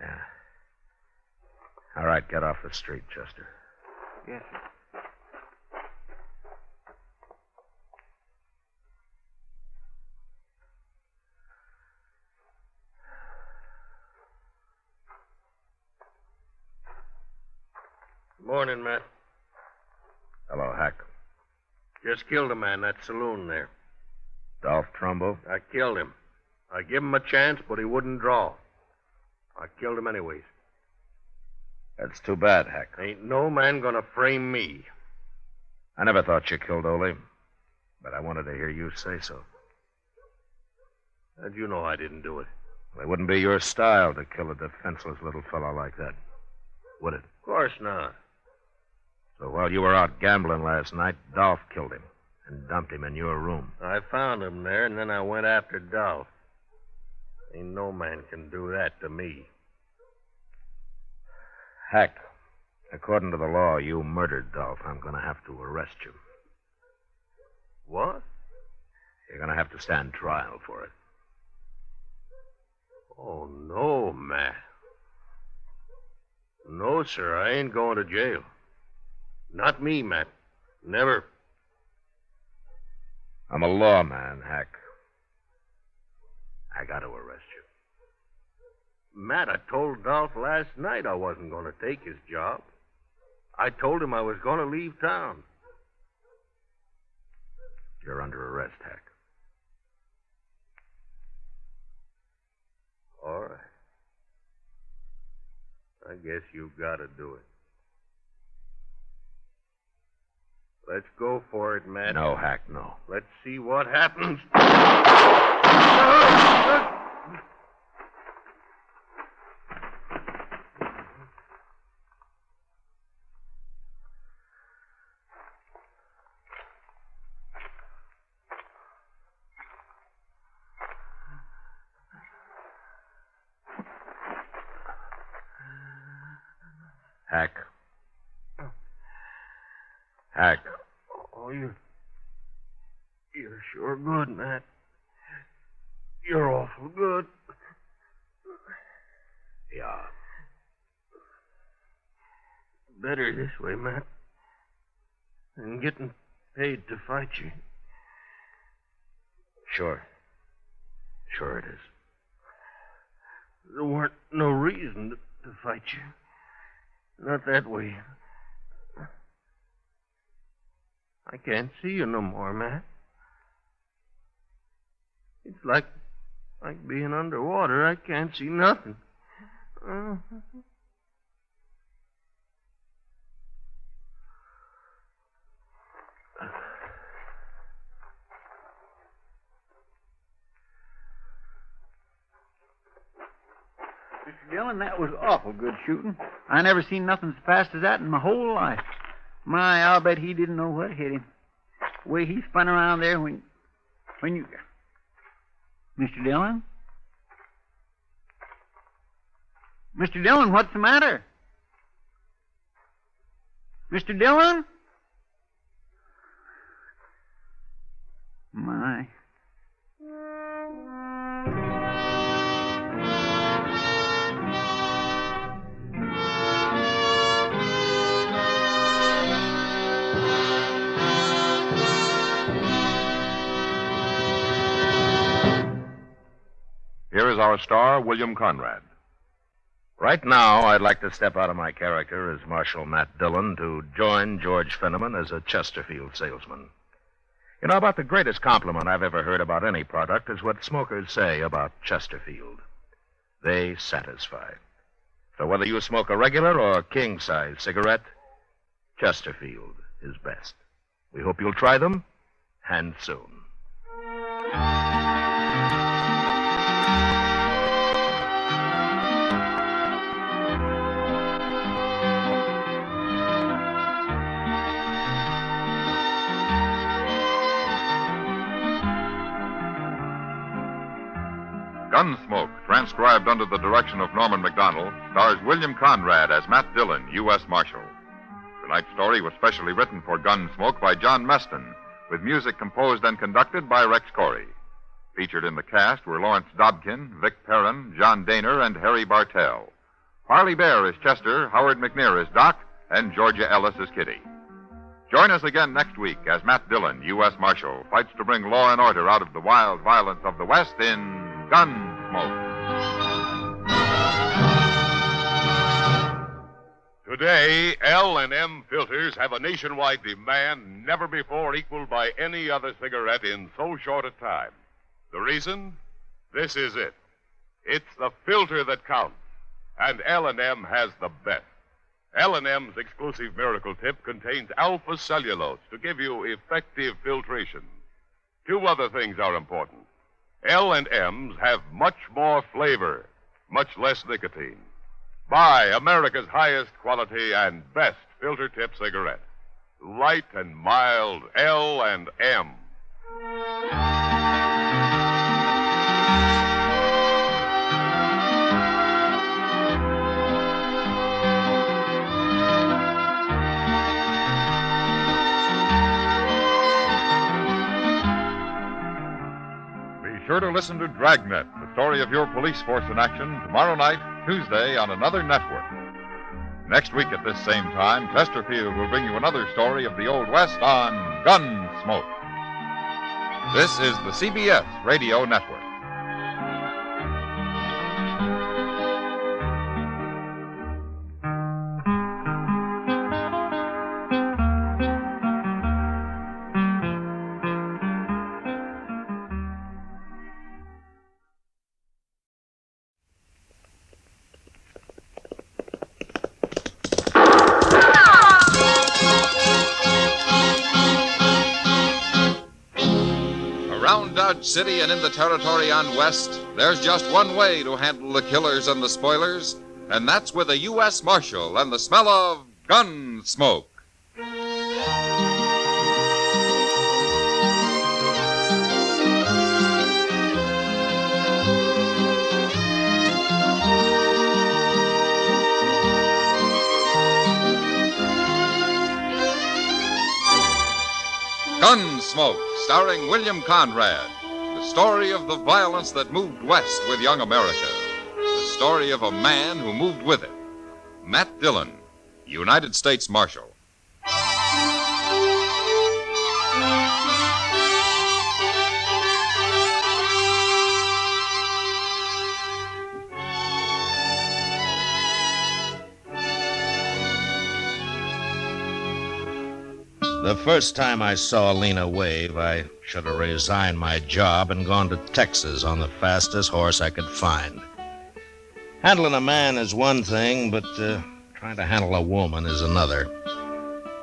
Yeah. All right, get off the street, Chester. Yes, sir. Morning, Matt. Hello, Hack. Just killed a man in that saloon there. Dolph Trumbo? I killed him. I gave him a chance, but he wouldn't draw. I killed him anyways. That's too bad, Hack. Ain't no man gonna frame me. I never thought you killed Ole, but I wanted to hear you say so. How'd you know I didn't do it? Well, it wouldn't be your style to kill a defenseless little fellow like that, would it? Of course not. So while you were out gambling last night, Dolph killed him and dumped him in your room. I found him there, and then I went after Dolph. Ain't no man can do that to me. Hack, according to the law, you murdered Dolph. I'm going to have to arrest you. What? You're going to have to stand trial for it. Oh, no, Matt. No, sir, I ain't going to jail. Not me, Matt. Never. I'm a lawman, Hack. I got to arrest you. Matt, I told Dolph last night I wasn't going to take his job. I told him I was going to leave town. You're under arrest, Hack. All right. I guess you've got to do it. Let's go for it, Matt. No, Hack, no. Let's see what happens. Hack. Hack. Oh, you're sure good, Matt. You're awful good. Yeah. Better this way, Matt, than getting paid to fight you. Sure. Sure it is. There weren't no reason to fight you. Not that way. I can't see you no more, Matt. It's like being underwater. I can't see nothing. Mr. Dillon, that was awful good shooting. I never seen nothing as fast as that in my whole life. My, I'll bet he didn't know what hit him. The way he spun around there when you... Mr. Dillon? Mr. Dillon, what's the matter? Mr. Dillon? My... Here is our star, William Conrad. Right now, I'd like to step out of my character as Marshal Matt Dillon to join George Fenneman as a Chesterfield salesman. You know, about the greatest compliment I've ever heard about any product is what smokers say about Chesterfield. They satisfy. So whether you smoke a regular or king-size cigarette, Chesterfield is best. We hope you'll try them, and soon. Gunsmoke, transcribed under the direction of Norman MacDonald, stars William Conrad as Matt Dillon, U.S. Marshal. Tonight's story was specially written for Gunsmoke by John Meston, with music composed and conducted by Rex Corey. Featured in the cast were Lawrence Dobkin, Vic Perrin, John Daner, and Harry Bartell. Harley Bear is Chester, Howard McNear is Doc, and Georgia Ellis is Kitty. Join us again next week as Matt Dillon, U.S. Marshal, fights to bring law and order out of the wild violence of the West in Gunsmoke. Today, L&M filters have a nationwide demand never before equaled by any other cigarette in so short a time. The reason? This is it. It's the filter that counts, and L&M has the best. L&M's exclusive Miracle Tip contains alpha cellulose to give you effective filtration. Two other things are important. L&M's have much more flavor, much less nicotine. Buy America's highest quality and best filter tip cigarette. Light and mild L&M. Sure to listen to Dragnet, the story of your police force in action, tomorrow night, Tuesday, on another network. Next week at this same time, Chesterfield will bring you another story of the Old West on Gunsmoke. This is the CBS Radio Network. Dodge City and in the territory on West, there's just one way to handle the killers and the spoilers, and that's with a U.S. Marshal and the smell of Gunsmoke. Gunsmoke, starring William Conrad. The story of the violence that moved west with young America. The story of a man who moved with it. Matt Dillon, United States Marshal. The first time I saw Lena wave, I should have resigned my job and gone to Texas on the fastest horse I could find. Handling a man is one thing, but trying to handle a woman is another.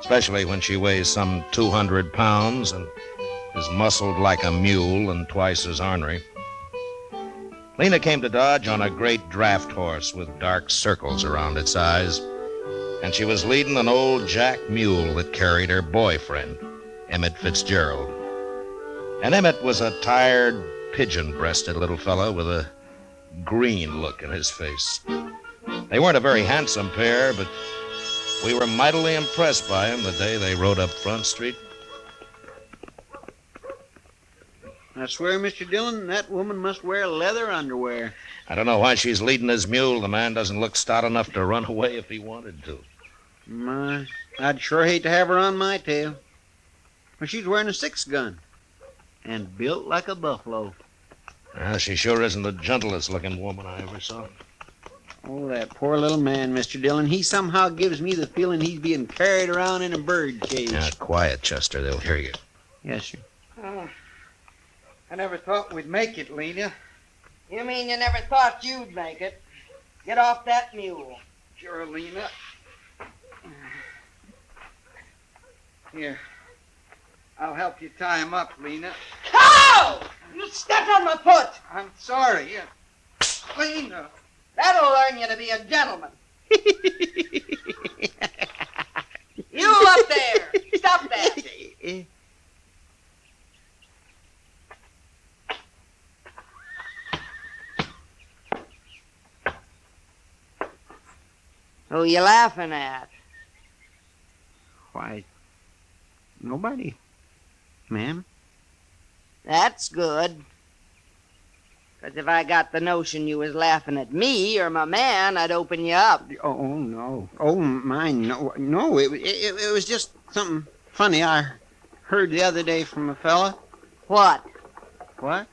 Especially when she weighs some 200 pounds and is muscled like a mule and twice as ornery. Lena came to Dodge on a great draft horse with dark circles around its eyes. And she was leading an old jack mule that carried her boyfriend, Emmett Fitzgerald. And Emmett was a tired, pigeon-breasted little fellow with a green look in his face. They weren't a very handsome pair, but we were mightily impressed by them the day they rode up Front Street. I swear, Mr. Dillon, that woman must wear leather underwear. I don't know why she's leading his mule. The man doesn't look stout enough to run away if he wanted to. My, I'd sure hate to have her on my tail. But she's wearing a 6-gun and built like a buffalo. Well, she sure isn't the gentlest looking woman I ever saw. Oh, that poor little man, Mr. Dillon. He somehow gives me the feeling he's being carried around in a bird cage. Now, quiet, Chester. They'll hear you. Yes, sir. Oh, I never thought we'd make it, Lena. You mean you never thought you'd make it? Get off that mule. Sure, Lena. Here. I'll help you tie him up, Lena. Cow! You stepped on my foot! I'm sorry. Lena. That'll learn you to be a gentleman. You up there! Stop that! Who you laughing at? Why, nobody, ma'am. That's good. 'Cause if I got the notion you was laughing at me or my man, I'd open you up. Oh, no. Oh, mine, no. No, it was just something funny I heard the other day from a fella. What? What?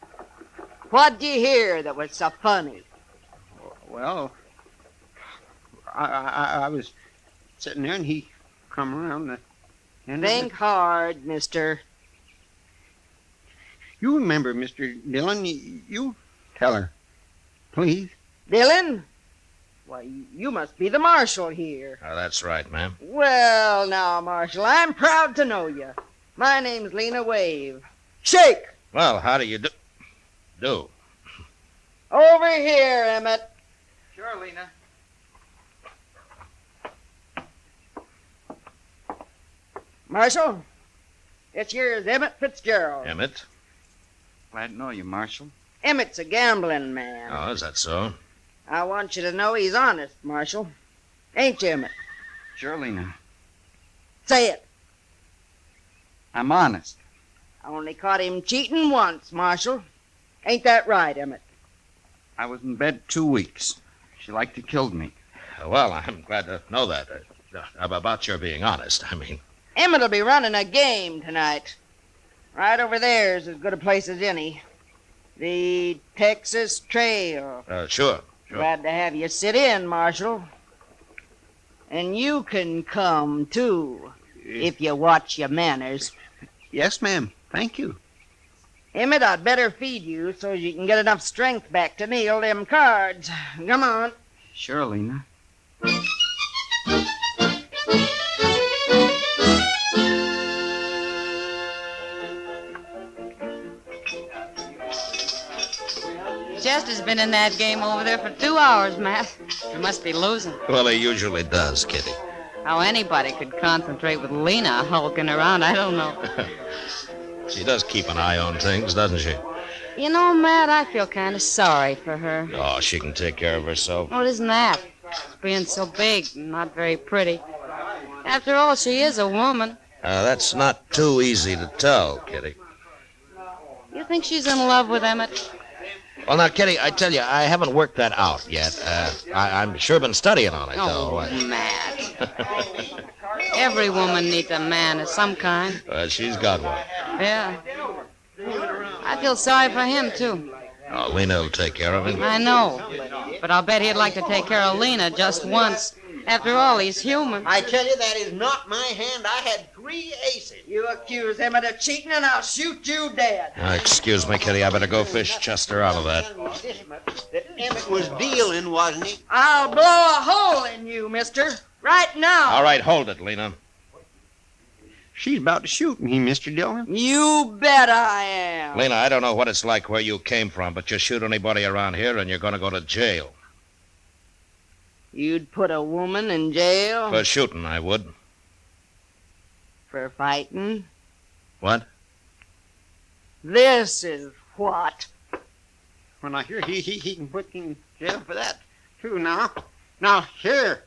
What'd you hear that was so funny? Well, I was sitting there and he come around the end Think hard, mister. You remember, Mr. Dillon, you tell her, please. Dillon? Why, you must be the marshal here. Oh, that's right, ma'am. Well, now, Marshal, I'm proud to know you. My name's Lena Wave. Shake! Well, how do you do? Over here, Emmett. Sure, Lena. Marshal, this here's Emmett Fitzgerald. Emmett? Glad to know you, Marshal. Emmett's a gambling man. Oh, is that so? I want you to know he's honest, Marshal. Ain't you, Emmett? Sure, Lena. Say it. I'm honest. I only caught him cheating once, Marshal. Ain't that right, Emmett? I was in bed 2 weeks. She liked to kill me. Well, I'm glad to know that. About your being honest, I mean. Emmett'll be running a game tonight. Right over there's as good a place as any. The Texas Trail. Sure. Glad to have you sit in, Marshal. And you can come, too, if you watch your manners. Yes, ma'am. Thank you. Emmett, I'd better feed you so you can get enough strength back to kneel them cards. Come on. Sure, Lena. Chester's been in that game over there for 2 hours, Matt. He must be losing. Well, he usually does, Kitty. How anybody could concentrate with Lena hulking around, I don't know. She does keep an eye on things, doesn't she? You know, Matt, I feel kind of sorry for her. Oh, she can take care of herself. Well, isn't that? Being so big and not very pretty. After all, she is a woman. That's not too easy to tell, Kitty. You think she's in love with Emmett? Well, now, Kitty, I tell you, I haven't worked that out yet. I'm sure been studying on it, though. Matt. Every woman needs a man of some kind. She's got one. Yeah. I feel sorry for him, too. Oh, Lena will take care of him. I know. But I'll bet he'd like to take care of Lena just once. After all, he's human. I tell you, that is not my hand. I had 3 aces. You accuse Emmett of cheating, and I'll shoot you dead. Excuse me, Kitty. I better go fish Chester out of that. That Emmett was dealing, wasn't he? I'll blow a hole in you, mister. Right now. All right, hold it, Lena. She's about to shoot me, Mr. Dillon. You bet I am. Lena, I don't know what it's like where you came from, but you shoot anybody around here and you're going to go to jail. You'd put a woman in jail? For shooting, I would. For fighting? What? This is what? Well, now, here, he can put in jail for that, too, now. Now, here.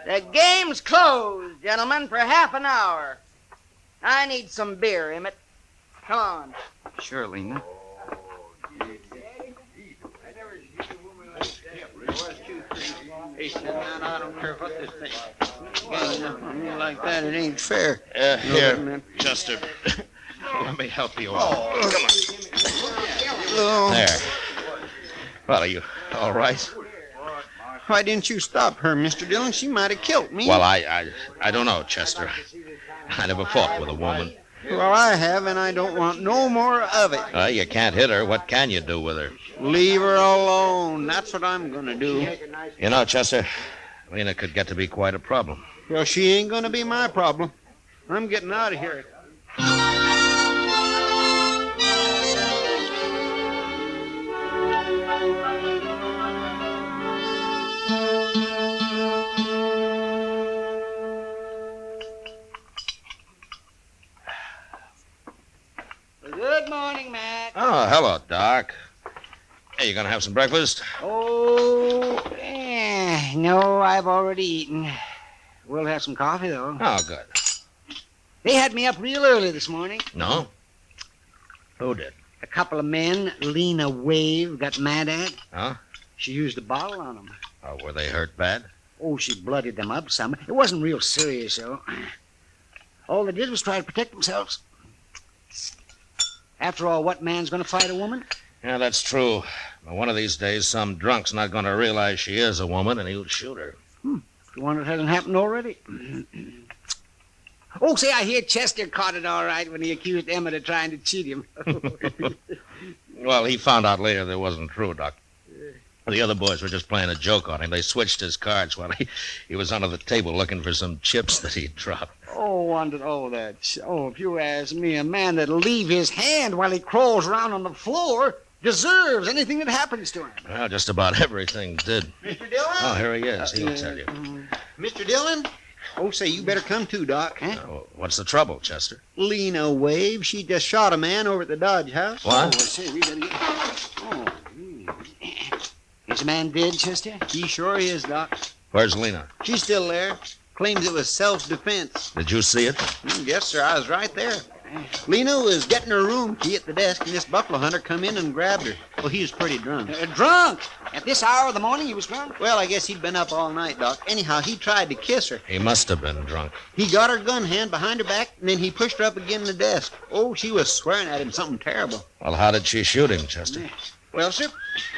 The game's closed, gentlemen, for half an hour. I need some beer, Emmett. Come on. Sure, Lena. Hey, man, I don't care what this thing. Gang up on me like that, it ain't fair. Here, Chester. Let me help you out. Come on. There. Well, are you all right? Why didn't you stop her, Mr. Dillon? She might have killed me. Well, I don't know, Chester. I never fought with a woman. Well, I have, and I don't want no more of it. You can't hit her. What can you do with her? Leave her alone. That's what I'm going to do. You know, Chester, Lena could get to be quite a problem. Well, she ain't going to be my problem. I'm getting out of here. Good morning, Matt. Oh, hello, Doc. Hey, you gonna have some breakfast? Oh, no, I've already eaten. We'll have some coffee, though. Oh, good. They had me up real early this morning. No? Who did? A couple of men Lena Wave got mad at. Huh? She used a bottle on them. Oh, were they hurt bad? Oh, she bloodied them up some. It wasn't real serious, though. All they did was try to protect themselves. After all, what man's going to fight a woman? Yeah, that's true. But one of these days, some drunk's not going to realize she is a woman, and he'll shoot her. The one that hasn't happened already. Oh, say, I hear Chester caught it all right when he accused Emmett of trying to cheat him. Well, he found out later that it wasn't true, Doc. The other boys were just playing a joke on him. They switched his cards while he was under the table looking for some chips that he'd dropped. If you ask me, a man that'll leave his hand while he crawls around on the floor deserves anything that happens to him. Well, just about everything did. Mr. Dillon? Oh, here he is. He'll tell you. Mr. Dillon? Oh, say, you better come too, Doc. What's the trouble, Chester? Lena Wave, she just shot a man over at the Dodge House. What? We better get... Is the man dead, Chester? He sure is, Doc. Where's Lena? She's still there. Claims it was self-defense. Did you see it? Yes, sir. I was right there. Lena was getting her room key at the desk, and this buffalo hunter come in and grabbed her. Well, he was pretty drunk. Drunk? At this hour of the morning he was drunk? Well, I guess he'd been up all night, Doc. Anyhow, he tried to kiss her. He must have been drunk. He got her gun hand behind her back, and then he pushed her up against the desk. Oh, she was swearing at him something terrible. Well, how did she shoot him, Chester? Well, sir,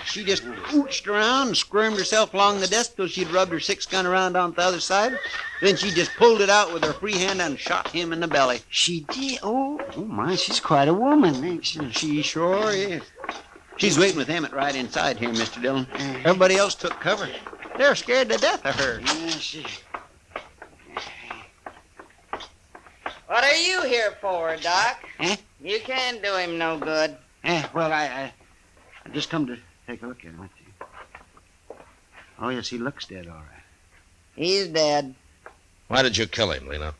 she just ooched around and squirmed herself along the desk till she'd rubbed her 6-gun around on the other side. Then she just pulled it out with her free hand and shot him in the belly. She did? Oh, my, she's quite a woman, ain't she? She sure is. She's waiting with Emmett right inside here, Mr. Dillon. Everybody else took cover. They're scared to death of her. What are you here for, Doc? Eh? You can't do him no good. Well, I just come to take a look at him. Let's see. Oh, yes, he looks dead, all right. He's dead. Why did you kill him, Lena?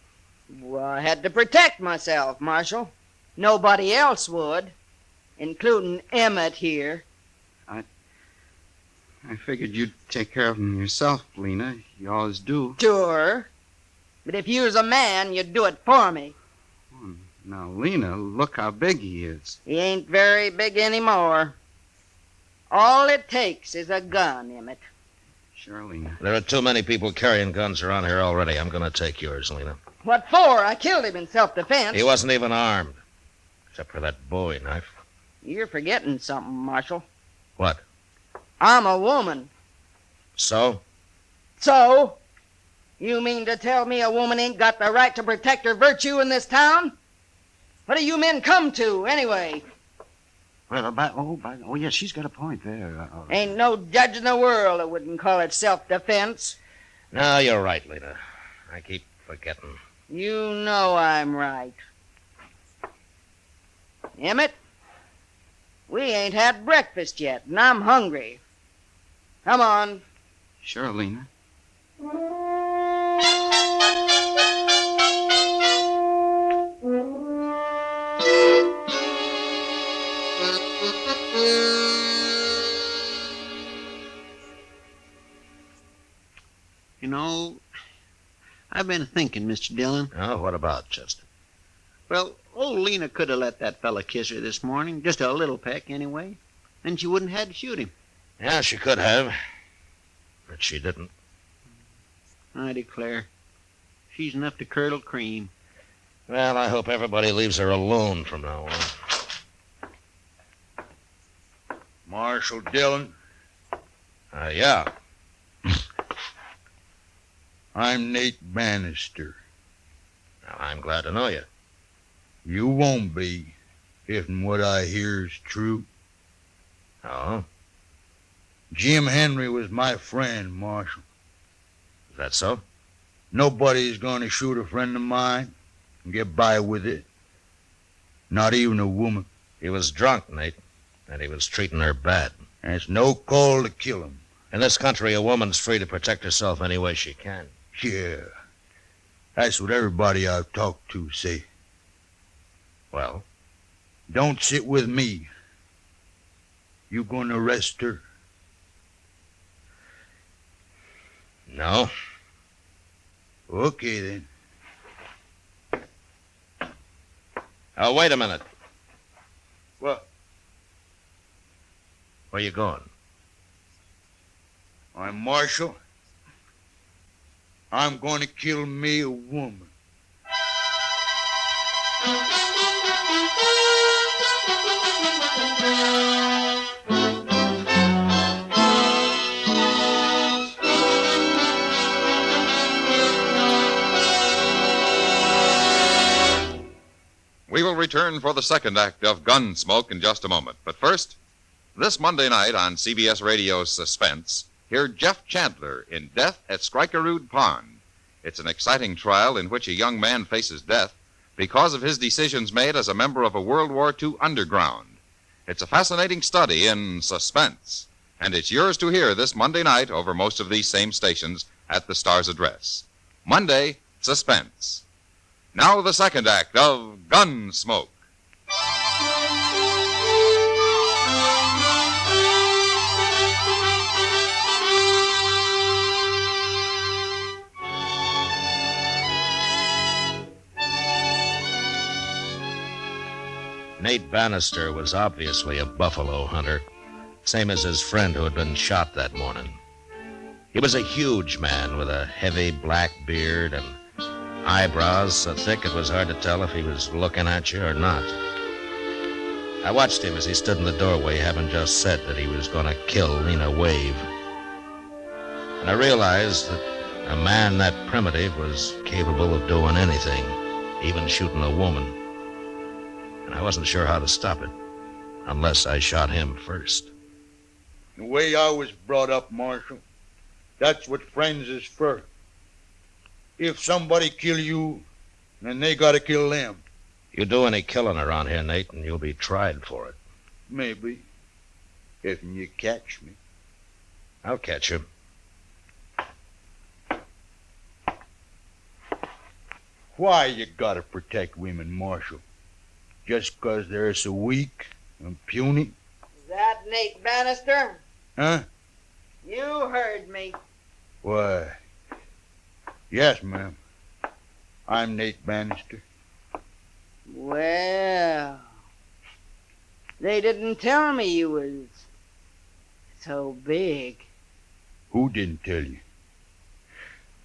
Well, I had to protect myself, Marshal. Nobody else would, including Emmett here. I figured you'd take care of him yourself, Lena. You always do. Sure. But if you was a man, you'd do it for me. Now, Lena, look how big he is. He ain't very big anymore. All it takes is a gun, Emmett. Sure, Lena. There are too many people carrying guns around here already. I'm going to take yours, Lena. What for? I killed him in self-defense. He wasn't even armed, except for that Bowie knife. You're forgetting something, Marshal. What? I'm a woman. So? So? You mean to tell me a woman ain't got the right to protect her virtue in this town? What do you men come to, anyway? Well, yes, she's got a point there. Ain't no judge in the world that wouldn't call it self-defense. No, you're right, Lena. I keep forgetting. You know I'm right. Emmett, we ain't had breakfast yet, and I'm hungry. Come on. Sure, Lena. You know, I've been thinking, Mr. Dillon. Oh, what about, Chester? Well, old Lena could have let that fella kiss her this morning, just a little peck anyway, and she wouldn't have had to shoot him. Yeah, she could have, but she didn't. I declare, she's enough to curdle cream. Well, I hope everybody leaves her alone from now on. Marshal Dillon? Yeah. I'm Nate Bannister. Now, I'm glad to know you. You won't be, if what I hear is true. Oh? Jim Henry was my friend, Marshal. Is that so? Nobody's going to shoot a friend of mine and get by with it. Not even a woman. He was drunk, Nate, and he was treating her bad. And it's no call to kill him. In this country, a woman's free to protect herself any way she can. Yeah. That's what everybody I've talked to say. Well? Don't sit with me. You gonna arrest her? No. Okay, then. Oh, wait a minute. What? Where you going? I'm Marshal. I'm going to kill me a woman. We will return for the second act of Gunsmoke in just a moment. But first, this Monday night on CBS Radio's Suspense, hear Jeff Chandler in Death at Skrikerud Pond. It's an exciting trial in which a young man faces death because of his decisions made as a member of a World War II underground. It's a fascinating study in suspense, and it's yours to hear this Monday night over most of these same stations at the Star's address. Monday, Suspense. Now the second act of Gunsmoke. Nate Bannister was obviously a buffalo hunter, same as his friend who had been shot that morning. He was a huge man with a heavy black beard and eyebrows so thick it was hard to tell if he was looking at you or not. I watched him as he stood in the doorway, having just said that he was going to kill Lena Wave. And I realized that a man that primitive was capable of doing anything, even shooting a woman. And I wasn't sure how to stop it, unless I shot him first. The way I was brought up, Marshal, that's what friends is for. If somebody kill you, then they gotta kill them. You do any killing around here, Nate, and you'll be tried for it. Maybe. If you catch me. I'll catch you. Why you gotta protect women, Marshal? Just 'cause they're so weak and puny? Is that Nate Bannister? Huh? You heard me. Why, yes, ma'am. I'm Nate Bannister. Well, they didn't tell me you was so big. Who didn't tell you?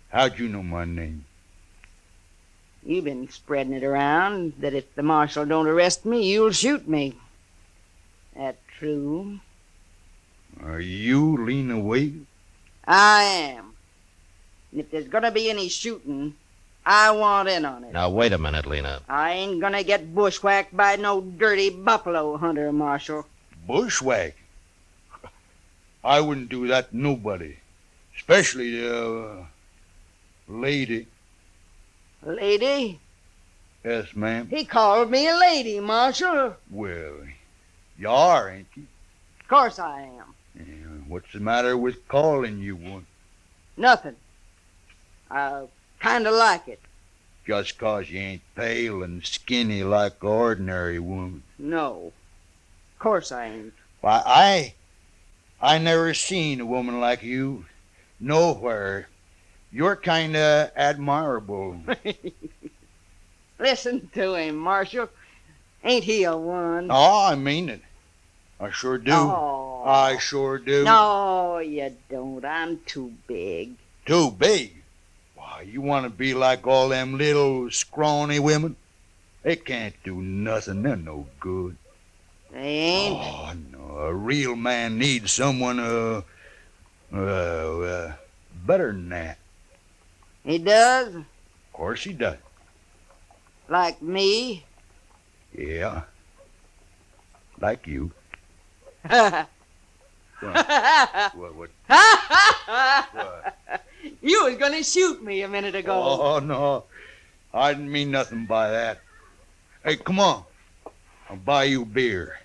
How'd you know my name? You've been spreading it around that if the marshal don't arrest me, you'll shoot me. That true? Are you Lena Wade? I am. And if there's gonna be any shooting, I want in on it. Now, wait a minute, Lena. I ain't gonna get bushwhacked by no dirty buffalo hunter, Marshal. Bushwhack? I wouldn't do that to nobody. Especially lady. Lady? Yes, ma'am. He called me a lady, Marshal. Well, you are, ain't you? Of course I am. Yeah, what's the matter with calling you one? Nothing. I kinda like it. Just 'cause you ain't pale and skinny like an ordinary woman. No. Of course I ain't. Why, I never seen a woman like you nowhere. You're kinda admirable. Listen to him, Marshal. Ain't he a one? Oh, I mean it. I sure do. Oh. I sure do. No, you don't. I'm too big. Too big? Why, you want to be like all them little scrawny women? They can't do nothing. They're no good. They ain't? Oh, no. A real man needs someone, better than that. He does? Of course he does. Like me? Yeah. Like you. What? What? You was gonna shoot me a minute ago. Oh, no. I didn't mean nothing by that. Hey, come on. I'll buy you beer.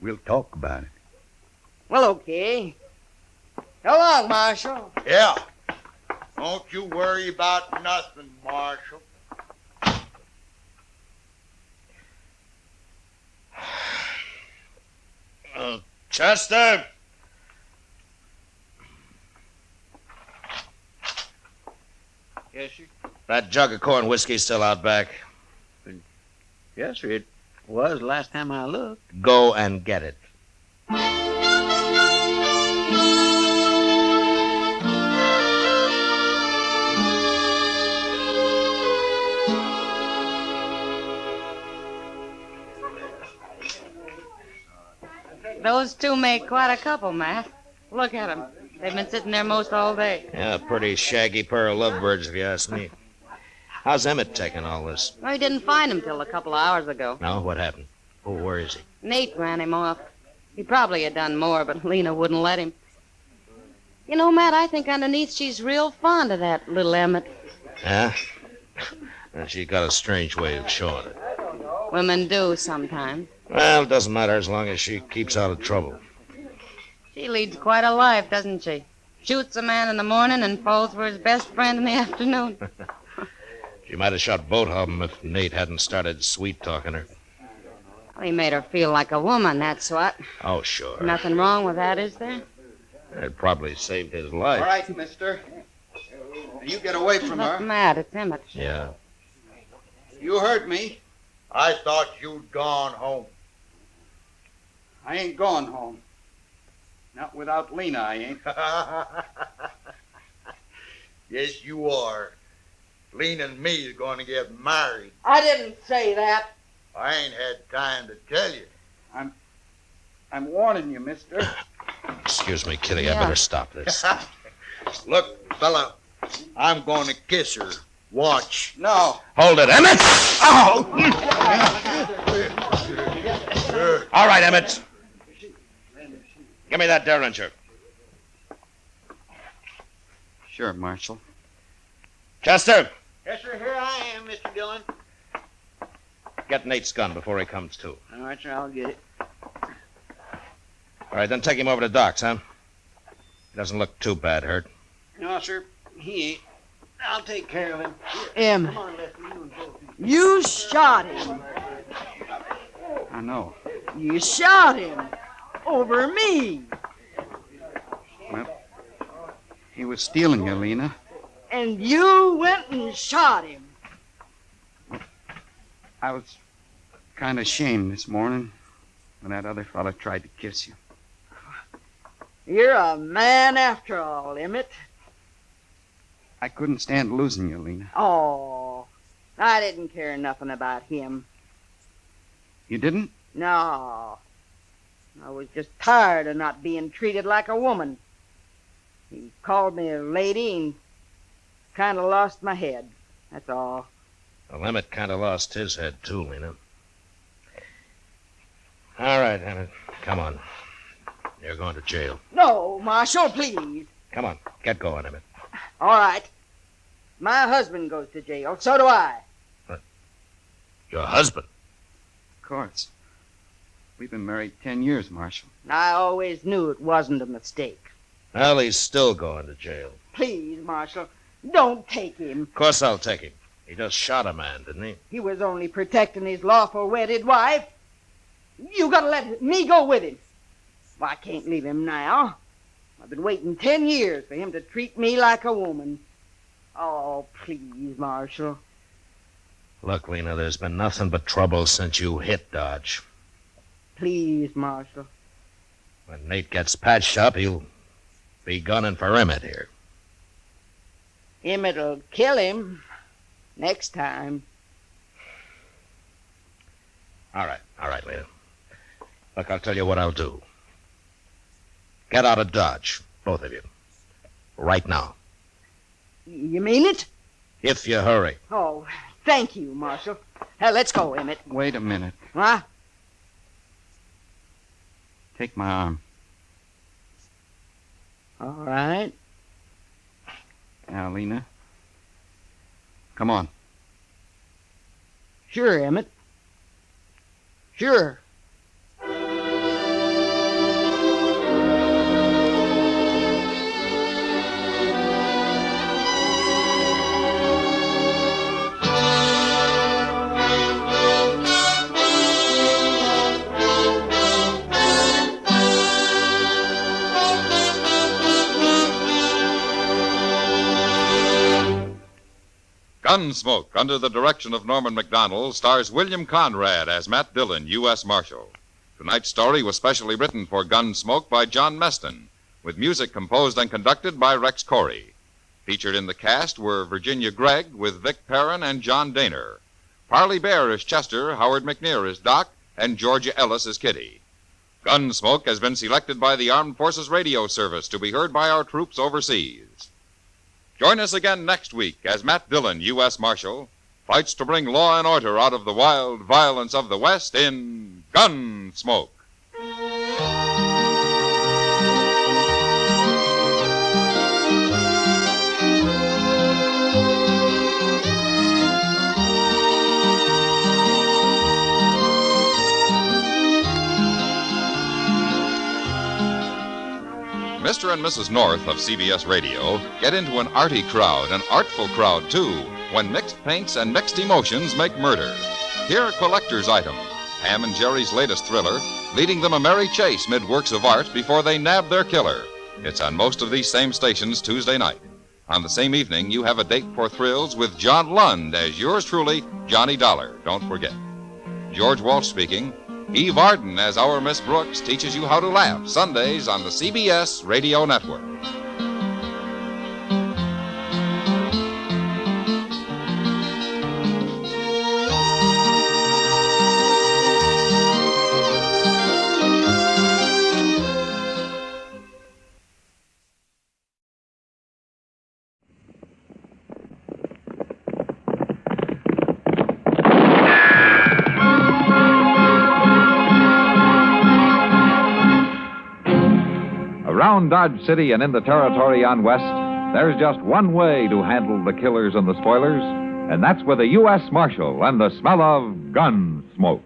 We'll talk about it. Well, okay. So long, Marshal. Yeah. Don't you worry about nothing, Marshal. Chester! Yes, sir. That jug of corn whiskey's still out back. Yes, sir. It was last time I looked. Go and get it. Those two make quite a couple, Matt. Look at them. They've been sitting there most all day. Yeah, a pretty shaggy pair of lovebirds, if you ask me. How's Emmett taking all this? Well, he didn't find him till a couple of hours ago. No, what happened? Oh, where is he? Nate ran him off. He probably had done more, but Lena wouldn't let him. You know, Matt, I think underneath she's real fond of that little Emmett. Yeah? And she got a strange way of showing it. Women do sometimes. Well, it doesn't matter as long as she keeps out of trouble. She leads quite a life, doesn't she? Shoots a man in the morning and falls for his best friend in the afternoon. She might have shot both of them if Nate hadn't started sweet-talking her. Well, he made her feel like a woman, that's what. Oh, sure. Nothing wrong with that, is there? It probably saved his life. All right, mister. You get away from Look, her. Matt, it's Emmett. Yeah. You heard me. I thought you'd gone home. I ain't going home. Not without Lena, I ain't. Yes, you are. Lena and me is going to get married. I didn't say that. I ain't had time to tell you. I'm warning you, mister. Excuse me, Kitty. I better stop this. Look, fella, I'm going to kiss her. Watch. No. Hold it, Emmett! Oh! All right, Emmett. Give me that derringer. Sure, Marshal. Chester, Yes, sir. Here I am, Mr. Dillon. get Nate's gun before he comes to. All right, sir. I'll get it. All right, then take him over to Doc's, huh? He doesn't look too bad hurt. No, sir. He ain't. I'll take care of him. Emmett, you shot him. I know. You shot him. Over me. Well, He was stealing you, Lena. And you went and shot him. I was kind of ashamed this morning when that other fella tried to kiss you. You're a man after all, Emmett. I couldn't stand losing you, Lena. Oh, I didn't care nothing about him. You didn't? No. I was just tired of not being treated like a woman. He called me a lady and kind of lost my head. That's all. Well, Emmett kind of lost his head, too, Lena. All right, Emmett. Come on. You're going to jail. No, Marshal, please. Come on. Get going, Emmett. All right. My husband goes to jail. So do I. Your husband? Of course. We've been married 10 years, Marshal. I always knew it wasn't a mistake. Well, he's still going to jail. Please, Marshal, don't take him. Of course I'll take him. He just shot a man, didn't he? He was only protecting his lawful wedded wife. You gotta let me go with him. Well, I can't leave him now. I've been waiting 10 years for him to treat me like a woman. Oh, please, Marshal. Look, Lena, there's been nothing but trouble since you hit Dodge. Please, Marshal. When Nate gets patched up, he'll be gunning for Emmett here. Emmett'll kill him next time. All right, Lena. Look, I'll tell you what I'll do. Get out of Dodge, both of you. Right now. You mean it? If you hurry. Oh, thank you, Marshal. Let's go, Emmett. Wait a minute. What? Take my arm. All right. Now, Lena. Come on. Sure, Emmett. Sure. Gunsmoke, under the direction of Norman MacDonald, stars William Conrad as Matt Dillon, U.S. Marshal. Tonight's story was specially written for Gunsmoke by John Meston, with music composed and conducted by Rex Corey. Featured in the cast were Virginia Gregg with Vic Perrin and John Daner. Parley Bear as Chester, Howard McNear as Doc, and Georgia Ellis as Kitty. Gunsmoke has been selected by the Armed Forces Radio Service to be heard by our troops overseas. Join us again next week as Matt Dillon, U.S. Marshal, fights to bring law and order out of the wild violence of the West in Gunsmoke. Mr. and Mrs. North of CBS Radio get into an arty crowd, an artful crowd, too, when mixed paints and mixed emotions make murder. Here a collector's item, Ham and Jerry's latest thriller, leading them a merry chase mid works of art before they nab their killer. It's on most of these same stations Tuesday night. On the same evening, you have a date for thrills with John Lund as yours truly, Johnny Dollar. Don't forget. George Walsh speaking. Eve Arden as our Miss Brooks teaches you how to laugh Sundays on the CBS Radio Network. Around Dodge City and in the territory on West, there's just one way to handle the killers and the spoilers, and that's with a U.S. Marshal and the smell of Gunsmoke.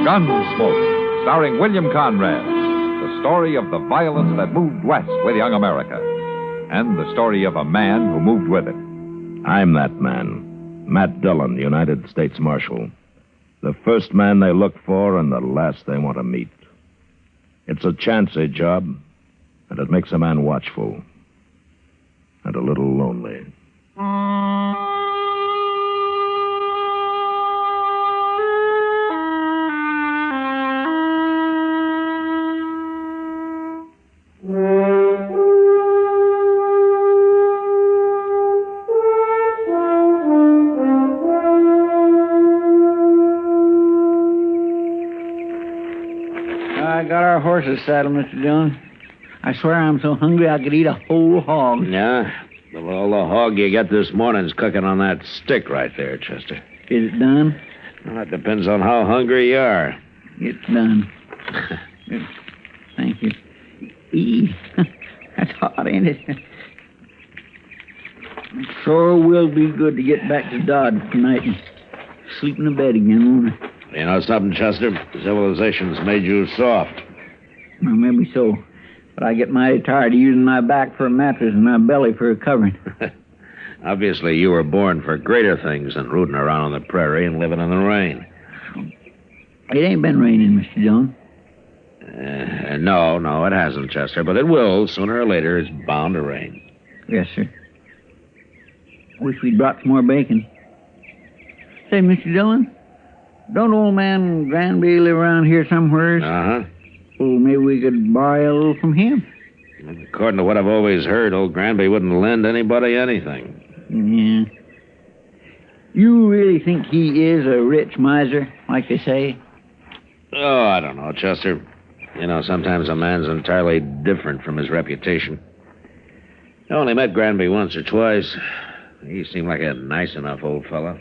Gunsmoke, starring William Conrad. The story of the violence that moved west with young America, and the story of a man who moved with it. I'm that man, Matt Dillon, United States Marshal. The first man they look for and the last they want to meet. It's a chancy job, and it makes a man watchful and a little lonely. I got our horses saddled, Mr. Dillon. I swear I'm so hungry I could eat a whole hog. Yeah? Well, the hog you got this morning's cooking on that stick right there, Chester. Is it done? Well, that depends on how hungry you are. It's done. Thank you. Eee, that's hot, ain't it? It sure will be good to get back to Dodge tonight and sleep in the bed again, won't it? You know something, Chester? Civilization's made you soft. Well, maybe so. But I get mighty tired of using my back for a mattress and my belly for a covering. Obviously, you were born for greater things than rooting around on the prairie and living in the rain. It ain't been raining, Mr. Dillon. No, it hasn't, Chester. But it will. Sooner or later, it's bound to rain. Yes, sir. Wish we'd brought some more bacon. Say, Mr. Dillon, don't old man Granby live around here somewhere? Uh-huh. Well, maybe we could borrow a little from him. According to what I've always heard, old Granby wouldn't lend anybody anything. Yeah. You really think he is a rich miser, like they say? Oh, I don't know, Chester. You know, sometimes a man's entirely different from his reputation. I only met Granby once or twice. He seemed like a nice enough old fellow.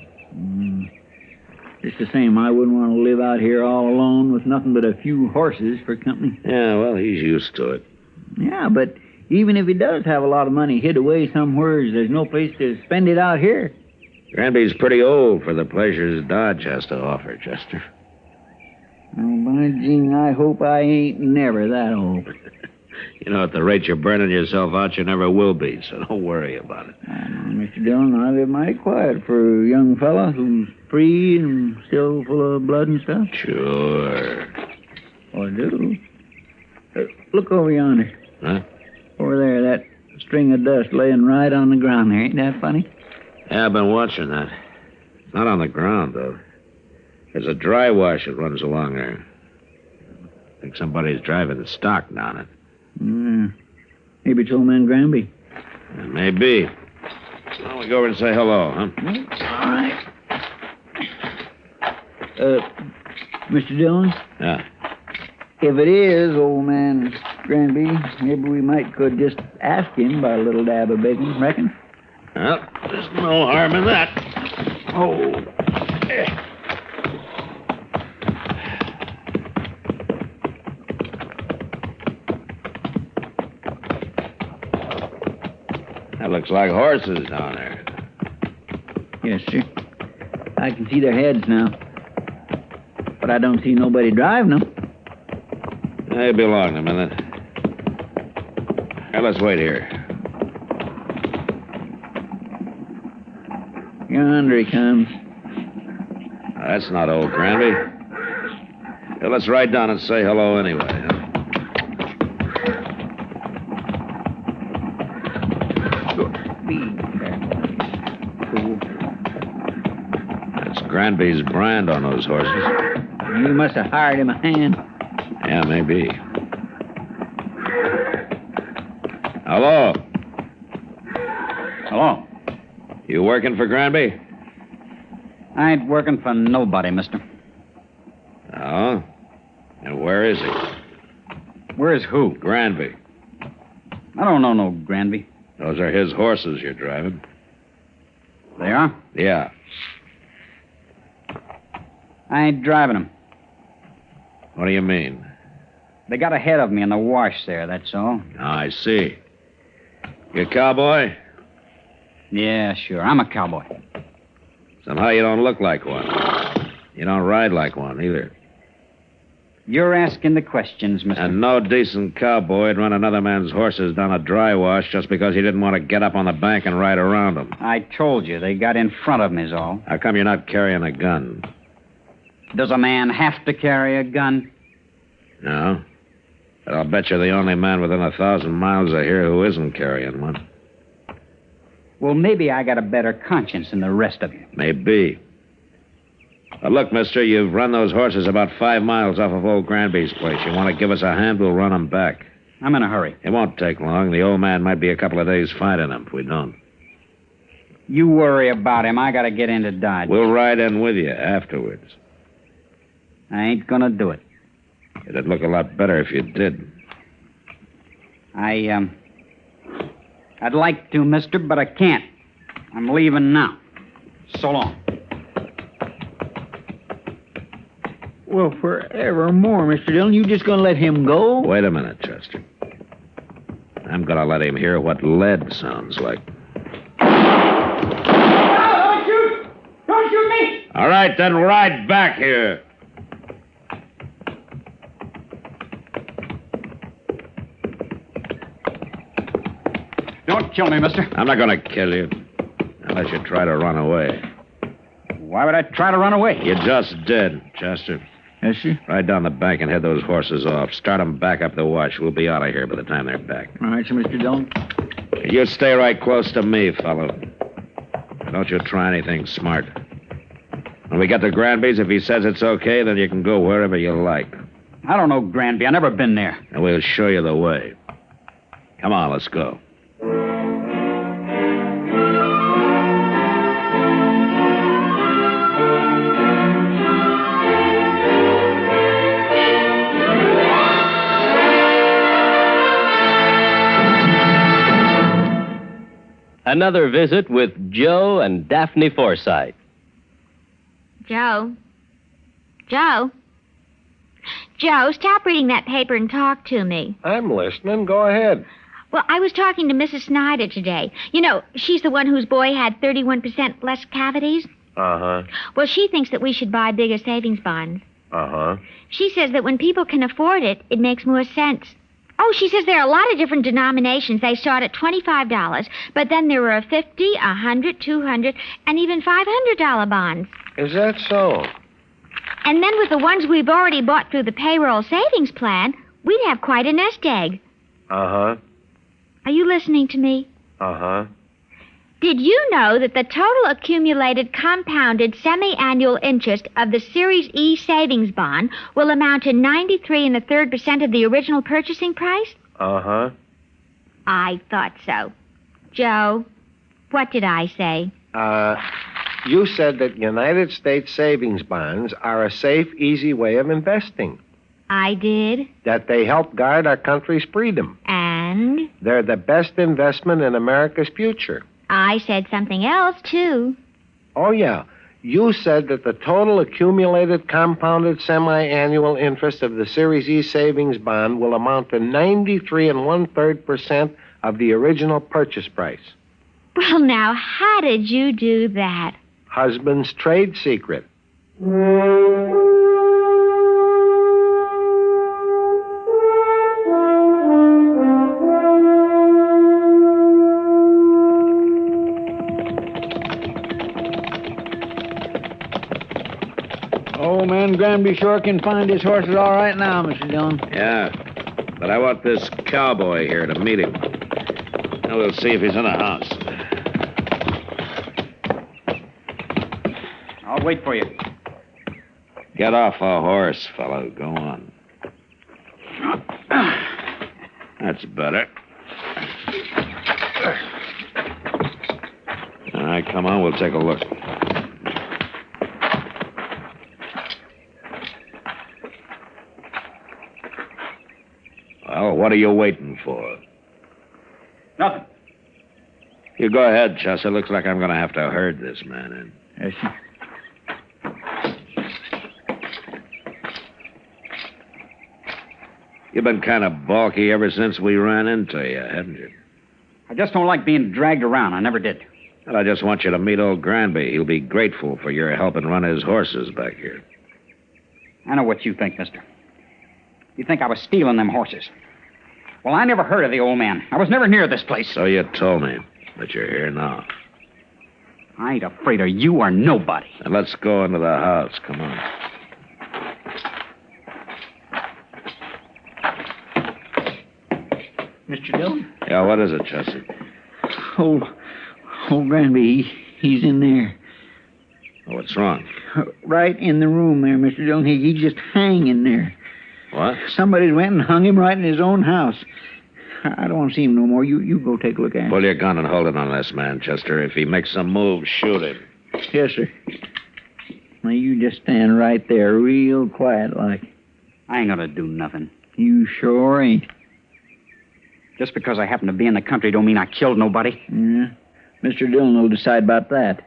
Just the same, I wouldn't want to live out here all alone with nothing but a few horses for company. Yeah, well, he's used to it. Yeah, but even if he does have a lot of money hid away somewhere, there's no place to spend it out here. Granby's pretty old for the pleasures Dodge has to offer, Chester. Oh, by jing, I hope I ain't never that old. You know, at the rate you're burning yourself out, you never will be, so don't worry about it. Mr. Dillon, I live mighty quiet for a young fella who's free and still full of blood and stuff. Sure. Oh, I do. Look over yonder. Huh? Over there, that string of dust laying right on the ground there. Ain't that funny? Yeah, I've been watching that. It's not on the ground, though. There's a dry wash that runs along there. I think somebody's driving stock down it. Maybe it's old man Granby. Maybe. Why don't we go over and say hello, huh? All right. Mr. Dillon? Yeah. If it is old man Granby, maybe we might could just ask him about a little dab of bacon, reckon? Well, there's no harm in that. Oh. That looks like horses down there. Yes, sir. I can see their heads now. But I don't see nobody driving them. They'll be along in a minute. Now, let's wait here. Yonder he comes. That's not old Granby. Yeah, let's ride down and say hello anyway, huh? That's Granby's brand on those horses. You must have hired him a hand. Yeah, maybe. Hello. Hello. You working for Granby? I ain't working for nobody, mister. Oh? And where is he? Where's who? Granby. I don't know no Granby. Those are his horses you're driving. They are? Yeah. I ain't driving them. What do you mean? They got ahead of me in the wash there, that's all. I see. You a cowboy? Yeah, sure. I'm a cowboy. Somehow you don't look like one. You don't ride like one, either. You're asking the questions, mister. And no decent cowboy would run another man's horses down a dry wash just because he didn't want to get up on the bank and ride around them. I told you, they got in front of him is all. How come you're not carrying a gun? Does a man have to carry a gun? No. But I'll bet you're the only man within 1,000 miles of here who isn't carrying one. Well, maybe I got a better conscience than the rest of you. Maybe. But look, mister, you've run those horses about 5 miles off of old Granby's place. You want to give us a hand, we'll run them back. I'm in a hurry. It won't take long. The old man might be a couple of days finding them if we don't. You worry about him. I got to get into Dodge. We'll ride in with you afterwards. I ain't going to do it. It'd look a lot better if you did. I'd like to, mister, but I can't. I'm leaving now. So long. Well, forevermore, Mr. Dillon, you just gonna let him go? Wait a minute, Chester. I'm gonna let him hear what lead sounds like. Don't shoot! Don't shoot me! All right, then ride back here. Don't kill me, mister. I'm not gonna kill you. Unless you try to run away. Why would I try to run away? You just did, Chester. Yes, sir? Ride down the bank and head those horses off. Start them back up the wash. We'll be out of here by the time they're back. All right, sir, Mr. Dillon. You stay right close to me, fellow. Don't you try anything smart. When we get to Granby's, if he says it's okay, then you can go wherever you like. I don't know Granby. I've never been there. And we'll show you the way. Come on, let's go. Another visit with Joe and Daphne Forsythe. Joe? Joe? Joe, stop reading that paper and talk to me. I'm listening. Go ahead. Well, I was talking to Mrs. Snyder today. You know, she's the one whose boy had 31% less cavities. Uh-huh. Well, she thinks that we should buy bigger savings bonds. Uh-huh. She says that when people can afford it, it makes more sense. Oh, she says there are a lot of different denominations. They start at $25, but then there are $50, $100, $200, and even $500 bonds. Is that so? And then with the ones we've already bought through the payroll savings plan, we'd have quite a nest egg. Uh-huh. Are you listening to me? Uh-huh. Did you know that the total accumulated compounded semi-annual interest of the Series E savings bond will amount to 93 1/3% of the original purchasing price? Uh-huh. I thought so. Joe, what did I say? You said that United States savings bonds are a safe, easy way of investing. I did. That they help guard our country's freedom. And? They're the best investment in America's future. I said something else, too. Oh, yeah. You said that the total accumulated compounded semi-annual interest of the Series E savings bond will amount to 93 1/3% of the original purchase price. Well, now, how did you do that? Husband's trade secret. Old man Granby sure can find his horses all right now, Mr. Dillon. Yeah, but I want this cowboy here to meet him. Now we'll see if he's in the house. I'll wait for you. Get off a horse, fellow. Go on. That's better. All right, come on. We'll take a look. Well, what are you waiting for? Nothing. You go ahead, Chester. Looks like I'm going to have to herd this man in. Yes, sir. You've been kind of balky ever since we ran into you, haven't you? I just don't like being dragged around. I never did. Well, I just want you to meet old Granby. He'll be grateful for your helping run his horses back here. I know what you think, mister. You think I was stealing them horses? Well, I never heard of the old man. I was never near this place. So you told me, but you're here now. I ain't afraid of you or nobody. Now let's go into the house. Come on. Mr. Dillon? Yeah, what is it, Chester? Old Granby, he's in there. Oh, what's wrong? Right in the room there, Mr. Dillon. He's just hanging there. What? Somebody went and hung him right in his own house. I don't want to see him no more. You go take a look at him. Pull your gun and hold it on this man, Chester. If he makes a move, shoot him. Yes, sir. Now, you just stand right there, real quiet like. I ain't gonna do nothing. You sure ain't. Just because I happen to be in the country don't mean I killed nobody. Yeah. Mr. Dillon will decide about that.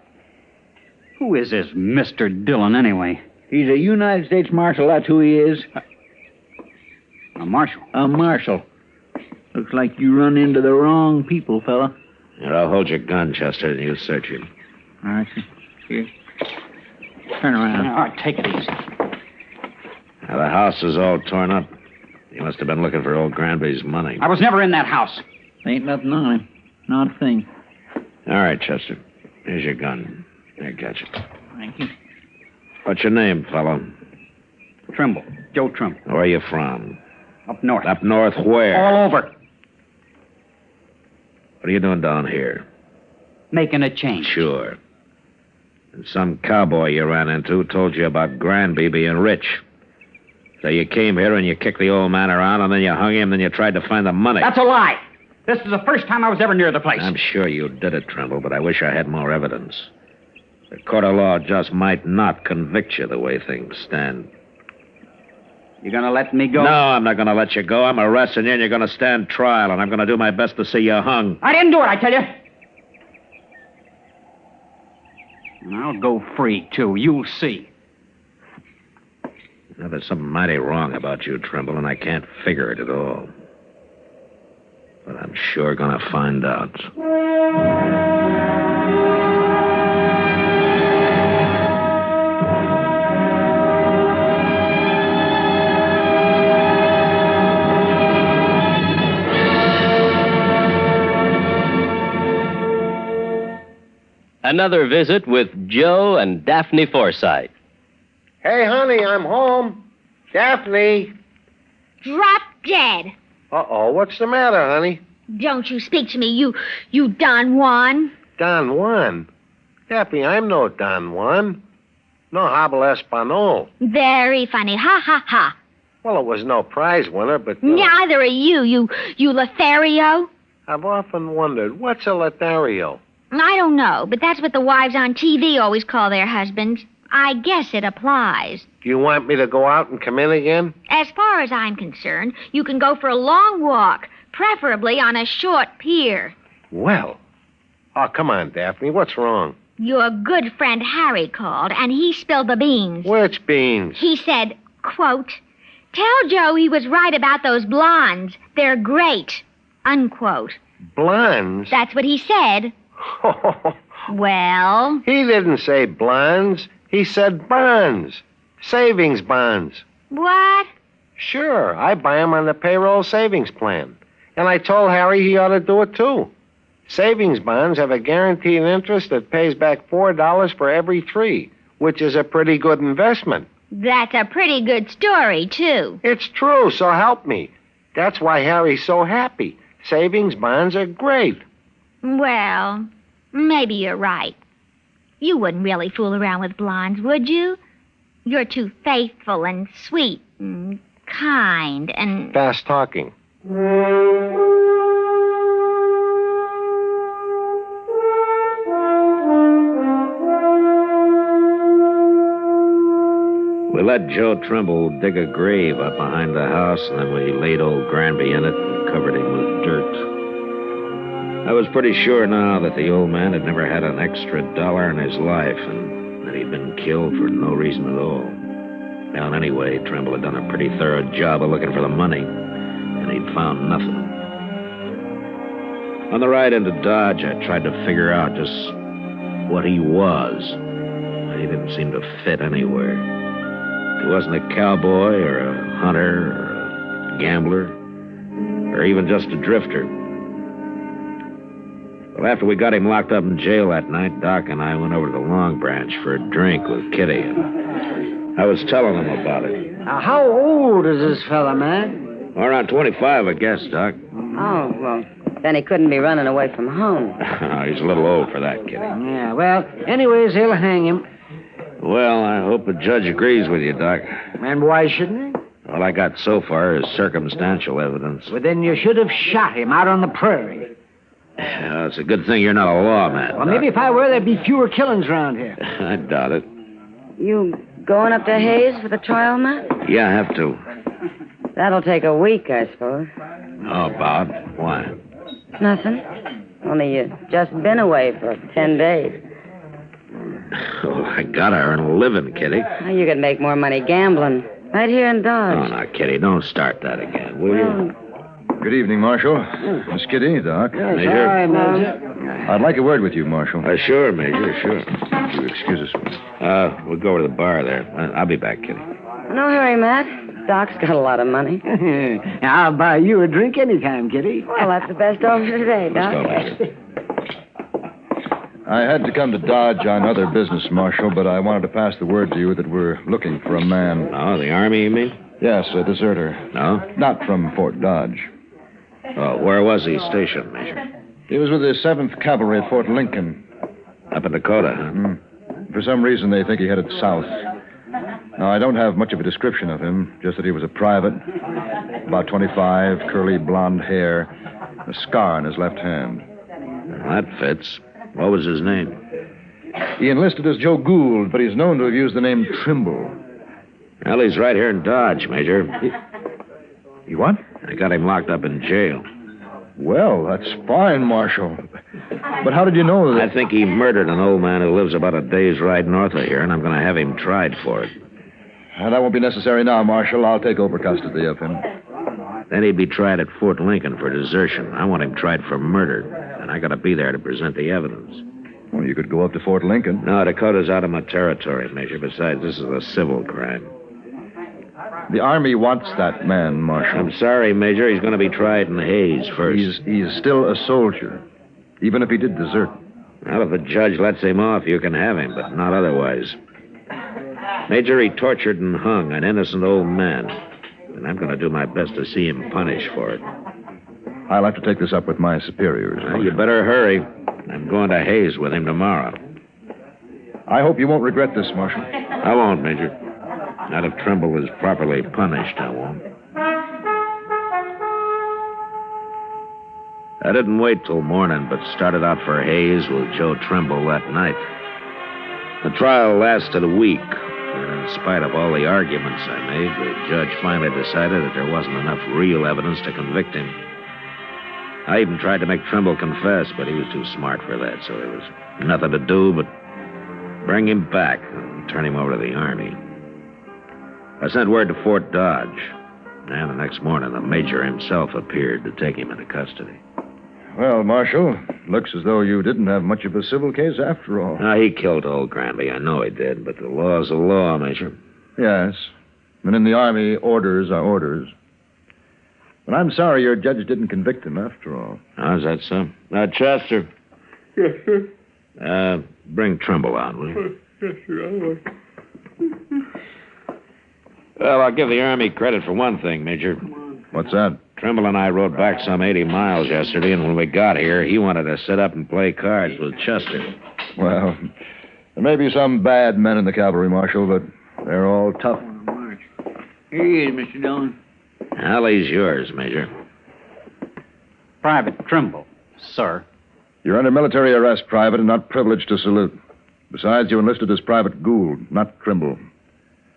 Who is this Mr. Dillon, anyway? He's a United States Marshal, that's who he is. A marshal? A marshal. Looks like you run into the wrong people, fella. Here, I'll hold your gun, Chester, and you search him. All right, sir. Here. Turn around. All right, take it easy. Now, the house is all torn up. You must have been looking for old Granby's money. I was never in that house. Ain't nothing on him. Not a thing. All right, Chester. Here's your gun. Here, catch it. Thank you. What's your name, fellow? Trimble. Joe Trimble. Where are you from? Up north. Up north where? All over. What are you doing down here? Making a change. Sure. And some cowboy you ran into told you about Granby being rich. So you came here and you kicked the old man around and then you hung him, then you tried to find the money. That's a lie. This is the first time I was ever near the place. I'm sure you did it, Trimble, but I wish I had more evidence. The court of law just might not convict you the way things stand. You gonna let me go? No, I'm not gonna let you go. I'm arresting you and you're gonna stand trial, and I'm gonna do my best to see you hung. I didn't do it, I tell you. And I'll go free, too. You'll see. Now, there's something mighty wrong about you, Trimble, and I can't figure it at all. But I'm sure gonna find out. Another visit with Joe and Daphne Forsythe. Hey, honey, I'm home. Daphne. Drop dead. Uh-oh, what's the matter, honey? Don't you speak to me, you Don Juan. Don Juan? Daphne, I'm no Don Juan. No habla español. Very funny. Ha, ha, ha. Well, it was no prize winner, but... Neither are you Lothario. I've often wondered, what's a Lothario? I don't know, but that's what the wives on TV always call their husbands. I guess it applies. Do you want me to go out and come in again? As far as I'm concerned, you can go for a long walk, preferably on a short pier. Well. Oh, come on, Daphne. What's wrong? Your good friend Harry called, and he spilled the beans. Which beans? He said, quote, "Tell Joe he was right about those blondes. They're great," unquote. Blondes? That's what he said. Well? He didn't say blondes. He said bonds. Savings bonds. What? Sure. I buy 'em on the payroll savings plan. And I told Harry he ought to do it, too. Savings bonds have a guaranteed interest that pays back $4 for every 3, which is a pretty good investment. That's a pretty good story, too. It's true, so help me. That's why Harry's so happy. Savings bonds are great. Well, maybe you're right. You wouldn't really fool around with blondes, would you? You're too faithful and sweet and kind and... Fast talking. We let Joe Trimble dig a grave up behind the house, and then we laid old Granby in it and covered him with dirt. I was pretty sure now that the old man had never had an extra dollar in his life, and that he'd been killed for no reason at all. Well, anyway, Trimble had done a pretty thorough job of looking for the money, and he'd found nothing. On the ride into Dodge, I tried to figure out just what he was. He didn't seem to fit anywhere. He wasn't a cowboy or a hunter or a gambler, or even just a drifter. Well, after we got him locked up in jail that night, Doc and I went over to the Long Branch for a drink with Kitty. And I was telling him about it. How old is this fella, Matt? Around 25, I guess, Doc. Oh, well, then he couldn't be running away from home. He's a little old for that, Kitty. Yeah, well, anyways, they'll hang him. Well, I hope the judge agrees with you, Doc. And why shouldn't he? All I got so far is circumstantial evidence. Well, then you should have shot him out on the prairie. It's a good thing you're not a lawman. Well, maybe if I were, there'd be fewer killings around here. I doubt it. You going up to Hayes for the trial, Matt? Yeah, I have to. That'll take a week, I suppose. Oh, Bob. Why? Nothing. Only you just been away for 10 days. Oh, I gotta earn a living, Kitty. Well, you could make more money gambling. Right here in Dodge. Oh, now, Kitty, don't start that again, will you? Good evening, Marshal. Miss Kitty, Doc. Major. Hi, Major. I'd like a word with you, Marshal. Sure, Major, sure. Would you excuse us? We'll go over to the bar there. I'll be back, Kitty. No hurry, Matt. Doc's got a lot of money. I'll buy you a drink anytime, Kitty. Well, that's the best offer today, Doc. Let's go, Major. I had to come to Dodge on other business, Marshal, but I wanted to pass the word to you that we're looking for a man. Oh, the Army, you mean? Yes, a deserter. No? Not from Fort Dodge. Oh, where was he stationed, Major? He was with the 7th Cavalry at Fort Lincoln. Up in Dakota, huh? For some reason, they think he headed south. Now, I don't have much of a description of him, just that he was a private, about 25, curly blonde hair, a scar on his left hand. Well, that fits. What was his name? He enlisted as Joe Gould, but he's known to have used the name Trimble. Well, he's right here in Dodge, Major. He what? I got him locked up in jail. Well, that's fine, Marshal. But how did you know that? I think he murdered an old man who lives about a day's ride north of here, and I'm going to have him tried for it. That won't be necessary now, Marshal. I'll take over custody of him. Then he'd be tried at Fort Lincoln for desertion. I want him tried for murder, and I got to be there to present the evidence. Well, you could go up to Fort Lincoln. No, Dakota's out of my territory, Major. Besides, this is a civil crime. The Army wants that man, Marshal. I'm sorry, Major. He's going to be tried in Hayes first. He's still a soldier, even if he did desert. Well, if the judge lets him off, you can have him, but not otherwise. Major, he tortured and hung an innocent old man, and I'm going to do my best to see him punished for it. I'll have to take this up with my superiors. Well, you better hurry. I'm going to Hayes with him tomorrow. I hope you won't regret this, Marshal. I won't, Major. Not if Trimble is properly punished, I won't. I didn't wait till morning, but started out for Hayes with Joe Trimble that night. The trial lasted a week, and in spite of all the arguments I made, the judge finally decided that there wasn't enough real evidence to convict him. I even tried to make Trimble confess, but he was too smart for that, so there was nothing to do but bring him back and turn him over to the Army. I sent word to Fort Dodge, and the next morning the major himself appeared to take him into custody. Well, Marshal, looks as though you didn't have much of a civil case after all. He killed old Granby. I know he did, but the law's the law, Major. Yes, and in the Army, orders are orders. But I'm sorry your judge didn't convict him after all. How's that, so? Chester. Yes, sir. Bring Trimble out, will you? Yes, sir. Well, I'll give the Army credit for one thing, Major. What's that? Trimble and I rode back some 80 miles yesterday, and when we got here, he wanted to sit up and play cards with Chester. Well, there may be some bad men in the cavalry, Marshal, but they're all tough. Here he is, Mr. Dillon. Alley's yours, Major. Private Trimble, sir. You're under military arrest, Private, and not privileged to salute. Besides, you enlisted as Private Gould, not Trimble.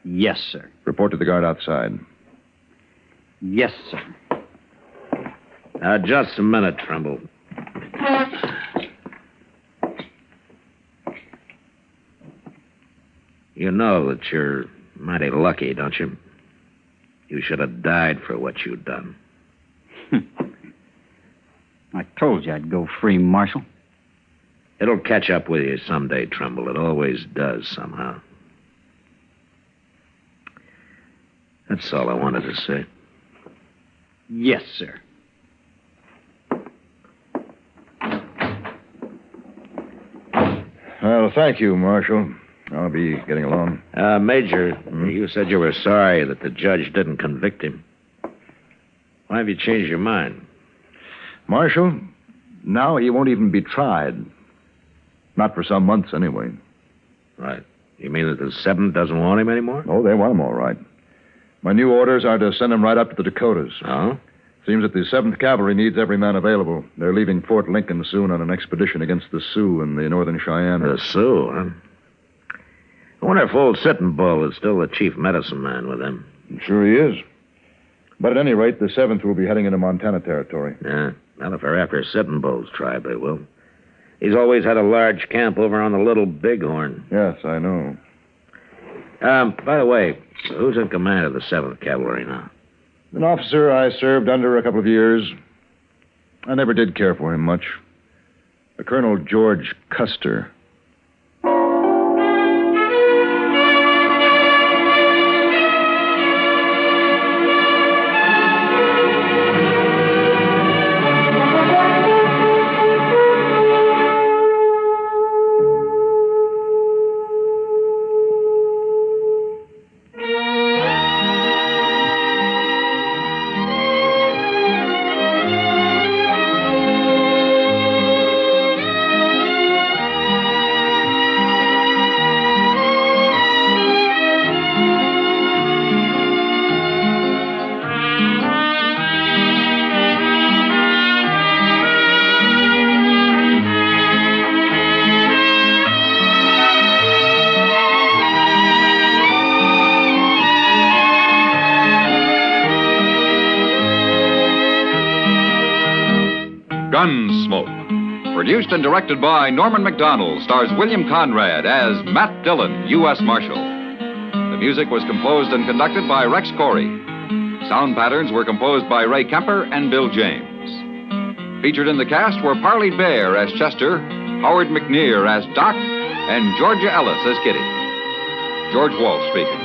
Yes, sir. Report to the guard outside. Yes, sir. Just a minute, Trimble. You know that you're mighty lucky, don't you? You should have died for what you'd done. I told you I'd go free, Marshal. It'll catch up with you someday, Trimble. It always does, somehow. That's all I wanted to say. Yes, sir. Well, thank you, Marshal. I'll be getting along. Major, you said you were sorry that the judge didn't convict him. Why have you changed your mind? Marshal, now he won't even be tried. Not for some months, anyway. Right. You mean that the 7th doesn't want him anymore? Oh, they want him all right. My new orders are to send him right up to the Dakotas. Oh? Seems that the 7th Cavalry needs every man available. They're leaving Fort Lincoln soon on an expedition against the Sioux and the Northern Cheyenne. The Sioux, huh? I wonder if old Sitting Bull is still the chief medicine man with them. Sure he is. But at any rate, the 7th will be heading into Montana territory. Yeah. Well, if they're after Sitting Bull's tribe, they will. He's always had a large camp over on the Little Bighorn. Yes, I know. By the way, who's in command of the 7th Cavalry now? An officer I served under a couple of years. I never did care for him much. A Colonel George Custer. Gunsmoke. Produced and directed by Norman MacDonald, stars William Conrad as Matt Dillon, U.S. Marshal. The music was composed and conducted by Rex Corey. Sound patterns were composed by Ray Kemper and Bill James. Featured in the cast were Parley Bear as Chester, Howard McNear as Doc, and Georgia Ellis as Kitty. George Walsh speaking.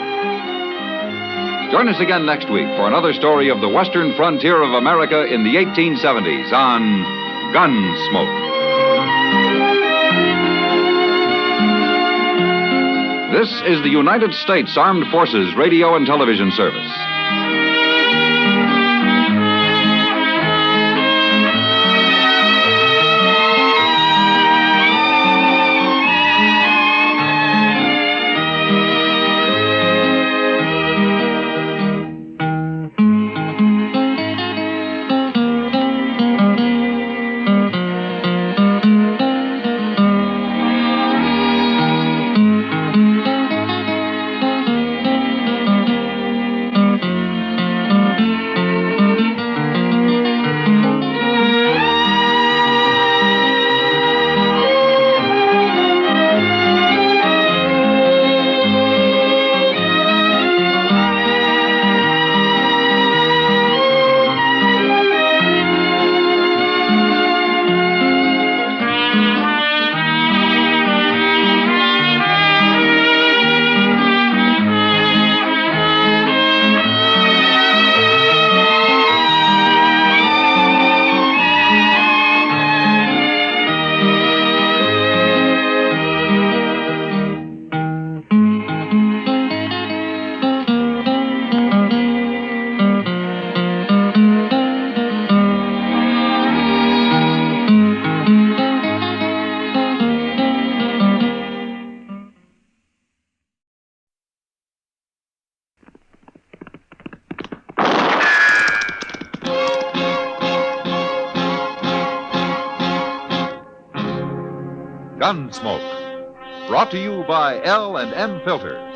Join us again next week for another story of the western frontier of America in the 1870s on Gunsmoke. This is the United States Armed Forces Radio and Television Service. Gunsmoke, brought to you by L&M Filters.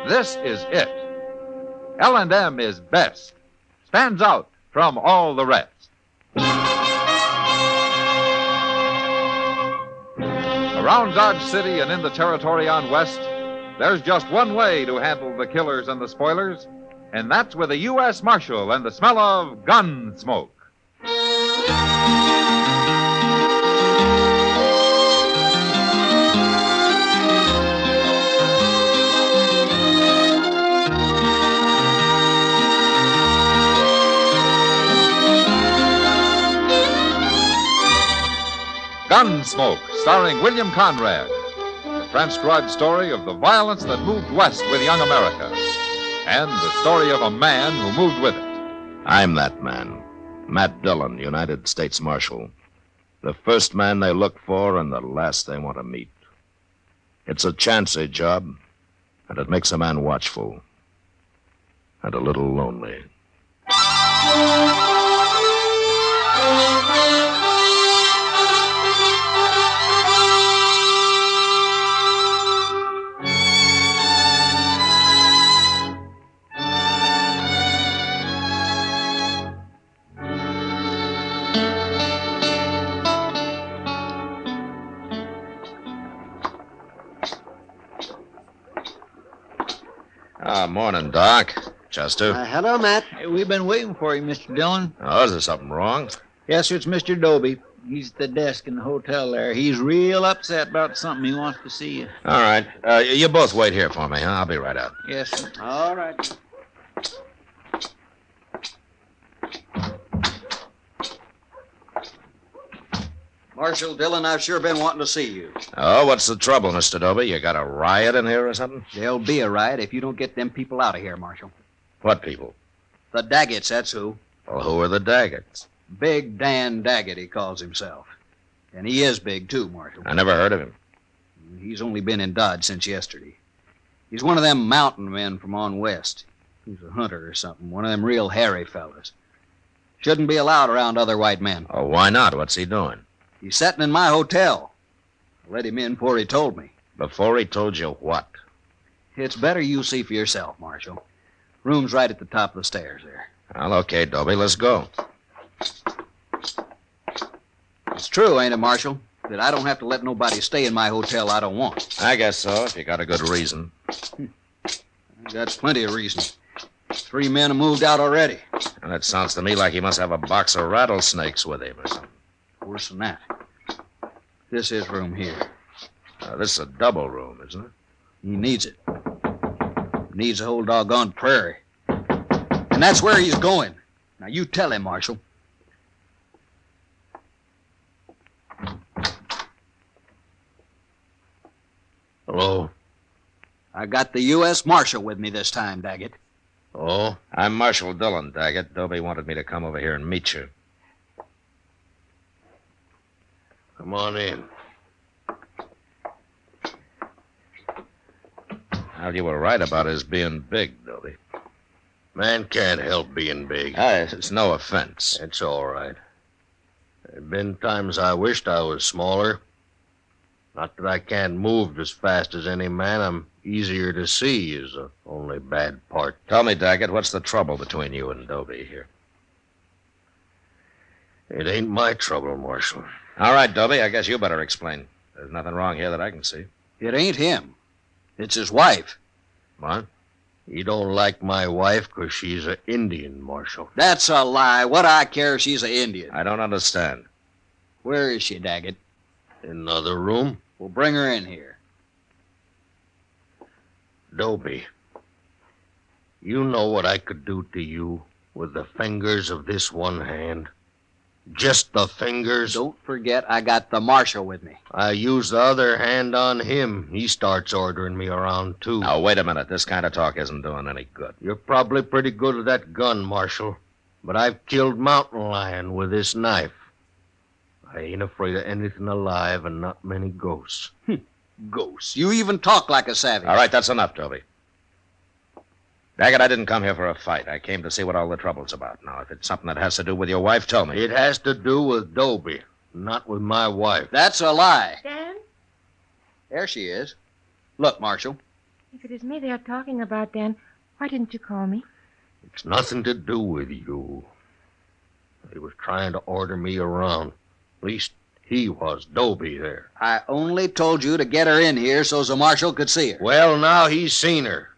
This is it. L&M is best. Stands out from all the rest. Around Dodge City and in the territory on West, there's just one way to handle the killers and the spoilers, and that's with a U.S. Marshal and the smell of Gunsmoke. Gunsmoke, starring William Conrad. The transcribed story of the violence that moved west with young America. And the story of a man who moved with it. I'm that man, Matt Dillon, United States Marshal. The first man they look for and the last they want to meet. It's a chancy job, and it makes a man watchful and a little lonely. Morning, Doc. Chester. Hello, Matt. Hey, we've been waiting for you, Mr. Dillon. Oh, is there something wrong? Yes, sir, it's Mr. Doby. He's at the desk in the hotel there. He's real upset about something. He wants to see you. All right. You both wait here for me, huh? I'll be right out. Yes, sir. All right. Marshal Dillon, I've sure been wanting to see you. Oh, what's the trouble, Mr. Doby? You got a riot in here or something? There'll be a riot if you don't get them people out of here, Marshal. What people? The Daggetts, that's who. Well, who are the Daggetts? Big Dan Daggett, he calls himself. And he is big, too, Marshal. I never heard of him. He's only been in Dodge since yesterday. He's one of them mountain men from on west. He's a hunter or something, one of them real hairy fellas. Shouldn't be allowed around other white men. Oh, why not? What's he doing? He's setting in my hotel. I let him in before he told me. Before he told you what? It's better you see for yourself, Marshal. Room's right at the top of the stairs there. Well, okay, Doby, let's go. It's true, ain't it, Marshal, that I don't have to let nobody stay in my hotel I don't want. I guess so, if you got a good reason. That's plenty of reason. 3 men have moved out already. And it sounds to me like he must have a box of rattlesnakes with him or something. Worse than that. This is room here. This is a double room, isn't it? He needs it. Needs the whole doggone prairie. And that's where he's going. Now, you tell him, Marshal. Hello? I got the U.S. Marshal with me this time, Daggett. Oh? I'm Marshal Dillon, Daggett. Doby wanted me to come over here and meet you. Come on in. Well, you were right about his being big, Doby. Man can't help being big. It's no offense. It's all right. There have been times I wished I was smaller. Not that I can't move as fast as any man. I'm easier to see is the only bad part. Tell me, Daggett, what's the trouble between you and Doby here? It ain't my trouble, Marshal. All right, Doby, I guess you better explain. There's nothing wrong here that I can see. It ain't him. It's his wife. What? You don't like my wife 'cause she's an Indian, Marshal. That's a lie. What I care if she's an Indian. I don't understand. Where is she, Daggett? In the other room? We'll bring her in here. Doby, you know what I could do to you with the fingers of this one hand? Just the fingers. Don't forget I got the Marshal with me. I use the other hand on him. He starts ordering me around, too. Now, wait a minute. This kind of talk isn't doing any good. You're probably pretty good with that gun, Marshal. But I've killed mountain lion with this knife. I ain't afraid of anything alive and not many ghosts. Ghosts? You even talk like a savage. All right, that's enough, Toby. Daggett, I didn't come here for a fight. I came to see what all the trouble's about. Now, if it's something that has to do with your wife, tell me. It has to do with Doby, not with my wife. That's a lie. Dan? There she is. Look, Marshal. If it is me they are talking about, Dan, why didn't you call me? It's nothing to do with you. He was trying to order me around. At least he was, Doby there. I only told you to get her in here so the Marshal could see her. Well, now he's seen her.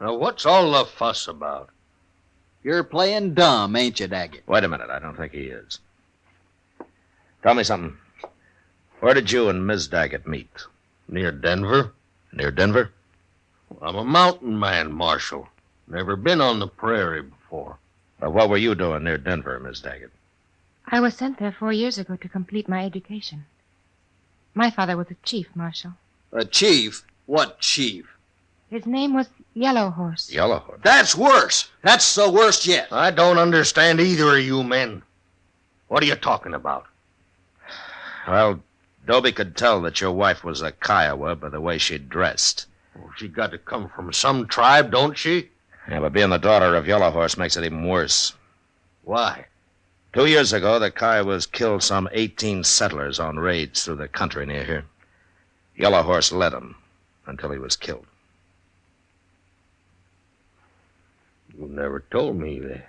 Now, what's all the fuss about? You're playing dumb, ain't you, Daggett? Wait a minute. I don't think he is. Tell me something. Where did you and Miss Daggett meet? Near Denver? Near Denver? I'm a mountain man, Marshal. Never been on the prairie before. But what were you doing near Denver, Miss Daggett? I was sent there 4 years ago to complete my education. My father was a chief, Marshal. A chief? What chief? His name was Yellow Horse. Yellow Horse? That's worse. That's the worst yet. I don't understand either of you men. What are you talking about? Well, Dobie could tell that your wife was a Kiowa by the way she dressed. Well, she got to come from some tribe, don't she? Yeah, but being the daughter of Yellow Horse makes it even worse. Why? 2 years ago, the Kiowas killed some 18 settlers on raids through the country near here. Yellow Horse led them until he was killed. You never told me that.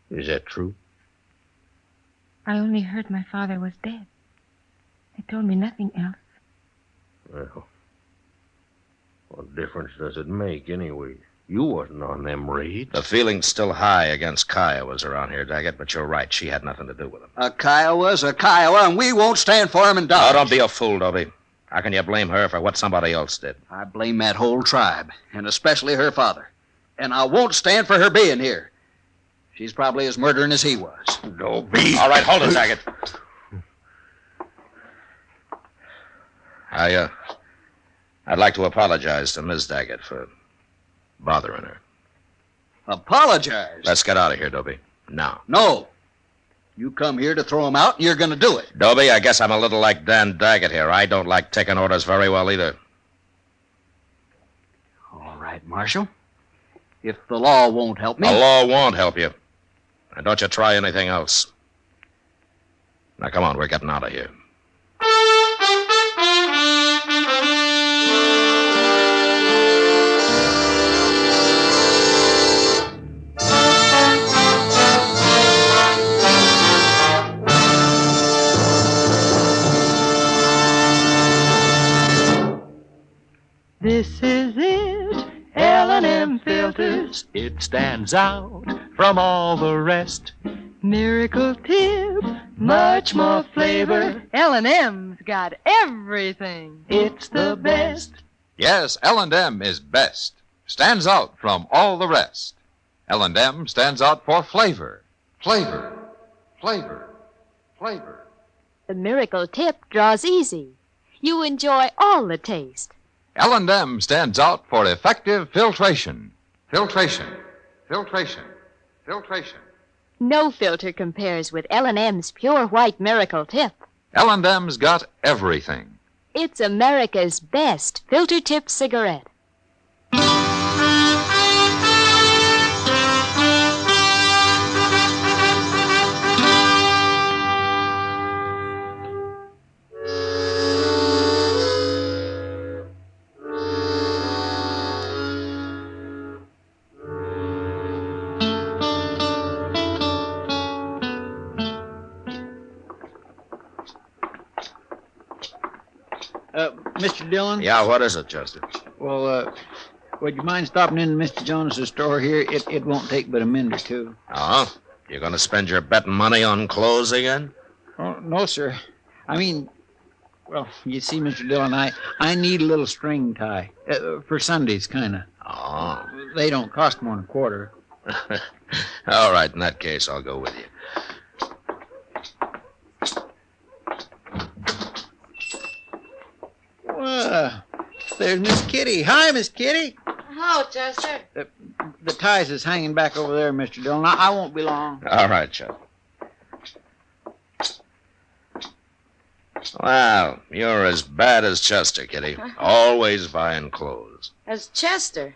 Is that true? I only heard my father was dead. They told me nothing else. Well, what difference does it make anyway? You wasn't on them raids. The feeling's still high against Kiowas around here, Daggett, but you're right. She had nothing to do with them. A Kiowa's a Kiowa, and we won't stand for him in Dodge. Oh, don't be a fool, Dobie. How can you blame her for what somebody else did? I blame that whole tribe, and especially her father. And I won't stand for her being here. She's probably as murdering as he was. Dobie. All right, hold it, Daggett. I'd like to apologize to Miss Daggett for bothering her. Apologize? Let's get out of here, Dobie. Now. No. You come here to throw him out, and you're going to do it. Dobie, I guess I'm a little like Dan Daggett here. I don't like taking orders very well either. All right, Marshal. If the law won't help me... The law won't help you. And don't you try anything else. Now, come on, we're getting out of here. This is it, L&M Filters. It stands out from all the rest. Miracle tip, much more flavor. L&M's got everything. It's the best. Yes, L&M is best. Stands out from all the rest. L&M stands out for flavor. Flavor. Flavor. Flavor. The miracle tip draws easy. You enjoy all the taste. L&M stands out for effective filtration. Filtration. Filtration. Filtration. No filter compares with L&M's pure white miracle tip. L&M's got everything. It's America's best filter tip cigarette. Mr. Dillon? Yeah, what is it, Chester? Well, would you mind stopping in Mr. Jones's store here? It won't take but a minute or two. Oh? You're going to spend your betting money on clothes again? Oh, no, sir. I mean, well, you see, Mr. Dillon, I need a little string tie. For Sundays, kind of. Oh. They don't cost more than a quarter. All right, in that case, I'll go with you. There's Miss Kitty. Hi, Miss Kitty. Hello, Chester. The ties is hanging back over there, Mr. Dillon. I won't be long. All right, Chuck. Well, you're as bad as Chester, Kitty. Always buying clothes. As Chester?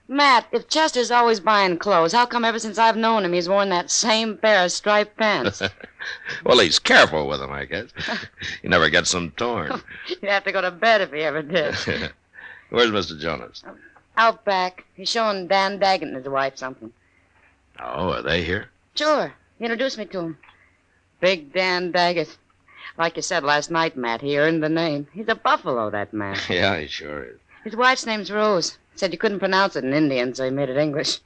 Matt, if Chester's always buying clothes, how come ever since I've known him he's worn that same pair of striped pants? Well, he's careful with them, I guess. He never gets them torn. You'd have to go to bed if he ever did. Where's Mr. Jonas? Out back. He's showing Dan Daggett and his wife something. Oh, are they here? Sure. He introduced me to him. Big Dan Daggett. Like you said last night, Matt, he earned the name. He's a buffalo, that man. Yeah, he sure is. His wife's name's Rose. Said you couldn't pronounce it in Indian, so he made it English.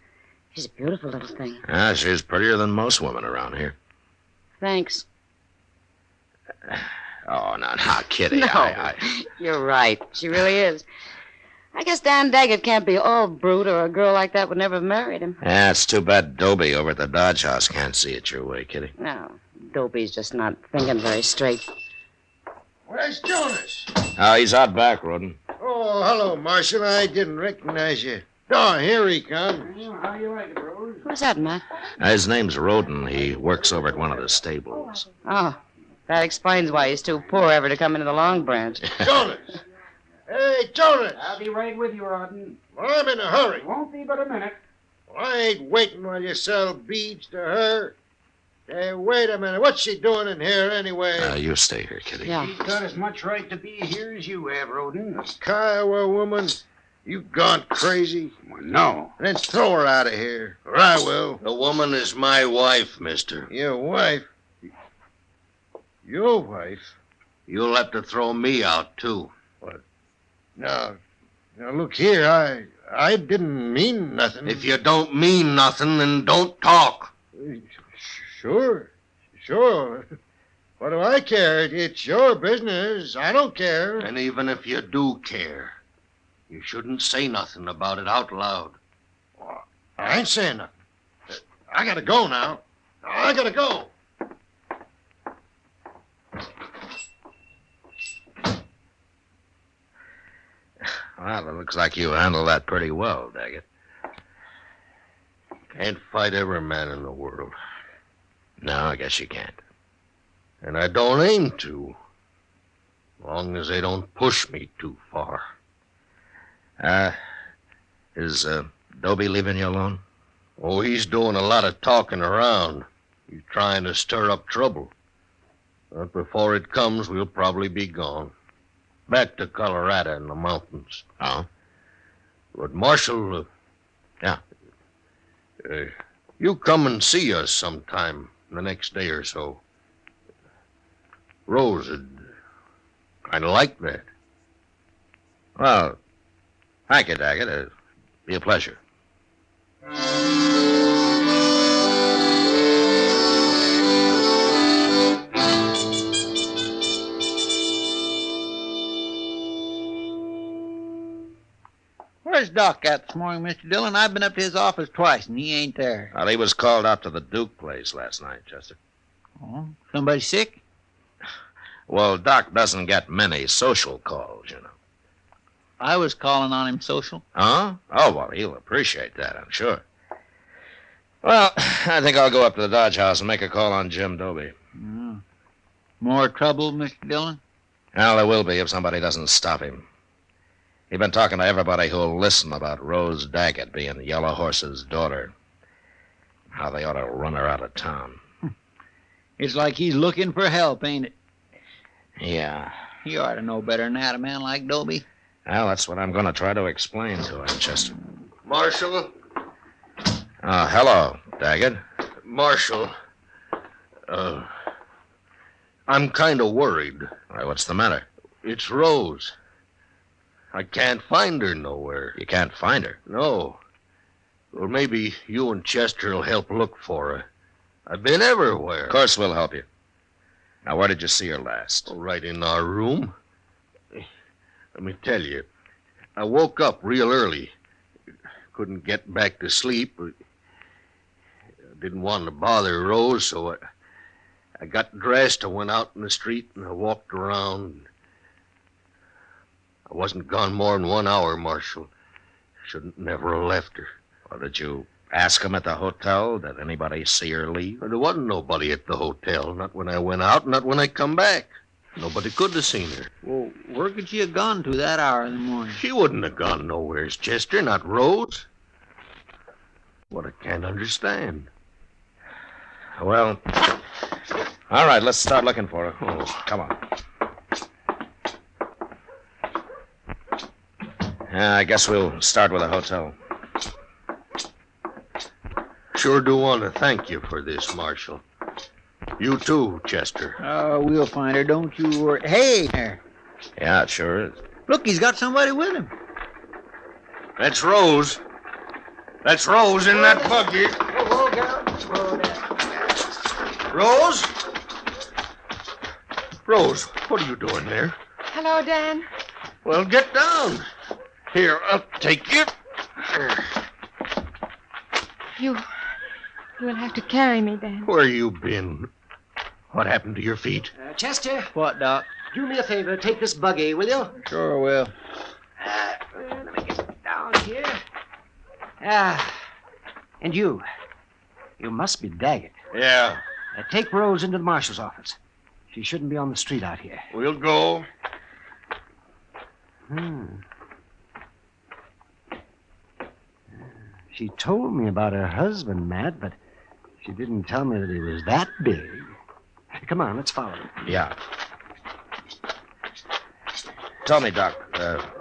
She's a beautiful little thing. Ah, she's prettier than most women around here. Thanks. Oh, now, Kitty. No, you're right. She really is. I guess Dan Daggett can't be all brute, or a girl like that would never have married him. Yeah, it's too bad Dobie over at the Dodge House can't see it your way, Kitty. No, Dopey's just not thinking very straight. Where's Jonas? Oh, he's out back, Roden. Oh, hello, Marshal. I didn't recognize you. Oh, here he comes. How you like it, Rose? Who's that, Matt? His name's Roden. He works over at one of the stables. Oh, that explains why he's too poor ever to come into the Long Branch. Jonas! Hey, Jonas! I'll be right with you, Rodden. Well, I'm in a hurry. Won't be but a minute. Well, I ain't waiting while you sell beads to her. Hey, wait a minute. What's she doing in here anyway? You stay here, Kitty. She's got as much right to be here as you have, Roden. Kiowa woman, you gone crazy? Well, no. Then throw her out of here, or I will. The woman is my wife, mister. Your wife? Your wife? You'll have to throw me out, too. What? Now, look here, I didn't mean nothing. If you don't mean nothing, then don't talk. Sure. What do I care? It's your business. I don't care. And even if you do care, you shouldn't say nothing about it out loud. I ain't saying nothing. I gotta go now. I gotta go. Well, it looks like you handled that pretty well, Daggett. Can't fight every man in the world. No, I guess you can't. And I don't aim to. Long as they don't push me too far. Is Dobie leaving you alone? Oh, he's doing a lot of talking around. He's trying to stir up trouble. But before it comes, we'll probably be gone. Back to Colorado in the mountains. Oh? But Marshal, you come and see us sometime the next day or so. Rose would kind of like that. Well, thank you, Daggett. It'd be a pleasure. Where's Doc at this morning, Mr. Dillon? I've been up to his office twice, and he ain't there. Well, he was called out to the Duke place last night, Chester. Oh, somebody sick? Well, Doc doesn't get many social calls, you know. I was calling on him social. Huh? Oh, well, he'll appreciate that, I'm sure. Well, I think I'll go up to the Dodge House and make a call on Jim Dobie. More trouble, Mr. Dillon? Well, there will be if somebody doesn't stop him. He's been talking to everybody who'll listen about Rose Daggett being Yellow Horse's daughter. How they ought to run her out of town. It's like he's looking for help, ain't it? Yeah. He ought to know better than that, a man like Dobie. Well, that's what I'm going to try to explain to him, Chester. Marshal? Hello, Daggett. Marshal, I'm kind of worried. Why, what's the matter? It's Rose. I can't find her nowhere. You can't find her? No. Well, maybe you and Chester will help look for her. I've been everywhere. Of course we'll help you. Now, where did you see her last? Oh, right in our room. Let me tell you, I woke up real early. Couldn't get back to sleep. I didn't want to bother Rose, so I got dressed. I went out in the street and I walked around. I wasn't gone more than 1 hour, Marshal. Shouldn't never have left her. Well, did you ask him at the hotel? Did anybody see her leave? There wasn't nobody at the hotel. Not when I went out, not when I come back. Nobody could have seen her. Well, where could she have gone to that hour in the morning? She wouldn't have gone nowheres, Chester, not Rose. What I can't understand. Well, all right, let's start looking for her. Oh, come on. Yeah, I guess we'll start with a hotel. Sure do want to thank you for this, Marshal. You too, Chester. We'll find her, don't you worry. Hey, there. Yeah, it sure is. Look, he's got somebody with him. That's Rose. That's Rose in that buggy. Rose? Rose, what are you doing there? Hello, Dan. Well, get down. Here, I'll take you. You will have to carry me, Dan. Where you been? What happened to your feet? Chester, What, Doc? do me a favor. Take this buggy, will you? Sure will. Let me get down here. And you. You must be Daggett. Yeah. Take Rose into the marshal's office. She shouldn't be on the street out here. We'll go. She told me about her husband, Matt, but she didn't tell me that he was that big. Come on, let's follow him. Yeah. Tell me, Doc,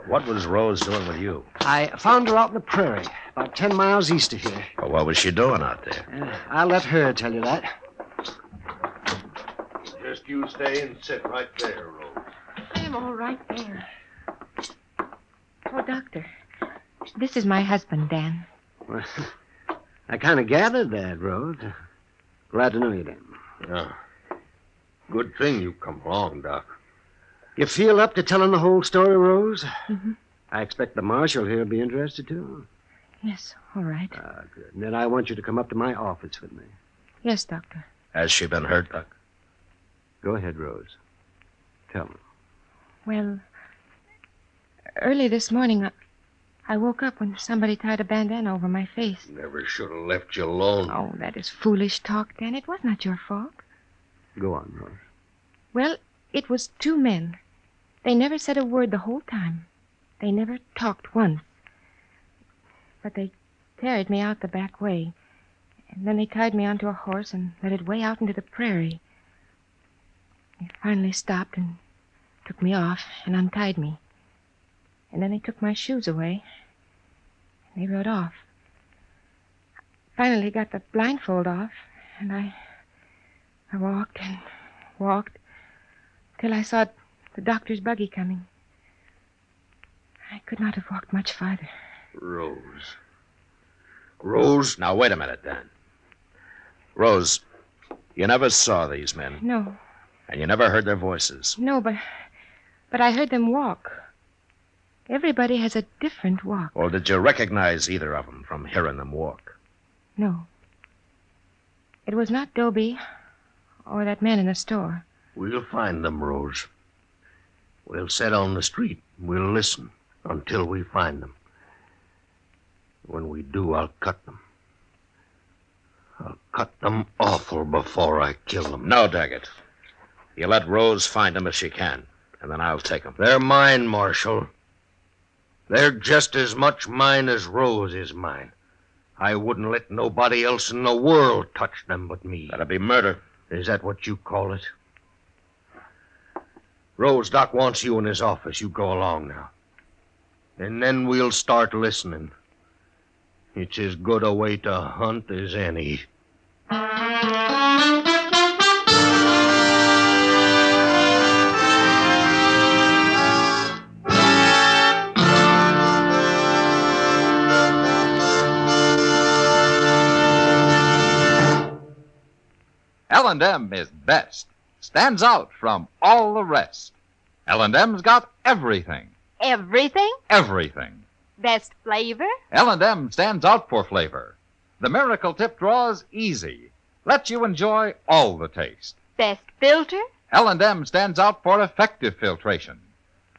what was Rose doing with you? I found her out in the prairie, about 10 miles east of here. Well, what was she doing out there? I'll let her tell you that. Just you stay and sit right there, Rose. I'm all right there. Oh, Doctor, this is my husband, Dan. Well, I kind of gathered that, Rose. Glad to know you, Dan. Yeah. Good thing you come along, Doc. You feel up to telling the whole story, Rose? Mm-hmm. I expect the marshal here will be interested, too. Yes, all right. Good. And then I want you to come up to my office with me. Yes, Doctor. Has she been hurt, Doc? Go ahead, Rose. Tell me. Well, early this morning, I woke up when somebody tied a bandana over my face. Never should have left you alone. Oh, that is foolish talk, Dan. It was not your fault. Go on, Rose. Well, it was two men. They never said a word the whole time. They never talked once. But they carried me out the back way. And then they tied me onto a horse and led it way out into the prairie. They finally stopped and took me off and untied me. And then they took my shoes away. And they rode off. Finally got the blindfold off, and I walked and walked till I saw the doctor's buggy coming. I could not have walked much farther. Rose. Rose? Now, wait a minute, Dan. Rose, you never saw these men. No. And you never heard their voices. No, but I heard them walk. Everybody has a different walk. Well, did you recognize either of them from hearing them walk? No. It was not Dobie or that man in the store. We'll find them, Rose. We'll sit on the street. We'll listen until we find them. When we do, I'll cut them. I'll cut them awful before I kill them. No, Daggett. You let Rose find them if she can, and then I'll take them. They're mine, Marshal. They're just as much mine as Rose is mine. I wouldn't let nobody else in the world touch them but me. That'd be murder. Is that what you call it? Rose, Doc wants you in his office. You go along now. And then we'll start listening. It's as good a way to hunt as any. L&M is best. Stands out from all the rest. L&M's got everything. Everything? Everything. Best flavor? L&M stands out for flavor. The miracle tip draws easy. Lets you enjoy all the taste. Best filter? L&M stands out for effective filtration.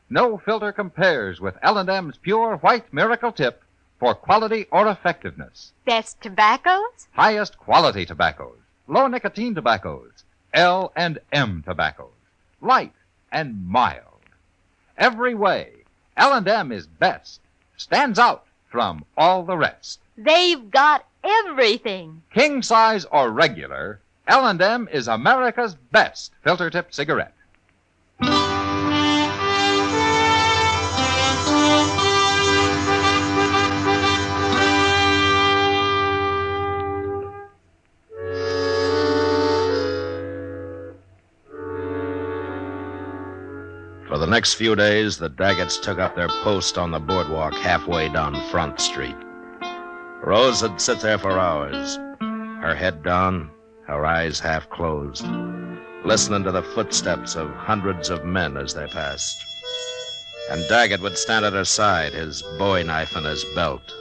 No filter compares with L&M's pure white miracle tip for quality or effectiveness. Best tobaccos? Highest quality tobaccos. Low nicotine tobaccos. L&M tobaccos. Light and mild. Every way, L&M is best. Stands out from all the rest. They've got everything. King size or regular, L&M is America's best filter tip cigarette. For the next few days, the Daggetts took up their post on the boardwalk halfway down Front Street. Rose would sit there for hours, her head down, her eyes half closed, listening to the footsteps of hundreds of men as they passed. And Daggett would stand at her side, his bowie knife in his belt,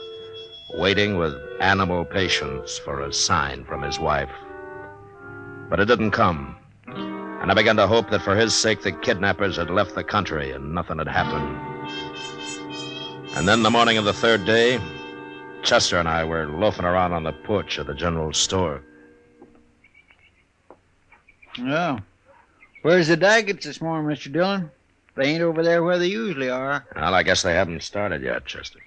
waiting with animal patience for a sign from his wife. But it didn't come. And I began to hope that for his sake the kidnappers had left the country and nothing had happened. And then the morning of the third day, Chester and I were loafing around on the porch of the general store. Oh. Where's the Daggetts this morning, Mr. Dillon? They ain't over there where they usually are. Well, I guess they haven't started yet, Chester.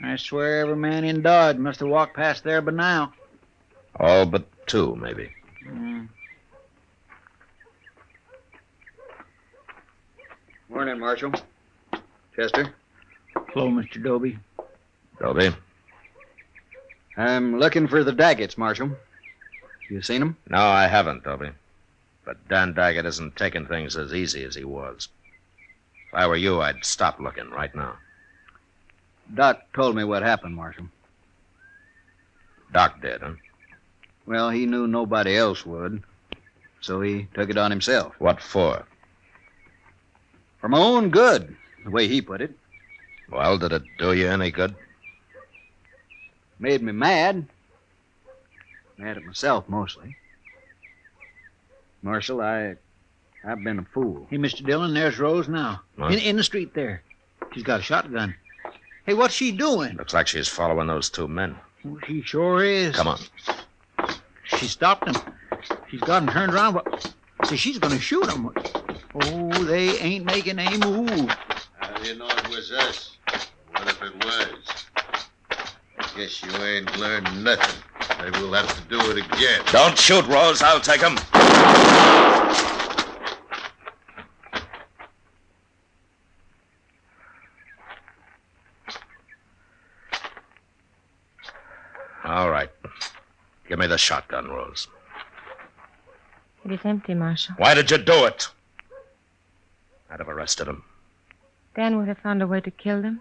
I swear every man in Dodge must have walked past there by now. All but two, maybe. Morning, Marshal. Chester. Hello, Mr. Doby. Doby? I'm looking for the Daggetts, Marshal. You seen them? No, I haven't, Doby. But Dan Daggett isn't taking things as easy as he was. If I were you, I'd stop looking right now. Doc told me what happened, Marshal. Doc did, huh? Well, he knew nobody else would, so he took it on himself. What for? For my own good, the way he put it. Well, did it do you any good? Made me mad. Mad at myself, mostly. Marshal, I've been a fool. Hey, Mr. Dillon, there's Rose now. In the street there. She's got a shotgun. Hey, what's she doing? Looks like she's following those two men. Oh, she sure is. Come on. She stopped them. She's got them turned around, but see, she's going to shoot them. Oh, they ain't making a move. How do you know it was us? What if it was? I guess you ain't learned nothing. Maybe we'll have to do it again. Don't shoot, Rose. I'll take him. All right. Give me the shotgun, Rose. It is empty, Marshal. Why did you do it? I'd have arrested him. Dan would have found a way to kill them,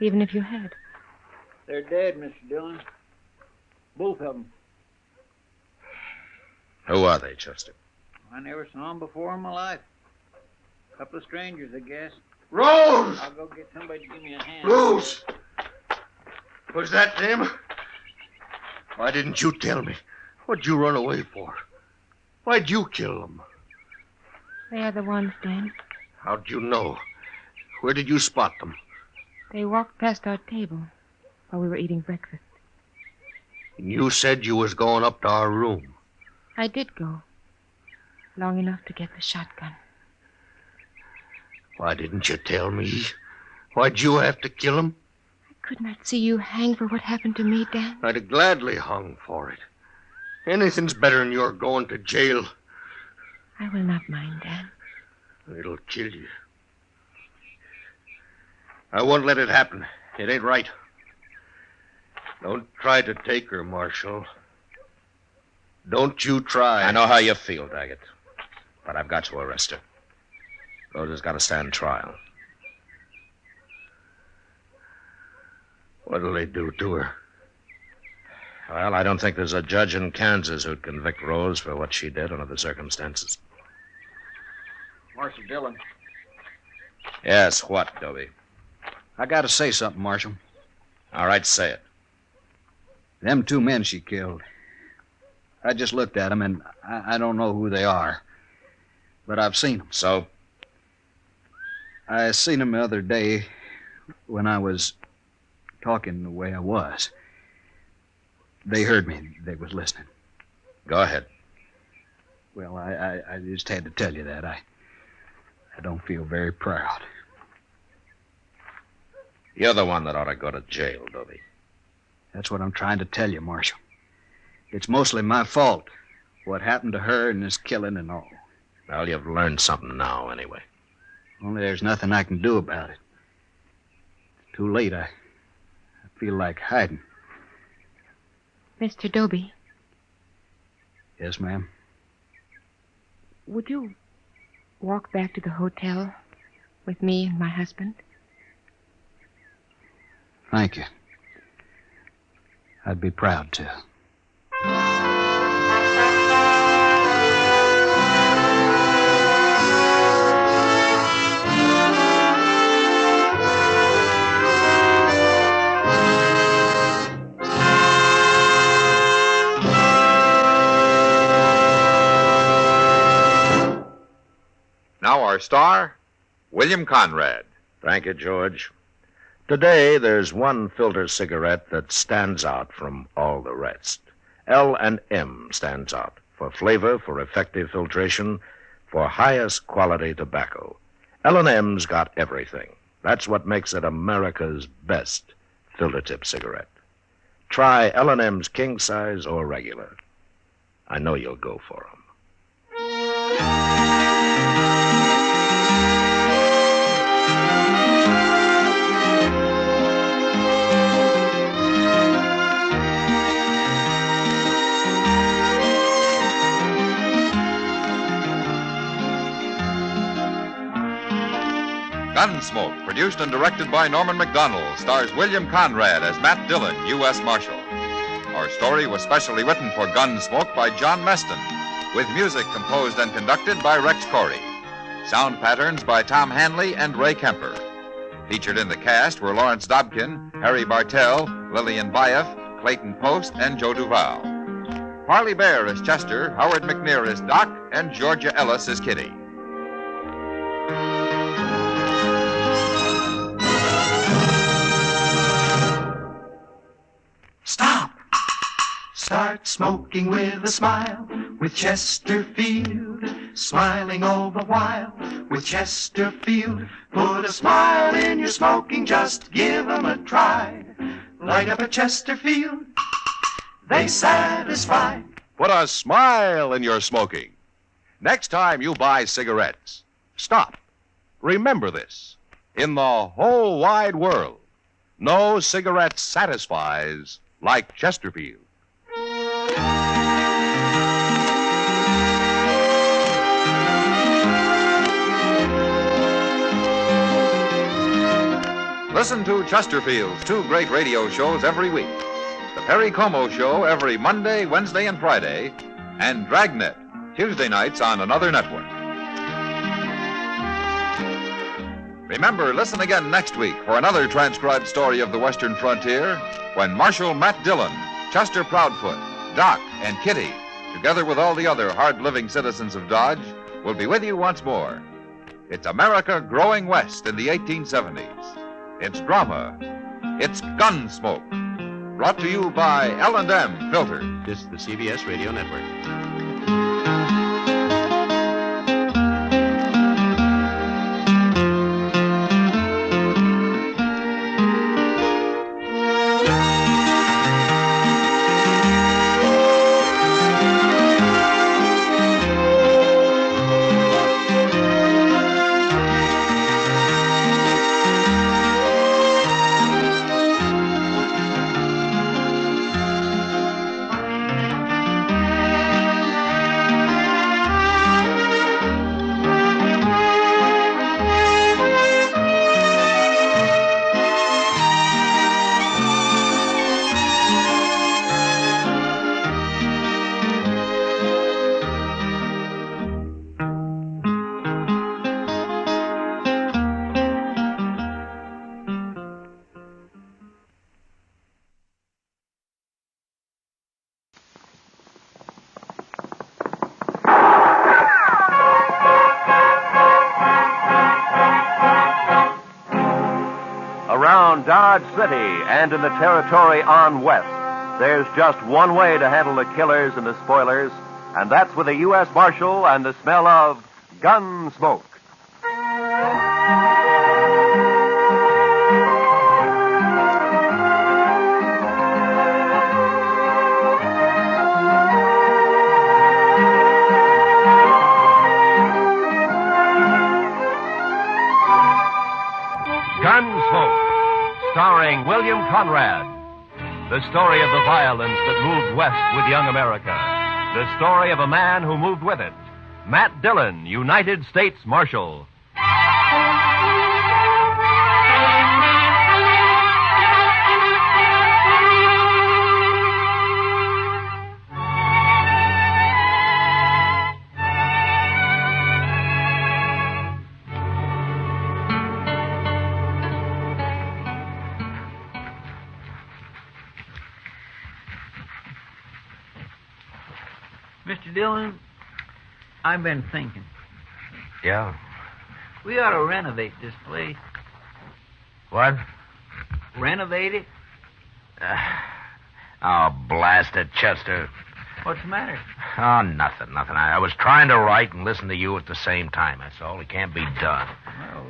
even if you had. They're dead, Mr. Dillon. Both of them. Who are they, Chester? I never saw them before in my life. A couple of strangers, I guess. Rose! I'll go get somebody to give me a hand. Rose! Was that them? Why didn't you tell me? What'd you run away for? Why'd you kill them? They are the ones, Dan. How'd you know? Where did you spot them? They walked past our table while we were eating breakfast. And you said you was going up to our room. I did go. Long enough to get the shotgun. Why didn't you tell me? Why'd you have to kill him? I could not see you hang for what happened to me, Dan. I'd have gladly hung for it. Anything's better than your going to jail. I will not mind, Dan. It'll kill you. I won't let it happen. It ain't right. Don't try to take her, Marshal. Don't you try. I know how you feel, Daggett. But I've got to arrest her. Rose has got to stand trial. What'll they do to her? Well, I don't think there's a judge in Kansas who'd convict Rose for what she did under the circumstances. Marshal Dillon. Yes, what, Doby? I gotta say something, Marshal. All right, say it. Them two men she killed. I just looked at them, and I don't know who they are. But I've seen them. So? I seen them the other day when I was talking the way I was. They heard me. They was listening. Go ahead. Well, I just had to tell you that. I don't feel very proud. You're the one that ought to go to jail, Doby. That's what I'm trying to tell you, Marshal. It's mostly my fault. What happened to her and this killing and all. Well, you've learned something now, anyway. Only there's nothing I can do about it. It's too late. I feel like hiding. Mr. Doby. Yes, ma'am. Would you walk back to the hotel with me and my husband? Thank you. I'd be proud to. our star, William Conrad. Thank you, George. Today, there's one filter cigarette that stands out from all the rest. L&M stands out for flavor, for effective filtration, for highest quality tobacco. L&M's got everything. That's what makes it America's best filter tip cigarette. Try L&M's king size or regular. I know you'll go for 'em. Gunsmoke, produced and directed by Norman McDonald, stars William Conrad as Matt Dillon, U.S. Marshal. Our story was specially written for Gunsmoke by John Meston, with music composed and conducted by Rex Corey. Sound patterns by Tom Hanley and Ray Kemper. Featured in the cast were Lawrence Dobkin, Harry Bartell, Lillian Baeff, Clayton Post, and Joe Duval. Parley Bear as Chester, Howard McNear as Doc, and Georgia Ellis as Kitty. Stop! Start smoking with a smile, with Chesterfield, smiling all the while, with Chesterfield. Put a smile in your smoking, just give 'em a try. Light up a Chesterfield, they satisfy. Put a smile in your smoking. Next time you buy cigarettes, stop. Remember this. In the whole wide world, no cigarette satisfies like Chesterfield. Listen to Chesterfield's two great radio shows every week. The Perry Como Show every Monday, Wednesday, and Friday, and Dragnet Tuesday nights on another network. Remember, listen again next week for another transcribed story of the Western frontier when Marshal Matt Dillon, Chester Proudfoot, Doc, and Kitty, together with all the other hard-living citizens of Dodge, will be with you once more. It's America growing west in the 1870s. It's drama. It's Gunsmoke. Brought to you by L&M Filter. This is the CBS Radio Network. Around Dodge City and in the territory on west, there's just one way to handle the killers and the spoilers, and that's with a U.S. Marshal and the smell of Gunsmoke. Gunsmoke, starring William Conrad. The story of the violence that moved west with young America. The story of a man who moved with it. Matt Dillon, United States Marshal. Mr. Dillon, I've been thinking. Yeah? We ought to renovate this place. What? Renovate it? Oh, blast it, Chester. What's the matter? Oh, nothing. I was trying to write and listen to you at the same time. That's all. It can't be done. Well,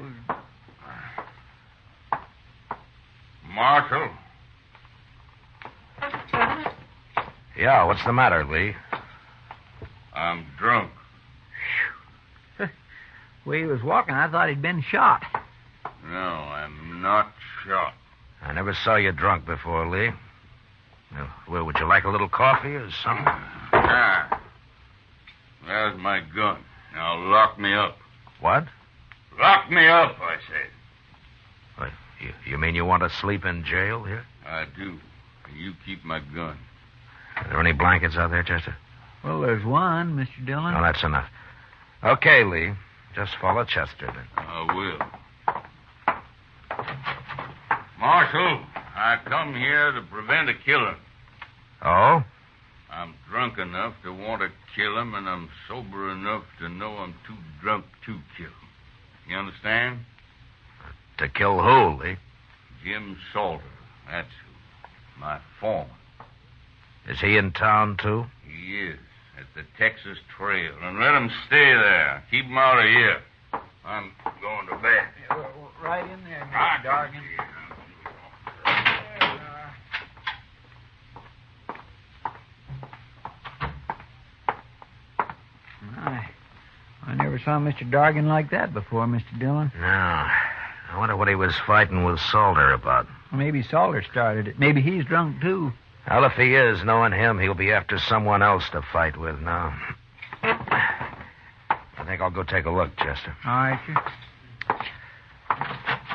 Marshal. Yeah, what's the matter, Lee? I'm drunk. Way he was walking, I thought he'd been shot. No, I'm not shot. I never saw you drunk before, Lee. Well, would you like a little coffee or something? Ah. There's my gun. Now lock me up. What? Lock me up, I said. What, you mean you want to sleep in jail here? I do. You keep my gun. Are there any blankets out there, Chester? Well, there's one, Mr. Dillon. No, that's enough. Okay, Lee. Just follow Chester, then. I will. Marshal, I come here to prevent a killing. Oh? I'm drunk enough to want to kill him, and I'm sober enough to know I'm too drunk to kill him. You understand? To kill who, Lee? Jim Salter. That's who. My foreman. Is he in town, too? He is. At the Texas Trail. And let him stay there. Keep him out of here. I'm going to bed. Right in there, Mr. Dargan. I never saw Mr. Dargan like that before, Mr. Dillon. No. I wonder what he was fighting with Salter about. Well, maybe Salter started it. Maybe he's drunk, too. Well, if he is, knowing him, he'll be after someone else to fight with now. I think I'll go take a look, Chester. All right, sir.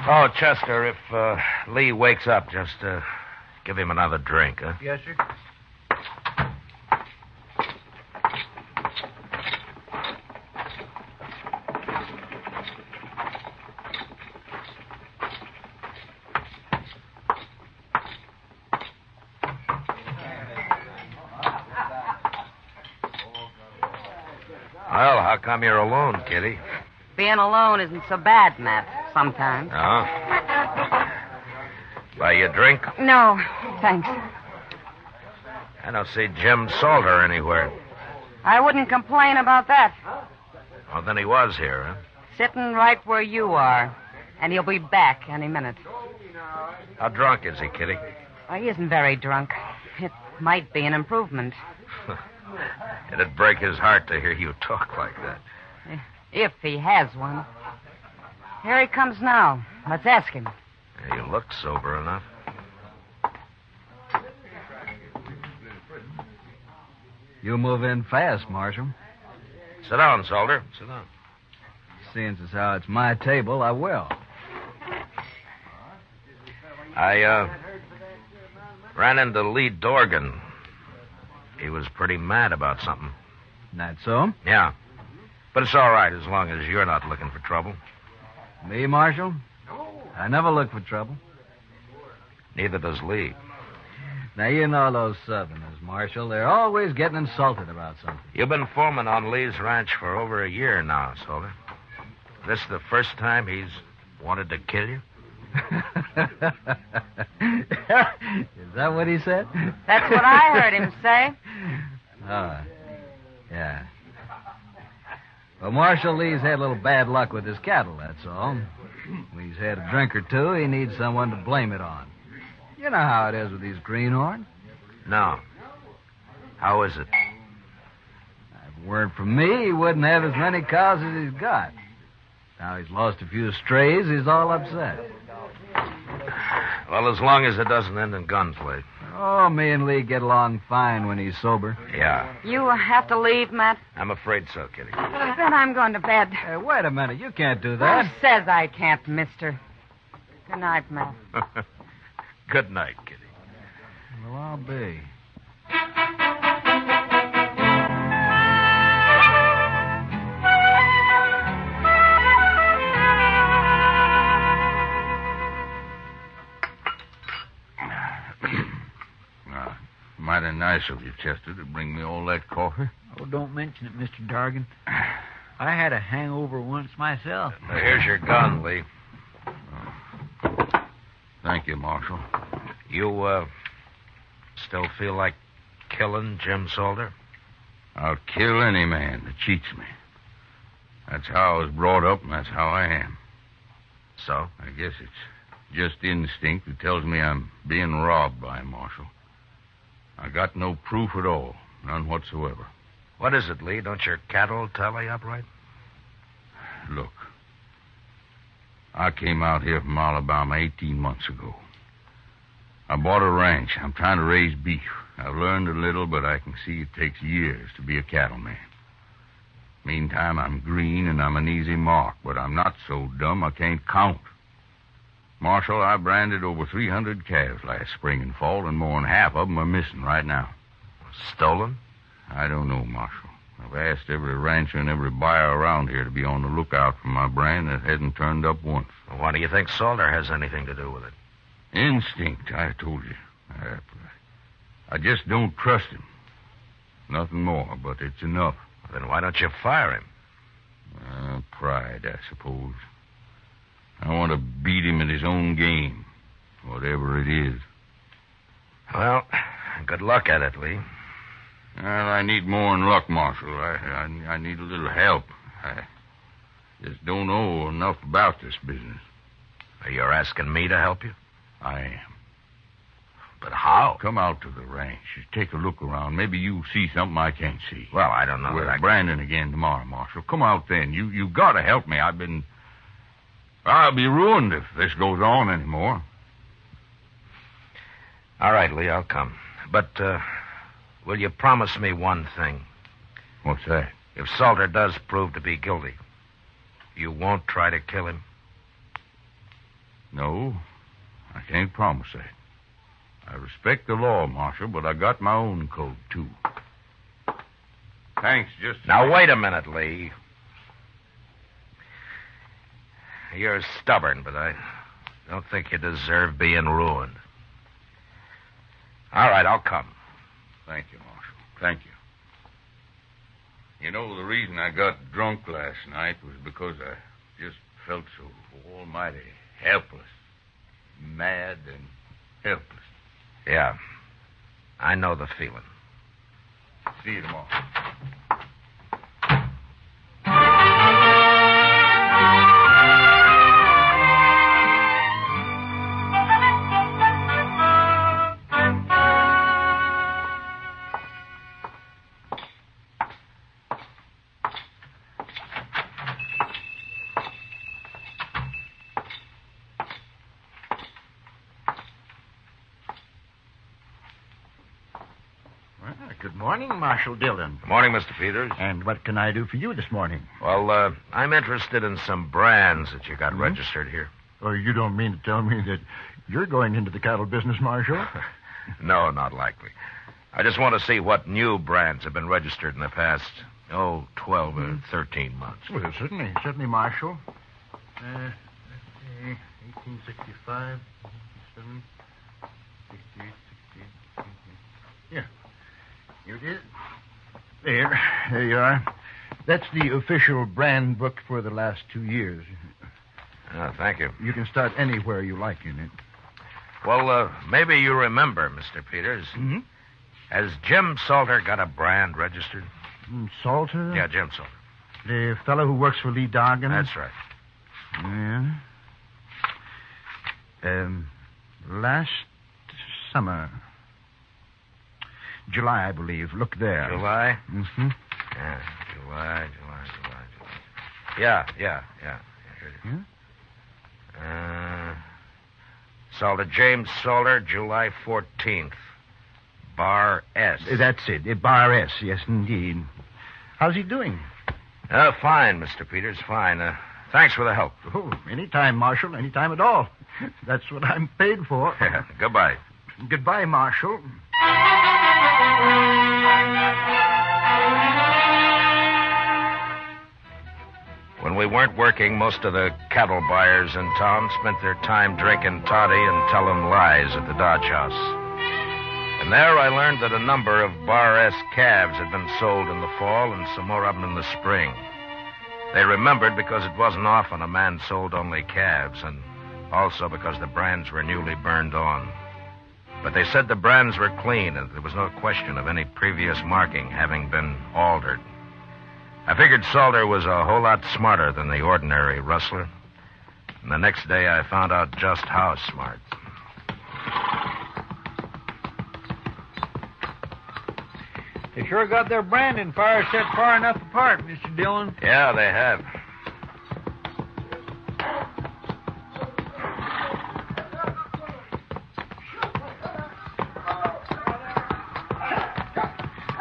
Oh, Chester, if Lee wakes up, just give him another drink, huh? Yes, sir. Well, how come you're alone, Kitty? Being alone isn't so bad, Matt, sometimes. Oh? Buy you a drink? No, thanks. I don't see Jim Salter anywhere. I wouldn't complain about that. Well, then he was here, huh? Sitting right where you are. And he'll be back any minute. How drunk is he, Kitty? Well, he isn't very drunk. It might be an improvement. It'd break his heart to hear you talk like that. If he has one. Here he comes now. Let's ask him. You look sober enough. You move in fast, Marshal. Sit down, Salter. Sit down. Seeing as how it's my table, I will. I ran into Lee Dorgan. He was pretty mad about something. That so? Yeah. But it's all right as long as you're not looking for trouble. Me, Marshal? I never look for trouble. Neither does Lee. Now, you know those Southerners, Marshal. They're always getting insulted about something. You've been foreman on Lee's ranch for over a year now, Salter. This the first time he's wanted to kill you? Is that what he said? That's what I heard him say. Oh, yeah. Well, Marshal, Lee's had a little bad luck with his cattle, that's all. When he's had a drink or two, he needs someone to blame it on. You know how it is with these greenhorns. No. How is it? If it weren't for me, he wouldn't have as many cows as he's got. Now he's lost a few strays, he's all upset. Well, as long as it doesn't end in gunplay. Oh, me and Lee get along fine when he's sober. Yeah. You have to leave, Matt? I'm afraid so, Kitty. Then I'm going to bed. Hey, wait a minute. You can't do that. Who says I can't, mister? Good night, Matt. Good night, Kitty. Well, I'll be. Mighty nice of you, Chester, to bring me all that coffee. Oh, don't mention it, Mr. Dargan. I had a hangover once myself. Here's your gun, Lee. Thank you, Marshal. You, still feel like killing Jim Salter? I'll kill any man that cheats me. That's how I was brought up, and that's how I am. So? I guess it's just instinct that tells me I'm being robbed by him, Marshal. I got no proof at all. None whatsoever. What is it, Lee? Don't your cattle tally up right? Look, I came out here from Alabama 18 months ago. I bought a ranch. I'm trying to raise beef. I've learned a little, but I can see it takes years to be a cattleman. Meantime, I'm green and I'm an easy mark, but I'm not so dumb I can't count. Marshal, I branded over 300 calves last spring and fall, and more than half of them are missing right now. Stolen? I don't know, Marshal. I've asked every rancher and every buyer around here to be on the lookout for my brand that hasn't turned up once. Well, why do you think Salter has anything to do with it? Instinct, I told you. I just don't trust him. Nothing more, but it's enough. Then why don't you fire him? Pride, I suppose. I want to beat him at his own game, whatever it is. Well, good luck at it, Lee. Well, I need more than luck, Marshal. I need a little help. I just don't know enough about this business. You're asking me to help you? I am. But how? Come out to the ranch. Just take a look around. Maybe you'll see something I can't see. Well, I don't know. We're branding again tomorrow, Marshal. Come out then. You got to help me. I'll be ruined if this goes on anymore. All right, Lee, I'll come. But, will you promise me one thing? What's that? If Salter does prove to be guilty, you won't try to kill him? No, I can't promise that. I respect the law, Marshal, but I got my own code, too. Thanks, just... Now, wait a minute, Lee. You're stubborn, but I don't think you deserve being ruined. All right, I'll come. Thank you, Marshal. Thank you. You know, the reason I got drunk last night was because I just felt so almighty helpless. Mad and helpless. Yeah. I know the feeling. See you tomorrow. Good morning, Marshal Dillon. Good morning, Mr. Peters. And what can I do for you this morning? Well, I'm interested in some brands that you got registered here. Oh, you don't mean to tell me that you're going into the cattle business, Marshal? No, not likely. I just want to see what new brands have been registered in the past, 12 or 13 months. Well, certainly, Marshal. 1865, 67, 68, 68. Yeah. Here it is. There you are. That's the official brand book for the last 2 years. Oh, thank you. You can start anywhere you like in it. Well, maybe you remember, Mr. Peters. Mm-hmm. Has Jim Salter got a brand registered? Salter? Yeah, Jim Salter. The fellow who works for Lee Dargan? That's right. Yeah. Last summer. July, I believe. Look there. July? Mm-hmm. Yeah, July. Yeah. Here it is. Salter, James Salter, July 14th. Bar S. That's it. Bar S, yes, indeed. How's he doing? Fine, Mr. Peters, fine. Thanks for the help. Oh, anytime, Marshal, anytime at all. That's what I'm paid for. Goodbye. Goodbye, Marshal. When we weren't working, most of the cattle buyers in town spent their time drinking toddy and telling lies at the Dodge House. And there I learned that a number of Bar S calves had been sold in the fall and some more of them in the spring. They remembered because it wasn't often a man sold only calves, and also because the brands were newly burned on. But they said the brands were clean, and there was no question of any previous marking having been altered. I figured Salter was a whole lot smarter than the ordinary rustler. And the next day I found out just how smart. They sure got their branding fire set far enough apart, Mr. Dillon. Yeah, they have.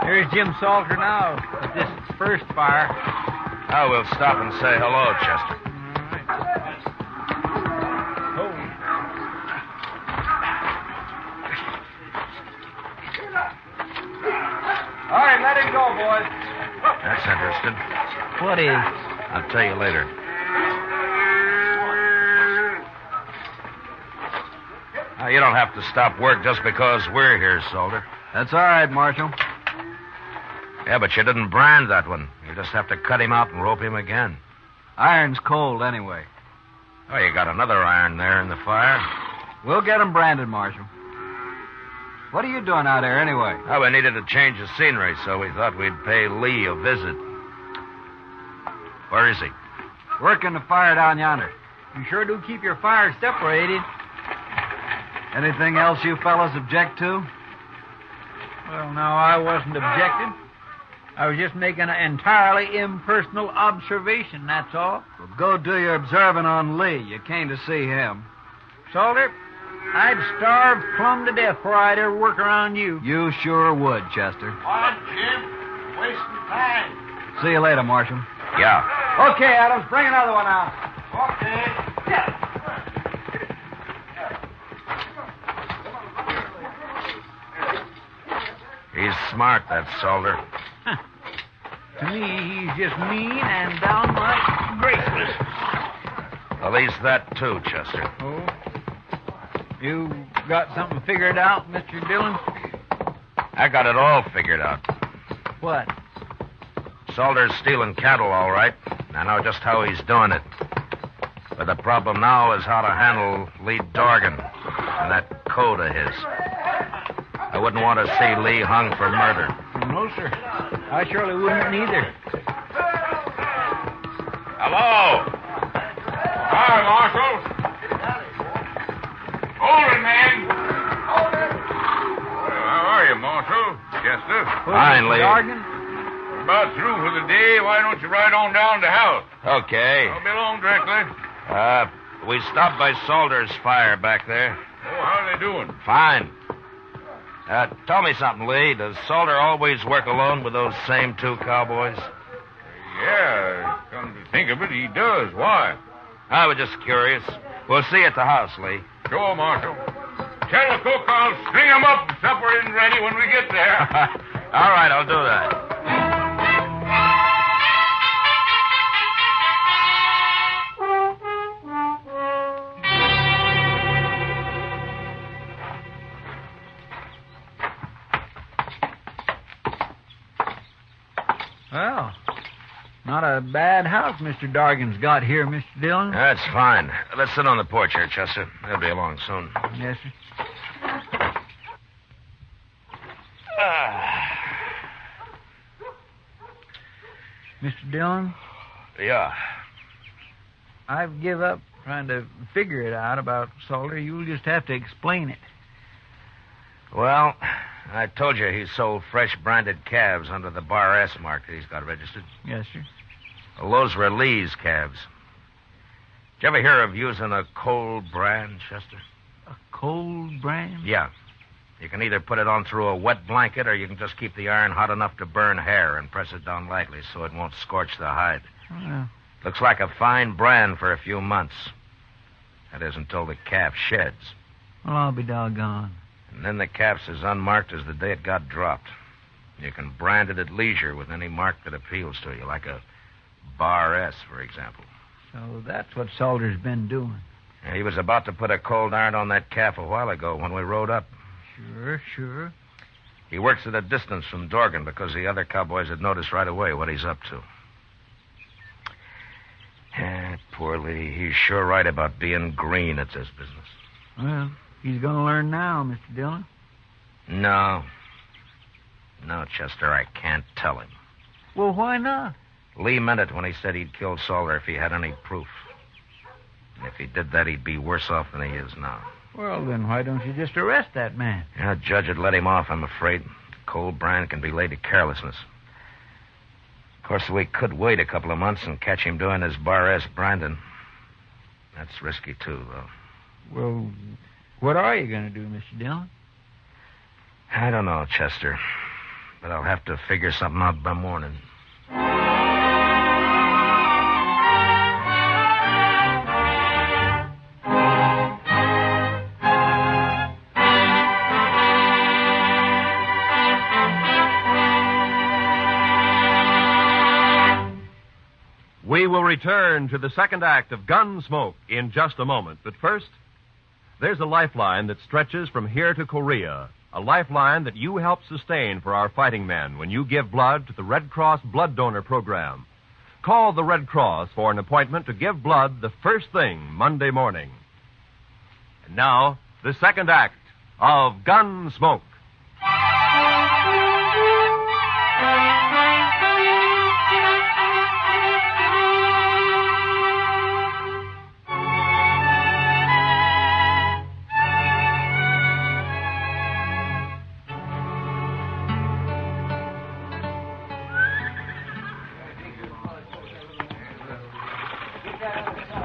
Here's Jim Salter now at this first fire. Oh, we'll stop and say hello, Chester. All right, let him go, boys. That's interesting. What is? I'll tell you later. You don't have to stop work just because we're here, Salter. That's all right, Marshal. Yeah, but you didn't brand that one. You just have to cut him out and rope him again. Iron's cold anyway. Oh, you got another iron there in the fire. We'll get him branded, Marshal. What are you doing out there anyway? Oh, we needed a change of scenery, so we thought we'd pay Lee a visit. Where is he? Working the fire down yonder. You sure do keep your fires separated. Anything else you fellas object to? Well, no, I wasn't objecting. I was just making an entirely impersonal observation, that's all. Well, go do your observing on Lee. You came to see him. Salter, I'd starve plumb to death before I'd ever work around you. You sure would, Chester. On, Jim. Wasting time. See you later, Marshal. Yeah. Okay, Adams, bring another one out. Okay. He's smart, that Salter. To me, he's just mean and downright graceless. At least that, too, Chester. Oh? You got something figured out, Mr. Dillon? I got it all figured out. What? Salter's stealing cattle, all right. I know just how he's doing it. But the problem now is how to handle Lee Dorgan and that code of his. I wouldn't want to see Lee hung for murder. No, sir. I surely wouldn't either. Hello. Hi, Marshal. Hold it, man. How are you, Marshal? Chester? Fine, Lee. We're about through for the day. Why don't you ride on down to the house? Okay. I'll be along directly. We stopped by Salter's fire back there. Oh, how are they doing? Fine. Tell me something, Lee. Does Salter always work alone with those same two cowboys? Yeah, come to think of it, he does. Why? I was just curious. We'll see you at the house, Lee. Sure, Marshal. Tell the cook I'll string him up and supper isn't ready when we get there. All right, I'll do that. Well, not a bad house Mr. Dorgan's got here, Mr. Dillon. That's fine. Let's sit on the porch here, Chester. They'll be along soon. Yes, sir. Mr. Dillon? Yeah. I've give up trying to figure it out about Salter. You'll just have to explain it. Well, I told you he sold fresh branded calves under the Bar S mark that he's got registered. Yes, sir. Well, those were Lee's calves. Did you ever hear of using a cold brand, Chester? A cold brand? Yeah. You can either put it on through a wet blanket or you can just keep the iron hot enough to burn hair and press it down lightly so it won't scorch the hide. Well, Looks like a fine brand for a few months. That is until the calf sheds. I'll be doggone. And then the calf's as unmarked as the day it got dropped. You can brand it at leisure with any mark that appeals to you, like a Bar S, for example. So that's what Salter's been doing. Yeah, he was about to put a cold iron on that calf a while ago when we rode up. Sure. He works at a distance from Dorgan because the other cowboys had noticed right away what he's up to. poor Lee. He's sure right about being green. It's his business. Well, he's going to learn now, Mr. Dillon. No. No, Chester, I can't tell him. Well, why not? Lee meant it when he said he'd kill Salter if he had any proof. And if he did that, he'd be worse off than he is now. Well, then why don't you just arrest that man? Yeah, the judge would let him off, I'm afraid. Cold brand can be laid to carelessness. Of course, we could wait a couple of months and catch him doing his bar-ass branding. That's risky, too, though. Well, what are you going to do, Mr. Dillon? I don't know, Chester. But I'll have to figure something out by morning. We will return to the second act of Gunsmoke in just a moment. But first, there's a lifeline that stretches from here to Korea. A lifeline that you help sustain for our fighting men when you give blood to the Red Cross Blood Donor Program. Call the Red Cross for an appointment to give blood the first thing Monday morning. And now, the second act of Gunsmoke.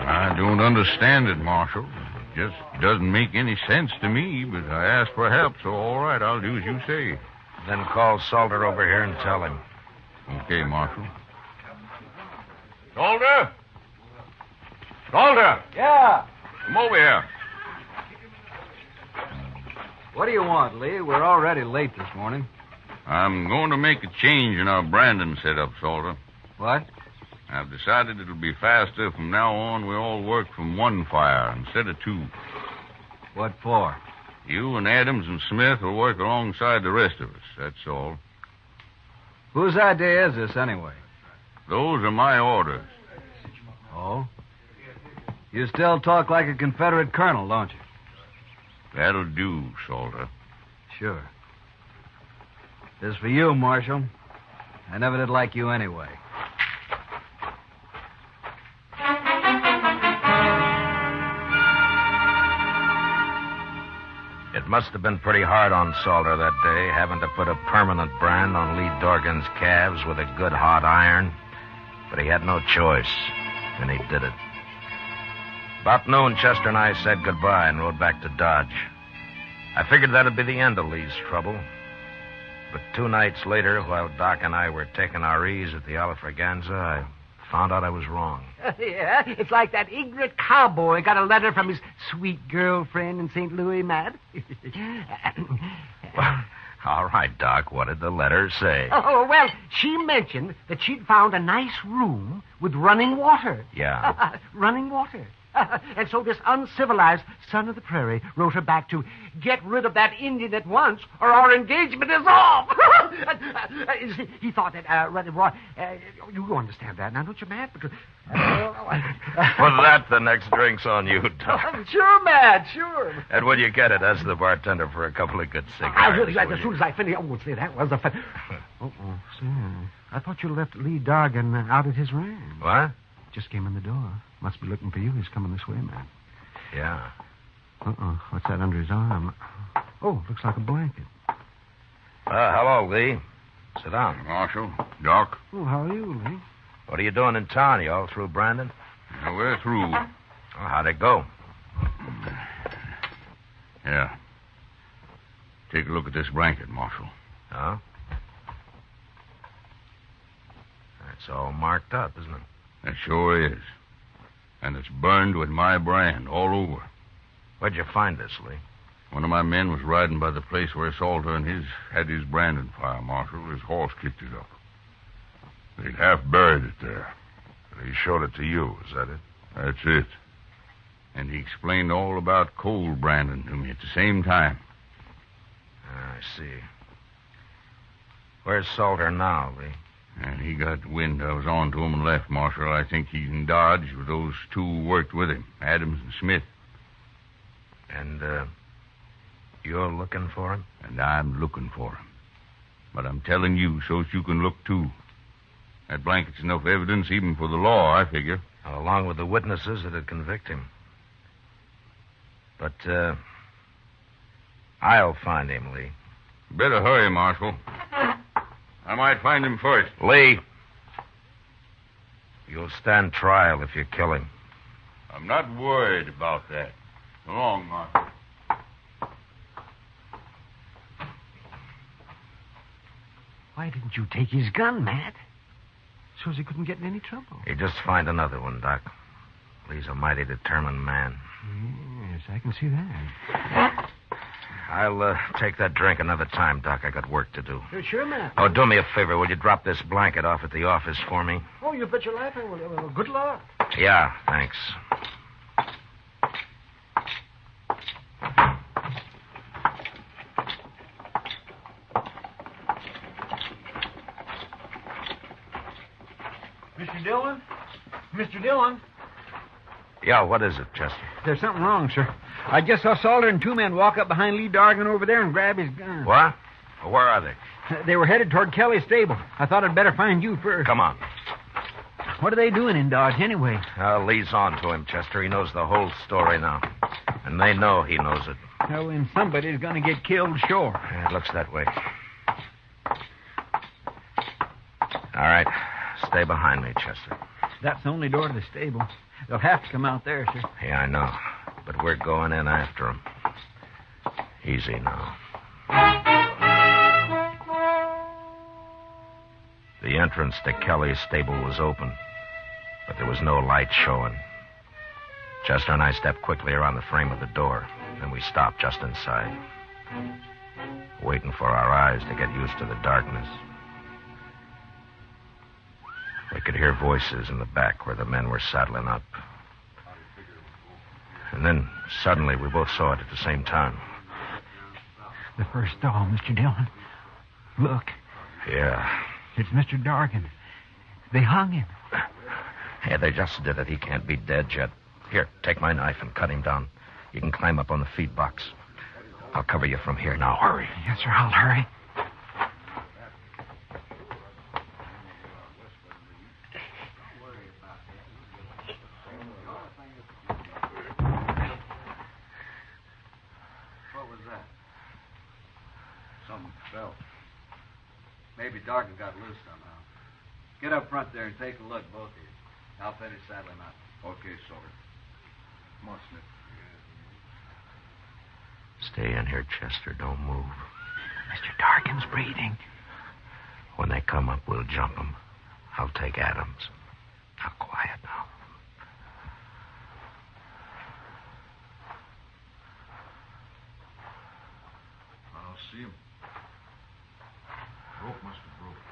I don't understand it, Marshal. It just doesn't make any sense to me, but I asked for help, so all right, I'll do as you say. Then call Salter over here and tell him. Okay, Marshal. Salter? Salter! Yeah. Come over here. What do you want, Lee? We're already late this morning. I'm going to make a change in our branding setup, Salter. What? I've decided it'll be faster from now on. We all work from one fire instead of two. What for? You and Adams and Smith will work alongside the rest of us, that's all. Whose idea is this, anyway? Those are my orders. Oh? You still talk like a Confederate colonel, don't you? That'll do, Salter. Sure. This is for you, Marshal. I never did like you anyway. It must have been pretty hard on Salter that day, having to put a permanent brand on Lee Dorgan's calves with a good hot iron. But he had no choice, and he did it. About noon, Chester and I said goodbye and rode back to Dodge. I figured that'd be the end of Lee's trouble. But 2 nights later, while Doc and I were taking our ease at the Alafraganza, I found out I was wrong. Yeah, it's like that ignorant cowboy got a letter from his sweet girlfriend in St. Louis, Matt. Well, all right, Doc, what did the letter say? Oh, well, she mentioned that she'd found a nice room with running water. Yeah. Running water. And so this uncivilized son of the prairie wrote her back to get rid of that Indian at once or our engagement is off. He thought that, you understand that now, don't you, Matt? For that, the next drink's on you, Doc. Sure, Matt, sure. And will you get it as the bartender for a couple of good cigars? I will, as soon as I finish. Oh, see, that was a fun. See, I thought you left Lee Dorgan out at his ranch. What? Just came in the door. Must be looking for you. He's coming this way, man. Yeah. What's that under his arm? Oh, looks like a blanket. Hello, Lee. Sit down. Marshal, Doc. Oh, how are you, Lee? What are you doing in town? You all through Brandon? Yeah, we're through. Well, how'd it go? Yeah. Take a look at this blanket, Marshal. Huh? It's all marked up, isn't it? It sure is. And it's burned with my brand all over. Where'd you find this, Lee? One of my men was riding by the place where Salter and his had his branding fire, Marshal. His horse kicked it up. They'd half buried it there. And he showed it to you, is that it? That's it. And he explained all about cold branding to me at the same time. I see. Where's Salter now, Lee? And he got wind I was on to him and left, Marshal. I think he's in Dodge with those two who worked with him, Adams and Smith. And, you're looking for him? And I'm looking for him. But I'm telling you so's you can look, too. That blanket's enough evidence even for the law, I figure. Along with the witnesses that'd convict him. But, I'll find him, Lee. Better hurry, Marshal. I might find him first. Lee, you'll stand trial if you kill him. I'm not worried about that. So long, Marshal. Why didn't you take his gun, Matt? So's he couldn't get in any trouble. You just find another one, Doc. Lee's a mighty determined man. Yes, I can see that. I'll take that drink another time, Doc. I got work to do. Sure, Matt. Oh, do me a favor. Will you drop this blanket off at the office for me? Oh, you bet your life I will. Well, good luck. Yeah, thanks. Mr. Dillon? Mr. Dillon? Yeah, what is it, Chester? There's something wrong, sir. I just saw Salter and two men walk up behind Lee Dargan over there and grab his gun. What? Well, where are they? They were headed toward Kelly's stable. I thought I'd better find you first. Come on. What are they doing in Dodge, anyway? Lee's on to him, Chester. He knows the whole story now. And they know he knows it. Well, then somebody's going to get killed, sure. It looks that way. All right. Stay behind me, Chester. That's the only door to the stable. They'll have to come out there, sir. Yeah, I know. But we're going in after them. Easy now. The entrance to Kelly's stable was open, but there was no light showing. Chester and I stepped quickly around the frame of the door, then we stopped just inside, waiting for our eyes to get used to the darkness. We could hear voices in the back where the men were saddling up. And then, suddenly, we both saw it at the same time. The first stall, Mr. Dillon. Look. Yeah. It's Mr. Dargan. They hung him. Yeah, they just did it. He can't be dead yet. Here, take my knife and cut him down. You can climb up on the feed box. I'll cover you from here now. Hurry. Yes, sir, I'll hurry. Something fell. Maybe Dargan got loose somehow. Get up front there and take a look, both of you. I'll finish saddling up. Okay, Salter. Come on, Smith. Stay in here, Chester. Don't move. Mr. Dargan's breathing. When they come up, we'll jump them. I'll take Adams. Now, quiet now. I'll see him. Rope must have broke.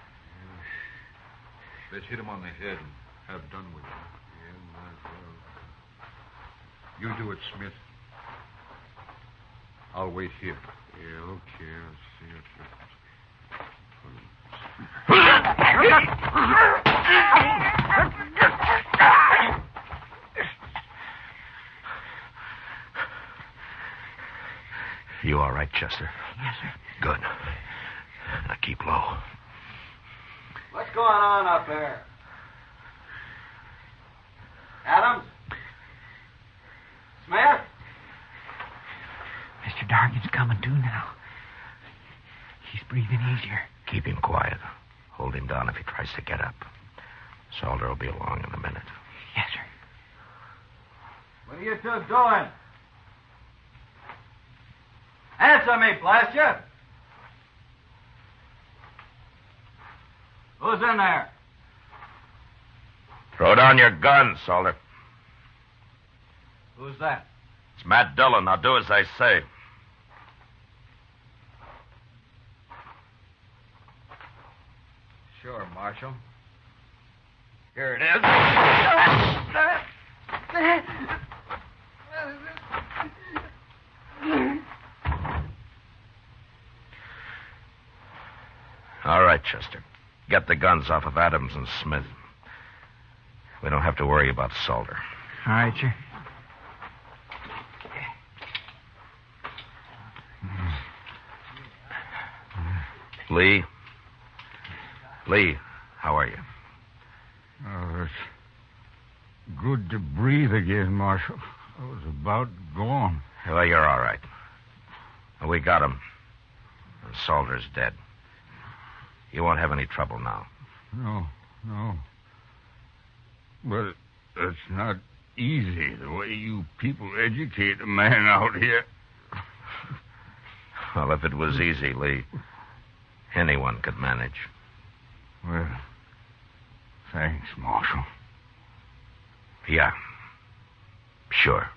Yeah. Let's hit him on the head and have done with it. Yeah, might as well. You do it, Smith. I'll wait here. Yeah, okay. I'll see it. You all right, Chester? Yes, sir. Good. Now keep low. What's going on up there? Adams? Smith? Mr. Dargan's coming to now. He's breathing easier. Keep him quiet. Hold him down if he tries to get up. Salter will be along in a minute. Yes, sir. What are you two doing? Answer me, blast you! Who's in there? Throw down your gun, Salter. Who's that? It's Matt Dillon. Now do as I say. Sure, Marshal. Here it is. All right, Chester. Get the guns off of Adams and Smith. We don't have to worry about Salter. All right, sir. Lee? Lee, how are you? Oh, it's good to breathe again, Marshal. I was about gone. Well, you're all right. We got him. And Salter's dead. You won't have any trouble now. No. But it's not easy the way you people educate a man out here. Well, if it was easy, Lee, anyone could manage. Well, thanks, Marshal. Yeah, sure.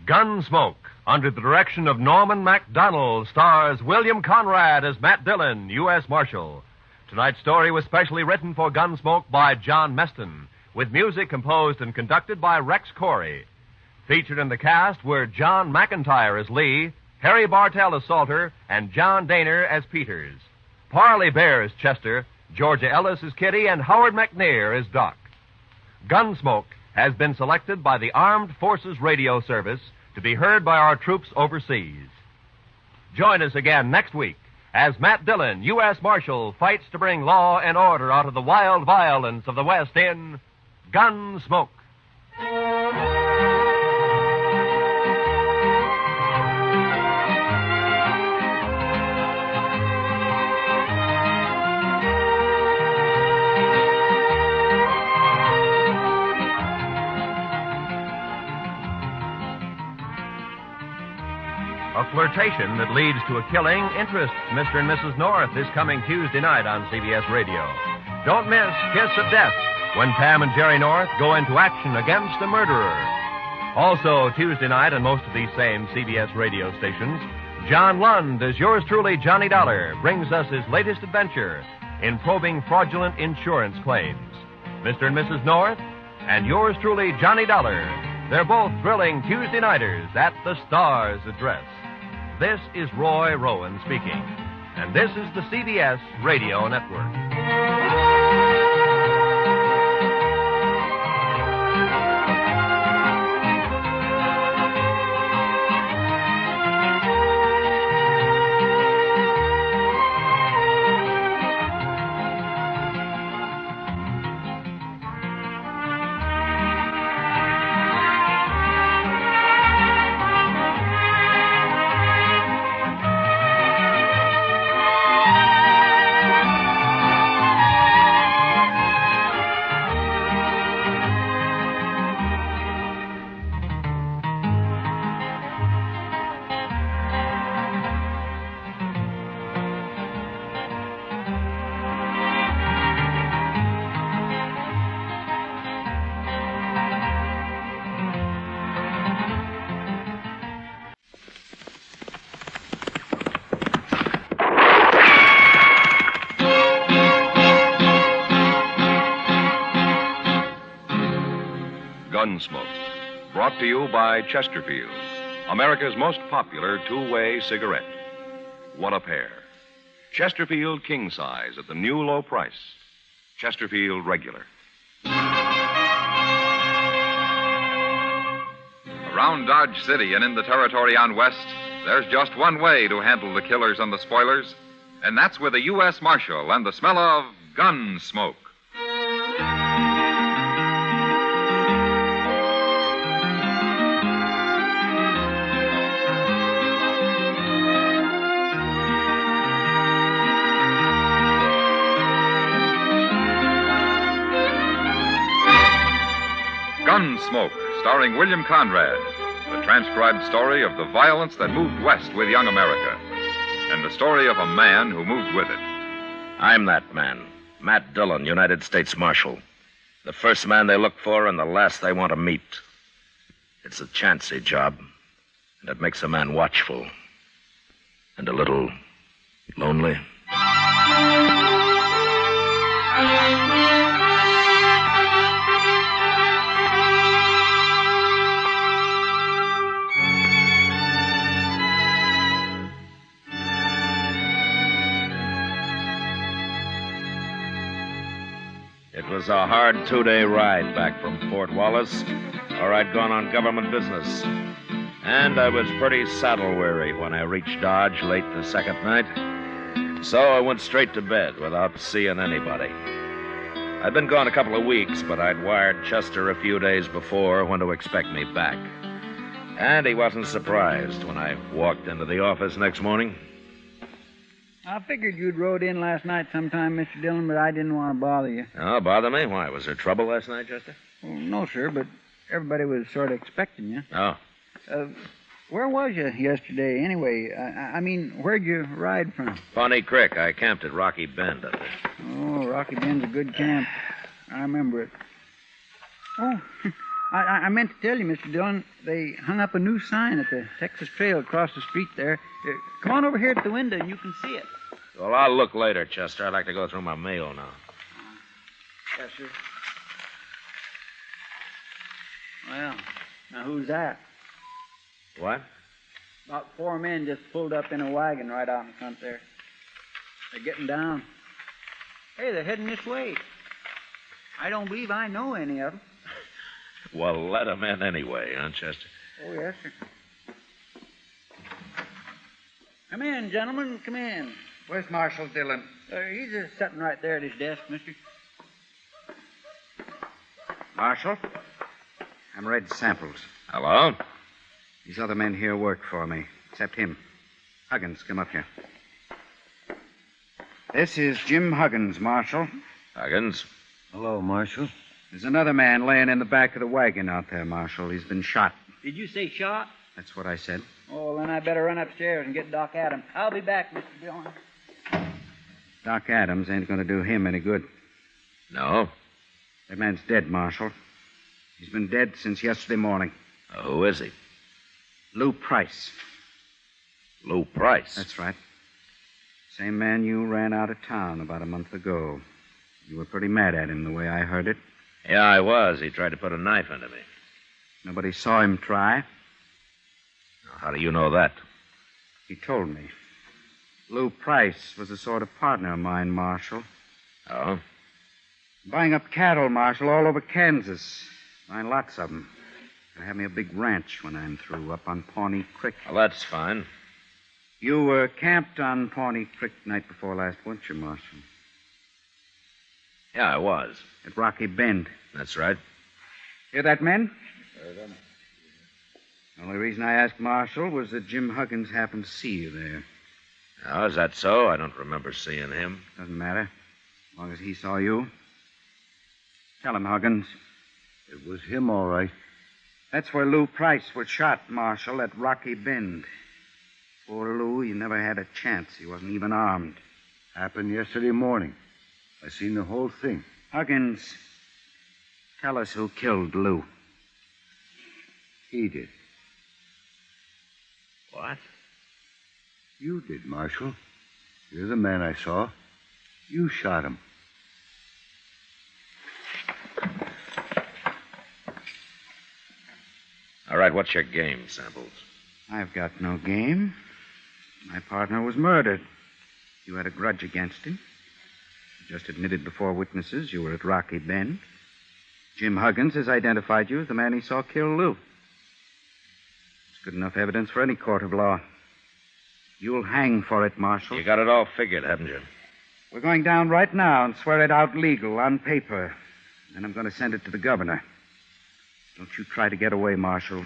Gunsmoke, under the direction of Norman MacDonald, stars William Conrad as Matt Dillon, U.S. Marshal. Tonight's story was specially written for Gunsmoke by John Meston, with music composed and conducted by Rex Corey. Featured in the cast were John McIntyre as Lee, Harry Bartell as Salter, and John Daner as Peters. Parley Bear as Chester, Georgia Ellis as Kitty, and Howard McNair as Doc. Gunsmoke has been selected by the Armed Forces Radio Service to be heard by our troops overseas. Join us again next week as Matt Dillon, U.S. Marshal, fights to bring law and order out of the wild violence of the West in Gunsmoke. A flirtation that leads to a killing interests Mr. and Mrs. North this coming Tuesday night on CBS Radio. Don't miss Kiss of Death when Pam and Jerry North go into action against a murderer. Also, Tuesday night on most of these same CBS radio stations, John Lund, as yours truly, Johnny Dollar, brings us his latest adventure in probing fraudulent insurance claims. Mr. and Mrs. North and yours truly, Johnny Dollar. They're both thrilling Tuesday nighters at the Star's address. This is Roy Rowan speaking, and this is the CBS Radio Network. Gunsmoke, brought to you by Chesterfield, America's most popular two-way cigarette. What a pair. Chesterfield king size at the new low price. Chesterfield regular. Around Dodge City and in the territory on West, there's just one way to handle the killers and the spoilers, and that's with a U.S. Marshal and the smell of Gunsmoke. Gunsmoke, starring William Conrad, the transcribed story of the violence that moved west with young America, and the story of a man who moved with it. I'm that man, Matt Dillon, United States Marshal. The first man they look for and the last they want to meet. It's a chancy job, and it makes a man watchful and a little lonely? It was a hard 2-day ride back from Fort Wallace, or I'd gone on government business. And I was pretty saddle-weary when I reached Dodge late the second night. So I went straight to bed without seeing anybody. I'd been gone a couple of weeks, but I'd wired Chester a few days before when to expect me back. And he wasn't surprised when I walked into the office next morning. I figured you'd rode in last night sometime, Mr. Dillon, but I didn't want to bother you. Oh, bother me? Why, was there trouble last night, Chester? Well, no, sir, but everybody was sort of expecting you. Oh. Where was you yesterday, anyway? I mean, where'd you ride from? Pawnee Creek. I camped at Rocky Bend up there. Oh, Rocky Bend's a good camp. I remember it. Oh, I meant to tell you, Mr. Dillon, they hung up a new sign at the Texas Trail across the street there. Come on over here at the window and you can see it. Well, I'll look later, Chester. I'd like to go through my mail now. Yes, sir. Well, now who's that? What? About 4 men just pulled up in a wagon right out in front there. They're getting down. Hey, they're heading this way. I don't believe I know any of them. Well, let them in anyway, huh, Chester? Oh, yes, sir. Come in, gentlemen, come in. Where's Marshal Dillon? He's just sitting right there at his desk, mister. Marshal, I'm read samples. Hello? These other men here work for me, except him. Huggins, come up here. This is Jim Huggins, Marshal. Huggins? Hello, Marshal. There's another man laying in the back of the wagon out there, Marshal. He's been shot. Did you say shot? That's what I said. Oh, then I better run upstairs and get Doc Adams. I'll be back, Mr. Dillon. Doc Adams ain't going to do him any good. No? That man's dead, Marshal. He's been dead since yesterday morning. Who is he? Lou Price. Lou Price? That's right. Same man you ran out of town about a month ago. You were pretty mad at him, the way I heard it. Yeah, I was. He tried to put a knife into me. Nobody saw him try. How do you know that? He told me. Lou Price was a sort of partner of mine, Marshal. Oh? Buying up cattle, Marshal, all over Kansas. Buying lots of them. Gonna have me a big ranch when I'm through, up on Pawnee Creek. Well, that's fine. You were camped on Pawnee Creek night before last, weren't you, Marshal? Yeah, I was. At Rocky Bend. That's right. Hear that, men? The only reason I asked Marshal was that Jim Huggins happened to see you there. Oh, is that so? I don't remember seeing him. Doesn't matter. As long as he saw you. Tell him, Huggins. It was him, all right. That's where Lou Price was shot, Marshal, at Rocky Bend. Poor Lou, he never had a chance. He wasn't even armed. Happened yesterday morning. I seen the whole thing. Huggins, tell us who killed Lou. He did. What? You did, Marshal. You're the man I saw. You shot him. All right, what's your game, Samples? I've got no game. My partner was murdered. You had a grudge against him. You just admitted before witnesses you were at Rocky Bend. Jim Huggins has identified you as the man he saw kill Lou. It's good enough evidence for any court of law. You'll hang for it, Marshal. You got it all figured, haven't you? We're going down right now and swear it out legal on paper. Then I'm going to send it to the governor. Don't you try to get away, Marshal.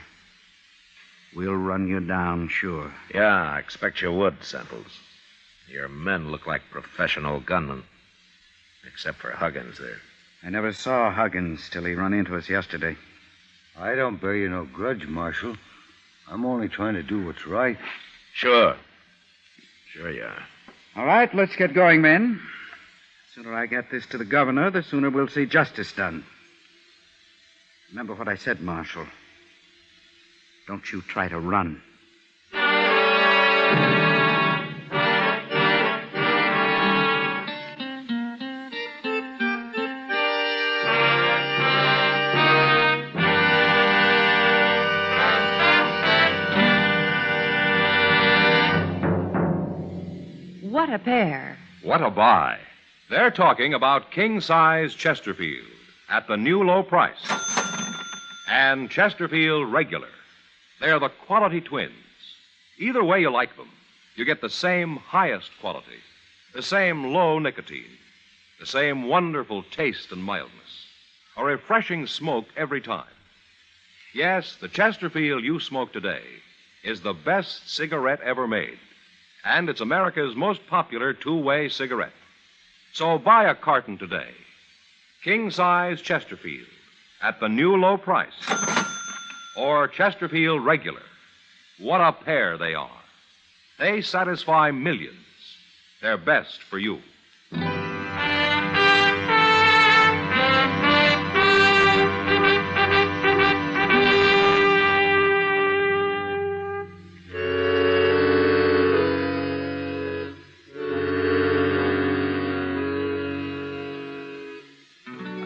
We'll run you down, sure. Yeah, I expect you would, Samples. Your men look like professional gunmen. Except for Huggins there. I never saw Huggins till he run into us yesterday. I don't bear you no grudge, Marshal. I'm only trying to do what's right. Sure. Sure you are. All right, let's get going, men. The sooner I get this to the governor, the sooner we'll see justice done. Remember what I said, Marshal. Don't you try to run. What a pair. What a buy. They're talking about king-size Chesterfield at the new low price. And Chesterfield Regular. They're the quality twins. Either way you like them, you get the same highest quality, the same low nicotine, the same wonderful taste and mildness, a refreshing smoke every time. Yes, the Chesterfield you smoke today is the best cigarette ever made, and it's America's most popular two-way cigarette. So buy a carton today. King-size Chesterfield at the new low price. Or Chesterfield Regular. What a pair they are. They satisfy millions. They're best for you.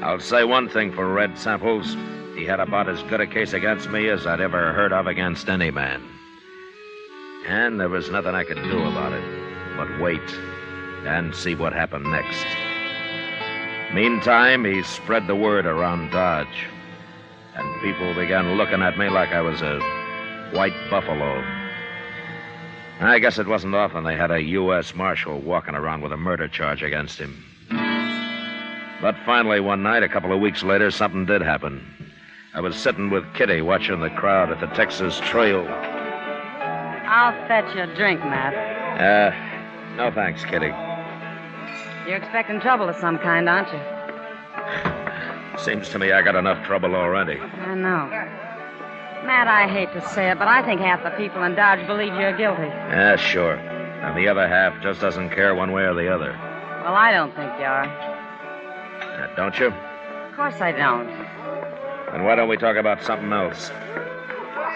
I'll say one thing for Red Samples. He had about as good a case against me as I'd ever heard of against any man. And there was nothing I could do about it but wait and see what happened next. Meantime, he spread the word around Dodge, and people began looking at me like I was a white buffalo. I guess it wasn't often they had a U.S. Marshal walking around with a murder charge against him. But finally, one night, a couple of weeks later, something did happen. I was sitting with Kitty watching the crowd at the Texas Trail. I'll fetch you a drink, Matt. No thanks, Kitty. You're expecting trouble of some kind, aren't you? Seems to me I got enough trouble already. I know. Matt, I hate to say it, but I think half the people in Dodge believe you're guilty. Yeah, sure. And the other half just doesn't care one way or the other. Well, I don't think you are. Don't you? Of course I don't. Then why don't we talk about something else?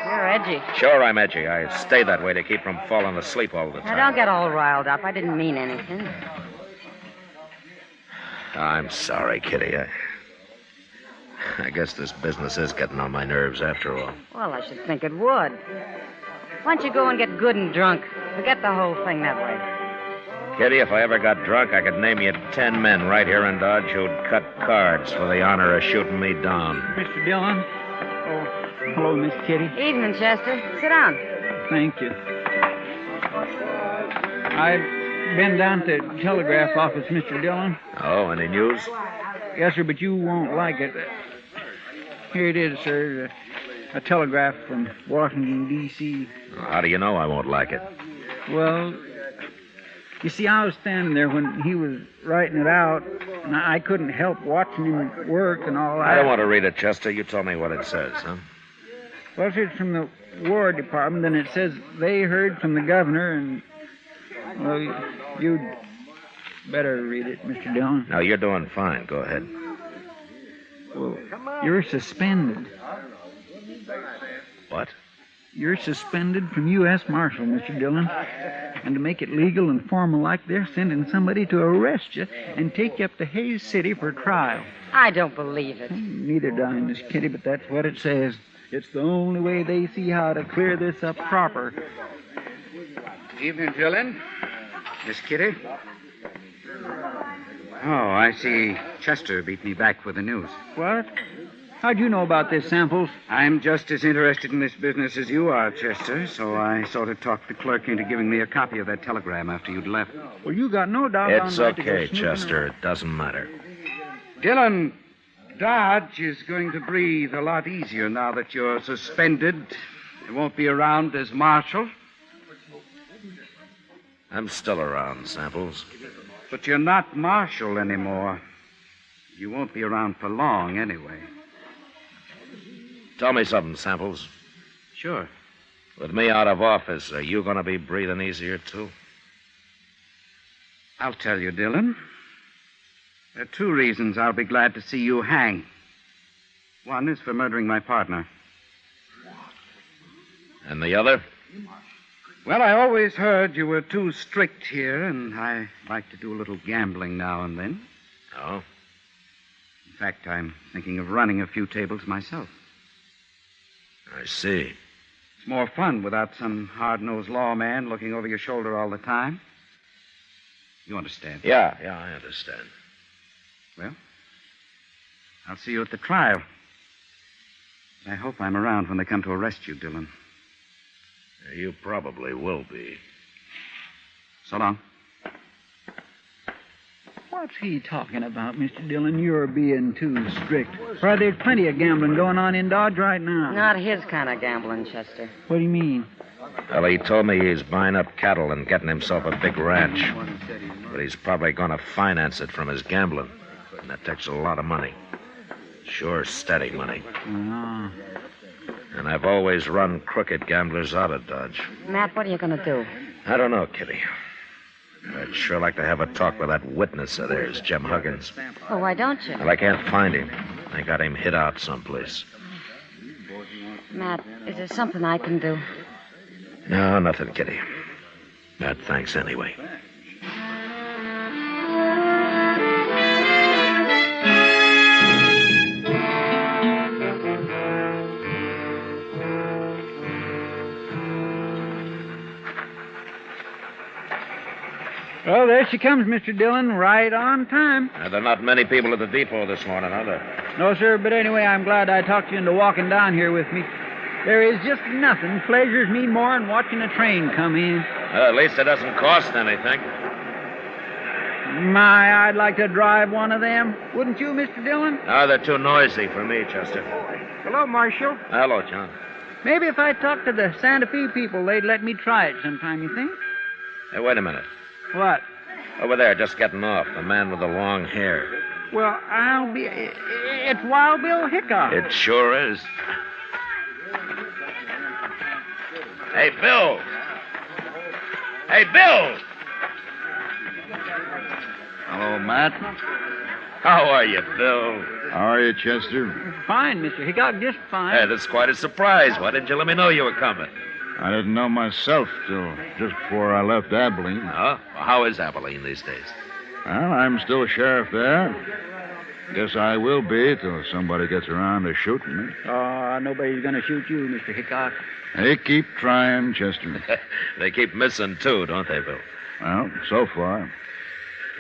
You're edgy. Sure, I'm edgy. I stay that way to keep from falling asleep all the time. Now, don't get all riled up. I didn't mean anything. I'm sorry, Kitty. I guess this business is getting on my nerves after all. Well, I should think it would. Why don't you go and get good and drunk? Forget the whole thing that way. Kitty, if I ever got drunk, I could name you 10 men right here in Dodge who'd cut cards for the honor of shooting me down. Mr. Dillon? Oh, hello, Miss Kitty. Evening, Chester. Sit down. Thank you. I've been down to the telegraph office, Mr. Dillon. Oh, any news? Yes, sir, but you won't like it. Here it is, sir. A telegraph from Washington, D.C. How do you know I won't like it? Well, you see, I was standing there when he was writing it out, and I couldn't help watching him work and all that. I don't want to read it, Chester. You tell me what it says, huh? Well, it's from the War Department, and it says they heard from the governor, and, well, you'd better read it, Mr. Dillon. No, you're doing fine. Go ahead. Well, you're suspended. What? You're suspended from U.S. Marshal, Mr. Dillon. And to make it legal and formal like, they're sending somebody to arrest you and take you up to Hayes City for trial. I don't believe it. Neither do I, Miss Kitty, but that's what it says. It's the only way they see how to clear this up proper. Evening, Dillon. Miss Kitty. Oh, I see Chester beat me back with the news. What? How'd you know about this, Samples? I'm just as interested in this business as you are, Chester, so I sort of talked the clerk into giving me a copy of that telegram after you'd left. Well, you got no doubt It's on that. okay, Chester. It doesn't matter. Dillon, Dodge is going to breathe a lot easier now that you're suspended. You won't be around as Marshal. I'm still around, Samples. But you're not Marshal anymore. You won't be around for long, anyway. Tell me something, Samples. Sure. With me out of office, are you going to be breathing easier, too? I'll tell you, Dillon. There are two reasons I'll be glad to see you hang. One is for murdering my partner. And the other? Well, I always heard you were too strict here, and I like to do a little gambling now and then. Oh? In fact, I'm thinking of running a few tables myself. I see. It's more fun without some hard-nosed lawman looking over your shoulder all the time. You understand? Yeah, I understand. Well, I'll see you at the trial. I hope I'm around when they come to arrest you, Dillon. You probably will be. So long. What's he talking about, Mr. Dillon? You're being too strict. Why, there's plenty of gambling going on in Dodge right now. Not his kind of gambling, Chester. What do you mean? Well, he told me he's buying up cattle and getting himself a big ranch. But he's probably going to finance it from his gambling. And that takes a lot of money. Sure, steady money. Oh. And I've always run crooked gamblers out of Dodge. Matt, what are you going to do? I don't know, Kitty. I'd sure like to have a talk with that witness of theirs, Jim Huggins. Well, why don't you? Well, I can't find him. I got him hid out someplace. Matt, is there something I can do? No, nothing, Kitty. Thanks anyway. Well, there she comes, Mr. Dillon, right on time. There are not many people at the depot this morning, are there? No, sir, but anyway, I'm glad I talked you into walking down here with me. There is just nothing pleasures me more than watching a train come in. Well, at least it doesn't cost anything. My, I'd like to drive one of them. Wouldn't you, Mr. Dillon? No, they're too noisy for me, Chester. Hello, Marshal. Hello, John. Maybe if I talked to the Santa Fe people, they'd let me try it sometime, you think? Hey, wait a minute. What? Over there, just getting off. The man with the long hair. Well, I'll be... It's Wild Bill Hickok. It sure is. Hey, Bill! Hey, Bill! Hello, Matt. How are you, Bill? How are you, Chester? Fine, Mr. Hickok, just fine. Hey, that's quite a surprise. Why didn't you let me know you were coming? I didn't know myself till just before I left Abilene. Huh? Well, how is Abilene these days? Well, I'm still sheriff there. Guess I will be till somebody gets around to shooting me. Oh, nobody's going to shoot you, Mr. Hickok. They keep trying, Chester. They keep missing, too, don't they, Bill? Well, so far.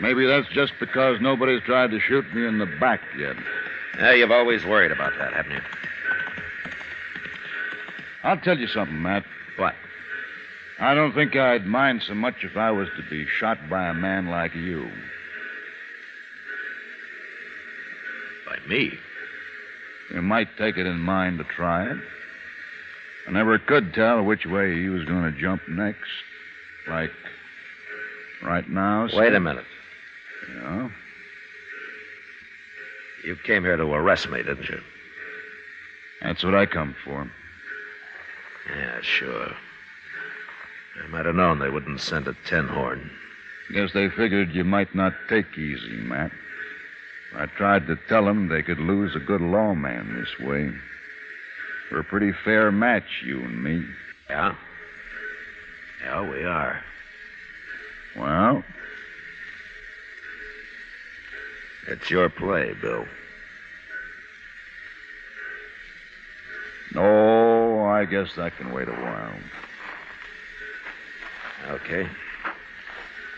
Maybe that's just because nobody's tried to shoot me in the back yet. Yeah, you've always worried about that, haven't you? I'll tell you something, Matt. What? I don't think I'd mind so much if I was to be shot by a man like you. By me? You might take it in mind to try it. I never could tell which way he was going to jump next. Like right now. Wait a minute. Yeah? You came here to arrest me, didn't you? That's what I come for. Yeah, sure. I might have known they wouldn't send a 10-horn. Guess they figured you might not take easy, Matt. I tried to tell them they could lose a good lawman this way. We're a pretty fair match, you and me. Yeah? Yeah, we are. Well? It's your play, Bill. Oh, I guess that can wait a while. Okay.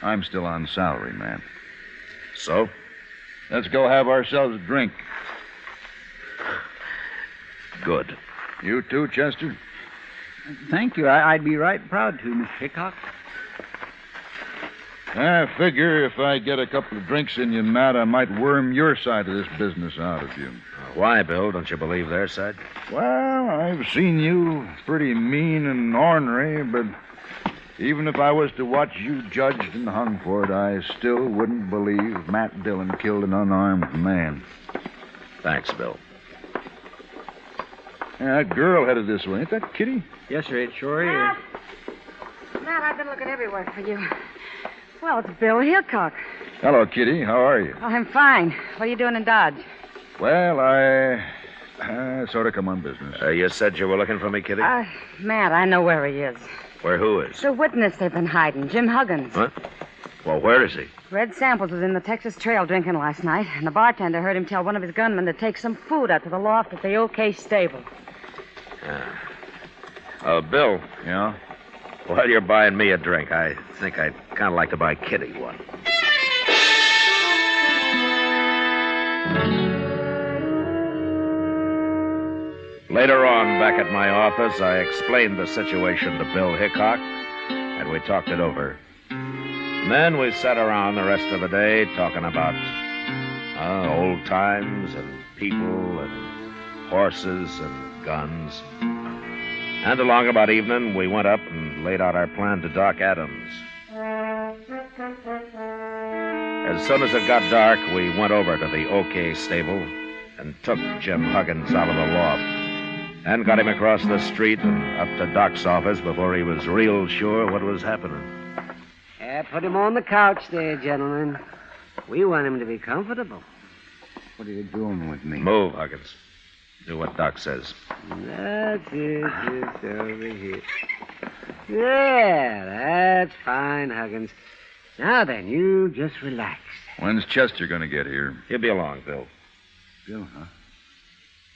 I'm still on salary, man. So? Let's go have ourselves a drink. Good. You too, Chester? Thank you. I'd be right proud to, Mr. Hickok. I figure if I get a couple of drinks in you, Matt, I might worm your side of this business out of you. Why, Bill? Don't you believe their side? Well, I've seen you pretty mean and ornery, but even if I was to watch you judged and hung for it, I still wouldn't believe Matt Dillon killed an unarmed man. Thanks, Bill. Yeah, that girl headed this way. Ain't that Kitty? Yes, sir, it sure is. Matt, I've been looking everywhere for you. Well, it's Bill Hickok. Hello, Kitty. How are you? Oh, I'm fine. What are you doing in Dodge? Well, I sort of come on business. You said you were looking for me, Kitty? Matt, I know where he is. Where who is? The witness they've been hiding, Jim Huggins. Huh? Well, where is he? Red Samples was in the Texas Trail drinking last night, and the bartender heard him tell one of his gunmen to take some food out to the loft at the OK stable. Bill. Yeah? While you're buying me a drink, I think I'd kind of like to buy Kitty one. Later on, back at my office, I explained the situation to Bill Hickok, and we talked it over. And then we sat around the rest of the day talking about old times and people and horses and guns. And along about evening, we went up and laid out our plan to Doc Adams. As soon as it got dark, we went over to the OK stable and took Jim Huggins out of the loft and got him across the street and up to Doc's office before he was real sure what was happening. Put him on the couch there, gentlemen. We want him to be comfortable. What are you doing with me? Move, Huggins. Do what Doc says. That's it. Just over here. Yeah, that's fine, Huggins. Now then, you just relax. When's Chester going to get here? He'll be along, Bill. Bill, huh?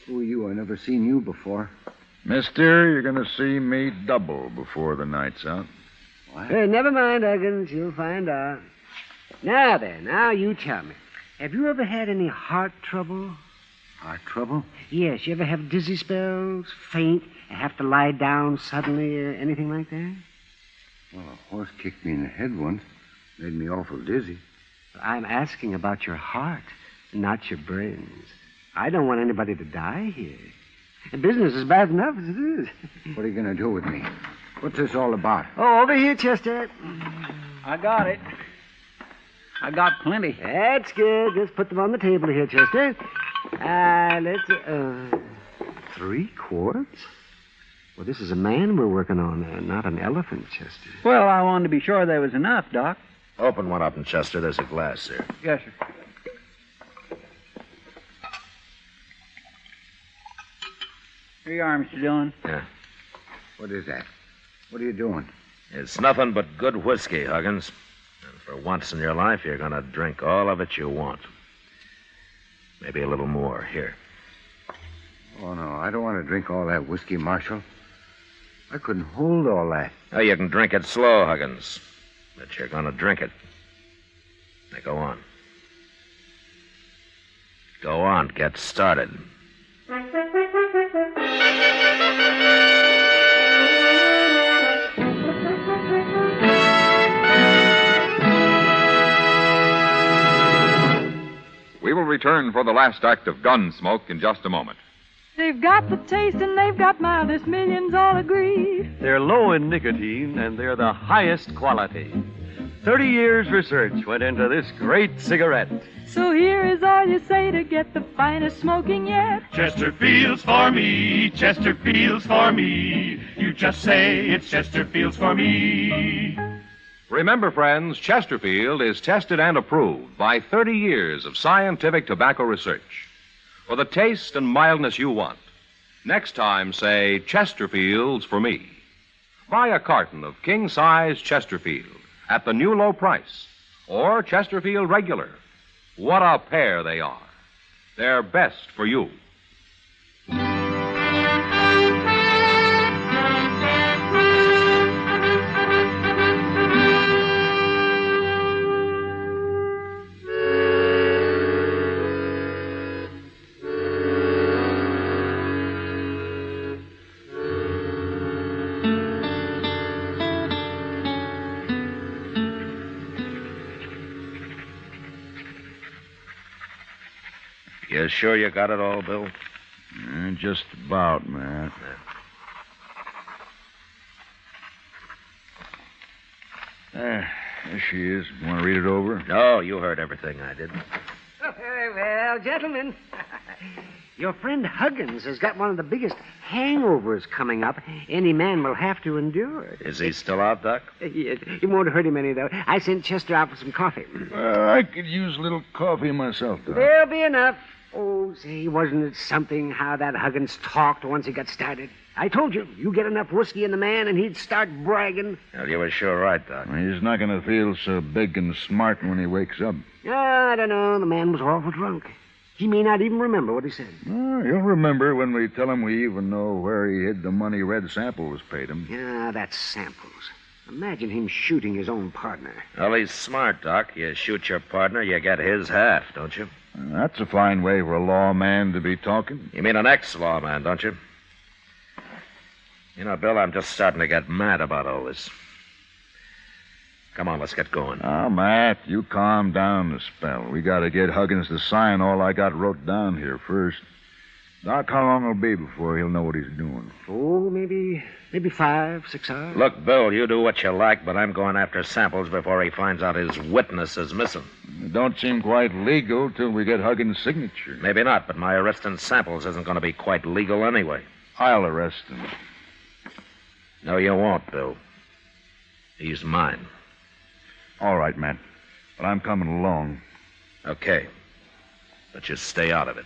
Who are you? I've never seen you before. Mister, you're going to see me double before the night's out. What? Hey, never mind, Huggins. You'll find out. Now then, now you tell me. Have you ever had any heart trouble? Heart trouble? Yes. You ever have dizzy spells, faint, and have to lie down suddenly, or anything like that? Well, a horse kicked me in the head once. Made me awful dizzy. I'm asking about your heart, not your brains. I don't want anybody to die here. The business is bad enough as it is. What are you going to do with me? What's this all about? Oh, over here, Chester. I got it. I got plenty. That's good. Just put them on the table here, Chester. Let's... 3 quarts? Well, this is a man we're working on, not an elephant, Chester. Well, I wanted to be sure there was enough, Doc. Open one up, and Chester, there's a glass here. Yes, sir. Here you are, Mr. Dillon. Yeah. What is that? What are you doing? It's nothing but good whiskey, Huggins. And for once in your life, you're going to drink all of it you want. Maybe a little more. Here. Oh, no, I don't want to drink all that whiskey, Marshal. I couldn't hold all that. Oh, you can drink it slow, Huggins. But you're going to drink it. Now, go on. Go on, get started. We will return for the last act of Gunsmoke in just a moment. They've got the taste and they've got mildness, millions all agree. They're low in nicotine and they're the highest quality. 30 years research went into this great cigarette. So here is all you say to get the finest smoking yet. Chesterfield's for me, Chesterfield's for me. You just say it's Chesterfield's for me. Remember, friends, Chesterfield is tested and approved by 30 years of scientific tobacco research. For the taste and mildness you want, next time say Chesterfield's for me. Buy a carton of king-size Chesterfield at the new low price, or Chesterfield Regular. What a pair they are. They're best for you. You sure you got it all, Bill? Just about, Matt. There she is. Want to read it over? No, you heard everything I did. Well, gentlemen, your friend Huggins has got one of the biggest hangovers coming up any man will have to endure. Is he still out, Doc? Yes. It won't hurt him any, though. I sent Chester out for some coffee. I could use a little coffee myself, Doc. There'll be enough. Oh, say, wasn't it something how that Huggins talked once he got started? I told you, you get enough whiskey in the man and he'd start bragging. Well, you were sure right, Doc. He's not going to feel so big and smart when he wakes up. I don't know. The man was awful drunk. He may not even remember what he said. He'll remember when we tell him we even know where he hid the money Red Samples paid him. Yeah, that's samples. Imagine him shooting his own partner. Well, he's smart, Doc. You shoot your partner, you get his half, don't you? That's a fine way for a lawman to be talking. You mean an ex-lawman, don't you? You know, Bill, I'm just starting to get mad about all this. Come on, let's get going. Oh, Matt, you calm down a spell. We got to get Huggins to sign all I got wrote down here first. Doc, how long it'll be before he'll know what he's doing? Oh, maybe 5, 6 hours. Look, Bill, you do what you like, but I'm going after Samples before he finds out his witness is missing. It don't seem quite legal till we get Huggins' signature. Maybe not, but my arresting Samples isn't going to be quite legal anyway. I'll arrest him. No, you won't, Bill. He's mine. All right, Matt. But I'm coming along. Okay. But just stay out of it.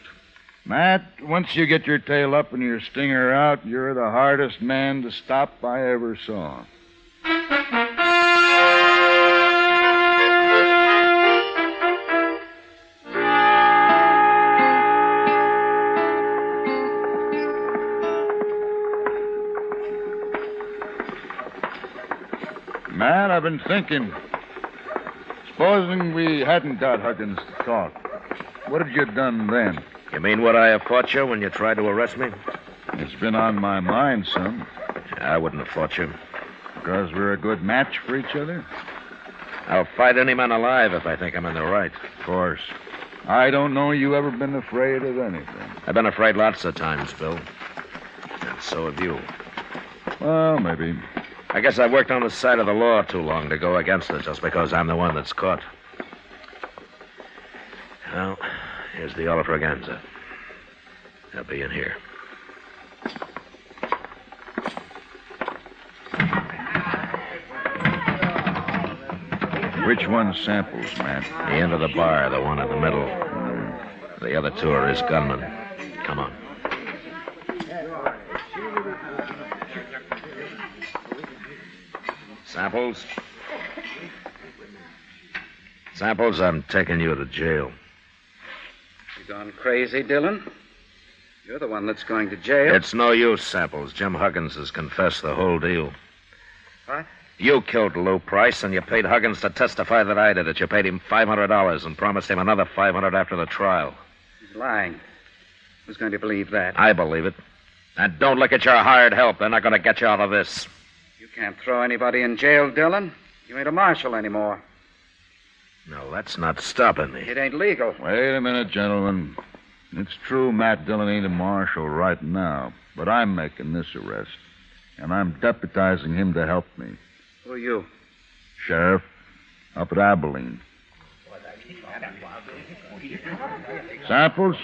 Matt, once you get your tail up and your stinger out, you're the hardest man to stop I ever saw. Matt, I've been thinking. Supposing we hadn't got Huggins to talk, what had you done then? You mean would I have fought you when you tried to arrest me? It's been on my mind, son. I wouldn't have fought you. Because we're a good match for each other? I'll fight any man alive if I think I'm in the right. Of course. I don't know you ever been afraid of anything. I've been afraid lots of times, Bill. And so have you. Well, maybe. I guess I've worked on the side of the law too long to go against it just because I'm the one that's caught. Well, here's the Olafraganza. They'll be in here. Which one's Samples, Matt? The end of the bar, the one in the middle. The other two are his gunmen. Come on. Samples? Samples, I'm taking you to jail. You gone crazy, Dillon? You're the one that's going to jail. It's no use, Samples. Jim Huggins has confessed the whole deal. What? You killed Lou Price, and you paid Huggins to testify that I did it. You paid him $500 and promised him another $500 after the trial. He's lying. Who's going to believe that? I believe it. And don't look at your hired help. They're not going to get you out of this. You can't throw anybody in jail, Dillon. You ain't a marshal anymore. No, that's not stopping me. It ain't legal. Wait a minute, gentlemen. It's true Matt Dillon ain't a marshal right now, but I'm making this arrest, and I'm deputizing him to help me. Who are you? Sheriff, up at Abilene. Samples,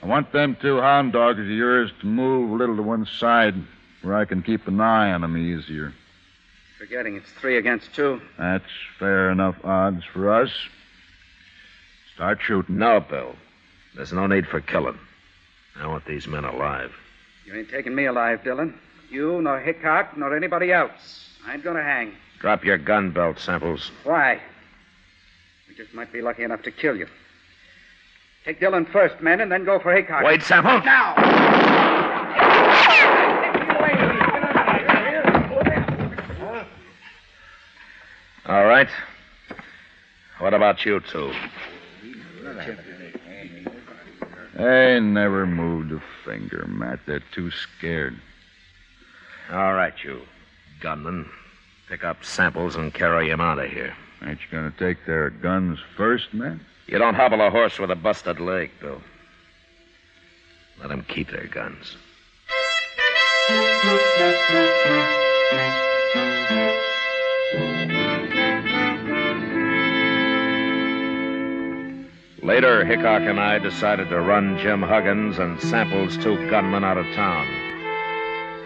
I want them two hound dogs of yours to move a little to one side where I can keep an eye on them easier. Forgetting it's 3 against 2. That's fair enough odds for us. Start shooting. No, Bill. There's no need for killing. I want these men alive. You ain't taking me alive, Dillon. You, nor Hickok, nor anybody else. I ain't gonna hang. Drop your gun belt, Samples. Why? We just might be lucky enough to kill you. Take Dillon first, men, and then go for Hickok. Wait, Samples. Now! All right. What about you two? They never moved a finger, Matt. They're too scared. All right, you gunmen. Pick up Samples and carry him out of here. Ain't you going to take their guns first, Matt? You don't hobble a horse with a busted leg, Bill. Let them keep their guns. Later, Hickok and I decided to run Jim Huggins and Samples' 2 gunmen out of town.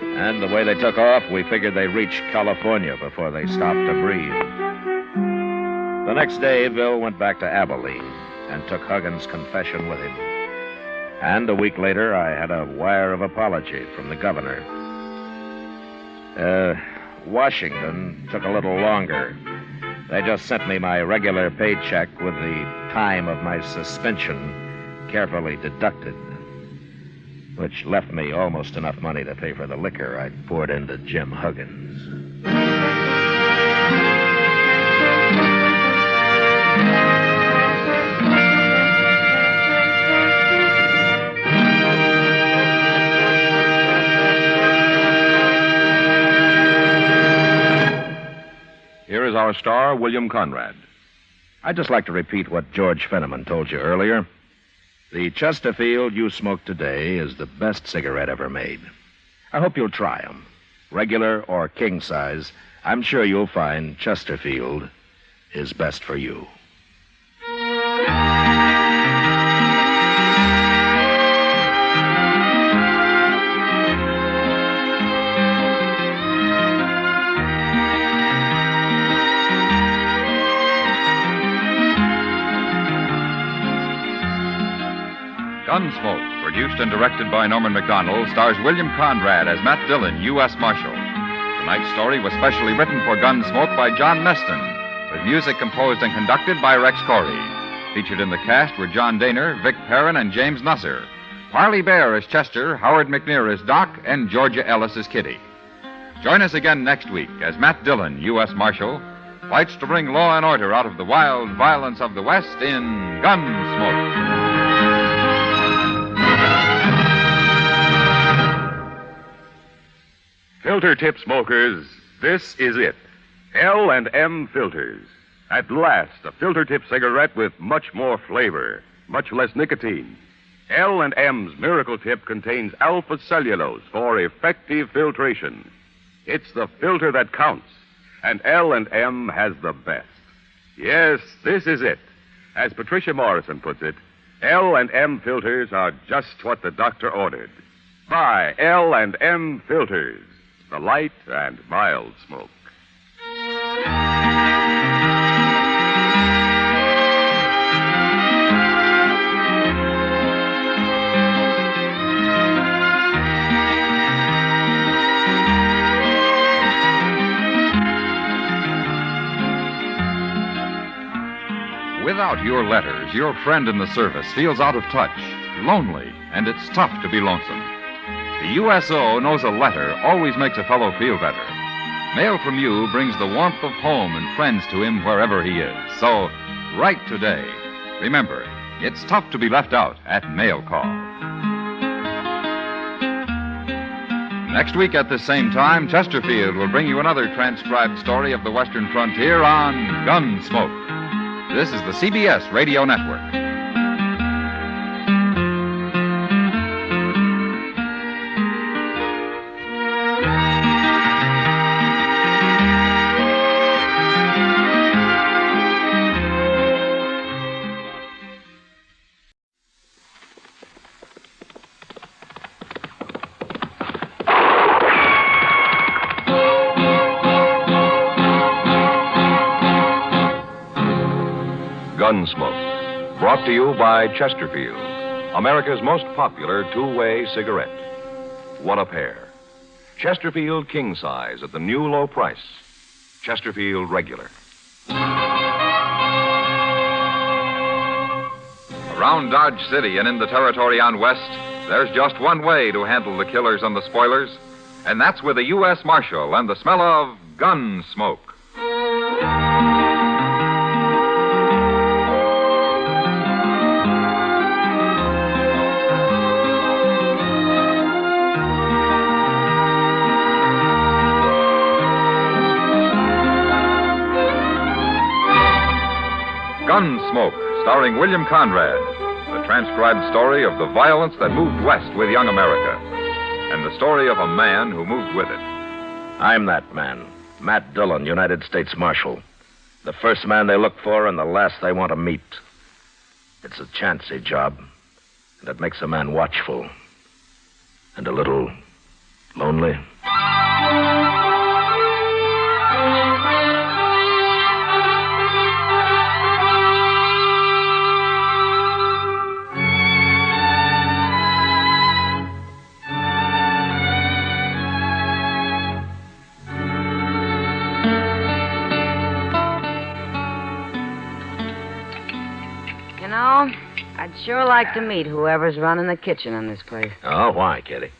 And the way they took off, we figured they'd reach California before they stopped to breathe. The next day, Bill went back to Abilene and took Huggins' confession with him. And a week later, I had a wire of apology from the governor. Washington took a little longer. They just sent me my regular paycheck with the time of my suspension carefully deducted, which left me almost enough money to pay for the liquor I'd poured into Jim Huggins. our star, William Conrad. I'd just like to repeat what George Fenneman told you earlier. The Chesterfield you smoke today is the best cigarette ever made. I hope you'll try 'em. Regular or king size, I'm sure you'll find Chesterfield is best for you. Gunsmoke, produced and directed by Norman Macdonald, stars William Conrad as Matt Dillon, U.S. Marshal. Tonight's story was specially written for Gunsmoke by John Meston, with music composed and conducted by Rex Corey. Featured in the cast were John Daner, Vic Perrin, and James Nusser. Parley Bear as Chester, Howard McNear as Doc, and Georgia Ellis as Kitty. Join us again next week as Matt Dillon, U.S. Marshal, fights to bring law and order out of the wild violence of the West in Gunsmoke. Filter tip smokers, this is it. L&M Filters. At last, a filter tip cigarette with much more flavor, much less nicotine. L&M's Miracle Tip contains alpha cellulose for effective filtration. It's the filter that counts, and L&M has the best. Yes, this is it. As Patricia Morrison puts it, L&M filters are just what the doctor ordered. Buy L&M Filters. The light and mild smoke. Without your letters, your friend in the service feels out of touch, lonely, and it's tough to be lonesome. The USO knows a letter always makes a fellow feel better. Mail from you brings the warmth of home and friends to him wherever he is. So, write today. Remember, it's tough to be left out at mail call. Next week at the same time, Chesterfield will bring you another transcribed story of the Western frontier on Gunsmoke. This is the CBS Radio Network. Gunsmoke, brought to you by Chesterfield, America's most popular two-way cigarette. What a pair. Chesterfield king size at the new low price. Chesterfield regular. Around Dodge City and in the territory on West, there's just one way to handle the killers and the spoilers, and that's with a U.S. Marshal and the smell of Gunsmoke. Gunsmoke, starring William Conrad, the transcribed story of the violence that moved west with young America, and the story of a man who moved with it. I'm that man, Matt Dillon, United States Marshal. The first man they look for and the last they want to meet. It's a chancy job, and it makes a man watchful and a little lonely. I'd sure like to meet whoever's running the kitchen in this place. Oh, why, Kitty?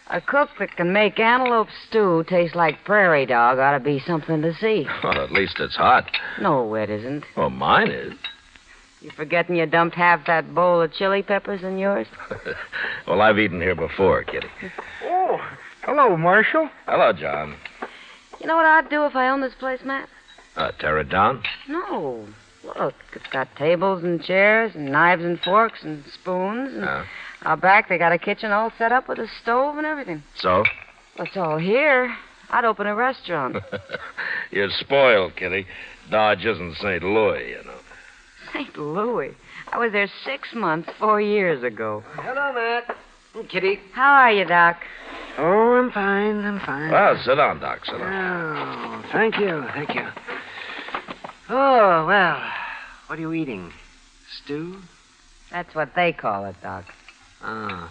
A cook that can make antelope stew taste like prairie dog ought to be something to see. Well, at least it's hot. No, it isn't. Well, mine is. You forgetting you dumped half that bowl of chili peppers in yours? Well, I've eaten here before, Kitty. Oh, hello, Marshal. Hello, John. You know what I'd do if I owned this place, Matt? Tear it down? No. Look, it's got tables and chairs and knives and forks and spoons. And out back, they got a kitchen all set up with a stove and everything. So? Well, it's all here. I'd open a restaurant. You're spoiled, Kitty. Dodge isn't St. Louis, you know. St. Louis? I was there 6 months, 4 years ago. Hello, Matt. Kitty. How are you, Doc? Oh, I'm fine. I'm fine. Well, sit down, Doc. Sit down. Oh, thank you. Thank you. Oh, well, what are you eating? Stew? That's what they call it, Doc. Oh.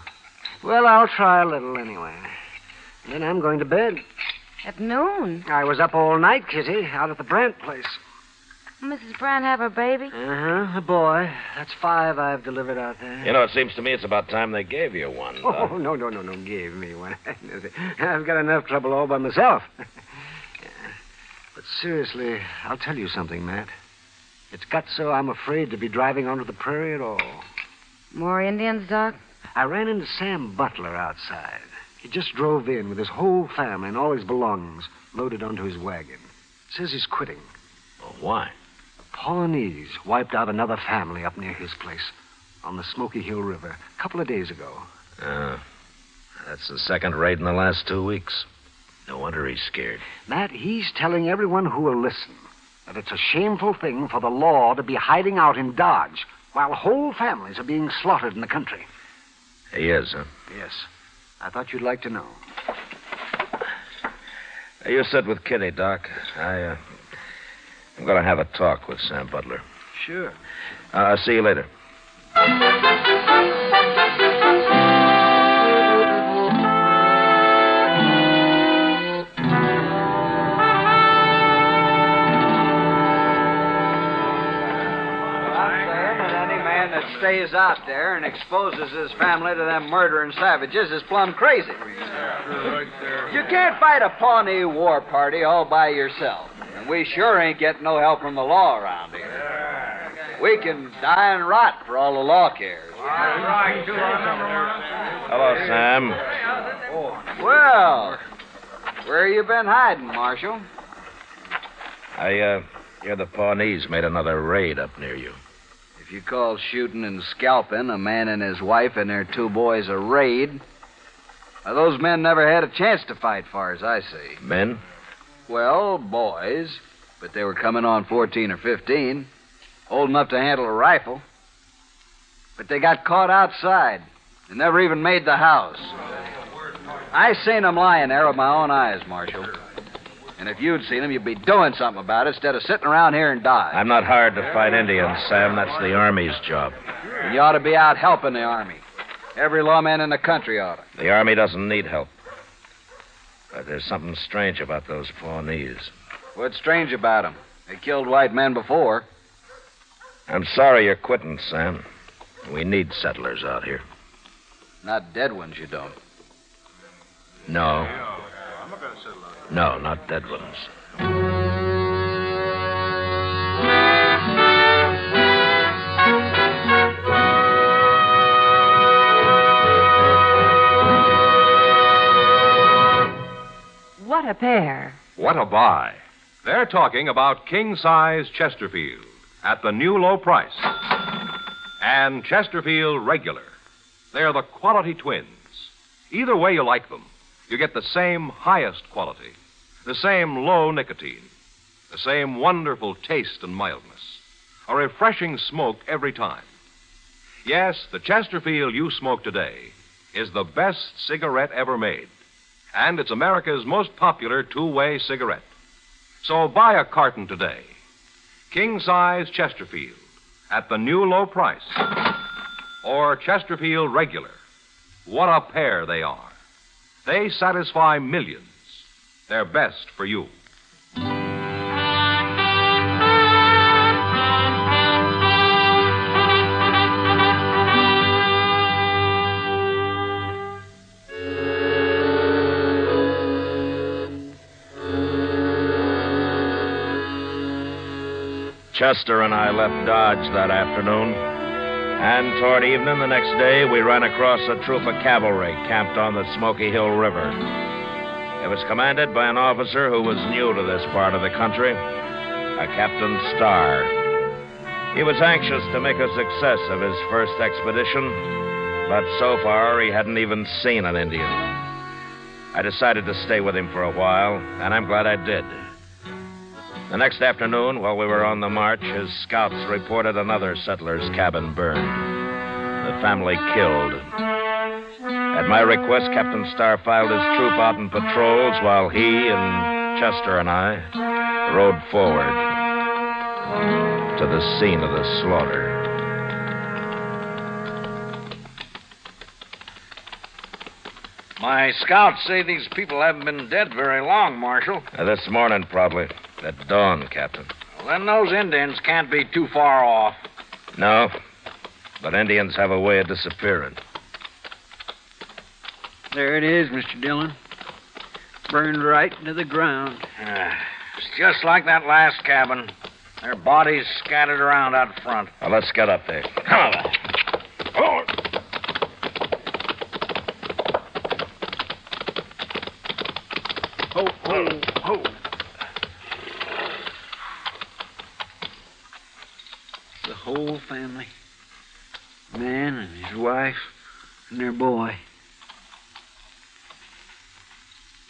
Well, I'll try a little anyway. Then I'm going to bed. At noon? I was up all night, Kitty, out at the Brandt place. Mrs. Brandt have her baby? Uh-huh, a boy. That's 5 I've delivered out there. You know, it seems to me it's about time they gave you one. Oh, no, gave me one. I've got enough trouble all by myself. But seriously, I'll tell you something, Matt. It's got so I'm afraid to be driving onto the prairie at all. More Indians, Doc? I ran into Sam Butler outside. He just drove in with his whole family and all his belongings loaded onto his wagon. Says he's quitting. Well, why? Pawnees wiped out another family up near his place on the Smoky Hill River a couple of days ago. That's the second raid in the last 2 weeks. No wonder he's scared. Matt, he's telling everyone who will listen that it's a shameful thing for the law to be hiding out in Dodge while whole families are being slaughtered in the country. He is, huh? Yes. I thought you'd like to know. You sit with Kitty, Doc. I'm going to have a talk with Sam Butler. Sure. I'll see you later. Stays out there and exposes his family to them murdering savages is plumb crazy. You can't fight a Pawnee war party all by yourself. And we sure ain't getting no help from the law around here. We can die and rot for all the law cares. Hello, Sam. Well, where you been hiding, Marshal? I hear the Pawnees made another raid up near you. If you call shooting and scalping a man and his wife and their 2 boys a raid, those men never had a chance to fight, far as I see. Men? Well, boys, but they were coming on 14 or 15, old enough to handle a rifle. But they got caught outside and never even made the house. I seen them lying there with my own eyes, Marshal. And if you'd seen them, you'd be doing something about it instead of sitting around here and dying. I'm not hired to fight Indians, Sam. That's the Army's job. And you ought to be out helping the Army. Every lawman in the country ought to. The Army doesn't need help. But there's something strange about those Pawnees. What's strange about them? They killed white men before. I'm sorry you're quitting, Sam. We need settlers out here. Not dead ones, you don't. No. No, not dead ones. What a pair. What a buy. They're talking about king-size Chesterfield at the new low price. And Chesterfield regular. They're the quality twins. Either way you like them, you get the same highest quality, the same low nicotine, the same wonderful taste and mildness, a refreshing smoke every time. Yes, the Chesterfield you smoke today is the best cigarette ever made, and it's America's most popular two-way cigarette. So buy a carton today. King-size Chesterfield at the new low price, or Chesterfield regular. What a pair they are. They satisfy millions. They're best for you. Chester and I left Dodge that afternoon. And toward evening the next day, we ran across a troop of cavalry camped on the Smoky Hill River. It was commanded by an officer who was new to this part of the country a Captain Starr. He was anxious to make a success of his first expedition, but so far he hadn't even seen an Indian. I decided to stay with him for a while, and I'm glad I did. The next afternoon, while we were on the march, his scouts reported another settler's cabin burned. The family killed. At my request, Captain Starr filed his troop out in patrols while he and Chester and I rode forward to the scene of the slaughter. My scouts say these people haven't been dead very long, Marshal. This morning, probably. At dawn, Captain. Well, then those Indians can't be too far off. No, but Indians have a way of disappearing. There it is, Mr. Dillon. Burned right into the ground. It's just like that last cabin. Their bodies scattered around out front. Well, let's get up there. Come on, then. Oh. Ho, ho, ho. The whole family. Man and his wife and their boy.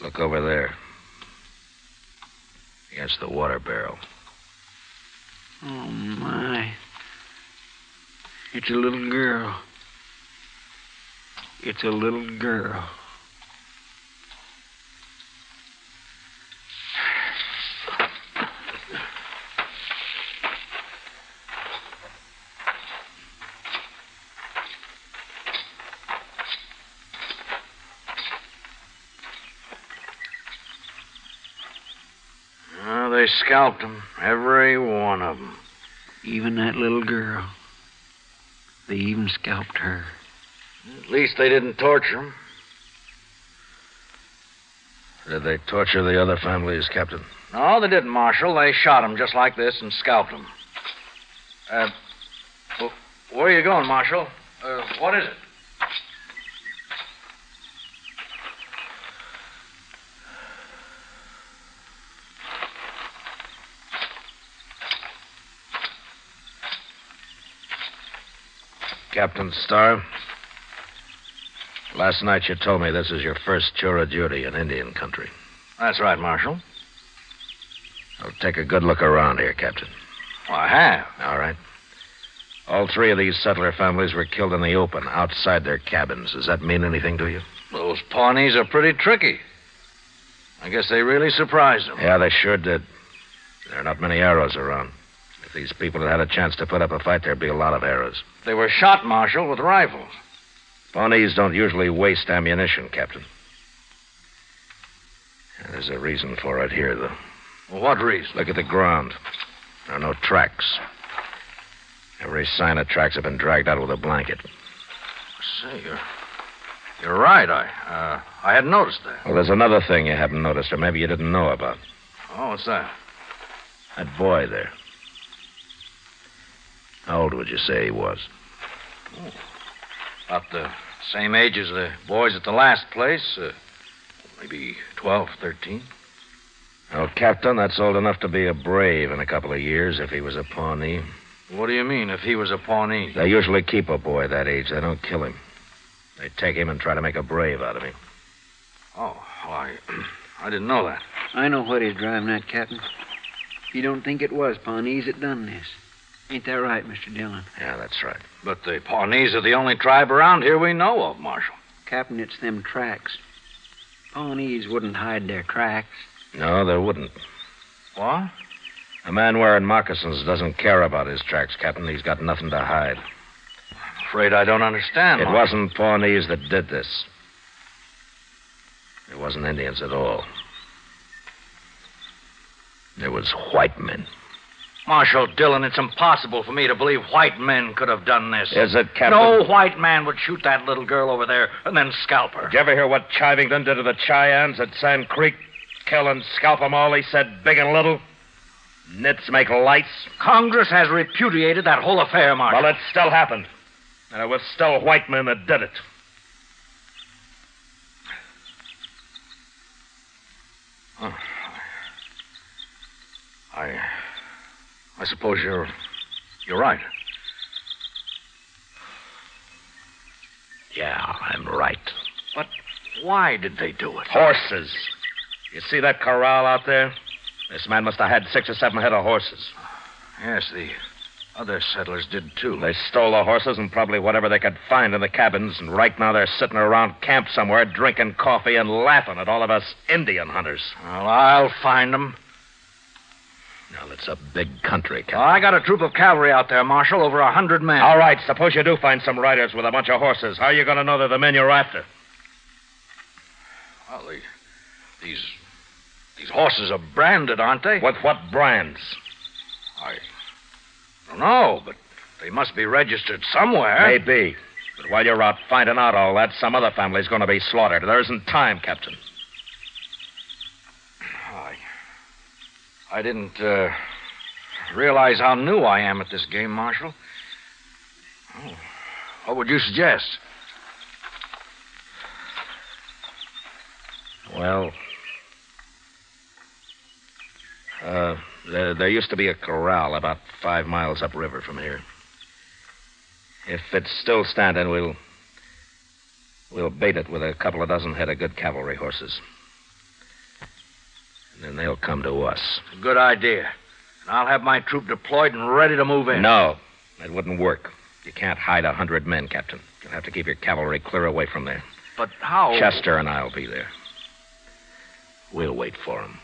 Look over there. Against the water barrel. Oh, my. It's a little girl. It's a little girl. They scalped them, every one of them. Even that little girl. They even scalped her. At least they didn't torture them. Did they torture the other families, Captain? No, they didn't, Marshal. They shot them just like this and scalped them. Where are you going, Marshal? What is it? Captain Starr, last night you told me this is your first tour of duty in Indian country. That's right, Marshal. Well, take a good look around here, Captain. Well, I have. All right. All three of these settler families were killed in the open, outside their cabins. Does that mean anything to you? Those Pawnees are pretty tricky. I guess they really surprised them. Yeah, they sure did. There are not many arrows around. If these people had had a chance to put up a fight, there'd be a lot of arrows. They were shot, Marshal, with rifles. Pawnees don't usually waste ammunition, Captain. There's a reason for it here, though. Well, what reason? Look at the ground. There are no tracks. Every sign of tracks have been dragged out with a blanket. Say, you're right. I hadn't noticed that. Well, there's another thing you haven't noticed, or maybe you didn't know about. Oh, what's that? That boy there. How old would you say he was? Oh, about the same age as the boys at the last place. Maybe 12, 13. Well, Captain, that's old enough to be a brave in a couple of years if he was a Pawnee. What do you mean, if he was a Pawnee? They usually keep a boy that age. They don't kill him. They take him and try to make a brave out of him. Oh, well, I didn't know that. I know what he's driving at, Captain. You don't think it was Pawnees that done this. Ain't that right, Mr. Dillon? Yeah, that's right. But the Pawnees are the only tribe around here we know of, Marshal. Captain, it's them tracks. Pawnees wouldn't hide their tracks. No, they wouldn't. What? A man wearing moccasins doesn't care about his tracks, Captain. He's got nothing to hide. I'm afraid I don't understand, It Marshal. wasn't Pawnees that did this. It wasn't Indians at all. It was white men. Marshal Dillon, it's impossible for me to believe white men could have done this. Is it, Captain? No white man would shoot that little girl over there and then scalp her. Did you ever hear what Chivington did to the Cheyennes at Sand Creek? Kill and scalp them all, he said, big and little. Nits make lights. Congress has repudiated that whole affair, Marshal. Well, it still happened. And it was still white men that did it. I suppose you're right. Yeah, I'm right. But why did they do it? Horses. You see that corral out there? This man must have had 6 or 7 head of horses. Yes, the other settlers did too. They stole the horses and probably whatever they could find in the cabins, and right now they're sitting around camp somewhere drinking coffee and laughing at all of us Indian hunters. Well, I'll find them. Now, it's a big country, Captain. Well, I got a troop of cavalry out there, Marshal, over 100 men. All right, suppose you do find some riders with a bunch of horses. How are you going to know they're the men you're after? Well, these horses are branded, aren't they? With what brands? I don't know, but they must be registered somewhere. Maybe. But while you're out finding out all that, some other family's going to be slaughtered. There isn't time, Captain. I didn't realize how new I am at this game, Marshal. Oh, what would you suggest? Well, there used to be a corral about 5 miles upriver from here. If it's still standing, we'll bait it with a couple of dozen head of good cavalry horses. And then they'll come to us. Good idea. And I'll have my troop deployed and ready to move in. No, that wouldn't work. You can't hide 100 men, Captain. You'll have to keep your cavalry clear away from there. But how? Chester and I'll be there. We'll wait for him.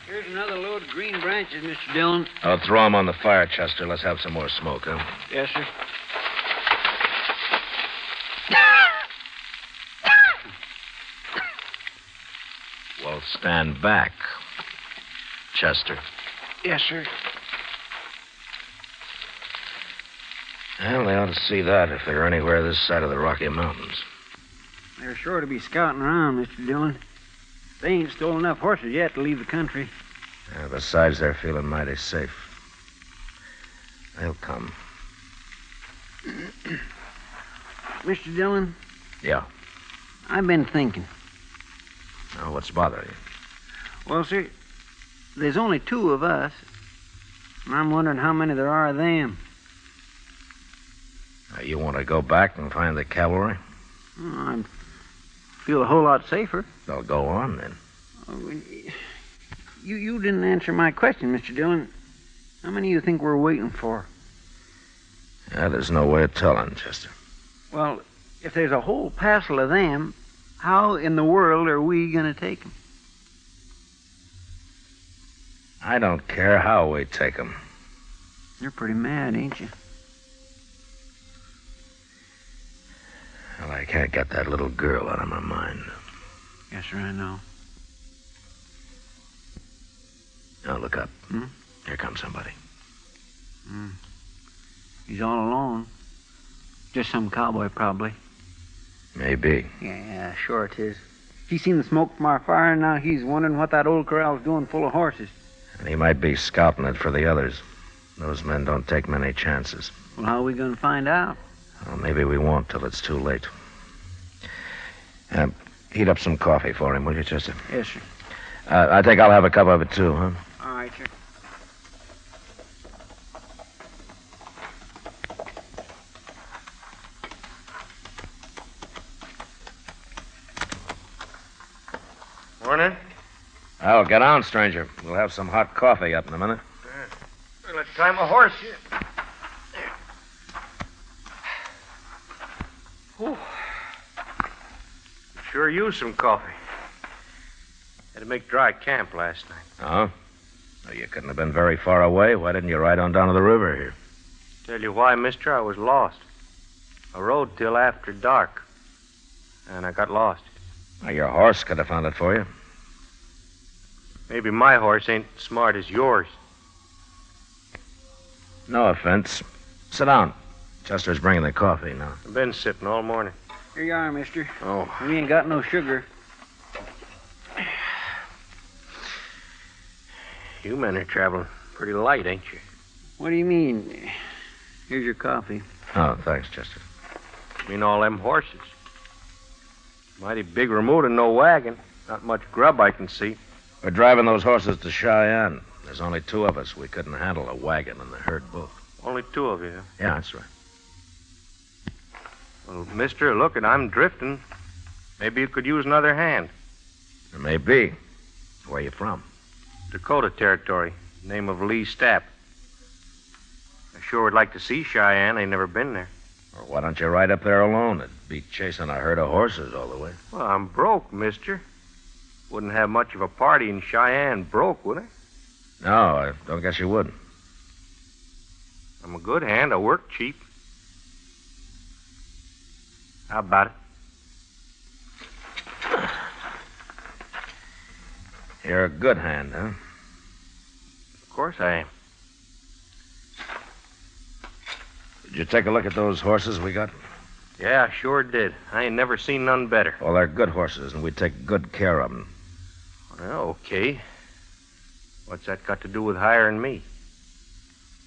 Here's another load of green branches, Mr. Dillon. I'll throw them on the fire, Chester. Let's have some more smoke, huh? Yes, sir. Well, stand back, Chester. Yes, sir. Well, they ought to see that if they're anywhere this side of the Rocky Mountains. They're sure to be scouting around, Mr. Dillon. They ain't stolen enough horses yet to leave the country. Besides, they're feeling mighty safe. They'll come. Mr. Dillon? Yeah. I've been thinking. Now, what's bothering you? Well, sir, there's only 2 of us. And I'm wondering how many there are of them. Now, you want to go back and find the cavalry? I feel a whole lot safer. They'll go on, then. Oh, you didn't answer my question, Mr. Dillon. How many do you think we're waiting for? There's no way of telling, Chester. Well, if there's a whole passel of them, how in the world are we going to take them? I don't care how we take them. You're pretty mad, ain't you? Well, I can't get that little girl out of my mind. Yes, sir, I know. Now, look up. Here comes somebody. He's all alone. Just some cowboy, probably. Maybe. Yeah, sure it is. He's seen the smoke from our fire, and now he's wondering what that old corral's doing full of horses. And he might be scouting it for the others. Those men don't take many chances. Well, how are we going to find out? Well, maybe we won't till it's too late. Heat up some coffee for him, will you, Chester? Yes, sir. I think I'll have a cup of it, too, huh? All right, sir. Morning. Oh, get on, stranger. We'll have some hot coffee up in a minute. Let's tie my horse here. Ooh. Sure used some coffee. Had to make dry camp last night. Oh? Well, you couldn't have been very far away. Why didn't you ride on down to the river here? Tell you why, mister, I was lost. I rode till after dark, and I got lost. Well, your horse could have found it for you. Maybe my horse ain't smart as yours. No offense. Sit down. Chester's bringing the coffee now. I've been sipping all morning. Here you are, mister. Oh. We ain't got no sugar. You men are traveling pretty light, ain't you? What do you mean? Here's your coffee. Oh, thanks, Chester. I mean all them horses. Mighty big remote and no wagon. Not much grub I can see. We're driving those horses to Cheyenne. There's only 2 of us. We couldn't handle a wagon and the herd both. Only 2 of you. Yeah, that's right. Well, mister, look, I'm drifting. Maybe you could use another hand. There may be. Where you from? Dakota Territory. Name of Lee Stapp. I sure would like to see Cheyenne. I ain't never been there. Or why don't you ride up there alone? It'd be chasing a herd of horses all the way. Well, I'm broke, mister. Wouldn't have much of a party in Cheyenne broke, would I? No, I don't guess you would. I'm a good hand. I work cheap. How about it? You're a good hand, huh? Of course I am. Did you take a look at those horses we got? Yeah, I sure did. I ain't never seen none better. Well, they're good horses, and we take good care of them. Well, okay. What's that got to do with hiring me?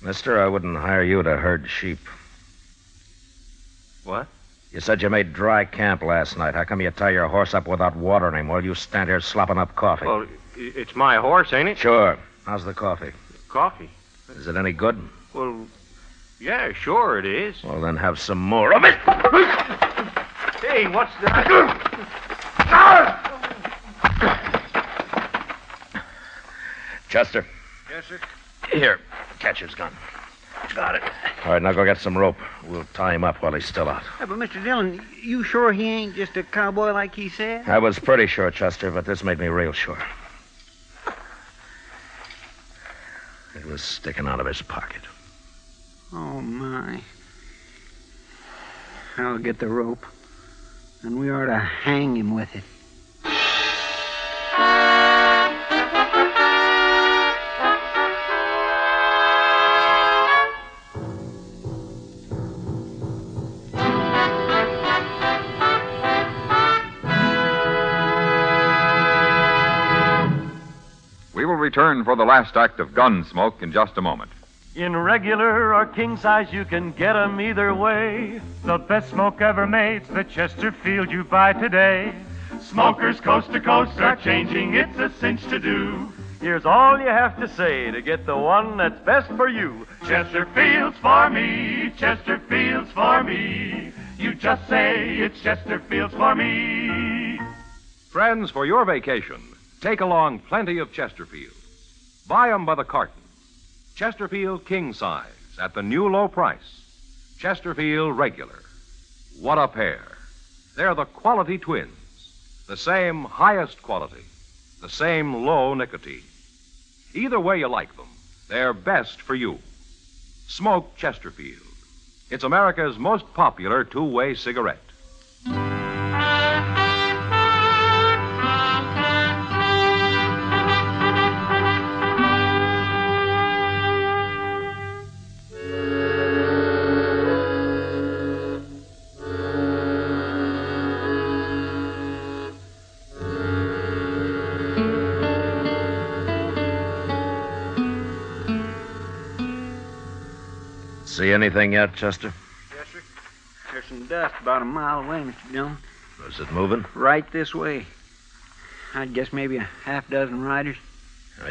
Mister, I wouldn't hire you to herd sheep. What? You said you made dry camp last night. How come you tie your horse up without watering him while you stand here slopping up coffee? Well, it's my horse, ain't it? Sure. How's the coffee? Coffee? Is it any good? Well, yeah, sure it is. Well, then have some more of it. Hey, what's that? Chester. Yes, sir. Here, catch his gun. Got it. All right, now go get some rope. We'll tie him up while he's still out. Yeah, but Mr. Dillon, you sure he ain't just a cowboy like he said? I was pretty sure, Chester, but this made me real sure. It was sticking out of his pocket. Oh, my. I'll get the rope. And we ought to hang him with it. We will return for the last act of Gunsmoke in just a moment. In regular or king size, you can get 'em either way. The best smoke ever made's the Chesterfield you buy today. Smokers coast to coast are changing, it's a cinch to do. Here's all you have to say to get the one that's best for you. Chesterfield's for me, Chesterfield's for me. You just say it's Chesterfield's for me. Friends, for your vacation, take along plenty of Chesterfield. Buy 'em by the carton. Chesterfield king size at the new low price. Chesterfield regular. What a pair. They're the quality twins. The same highest quality. The same low nicotine. Either way you like them, they're best for you. Smoke Chesterfield. It's America's most popular two-way cigarette. See anything yet, Chester? Yes, sir. There's some dust about a mile away, Mr. Dillon. Is it moving? Right this way. I'd guess maybe a half dozen riders.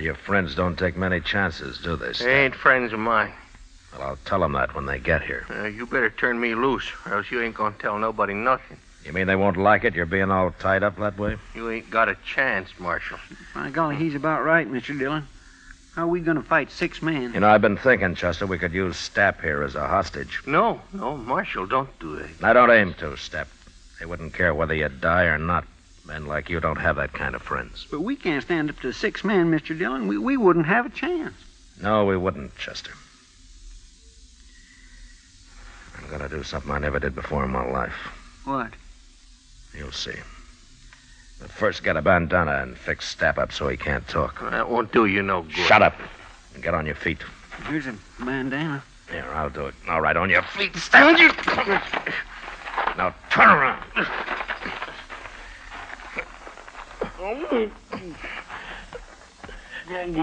Your friends don't take many chances, do they, They Stella? ain't friends of mine. Well, I'll tell them that when they get here. You better turn me loose, or else you ain't gonna tell nobody nothing. You mean they won't like it, you're being all tied up that way? You ain't got a chance, Marshal. By golly, he's about right, Mr. Dillon. How are we going to fight 6 men? You know, I've been thinking, Chester, we could use Stapp here as a hostage. No, Marshal, don't do that. I don't aim to, Stapp. They wouldn't care whether you die or not. Men like you don't have that kind of friends. But we can't stand up to 6 men, Mr. Dillon. We wouldn't have a chance. No, we wouldn't, Chester. I'm going to do something I never did before in my life. What? You'll see. But first, get a bandana and fix Stapp up so he can't talk. That won't do you no good. Shut up. And get on your feet. Here's a bandana. Here, I'll do it. All right, on your feet. Stay on your... Now, turn around.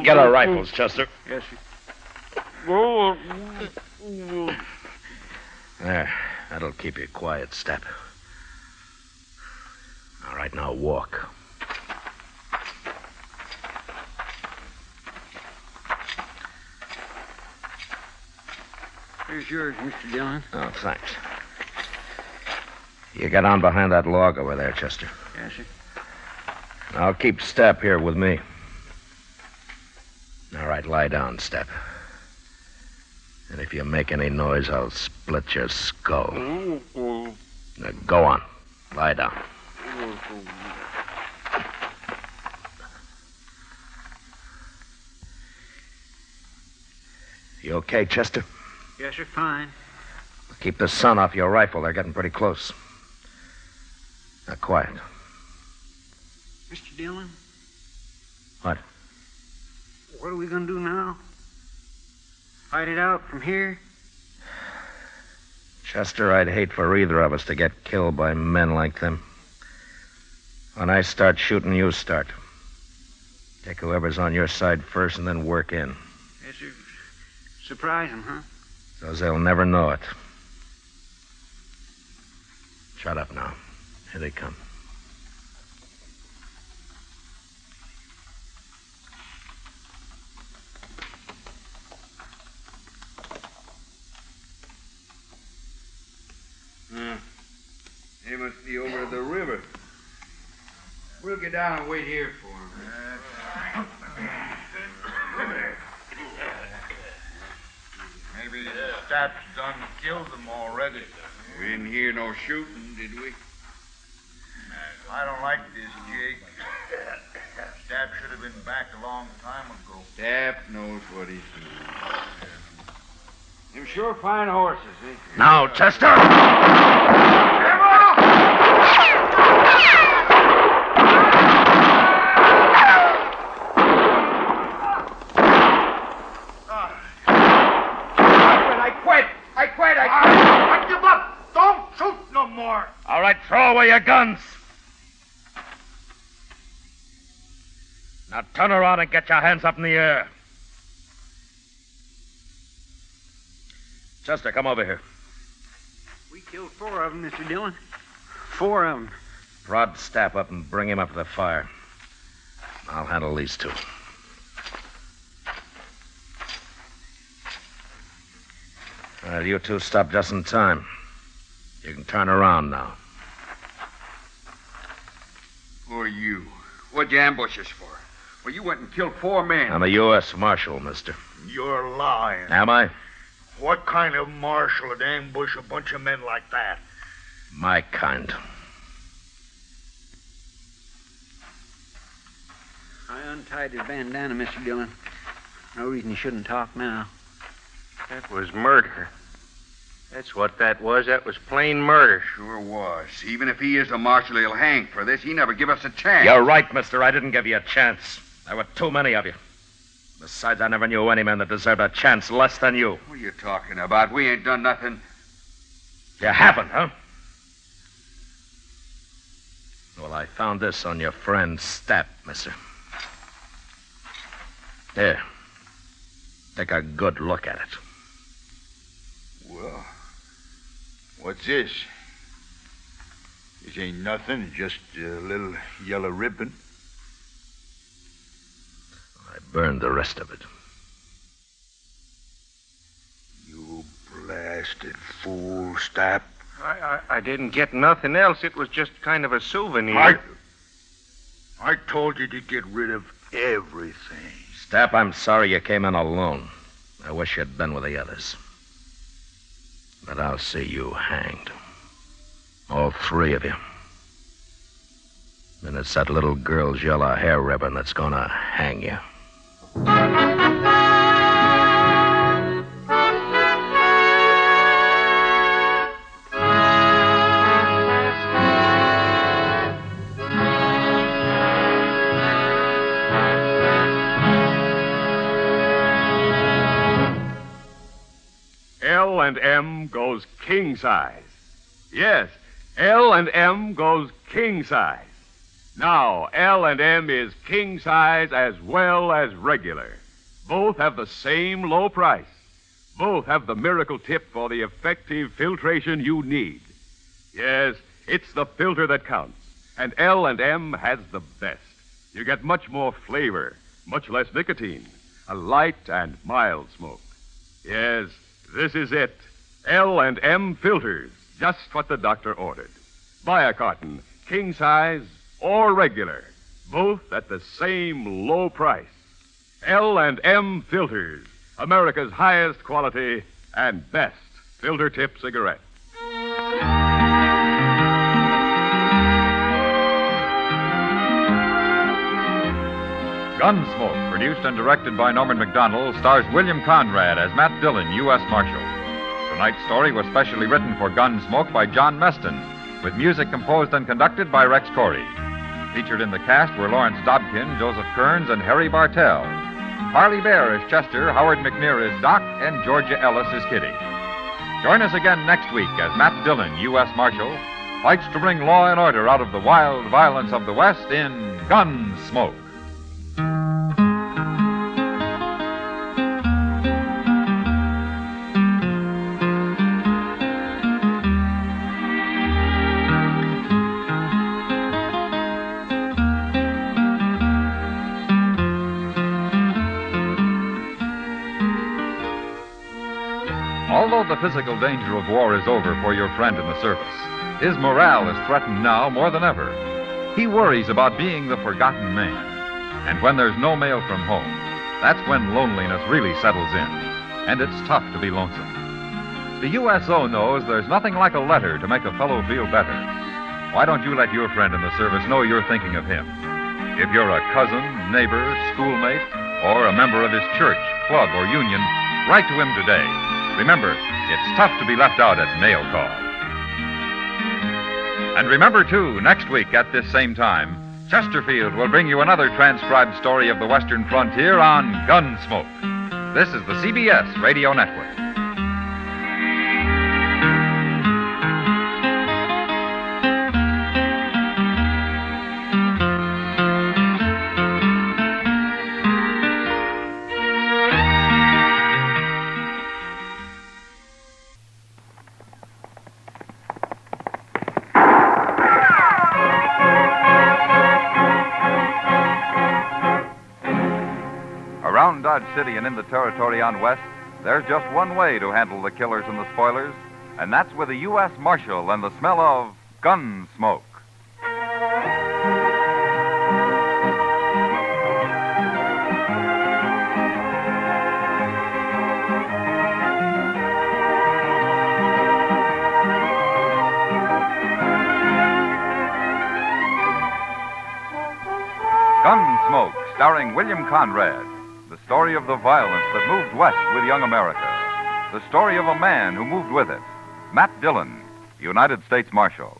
Get our rifles, Chester. Yes, sir. There. That'll keep you quiet, Step. All right, now walk. Here's yours, Mr. Dillon. Oh, thanks. You get on behind that log over there, Chester. Yes, sir. I'll keep Step here with me. All right, lie down, Step. And if you make any noise, I'll split your skull. Now, go on. Lie down. You okay, Chester? Yes, sir, fine. Keep the sun off your rifle. They're getting pretty close. Now, quiet. Mr. Dillon? What? What are we going to do now? Fight it out from here? Chester, I'd hate for either of us to get killed by men like them. When I start shooting, you start. Take whoever's on your side first and then work in. Yes, sir. Surprise them, huh? So they'll never know it. Shut up now. Here they come. They must be over the river. We'll get down and wait here for them. Maybe Stapp's done killed them already. We didn't hear no shooting, did we? I don't like this, Jake. Stapp should have been back a long time ago. Stapp knows what he's doing. Them sure fine horses, ain't they? Now, Chester! I give up. Don't shoot no more. All right, throw away your guns. Now turn around and get your hands up in the air. Chester, come over here. We killed 4 of them, Mr. Dillon. 4 of them. Prod Stapp up and bring him up to the fire. I'll handle these 2. Well, you 2 stopped just in time. You can turn around now. Who are you? What'd you ambush us for? Well, you went and killed 4 men. I'm a U.S. Marshal, mister. You're lying. Am I? What kind of marshal would ambush a bunch of men like that? My kind. I untied his bandana, Mr. Dillon. No reason he shouldn't talk now. That was murder. That's what that was. That was plain murder. Sure was. Even if he is a marshal, he'll hang for this. He never give us a chance. You're right, mister. I didn't give you a chance. There were too many of you. Besides, I never knew any man that deserved a chance less than you. What are you talking about? We ain't done nothing. You haven't, huh? Well, I found this on your friend Stapp, mister. Here. Take a good look at it. Well, what's this? This ain't nothing, just a little yellow ribbon. I burned the rest of it. You blasted fool, Stapp. I didn't get nothing else. It was just kind of a souvenir. I told you to get rid of everything. Stapp, I'm sorry you came in alone. I wish you'd been with the others. But I'll see you hanged. All 3 of you. And it's that little girl's yellow hair ribbon that's gonna hang you. L&M goes king size. Yes, L&M goes king size. Now, L&M is king size as well as regular. Both have the same low price. Both have the miracle tip for the effective filtration you need. Yes, it's the filter that counts. And L&M has the best. You get much more flavor, much less nicotine, a light and mild smoke. Yes, this is it. L&M filters, just what the doctor ordered. Buy a carton, king size or regular, both at the same low price. L&M filters, America's highest quality and best filter tip cigarette. Gunsmoke, produced and directed by Norman McDonald, stars William Conrad as Matt Dillon, U.S. Marshal. Tonight's story was specially written for Gunsmoke by John Meston, with music composed and conducted by Rex Corey. Featured in the cast were Lawrence Dobkin, Joseph Kearns, and Harry Bartell. Harley Bear is Chester, Howard McNear is Doc, and Georgia Ellis is Kitty. Join us again next week as Matt Dillon, U.S. Marshal, fights to bring law and order out of the wild violence of the West in Gunsmoke. Although the physical danger of war is over for your friend in the service, his morale is threatened now more than ever. He worries about being the forgotten man. And when there's no mail from home, that's when loneliness really settles in. And it's tough to be lonesome. The USO knows there's nothing like a letter to make a fellow feel better. Why don't you let your friend in the service know you're thinking of him? If you're a cousin, neighbor, schoolmate, or a member of his church, club, or union, write to him today. Remember, it's tough to be left out at mail call. And remember, too, next week at this same time, Chesterfield will bring you another transcribed story of the Western frontier on Gunsmoke. This is the CBS Radio Network. Around Dodge City and in the territory on West, there's just one way to handle the killers and the spoilers, and that's with a U.S. Marshal and the smell of Gunsmoke. Gunsmoke, starring William Conrad. The story of the violence that moved west with young America. The story of a man who moved with it. Matt Dillon, United States Marshal.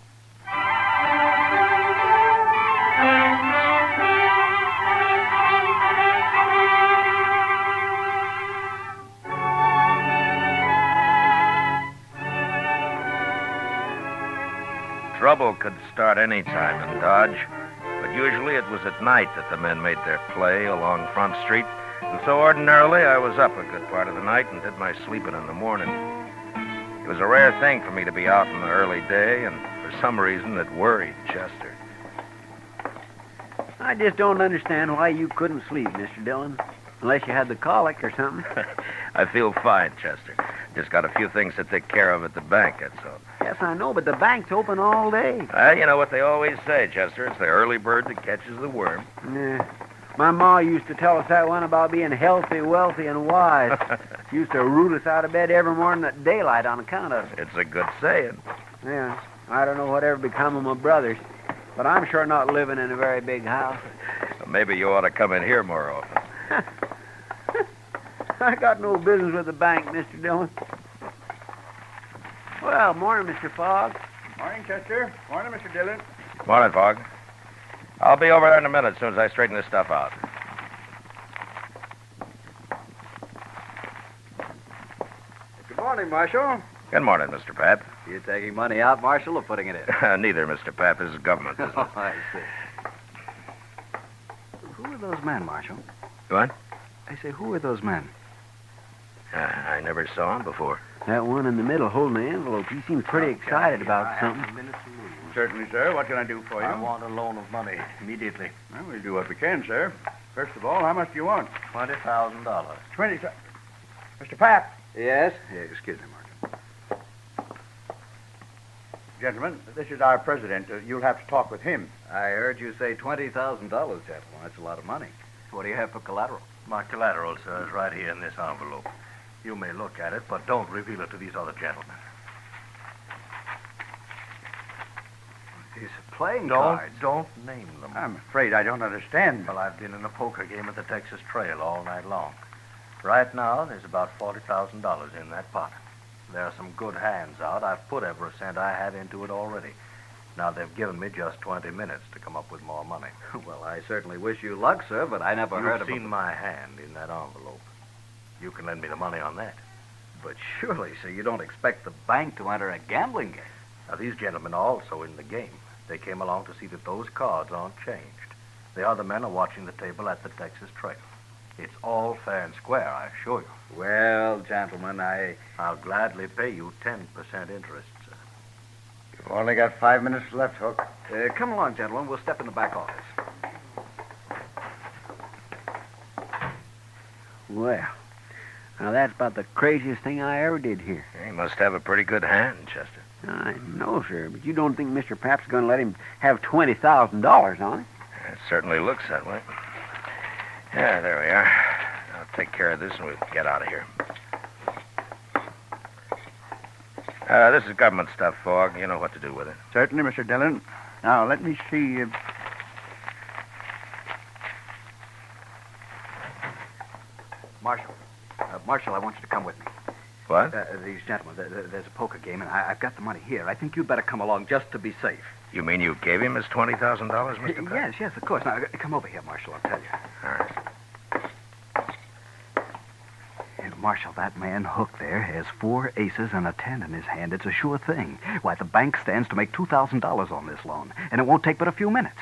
Trouble could start any time in Dodge, but usually it was at night that the men made their play along Front Street. And so ordinarily, I was up a good part of the night and did my sleeping in the morning. It was a rare thing for me to be out in the early day, and for some reason it worried Chester. I just don't understand why you couldn't sleep, Mr. Dillon. Unless you had the colic or something. I feel fine, Chester. Just got a few things to take care of at the bank, that's all. Yes, I know, but the bank's open all day. You know what they always say, Chester. It's the early bird that catches the worm. Yeah. My ma used to tell us that one about being healthy, wealthy, and wise. She used to root us out of bed every morning at daylight on account of it. It's a good saying. Yeah. I don't know whatever become of my brothers, but I'm sure not living in a very big house. Well, maybe you ought to come in here more often. I got no business with the bank, Mr. Dillon. Well, morning, Mr. Fogg. Morning, Chester. Morning, Mr. Dillon. Morning, Fogg. I'll be over there in a minute as soon as I straighten this stuff out. Good morning, Marshal. Good morning, Mr. Pap. You taking money out, Marshal, or putting it in? Neither, Mr. Pap. This is government business. Oh, I see. Who are those men, Marshal? What? I say, who are those men? I never saw him before. That one in the middle holding the envelope, he seems pretty excited about something. Certainly, sir. What can I do for you? I want a loan of money immediately. Well, we'll do what we can, sir. First of all, how much do you want? $20,000. 20. Mr. Pap. Yes? Yeah, excuse me, Marshal. Gentlemen, this is our president. You'll have to talk with him. I heard you say $20,000, gentlemen. That's a lot of money. What do you have for collateral? My collateral, sir, is right here in this envelope. You may look at it, but don't reveal it to these other gentlemen. These are playing cards. Don't name them. I'm afraid I don't understand. Well, I've been in a poker game at the Texas Trail all night long. Right now, there's about $40,000 in that pot. There are some good hands out. I've put every cent I have into it already. Now, they've given me just 20 minutes to come up with more money. Well, I certainly wish you luck, sir, but I never heard of You've seen my hand in that envelope. You can lend me the money on that. But surely, sir, you don't expect the bank to enter a gambling game. Now, these gentlemen are also in the game. They came along to see that those cards aren't changed. The other men are watching the table at the Texas Trail. It's all fair and square, I assure you. Well, gentlemen, I'll gladly pay you 10% interest, sir. You've only got 5 minutes left, Hook. Come along, gentlemen. We'll step in the back office. Well, now that's about the craziest thing I ever did here. He must have a pretty good hand, Chester. I know, sir, but you don't think Mr. Pap's going to let him have $20,000 on it? It certainly looks that way. Yeah, there we are. I'll take care of this and we'll get out of here. This is government stuff, Fogg. You know what to do with it. Certainly, Mr. Dillon. Now, let me see. Marshal, I want you to come with me. What? These gentlemen, there's a poker game, and I've got the money here. I think you'd better come along just to be safe. You mean you gave him his $20,000, Mr. Pap? Yes, of course. Now, come over here, Marshal, I'll tell you. All right. Marshal, that man Hook there has 4 aces and a 10 in his hand. It's a sure thing. Why, the bank stands to make $2,000 on this loan, and it won't take but a few minutes.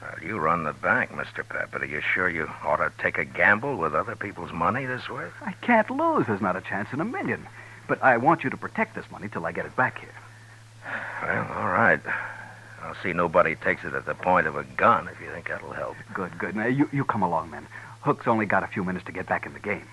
Well, you run the bank, Mr. Pap, but are you sure you ought to take a gamble with other people's money this way? I can't lose. There's not a chance in a million. But I want you to protect this money till I get it back here. Well, all right. I'll see nobody takes it at the point of a gun if you think that'll help. Good. Now, you come along, then. Hook's only got a few minutes to get back in the game.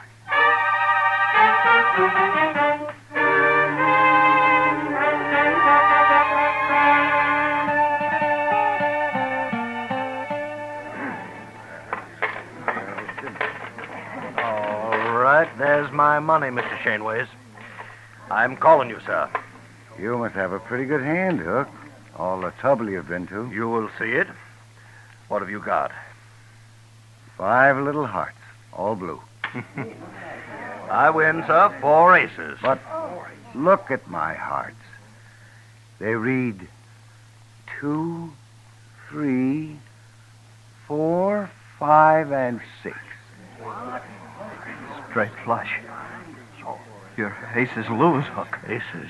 All right, there's my money, Mr. Shaneways. I'm calling you, sir. You must have a pretty good hand, Hook. All the trouble you've been to. You will see it. What have you got? 5 little hearts, all blue. I win, sir. 4 aces. But look at my hearts. They read 2, 3, 4, 5, and 6. Straight flush. Your aces lose, Hook. Aces?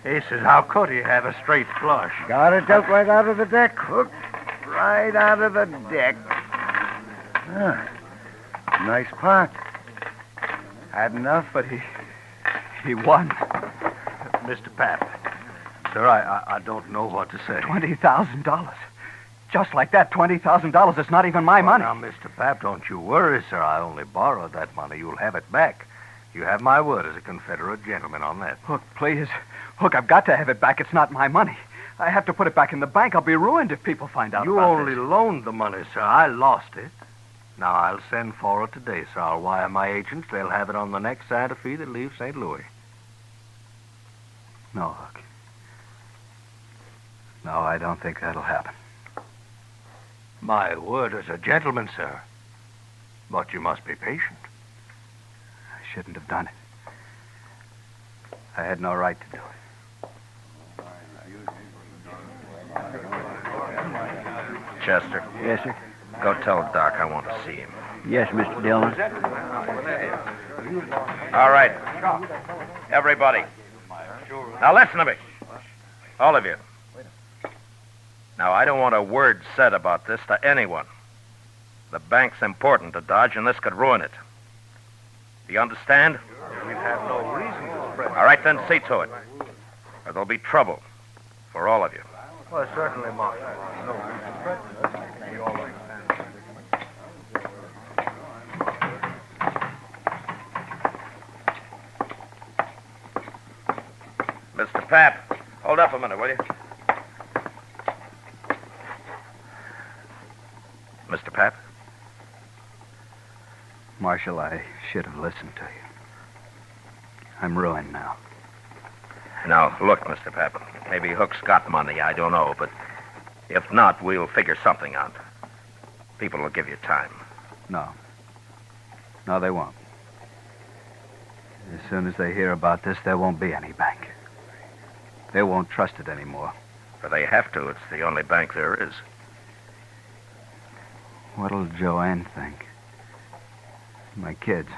Aces? How could he have a straight flush? Got it dealt right out of the deck, Hook. Right out of the deck. Nice pot. Had enough? But he won. Mr. Pap, sir, I don't know what to say. $20,000. Just like that, $20,000. It's not even my money. Now, Mr. Pap, don't you worry, sir. I only borrowed that money. You'll have it back. You have my word as a Confederate gentleman on that. Hook, please. Hook, I've got to have it back. It's not my money. I have to put it back in the bank. I'll be ruined if people find out You about only this. loaned the money, sir. I lost it. Now, I'll send for it today, sir. I'll wire my agents. They'll have it on the next Santa Fe that leaves St. Louis. No, Hook. No, I don't think that'll happen. My word as a gentleman, sir. But you must be patient. I shouldn't have done it. I had no right to do it. Chester. Yes, sir? Go tell Doc I want to see him. Yes, Mr. Dillon. All right. Everybody. Now listen to me. All of you. Now, I don't want a word said about this to anyone. The bank's important to Dodge, and this could ruin it. Do you understand? We'd have no reason to spread. All right, then see to it. Or there'll be trouble for all of you. Well, certainly, Marshal. No reason to spread. We all understand. Mr. Pap, hold up a minute, will you? Mr. Pap? Marshal, I should have listened to you. I'm ruined now. Now, look, Mr. Pap, maybe Hook's got money, I don't know, but if not, we'll figure something out. People will give you time. No. No, they won't. As soon as they hear about this, there won't be any bank. They won't trust it anymore. But they have to. It's the only bank there is. What'll Joanne think? My kids.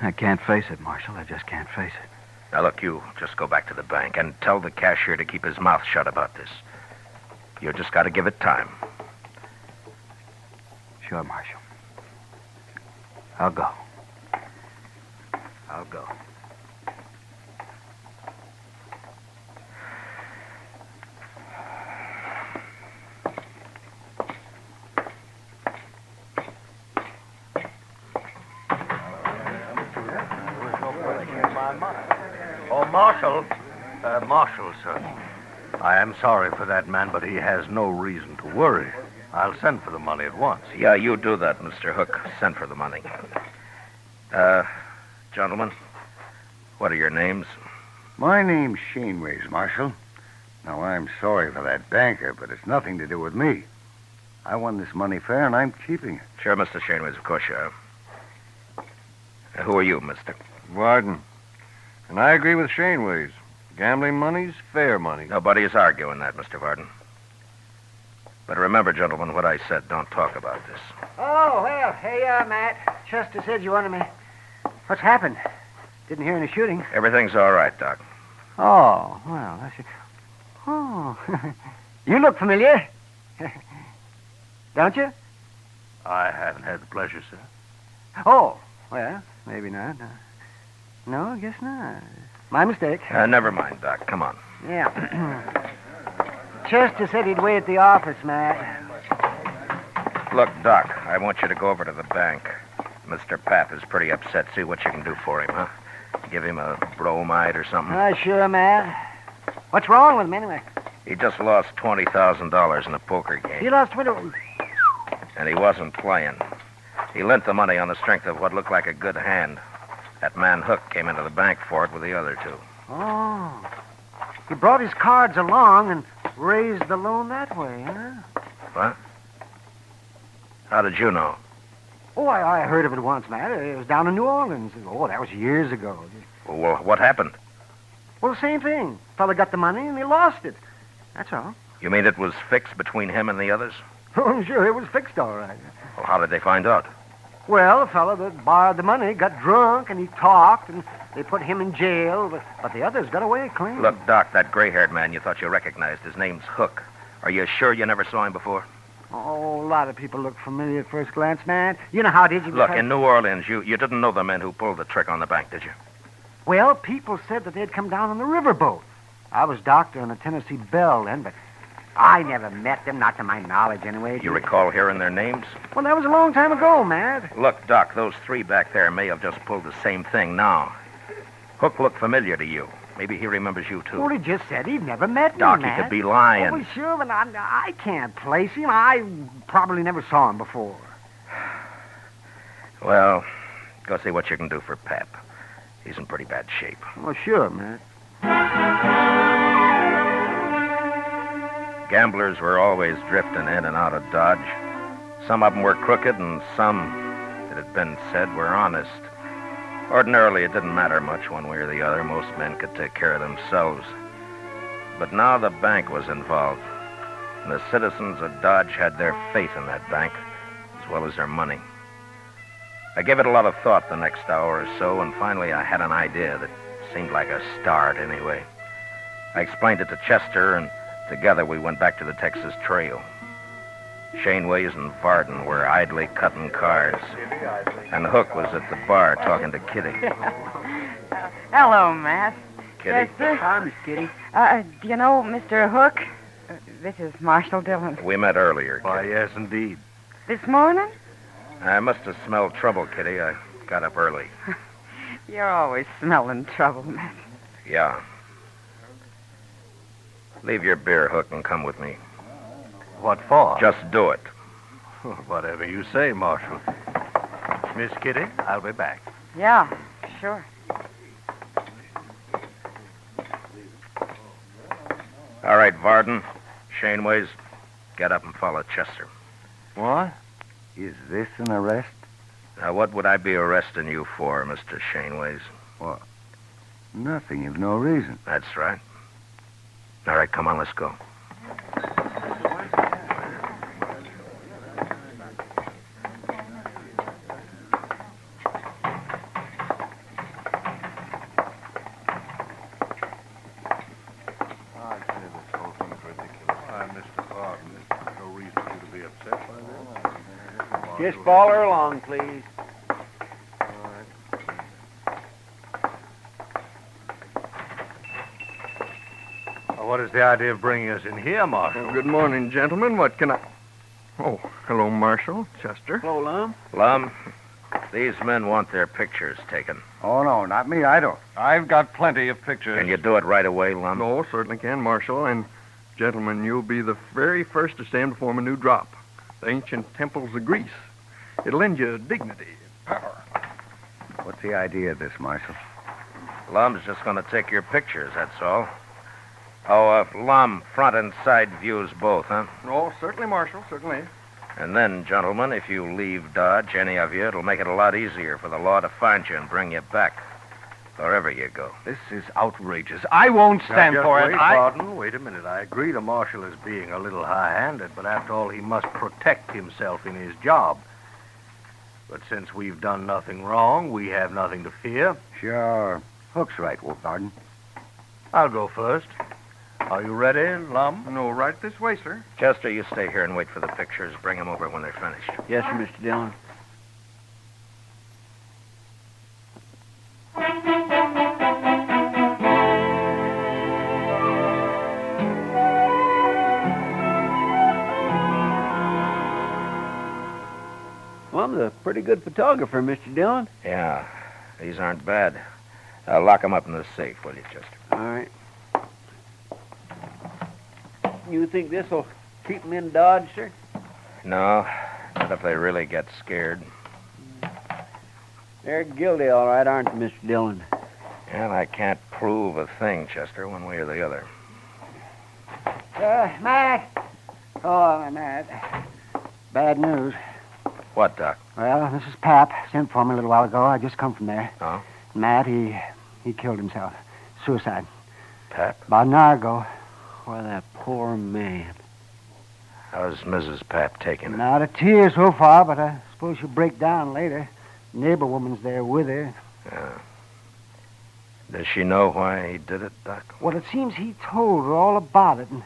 I can't face it, Marshal. I just can't face it. Now, look, you just go back to the bank and tell the cashier to keep his mouth shut about this. You just got to give it time. Sure, Marshal. I'll go. I'll go. Oh, Marshal. Marshal, sir. I am sorry for that man, but he has no reason to worry. I'll send for the money at once. Yeah, you do that, Mr. Hook. Send for the money. Gentlemen, what are your names? My name's Shaneways, Marshal. Now, I'm sorry for that banker, but it's nothing to do with me. I won this money fair, and I'm keeping it. Sure, Mr. Shaneways, of course you are. Who are you, mister? Varden. And I agree with Shaneways. Gambling money's fair money. Nobody is arguing that, Mr. Varden. But remember, gentlemen, what I said. Don't talk about this. Oh, well, hey, Matt. Chester said you wanted me. What's happened? Didn't hear any shooting. Everything's all right, Doc. Oh, well, that's it. Oh, you look familiar. Don't you? I haven't had the pleasure, sir. Oh, well, maybe not. No, I guess not. My mistake. Never mind, Doc. Come on. Yeah. Chester said he'd wait at the office, Matt. Look, Doc, I want you to go over to the bank. Mr. Pap is pretty upset. See what you can do for him, huh? Give him a bromide or something. Sure, Matt. What's wrong with him, anyway? He just lost $20,000 in a poker game. He lost 20... And he wasn't playing. He lent the money on the strength of what looked like a good hand. That man Hook came into the bank for it with the other two. Oh. He brought his cards along and raised the loan that way, huh? What? How did you know? Oh, I heard of it once, Matt. It was down in New Orleans. Oh, that was years ago. Well, what happened? Well, the same thing. Fella got the money and he lost it. That's all. You mean it was fixed between him and the others? Oh, sure, it was fixed all right. Well, how did they find out? Well, the fella that borrowed the money got drunk and he talked and they put him in jail, but the others got away clean. Look, Doc, that gray-haired man you thought you recognized, his name's Hook. Are you sure you never saw him before? Oh, a lot of people look familiar at first glance, man. You know how did you... Look, in New Orleans, you didn't know the men who pulled the trick on the bank, did you? Well, people said that they'd come down on the riverboat. I was doctor on the Tennessee Belle then, but I never met them, not to my knowledge anyway. You recall hearing their names? Well, that was a long time ago, Matt. Look, Doc, those three back there may have just pulled the same thing now. Hook looked familiar to you. Maybe he remembers you, too. Well, he just said he'd never met me, Doc, Matt. he could be lying. Oh, well, sure, but I can't place him. I probably never saw him before. Well, go see what you can do for Pap. He's in pretty bad shape. Oh, sure, Matt. Gamblers were always drifting in and out of Dodge. Some of them were crooked, and some, it had been said, were honest. Ordinarily, it didn't matter much one way or the other. Most men could take care of themselves. But now the bank was involved, and the citizens of Dodge had their faith in that bank, as well as their money. I gave it a lot of thought the next hour or so, and finally I had an idea that seemed like a start anyway. I explained it to Chester, and together we went back to the Texas Trail. Shaneways and Varden were idly cutting cars. And Hook was at the bar talking to Kitty. Hello, Matt. Kitty? Hi, Miss Kitty. Do you know Mr. Hook? This is Marshal Dillon. We met earlier. Why, yes, indeed. This morning? I must have smelled trouble, Kitty. I got up early. You're always smelling trouble, Matt. Yeah. Leave your beer, Hook, and come with me. What for? Just do it. Whatever you say, Marshal. Miss Kitty, I'll be back. Yeah, sure. All right, Varden, Shaneways, get up and follow Chester. What? Is this an arrest? Now, what would I be arresting you for, Mr. Shaneways? What? Nothing. You've no reason. That's right. All right, come on, let's go. Just follow her along, please. Well, what is the idea of bringing us in here, Marshal? Good morning, gentlemen. What can I... Oh, hello, Marshal. Chester. Hello, Lum. Lum, these men want their pictures taken. Oh, no, not me. I don't. I've got plenty of pictures. Can you do it right away, Lum? No, certainly can, Marshal. And, gentlemen, you'll be the very first to stand before a new drop. The ancient temples of Greece. It'll lend you dignity and power. What's the idea of this, Marshal? Lum's just going to take your pictures, that's all. Oh, Lum, front and side views both, huh? Oh, certainly, Marshal, certainly. And then, gentlemen, if you leave Dodge, any of you, it'll make it a lot easier for the law to find you and bring you back. Wherever you go. This is outrageous. I won't stand for it. Varden, wait a minute. I agree the Marshal is being a little high-handed, but after all, he must protect himself in his job. But since we've done nothing wrong, we have nothing to fear. Sure. Hook's right, Varden. I'll go first. Are you ready, Lum? No, right this way, sir. Chester, you stay here and wait for the pictures. Bring them over when they're finished. Yes, sir, Mr. Dillon. Well, I'm a pretty good photographer, Mr. Dillon. Yeah, these aren't bad. Lock them up in the safe, will you, Chester? All right. You think this will keep them in Dodge, sir? No, not if they really get scared. They're guilty, all right, aren't they, Mr. Dillon? And I can't prove a thing, Chester, one way or the other. Matt. Oh, Matt. Bad news. What, Doc? Well, this is Pap. Sent for me a little while ago. I just come from there. Oh? Matt, he killed himself. Suicide. Pap? About an hour ago. Why, that poor man. How's Mrs. Pap taking it? Not a tear so far, but I suppose she'll break down later. Neighbor woman's there with her. Yeah. Does she know why he did it, Doc? Well, it seems he told her all about it, and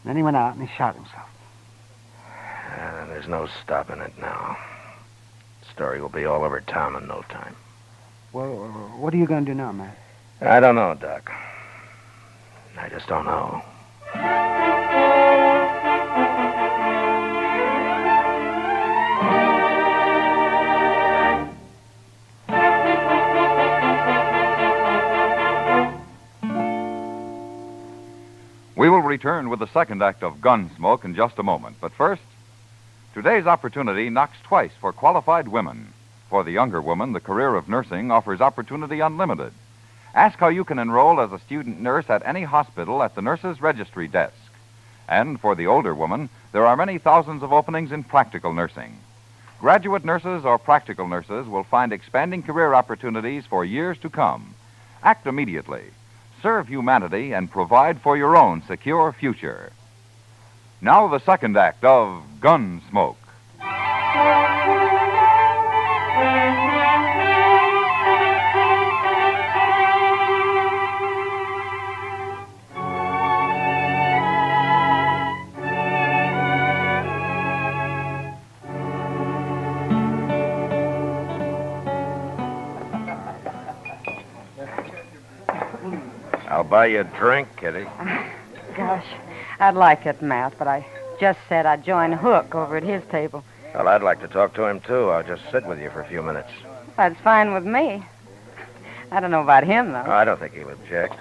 then he went out and he shot himself. There's no stopping it now. The story will be all over town in no time. Well, what are you going to do now, Matt? I don't know, Doc. I just don't know. We will return with the second act of Gunsmoke in just a moment. But first, today's opportunity knocks twice for qualified women. For the younger woman, the career of nursing offers opportunity unlimited. Ask how you can enroll as a student nurse at any hospital at the nurse's registry desk. And for the older woman, there are many thousands of openings in practical nursing. Graduate nurses or practical nurses will find expanding career opportunities for years to come. Act immediately. Serve humanity and provide for your own secure future. Now the second act of Gunsmoke. I'll buy you a drink, Kitty. Gosh, I'd like it, Matt, but I just said I'd join Hook over at his table. Well, I'd like to talk to him, too. I'll just sit with you for a few minutes. That's fine with me. I don't know about him, though. Oh, I don't think he'll object.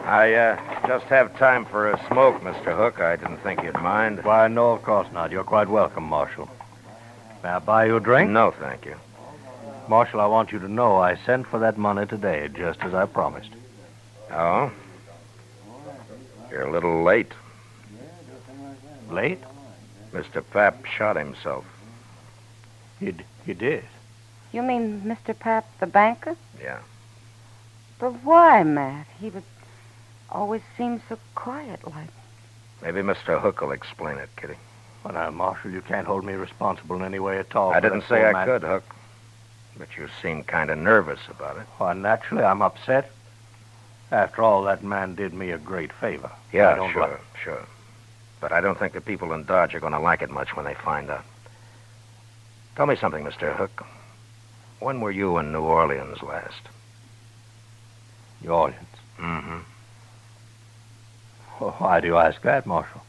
I just have time for a smoke, Mr. Hook. I didn't think you'd mind. Why, no, of course not. You're quite welcome, Marshal. May I buy you a drink? No, thank you. Marshal, I want you to know I sent for that money today, just as I promised. Oh? You're a little late. Late? Mr. Papp shot himself. He did? You mean Mr. Papp, the banker? Yeah. But why, Matt? He would always seem so quiet-like. Maybe Mr. Hook will explain it, Kitty. Well, now, Marshal, you can't hold me responsible in any way at all. I didn't say I could, Hook. But you seem kind of nervous about it. Well, naturally, I'm upset. After all, that man did me a great favor. Yeah, sure. But I don't think the people in Dodge are going to like it much when they find out. Tell me something, Mr. Hook. When were you in New Orleans last? New Orleans? Mm-hmm. Well, why do you ask that, Marshal?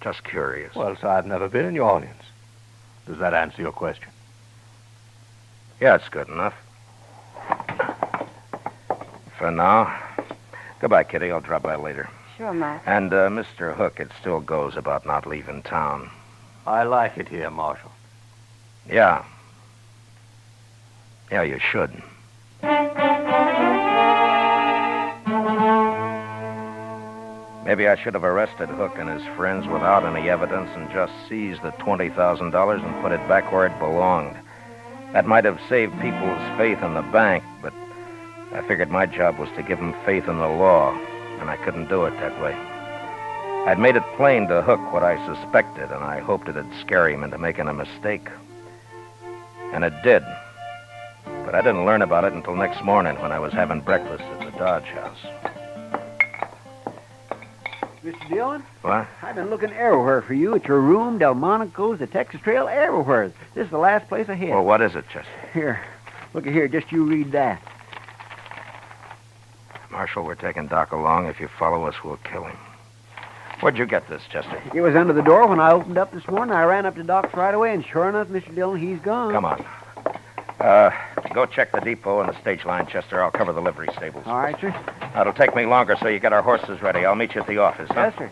Just curious. Well, sir, I've never been in New Orleans. Does that answer your question? Yeah, it's good enough. For now. Goodbye, Kitty. I'll drop by later. Sure, Matt. And, Mr. Hook, it still goes about not leaving town. I like it here, Marshal. Yeah. Yeah, you should. Maybe I should have arrested Hook and his friends without any evidence and just seized the $20,000 and put it back where it belonged. That might have saved people's faith in the bank, but I figured my job was to give them faith in the law, and I couldn't do it that way. I'd made it plain to Hook what I suspected, and I hoped it'd scare him into making a mistake. And it did. But I didn't learn about it until next morning when I was having breakfast at the Dodge house. Mr. Dillon? What? I've been looking everywhere for you, at your room, Delmonico's, the Texas Trail, everywhere. This is the last place I hit. Well, what is it, Chester? Here, look at here, just you read that. Marshal, we're taking Doc along. If you follow us, we'll kill him. Where'd you get this, Chester? It was under the door when I opened up this morning. I ran up to Doc's right away, and sure enough, Mr. Dillon, he's gone. Come on. Go check the depot and the stage line, Chester. I'll cover the livery stables. All right, sir. It'll take me longer, so you get our horses ready. I'll meet you at the office, huh? Yes, sir.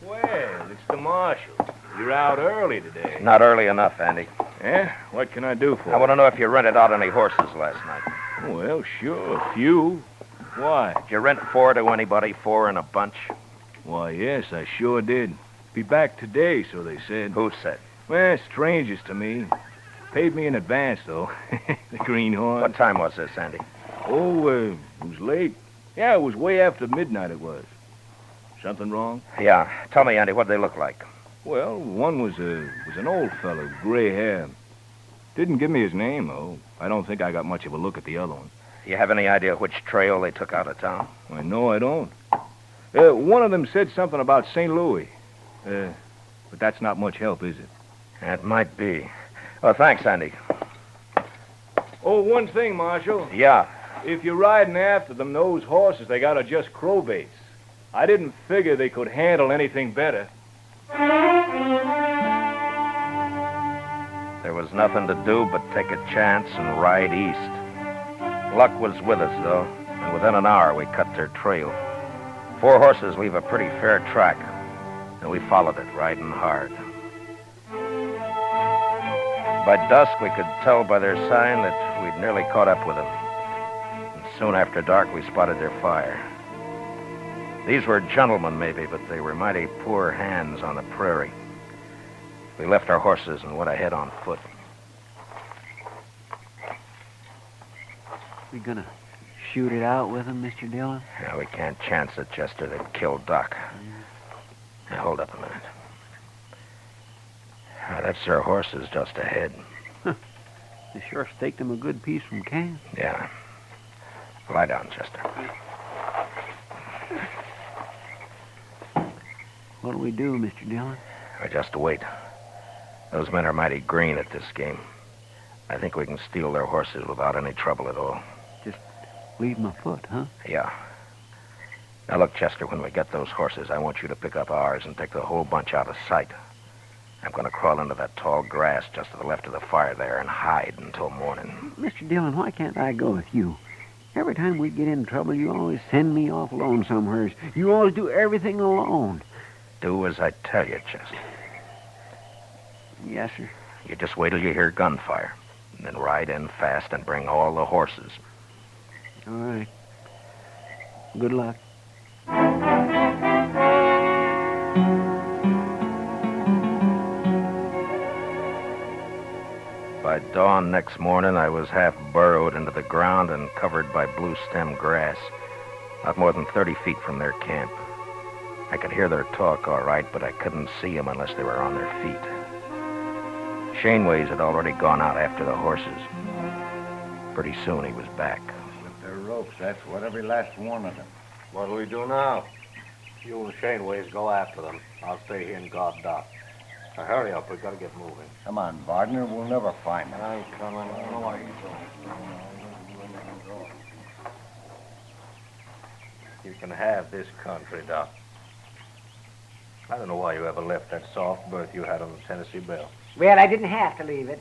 Well, it's the Marshal. You're out early today. Not early enough, Andy. Yeah? What can I do for you? I want to know if you rented out any horses last night. Well, sure, a few. Why? Did you rent 4 to anybody, 4 in a bunch? Why, yes, I sure did. Be back today, so they said. Who said? Well, strangers to me. Paid me in advance, though. The greenhorn. What time was this, Andy? Oh, it was late. Yeah, it was way after midnight it was. Something wrong? Yeah. Tell me, Andy, what they look like? Well, one was an old fellow, gray hair. Didn't give me his name, though. I don't think I got much of a look at the other one. You have any idea which trail they took out of town? I know I don't. One of them said something about St. Louis. But that's not much help, is it? It might be. Oh, thanks, Andy. Oh, one thing, Marshal. Yeah. If you're riding after them, those horses, they got are just crowbaits. I didn't figure they could handle anything better. There was nothing to do but take a chance and ride east. Luck was with us, though, and within an hour we cut their trail. 4 horses leave a pretty fair track, and we followed it, riding hard. By dusk, we could tell by their sign that we'd nearly caught up with them. And soon after dark, we spotted their fire. These were gentlemen, maybe, but they were mighty poor hands on the prairie. We left our horses and went ahead on foot. We gonna shoot it out with them, Mr. Dillon? Yeah, we can't chance it, Chester. They'd kill Doc. Now, hold up a minute. That's their horses just ahead. They sure staked them a good piece from camp. Yeah. Lie down, Chester. What'll we do, Mr. Dillon? Or just wait. Those men are mighty green at this game. I think we can steal their horses without any trouble at all. Just leave them afoot, huh? Yeah. Now look, Chester, when we get those horses, I want you to pick up ours and take the whole bunch out of sight. I'm going to crawl into that tall grass just to the left of the fire there and hide until morning. Mr. Dillon, why can't I go with you? Every time we get in trouble, you always send me off alone somewheres. You always do everything alone. Do as I tell you, Chester. Yes, sir. You just wait till you hear gunfire, and then ride in fast and bring all the horses. All right. Good luck. By dawn next morning, I was half burrowed into the ground and covered by blue stem grass, not more than 30 feet from their camp. I could hear their talk all right, but I couldn't see them unless they were on their feet. Shaneways had already gone out after the horses. Pretty soon he was back. With their ropes, that's what every last one of them. What do we do now? You and Shaneways go after them. I'll stay here and guard Doc. Now, hurry up. We've got to get moving. Come on, partner. We'll never find them. I'm coming. I don't know why you can have this country, Doc. I don't know why you ever left that soft berth you had on the Tennessee Belle. Well, I didn't have to leave it.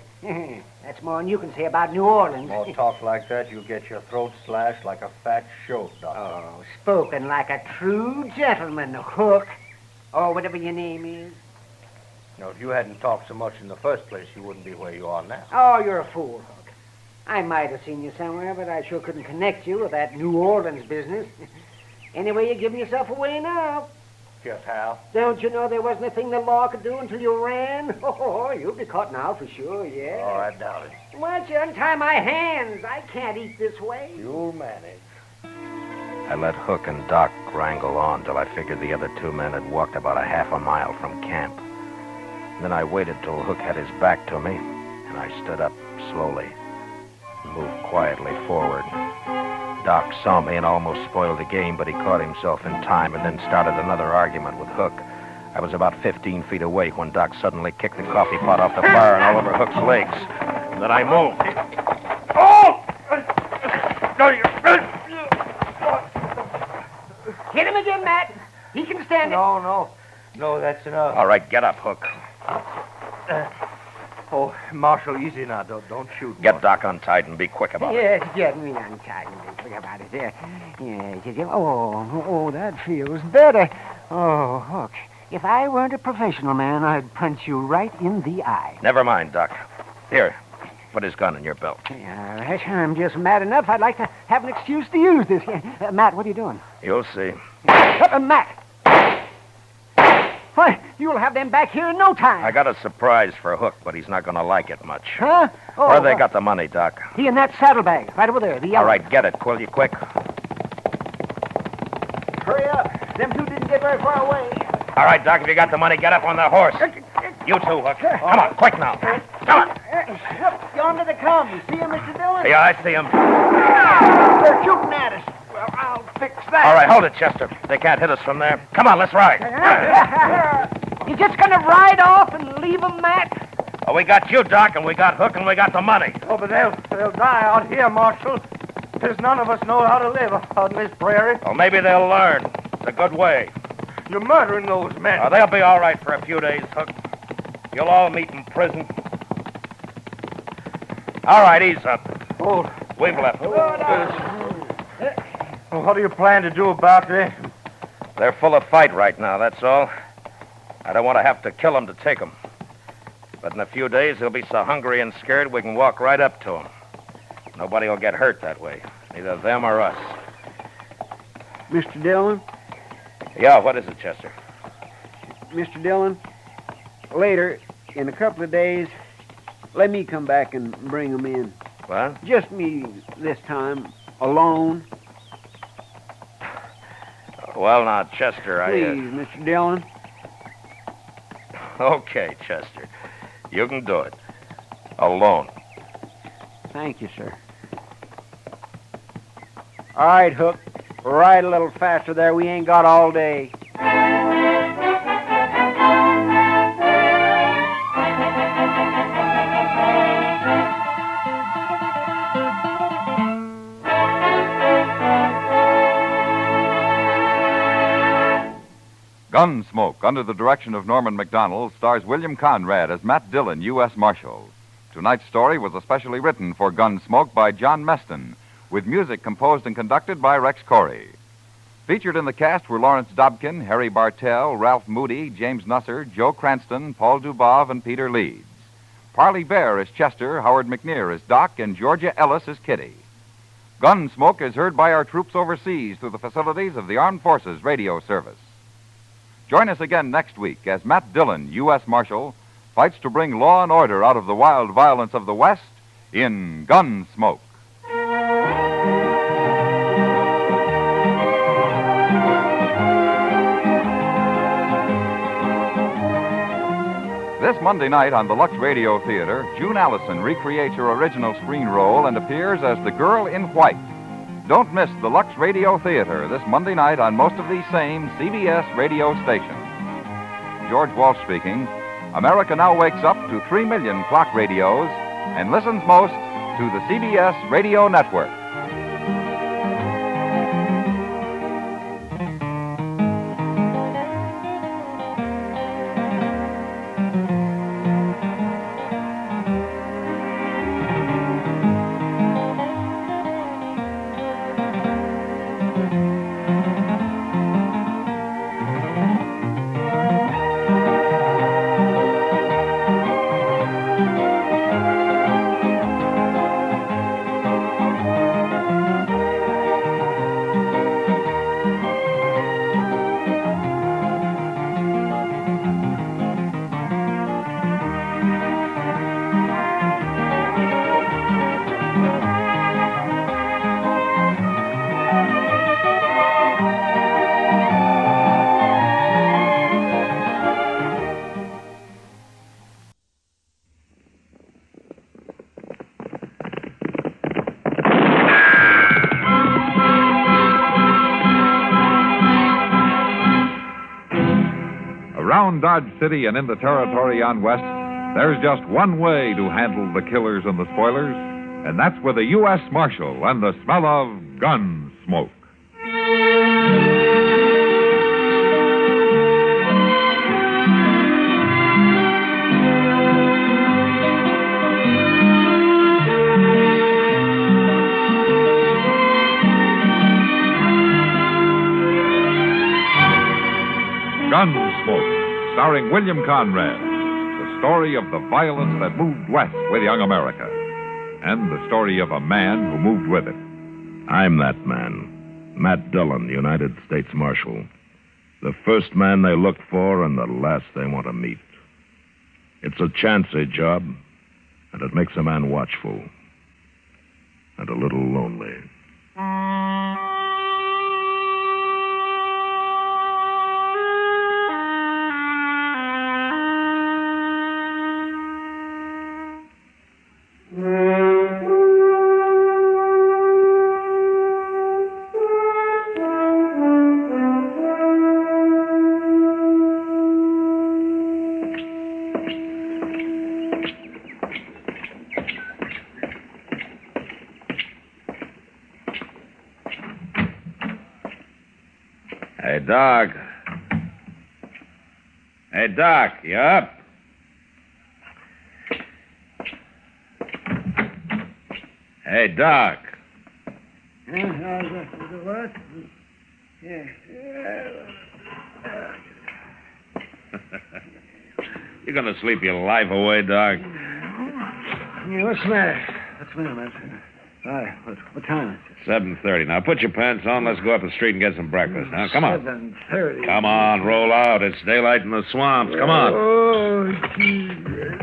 That's more than you can say about New Orleans. More talk like that, you'll get your throat slashed like a fat shoat, Doctor. Oh, spoken like a true gentleman, Hook. Or whatever your name is. Now, if you hadn't talked so much in the first place, you wouldn't be where you are now. Oh, you're a fool, Hook. I might have seen you somewhere, but I sure couldn't connect you with that New Orleans business. Anyway, you're giving yourself away now. Just how? Don't you know there wasn't a thing the law could do until you ran? Oh, you'll be caught now for sure, yeah. Oh, I doubt it. Why don't you untie my hands? I can't eat this way. You'll manage. I let Hook and Doc wrangle on till I figured the other two men had walked about a half a mile from camp. Then I waited till Hook had his back to me, and I stood up slowly and moved quietly forward. Doc saw me and almost spoiled the game, but he caught himself in time and then started another argument with Hook. I was about 15 feet away when Doc suddenly kicked the coffee pot off the fire and all over Hook's legs. And then I moved. Oh! Hit him again, Matt. He can stand it. No, that's enough. All right, get up, Hook. Oh, Marshal, easy now. Don't shoot. Get Doc untied and be quick about it. Yes, get me untied and think about it there. Yes. Oh, that feels better. Oh, Hook, if I weren't a professional man, I'd punch you right in the eye. Never mind, Doc. Here, put his gun in your belt. All right, I'm just mad enough. I'd like to have an excuse to use this. Matt, what are you doing? You'll see. Matt! Why, you'll have them back here in no time. I got a surprise for Hook, but he's not going to like it much. Huh? Oh, Where they got the money, Doc? He in that saddlebag, right over there. The yellow. All right, get it, will you, quick? Hurry up. Them two didn't get very far away. All right, Doc, if you got the money, get up on the horse. You too, Hook. Come on, quick now. Come on. Yonder they come. You see him, Mr. Dillon? Yeah, I see him. They're shooting at us. Well, I'll fix that. All right, hold it, Chester. They can't hit us from there. Come on, let's ride. You just gonna ride off and leave them, Matt? Well, we got you, Doc, and we got Hook, and we got the money. Oh, but they'll die out here, Marshal. There's none of us know how to live out in this prairie. Well, maybe they'll learn. It's a good way. You're murdering those men. Oh, they'll be all right for a few days, Hook. You'll all meet in prison. All right, ease up. Hold. We've left. Well, what do you plan to do about this? They're full of fight right now, that's all. I don't want to have to kill them to take them. But in a few days, they'll be so hungry and scared we can walk right up to them. Nobody will get hurt that way, neither them or us. Mr. Dillon? Yeah, what is it, Chester? Mr. Dillon, later, in a couple of days, let me come back and bring them in. What? Just me this time, alone. Well, now, Chester, Please, Mr. Dillon. Okay, Chester. You can do it. Alone. Thank you, sir. All right, Hook. Ride a little faster there. We ain't got all day. Gunsmoke, under the direction of Norman Macdonnell, stars William Conrad as Matt Dillon, U.S. Marshal. Tonight's story was especially written for Gunsmoke by John Meston, with music composed and conducted by Rex Corey. Featured in the cast were Lawrence Dobkin, Harry Bartell, Ralph Moody, James Nusser, Joe Cranston, Paul Dubov, and Peter Leeds. Parley Bear is Chester, Howard McNear is Doc, and Georgia Ellis is Kitty. Gunsmoke is heard by our troops overseas through the facilities of the Armed Forces Radio Service. Join us again next week as Matt Dillon, U.S. Marshal, fights to bring law and order out of the wild violence of the West in Gunsmoke. This Monday night on the Lux Radio Theater, June Allison recreates her original screen role and appears as the Girl in White. Don't miss the Lux Radio Theater this Monday night on most of these same CBS radio stations. George Walsh speaking. America now wakes up to 3 million clock radios and listens most to the CBS Radio Network. Around Dodge City and in the territory on West, there's just one way to handle the killers and the spoilers, and that's with a U.S. Marshal and the smell of gun smoke. Gunsmoke, starring William Conrad, the story of the violence that moved west with young America, and the story of a man who moved with it. I'm that man, Matt Dillon, United States Marshal. The first man they look for and the last they want to meet. It's a chancy job, and it makes a man watchful and a little lonely. Hey, Doc. Hey, Doc, you up? Hey, Doc. What? Yeah. You gonna sleep your life away, Doc? Yeah, what's the matter? What's the matter, man? All right, what time is it? 7:30. Now, put your pants on. Let's go up the street and get some breakfast. Now, come on. 7:30. Come on, roll out. It's daylight in the swamps. Come on. Oh, Jesus.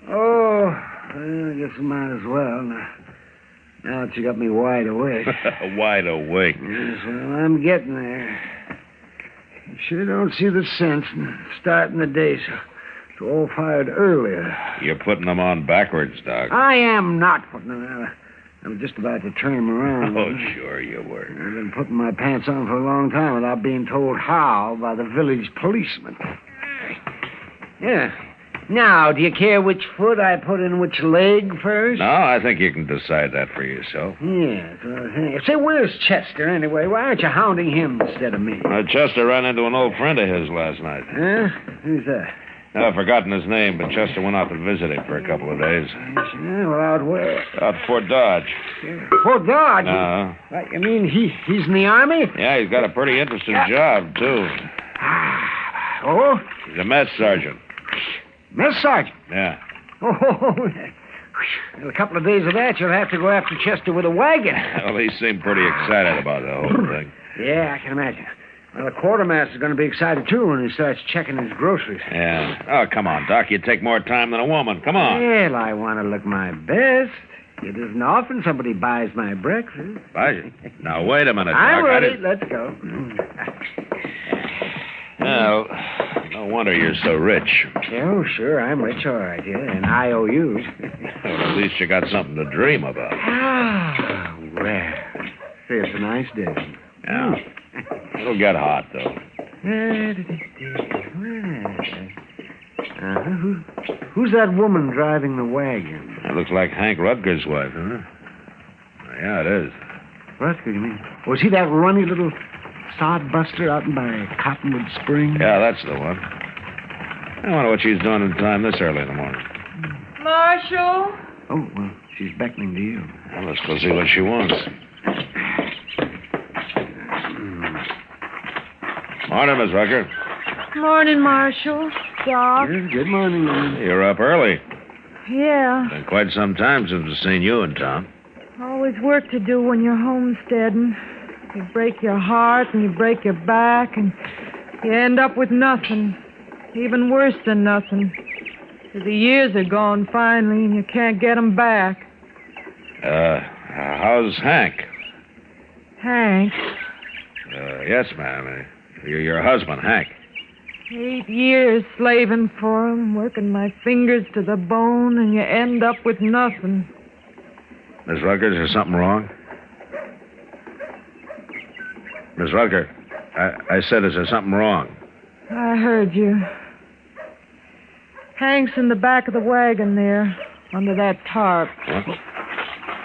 Oh, well, I guess I might as well. Now that you got me wide awake. Wide awake. Yes, well, I'm getting there. You sure don't see the sense in starting the day so all fired earlier. You're putting them on backwards, Doc. I am not putting them on. I'm just about to turn him around. Oh, sure you were. I've been putting my pants on for a long time without being told how by the village policeman. Yeah. Now, do you care which foot I put in which leg first? No, I think you can decide that for yourself. Yes. Say, where's Chester, anyway? Why aren't you hounding him instead of me? Chester ran into an old friend of his last night. Huh? Who's that? I've forgotten his name, but Chester went out to visit him for a couple of days. Yeah, well, out where? Out Fort Dodge. Fort Dodge? Uh-huh. You mean he's in the Army? Yeah, he's got a pretty interesting job, too. Oh? He's a mess sergeant. Mess sergeant? Yeah. Oh, in a couple of days of that, you'll have to go after Chester with a wagon. Well, he seemed pretty excited about the whole thing. Yeah, I can imagine. Well, the quartermaster's going to be excited, too, when he starts checking his groceries. Yeah. Oh, come on, Doc. You take more time than a woman. Come on. Well, I want to look my best. It isn't often somebody buys my breakfast. Buys it? Now, wait a minute, Doc. I'm ready. Let's go. Well, no wonder you're so rich. Oh, sure, I'm rich, all right, yeah, and I owe you. Well, at least you got something to dream about. Ah, well, say it's a nice day. Yeah. It'll get hot, though. Who's that woman driving the wagon? That looks like Hank Rutger's wife, huh? Yeah, it is. Rutger, you mean? Was he that runny little sodbuster out by Cottonwood Springs? Yeah, that's the one. I wonder what she's doing in time this early in the morning. Marshal? Oh, well, she's beckoning to you. Well, let's go see what she wants. Morning, Miss Rucker. Morning, Marshal. Doc. Yeah, good morning, Lynn. You're up early. Yeah. Been quite some time since I've seen you in town. Always work to do when you're homesteading. You break your heart and you break your back and you end up with nothing. Even worse than nothing. 'Cause the years are gone finally and you can't get 'em back. How's Hank? Hank, Yes, ma'am. Your husband, Hank. 8 years slaving for 'em, working my fingers to the bone, and you end up with nothing. Miss Rucker, is there something wrong? Miss Rucker, I said, is there something wrong? I heard you. Hank's in the back of the wagon there, under that tarp.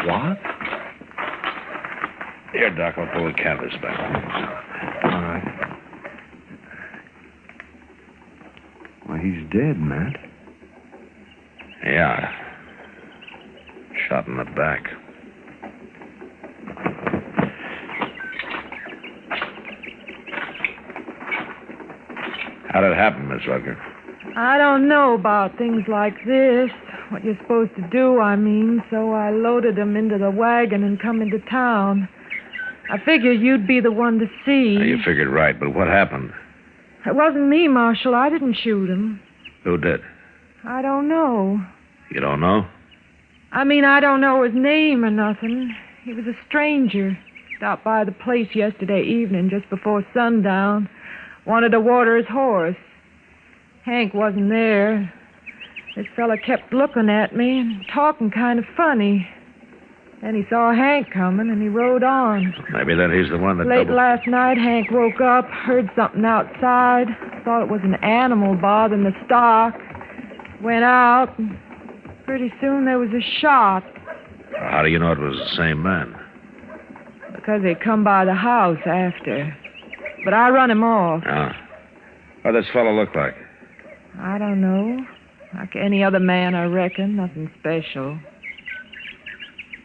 What? Here, Doc, I'll pull the canvas back. All right. Well, he's dead, Matt. Yeah. Shot in the back. How'd it happen, Miss Rucker? I don't know about things like this. What you're supposed to do, I mean. So I loaded him into the wagon and come into town. I figured you'd be the one to see. You figured right, but what happened? It wasn't me, Marshal. I didn't shoot him. Who did? I don't know. You don't know? I mean, I don't know his name or nothing. He was a stranger. Stopped by the place yesterday evening just before sundown. Wanted to water his horse. Hank wasn't there. This fella kept looking at me and talking kind of funny. Then he saw Hank coming and he rode on. Maybe then he's the one that Late last night, Hank woke up, heard something outside. Thought it was an animal bothering the stock. Went out, and pretty soon there was a shot. How do you know it was the same man? Because they come by the house after. But I run him off. Ah. What does this fellow look like? I don't know. Like any other man, I reckon. Nothing special.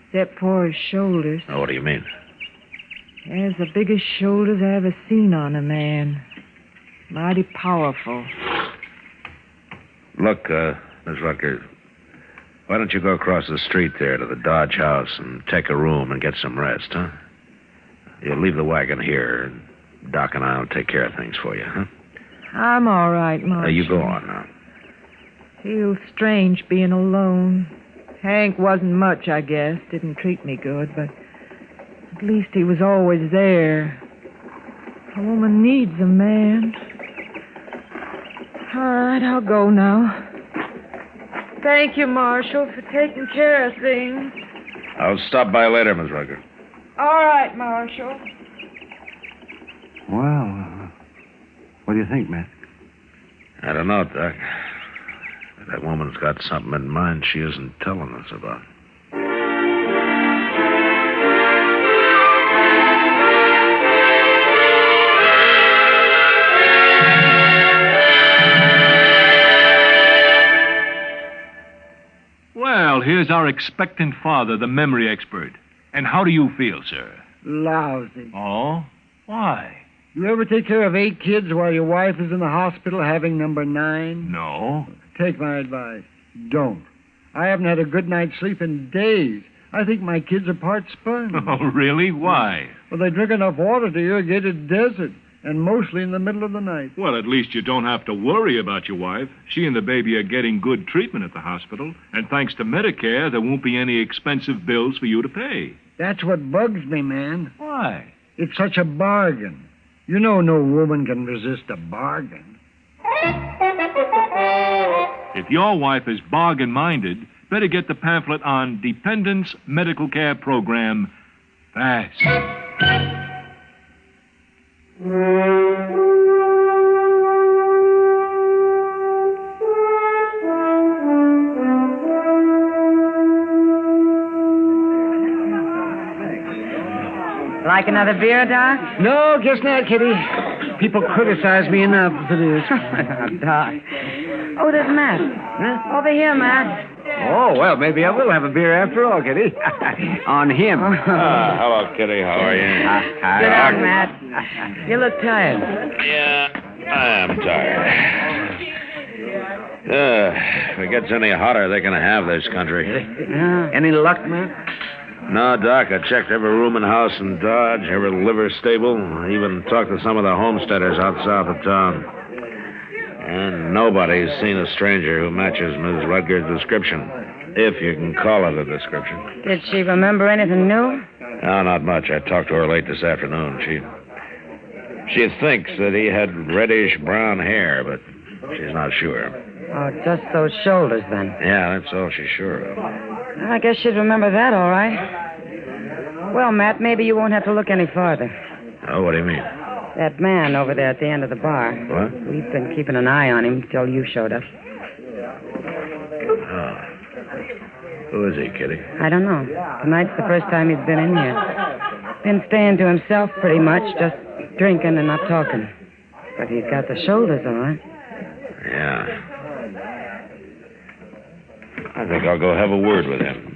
Except for his shoulders. Oh, what do you mean? There's the biggest shoulders I ever seen on a man. Mighty powerful. Look, Miss Rucker, why don't you go across the street there to the Dodge house and take a room and get some rest, huh? You'll leave the wagon here, and Doc and I will take care of things for you, huh? I'm all right, Marshal. You go on now. Feels strange being alone. Hank wasn't much, I guess. Didn't treat me good, but at least he was always there. A woman needs a man. All right, I'll go now. Thank you, Marshal, for taking care of things. I'll stop by later, Miss Rucker. All right, Marshal. Well, what do you think, Matt? I don't know, Doc. That woman's got something in mind she isn't telling us about. Well, here's our expectant father, the memory expert. And how do you feel, sir? Lousy. Oh? Why? You ever take care of 8 kids while your wife is in the hospital having number 9? No. Take my advice. Don't. I haven't had a good night's sleep in days. I think my kids are part sponge. Oh, really? Why? Well, they drink enough water to irrigate a desert, and mostly in the middle of the night. Well, at least you don't have to worry about your wife. She and the baby are getting good treatment at the hospital, and thanks to Medicare, there won't be any expensive bills for you to pay. That's what bugs me, man. Why? It's such a bargain. You know no woman can resist a bargain. If your wife is bargain-minded, better get the pamphlet on Dependents Medical Care Program fast. Like another beer, Doc? No, guess not, Kitty. People criticize me enough for this. Doc. Oh, there's Matt. Huh? Over here, Matt. Oh, well, maybe I will have a beer after all, Kitty. On him. Hello, Kitty. How are you? Sit down, Matt. You look tired. Yeah, I am tired. If it gets any hotter, they're going to have this country. Any luck, Matt? No, Doc. I checked every room and house in Dodge, every liver stable. I even talked to some of the homesteaders out south of town. And nobody's seen a stranger who matches Ms. Rutger's description, if you can call it a description. Did she remember anything new? No, not much. I talked to her late this afternoon. She thinks that he had reddish-brown hair, but she's not sure. Oh, just those shoulders, then. Yeah, that's all she's sure of. I guess she'd remember that, all right. Well, Matt, maybe you won't have to look any farther. Oh, what do you mean? That man over there at the end of the bar. What? We've been keeping an eye on him till you showed up. Oh. Who is he, Kitty? I don't know. Tonight's the first time he's been in here. Been staying to himself pretty much, just drinking and not talking. But he's got the shoulders, all right. Yeah. I think I'll go have a word with him.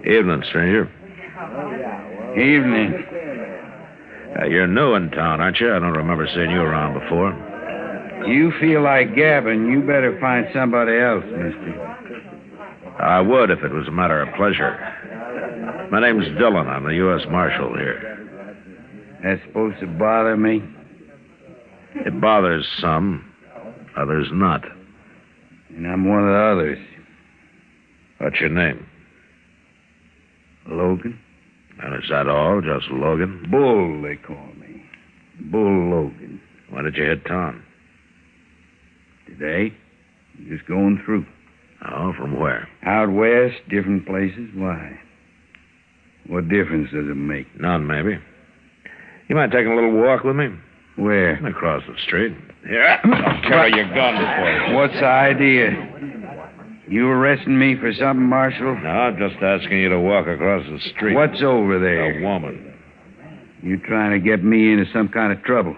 Evening, stranger. Evening. You're new in town, aren't you? I don't remember seeing you around before. You feel like gabbing, you better find somebody else, mister. I would if it was a matter of pleasure. My name's Dillon. I'm the U.S. Marshal here. That's supposed to bother me? It bothers some, others not. And I'm one of the others. What's your name? Logan. And is that all? Just Logan? Bull, they call me. Bull Logan. When did you hit town? Today. Just going through. Oh, from where? Out west, different places. Why? What difference does it make? None, maybe. You mind taking a little walk with me? Where? Across the street. Here, I'll carry your gun before you. What's the idea? You arresting me for something, Marshal? No, I'm just asking you to walk across the street. What's over there? A woman. You trying to get me into some kind of trouble?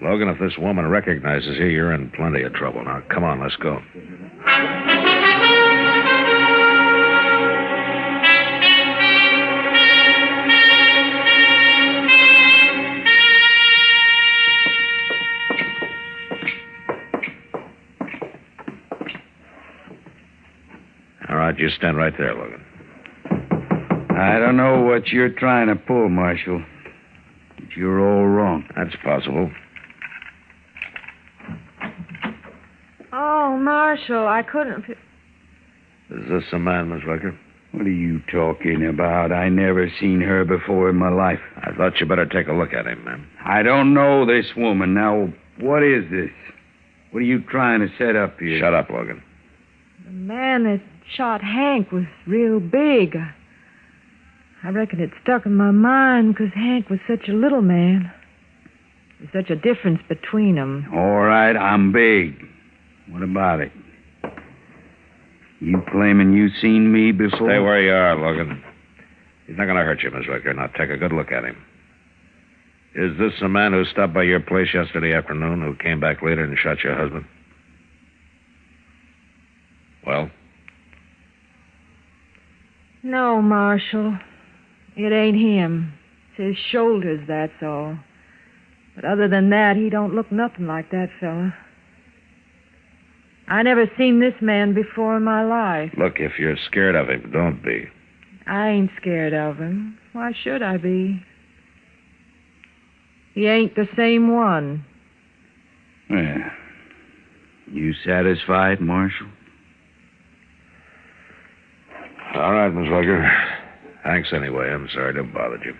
Logan, if this woman recognizes you, you're in plenty of trouble. Now, come on, let's go. All right, you stand right there, Logan. I don't know what you're trying to pull, Marshal. But you're all wrong. That's possible. Oh, Marshal, I couldn't... Is this the man, Miss Rucker? What are you talking about? I never seen her before in my life. I thought you better take a look at him, ma'am. I don't know this woman. Now, what is this? What are you trying to set up here? Shut up, Logan. The man that shot Hank was real big. I reckon it stuck in my mind because Hank was such a little man. There's such a difference between them. All right, I'm big. What about it? You claiming you seen me before? Stay where you are, Logan. He's not going to hurt you, Miss Wicker. Now take a good look at him. Is this the man who stopped by your place yesterday afternoon, who came back later and shot your husband? Well? No, Marshal. It ain't him. It's his shoulders, that's all. But other than that, he don't look nothing like that fella. I never seen this man before in my life. Look, if you're scared of him, don't be. I ain't scared of him. Why should I be? He ain't the same one. Yeah. You satisfied, Marshal? All right, Miss Wicker. Thanks anyway. I'm sorry to have bothered you.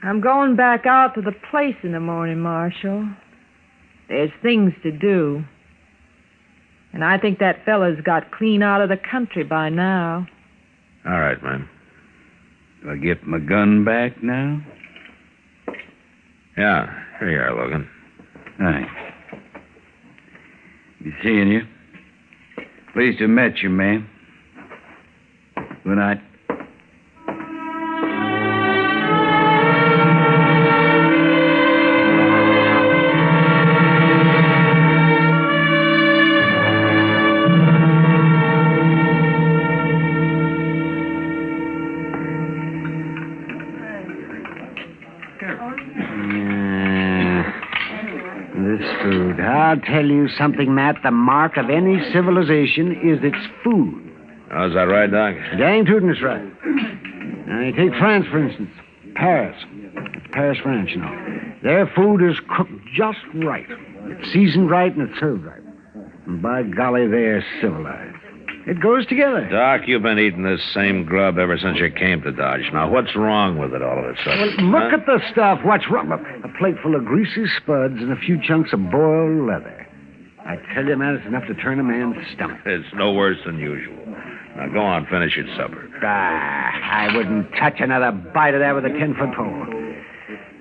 I'm going back out to the place in the morning, Marshal. There's things to do. And I think that fella's got clean out of the country by now. All right, man. Do I get my gun back now? Yeah, here you are, Logan. Thanks. Be seeing you. Pleased to have met you, man. Good night. I'll tell you something, Matt. The mark of any civilization is its food. Oh, is that right, Doc? Dang tootin' it's right. Now, you take France, for instance. Paris. Paris, France, you know. Their food is cooked just right. It's seasoned right and it's served right. And by golly, they're civilized. It goes together. Doc, you've been eating this same grub ever since you came to Dodge. Now, what's wrong with it all of a sudden? Well, look at the stuff. What's wrong? A plate full of greasy spuds and a few chunks of boiled leather. I tell you, man, it's enough to turn a man's stomach. It's no worse than usual. Now, go on, finish your supper. I wouldn't touch another bite of that with a 10-foot pole.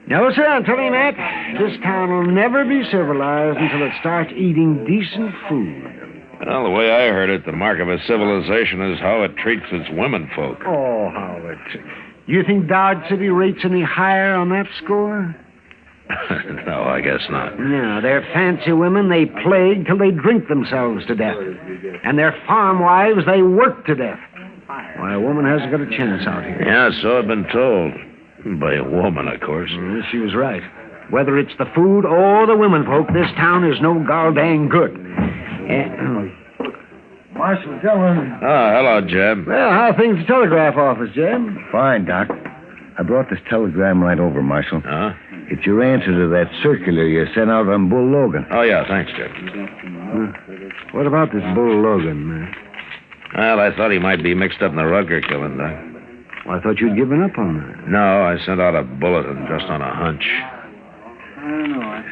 No, sir, I'm telling you, Matt, this town will never be civilized until it starts eating decent food. Well, the way I heard it, the mark of a civilization is how it treats its women folk. Oh, Howard. You think Dodge City rates any higher on that score? No, I guess not. No, they're fancy women. They plague till they drink themselves to death. And their farm wives, they work to death. Why, a woman hasn't got a chance out here. Yeah, so I've been told. By a woman, of course. She was right. Whether it's the food or the women folk, this town is no goddamn good. Marshal Dillon. Oh, hello, Jeb. Well, how are things at the telegraph office, Jeb? Fine, Doc. I brought this telegram right over, Marshal. Huh? It's your answer to that circular you sent out on Bull Logan. Oh, yeah, thanks, Jeb. What about this Bull Logan, man? Well, I thought he might be mixed up in the Rutger killing, Doc. Well, I thought you'd given up on that. No, I sent out a bulletin just on a hunch.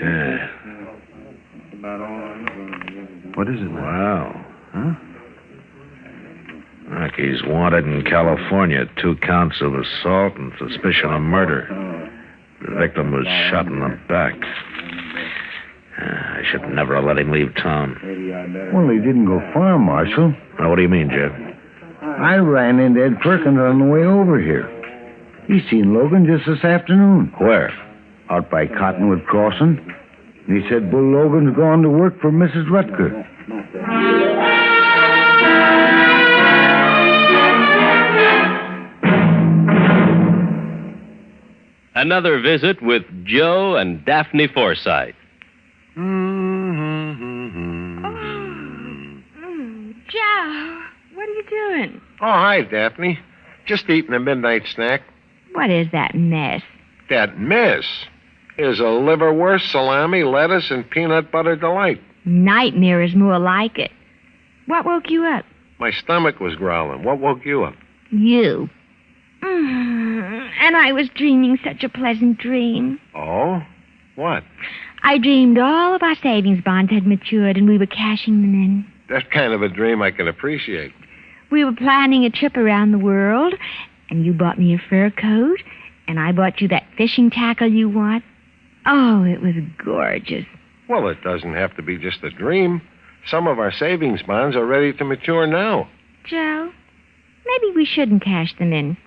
Yeah. What is it, man? Wow. Huh? Look, he's wanted in California. 2 counts of assault and suspicion of murder. The victim was shot in the back. I should never have let him leave town. Well, he didn't go far, Marshal. Now, what do you mean, Jeb? I ran into Ed Perkins on the way over here. He seen Logan just this afternoon. Where? Out by Cottonwood Crossing. And he said Bull Logan's gone to work for Mrs. Rutger. Another visit with Joe and Daphne Forsythe. Joe, what are you doing? Oh, hi, Daphne. Just eating a midnight snack. What is that mess? That mess is a liverwurst, salami, lettuce, and peanut butter delight. Nightmare is more like it. What woke you up? My stomach was growling. What woke you up? You. And I was dreaming such a pleasant dream. Oh? What? I dreamed all of our savings bonds had matured and we were cashing them in. That kind of a dream I can appreciate. We were planning a trip around the world, and you bought me a fur coat, and I bought you that fishing tackle you want. Oh, it was gorgeous. Well, it doesn't have to be just a dream. Some of our savings bonds are ready to mature now. Joe, maybe we shouldn't cash them in.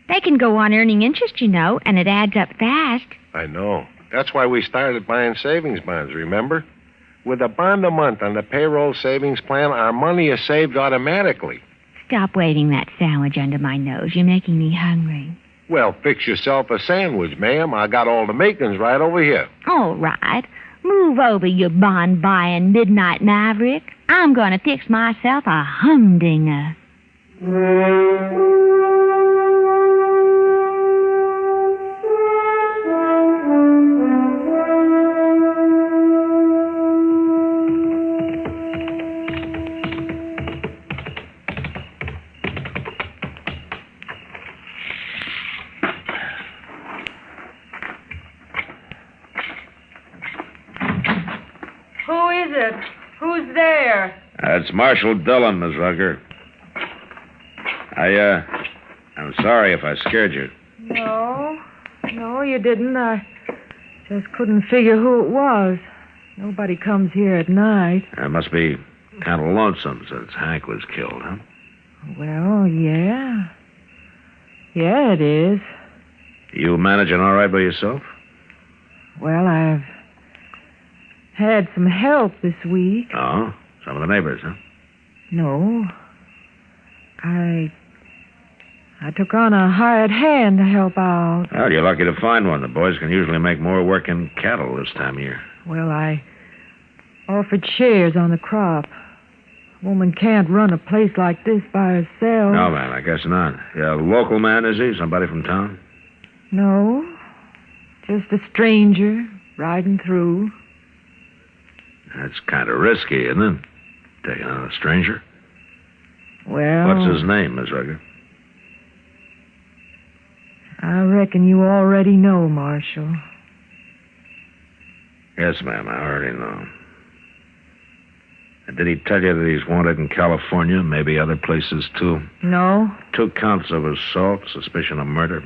They can go on earning interest, you know, and it adds up fast. I know. That's why we started buying savings bonds, remember? With a bond a month on the payroll savings plan, our money is saved automatically. Stop waving that sandwich under my nose. You're making me hungry. Well, fix yourself a sandwich, ma'am. I got all the makings right over here. All right. Move over, you bond-buying midnight maverick. I'm going to fix myself a humdinger. Who is it? Who's there? It's Marshal Dillon, Miss Rucker. I'm sorry if I scared you. No, you didn't. I just couldn't figure who it was. Nobody comes here at night. It must be kind of lonesome since Hank was killed, huh? Well, yeah. Yeah, it is. You managing all right by yourself? Well, I've had some help this week. Oh? Some of the neighbors, huh? No. I took on a hired hand to help out. Well, you're lucky to find one. The boys can usually make more work in cattle this time of year. Well, I offered shares on the crop. A woman can't run a place like this by herself. No, man, I guess not. Yeah, a local man, is he? Somebody from town? No. Just a stranger riding through. That's kind of risky, isn't it? Taking on a stranger. Well... What's his name, Miss Rucker? I reckon you already know, Marshal. Yes, ma'am, I already know. And did he tell you that he's wanted in California, maybe other places, too? No. 2 counts of assault, suspicion of murder.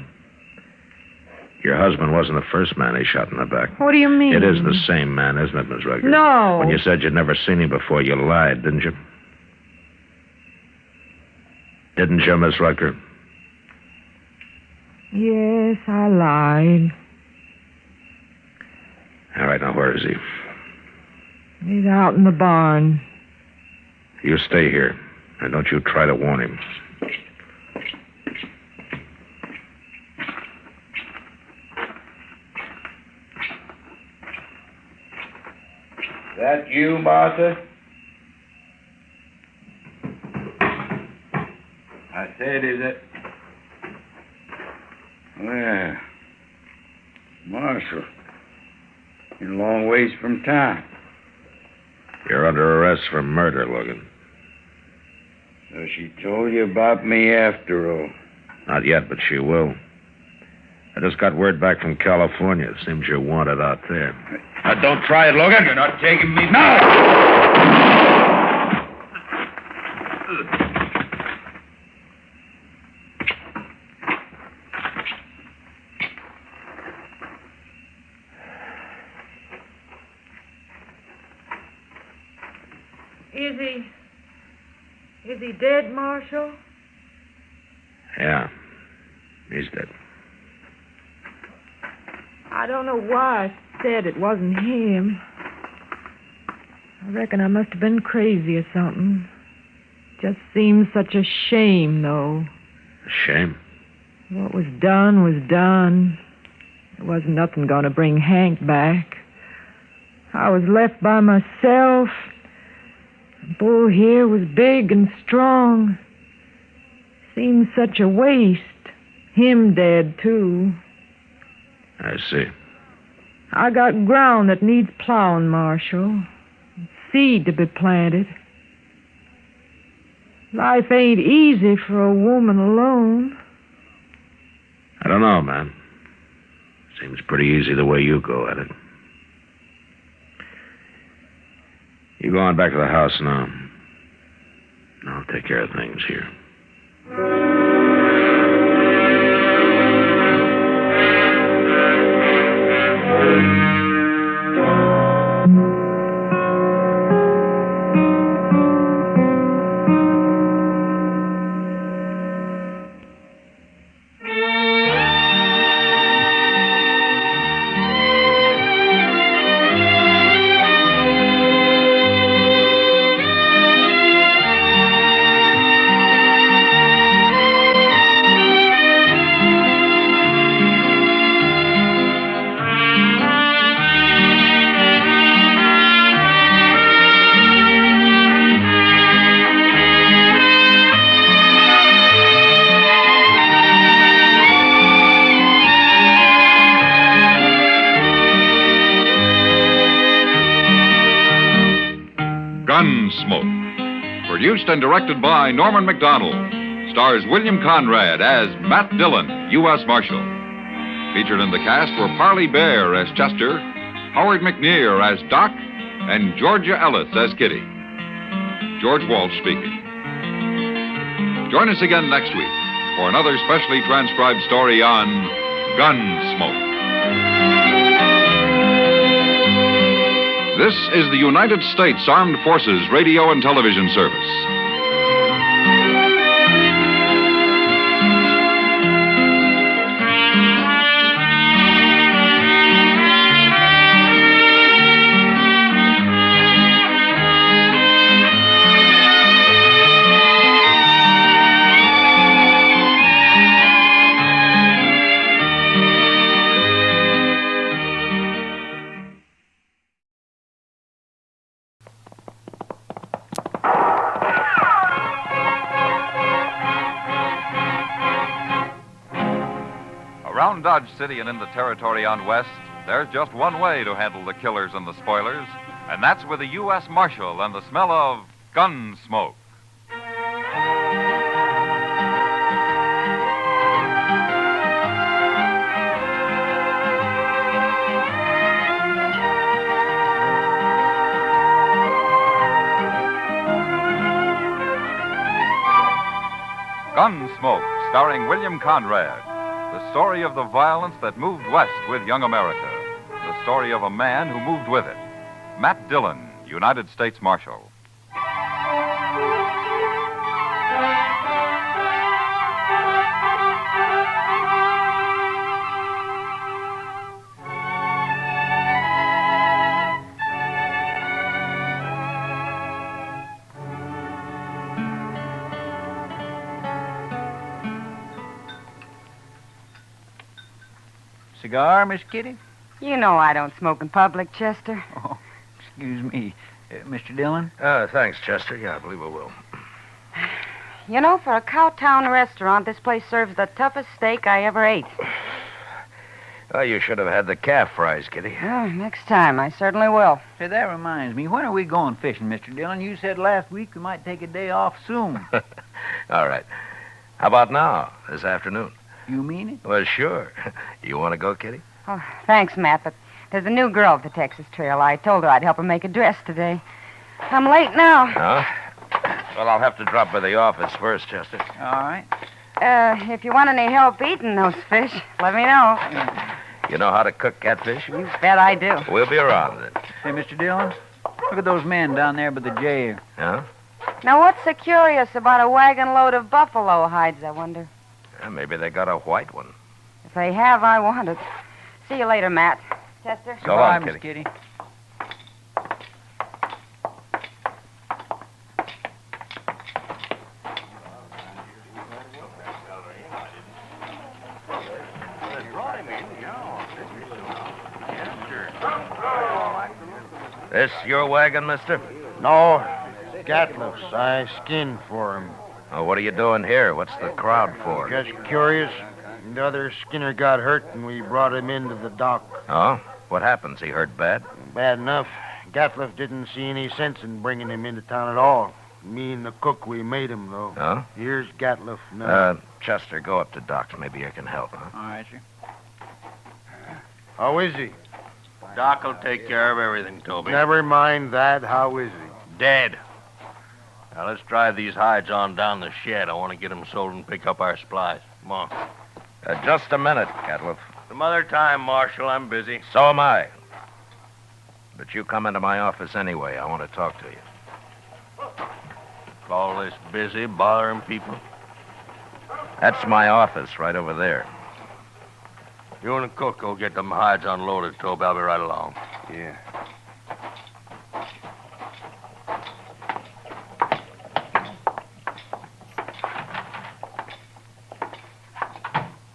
Your husband wasn't the first man he shot in the back. What do you mean? It is the same man, isn't it, Miss Rucker? No. When you said you'd never seen him before, you lied, didn't you? Didn't you, Miss Rucker? Yes, I lied. All right, now where is he? He's out in the barn. You stay here, and don't you try to warn him. That you, Martha? I said, is it? Well, Marshal, you're a long ways from town. You're under arrest for murder, Logan. So she told you about me after all. Not yet, but she will. I just got word back from California. Seems you're wanted out there. Now, don't try it, Logan. You're not taking me now. Is he dead, Marshal? Yeah, he's dead. I don't know why I said it wasn't him. I reckon I must have been crazy or something. Just seems such a shame, though. A shame? What was done was done. There wasn't nothing going to bring Hank back. I was left by myself. The bull here was big and strong. Seemed such a waste. Him dead, too. I see. I got ground that needs plowing, Marshal. Seed to be planted. Life ain't easy for a woman alone. I don't know, man. Seems pretty easy the way you go at it. You go on back to the house now. I'll take care of things here. Gunsmoke, produced and directed by Norman McDonald, stars William Conrad as Matt Dillon, U.S. Marshal. Featured in the cast were Parley Bear as Chester, Howard McNear as Doc, and Georgia Ellis as Kitty. George Walsh speaking. Join us again next week for another specially transcribed story on Gunsmoke. This is the United States Armed Forces Radio and Television Service. Around Dodge City and in the territory on West, there's just one way to handle the killers and the spoilers, and that's with a U.S. Marshal and the smell of Gunsmoke. Gunsmoke, starring William Conrad. The story of the violence that moved west with young America. The story of a man who moved with it. Matt Dillon, United States Marshal. Cigar, Miss Kitty? You know I don't smoke in public, Chester. Oh, excuse me. Mr. Dillon? Thanks, Chester. Yeah, I believe I will. You know, for a Cowtown restaurant, this place serves the toughest steak I ever ate. Oh, you should have had the calf fries, Kitty. Oh, next time, I certainly will. Say, that reminds me. When are we going fishing, Mr. Dillon? You said last week we might take a day off soon. All right. How about now, this afternoon? You mean it? Well, sure. You want to go, Kitty? Oh, thanks, Matt, but there's a new girl at the Texas Trail. I told her I'd help her make a dress today. I'm late now. Oh? Well, I'll have to drop by the office first, Chester. All right. If you want any help eating those fish, let me know. You know how to cook catfish? You bet I do. We'll be around then. Hey, Mr. Dillon, look at those men down there by the jail. Yeah? Now, what's so curious about a wagon load of buffalo hides, I wonder? Maybe they got a white one. If they have, I want it. See you later, Matt. Chester? So long, Miss Kitty. Kitty. This your wagon, mister? No, Gatliff's. I skinned for him. Oh, what are you doing here? What's the crowd for? Just curious. The other Skinner got hurt, and we brought him into the dock. Oh? What happens? He hurt bad? Bad enough. Gatliff didn't see any sense in bringing him into town at all. Me and the cook, we made him, though. Oh? Here's Gatliff now. Chester, go up to Doc's. Maybe you can help, huh? All right, sir. How is he? Doc will take care of everything, Toby. Never mind that. How is he? dead. Now, let's drive these hides on down the shed. I want to get them sold and pick up our supplies. Come on. Just a minute, Gatliff. Some other time, Marshal. I'm busy. So am I. But you come into my office anyway. I want to talk to you. Call this busy, bothering people? That's my office right over there. You and the cook go get them hides unloaded, Toby. I'll be right along. Yeah.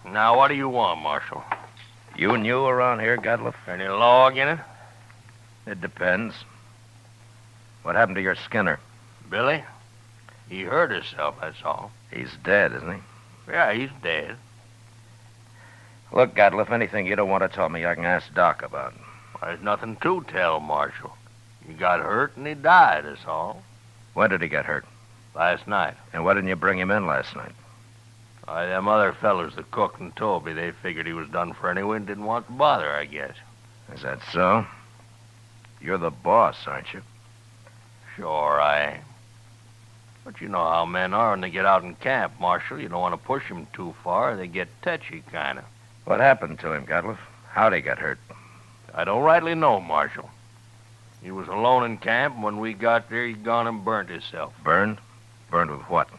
Now, what do you want, Marshal? You new around here, Gatliff? Any log in it? It depends. What happened to your Skinner? Billy? He hurt himself, that's all. He's dead, isn't he? Yeah, he's dead. Look, Gatliff, anything you don't want to tell me, I can ask Doc about. There's nothing to tell, Marshal. He got hurt and he died, that's all. When did he get hurt? Last night. And why didn't you bring him in last night? Why, them other fellas, the cook and Toby, they figured he was done for anyway and didn't want to bother, I guess. Is that so? You're the boss, aren't you? Sure I am. But you know how men are when they get out in camp, Marshal. You don't want to push them too far. They get touchy, kind of. What happened to him, Gatliff? How'd he get hurt? I don't rightly know, Marshal. He was alone in camp, and when we got there, he'd gone and burnt himself. Burned? Burned with what?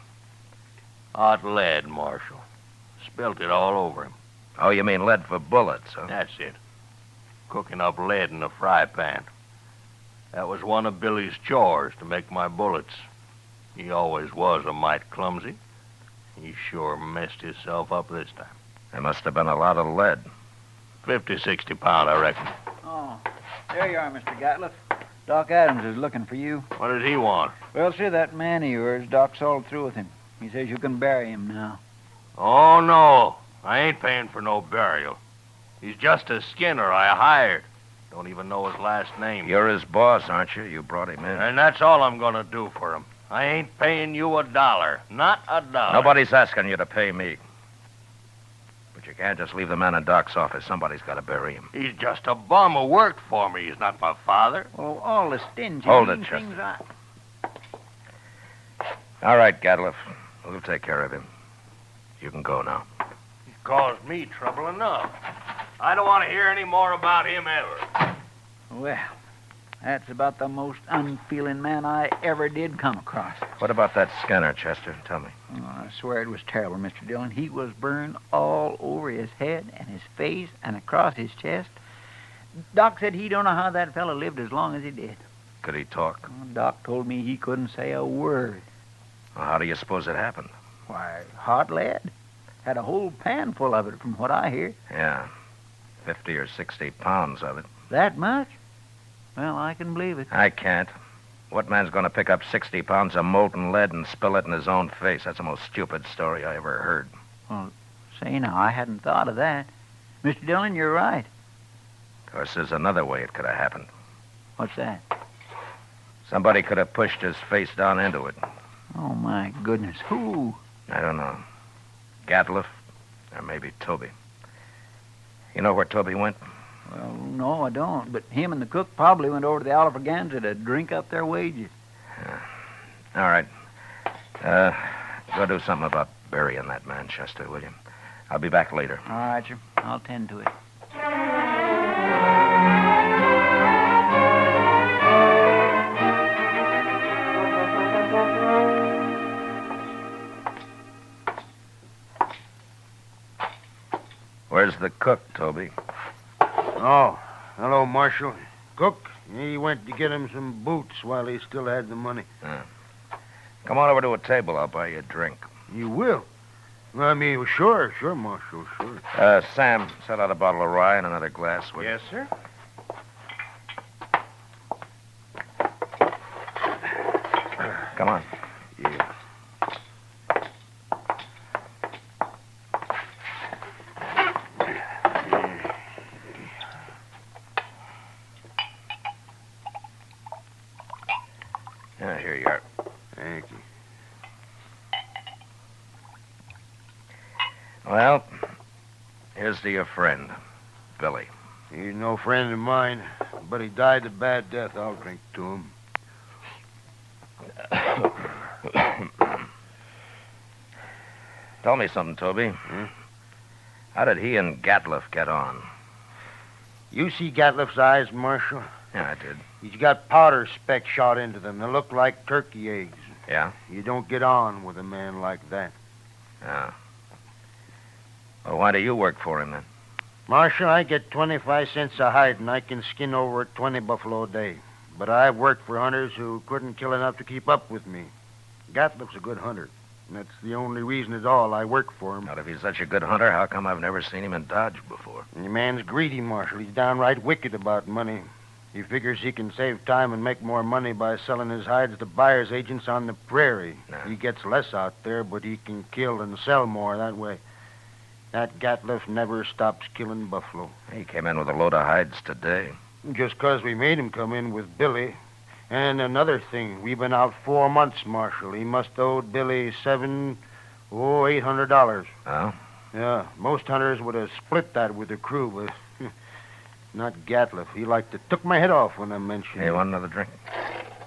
Hot lead, Marshal. Spilt it all over him. Oh, you mean lead for bullets, huh? That's it. Cooking up lead in a fry pan. That was one of Billy's chores, to make my bullets. He always was a mite clumsy. He sure messed himself up this time. There must have been a lot of lead. 50, 60 pound, I reckon. Oh, there you are, Mr. Gatliff. Doc Adams is looking for you. What does he want? Well, see, that man of yours, Doc's all through with him. He says you can bury him now. Oh, no. I ain't paying for no burial. He's just a Skinner I hired. Don't even know his last name. You're his boss, aren't you? You brought him in. And that's all I'm going to do for him. I ain't paying you $1. Not $1. Nobody's asking you to pay me. But you can't just leave the man in Doc's office. Somebody's got to bury him. He's just a bum who worked for me. He's not my father. Well, all the stingy Hold it, things Chester. All right, Gatliff. We'll take care of him. You can go now. He's caused me trouble enough. I don't want to hear any more about him ever. Well, that's about the most unfeeling man I ever did come across. What about that Skinner, Chester? Tell me. Oh, I swear it was terrible, Mr. Dillon. He was burned all over his head and his face and across his chest. Doc said he don't know how that fellow lived as long as he did. Could he talk? Oh, Doc told me he couldn't say a word. Well, how do you suppose it happened? Why, hot lead. Had a whole pan full of it, from what I hear. Yeah, 50 or 60 pounds of it. That much? Well, I can believe it. I can't. What man's going to pick up 60 pounds of molten lead and spill it in his own face? That's the most stupid story I ever heard. Well, say now, I hadn't thought of that. Mr. Dillon, you're right. Of course, there's another way it could have happened. What's that? Somebody could have pushed his face down into it. Oh, my goodness. Who? I don't know. Gatliff, or maybe Toby. You know where Toby went? Well, no, I don't. But him and the cook probably went over to the Oliver Ganza to drink up their wages. All right. Go do something about burying that man, Chester, will you? I'll be back later. All right, sir. I'll tend to it. Where's the cook, Toby? Oh, hello, Marshal. Cook, he went to get him some boots while he still had the money. Come on over to a table. I'll buy you a drink. You will? I mean, sure, Marshal, sure. Sam, set out a bottle of rye and another glass, will you? Yes, sir. Come on. Yeah. Here you are. Thank you. Well, here's to your friend, Billy. He's no friend of mine, but he died a bad death. I'll drink to him. Tell me something, Toby. How did he and Gatliff get on? You see Gatliff's eyes, Marshal? Yeah, I did. He's got powder specks shot into them. They look like turkey eggs. Yeah? You don't get on with a man like that. Yeah. Well, why do you work for him, then? Marshal, I get 25 cents a hide, and I can skin over 20 buffalo a day. But I've worked for hunters who couldn't kill enough to keep up with me. Gatliff's a good hunter. And that's the only reason at all I work for him. Not if he's such a good hunter, how come I've never seen him in Dodge before? And the man's greedy, Marshal. He's downright wicked about money. He figures he can save time and make more money by selling his hides to buyer's agents on the prairie. He gets less out there, but he can kill and sell more that way. That Gatliff never stops killing buffalo. He came in with a load of hides today. Just 'cause we made him come in with Billy. And another thing, we've been out 4 months, Marshal. He must owe Billy $800. Oh? Yeah, most hunters would have split that with the crew, but not Gatliff. He like to took my head off when I mentioned Hey, it. want another drink?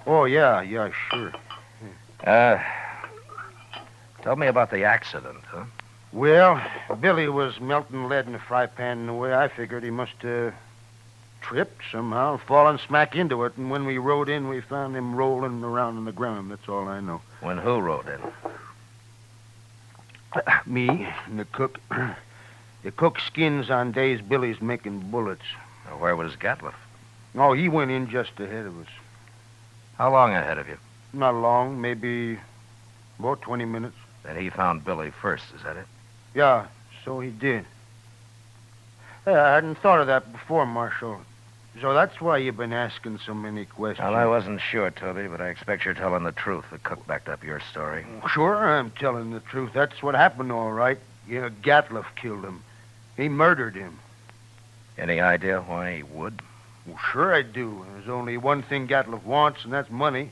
Oh, yeah, sure. Tell me about the accident, huh? Well, Billy was melting lead in a fry pan, and the way I figured he must have tripped somehow, fallen smack into it, and when we rode in, we found him rolling around on the ground. That's all I know. When who rode in? Me and the cook. The cook skins on days Billy's making bullets. Where was Gatliff? Oh, he went in just ahead of us. How long ahead of you? Not long, maybe about 20 minutes. Then he found Billy first, is that it? Yeah, so he did. Hey, I hadn't thought of that before, Marshal. So that's why you've been asking so many questions. Well, I wasn't sure, Toby, but I expect you're telling the truth. The cook backed up your story. Sure, I'm telling the truth. That's what happened, all right. Yeah, Gatliff killed him. He murdered him. Any idea why he would? Well, sure I do. There's only one thing Gatliff wants, and that's money.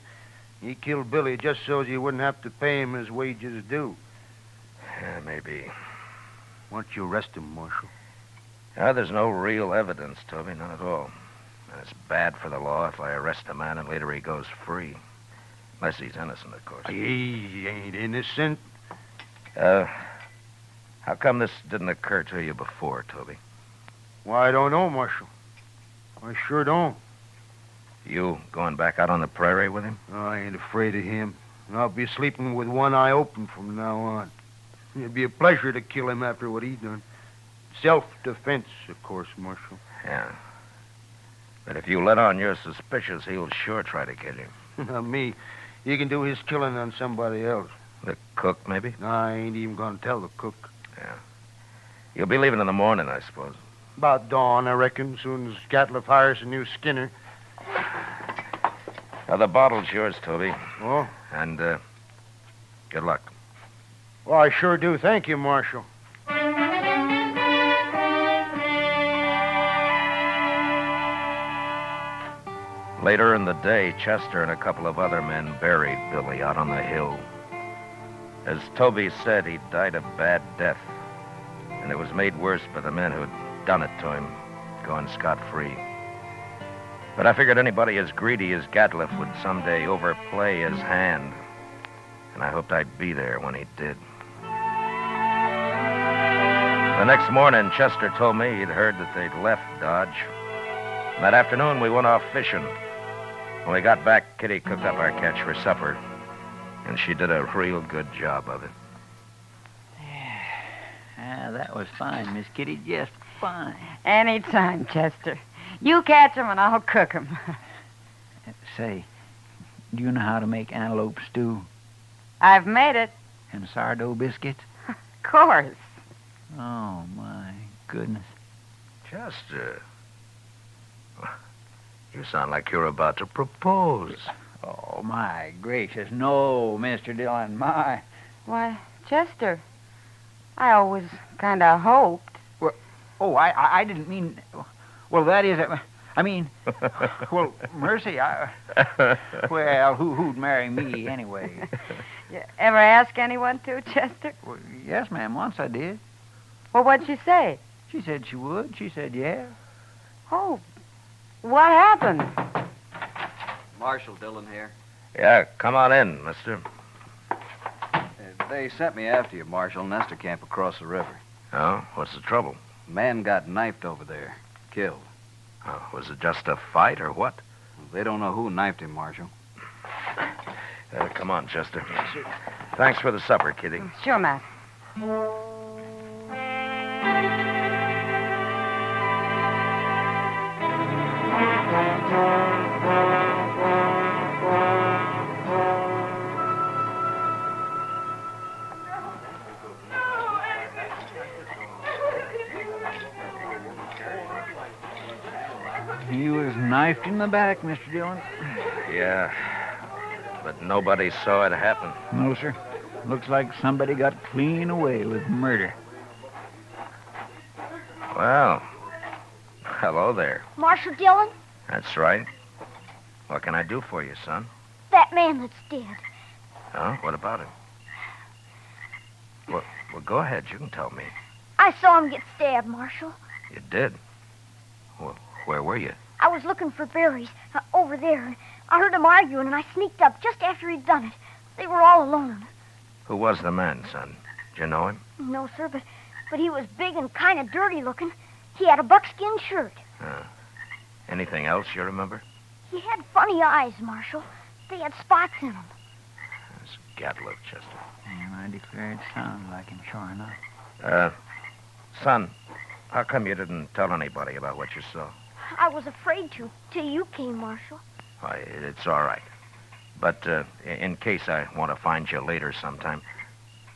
He killed Billy just so you wouldn't have to pay him his wages due. Yeah, maybe. Why don't you arrest him, Marshal? There's no real evidence, Toby, none at all. And it's bad for the law if I arrest a man and later he goes free. Unless he's innocent, of course. He ain't innocent. How come this didn't occur to you before, Toby? Why, I don't know, Marshal. I sure don't. You going back out on the prairie with him? Oh, I ain't afraid of him. I'll be sleeping with one eye open from now on. It'd be a pleasure to kill him after what he done. Self-defense, of course, Marshal. Yeah. But if you let on you're suspicious, he'll sure try to kill you. Not me. He can do his killing on somebody else. The cook, maybe? No, I ain't even gonna tell the cook. Yeah. You'll be leaving in the morning, I suppose. About dawn, I reckon, soon as Gatliff hires a new skinner. Now, the bottle's yours, Toby. Oh? And, good luck. Well, I sure do. Thank you, Marshal. Later in the day, Chester and a couple of other men buried Billy out on the hill. As Toby said, he died a bad death, and it was made worse by the men who'd done it to him, going scot-free. But I figured anybody as greedy as Gatliff would someday overplay his hand, and I hoped I'd be there when he did. The next morning, Chester told me he'd heard that they'd left Dodge. And that afternoon, we went off fishing. When we got back, Kitty cooked up our catch for supper, and she did a real good job of it. That was fine, Miss Kitty, just fine. Anytime, Chester. You catch 'em and I'll cook 'em. Say, do you know how to make antelope stew I've made it. and sourdough biscuits? Of course. Oh, my goodness. Chester, you sound like you're about to propose. Oh, my gracious. No, Mr. Dillon, my. Why, Chester, I always kind of hoped. Well, oh, I didn't mean... Well, that is... I mean... Well, mercy, well, who'd marry me anyway? You ever ask anyone to, Chester? Well, yes, ma'am, once I did. Well, what'd she say? She said she would. She said, yeah. Oh, what happened? Marshal Dillon here. Yeah, come on in, mister. They sent me after you, Marshal. Nestor camp across the river. Oh, what's the trouble? Man got knifed over there. Killed. Oh, was it just a fight or what? They don't know who knifed him, Marshal. Come on, Chester. Thanks for the supper, Kitty. Sure, Matt. He was knifed in the back, Mr. Dillon. Yeah, but nobody saw it happen. No, sir. Looks like somebody got clean away with murder. Well, hello there. Marshal Dillon? That's right. What can I do for you, son? That man that's dead. Huh? What about him? Well, go ahead. You can tell me. I saw him get stabbed, Marshal. You did? Well, where were you? I was looking for berries over there, and I heard them arguing, and I sneaked up just after he'd done it. They were all alone. Who was the man, son? Did you know him? No, sir, but he was big and kind of dirty looking. He had a buckskin shirt. Anything else you remember? He had funny eyes, Marshal. They had spots in them. That's Gatlip, Chester. And I declare it sounds like him, sure enough. Son, how come you didn't tell anybody about what you saw? I was afraid to, till you came, Marshal. Why, it's all right. But in case I want to find you later sometime,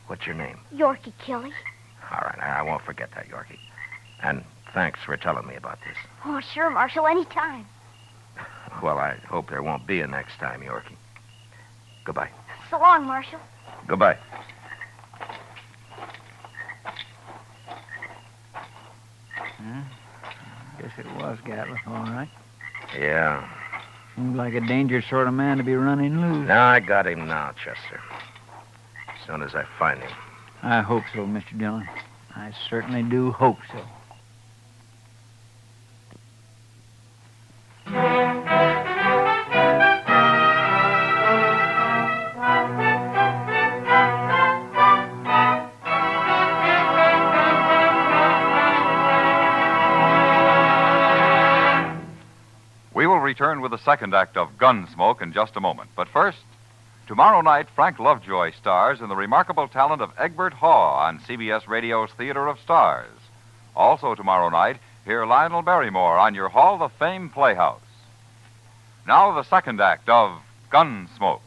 what's your name? Yorkie Kelly. All right, I won't forget that, Yorkie. And thanks for telling me about this. Oh, sure, Marshal, anytime. Well, I hope there won't be a next time, Yorkie. Goodbye. So long, Marshal. Goodbye. Guess it was Gatlip, all right. Yeah. Seems like a dangerous sort of man to be running loose. No, I got him now, Chester. As soon as I find him. I hope so, Mr. Dillon. I certainly do hope so. We will return with the second act of Gunsmoke in just a moment. But first, tomorrow night, Frank Lovejoy stars in the remarkable talent of Egbert Haw on CBS Radio's Theater of Stars. Also tomorrow night, hear Lionel Barrymore on your Hall of Fame Playhouse. Now the second act of Gunsmoke.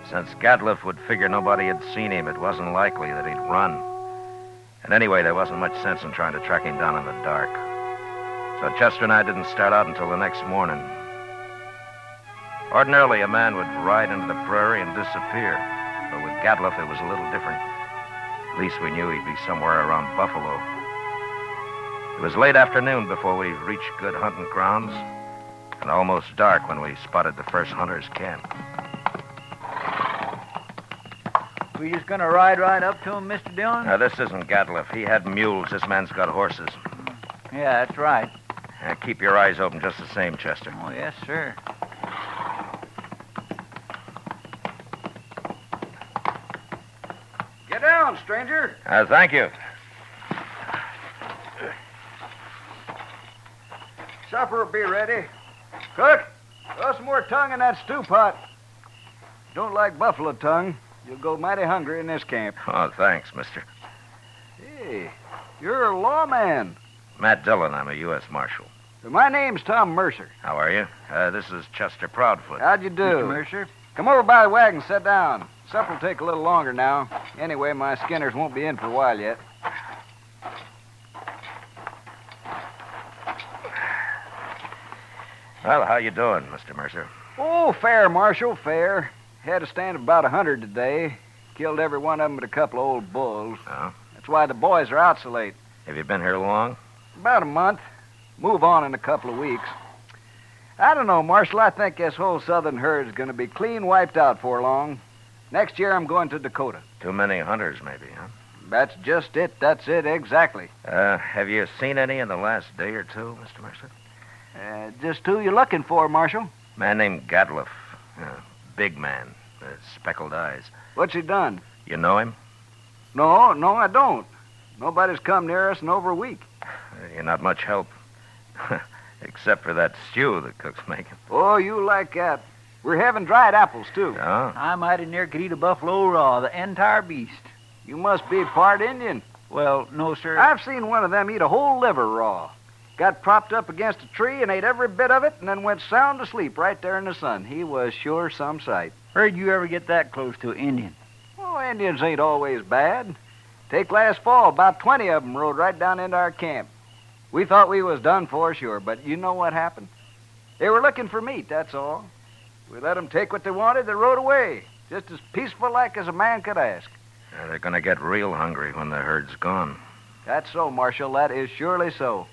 Since Gatlip would figure nobody had seen him, it wasn't likely that he'd run. And anyway, there wasn't much sense in trying to track him down in the dark. So Chester and I didn't start out until the next morning. Ordinarily, a man would ride into the prairie and disappear. But with Gatlip, it was a little different. At least we knew he'd be somewhere around Buffalo. It was late afternoon before we reached good hunting grounds, and almost dark when we spotted the first hunter's camp. We just gonna ride right up to him, Mr. Dillon? Now, this isn't Gatlip. He had mules. This man's got horses. Yeah, that's right. Keep your eyes open just the same, Chester. Oh, yes, sir. Get down, stranger. Thank you. Supper will be ready. Cook, throw some more tongue in that stew pot. Don't like buffalo tongue. You'll go mighty hungry in this camp. Oh, thanks, mister. Hey, you're a lawman. Matt Dillon. I'm a U.S. Marshal. My name's Tom Mercer. How are you? This is Chester Proudfoot. How'd you do? Mr. Mercer? Come over by the wagon, sit down. Supper'll take a little longer now. Anyway, my skinners won't be in for a while yet. Well, how you doing, Mr. Mercer? Oh, fair, Marshal, fair. Had a stand of about 100 today. Killed every one of them but a couple of old bulls. Oh? That's why the boys are out so late. Have you been here long? About a month. Move on in a couple of weeks. I don't know, Marshal. I think this whole southern herd's going to be clean wiped out for long. Next year I'm going to Dakota. Too many hunters, maybe, huh? That's just it. That's it, exactly. Have you seen any in the last day or two, Mr. Mercer? Just who you looking for, Marshal? Man named Gatliff. Big man. Speckled eyes. What's he done? You know him? No, I don't. Nobody's come near us in over a week. You're not much help. Except for that stew the cook's making. Oh, you like that. We're having dried apples, too. Oh? I mighty near could eat a buffalo raw, the entire beast. You must be part Indian. Well, no, sir. I've seen one of them eat a whole liver raw. Got propped up against a tree and ate every bit of it and then went sound asleep right there in the sun. He was sure some sight. Where'd you ever get that close to an Indian? Oh, Indians ain't always bad. Take last fall, about 20 of them rode right down into our camp. We thought we was done for, sure, but you know what happened? They were looking for meat, that's all. We let them take what they wanted, they rode away. Just as peaceful like as a man could ask. They're going to get real hungry when the herd's gone. That's so, Marshal. That is surely so.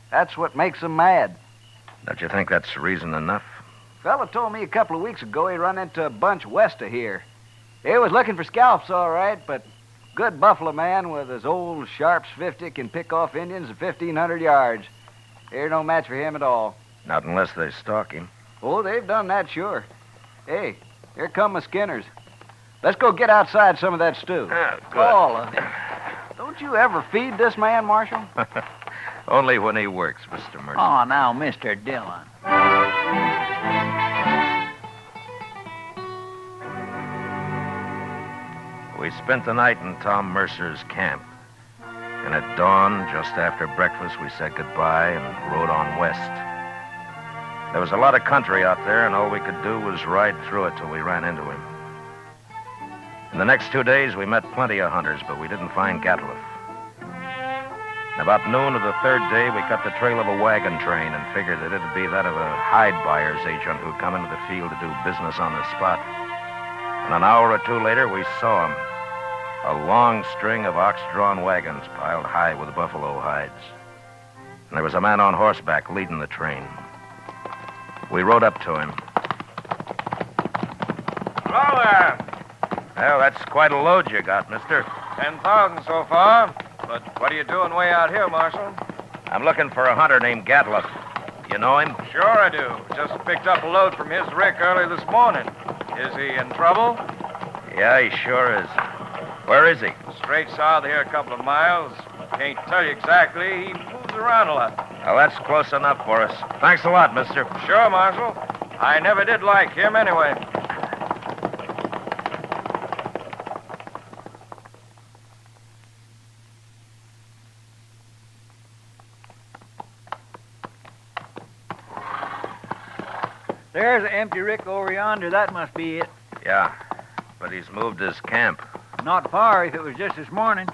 That's what makes them mad. Don't you think that's reason enough? Fella told me a couple of weeks ago he run into a bunch west of here. He was looking for scalps, all right, but good buffalo man with his old Sharps 50 can pick off Indians at 1,500 yards. They're no match for him at all. Not unless they stalk him. Oh, they've done that, sure. Hey, here come my skinners. Let's go get outside some of that stew. Good. All of it. Don't you ever feed this man, Marshal? Only when he works, Mr. Mercer. Oh, now, Mr. Dillon. We spent the night in Tom Mercer's camp. And at dawn, just after breakfast, we said goodbye and rode on west. There was a lot of country out there, and all we could do was ride through it till we ran into him. In the next 2 days, we met plenty of hunters, but we didn't find Gatliff. About noon of the third day, we cut the trail of a wagon train and figured that it'd be that of a hide buyer's agent who'd come into the field to do business on the spot. And an hour or two later, we saw him. A long string of ox-drawn wagons piled high with buffalo hides. And there was a man on horseback leading the train. We rode up to him. Hello there. Well, that's quite a load you got, mister. 10,000 so far. But what are you doing way out here, Marshal? I'm looking for a hunter named Gatliff. You know him? Sure I do. Just picked up a load from his rick early this morning. Is he in trouble? Yeah, he sure is. Where is he? Straight south of here a couple of miles. Can't tell you exactly. He moves around a lot. Well, that's close enough for us. Thanks a lot, mister. Sure, Marshal. I never did like him anyway. There's an empty rick over yonder. That must be it. Yeah, but he's moved his camp. Not far if it was just this morning.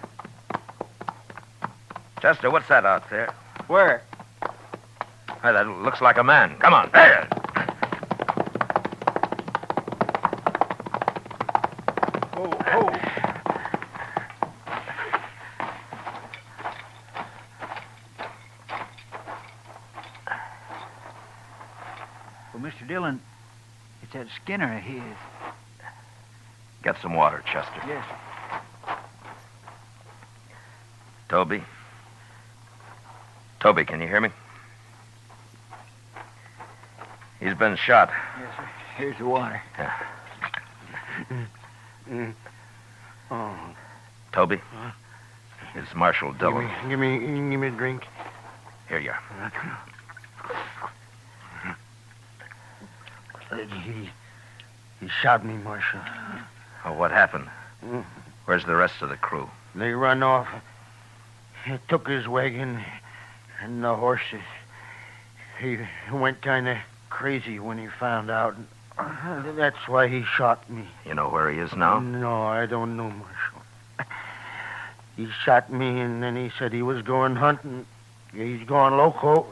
Chester, what's that out there? Where? Hey, that looks like a man. Come on. There. Well, Mr. Dillon, it's that Skinner of his. Get some water, Chester. Yes. Toby? Toby, can you hear me? He's been shot. Yes, sir. Here's the water. Yeah. Toby? It's Marshal Dillon. Give me a drink. Here you are. He shot me, Marshal. Oh, what happened? Where's the rest of the crew? They run off. He took his wagon and the horses. He went kind of crazy when he found out. That's why he shot me. You know where he is now? No, I don't know, Marshal. He shot me, and then he said he was going hunting. He's going loco.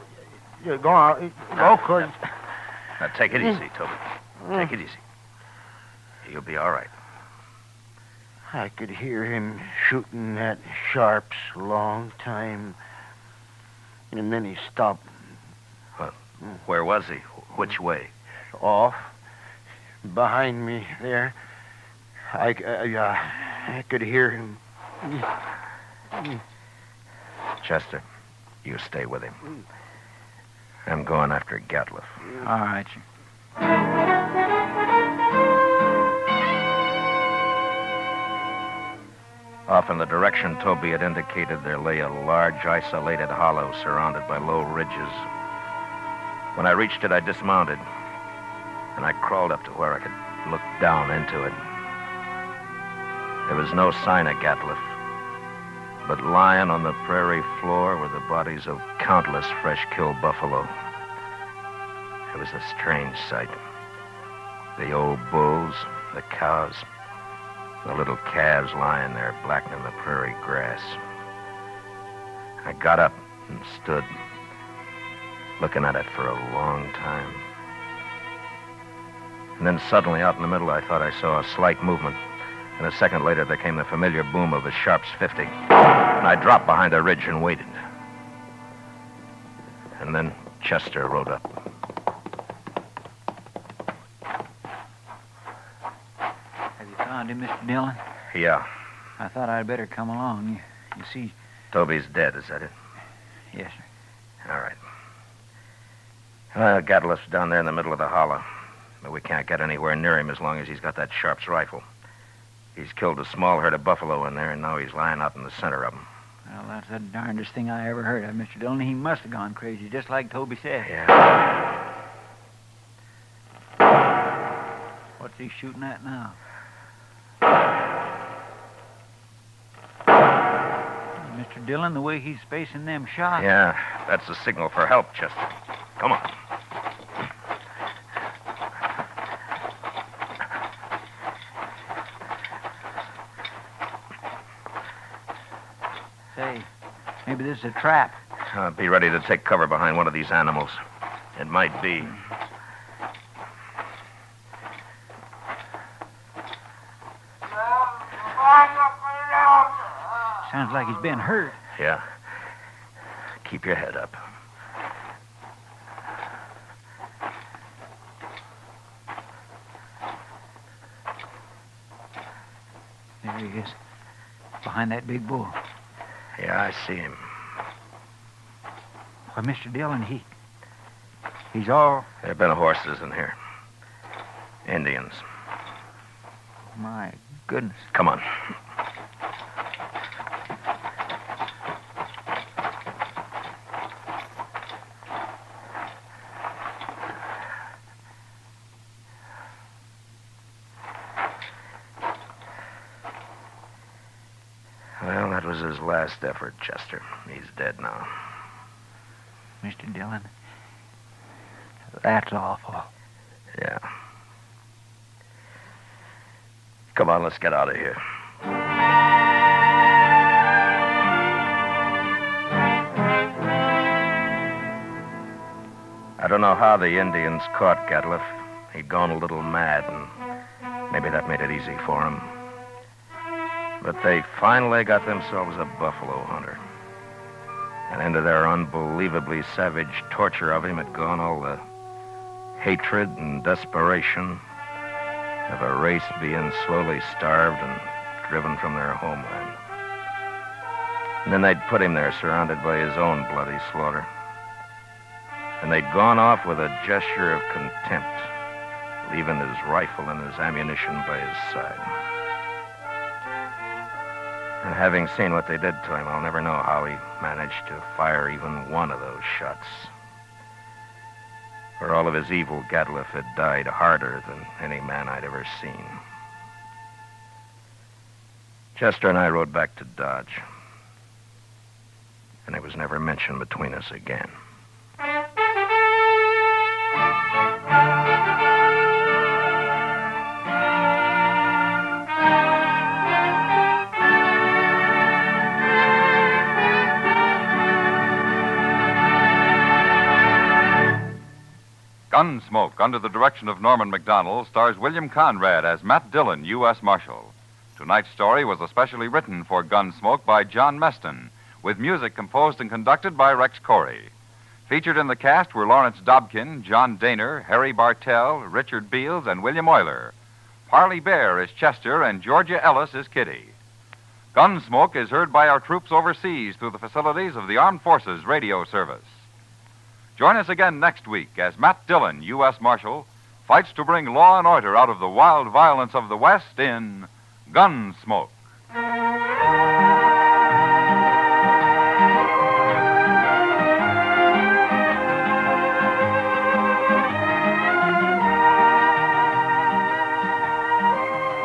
Going loco. Now, take it easy, Toby. Take it easy. You'll be all right. I could hear him shooting at Sharps a long time. And then he stopped. Well, where was he? Which way? Off. Behind me there. I could hear him. Chester, you stay with him. I'm going after Gatliff. All right, sir. Off in the direction Toby had indicated, there lay a large, isolated hollow surrounded by low ridges. When I reached it, I dismounted, and I crawled up to where I could look down into it. There was no sign of Gatliff, but lying on the prairie floor were the bodies of countless fresh-killed buffalo. It was a strange sight. The old bulls, the cows, the little calves lying there blackening the prairie grass. I got up and stood, looking at it for a long time. And then suddenly, out in the middle, I thought I saw a slight movement. And a second later, there came the familiar boom of a Sharp's 50. And I dropped behind a ridge and waited. And then Chester rode up. Have you found him, Mr. Dillon? Yeah. I thought I'd better come along. You see... Toby's dead, is that it? Yes, sir. All right. Gatliff's down there in the middle of the hollow. But we can't get anywhere near him as long as he's got that Sharp's rifle. He's killed a small herd of buffalo in there, and now he's lying out in the center of them. Well, that's the darndest thing I ever heard of, Mr. Dillon. He must have gone crazy, just like Toby said. Yeah. What's he shooting at now? Mr. Dillon, the way he's spacing them shots. Yeah, that's the signal for help, Chester. Come on. Say, maybe this is a trap. Be ready to take cover behind one of these animals. It might be. Sounds like he's been hurt. Yeah. Keep your head up. There he is, behind that big bull. Yeah, I see him. Why, Mr. Dillon, he's all... There have been horses in here. Indians. My goodness. Come on. Well, that was his last effort, Chester. He's dead now. Mr. Dillon, that's awful. Yeah. Come on, let's get out of here. I don't know how the Indians caught Gatliff. He'd gone a little mad, and maybe that made it easy for him. But they finally got themselves a buffalo hunter. And into their unbelievably savage torture of him had gone all the hatred and desperation of a race being slowly starved and driven from their homeland. And then they'd put him there surrounded by his own bloody slaughter. And they'd gone off with a gesture of contempt, leaving his rifle and his ammunition by his side. And having seen what they did to him, I'll never know how he managed to fire even one of those shots. For all of his evil, Gatliff had died harder than any man I'd ever seen. Chester and I rode back to Dodge. And it was never mentioned between us again. Gunsmoke, under the direction of Norman Macdonnell, stars William Conrad as Matt Dillon, U.S. Marshal. Tonight's story was especially written for Gunsmoke by John Meston, with music composed and conducted by Rex Corey. Featured in the cast were Lawrence Dobkin, John Daner, Harry Bartell, Richard Beals, and William Euler. Parley Bear is Chester, and Georgia Ellis is Kitty. Gunsmoke is heard by our troops overseas through the facilities of the Armed Forces Radio Service. Join us again next week as Matt Dillon, U.S. Marshal, fights to bring law and order out of the wild violence of the West in Gunsmoke.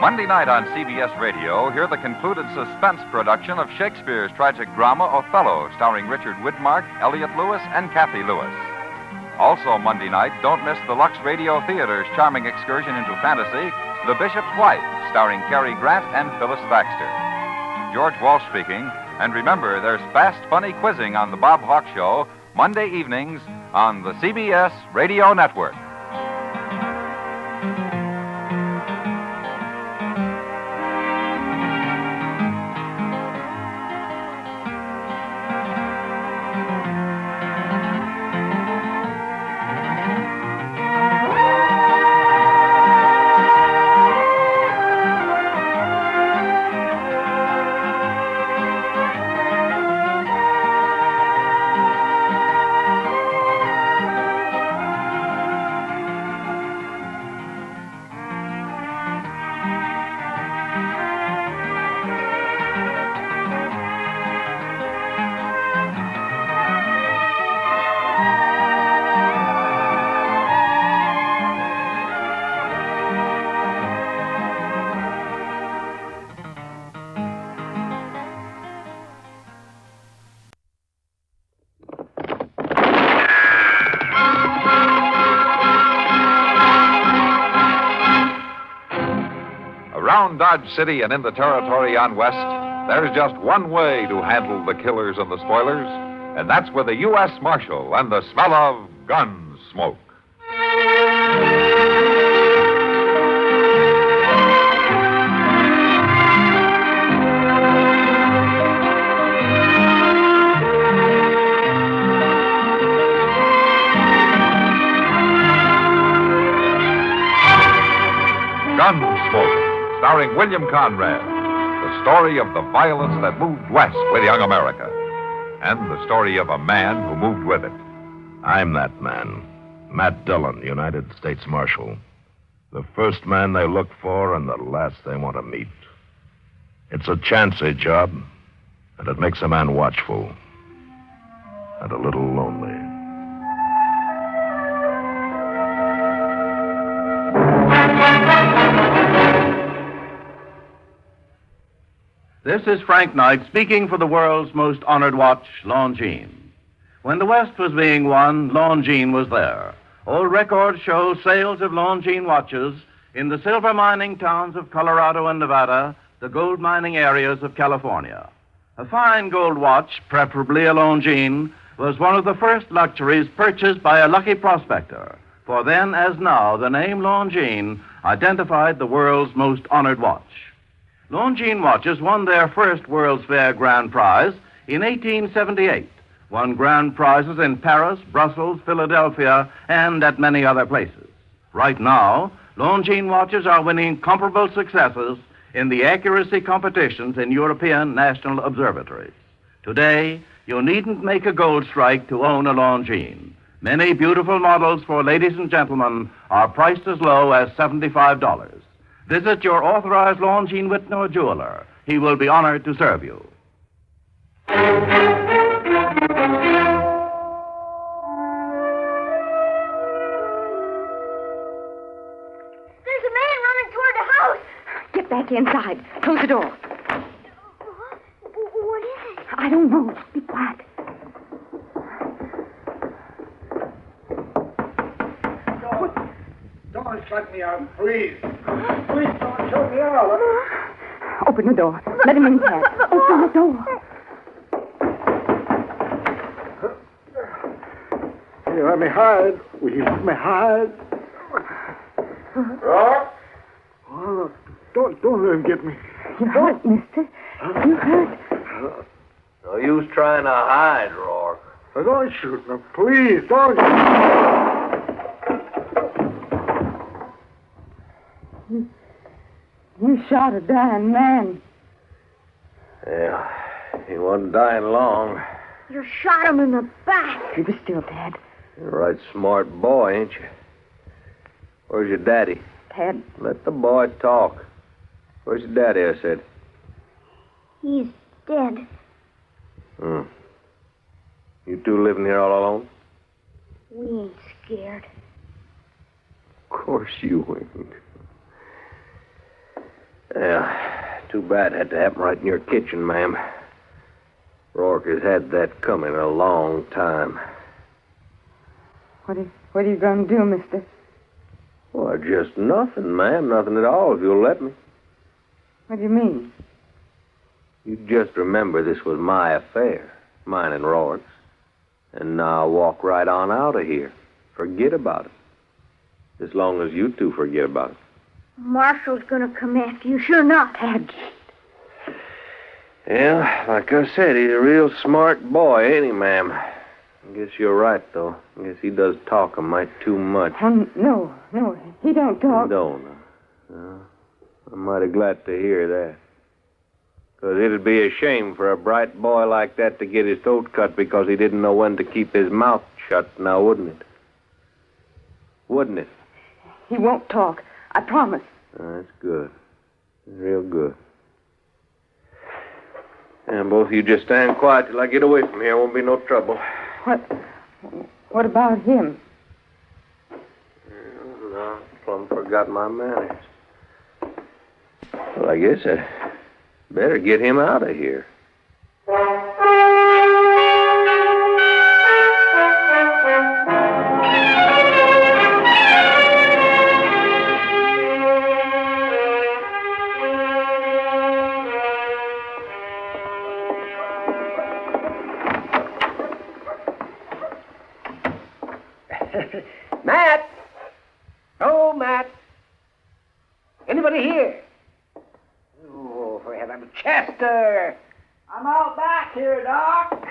Monday night on CBS Radio, hear the concluded suspense production of Shakespeare's tragic drama Othello, starring Richard Widmark, Elliot Lewis, and Kathy Lewis. Also Monday night, don't miss the Lux Radio Theater's charming excursion into fantasy, The Bishop's Wife, starring Cary Grant and Phyllis Baxter. George Walsh speaking, and remember, there's fast, funny quizzing on The Bob Hawk Show, Monday evenings on the CBS Radio Network. Around Dodge City and in the territory on West, there's just one way to handle the killers and the spoilers, and that's with a U.S. Marshal and the smell of gun smoke. Gunsmoke, starring William Conrad, the story of the violence that moved west with young America, and the story of a man who moved with it. I'm that man, Matt Dillon, United States Marshal. The first man they look for and the last they want to meet. It's a chancy job, and it makes a man watchful and a little lonely. This is Frank Knight speaking for the world's most honored watch, Longines. When the West was being won, Longines was there. Old records show sales of Longines watches in the silver mining towns of Colorado and Nevada, the gold mining areas of California. A fine gold watch, preferably a Longines, was one of the first luxuries purchased by a lucky prospector. For then, as now, the name Longines identified the world's most honored watch. Longines watches won their first World's Fair grand prize in 1878, won grand prizes in Paris, Brussels, Philadelphia, and at many other places. Right now, Longines watches are winning comparable successes in the accuracy competitions in European national observatories. Today, you needn't make a gold strike to own a Longines. Many beautiful models for ladies and gentlemen are priced as low as $75. Visit your authorized Longines Whitney jeweler. He will be honored to serve you. There's a man running toward the house. Get back inside. Close the door. What is it? I don't know. Be quiet. Don't shut me out, please. Please don't shut me out. Open the door. Let him inside. Open the door. Will you let me hide? Will you let me hide? Rock? Oh, don't let him get me. You hurt, mister. You hurt. No use trying to hide, Rourke. Don't shoot me, please. Don't. You shot a dying man. Yeah, he wasn't dying long. You shot him in the back. He was still dead. You're a right smart boy, ain't you? Where's your daddy? Dad, Let the boy talk. Where's your daddy, I said? He's dead. You two living here all alone? We ain't scared. Of course you ain't. Yeah, too bad it had to happen right in your kitchen, ma'am. Rourke has had that coming a long time. what are you going to do, mister? Well, just nothing, ma'am. Nothing at all, if you'll let me. What do you mean? You just remember this was my affair, mine and Rourke's. And now walk right on out of here. Forget about it. As long as you two forget about it. Marshal's gonna come after you. Sure enough. Dad. Yeah, like I said, he's a real smart boy, ain't he, ma'am? I guess you're right, though. I guess he does talk a mite too much. No, he don't talk. Don't. I'm mighty glad to hear that. Because it'd be a shame for a bright boy like that to get his throat cut because he didn't know when to keep his mouth shut, now wouldn't it? Wouldn't it? He won't talk. I promise. That's good. Real good. And both of you just stand quiet till I get away from here. Won't be no trouble. What about him? No, plumb forgot my manners. Well, I guess I better get him out of here. Matt! Oh, Matt! Anybody here? Oh, for heaven. Chester! I'm out back here, Doc.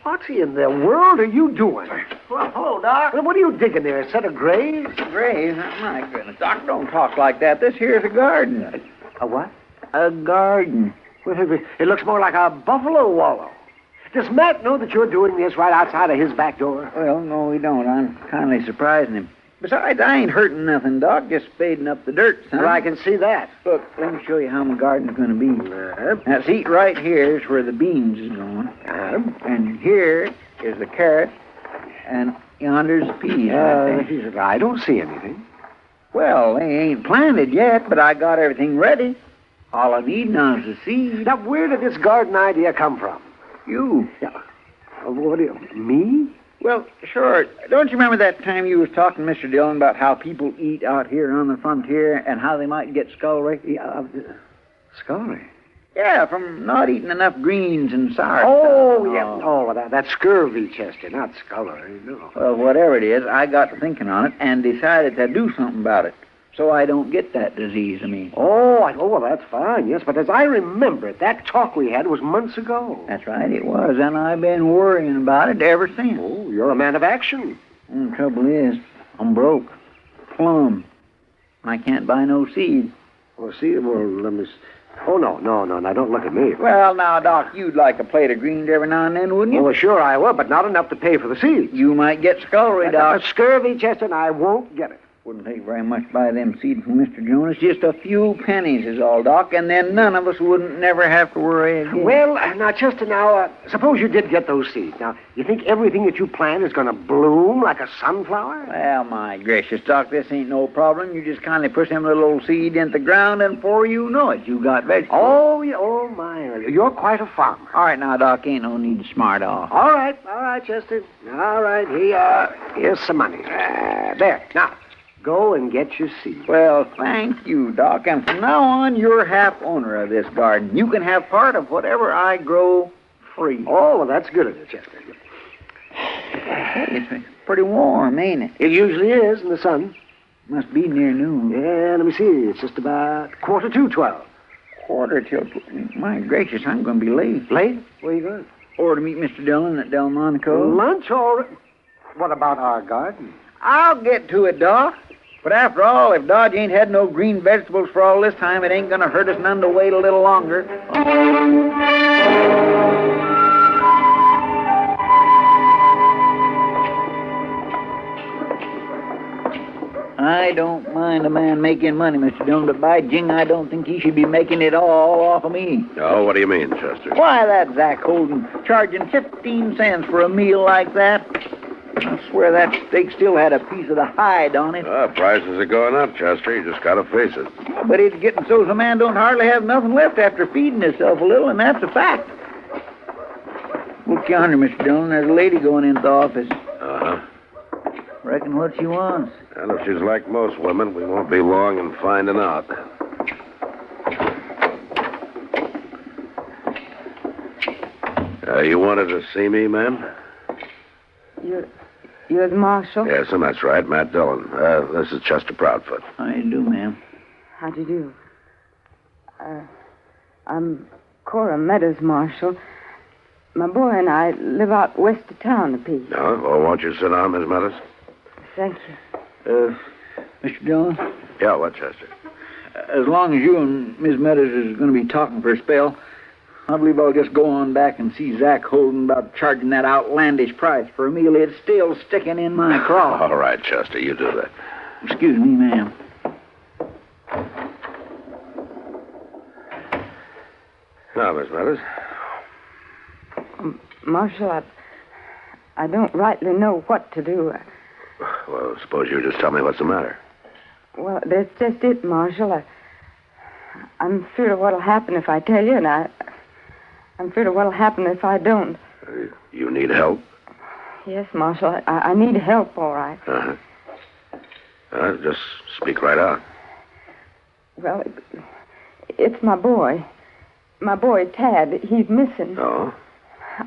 What in the world are you doing? Well, hello, Doc. What are you digging there? A set of graves? Graves? My goodness, Doc, don't talk like that. This here's a garden. A what? A garden. Well, it looks more like a buffalo wallow. Does Matt know that you're doing this right outside of his back door? Well, no, we don't. I'm kindly surprising him. Besides, I ain't hurting nothing, Doc. Just spading up the dirt, son. Well, I can see that. Look, let me show you how my garden's going to be. Now, see, right here is where the beans is going. And here is the carrot. And yonder's the peas. I don't see anything. Well, they ain't planted yet, but I got everything ready. All I need now is the seed. Now, where did this garden idea come from? You. Yeah. What do you... Me? Well, sure. Don't you remember that time you was talking to Mr. Dillon about how people eat out here on the frontier and how they might get scullery? Scullery? Yeah, from not eating enough greens and sour Oh, stuff. yeah. Oh, that's scurvy, Chester, not scullery. No. Well, whatever it is, I got to thinking on it and decided to do something about it. So I don't get that disease, I mean. Oh, well, that's fine, yes. But as I remember it, that talk we had was months ago. That's right, it was. And I've been worrying about it ever since. Oh, you're a man of action. And the trouble is, I'm broke. Plumb. I can't buy no seed. Well, let me... Oh, no. Now, don't look at me. Well, now, Doc, you'd like a plate of greens every now and then, wouldn't you? Oh, well, sure I would, but not enough to pay for the seeds. You might get scullery, Doc. Scurvy, Chester, and I won't get it. Wouldn't take very much to buy them seeds from Mr. Jonas. Just a few pennies is all, Doc, and then none of us wouldn't never have to worry again. Well, now, Chester, suppose you did get those seeds. Now, you think everything that you plant is going to bloom like a sunflower? Well, my gracious, Doc, this ain't no problem. You just kindly push them little old seed into the ground, and before you know it, you got vegetables. Oh, yeah, oh, my. You're quite a farmer. All right, now, Doc, ain't no need to smart off. All right, Chester. All right, here's some money. There, now. Go and get your seed. Well, thank you, Doc. And from now on, you're half owner of this garden. You can have part of whatever I grow free. Oh, well, that's good of you, Chester. Hey, it's pretty warm, ain't it? It usually is in the sun. Must be near noon. Yeah, let me see. It's just about 12:45. quarter till... My gracious, I'm going to be late. Late? Where you going? Or to meet Mr. Dillon at Delmonico. Lunch already? What about our garden? I'll get to it, Doc. But after all, if Dodge ain't had no green vegetables for all this time, it ain't going to hurt us none to wait a little longer. I don't mind a man making money, Mr. Dillon, but by jing, I don't think he should be making it all off of me. Oh, what do you mean, Chester? Why, that Zach Holden charging 15 cents for a meal like that. I swear that steak still had a piece of the hide on it. Prices are going up, Chester. You just got to face it. But it's getting so's a man don't hardly have nothing left after feeding himself a little, and that's a fact. Look yonder, Mr. Dillon. There's a lady going into the office. Uh-huh. Reckon what she wants. And if she's like most women, we won't be long in finding out. You wanted to see me, ma'am? You're the marshal? Yes, and that's right, Matt Dillon. This is Chester Proudfoot. How do you do, ma'am? How do you do? I'm Cora Meadows, Marshal. My boy and I live out west of town a piece. No? Oh, won't you sit down, Miss Meadows? Thank you. Mr. Dillon? Yeah, what, Chester? As long as you and Miss Meadows is going to be talking for a spell, I believe I'll just go on back and see Zach Holden about charging that outlandish price for a meal. It's still sticking in my craw. All right, Chester, you do that. Excuse me, ma'am. Now, Miss Meadows. Marshal, I don't rightly know what to do. Well, suppose you just tell me what's the matter. Well, that's just it, Marshal. I'm afraid of what'll happen if I tell you, and I'm afraid of what'll happen if I don't. You need help? Yes, Marshal, I need help, all right. Just speak right out. Well, it's my boy. My boy, Tad. He's missing. Oh?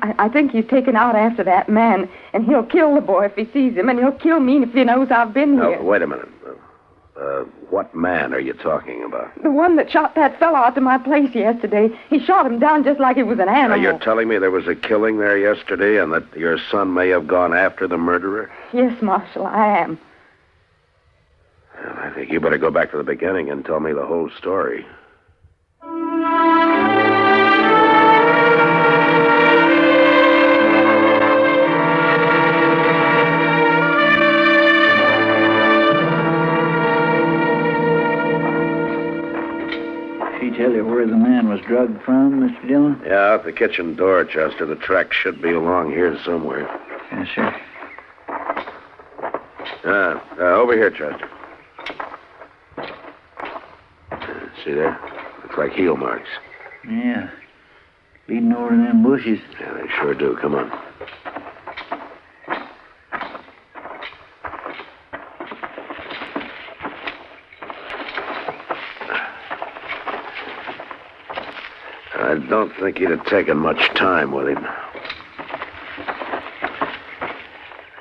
I think he's taken out after that man, and he'll kill the boy if he sees him, and he'll kill me if he knows I've been here. Wait a minute. What man are you talking about? The one that shot that fellow out to my place yesterday. He shot him down just like he was an animal. Now, you're telling me there was a killing there yesterday and that your son may have gone after the murderer? Yes, Marshal, I am. Well, I think you better go back to the beginning and tell me the whole story. Tell you where the man was drugged from, Mr. Dillon? Yeah, out the kitchen door, Chester. The track should be along here somewhere. Yes, sir. Over here, Chester. See there? Looks like heel marks. Yeah. Leading over them bushes. Yeah, they sure do. Come on. I don't think he'd have taken much time with him.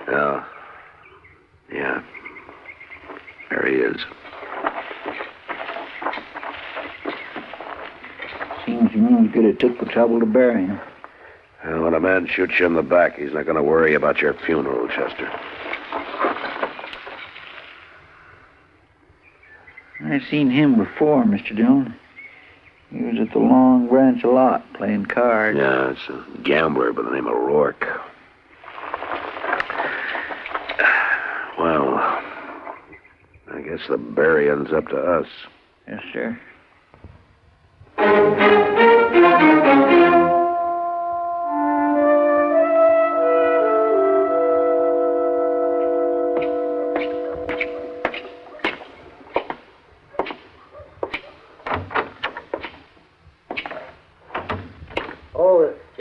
Oh. Yeah. There he is. Seems to me you could have took the trouble to bury him. Well, when a man shoots you in the back, he's not going to worry about your funeral, Chester. I've seen him before, Mr. Dillon. He was at the Long Branch lot playing cards. Yeah, it's a gambler by the name of Rourke. Well, I guess the burying's up to us. Yes, sir.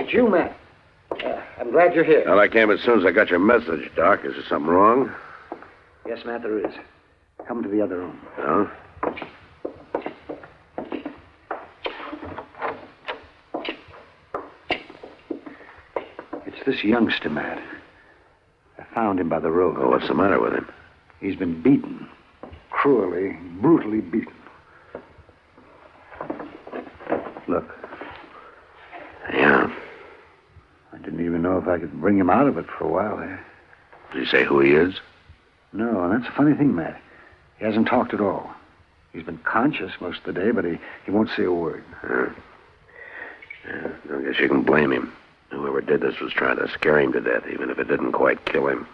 It's you, Matt. I'm glad you're here. Well, I came as soon as I got your message, Doc. Is there something wrong? Yes, Matt, there is. Come to the other room. Oh? It's this youngster, Matt. I found him by the road. Oh, what's the matter with him? He's been beaten. Cruelly, brutally beaten. Look. Yeah. I didn't even know if I could bring him out of it for a while there. Did he say who he is? No, and that's a funny thing, Matt. He hasn't talked at all. He's been conscious most of the day, but he won't say a word. Yeah, I guess you can blame him. Whoever did this was trying to scare him to death, even if it didn't quite kill him.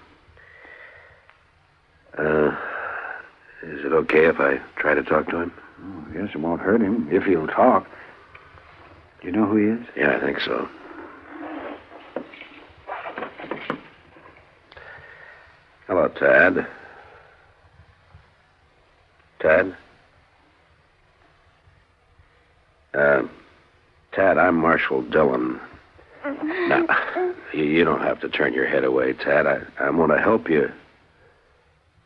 Is it okay if I try to talk to him? Oh, yes, it won't hurt him, if he'll talk. Do you know who he is? Yeah, I think so. Hello, Tad. Tad? Tad, I'm Marshal Dillon. Now, you don't have to turn your head away, Tad. I want to help you.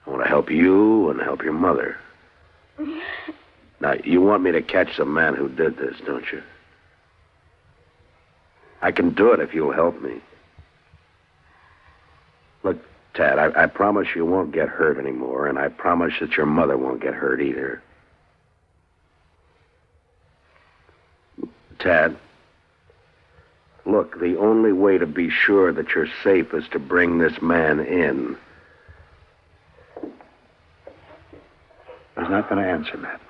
I want to help you and help your mother. Now, you want me to catch the man who did this, don't you? I can do it if you'll help me. Look, Tad, I promise you won't get hurt anymore, and I promise that your mother won't get hurt either. Tad, look, the only way to be sure that you're safe is to bring this man in. He's not going to answer, Matt.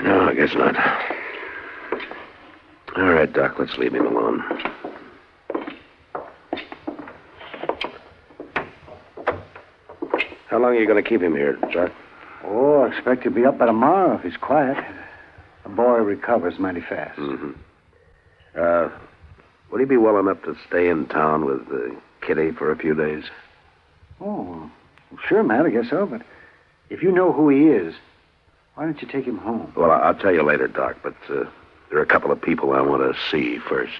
No, I guess not. All right, Doc, let's leave him alone. How long are you going to keep him here, Doc? Oh, I expect he'll be up by tomorrow if he's quiet. The boy recovers mighty fast. Mm-hmm. Would he be well enough to stay in town with Kitty for a few days? Oh, well, sure, Matt, I guess so, but if you know who he is, why don't you take him home? Well, I'll tell you later, Doc, but there are a couple of people I want to see first.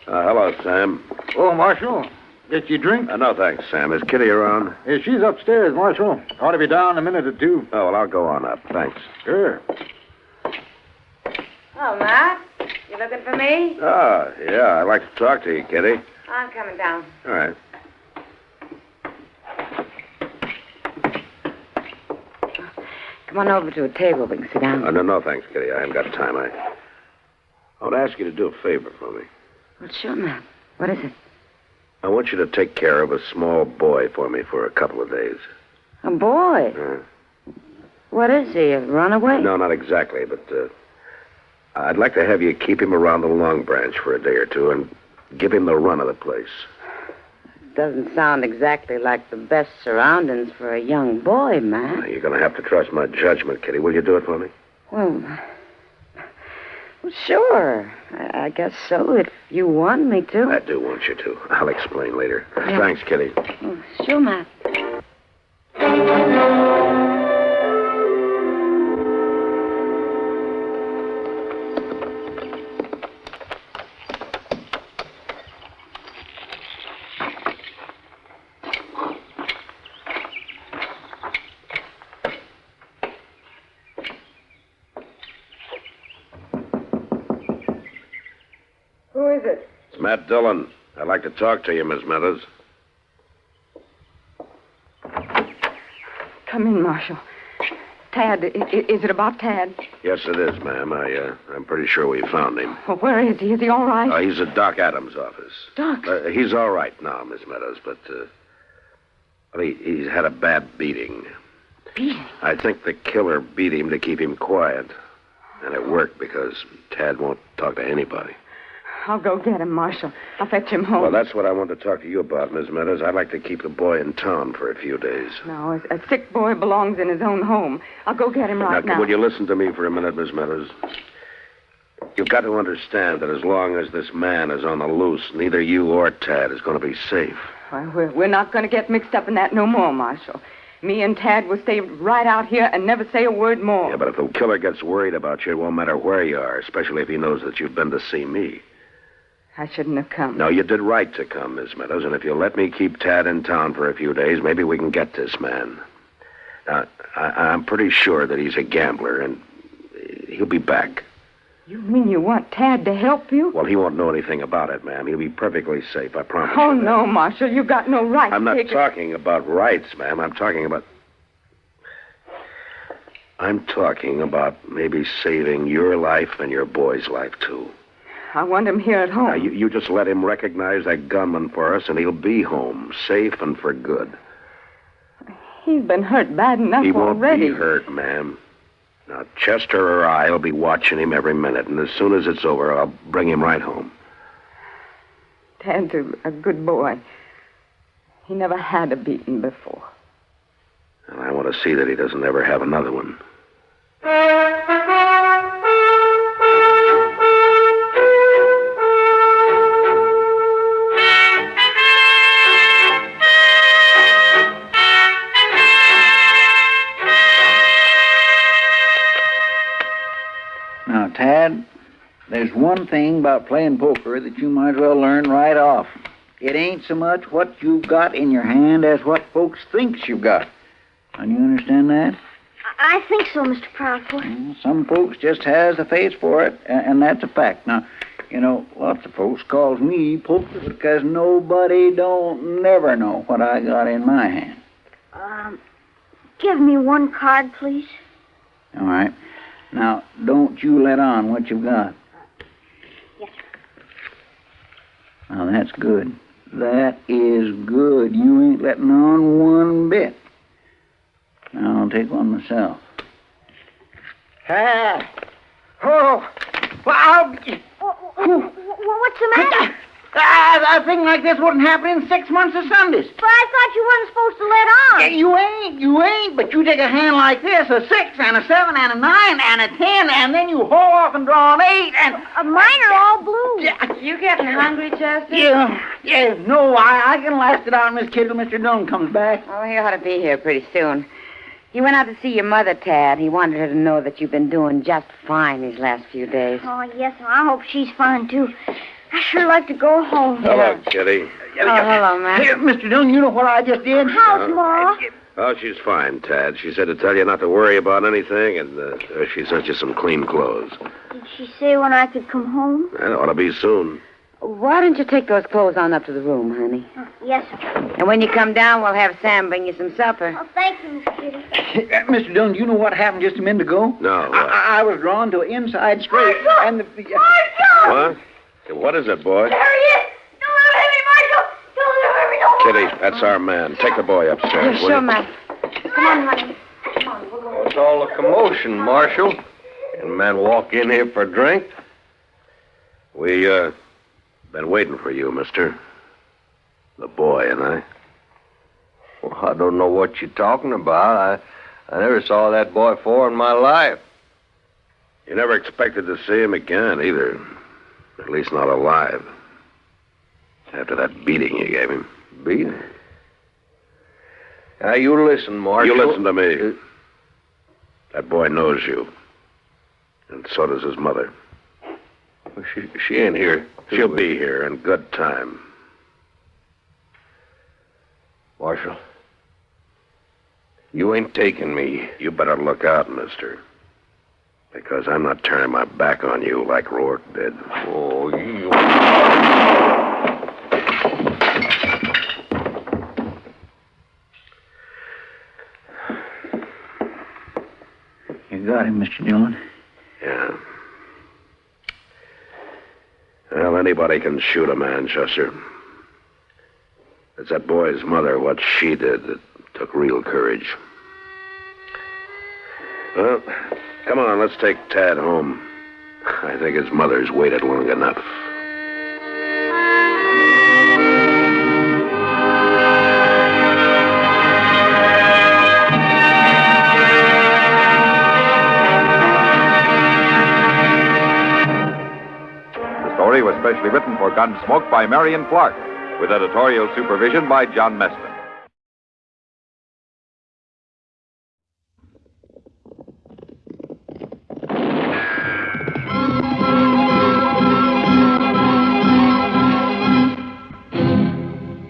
Hello, Sam. Oh, Marshal. Get you a drink? No, thanks, Sam. Is Kitty around? Yeah, she's upstairs, Marshal. Ought to be down in a minute or two. Oh, well, I'll go on up. Thanks. Sure. Oh, Matt? You looking for me? Ah, yeah, I'd like to talk to you, Kitty. I'm coming down. All right. Come on over to a table. We can sit down. No, thanks, Kitty. I haven't got time. I want to ask you to do a favor for me. Well, sure, Matt. What is it? I want you to take care of a small boy for me for a couple of days. A boy? What is he, a runaway? No, not exactly, but I'd like to have you keep him around the Long Branch for a day or two and give him the run of the place. Doesn't sound exactly like the best surroundings for a young boy, Matt. You're going to have to trust my judgment, Kitty. Will you do it for me? Well, sure. I guess so, if you want me to. I do want you to. I'll explain later. Yeah. Thanks, Kitty. Oh, sure, Matt. Who is it? It's Matt Dillon. I'd like to talk to you, Miss Meadows. Come in, Marshal. Tad, is it about Tad? Yes, it is, ma'am. I'm pretty sure we found him. Well, where is he? Is he all right? He's at Doc Adams' office. Doc? He's all right now, Miss Meadows, but he's had a bad beating. Beating? I think the killer beat him to keep him quiet. And it worked because Tad won't talk to anybody. I'll go get him, Marshal. I'll fetch him home. Well, that's what I want to talk to you about, Miss Meadows. I'd like to keep the boy in town for a few days. No, a sick boy belongs in his own home. I'll go get him right now. Will you listen to me for a minute, Miss Meadows? You've got to understand that as long as this man is on the loose, neither you or Tad is going to be safe. Well, we're not going to get mixed up in that no more, Marshal. Me and Tad will stay right out here and never say a word more. Yeah, but if the killer gets worried about you, it won't matter where you are, especially if he knows that you've been to see me. I shouldn't have come. No, you did right to come, Miss Meadows, and if you'll let me keep Tad in town for a few days, maybe we can get this man. Now, I'm pretty sure that he's a gambler, and He'll be back. You mean you want Tad to help you? Well, he won't know anything about it, ma'am. He'll be perfectly safe, I promise Oh, you. no, Marshal. You got no right I'm to not take talking about rights, ma'am. I'm talking about maybe saving your life and your boy's life, too. I want him here at home. Now, you just let him recognize that gunman for us, and he'll be home, safe and for good. He's been hurt bad enough He won't already. be hurt, ma'am. Now, Chester or I'll be watching him every minute, and as soon as it's over, I'll bring him right home. Tad's a good boy. He never had a beating before. And I want to see that he doesn't ever have another one. Now, Tad, there's one thing about playing poker that you might as well learn right off. It ain't so much what you've got in your hand as what folks thinks you've got. And you understand that? I think so, Mr. Proudfoot. Some folks just has a face for it, and that's a fact. Now, you know, lots of folks calls me poker because nobody don't never know what I got in my hand. Give me one card, please. All right. Now, don't you let on what you've got. Yes, sir. Now, that's good. That is good. You ain't letting on one bit. Now, I'll take one myself. What's the matter? A thing like this wouldn't happen in 6 months of Sundays. But I thought you weren't supposed to let on. Yeah, you ain't. But you take a hand like this, a 6 and a 7 and a 9 and a 10, and then you haul off and draw an 8 and... Mine are all blue. You getting hungry, Chester? Yeah, no, I can last it out, Miss Kid, till Mr. Dillon comes back. Oh, he ought to be here pretty soon. He went out to see your mother, Tad. He wanted her to know that you've been doing just fine these last few days. Oh, yes, and I hope she's fine, too. I sure like to go home. Hello, Kitty. Hello, man. Here, Mr. Dillon, you know what I just did? How's Ma? Oh, she's fine, Tad. She said to tell you not to worry about anything, and she sent you some clean clothes. Did she say when I could come home? That ought to be soon. Why don't you take those clothes on up to the room, honey? Yes, sir. And when you come down, we'll have Sam bring you some supper. Oh, thank you, Miss Kitty. Mr. Dillon, you know what happened just a minute ago? No. I was drawn to an inside straight, and the... What? What is it, boy? There he is! Don't let him hit me, Marshal! Don't let him hit me, no more! Kitty, that's our man. Take the boy upstairs, will Sure, you? man. Come on, honey. What's all the commotion, Marshal? Can men walk in here for a drink? We, been waiting for you, mister. The boy and I. Well, I don't know what you're talking about. I never saw that boy before in my life. You never expected to see him again, either. At least not alive. After that beating you gave him. Beating? Now, you listen, Marshal. You listen to me. That boy knows you. And so does his mother. Well, she ain't here. She'll be here in good time. Marshal, you ain't taking me. You better look out, mister. Because I'm not turning my back on you like Rourke did. Oh, you... You got him, Mr. Dillon. Yeah. Well, anybody can shoot a man, Chester. It's that boy's mother, what she did, that took real courage. Well, come on, let's take Tad home. I think his mother's waited long enough. The story was specially written for Gunsmoke by Marion Clark, with editorial supervision by John Meston.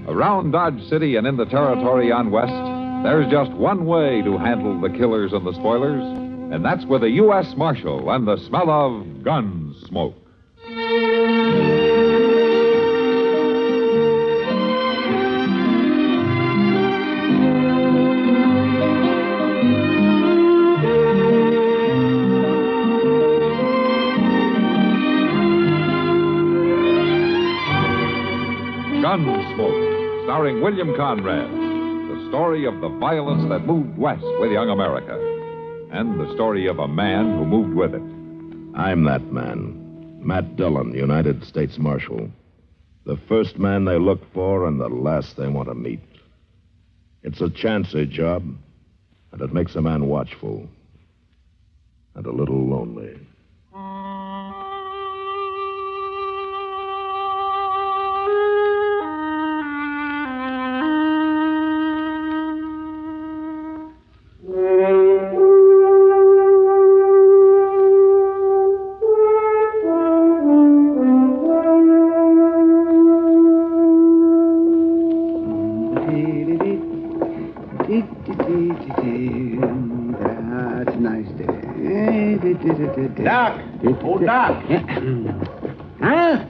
Around Dodge City and in the territory on West, there's just one way to handle the killers and the spoilers. And that's with a U.S. Marshal and the smell of Gunsmoke. Gunsmoke, starring William Conrad. The story of the violence that moved west with young America. And the story of a man who moved with it. I'm that man, Matt Dillon, United States Marshal. The first man they look for and the last they want to meet. It's a chancy job, and it makes a man watchful and a little lonely. That's a nice day. Doc! Oh, Doc! Huh?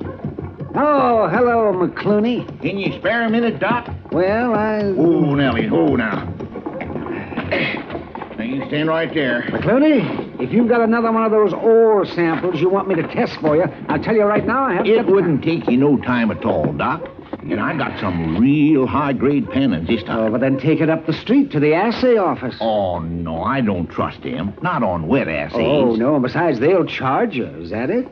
Oh, hello, McClooney. Can you spare a minute, Doc? Well, Oh, Nellie, now. Now, you stand right there. McClooney, if you've got another one of those ore samples you want me to test for you, I'll tell you right now I haven't... It wouldn't take you no time at all, Doc. And I got some real high-grade pennants this time. Oh, but then take it up the street to the assay office. Oh, no, I don't trust them. Not on wet assays. Oh, no, and besides, they'll charge you. Is that it?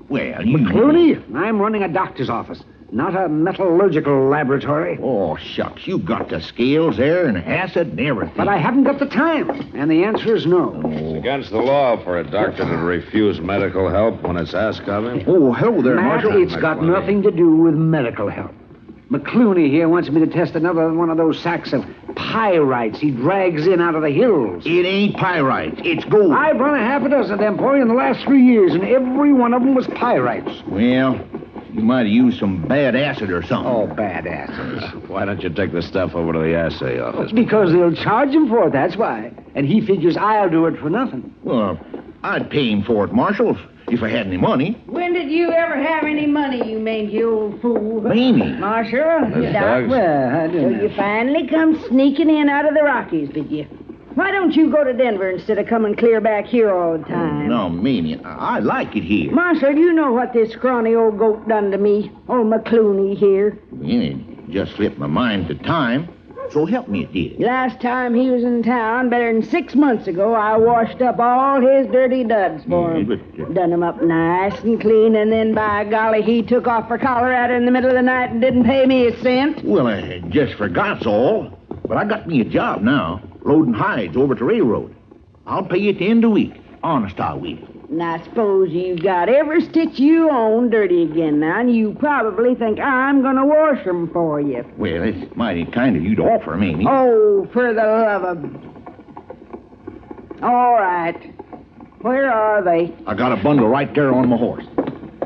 Well, you... McClooney, I'm running a doctor's office, not a metallurgical laboratory. Oh, shucks, you got the scales there and acid and everything. But I haven't got the time, and the answer is no. It's against the law for a doctor to refuse medical help when it's asked of him. Oh, hello there, Matt, Marshal. it's got nothing to do with medical help. McClooney here wants me to test another one of those sacks of pyrites he drags in out of the hills. It ain't pyrites. It's gold. I've run a half a dozen of them, boy, in the last 3 years, and every one of them was pyrites. Well, you might have used some bad acid or something. Oh, bad acid. Why don't you take the stuff over to the assay office? Because they'll charge him for it, that's why. And he figures I'll do it for nothing. Well, I'd pay him for it, Marshal, if I had any money. When did you ever have any money, you mangy old fool? Mamie. Marshal? Miss Doc, Duggs? Well, I so don't know. you finally come sneaking in out of the Rockies, did you? Why don't you go to Denver instead of coming clear back here all the time? No, Mamie, I like it here. Marshal, you know what this scrawny old goat done to me? Old McClooney here. It just slipped my mind at the time. So help me, it did. Last time he was in town, better than 6 months ago, I washed up all his dirty duds for him. Done him up nice and clean, and then, by golly, he took off for Colorado in the middle of the night and didn't pay me a cent. Well, I just forgot's all. But I got me a job now, loading hides over to railroad. I'll pay you at the end of the week. Honest, I will. And I suppose you've got every stitch you own dirty again now, and you probably think I'm going to wash 'em for you. Well, it's mighty kind of you to offer, Mamie. Oh, for the love of... All right. Where are they? I got a bundle right there on my horse.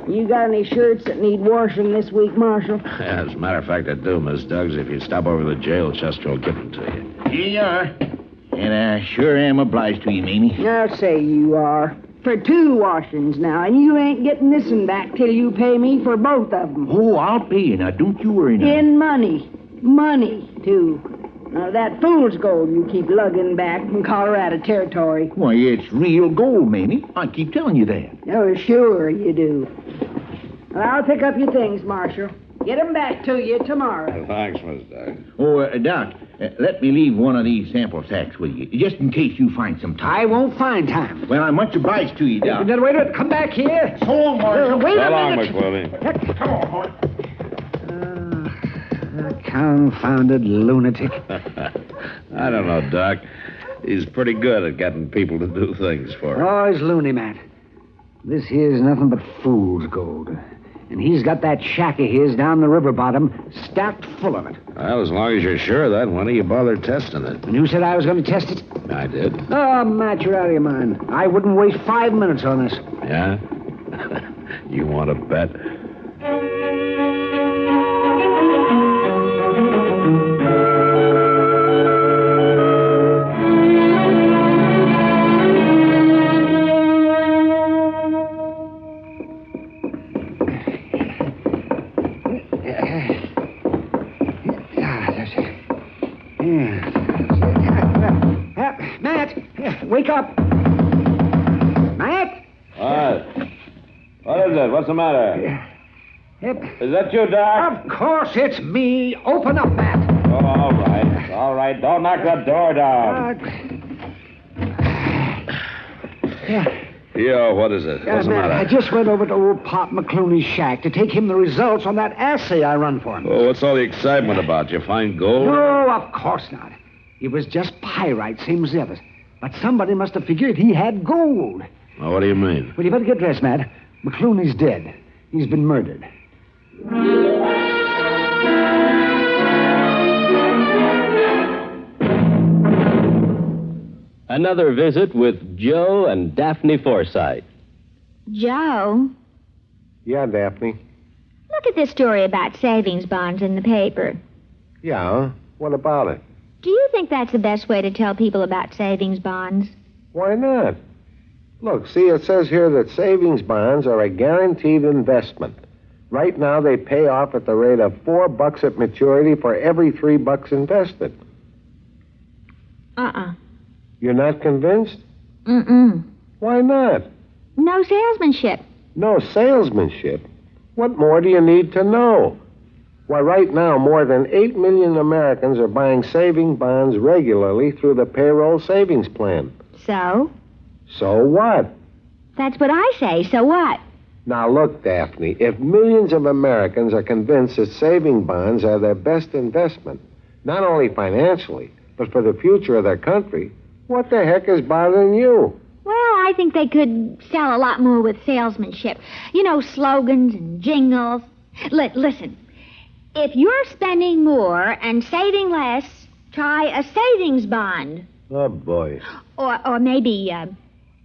You got any shirts that need washing this week, Marshal? As a matter of fact, I do, Miss Duggs. If you stop over to the jail, Chester will give them to you. Here you are. And I sure am obliged to you, Mamie. Now say you are. For 2 washings now, and you ain't getting this one back till you pay me for both of them. Oh, I'll pay you. Now, don't you worry now. In money. Money, too. Now, that fool's gold you keep lugging back from Colorado territory. Why, it's real gold, Mamie. I keep telling you that. Oh, sure you do. Well, I'll pick up your things, Marshal. Get 'em back to you tomorrow. Thanks, Miss Duggs. Oh, Doc, let me leave one of these sample sacks with you, just in case you find some time. I won't find time. Well, I'm much obliged to you, Doc. Wait a minute. Come back here. So long, Marshal. Wait So a long, minute. McWillie. Come on, boy. Confounded lunatic. I don't know, Doc. He's pretty good at getting people to do things for him. Oh, he's loony, Matt. This here's nothing but fool's gold. And he's got that shack of his down the river bottom stacked full of it. Well, as long as you're sure of that, why don't you bother testing it? And who said I was going to test it? I did. Oh, Matt, you're out of your mind. I wouldn't waste 5 minutes on this. Yeah? You want to bet? wake up. Matt? What? What is it? What's the matter? Yep. Is that you, Doc? Of course it's me. Open up, Matt. Oh, all right. All right. Don't knock that door down. Yeah, what is it? What's the Matt, matter? I just went over to old Pop McClooney's shack to take him the results on that assay I run for him. Oh, what's all the excitement about? You find gold? No, of course not. It was just pyrite, same as the others. But somebody must have figured he had gold. Well, what do you mean? Well, you better get dressed, Matt. McClooney's dead. He's been murdered. Another visit with Joe and Daphne Forsythe. Joe, Yeah, Daphne. look at this story about savings bonds in the paper. Yeah? What about it? Do you think that's the best way to tell people about savings bonds? Why not? Look, see, it says here that savings bonds are a guaranteed investment. Right now, they pay off at the rate of $4 at maturity for every $3 invested. You're not convinced? Mm-mm. Why not? No salesmanship. No salesmanship? What more do you need to know? Why, right now, more than 8 million Americans are buying saving bonds regularly through the payroll savings plan. So? So what? That's what I say. So what? Now, look, Daphne, if millions of Americans are convinced that saving bonds are their best investment, not only financially, but for the future of their country, what the heck is bothering you? Well, I think they could sell a lot more with salesmanship. You know, slogans and jingles. Listen, if you're spending more and saving less, try a savings bond. Oh, boy. Or maybe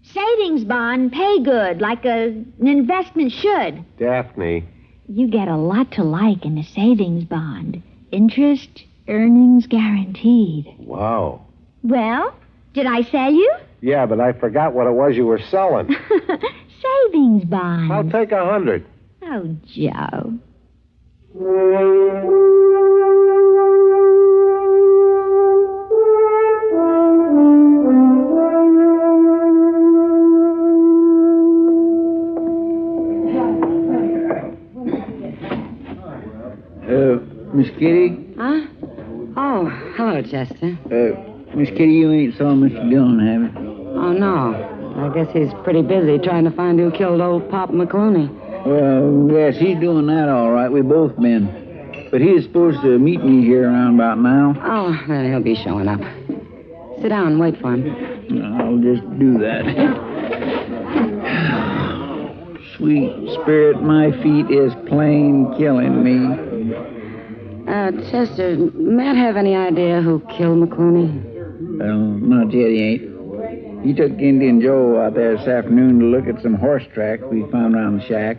savings bond pay good, like an investment should. Daphne. You get a lot to like in a savings bond. Interest, earnings guaranteed. Wow. Well, did I sell you? Yeah, but I forgot what it was you were selling. Savings bond. I'll take 100. Oh, Joe. Miss Kitty? Huh? Oh, hello, Chester. Miss Kitty, you ain't saw Mr. Dillon, have you? Oh, no. I guess he's pretty busy trying to find who killed old Pop McClooney. Well, yes, he's doing that all right. We both been. But he's supposed to meet me here around about now. Oh, then he'll be showing up. Sit down and wait for him. I'll just do that. Sweet spirit, my feet is plain killing me. Chester, Matt have any idea who killed McClooney? Well, not yet, he ain't. He took Indian Joe out there this afternoon to look at some horse tracks we found around the shack.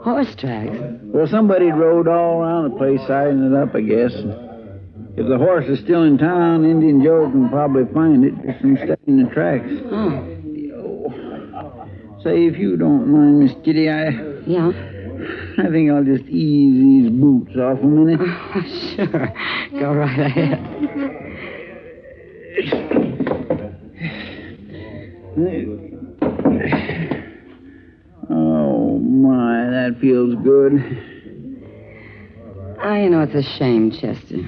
Horse tracks? Well, somebody rode all around the place sizing it up, I guess. If the horse is still in town, Indian Joe can probably find it just from studying the tracks. Oh. Say, if you don't mind, Miss Kitty, Yeah? I think I'll just ease these boots off a minute. Sure. Go right ahead. Oh, my, that feels good. You know, it's a shame, Chester.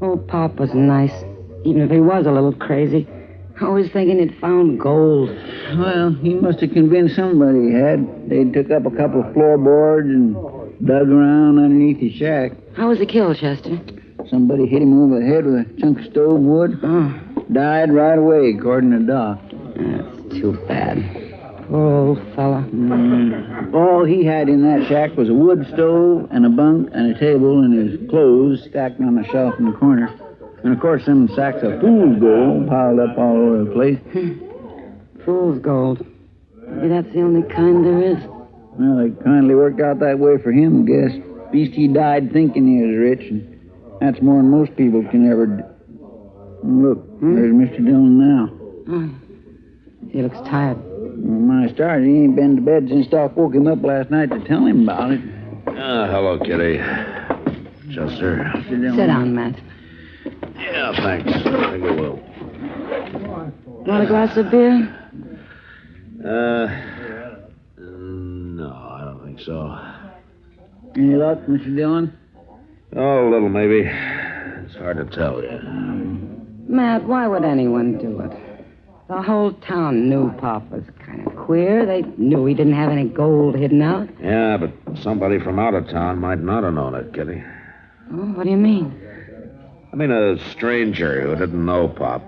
Old Pop was nice, even if he was a little crazy. Always thinking he'd found gold. Well, he must have convinced somebody he had. They took up a couple of floorboards and dug around underneath his shack. How was he killed, Chester? Somebody hit him over the head with a chunk of stove wood. Oh. Died right away, according to Doc. That's too bad. Poor old fella. All he had in that shack was a wood stove and a bunk and a table and his clothes stacked on a shelf in the corner. And, of course, some sacks of fool's gold piled up all over the place. Fool's gold. Maybe that's the only kind there is. Well, it kindly worked out that way for him, I guess. At least he died thinking he was rich, and that's more than most people can ever do. Look, there's Mr. Dillon now. Oh. He looks tired. Well, my stars, he ain't been to bed since Doc woke him up last night to tell him about it. Hello, Kitty. Chester. Sit down, Matt. Yeah, thanks. I think I will. Want a glass of beer? No, I don't think so. Any luck, Mr. Dillon? Oh, a little, maybe. It's hard to tell yet. Matt, why would anyone do it? The whole town knew Pop was kind of queer. They knew he didn't have any gold hidden out. Yeah, but somebody from out of town might not have known it, Kitty. Oh, what do you mean? I mean, a stranger who didn't know Pop,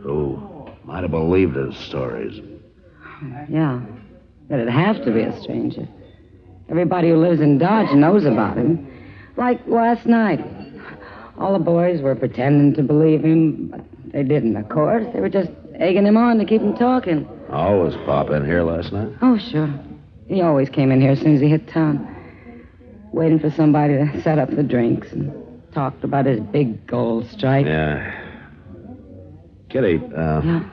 who might have believed his stories. Yeah, it'd have to be a stranger. Everybody who lives in Dodge knows about him. Like last night. All the boys were pretending to believe him, but they didn't, of course. They were just egging him on to keep him talking. Oh, was Pop in here last night? Oh, sure. He always came in here as soon as he hit town. Waiting for somebody to set up the drinks and talked about his big gold strike. Yeah. Kitty, Yeah?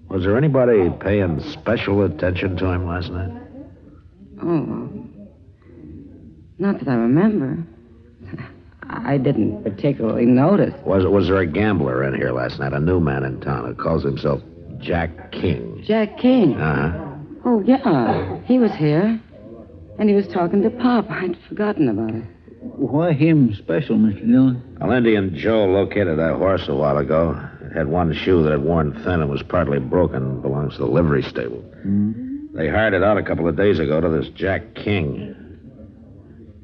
was there anybody paying special attention to him last night? Oh, not that I remember. I didn't particularly notice. Was there a gambler in here last night, a new man in town who calls himself Jack King? Jack King? Uh-huh. Oh, yeah. He was here. And he was talking to Pop. I'd forgotten about it. Why him special, Mr. Dillon? Well, Indian Joe located that horse a while ago. It had one shoe that had worn thin and was partly broken. Belongs to the livery stable. They hired it out a couple of days ago to this Jack King.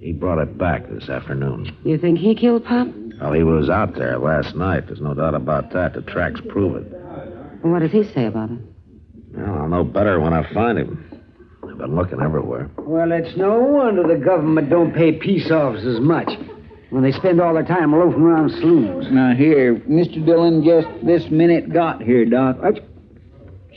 He brought it back this afternoon. You think he killed Pop? Well, he was out there last night. There's no doubt about that. The tracks prove it. Well, what does he say about it? Well, I'll know better when I find him. I've been looking everywhere. Well, it's no wonder the government don't pay peace officers much when they spend all their time loafing around saloons. Now, here, Mr. Dillon just this minute got here, Doc.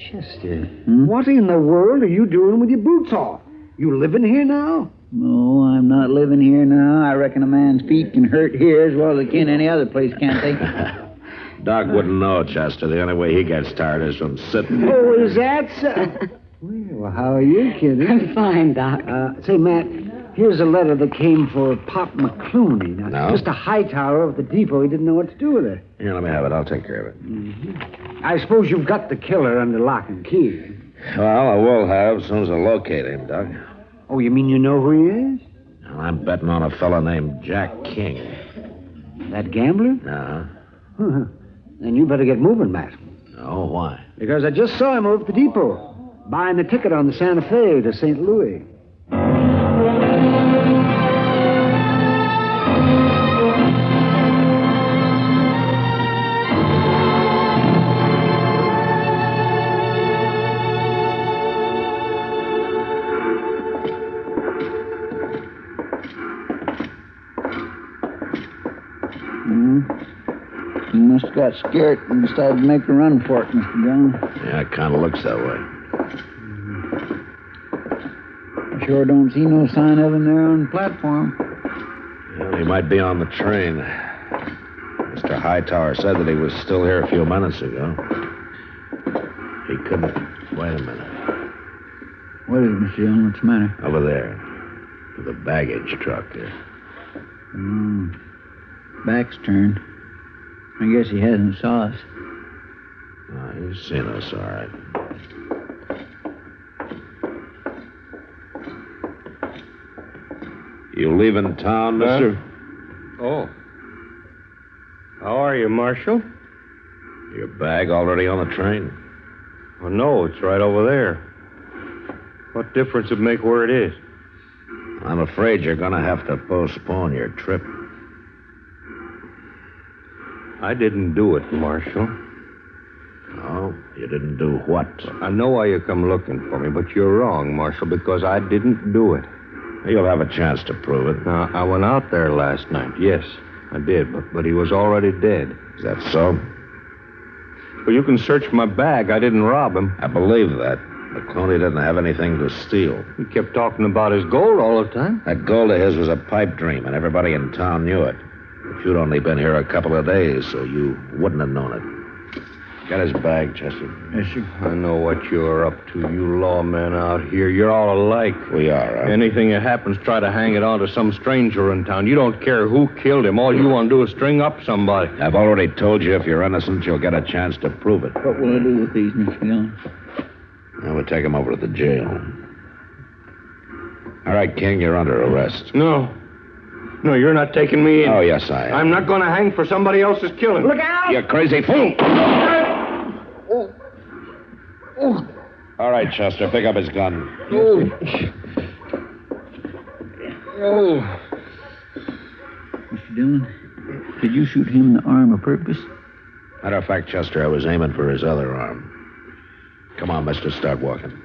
Chester, what in the world are you doing with your boots off? You living here now? No, I'm not living here now. I reckon a man's feet can hurt here as well as they can any other place, can't they? Doc wouldn't know, Chester. The only way he gets tired is from sitting. Oh, is that so? Well, how are you, kiddy? I'm fine, Doc. Say, Matt, here's a letter that came for Pop McClooney. Now, No? Mr. Hightower of the depot, he didn't know what to do with it. Here, let me have it. I'll take care of it. I suppose you've got the killer under lock and key. Well, I will have as soon as I locate him, Doc. Oh, you mean you know who he is? Well, I'm betting on a fella named Jack King. That gambler? Uh-huh. Then you better get moving, Matt. Oh, why? Because I just saw him over at the depot, buying the ticket on the Santa Fe to St. Louis. He must have got scared and decided to make a run for it, Mr. Dillon. Yeah, it kind of looks that way. I sure don't see no sign of him there on the platform. Well, he might be on the train. Mr. Hightower said that he was still here a few minutes ago. He couldn't. Wait a minute. What is it, Mr. Dillon? What's the matter? Over there. To the baggage truck there. Back's turned. I guess he hasn't saw us. Oh, he's seen us, all right. You leaving town, mister? Oh. How are you, Marshal? Your bag already on the train? Well, no, it's right over there. What difference it make where it is? I'm afraid you're going to have to postpone your trip. I didn't do it, Marshal. Oh, you didn't do what? I know why you come looking for me, but you're wrong, Marshal, because I didn't do it. You'll have a chance to prove it. Now, I went out there last night. Yes, I did, but he was already dead. Is that so? Well, you can search my bag. I didn't rob him. I believe that. McClooney didn't have anything to steal. He kept talking about his gold all the time. That gold of his was a pipe dream, and everybody in town knew it. But you'd only been here a couple of days, so you wouldn't have known it. Get his bag, Chester. Yes, sir. I know what you're up to, you lawmen out here. You're all alike. We are, huh? Anything that happens, try to hang it on to some stranger in town. You don't care who killed him. All you want to do is string up somebody. I've already told you if you're innocent, you'll get a chance to prove it. What will I do with these, Mr. Dillon? Now we'll take him over to the jail. All right, King, you're under arrest. No. No, you're not taking me in. Oh, yes, I am. I'm not going to hang for somebody else's killing. Look out! You crazy fool! All right, Chester, pick up his gun. Mr. Dillon, did you shoot him in the arm of purpose? Matter of fact, Chester, I was aiming for his other arm. Come on, mister, start walking.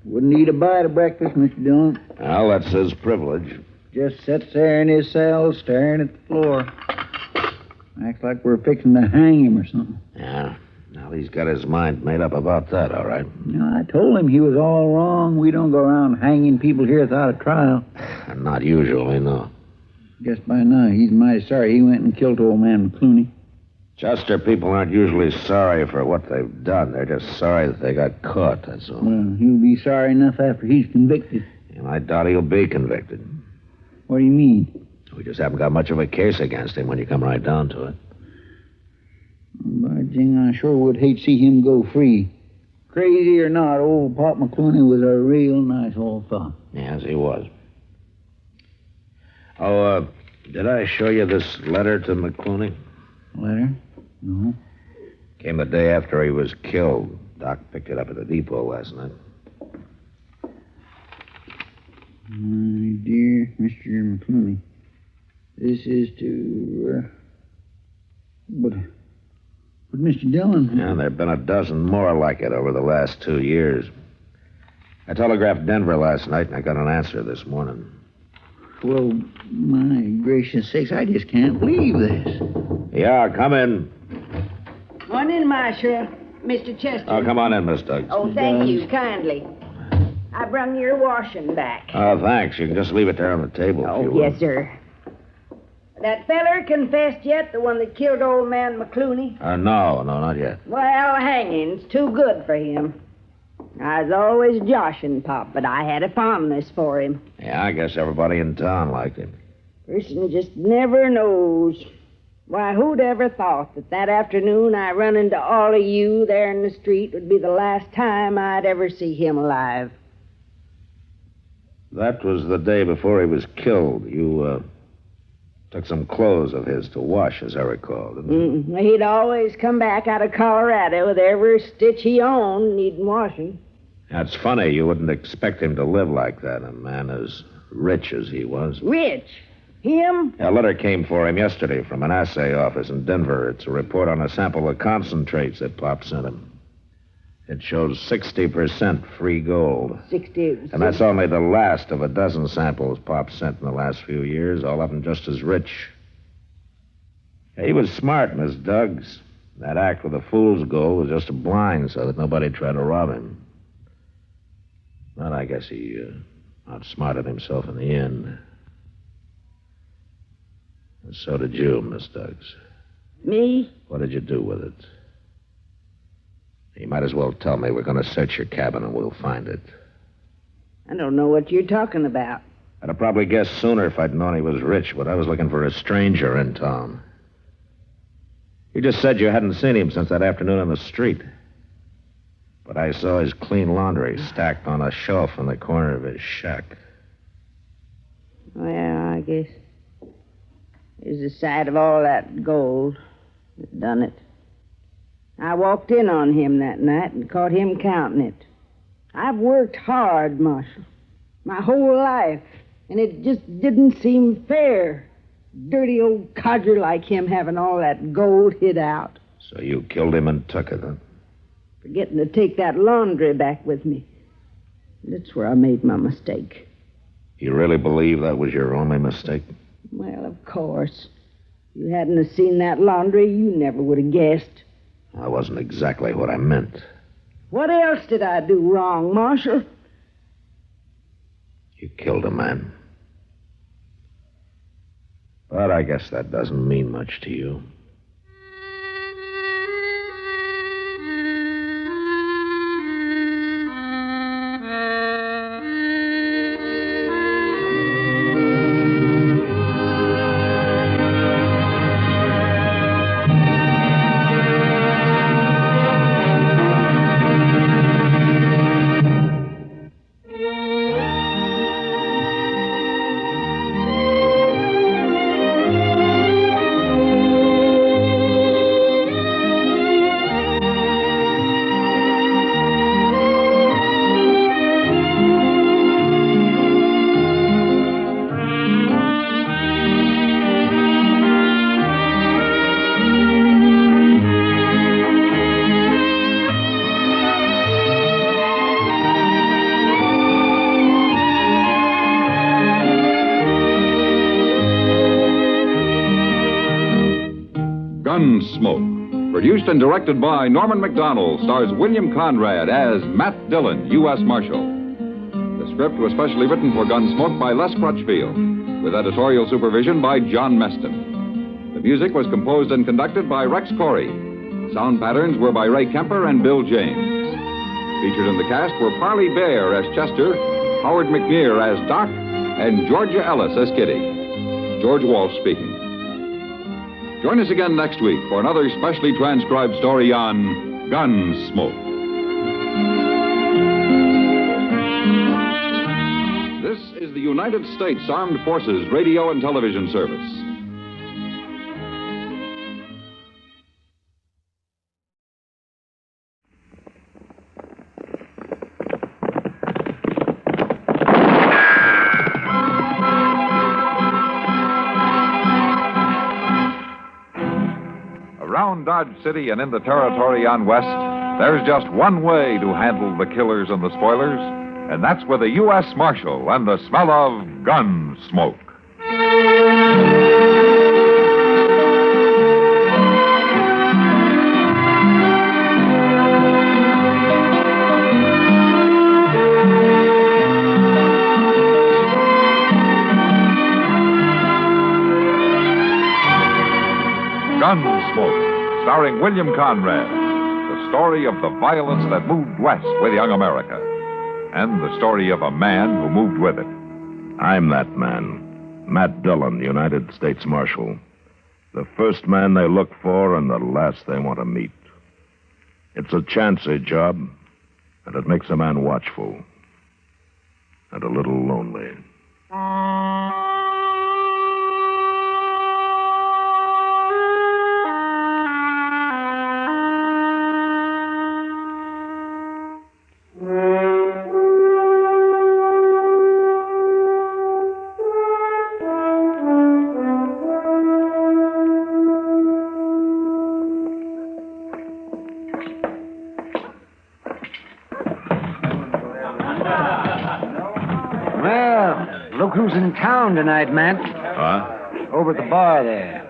Wouldn't eat a bite of breakfast, Mr. Dillon. Well, that's his privilege. Just sits there in his cell staring at the floor. Acts like we're fixing to hang him or something. Yeah. Now he's got his mind made up about that, all right. I told him he was all wrong. We don't go around hanging people here without a trial. Not usually, no. Guess by now he's mighty sorry he went and killed old man McClooney. Chester, people aren't usually sorry for what they've done. They're just sorry that they got caught, that's all. Well, he'll be sorry enough after he's convicted. And I doubt he'll be convicted. What do you mean? We just haven't got much of a case against him when you come right down to it. By jing, I sure would hate to see him go free. Crazy or not, old Pop McClooney was a real nice old fellow. Yes, he was. Oh, did I show you this letter to McClooney? Letter? No. Came the day after he was killed. Doc picked it up at the depot last night. My dear Mr. McClooney, this is to... But Mr. Dillon... Yeah, there have been a dozen more like it over the last 2 years. I telegraphed Denver last night, and I got an answer this morning. Well, my gracious sakes, I just can't believe this. Yeah, come in. Come in, Marshal. Mr. Chester. Oh, come on in, Miss Doug. Oh, thank you kindly. I brung your washing back. Oh, thanks. You can just leave it there on the table if you will. Yes, sir. That feller confessed yet, the one that killed old man McClooney? No, not yet. Well, hanging's too good for him. I was always joshing Pop, but I had a fondness for him. Yeah, I guess everybody in town liked him. Person just never knows. Why, who'd ever thought that afternoon I run into all of you there in the street would be the last time I'd ever see him alive? That was the day before he was killed. You, took some clothes of his to wash, as I recall, didn't you? He'd always come back out of Colorado with every stitch he owned needing washing. That's funny. You wouldn't expect him to live like that, a man as rich as he was. Rich? Him? A letter came for him yesterday from an assay office in Denver. It's a report on a sample of concentrates that Pop sent him. It shows 60% free gold. 60. And that's only the last of a dozen samples Pop sent in the last few years, all of them just as rich. He was smart, Miss Duggs. That act with the fool's gold was just a blind so that nobody tried to rob him. But I guess he outsmarted himself in the end. And so did you, Miss Duggs. Me? What did you do with it? You might as well tell me. We're going to search your cabin and we'll find it. I don't know what you're talking about. I'd have probably guessed sooner if I'd known he was rich, but I was looking for a stranger in town. You just said you hadn't seen him since that afternoon on the street. But I saw his clean laundry stacked on a shelf in the corner of his shack. Well, I guess it was the sight of all that gold that done it. I walked in on him that night and caught him counting it. I've worked hard, Marshal, my whole life, and it just didn't seem fair. Dirty old codger like him having all that gold hid out. So you killed him and took it, huh? Forgetting to take that laundry back with me. That's where I made my mistake. You really believe that was your only mistake? Well, of course. If you hadn't have seen that laundry, you never would have guessed. That wasn't exactly what I meant. What else did I do wrong, Marshal? You killed a man. But I guess that doesn't mean much to you. Gunsmoke, produced and directed by Norman Macdonald, stars William Conrad as Matt Dillon, U.S. Marshal. The script was specially written for Gunsmoke by Les Crutchfield, with editorial supervision by John Meston. The music was composed and conducted by Rex Corey. Sound patterns were by Ray Kemper and Bill James. Featured in the cast were Parley Bear as Chester, Howard McNear as Doc, and Georgia Ellis as Kitty. George Walsh speaking. Join us again next week for another specially transcribed story on Gunsmoke. This is the United States Armed Forces Radio and Television Service. Around Dodge City and in the territory on West, there's just one way to handle the killers and the spoilers, and that's with a U.S. Marshal and the smell of gun smoke. Gunsmoke, starring William Conrad, the story of the violence that moved west with young America, and the story of a man who moved with it. I'm that man, Matt Dillon, United States Marshal. The first man they look for and the last they want to meet. It's a chancy job, and it makes a man watchful and a little lonely. Look who's in town tonight, Matt. Huh? Over at the bar there.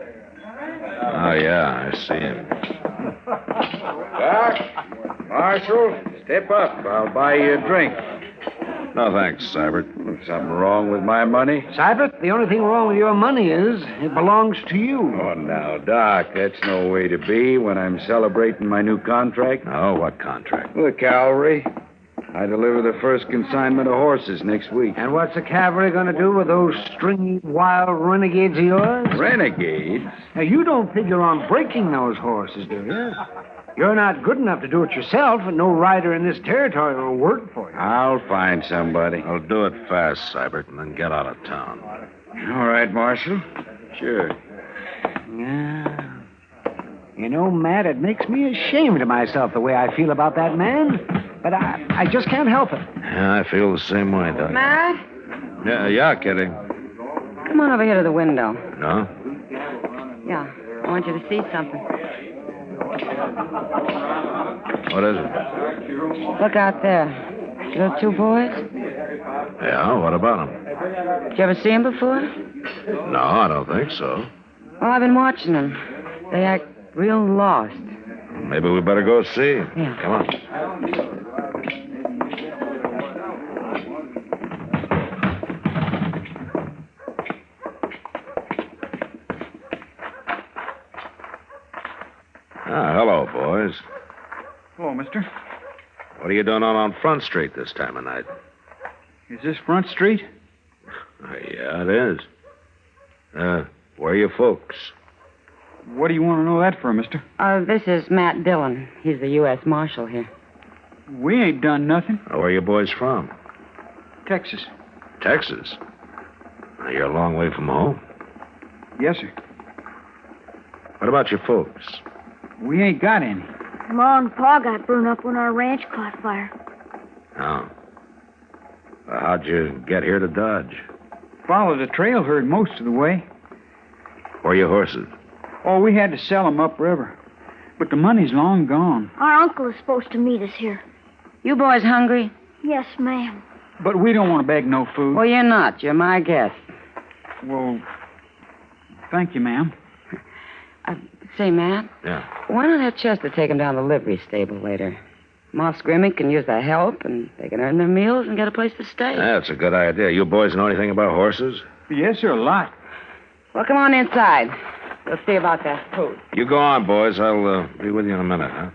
Oh, yeah, I see him. Doc, Marshal, step up. I'll buy you a drink. No, thanks, Seibert. Something wrong with my money? Seibert, the only thing wrong with your money is it belongs to you. Oh, now, Doc, that's no way to be when I'm celebrating my new contract. Oh, what contract? The cavalry. I deliver the first consignment of horses next week. And what's the cavalry going to do with those stringy, wild renegades of yours? Renegades? Now, you don't figure on breaking those horses, do you? You're not good enough to do it yourself, and no rider in this territory will work for you. I'll find somebody. I'll do it fast, Seibert, and then get out of town. All right, Marshal. Sure. Yeah. You know, Matt, it makes me ashamed of myself the way I feel about that man. But I just can't help it. Yeah, I feel the same way, Doc. Matt? Yeah, Kitty. Come on over here to the window. No? Yeah, I want you to see something. What is it? Look out there. The two boys? Yeah, what about them? Did you ever see them before? No, I don't think so. Well, I've been watching them. They act real lost. Maybe we better go see. Yeah. Come on. Hello, boys. Hello, mister. What are you doing on Front Street this time of night? Is this Front Street? Yeah, it is. Where are your folks? What do you want to know that for, mister? This is Matt Dillon. He's the U.S. Marshal here. We ain't done nothing. Where are you boys from? Texas. Texas? You're a long way from home. Yes, sir. What about your folks? We ain't got any. Ma and Pa got burned up when our ranch caught fire. Oh. How'd you get here to Dodge? Followed the trail herd most of the way. Where are your horses? Oh, we had to sell 'em upriver. But the money's long gone. Our uncle is supposed to meet us here. You boys hungry? Yes, ma'am. But we don't want to beg no food. Well, you're not. You're my guest. Well, thank you, ma'am. Say, Matt. Yeah. Why not have Chester take him down to the livery stable later? Moss Grimmy can use the help, and they can earn their meals and get a place to stay. That's a good idea. You boys know anything about horses? Yes, sir, a lot. Well, come on inside. We'll see about that food. You go on, boys. I'll be with you in a minute, huh?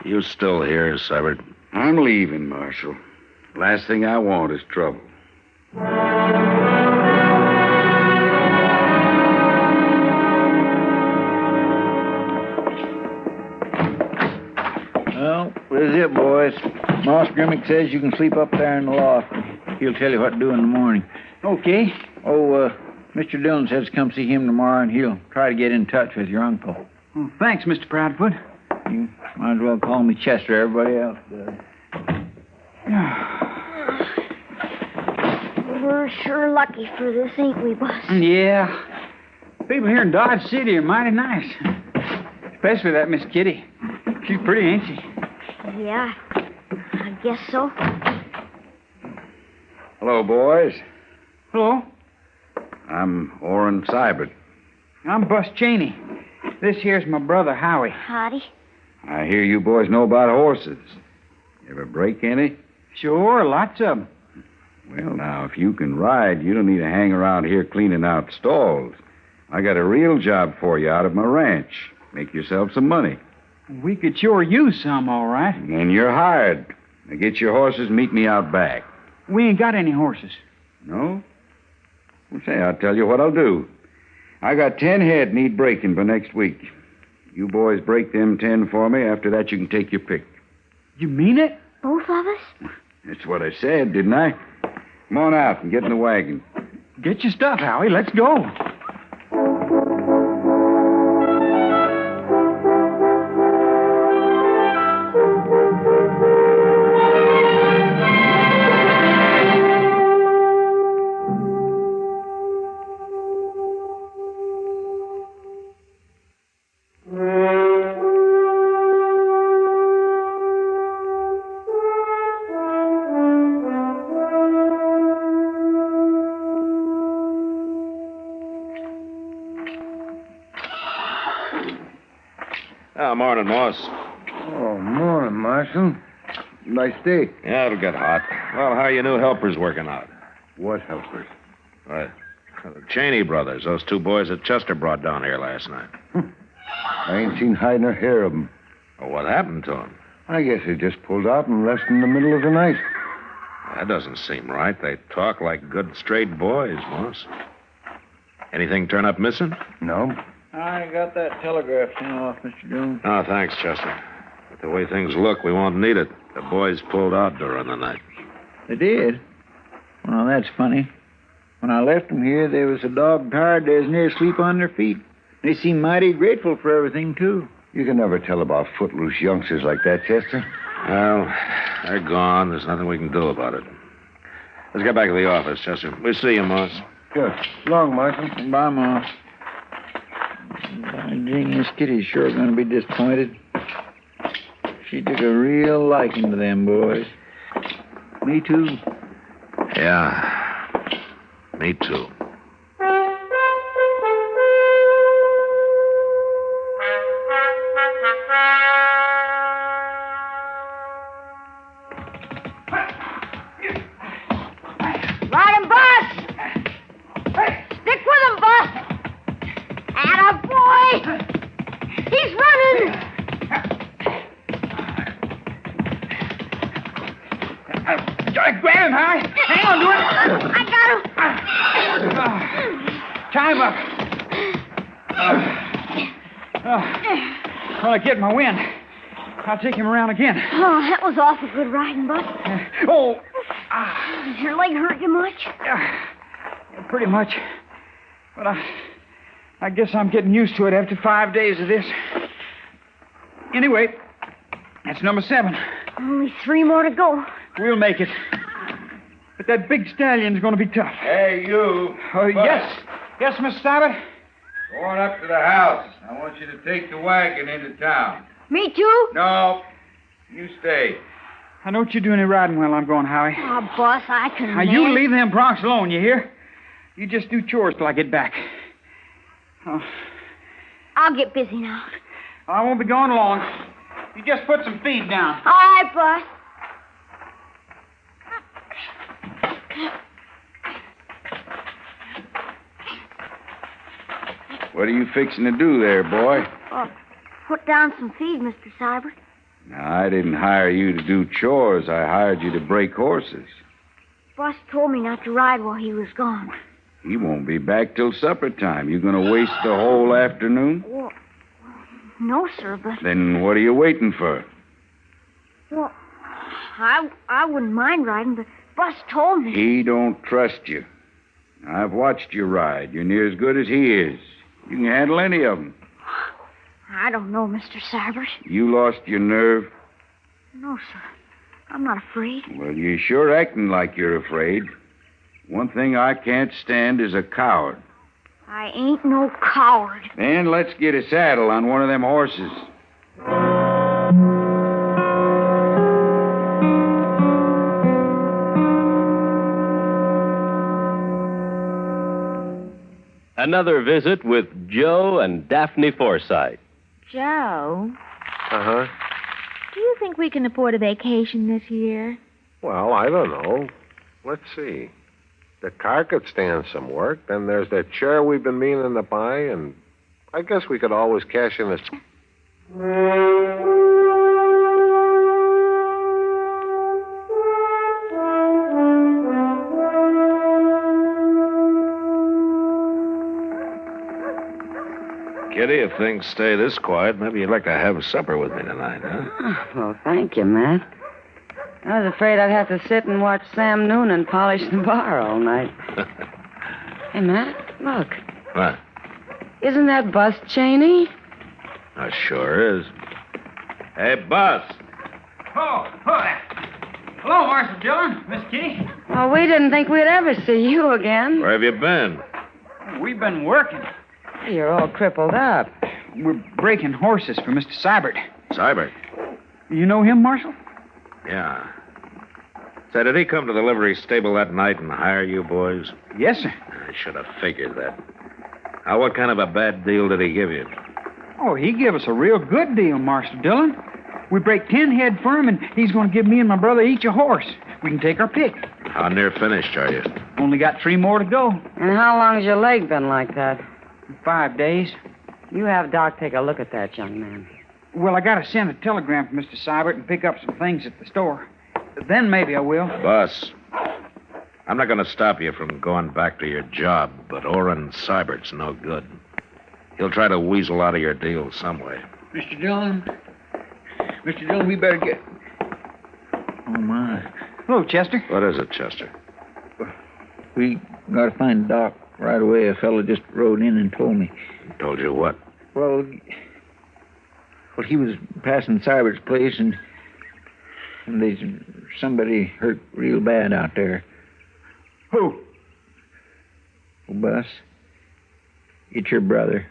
You still here, Severed? I'm leaving, Marshal. Last thing I want is trouble. Well, this is it, boys. Moss Grimmick says you can sleep up there in the loft. He'll tell you what to do in the morning. Okay. Oh, Mr. Dillon says to come see him tomorrow, and he'll try to get in touch with your uncle. Well, thanks, Mr. Proudfoot. You might as well call me Chester. Everybody else does. We're sure lucky for this, ain't we, boss? Yeah. People here in Dodge City are mighty nice. Especially that Miss Kitty. She's pretty, ain't she? Yeah, I guess so. Hello, boys. Hello. I'm Orrin Seibert. I'm Bus Cheney. This here's my brother, Howie. Howdy. I hear you boys know about horses. Ever break any? Sure, lots of them. Well, now, if you can ride, you don't need to hang around here cleaning out stalls. I got a real job for you out of my ranch. Make yourself some money. We could sure use some, all right. And you're hired. Now get your horses and meet me out back. We ain't got any horses. No? Well, say, I'll tell you what I'll do. I got 10 head need breaking by next week. You boys break them 10 for me. After that, you can take your pick. You mean it? Both of us? That's what I said, didn't I? Come on out and get in the wagon. Get your stuff, Howie. Let's go. Morning, Moss. Oh, morning, Marshal. Nice day. Yeah, it'll get hot. Well, how are your new helpers working out? What helpers? The Cheney brothers, those two boys that Chester brought down here last night. I ain't seen hide nor hair of them. Well, what happened to them? I guess they just pulled out and left in the middle of the night. That doesn't seem right. They talk like good, straight boys, Moss. Anything turn up missing? No. I got that telegraph thing off, Mr. Dillon. Oh, thanks, Chester. But the way things look, we won't need it. The boys pulled out during the night. They did? Well, that's funny. When I left them here, they was so dog tired they was near asleep on their feet. They seemed mighty grateful for everything, too. You can never tell about footloose youngsters like that, Chester. Well, they're gone. There's nothing we can do about it. Let's get back to the office, Chester. We'll see you, Moss. Good. Long, Marshal. Bye, Moss. I think Miss Kitty's sure going to be disappointed. She took a real liking to them boys. Me too. Yeah, me too. Ride him, boss! Stick with him, boss! Attaboy! He's running! Grab him, Harry! Hang on to it! I got him! Tie him up. Well, I get my wind. I'll take him around again. Oh, that was awful good riding, boss. Oh! Does your leg hurt you much? Pretty much. But I guess I'm getting used to it after 5 days of this. Anyway, that's number 7. Only 3 more to go. We'll make it. But that big stallion's going to be tough. Hey, you. Yes. Yes, Mr. Sabat? Go on up to the house. I want you to take the wagon into town. Me too? No, you stay. I don't you do any riding while I'm going, Howie. Oh, boss, I can Now, you leave them broncs alone, you hear? You just do chores till I get back. Oh, I'll get busy now. I won't be gone long. You just put some feed down. All right, boss. What are you fixing to do there, boy? Oh, put down some feed, Mr. Seibert. Now, I didn't hire you to do chores. I hired you to break horses. Boss told me not to ride while he was gone. He won't be back till supper time. You going to waste the whole afternoon? Well, no, sir, but... Then what are you waiting for? Well, I wouldn't mind riding, but Boss told me... He don't trust you. I've watched you ride. You're near as good as he is. You can handle any of them. I don't know, Mr. Seibert. You lost your nerve? No, sir. I'm not afraid. Well, you're sure acting like you're afraid. One thing I can't stand is a coward. I ain't no coward. Then let's get a saddle on one of them horses. Another visit with Joe and Daphne Forsythe. Joe, Uh-huh. do you think we can afford a vacation this year? Well, I don't know. Let's see. The car could stand some work. Then there's that chair we've been meaning to buy, and I guess we could always cash in a... Kitty, if things stay this quiet, maybe you'd like to have supper with me tonight, huh? Well, thank you, Matt. I was afraid I'd have to sit and watch Sam Noonan polish the bar all night. Hey, Matt, look. What? Isn't that Bus Cheney? Sure is. Hey, Bus. Oh, there. Hello, Marshal Dillon, Miss Kitty. Well, we didn't think we'd ever see you again. Where have you been? We've been working. You're all crippled up. We're breaking horses for Mr. Seibert. Seibert? You know him, Marshal? Yeah. Say, did he come to the livery stable that night and hire you boys? Yes, sir. I should have figured that. Now, what kind of a bad deal did he give you? Oh, he gave us a real good deal, Marshal Dillon. We break 10 head for him, and he's going to give me and my brother each a horse. We can take our pick. How near finished are you? Only got 3 more to go. And how long's your leg been like that? 5 days. You have Doc take a look at that, young man. Well, I got to send a telegram for Mr. Seibert and pick up some things at the store. Then maybe I will. Boss, I'm not going to stop you from going back to your job, but Orrin Seibert's no good. He'll try to weasel out of your deal some way. Mr. Dillon, we better get... Oh, my. Hello, Chester. What is it, Chester? We got to find Doc right away. A fellow just rode in and told me. Told you what? Well, he was passing Seibert's place, and there's somebody hurt real bad out there. Who? Oh, Bus, it's your brother.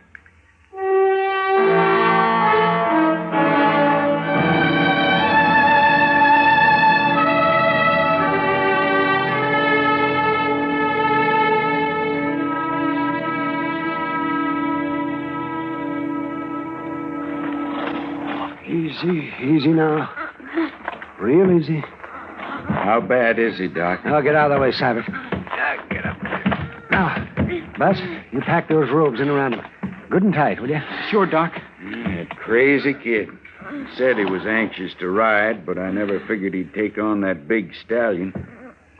Easy now. Real easy. How bad is he, Doc? Now get out of the way, Simon. Get up. Now, Buzz, you pack those robes in around him. Good and tight, will you? Sure, Doc. That crazy kid. Said he was anxious to ride, but I never figured he'd take on that big stallion.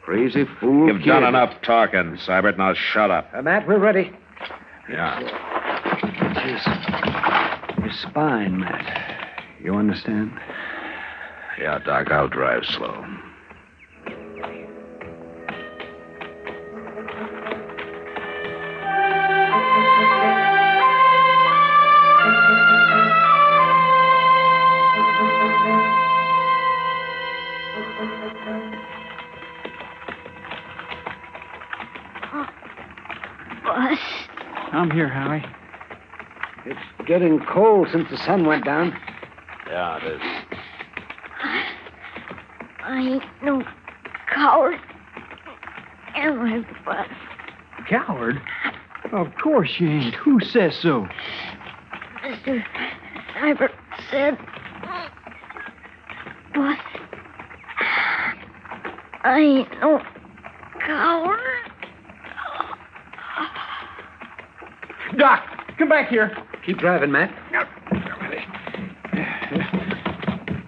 Crazy fool You've kid. done enough talking, Seibert. Now shut up. Matt, we're ready. Yeah. His spine, Matt. You understand? Yeah, Doc, I'll drive slow. Bus. I'm here, Howie. It's getting cold since the sun went down. Yeah, it is. I ain't no coward. Am I, Bus? Coward? Of course you ain't. Who says so? Mr. Seibert said. Bus. I ain't no coward. Doc, come back here. Keep driving, Matt.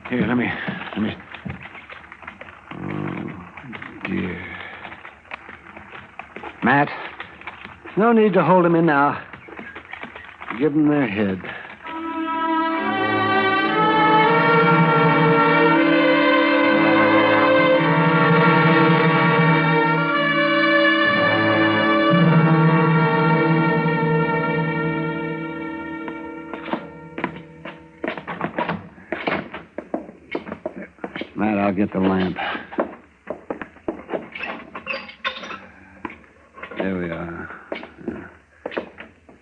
Here, let me. Oh, dear. Matt, no need to hold him in now. Give them their head. Matt, I'll get the lamp. There we are.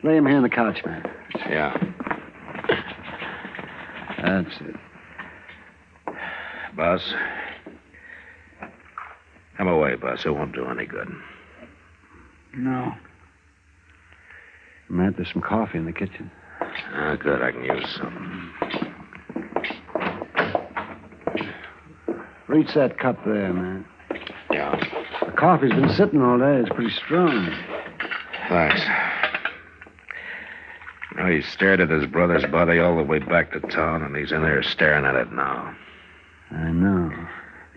Lay him here on the couch, man. Yeah. That's it. Boss. Come away, boss. It won't do any good. No. Matt, there's some coffee in the kitchen. Ah, good. I can use some. Reach that cup there, man. Yeah. The coffee's been sitting all day. It's pretty strong. Thanks. You know, he stared at his brother's body all the way back to town, and he's in there staring at it now. I know.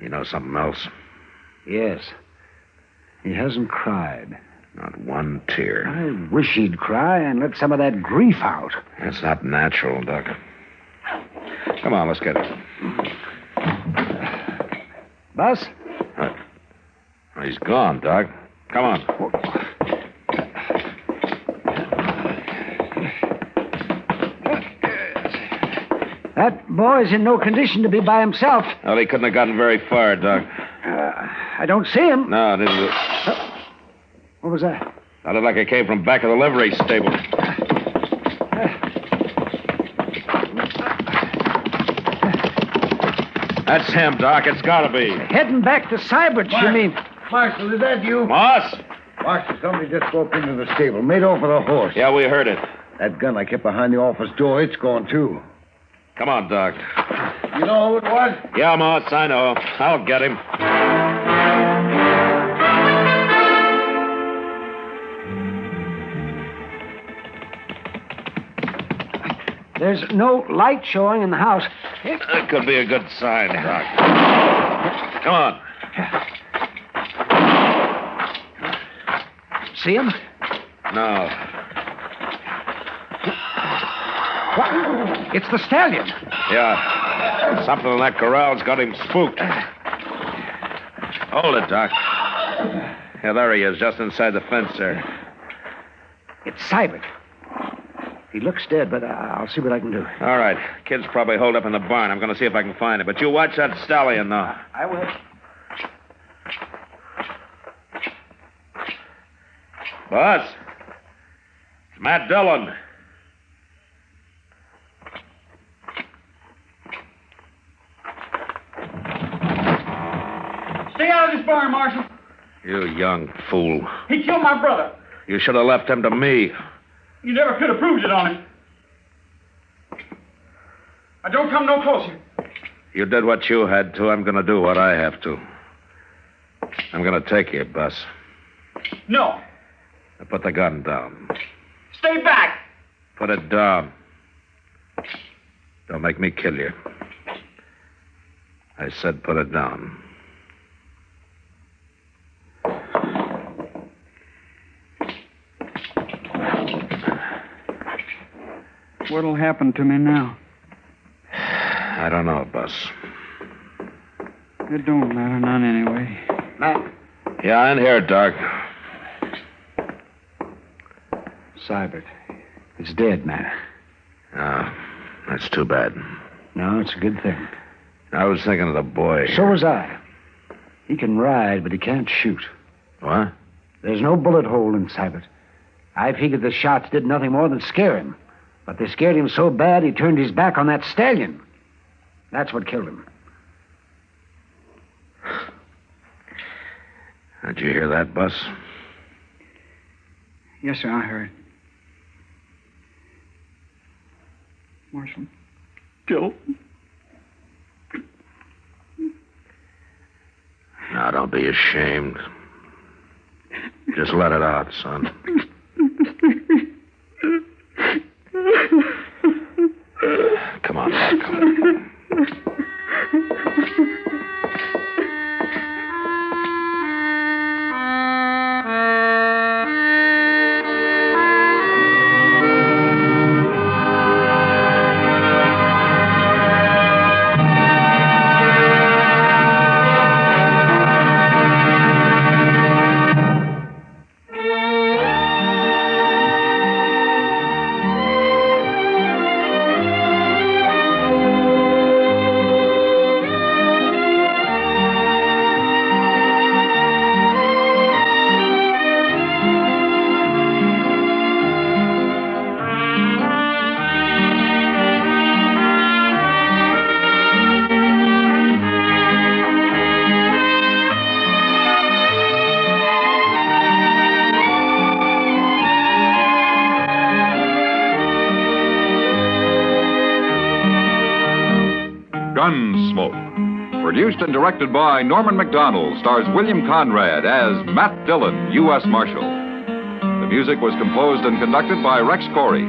You know something else? Yes. He hasn't cried. Not one tear. I wish he'd cry and let some of that grief out. That's not natural, Doc. Come on, let's get it. Bus? He's gone, Doc. Come on. That boy's in no condition to be by himself. Well, he couldn't have gotten very far, Doc. I don't see him. No, it didn't. What was that? Sounded like it came from back of the livery stable. That's him, Doc. It's gotta be. Heading back to Seibert's, you mean? Marshal, is that you? Moss? Marshal, somebody just broke into the stable, made off with a horse. Yeah, we heard it. That gun I kept behind the office door, it's gone, too. Come on, Doc. You know who it was? Yeah, Moss, I know. I'll get him. There's no light showing in the house. That could be a good sign, Doc. Come on. See him? No. What? It's the stallion. Yeah. Something in that corral's got him spooked. Hold it, Doc. Yeah, there he is, just inside the fence there. It's Seibert. He looks dead, but I'll see what I can do. All right. Kid's probably holed up in the barn. I'm going to see if I can find him. But you watch that stallion now. I will. Boss. It's Matt Dillon. Stay out of this barn, Marshal. You young fool. He killed my brother. You should have left him to me. You never could have proved it on him. Now, don't come no closer. You did what you had to. I'm going to do what I have to. I'm going to take you, Bus. No. Now put the gun down. Stay back. Put it down. Don't make me kill you. I said put it down. What'll happen to me now? I don't know, Bus. It don't matter none anyway. Matt. Yeah, in here, Doc. Seibert. It's dead, Matt. Oh, that's too bad. No, it's a good thing. I was thinking of the boy. So was I. He can ride, but he can't shoot. What? There's no bullet hole in Seibert. I figured the shots did nothing more than scare him. But they scared him so bad he turned his back on that stallion. That's what killed him. Did you hear that, Bus? Yes, sir, I heard. Marshal Dillon. Now, don't be ashamed. Just let it out, son. Come on, Doc. Gunsmoke. Produced and directed by Norman MacDonald, stars William Conrad as Matt Dillon, U.S. Marshal. The music was composed and conducted by Rex Corey.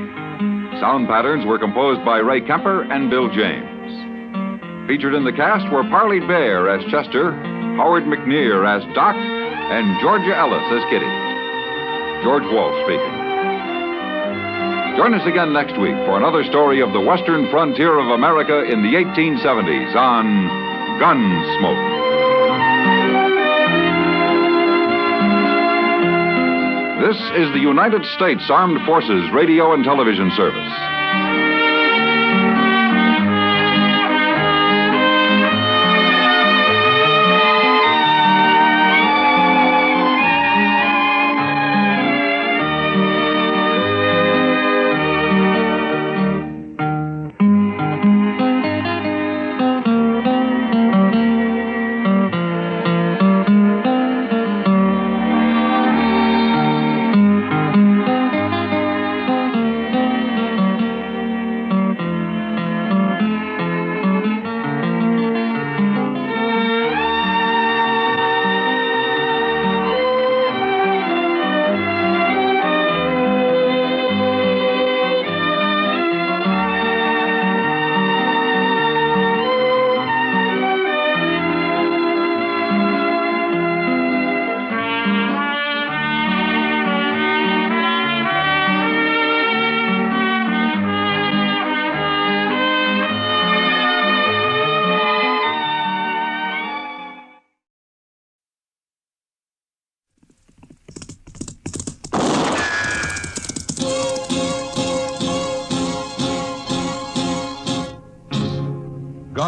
Sound patterns were composed by Ray Kemper and Bill James. Featured in the cast were Parley Bear as Chester, Howard McNear as Doc, and Georgia Ellis as Kitty. George Walsh speaking. Join us again next week for another story of the western frontier of America in the 1870s on Gunsmoke. This is the United States Armed Forces Radio and Television Service.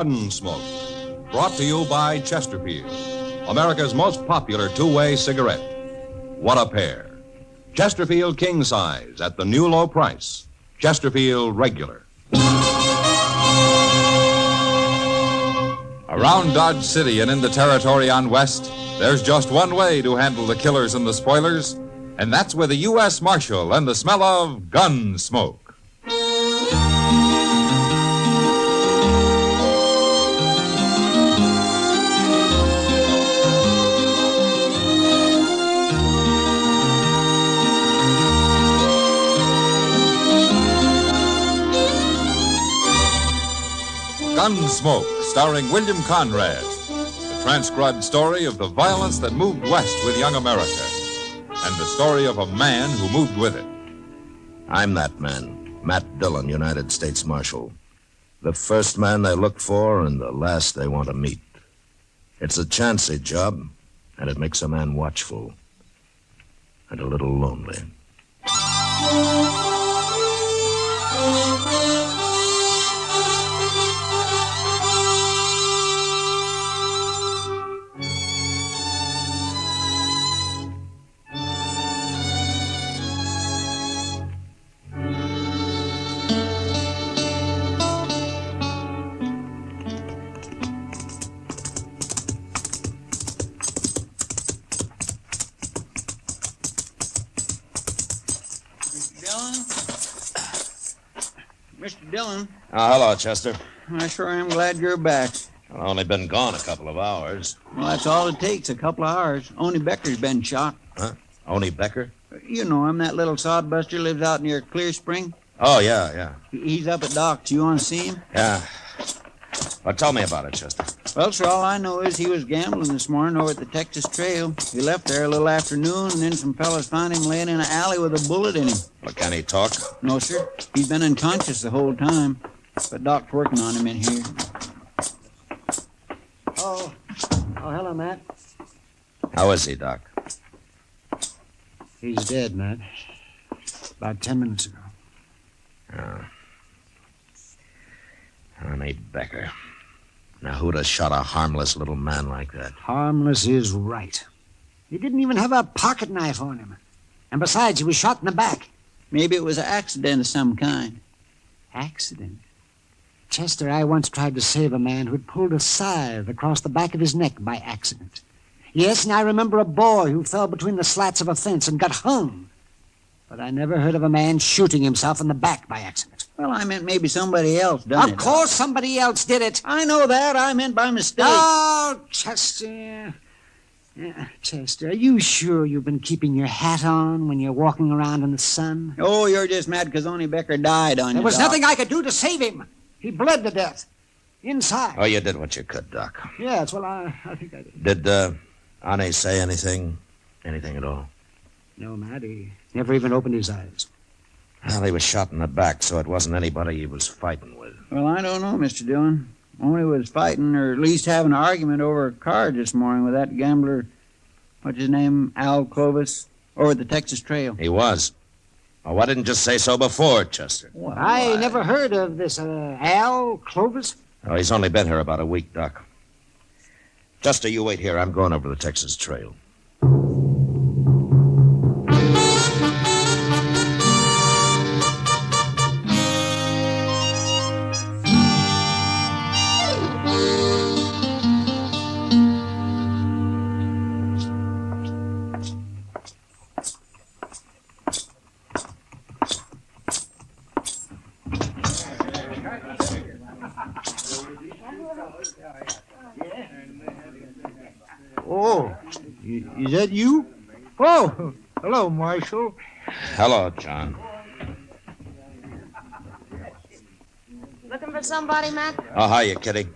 Gunsmoke, brought to you by Chesterfield, America's most popular two-way cigarette. What a pair. Chesterfield King Size at the new low price. Chesterfield Regular. Around Dodge City and into territory on West, there's just one way to handle the killers and the spoilers, and that's with a U.S. Marshal and the smell of Gunsmoke. Gunsmoke, starring William Conrad. The transcribed story of the violence that moved west with young America. And the story of a man who moved with it. I'm that man, Matt Dillon, United States Marshal. The first man they look for and the last they want to meet. It's a chancy job, and it makes a man watchful. And a little lonely. Mr. Dillon. Hello, Chester. I sure am glad you're back. I've only been gone a couple of hours. Well, that's all it takes, a couple of hours. Onie Becker's been shot. Huh? Onie Becker? You know him, that little sodbuster lives out near Clear Spring. Oh, yeah. He's up at Doc's. You want to see him? Yeah. Well, tell me about it, Chester. Well, sir, all I know is he was gambling this morning over at the Texas Trail. He left there a little after noon, and then some fellas found him laying in an alley with a bullet in him. Well, can he talk? No, sir. He's been unconscious the whole time. But Doc's working on him in here. Oh, hello, Matt. How is he, Doc? He's dead, Matt. About 10 minutes ago. Oh. Onie Becker. Now, who'd have shot a harmless little man like that? Harmless is right. He didn't even have a pocket knife on him. And besides, he was shot in the back. Maybe it was an accident of some kind. Accident? Chester, I once tried to save a man who'd pulled a scythe across the back of his neck by accident. Yes, and I remember a boy who fell between the slats of a fence and got hung. But I never heard of a man shooting himself in the back by accident. Well, I meant maybe somebody else done it. Of course somebody else did it. I know that. I meant by mistake. Oh, Chester. Chester, are you sure you've been keeping your hat on when you're walking around in the sun? Oh, you're just mad because Onie Becker died on you, There was Doc. nothing I could do to save him. He bled to death. Inside. Oh, you did what you could, Doc. Yes, well, I think I did. Did, Onie say anything? Anything at all? No, Matt, he never even opened his eyes. Well, he was shot in the back, so it wasn't anybody he was fighting with. Well, I don't know, Mr. Dillon. Onie was fighting, or at least having an argument over a card this morning with that gambler, what's his name, Al Clovis, over at the Texas Trail. He was. Well, why didn't you say so before, Chester? Well, I never heard of this Al Clovis. Oh, he's only been here about a week, Doc. Chester, you wait here. I'm going over the Texas Trail. Oh, is that you? Oh, hello, Marshal. Hello, John. Looking for somebody, Matt? Oh, hiya, Kitty.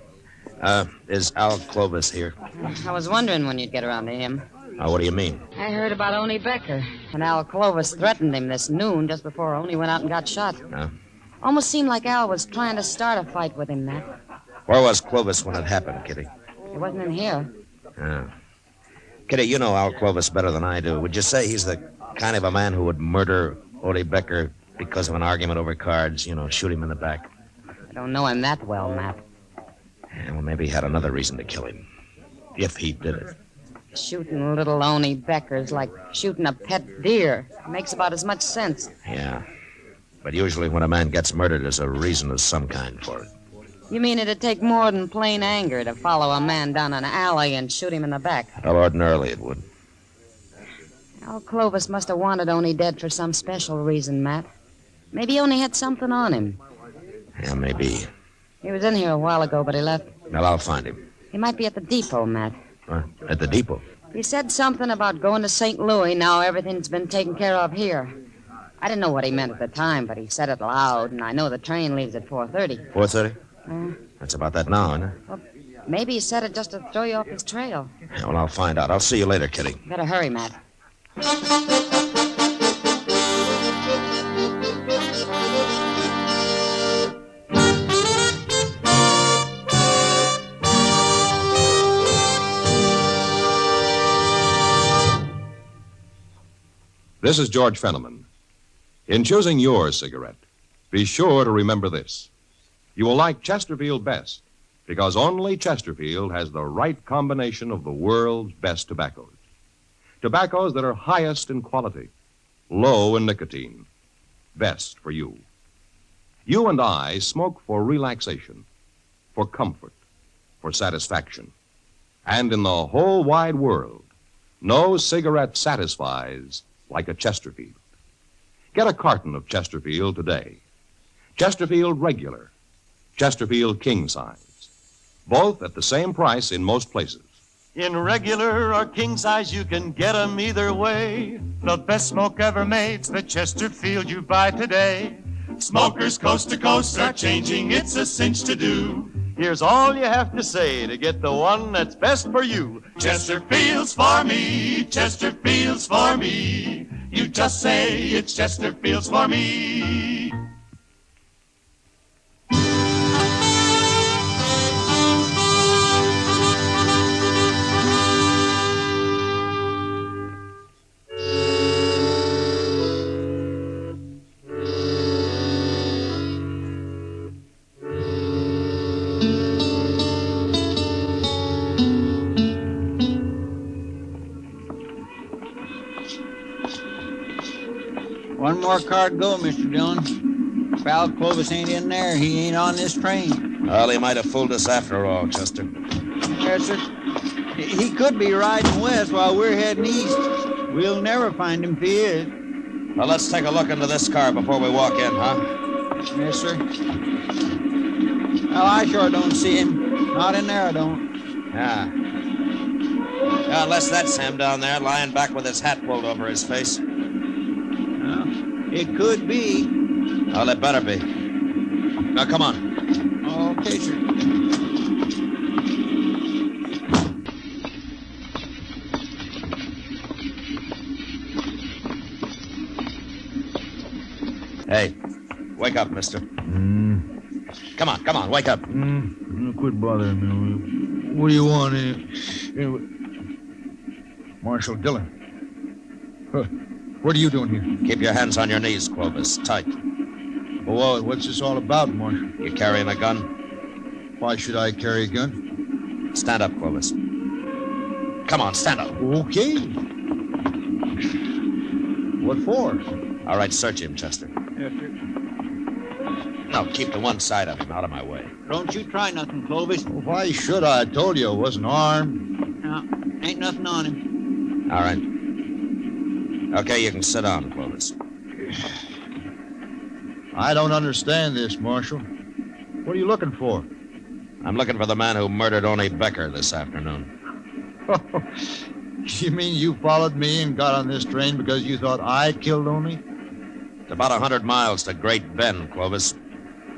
Is Al Clovis here? I was wondering when you'd get around to him. What do you mean? I heard about Onie Becker, and Al Clovis threatened him this noon just before Onie went out and got shot. Almost seemed like Al was trying to start a fight with him, Matt. Where was Clovis when it happened, Kitty? He wasn't in here. Kitty, you know Al Clovis better than I do. Would you say he's the kind of a man who would murder Onie Becker because of an argument over cards, shoot him in the back? I don't know him that well, Matt. Yeah, well, maybe he had another reason to kill him. If he did it. Shooting little Onie Becker's like shooting a pet deer. Makes about as much sense. Yeah. But usually when a man gets murdered, there's a reason of some kind for it. You mean it'd take more than plain anger to follow a man down an alley and shoot him in the back? Well, ordinarily it would. Al Clovis must have wanted Onie dead for some special reason, Matt. Maybe Onie had something on him. Yeah, maybe. He was in here a while ago, but he left. Well, I'll find him. He might be at the depot, Matt. At the depot? He said something about going to St. Louis now everything's been taken care of here. I didn't know what he meant at the time, but he said it loud, and I know the train leaves at 4:30. 4:30? That's about that now, isn't it? Well, maybe he said it just to throw you off his trail. Yeah, well, I'll find out. I'll see you later, Kitty. Better hurry, Matt. This is George Fenneman. In choosing your cigarette, be sure to remember this. You will like Chesterfield best because only Chesterfield has the right combination of the world's best tobaccos. Tobaccos that are highest in quality, low in nicotine, best for you. You and I smoke for relaxation, for comfort, for satisfaction. And in the whole wide world, no cigarette satisfies like a Chesterfield. Get a carton of Chesterfield today. Chesterfield Regular, Chesterfield King Size, both at the same price in most places. In regular or king size, you can get 'em either way. The best smoke ever made's the Chesterfield you buy today. Smokers coast to coast are changing, it's a cinch to do. Here's all you have to say to get the one that's best for you. Chesterfield's for me, Chesterfield's for me. You just say it's Chesterfield's for me. One more car to go, Mr. Dillon. If Al Clovis ain't in there, he ain't on this train. Well, he might have fooled us after all, Chester. Yes, sir. He could be riding west while we're heading east. We'll never find him if he is. Well, let's take a look into this car before we walk in, huh? Yes, sir. Well, I sure don't see him. Not in there, I don't. Yeah. Yeah, unless that's him down there, lying back with his hat pulled over his face. It could be. Well, it better be. Now, come on. Okay, sir. Hey, wake up, mister. Come on, wake up. Quit bothering me. What do you want here? Marshal Dillon. Huh. What are you doing here? Keep your hands on your knees, Clovis. Tight. Well, what's this all about, Marshal? You carrying a gun? Why should I carry a gun? Stand up, Clovis. Come on, stand up. Okay. What for? All right, search him, Chester. Yes, sir. No, keep to one side of him, out of my way. Don't you try nothing, Clovis. Why should I? I told you I wasn't armed. No, ain't nothing on him. All right. Okay, you can sit down, Clovis. I don't understand this, Marshal. What are you looking for? I'm looking for the man who murdered Onie Becker this afternoon. You mean you followed me and got on this train because you thought I killed Onie? It's about 100 miles to Great Bend, Clovis.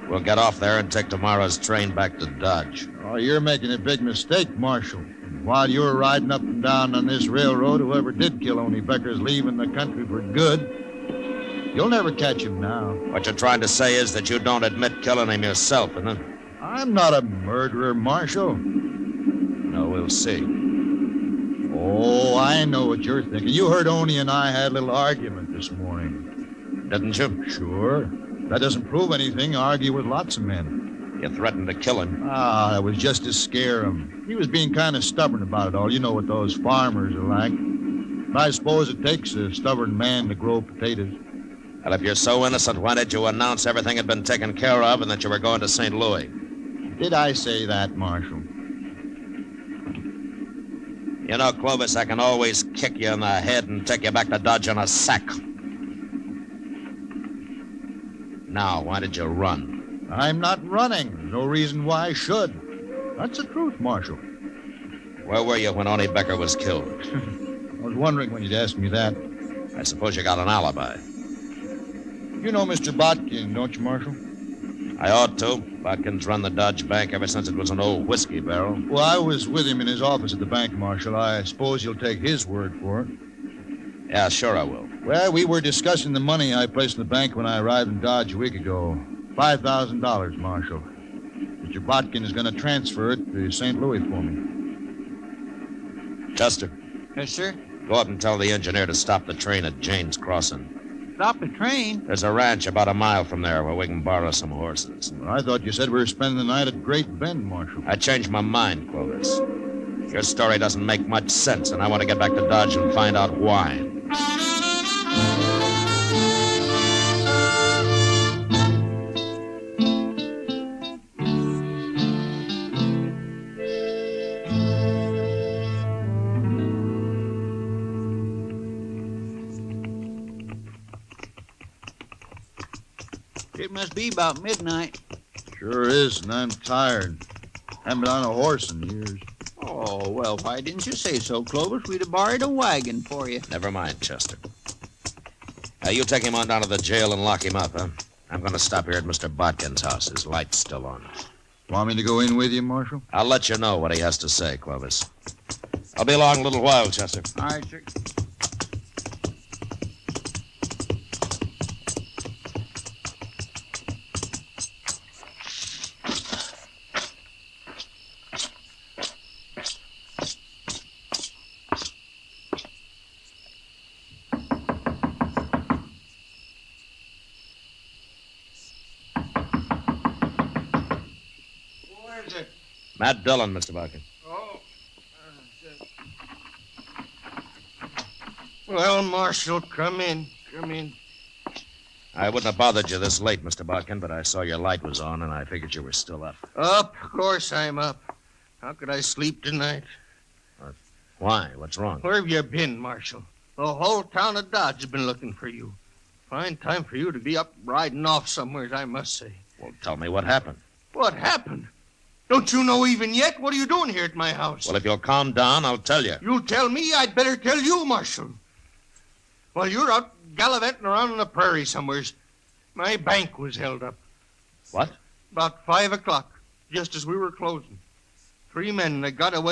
We'll get off there and take tomorrow's train back to Dodge. Oh, you're making a big mistake, Marshal. While you were riding up and down on this railroad, whoever did kill Onie Becker's leaving the country for good. You'll never catch him now. What you're trying to say is that you don't admit killing him yourself, isn't it? I'm not a murderer, Marshal. No, we'll see. Oh, I know what you're thinking. You heard Onie and I had a little argument this morning. Didn't you? Sure. That doesn't prove anything. I argue with lots of men. You threatened to kill him. That was just to scare him. He was being kind of stubborn about it all. You know what those farmers are like. But I suppose it takes a stubborn man to grow potatoes. Well, if you're so innocent, why did you announce everything had been taken care of and that you were going to St. Louis? Did I say that, Marshal? You know, Clovis, I can always kick you in the head and take you back to Dodge on a sack. Now, why did you run? I'm not running. No reason why I should. That's the truth, Marshal. Where were you when Onie Becker was killed? I was wondering when you'd ask me that. I suppose you got an alibi. You know Mr. Botkin, don't you, Marshal? I ought to. Botkin's run the Dodge Bank ever since it was an old whiskey barrel. Well, I was with him in his office at the bank, Marshal. I suppose you'll take his word for it. Yeah, sure I will. Well, we were discussing the money I placed in the bank when I arrived in Dodge a week ago. $5,000, Marshal. Mr. Botkin is going to transfer it to St. Louis for me. Chester. Yes, sir? Go up and tell the engineer to stop the train at Jane's Crossing. Stop the train? There's a ranch about a mile from there where we can borrow some horses. Well, I thought you said we were spending the night at Great Bend, Marshal. I changed my mind, Clovis. Your story doesn't make much sense, and I want to get back to Dodge and find out why. It must be about midnight. Sure is, and I'm tired. Haven't been on a horse in years. Oh, well, why didn't you say so, Clovis? We'd have borrowed a wagon for you. Never mind, Chester. You take him on down to the jail and lock him up, huh? I'm going to stop here at Mr. Botkin's house. His light's still on. Want me to go in with you, Marshal? I'll let you know what he has to say, Clovis. I'll be along a little while, Chester. All right, sir. Matt Dillon, Mr. Botkin. Oh. Well, Marshal, come in. Come in. I wouldn't have bothered you this late, Mr. Botkin, but I saw your light was on, and I figured you were still up. Up? Of course I'm up. How could I sleep tonight? Why? What's wrong? Where have you been, Marshal? The whole town of Dodge has been looking for you. Fine time for you to be up riding off somewhere, I must say. Well, tell me what happened. What happened? Don't you know even yet? What are you doing here at my house? Well, if you'll calm down, I'll tell you. You'll tell me? I'd better tell you, Marshal. Well, you're out gallivanting around on the prairie somewheres. My bank was held up. What? About 5 o'clock, just as we were closing. 3 men that got away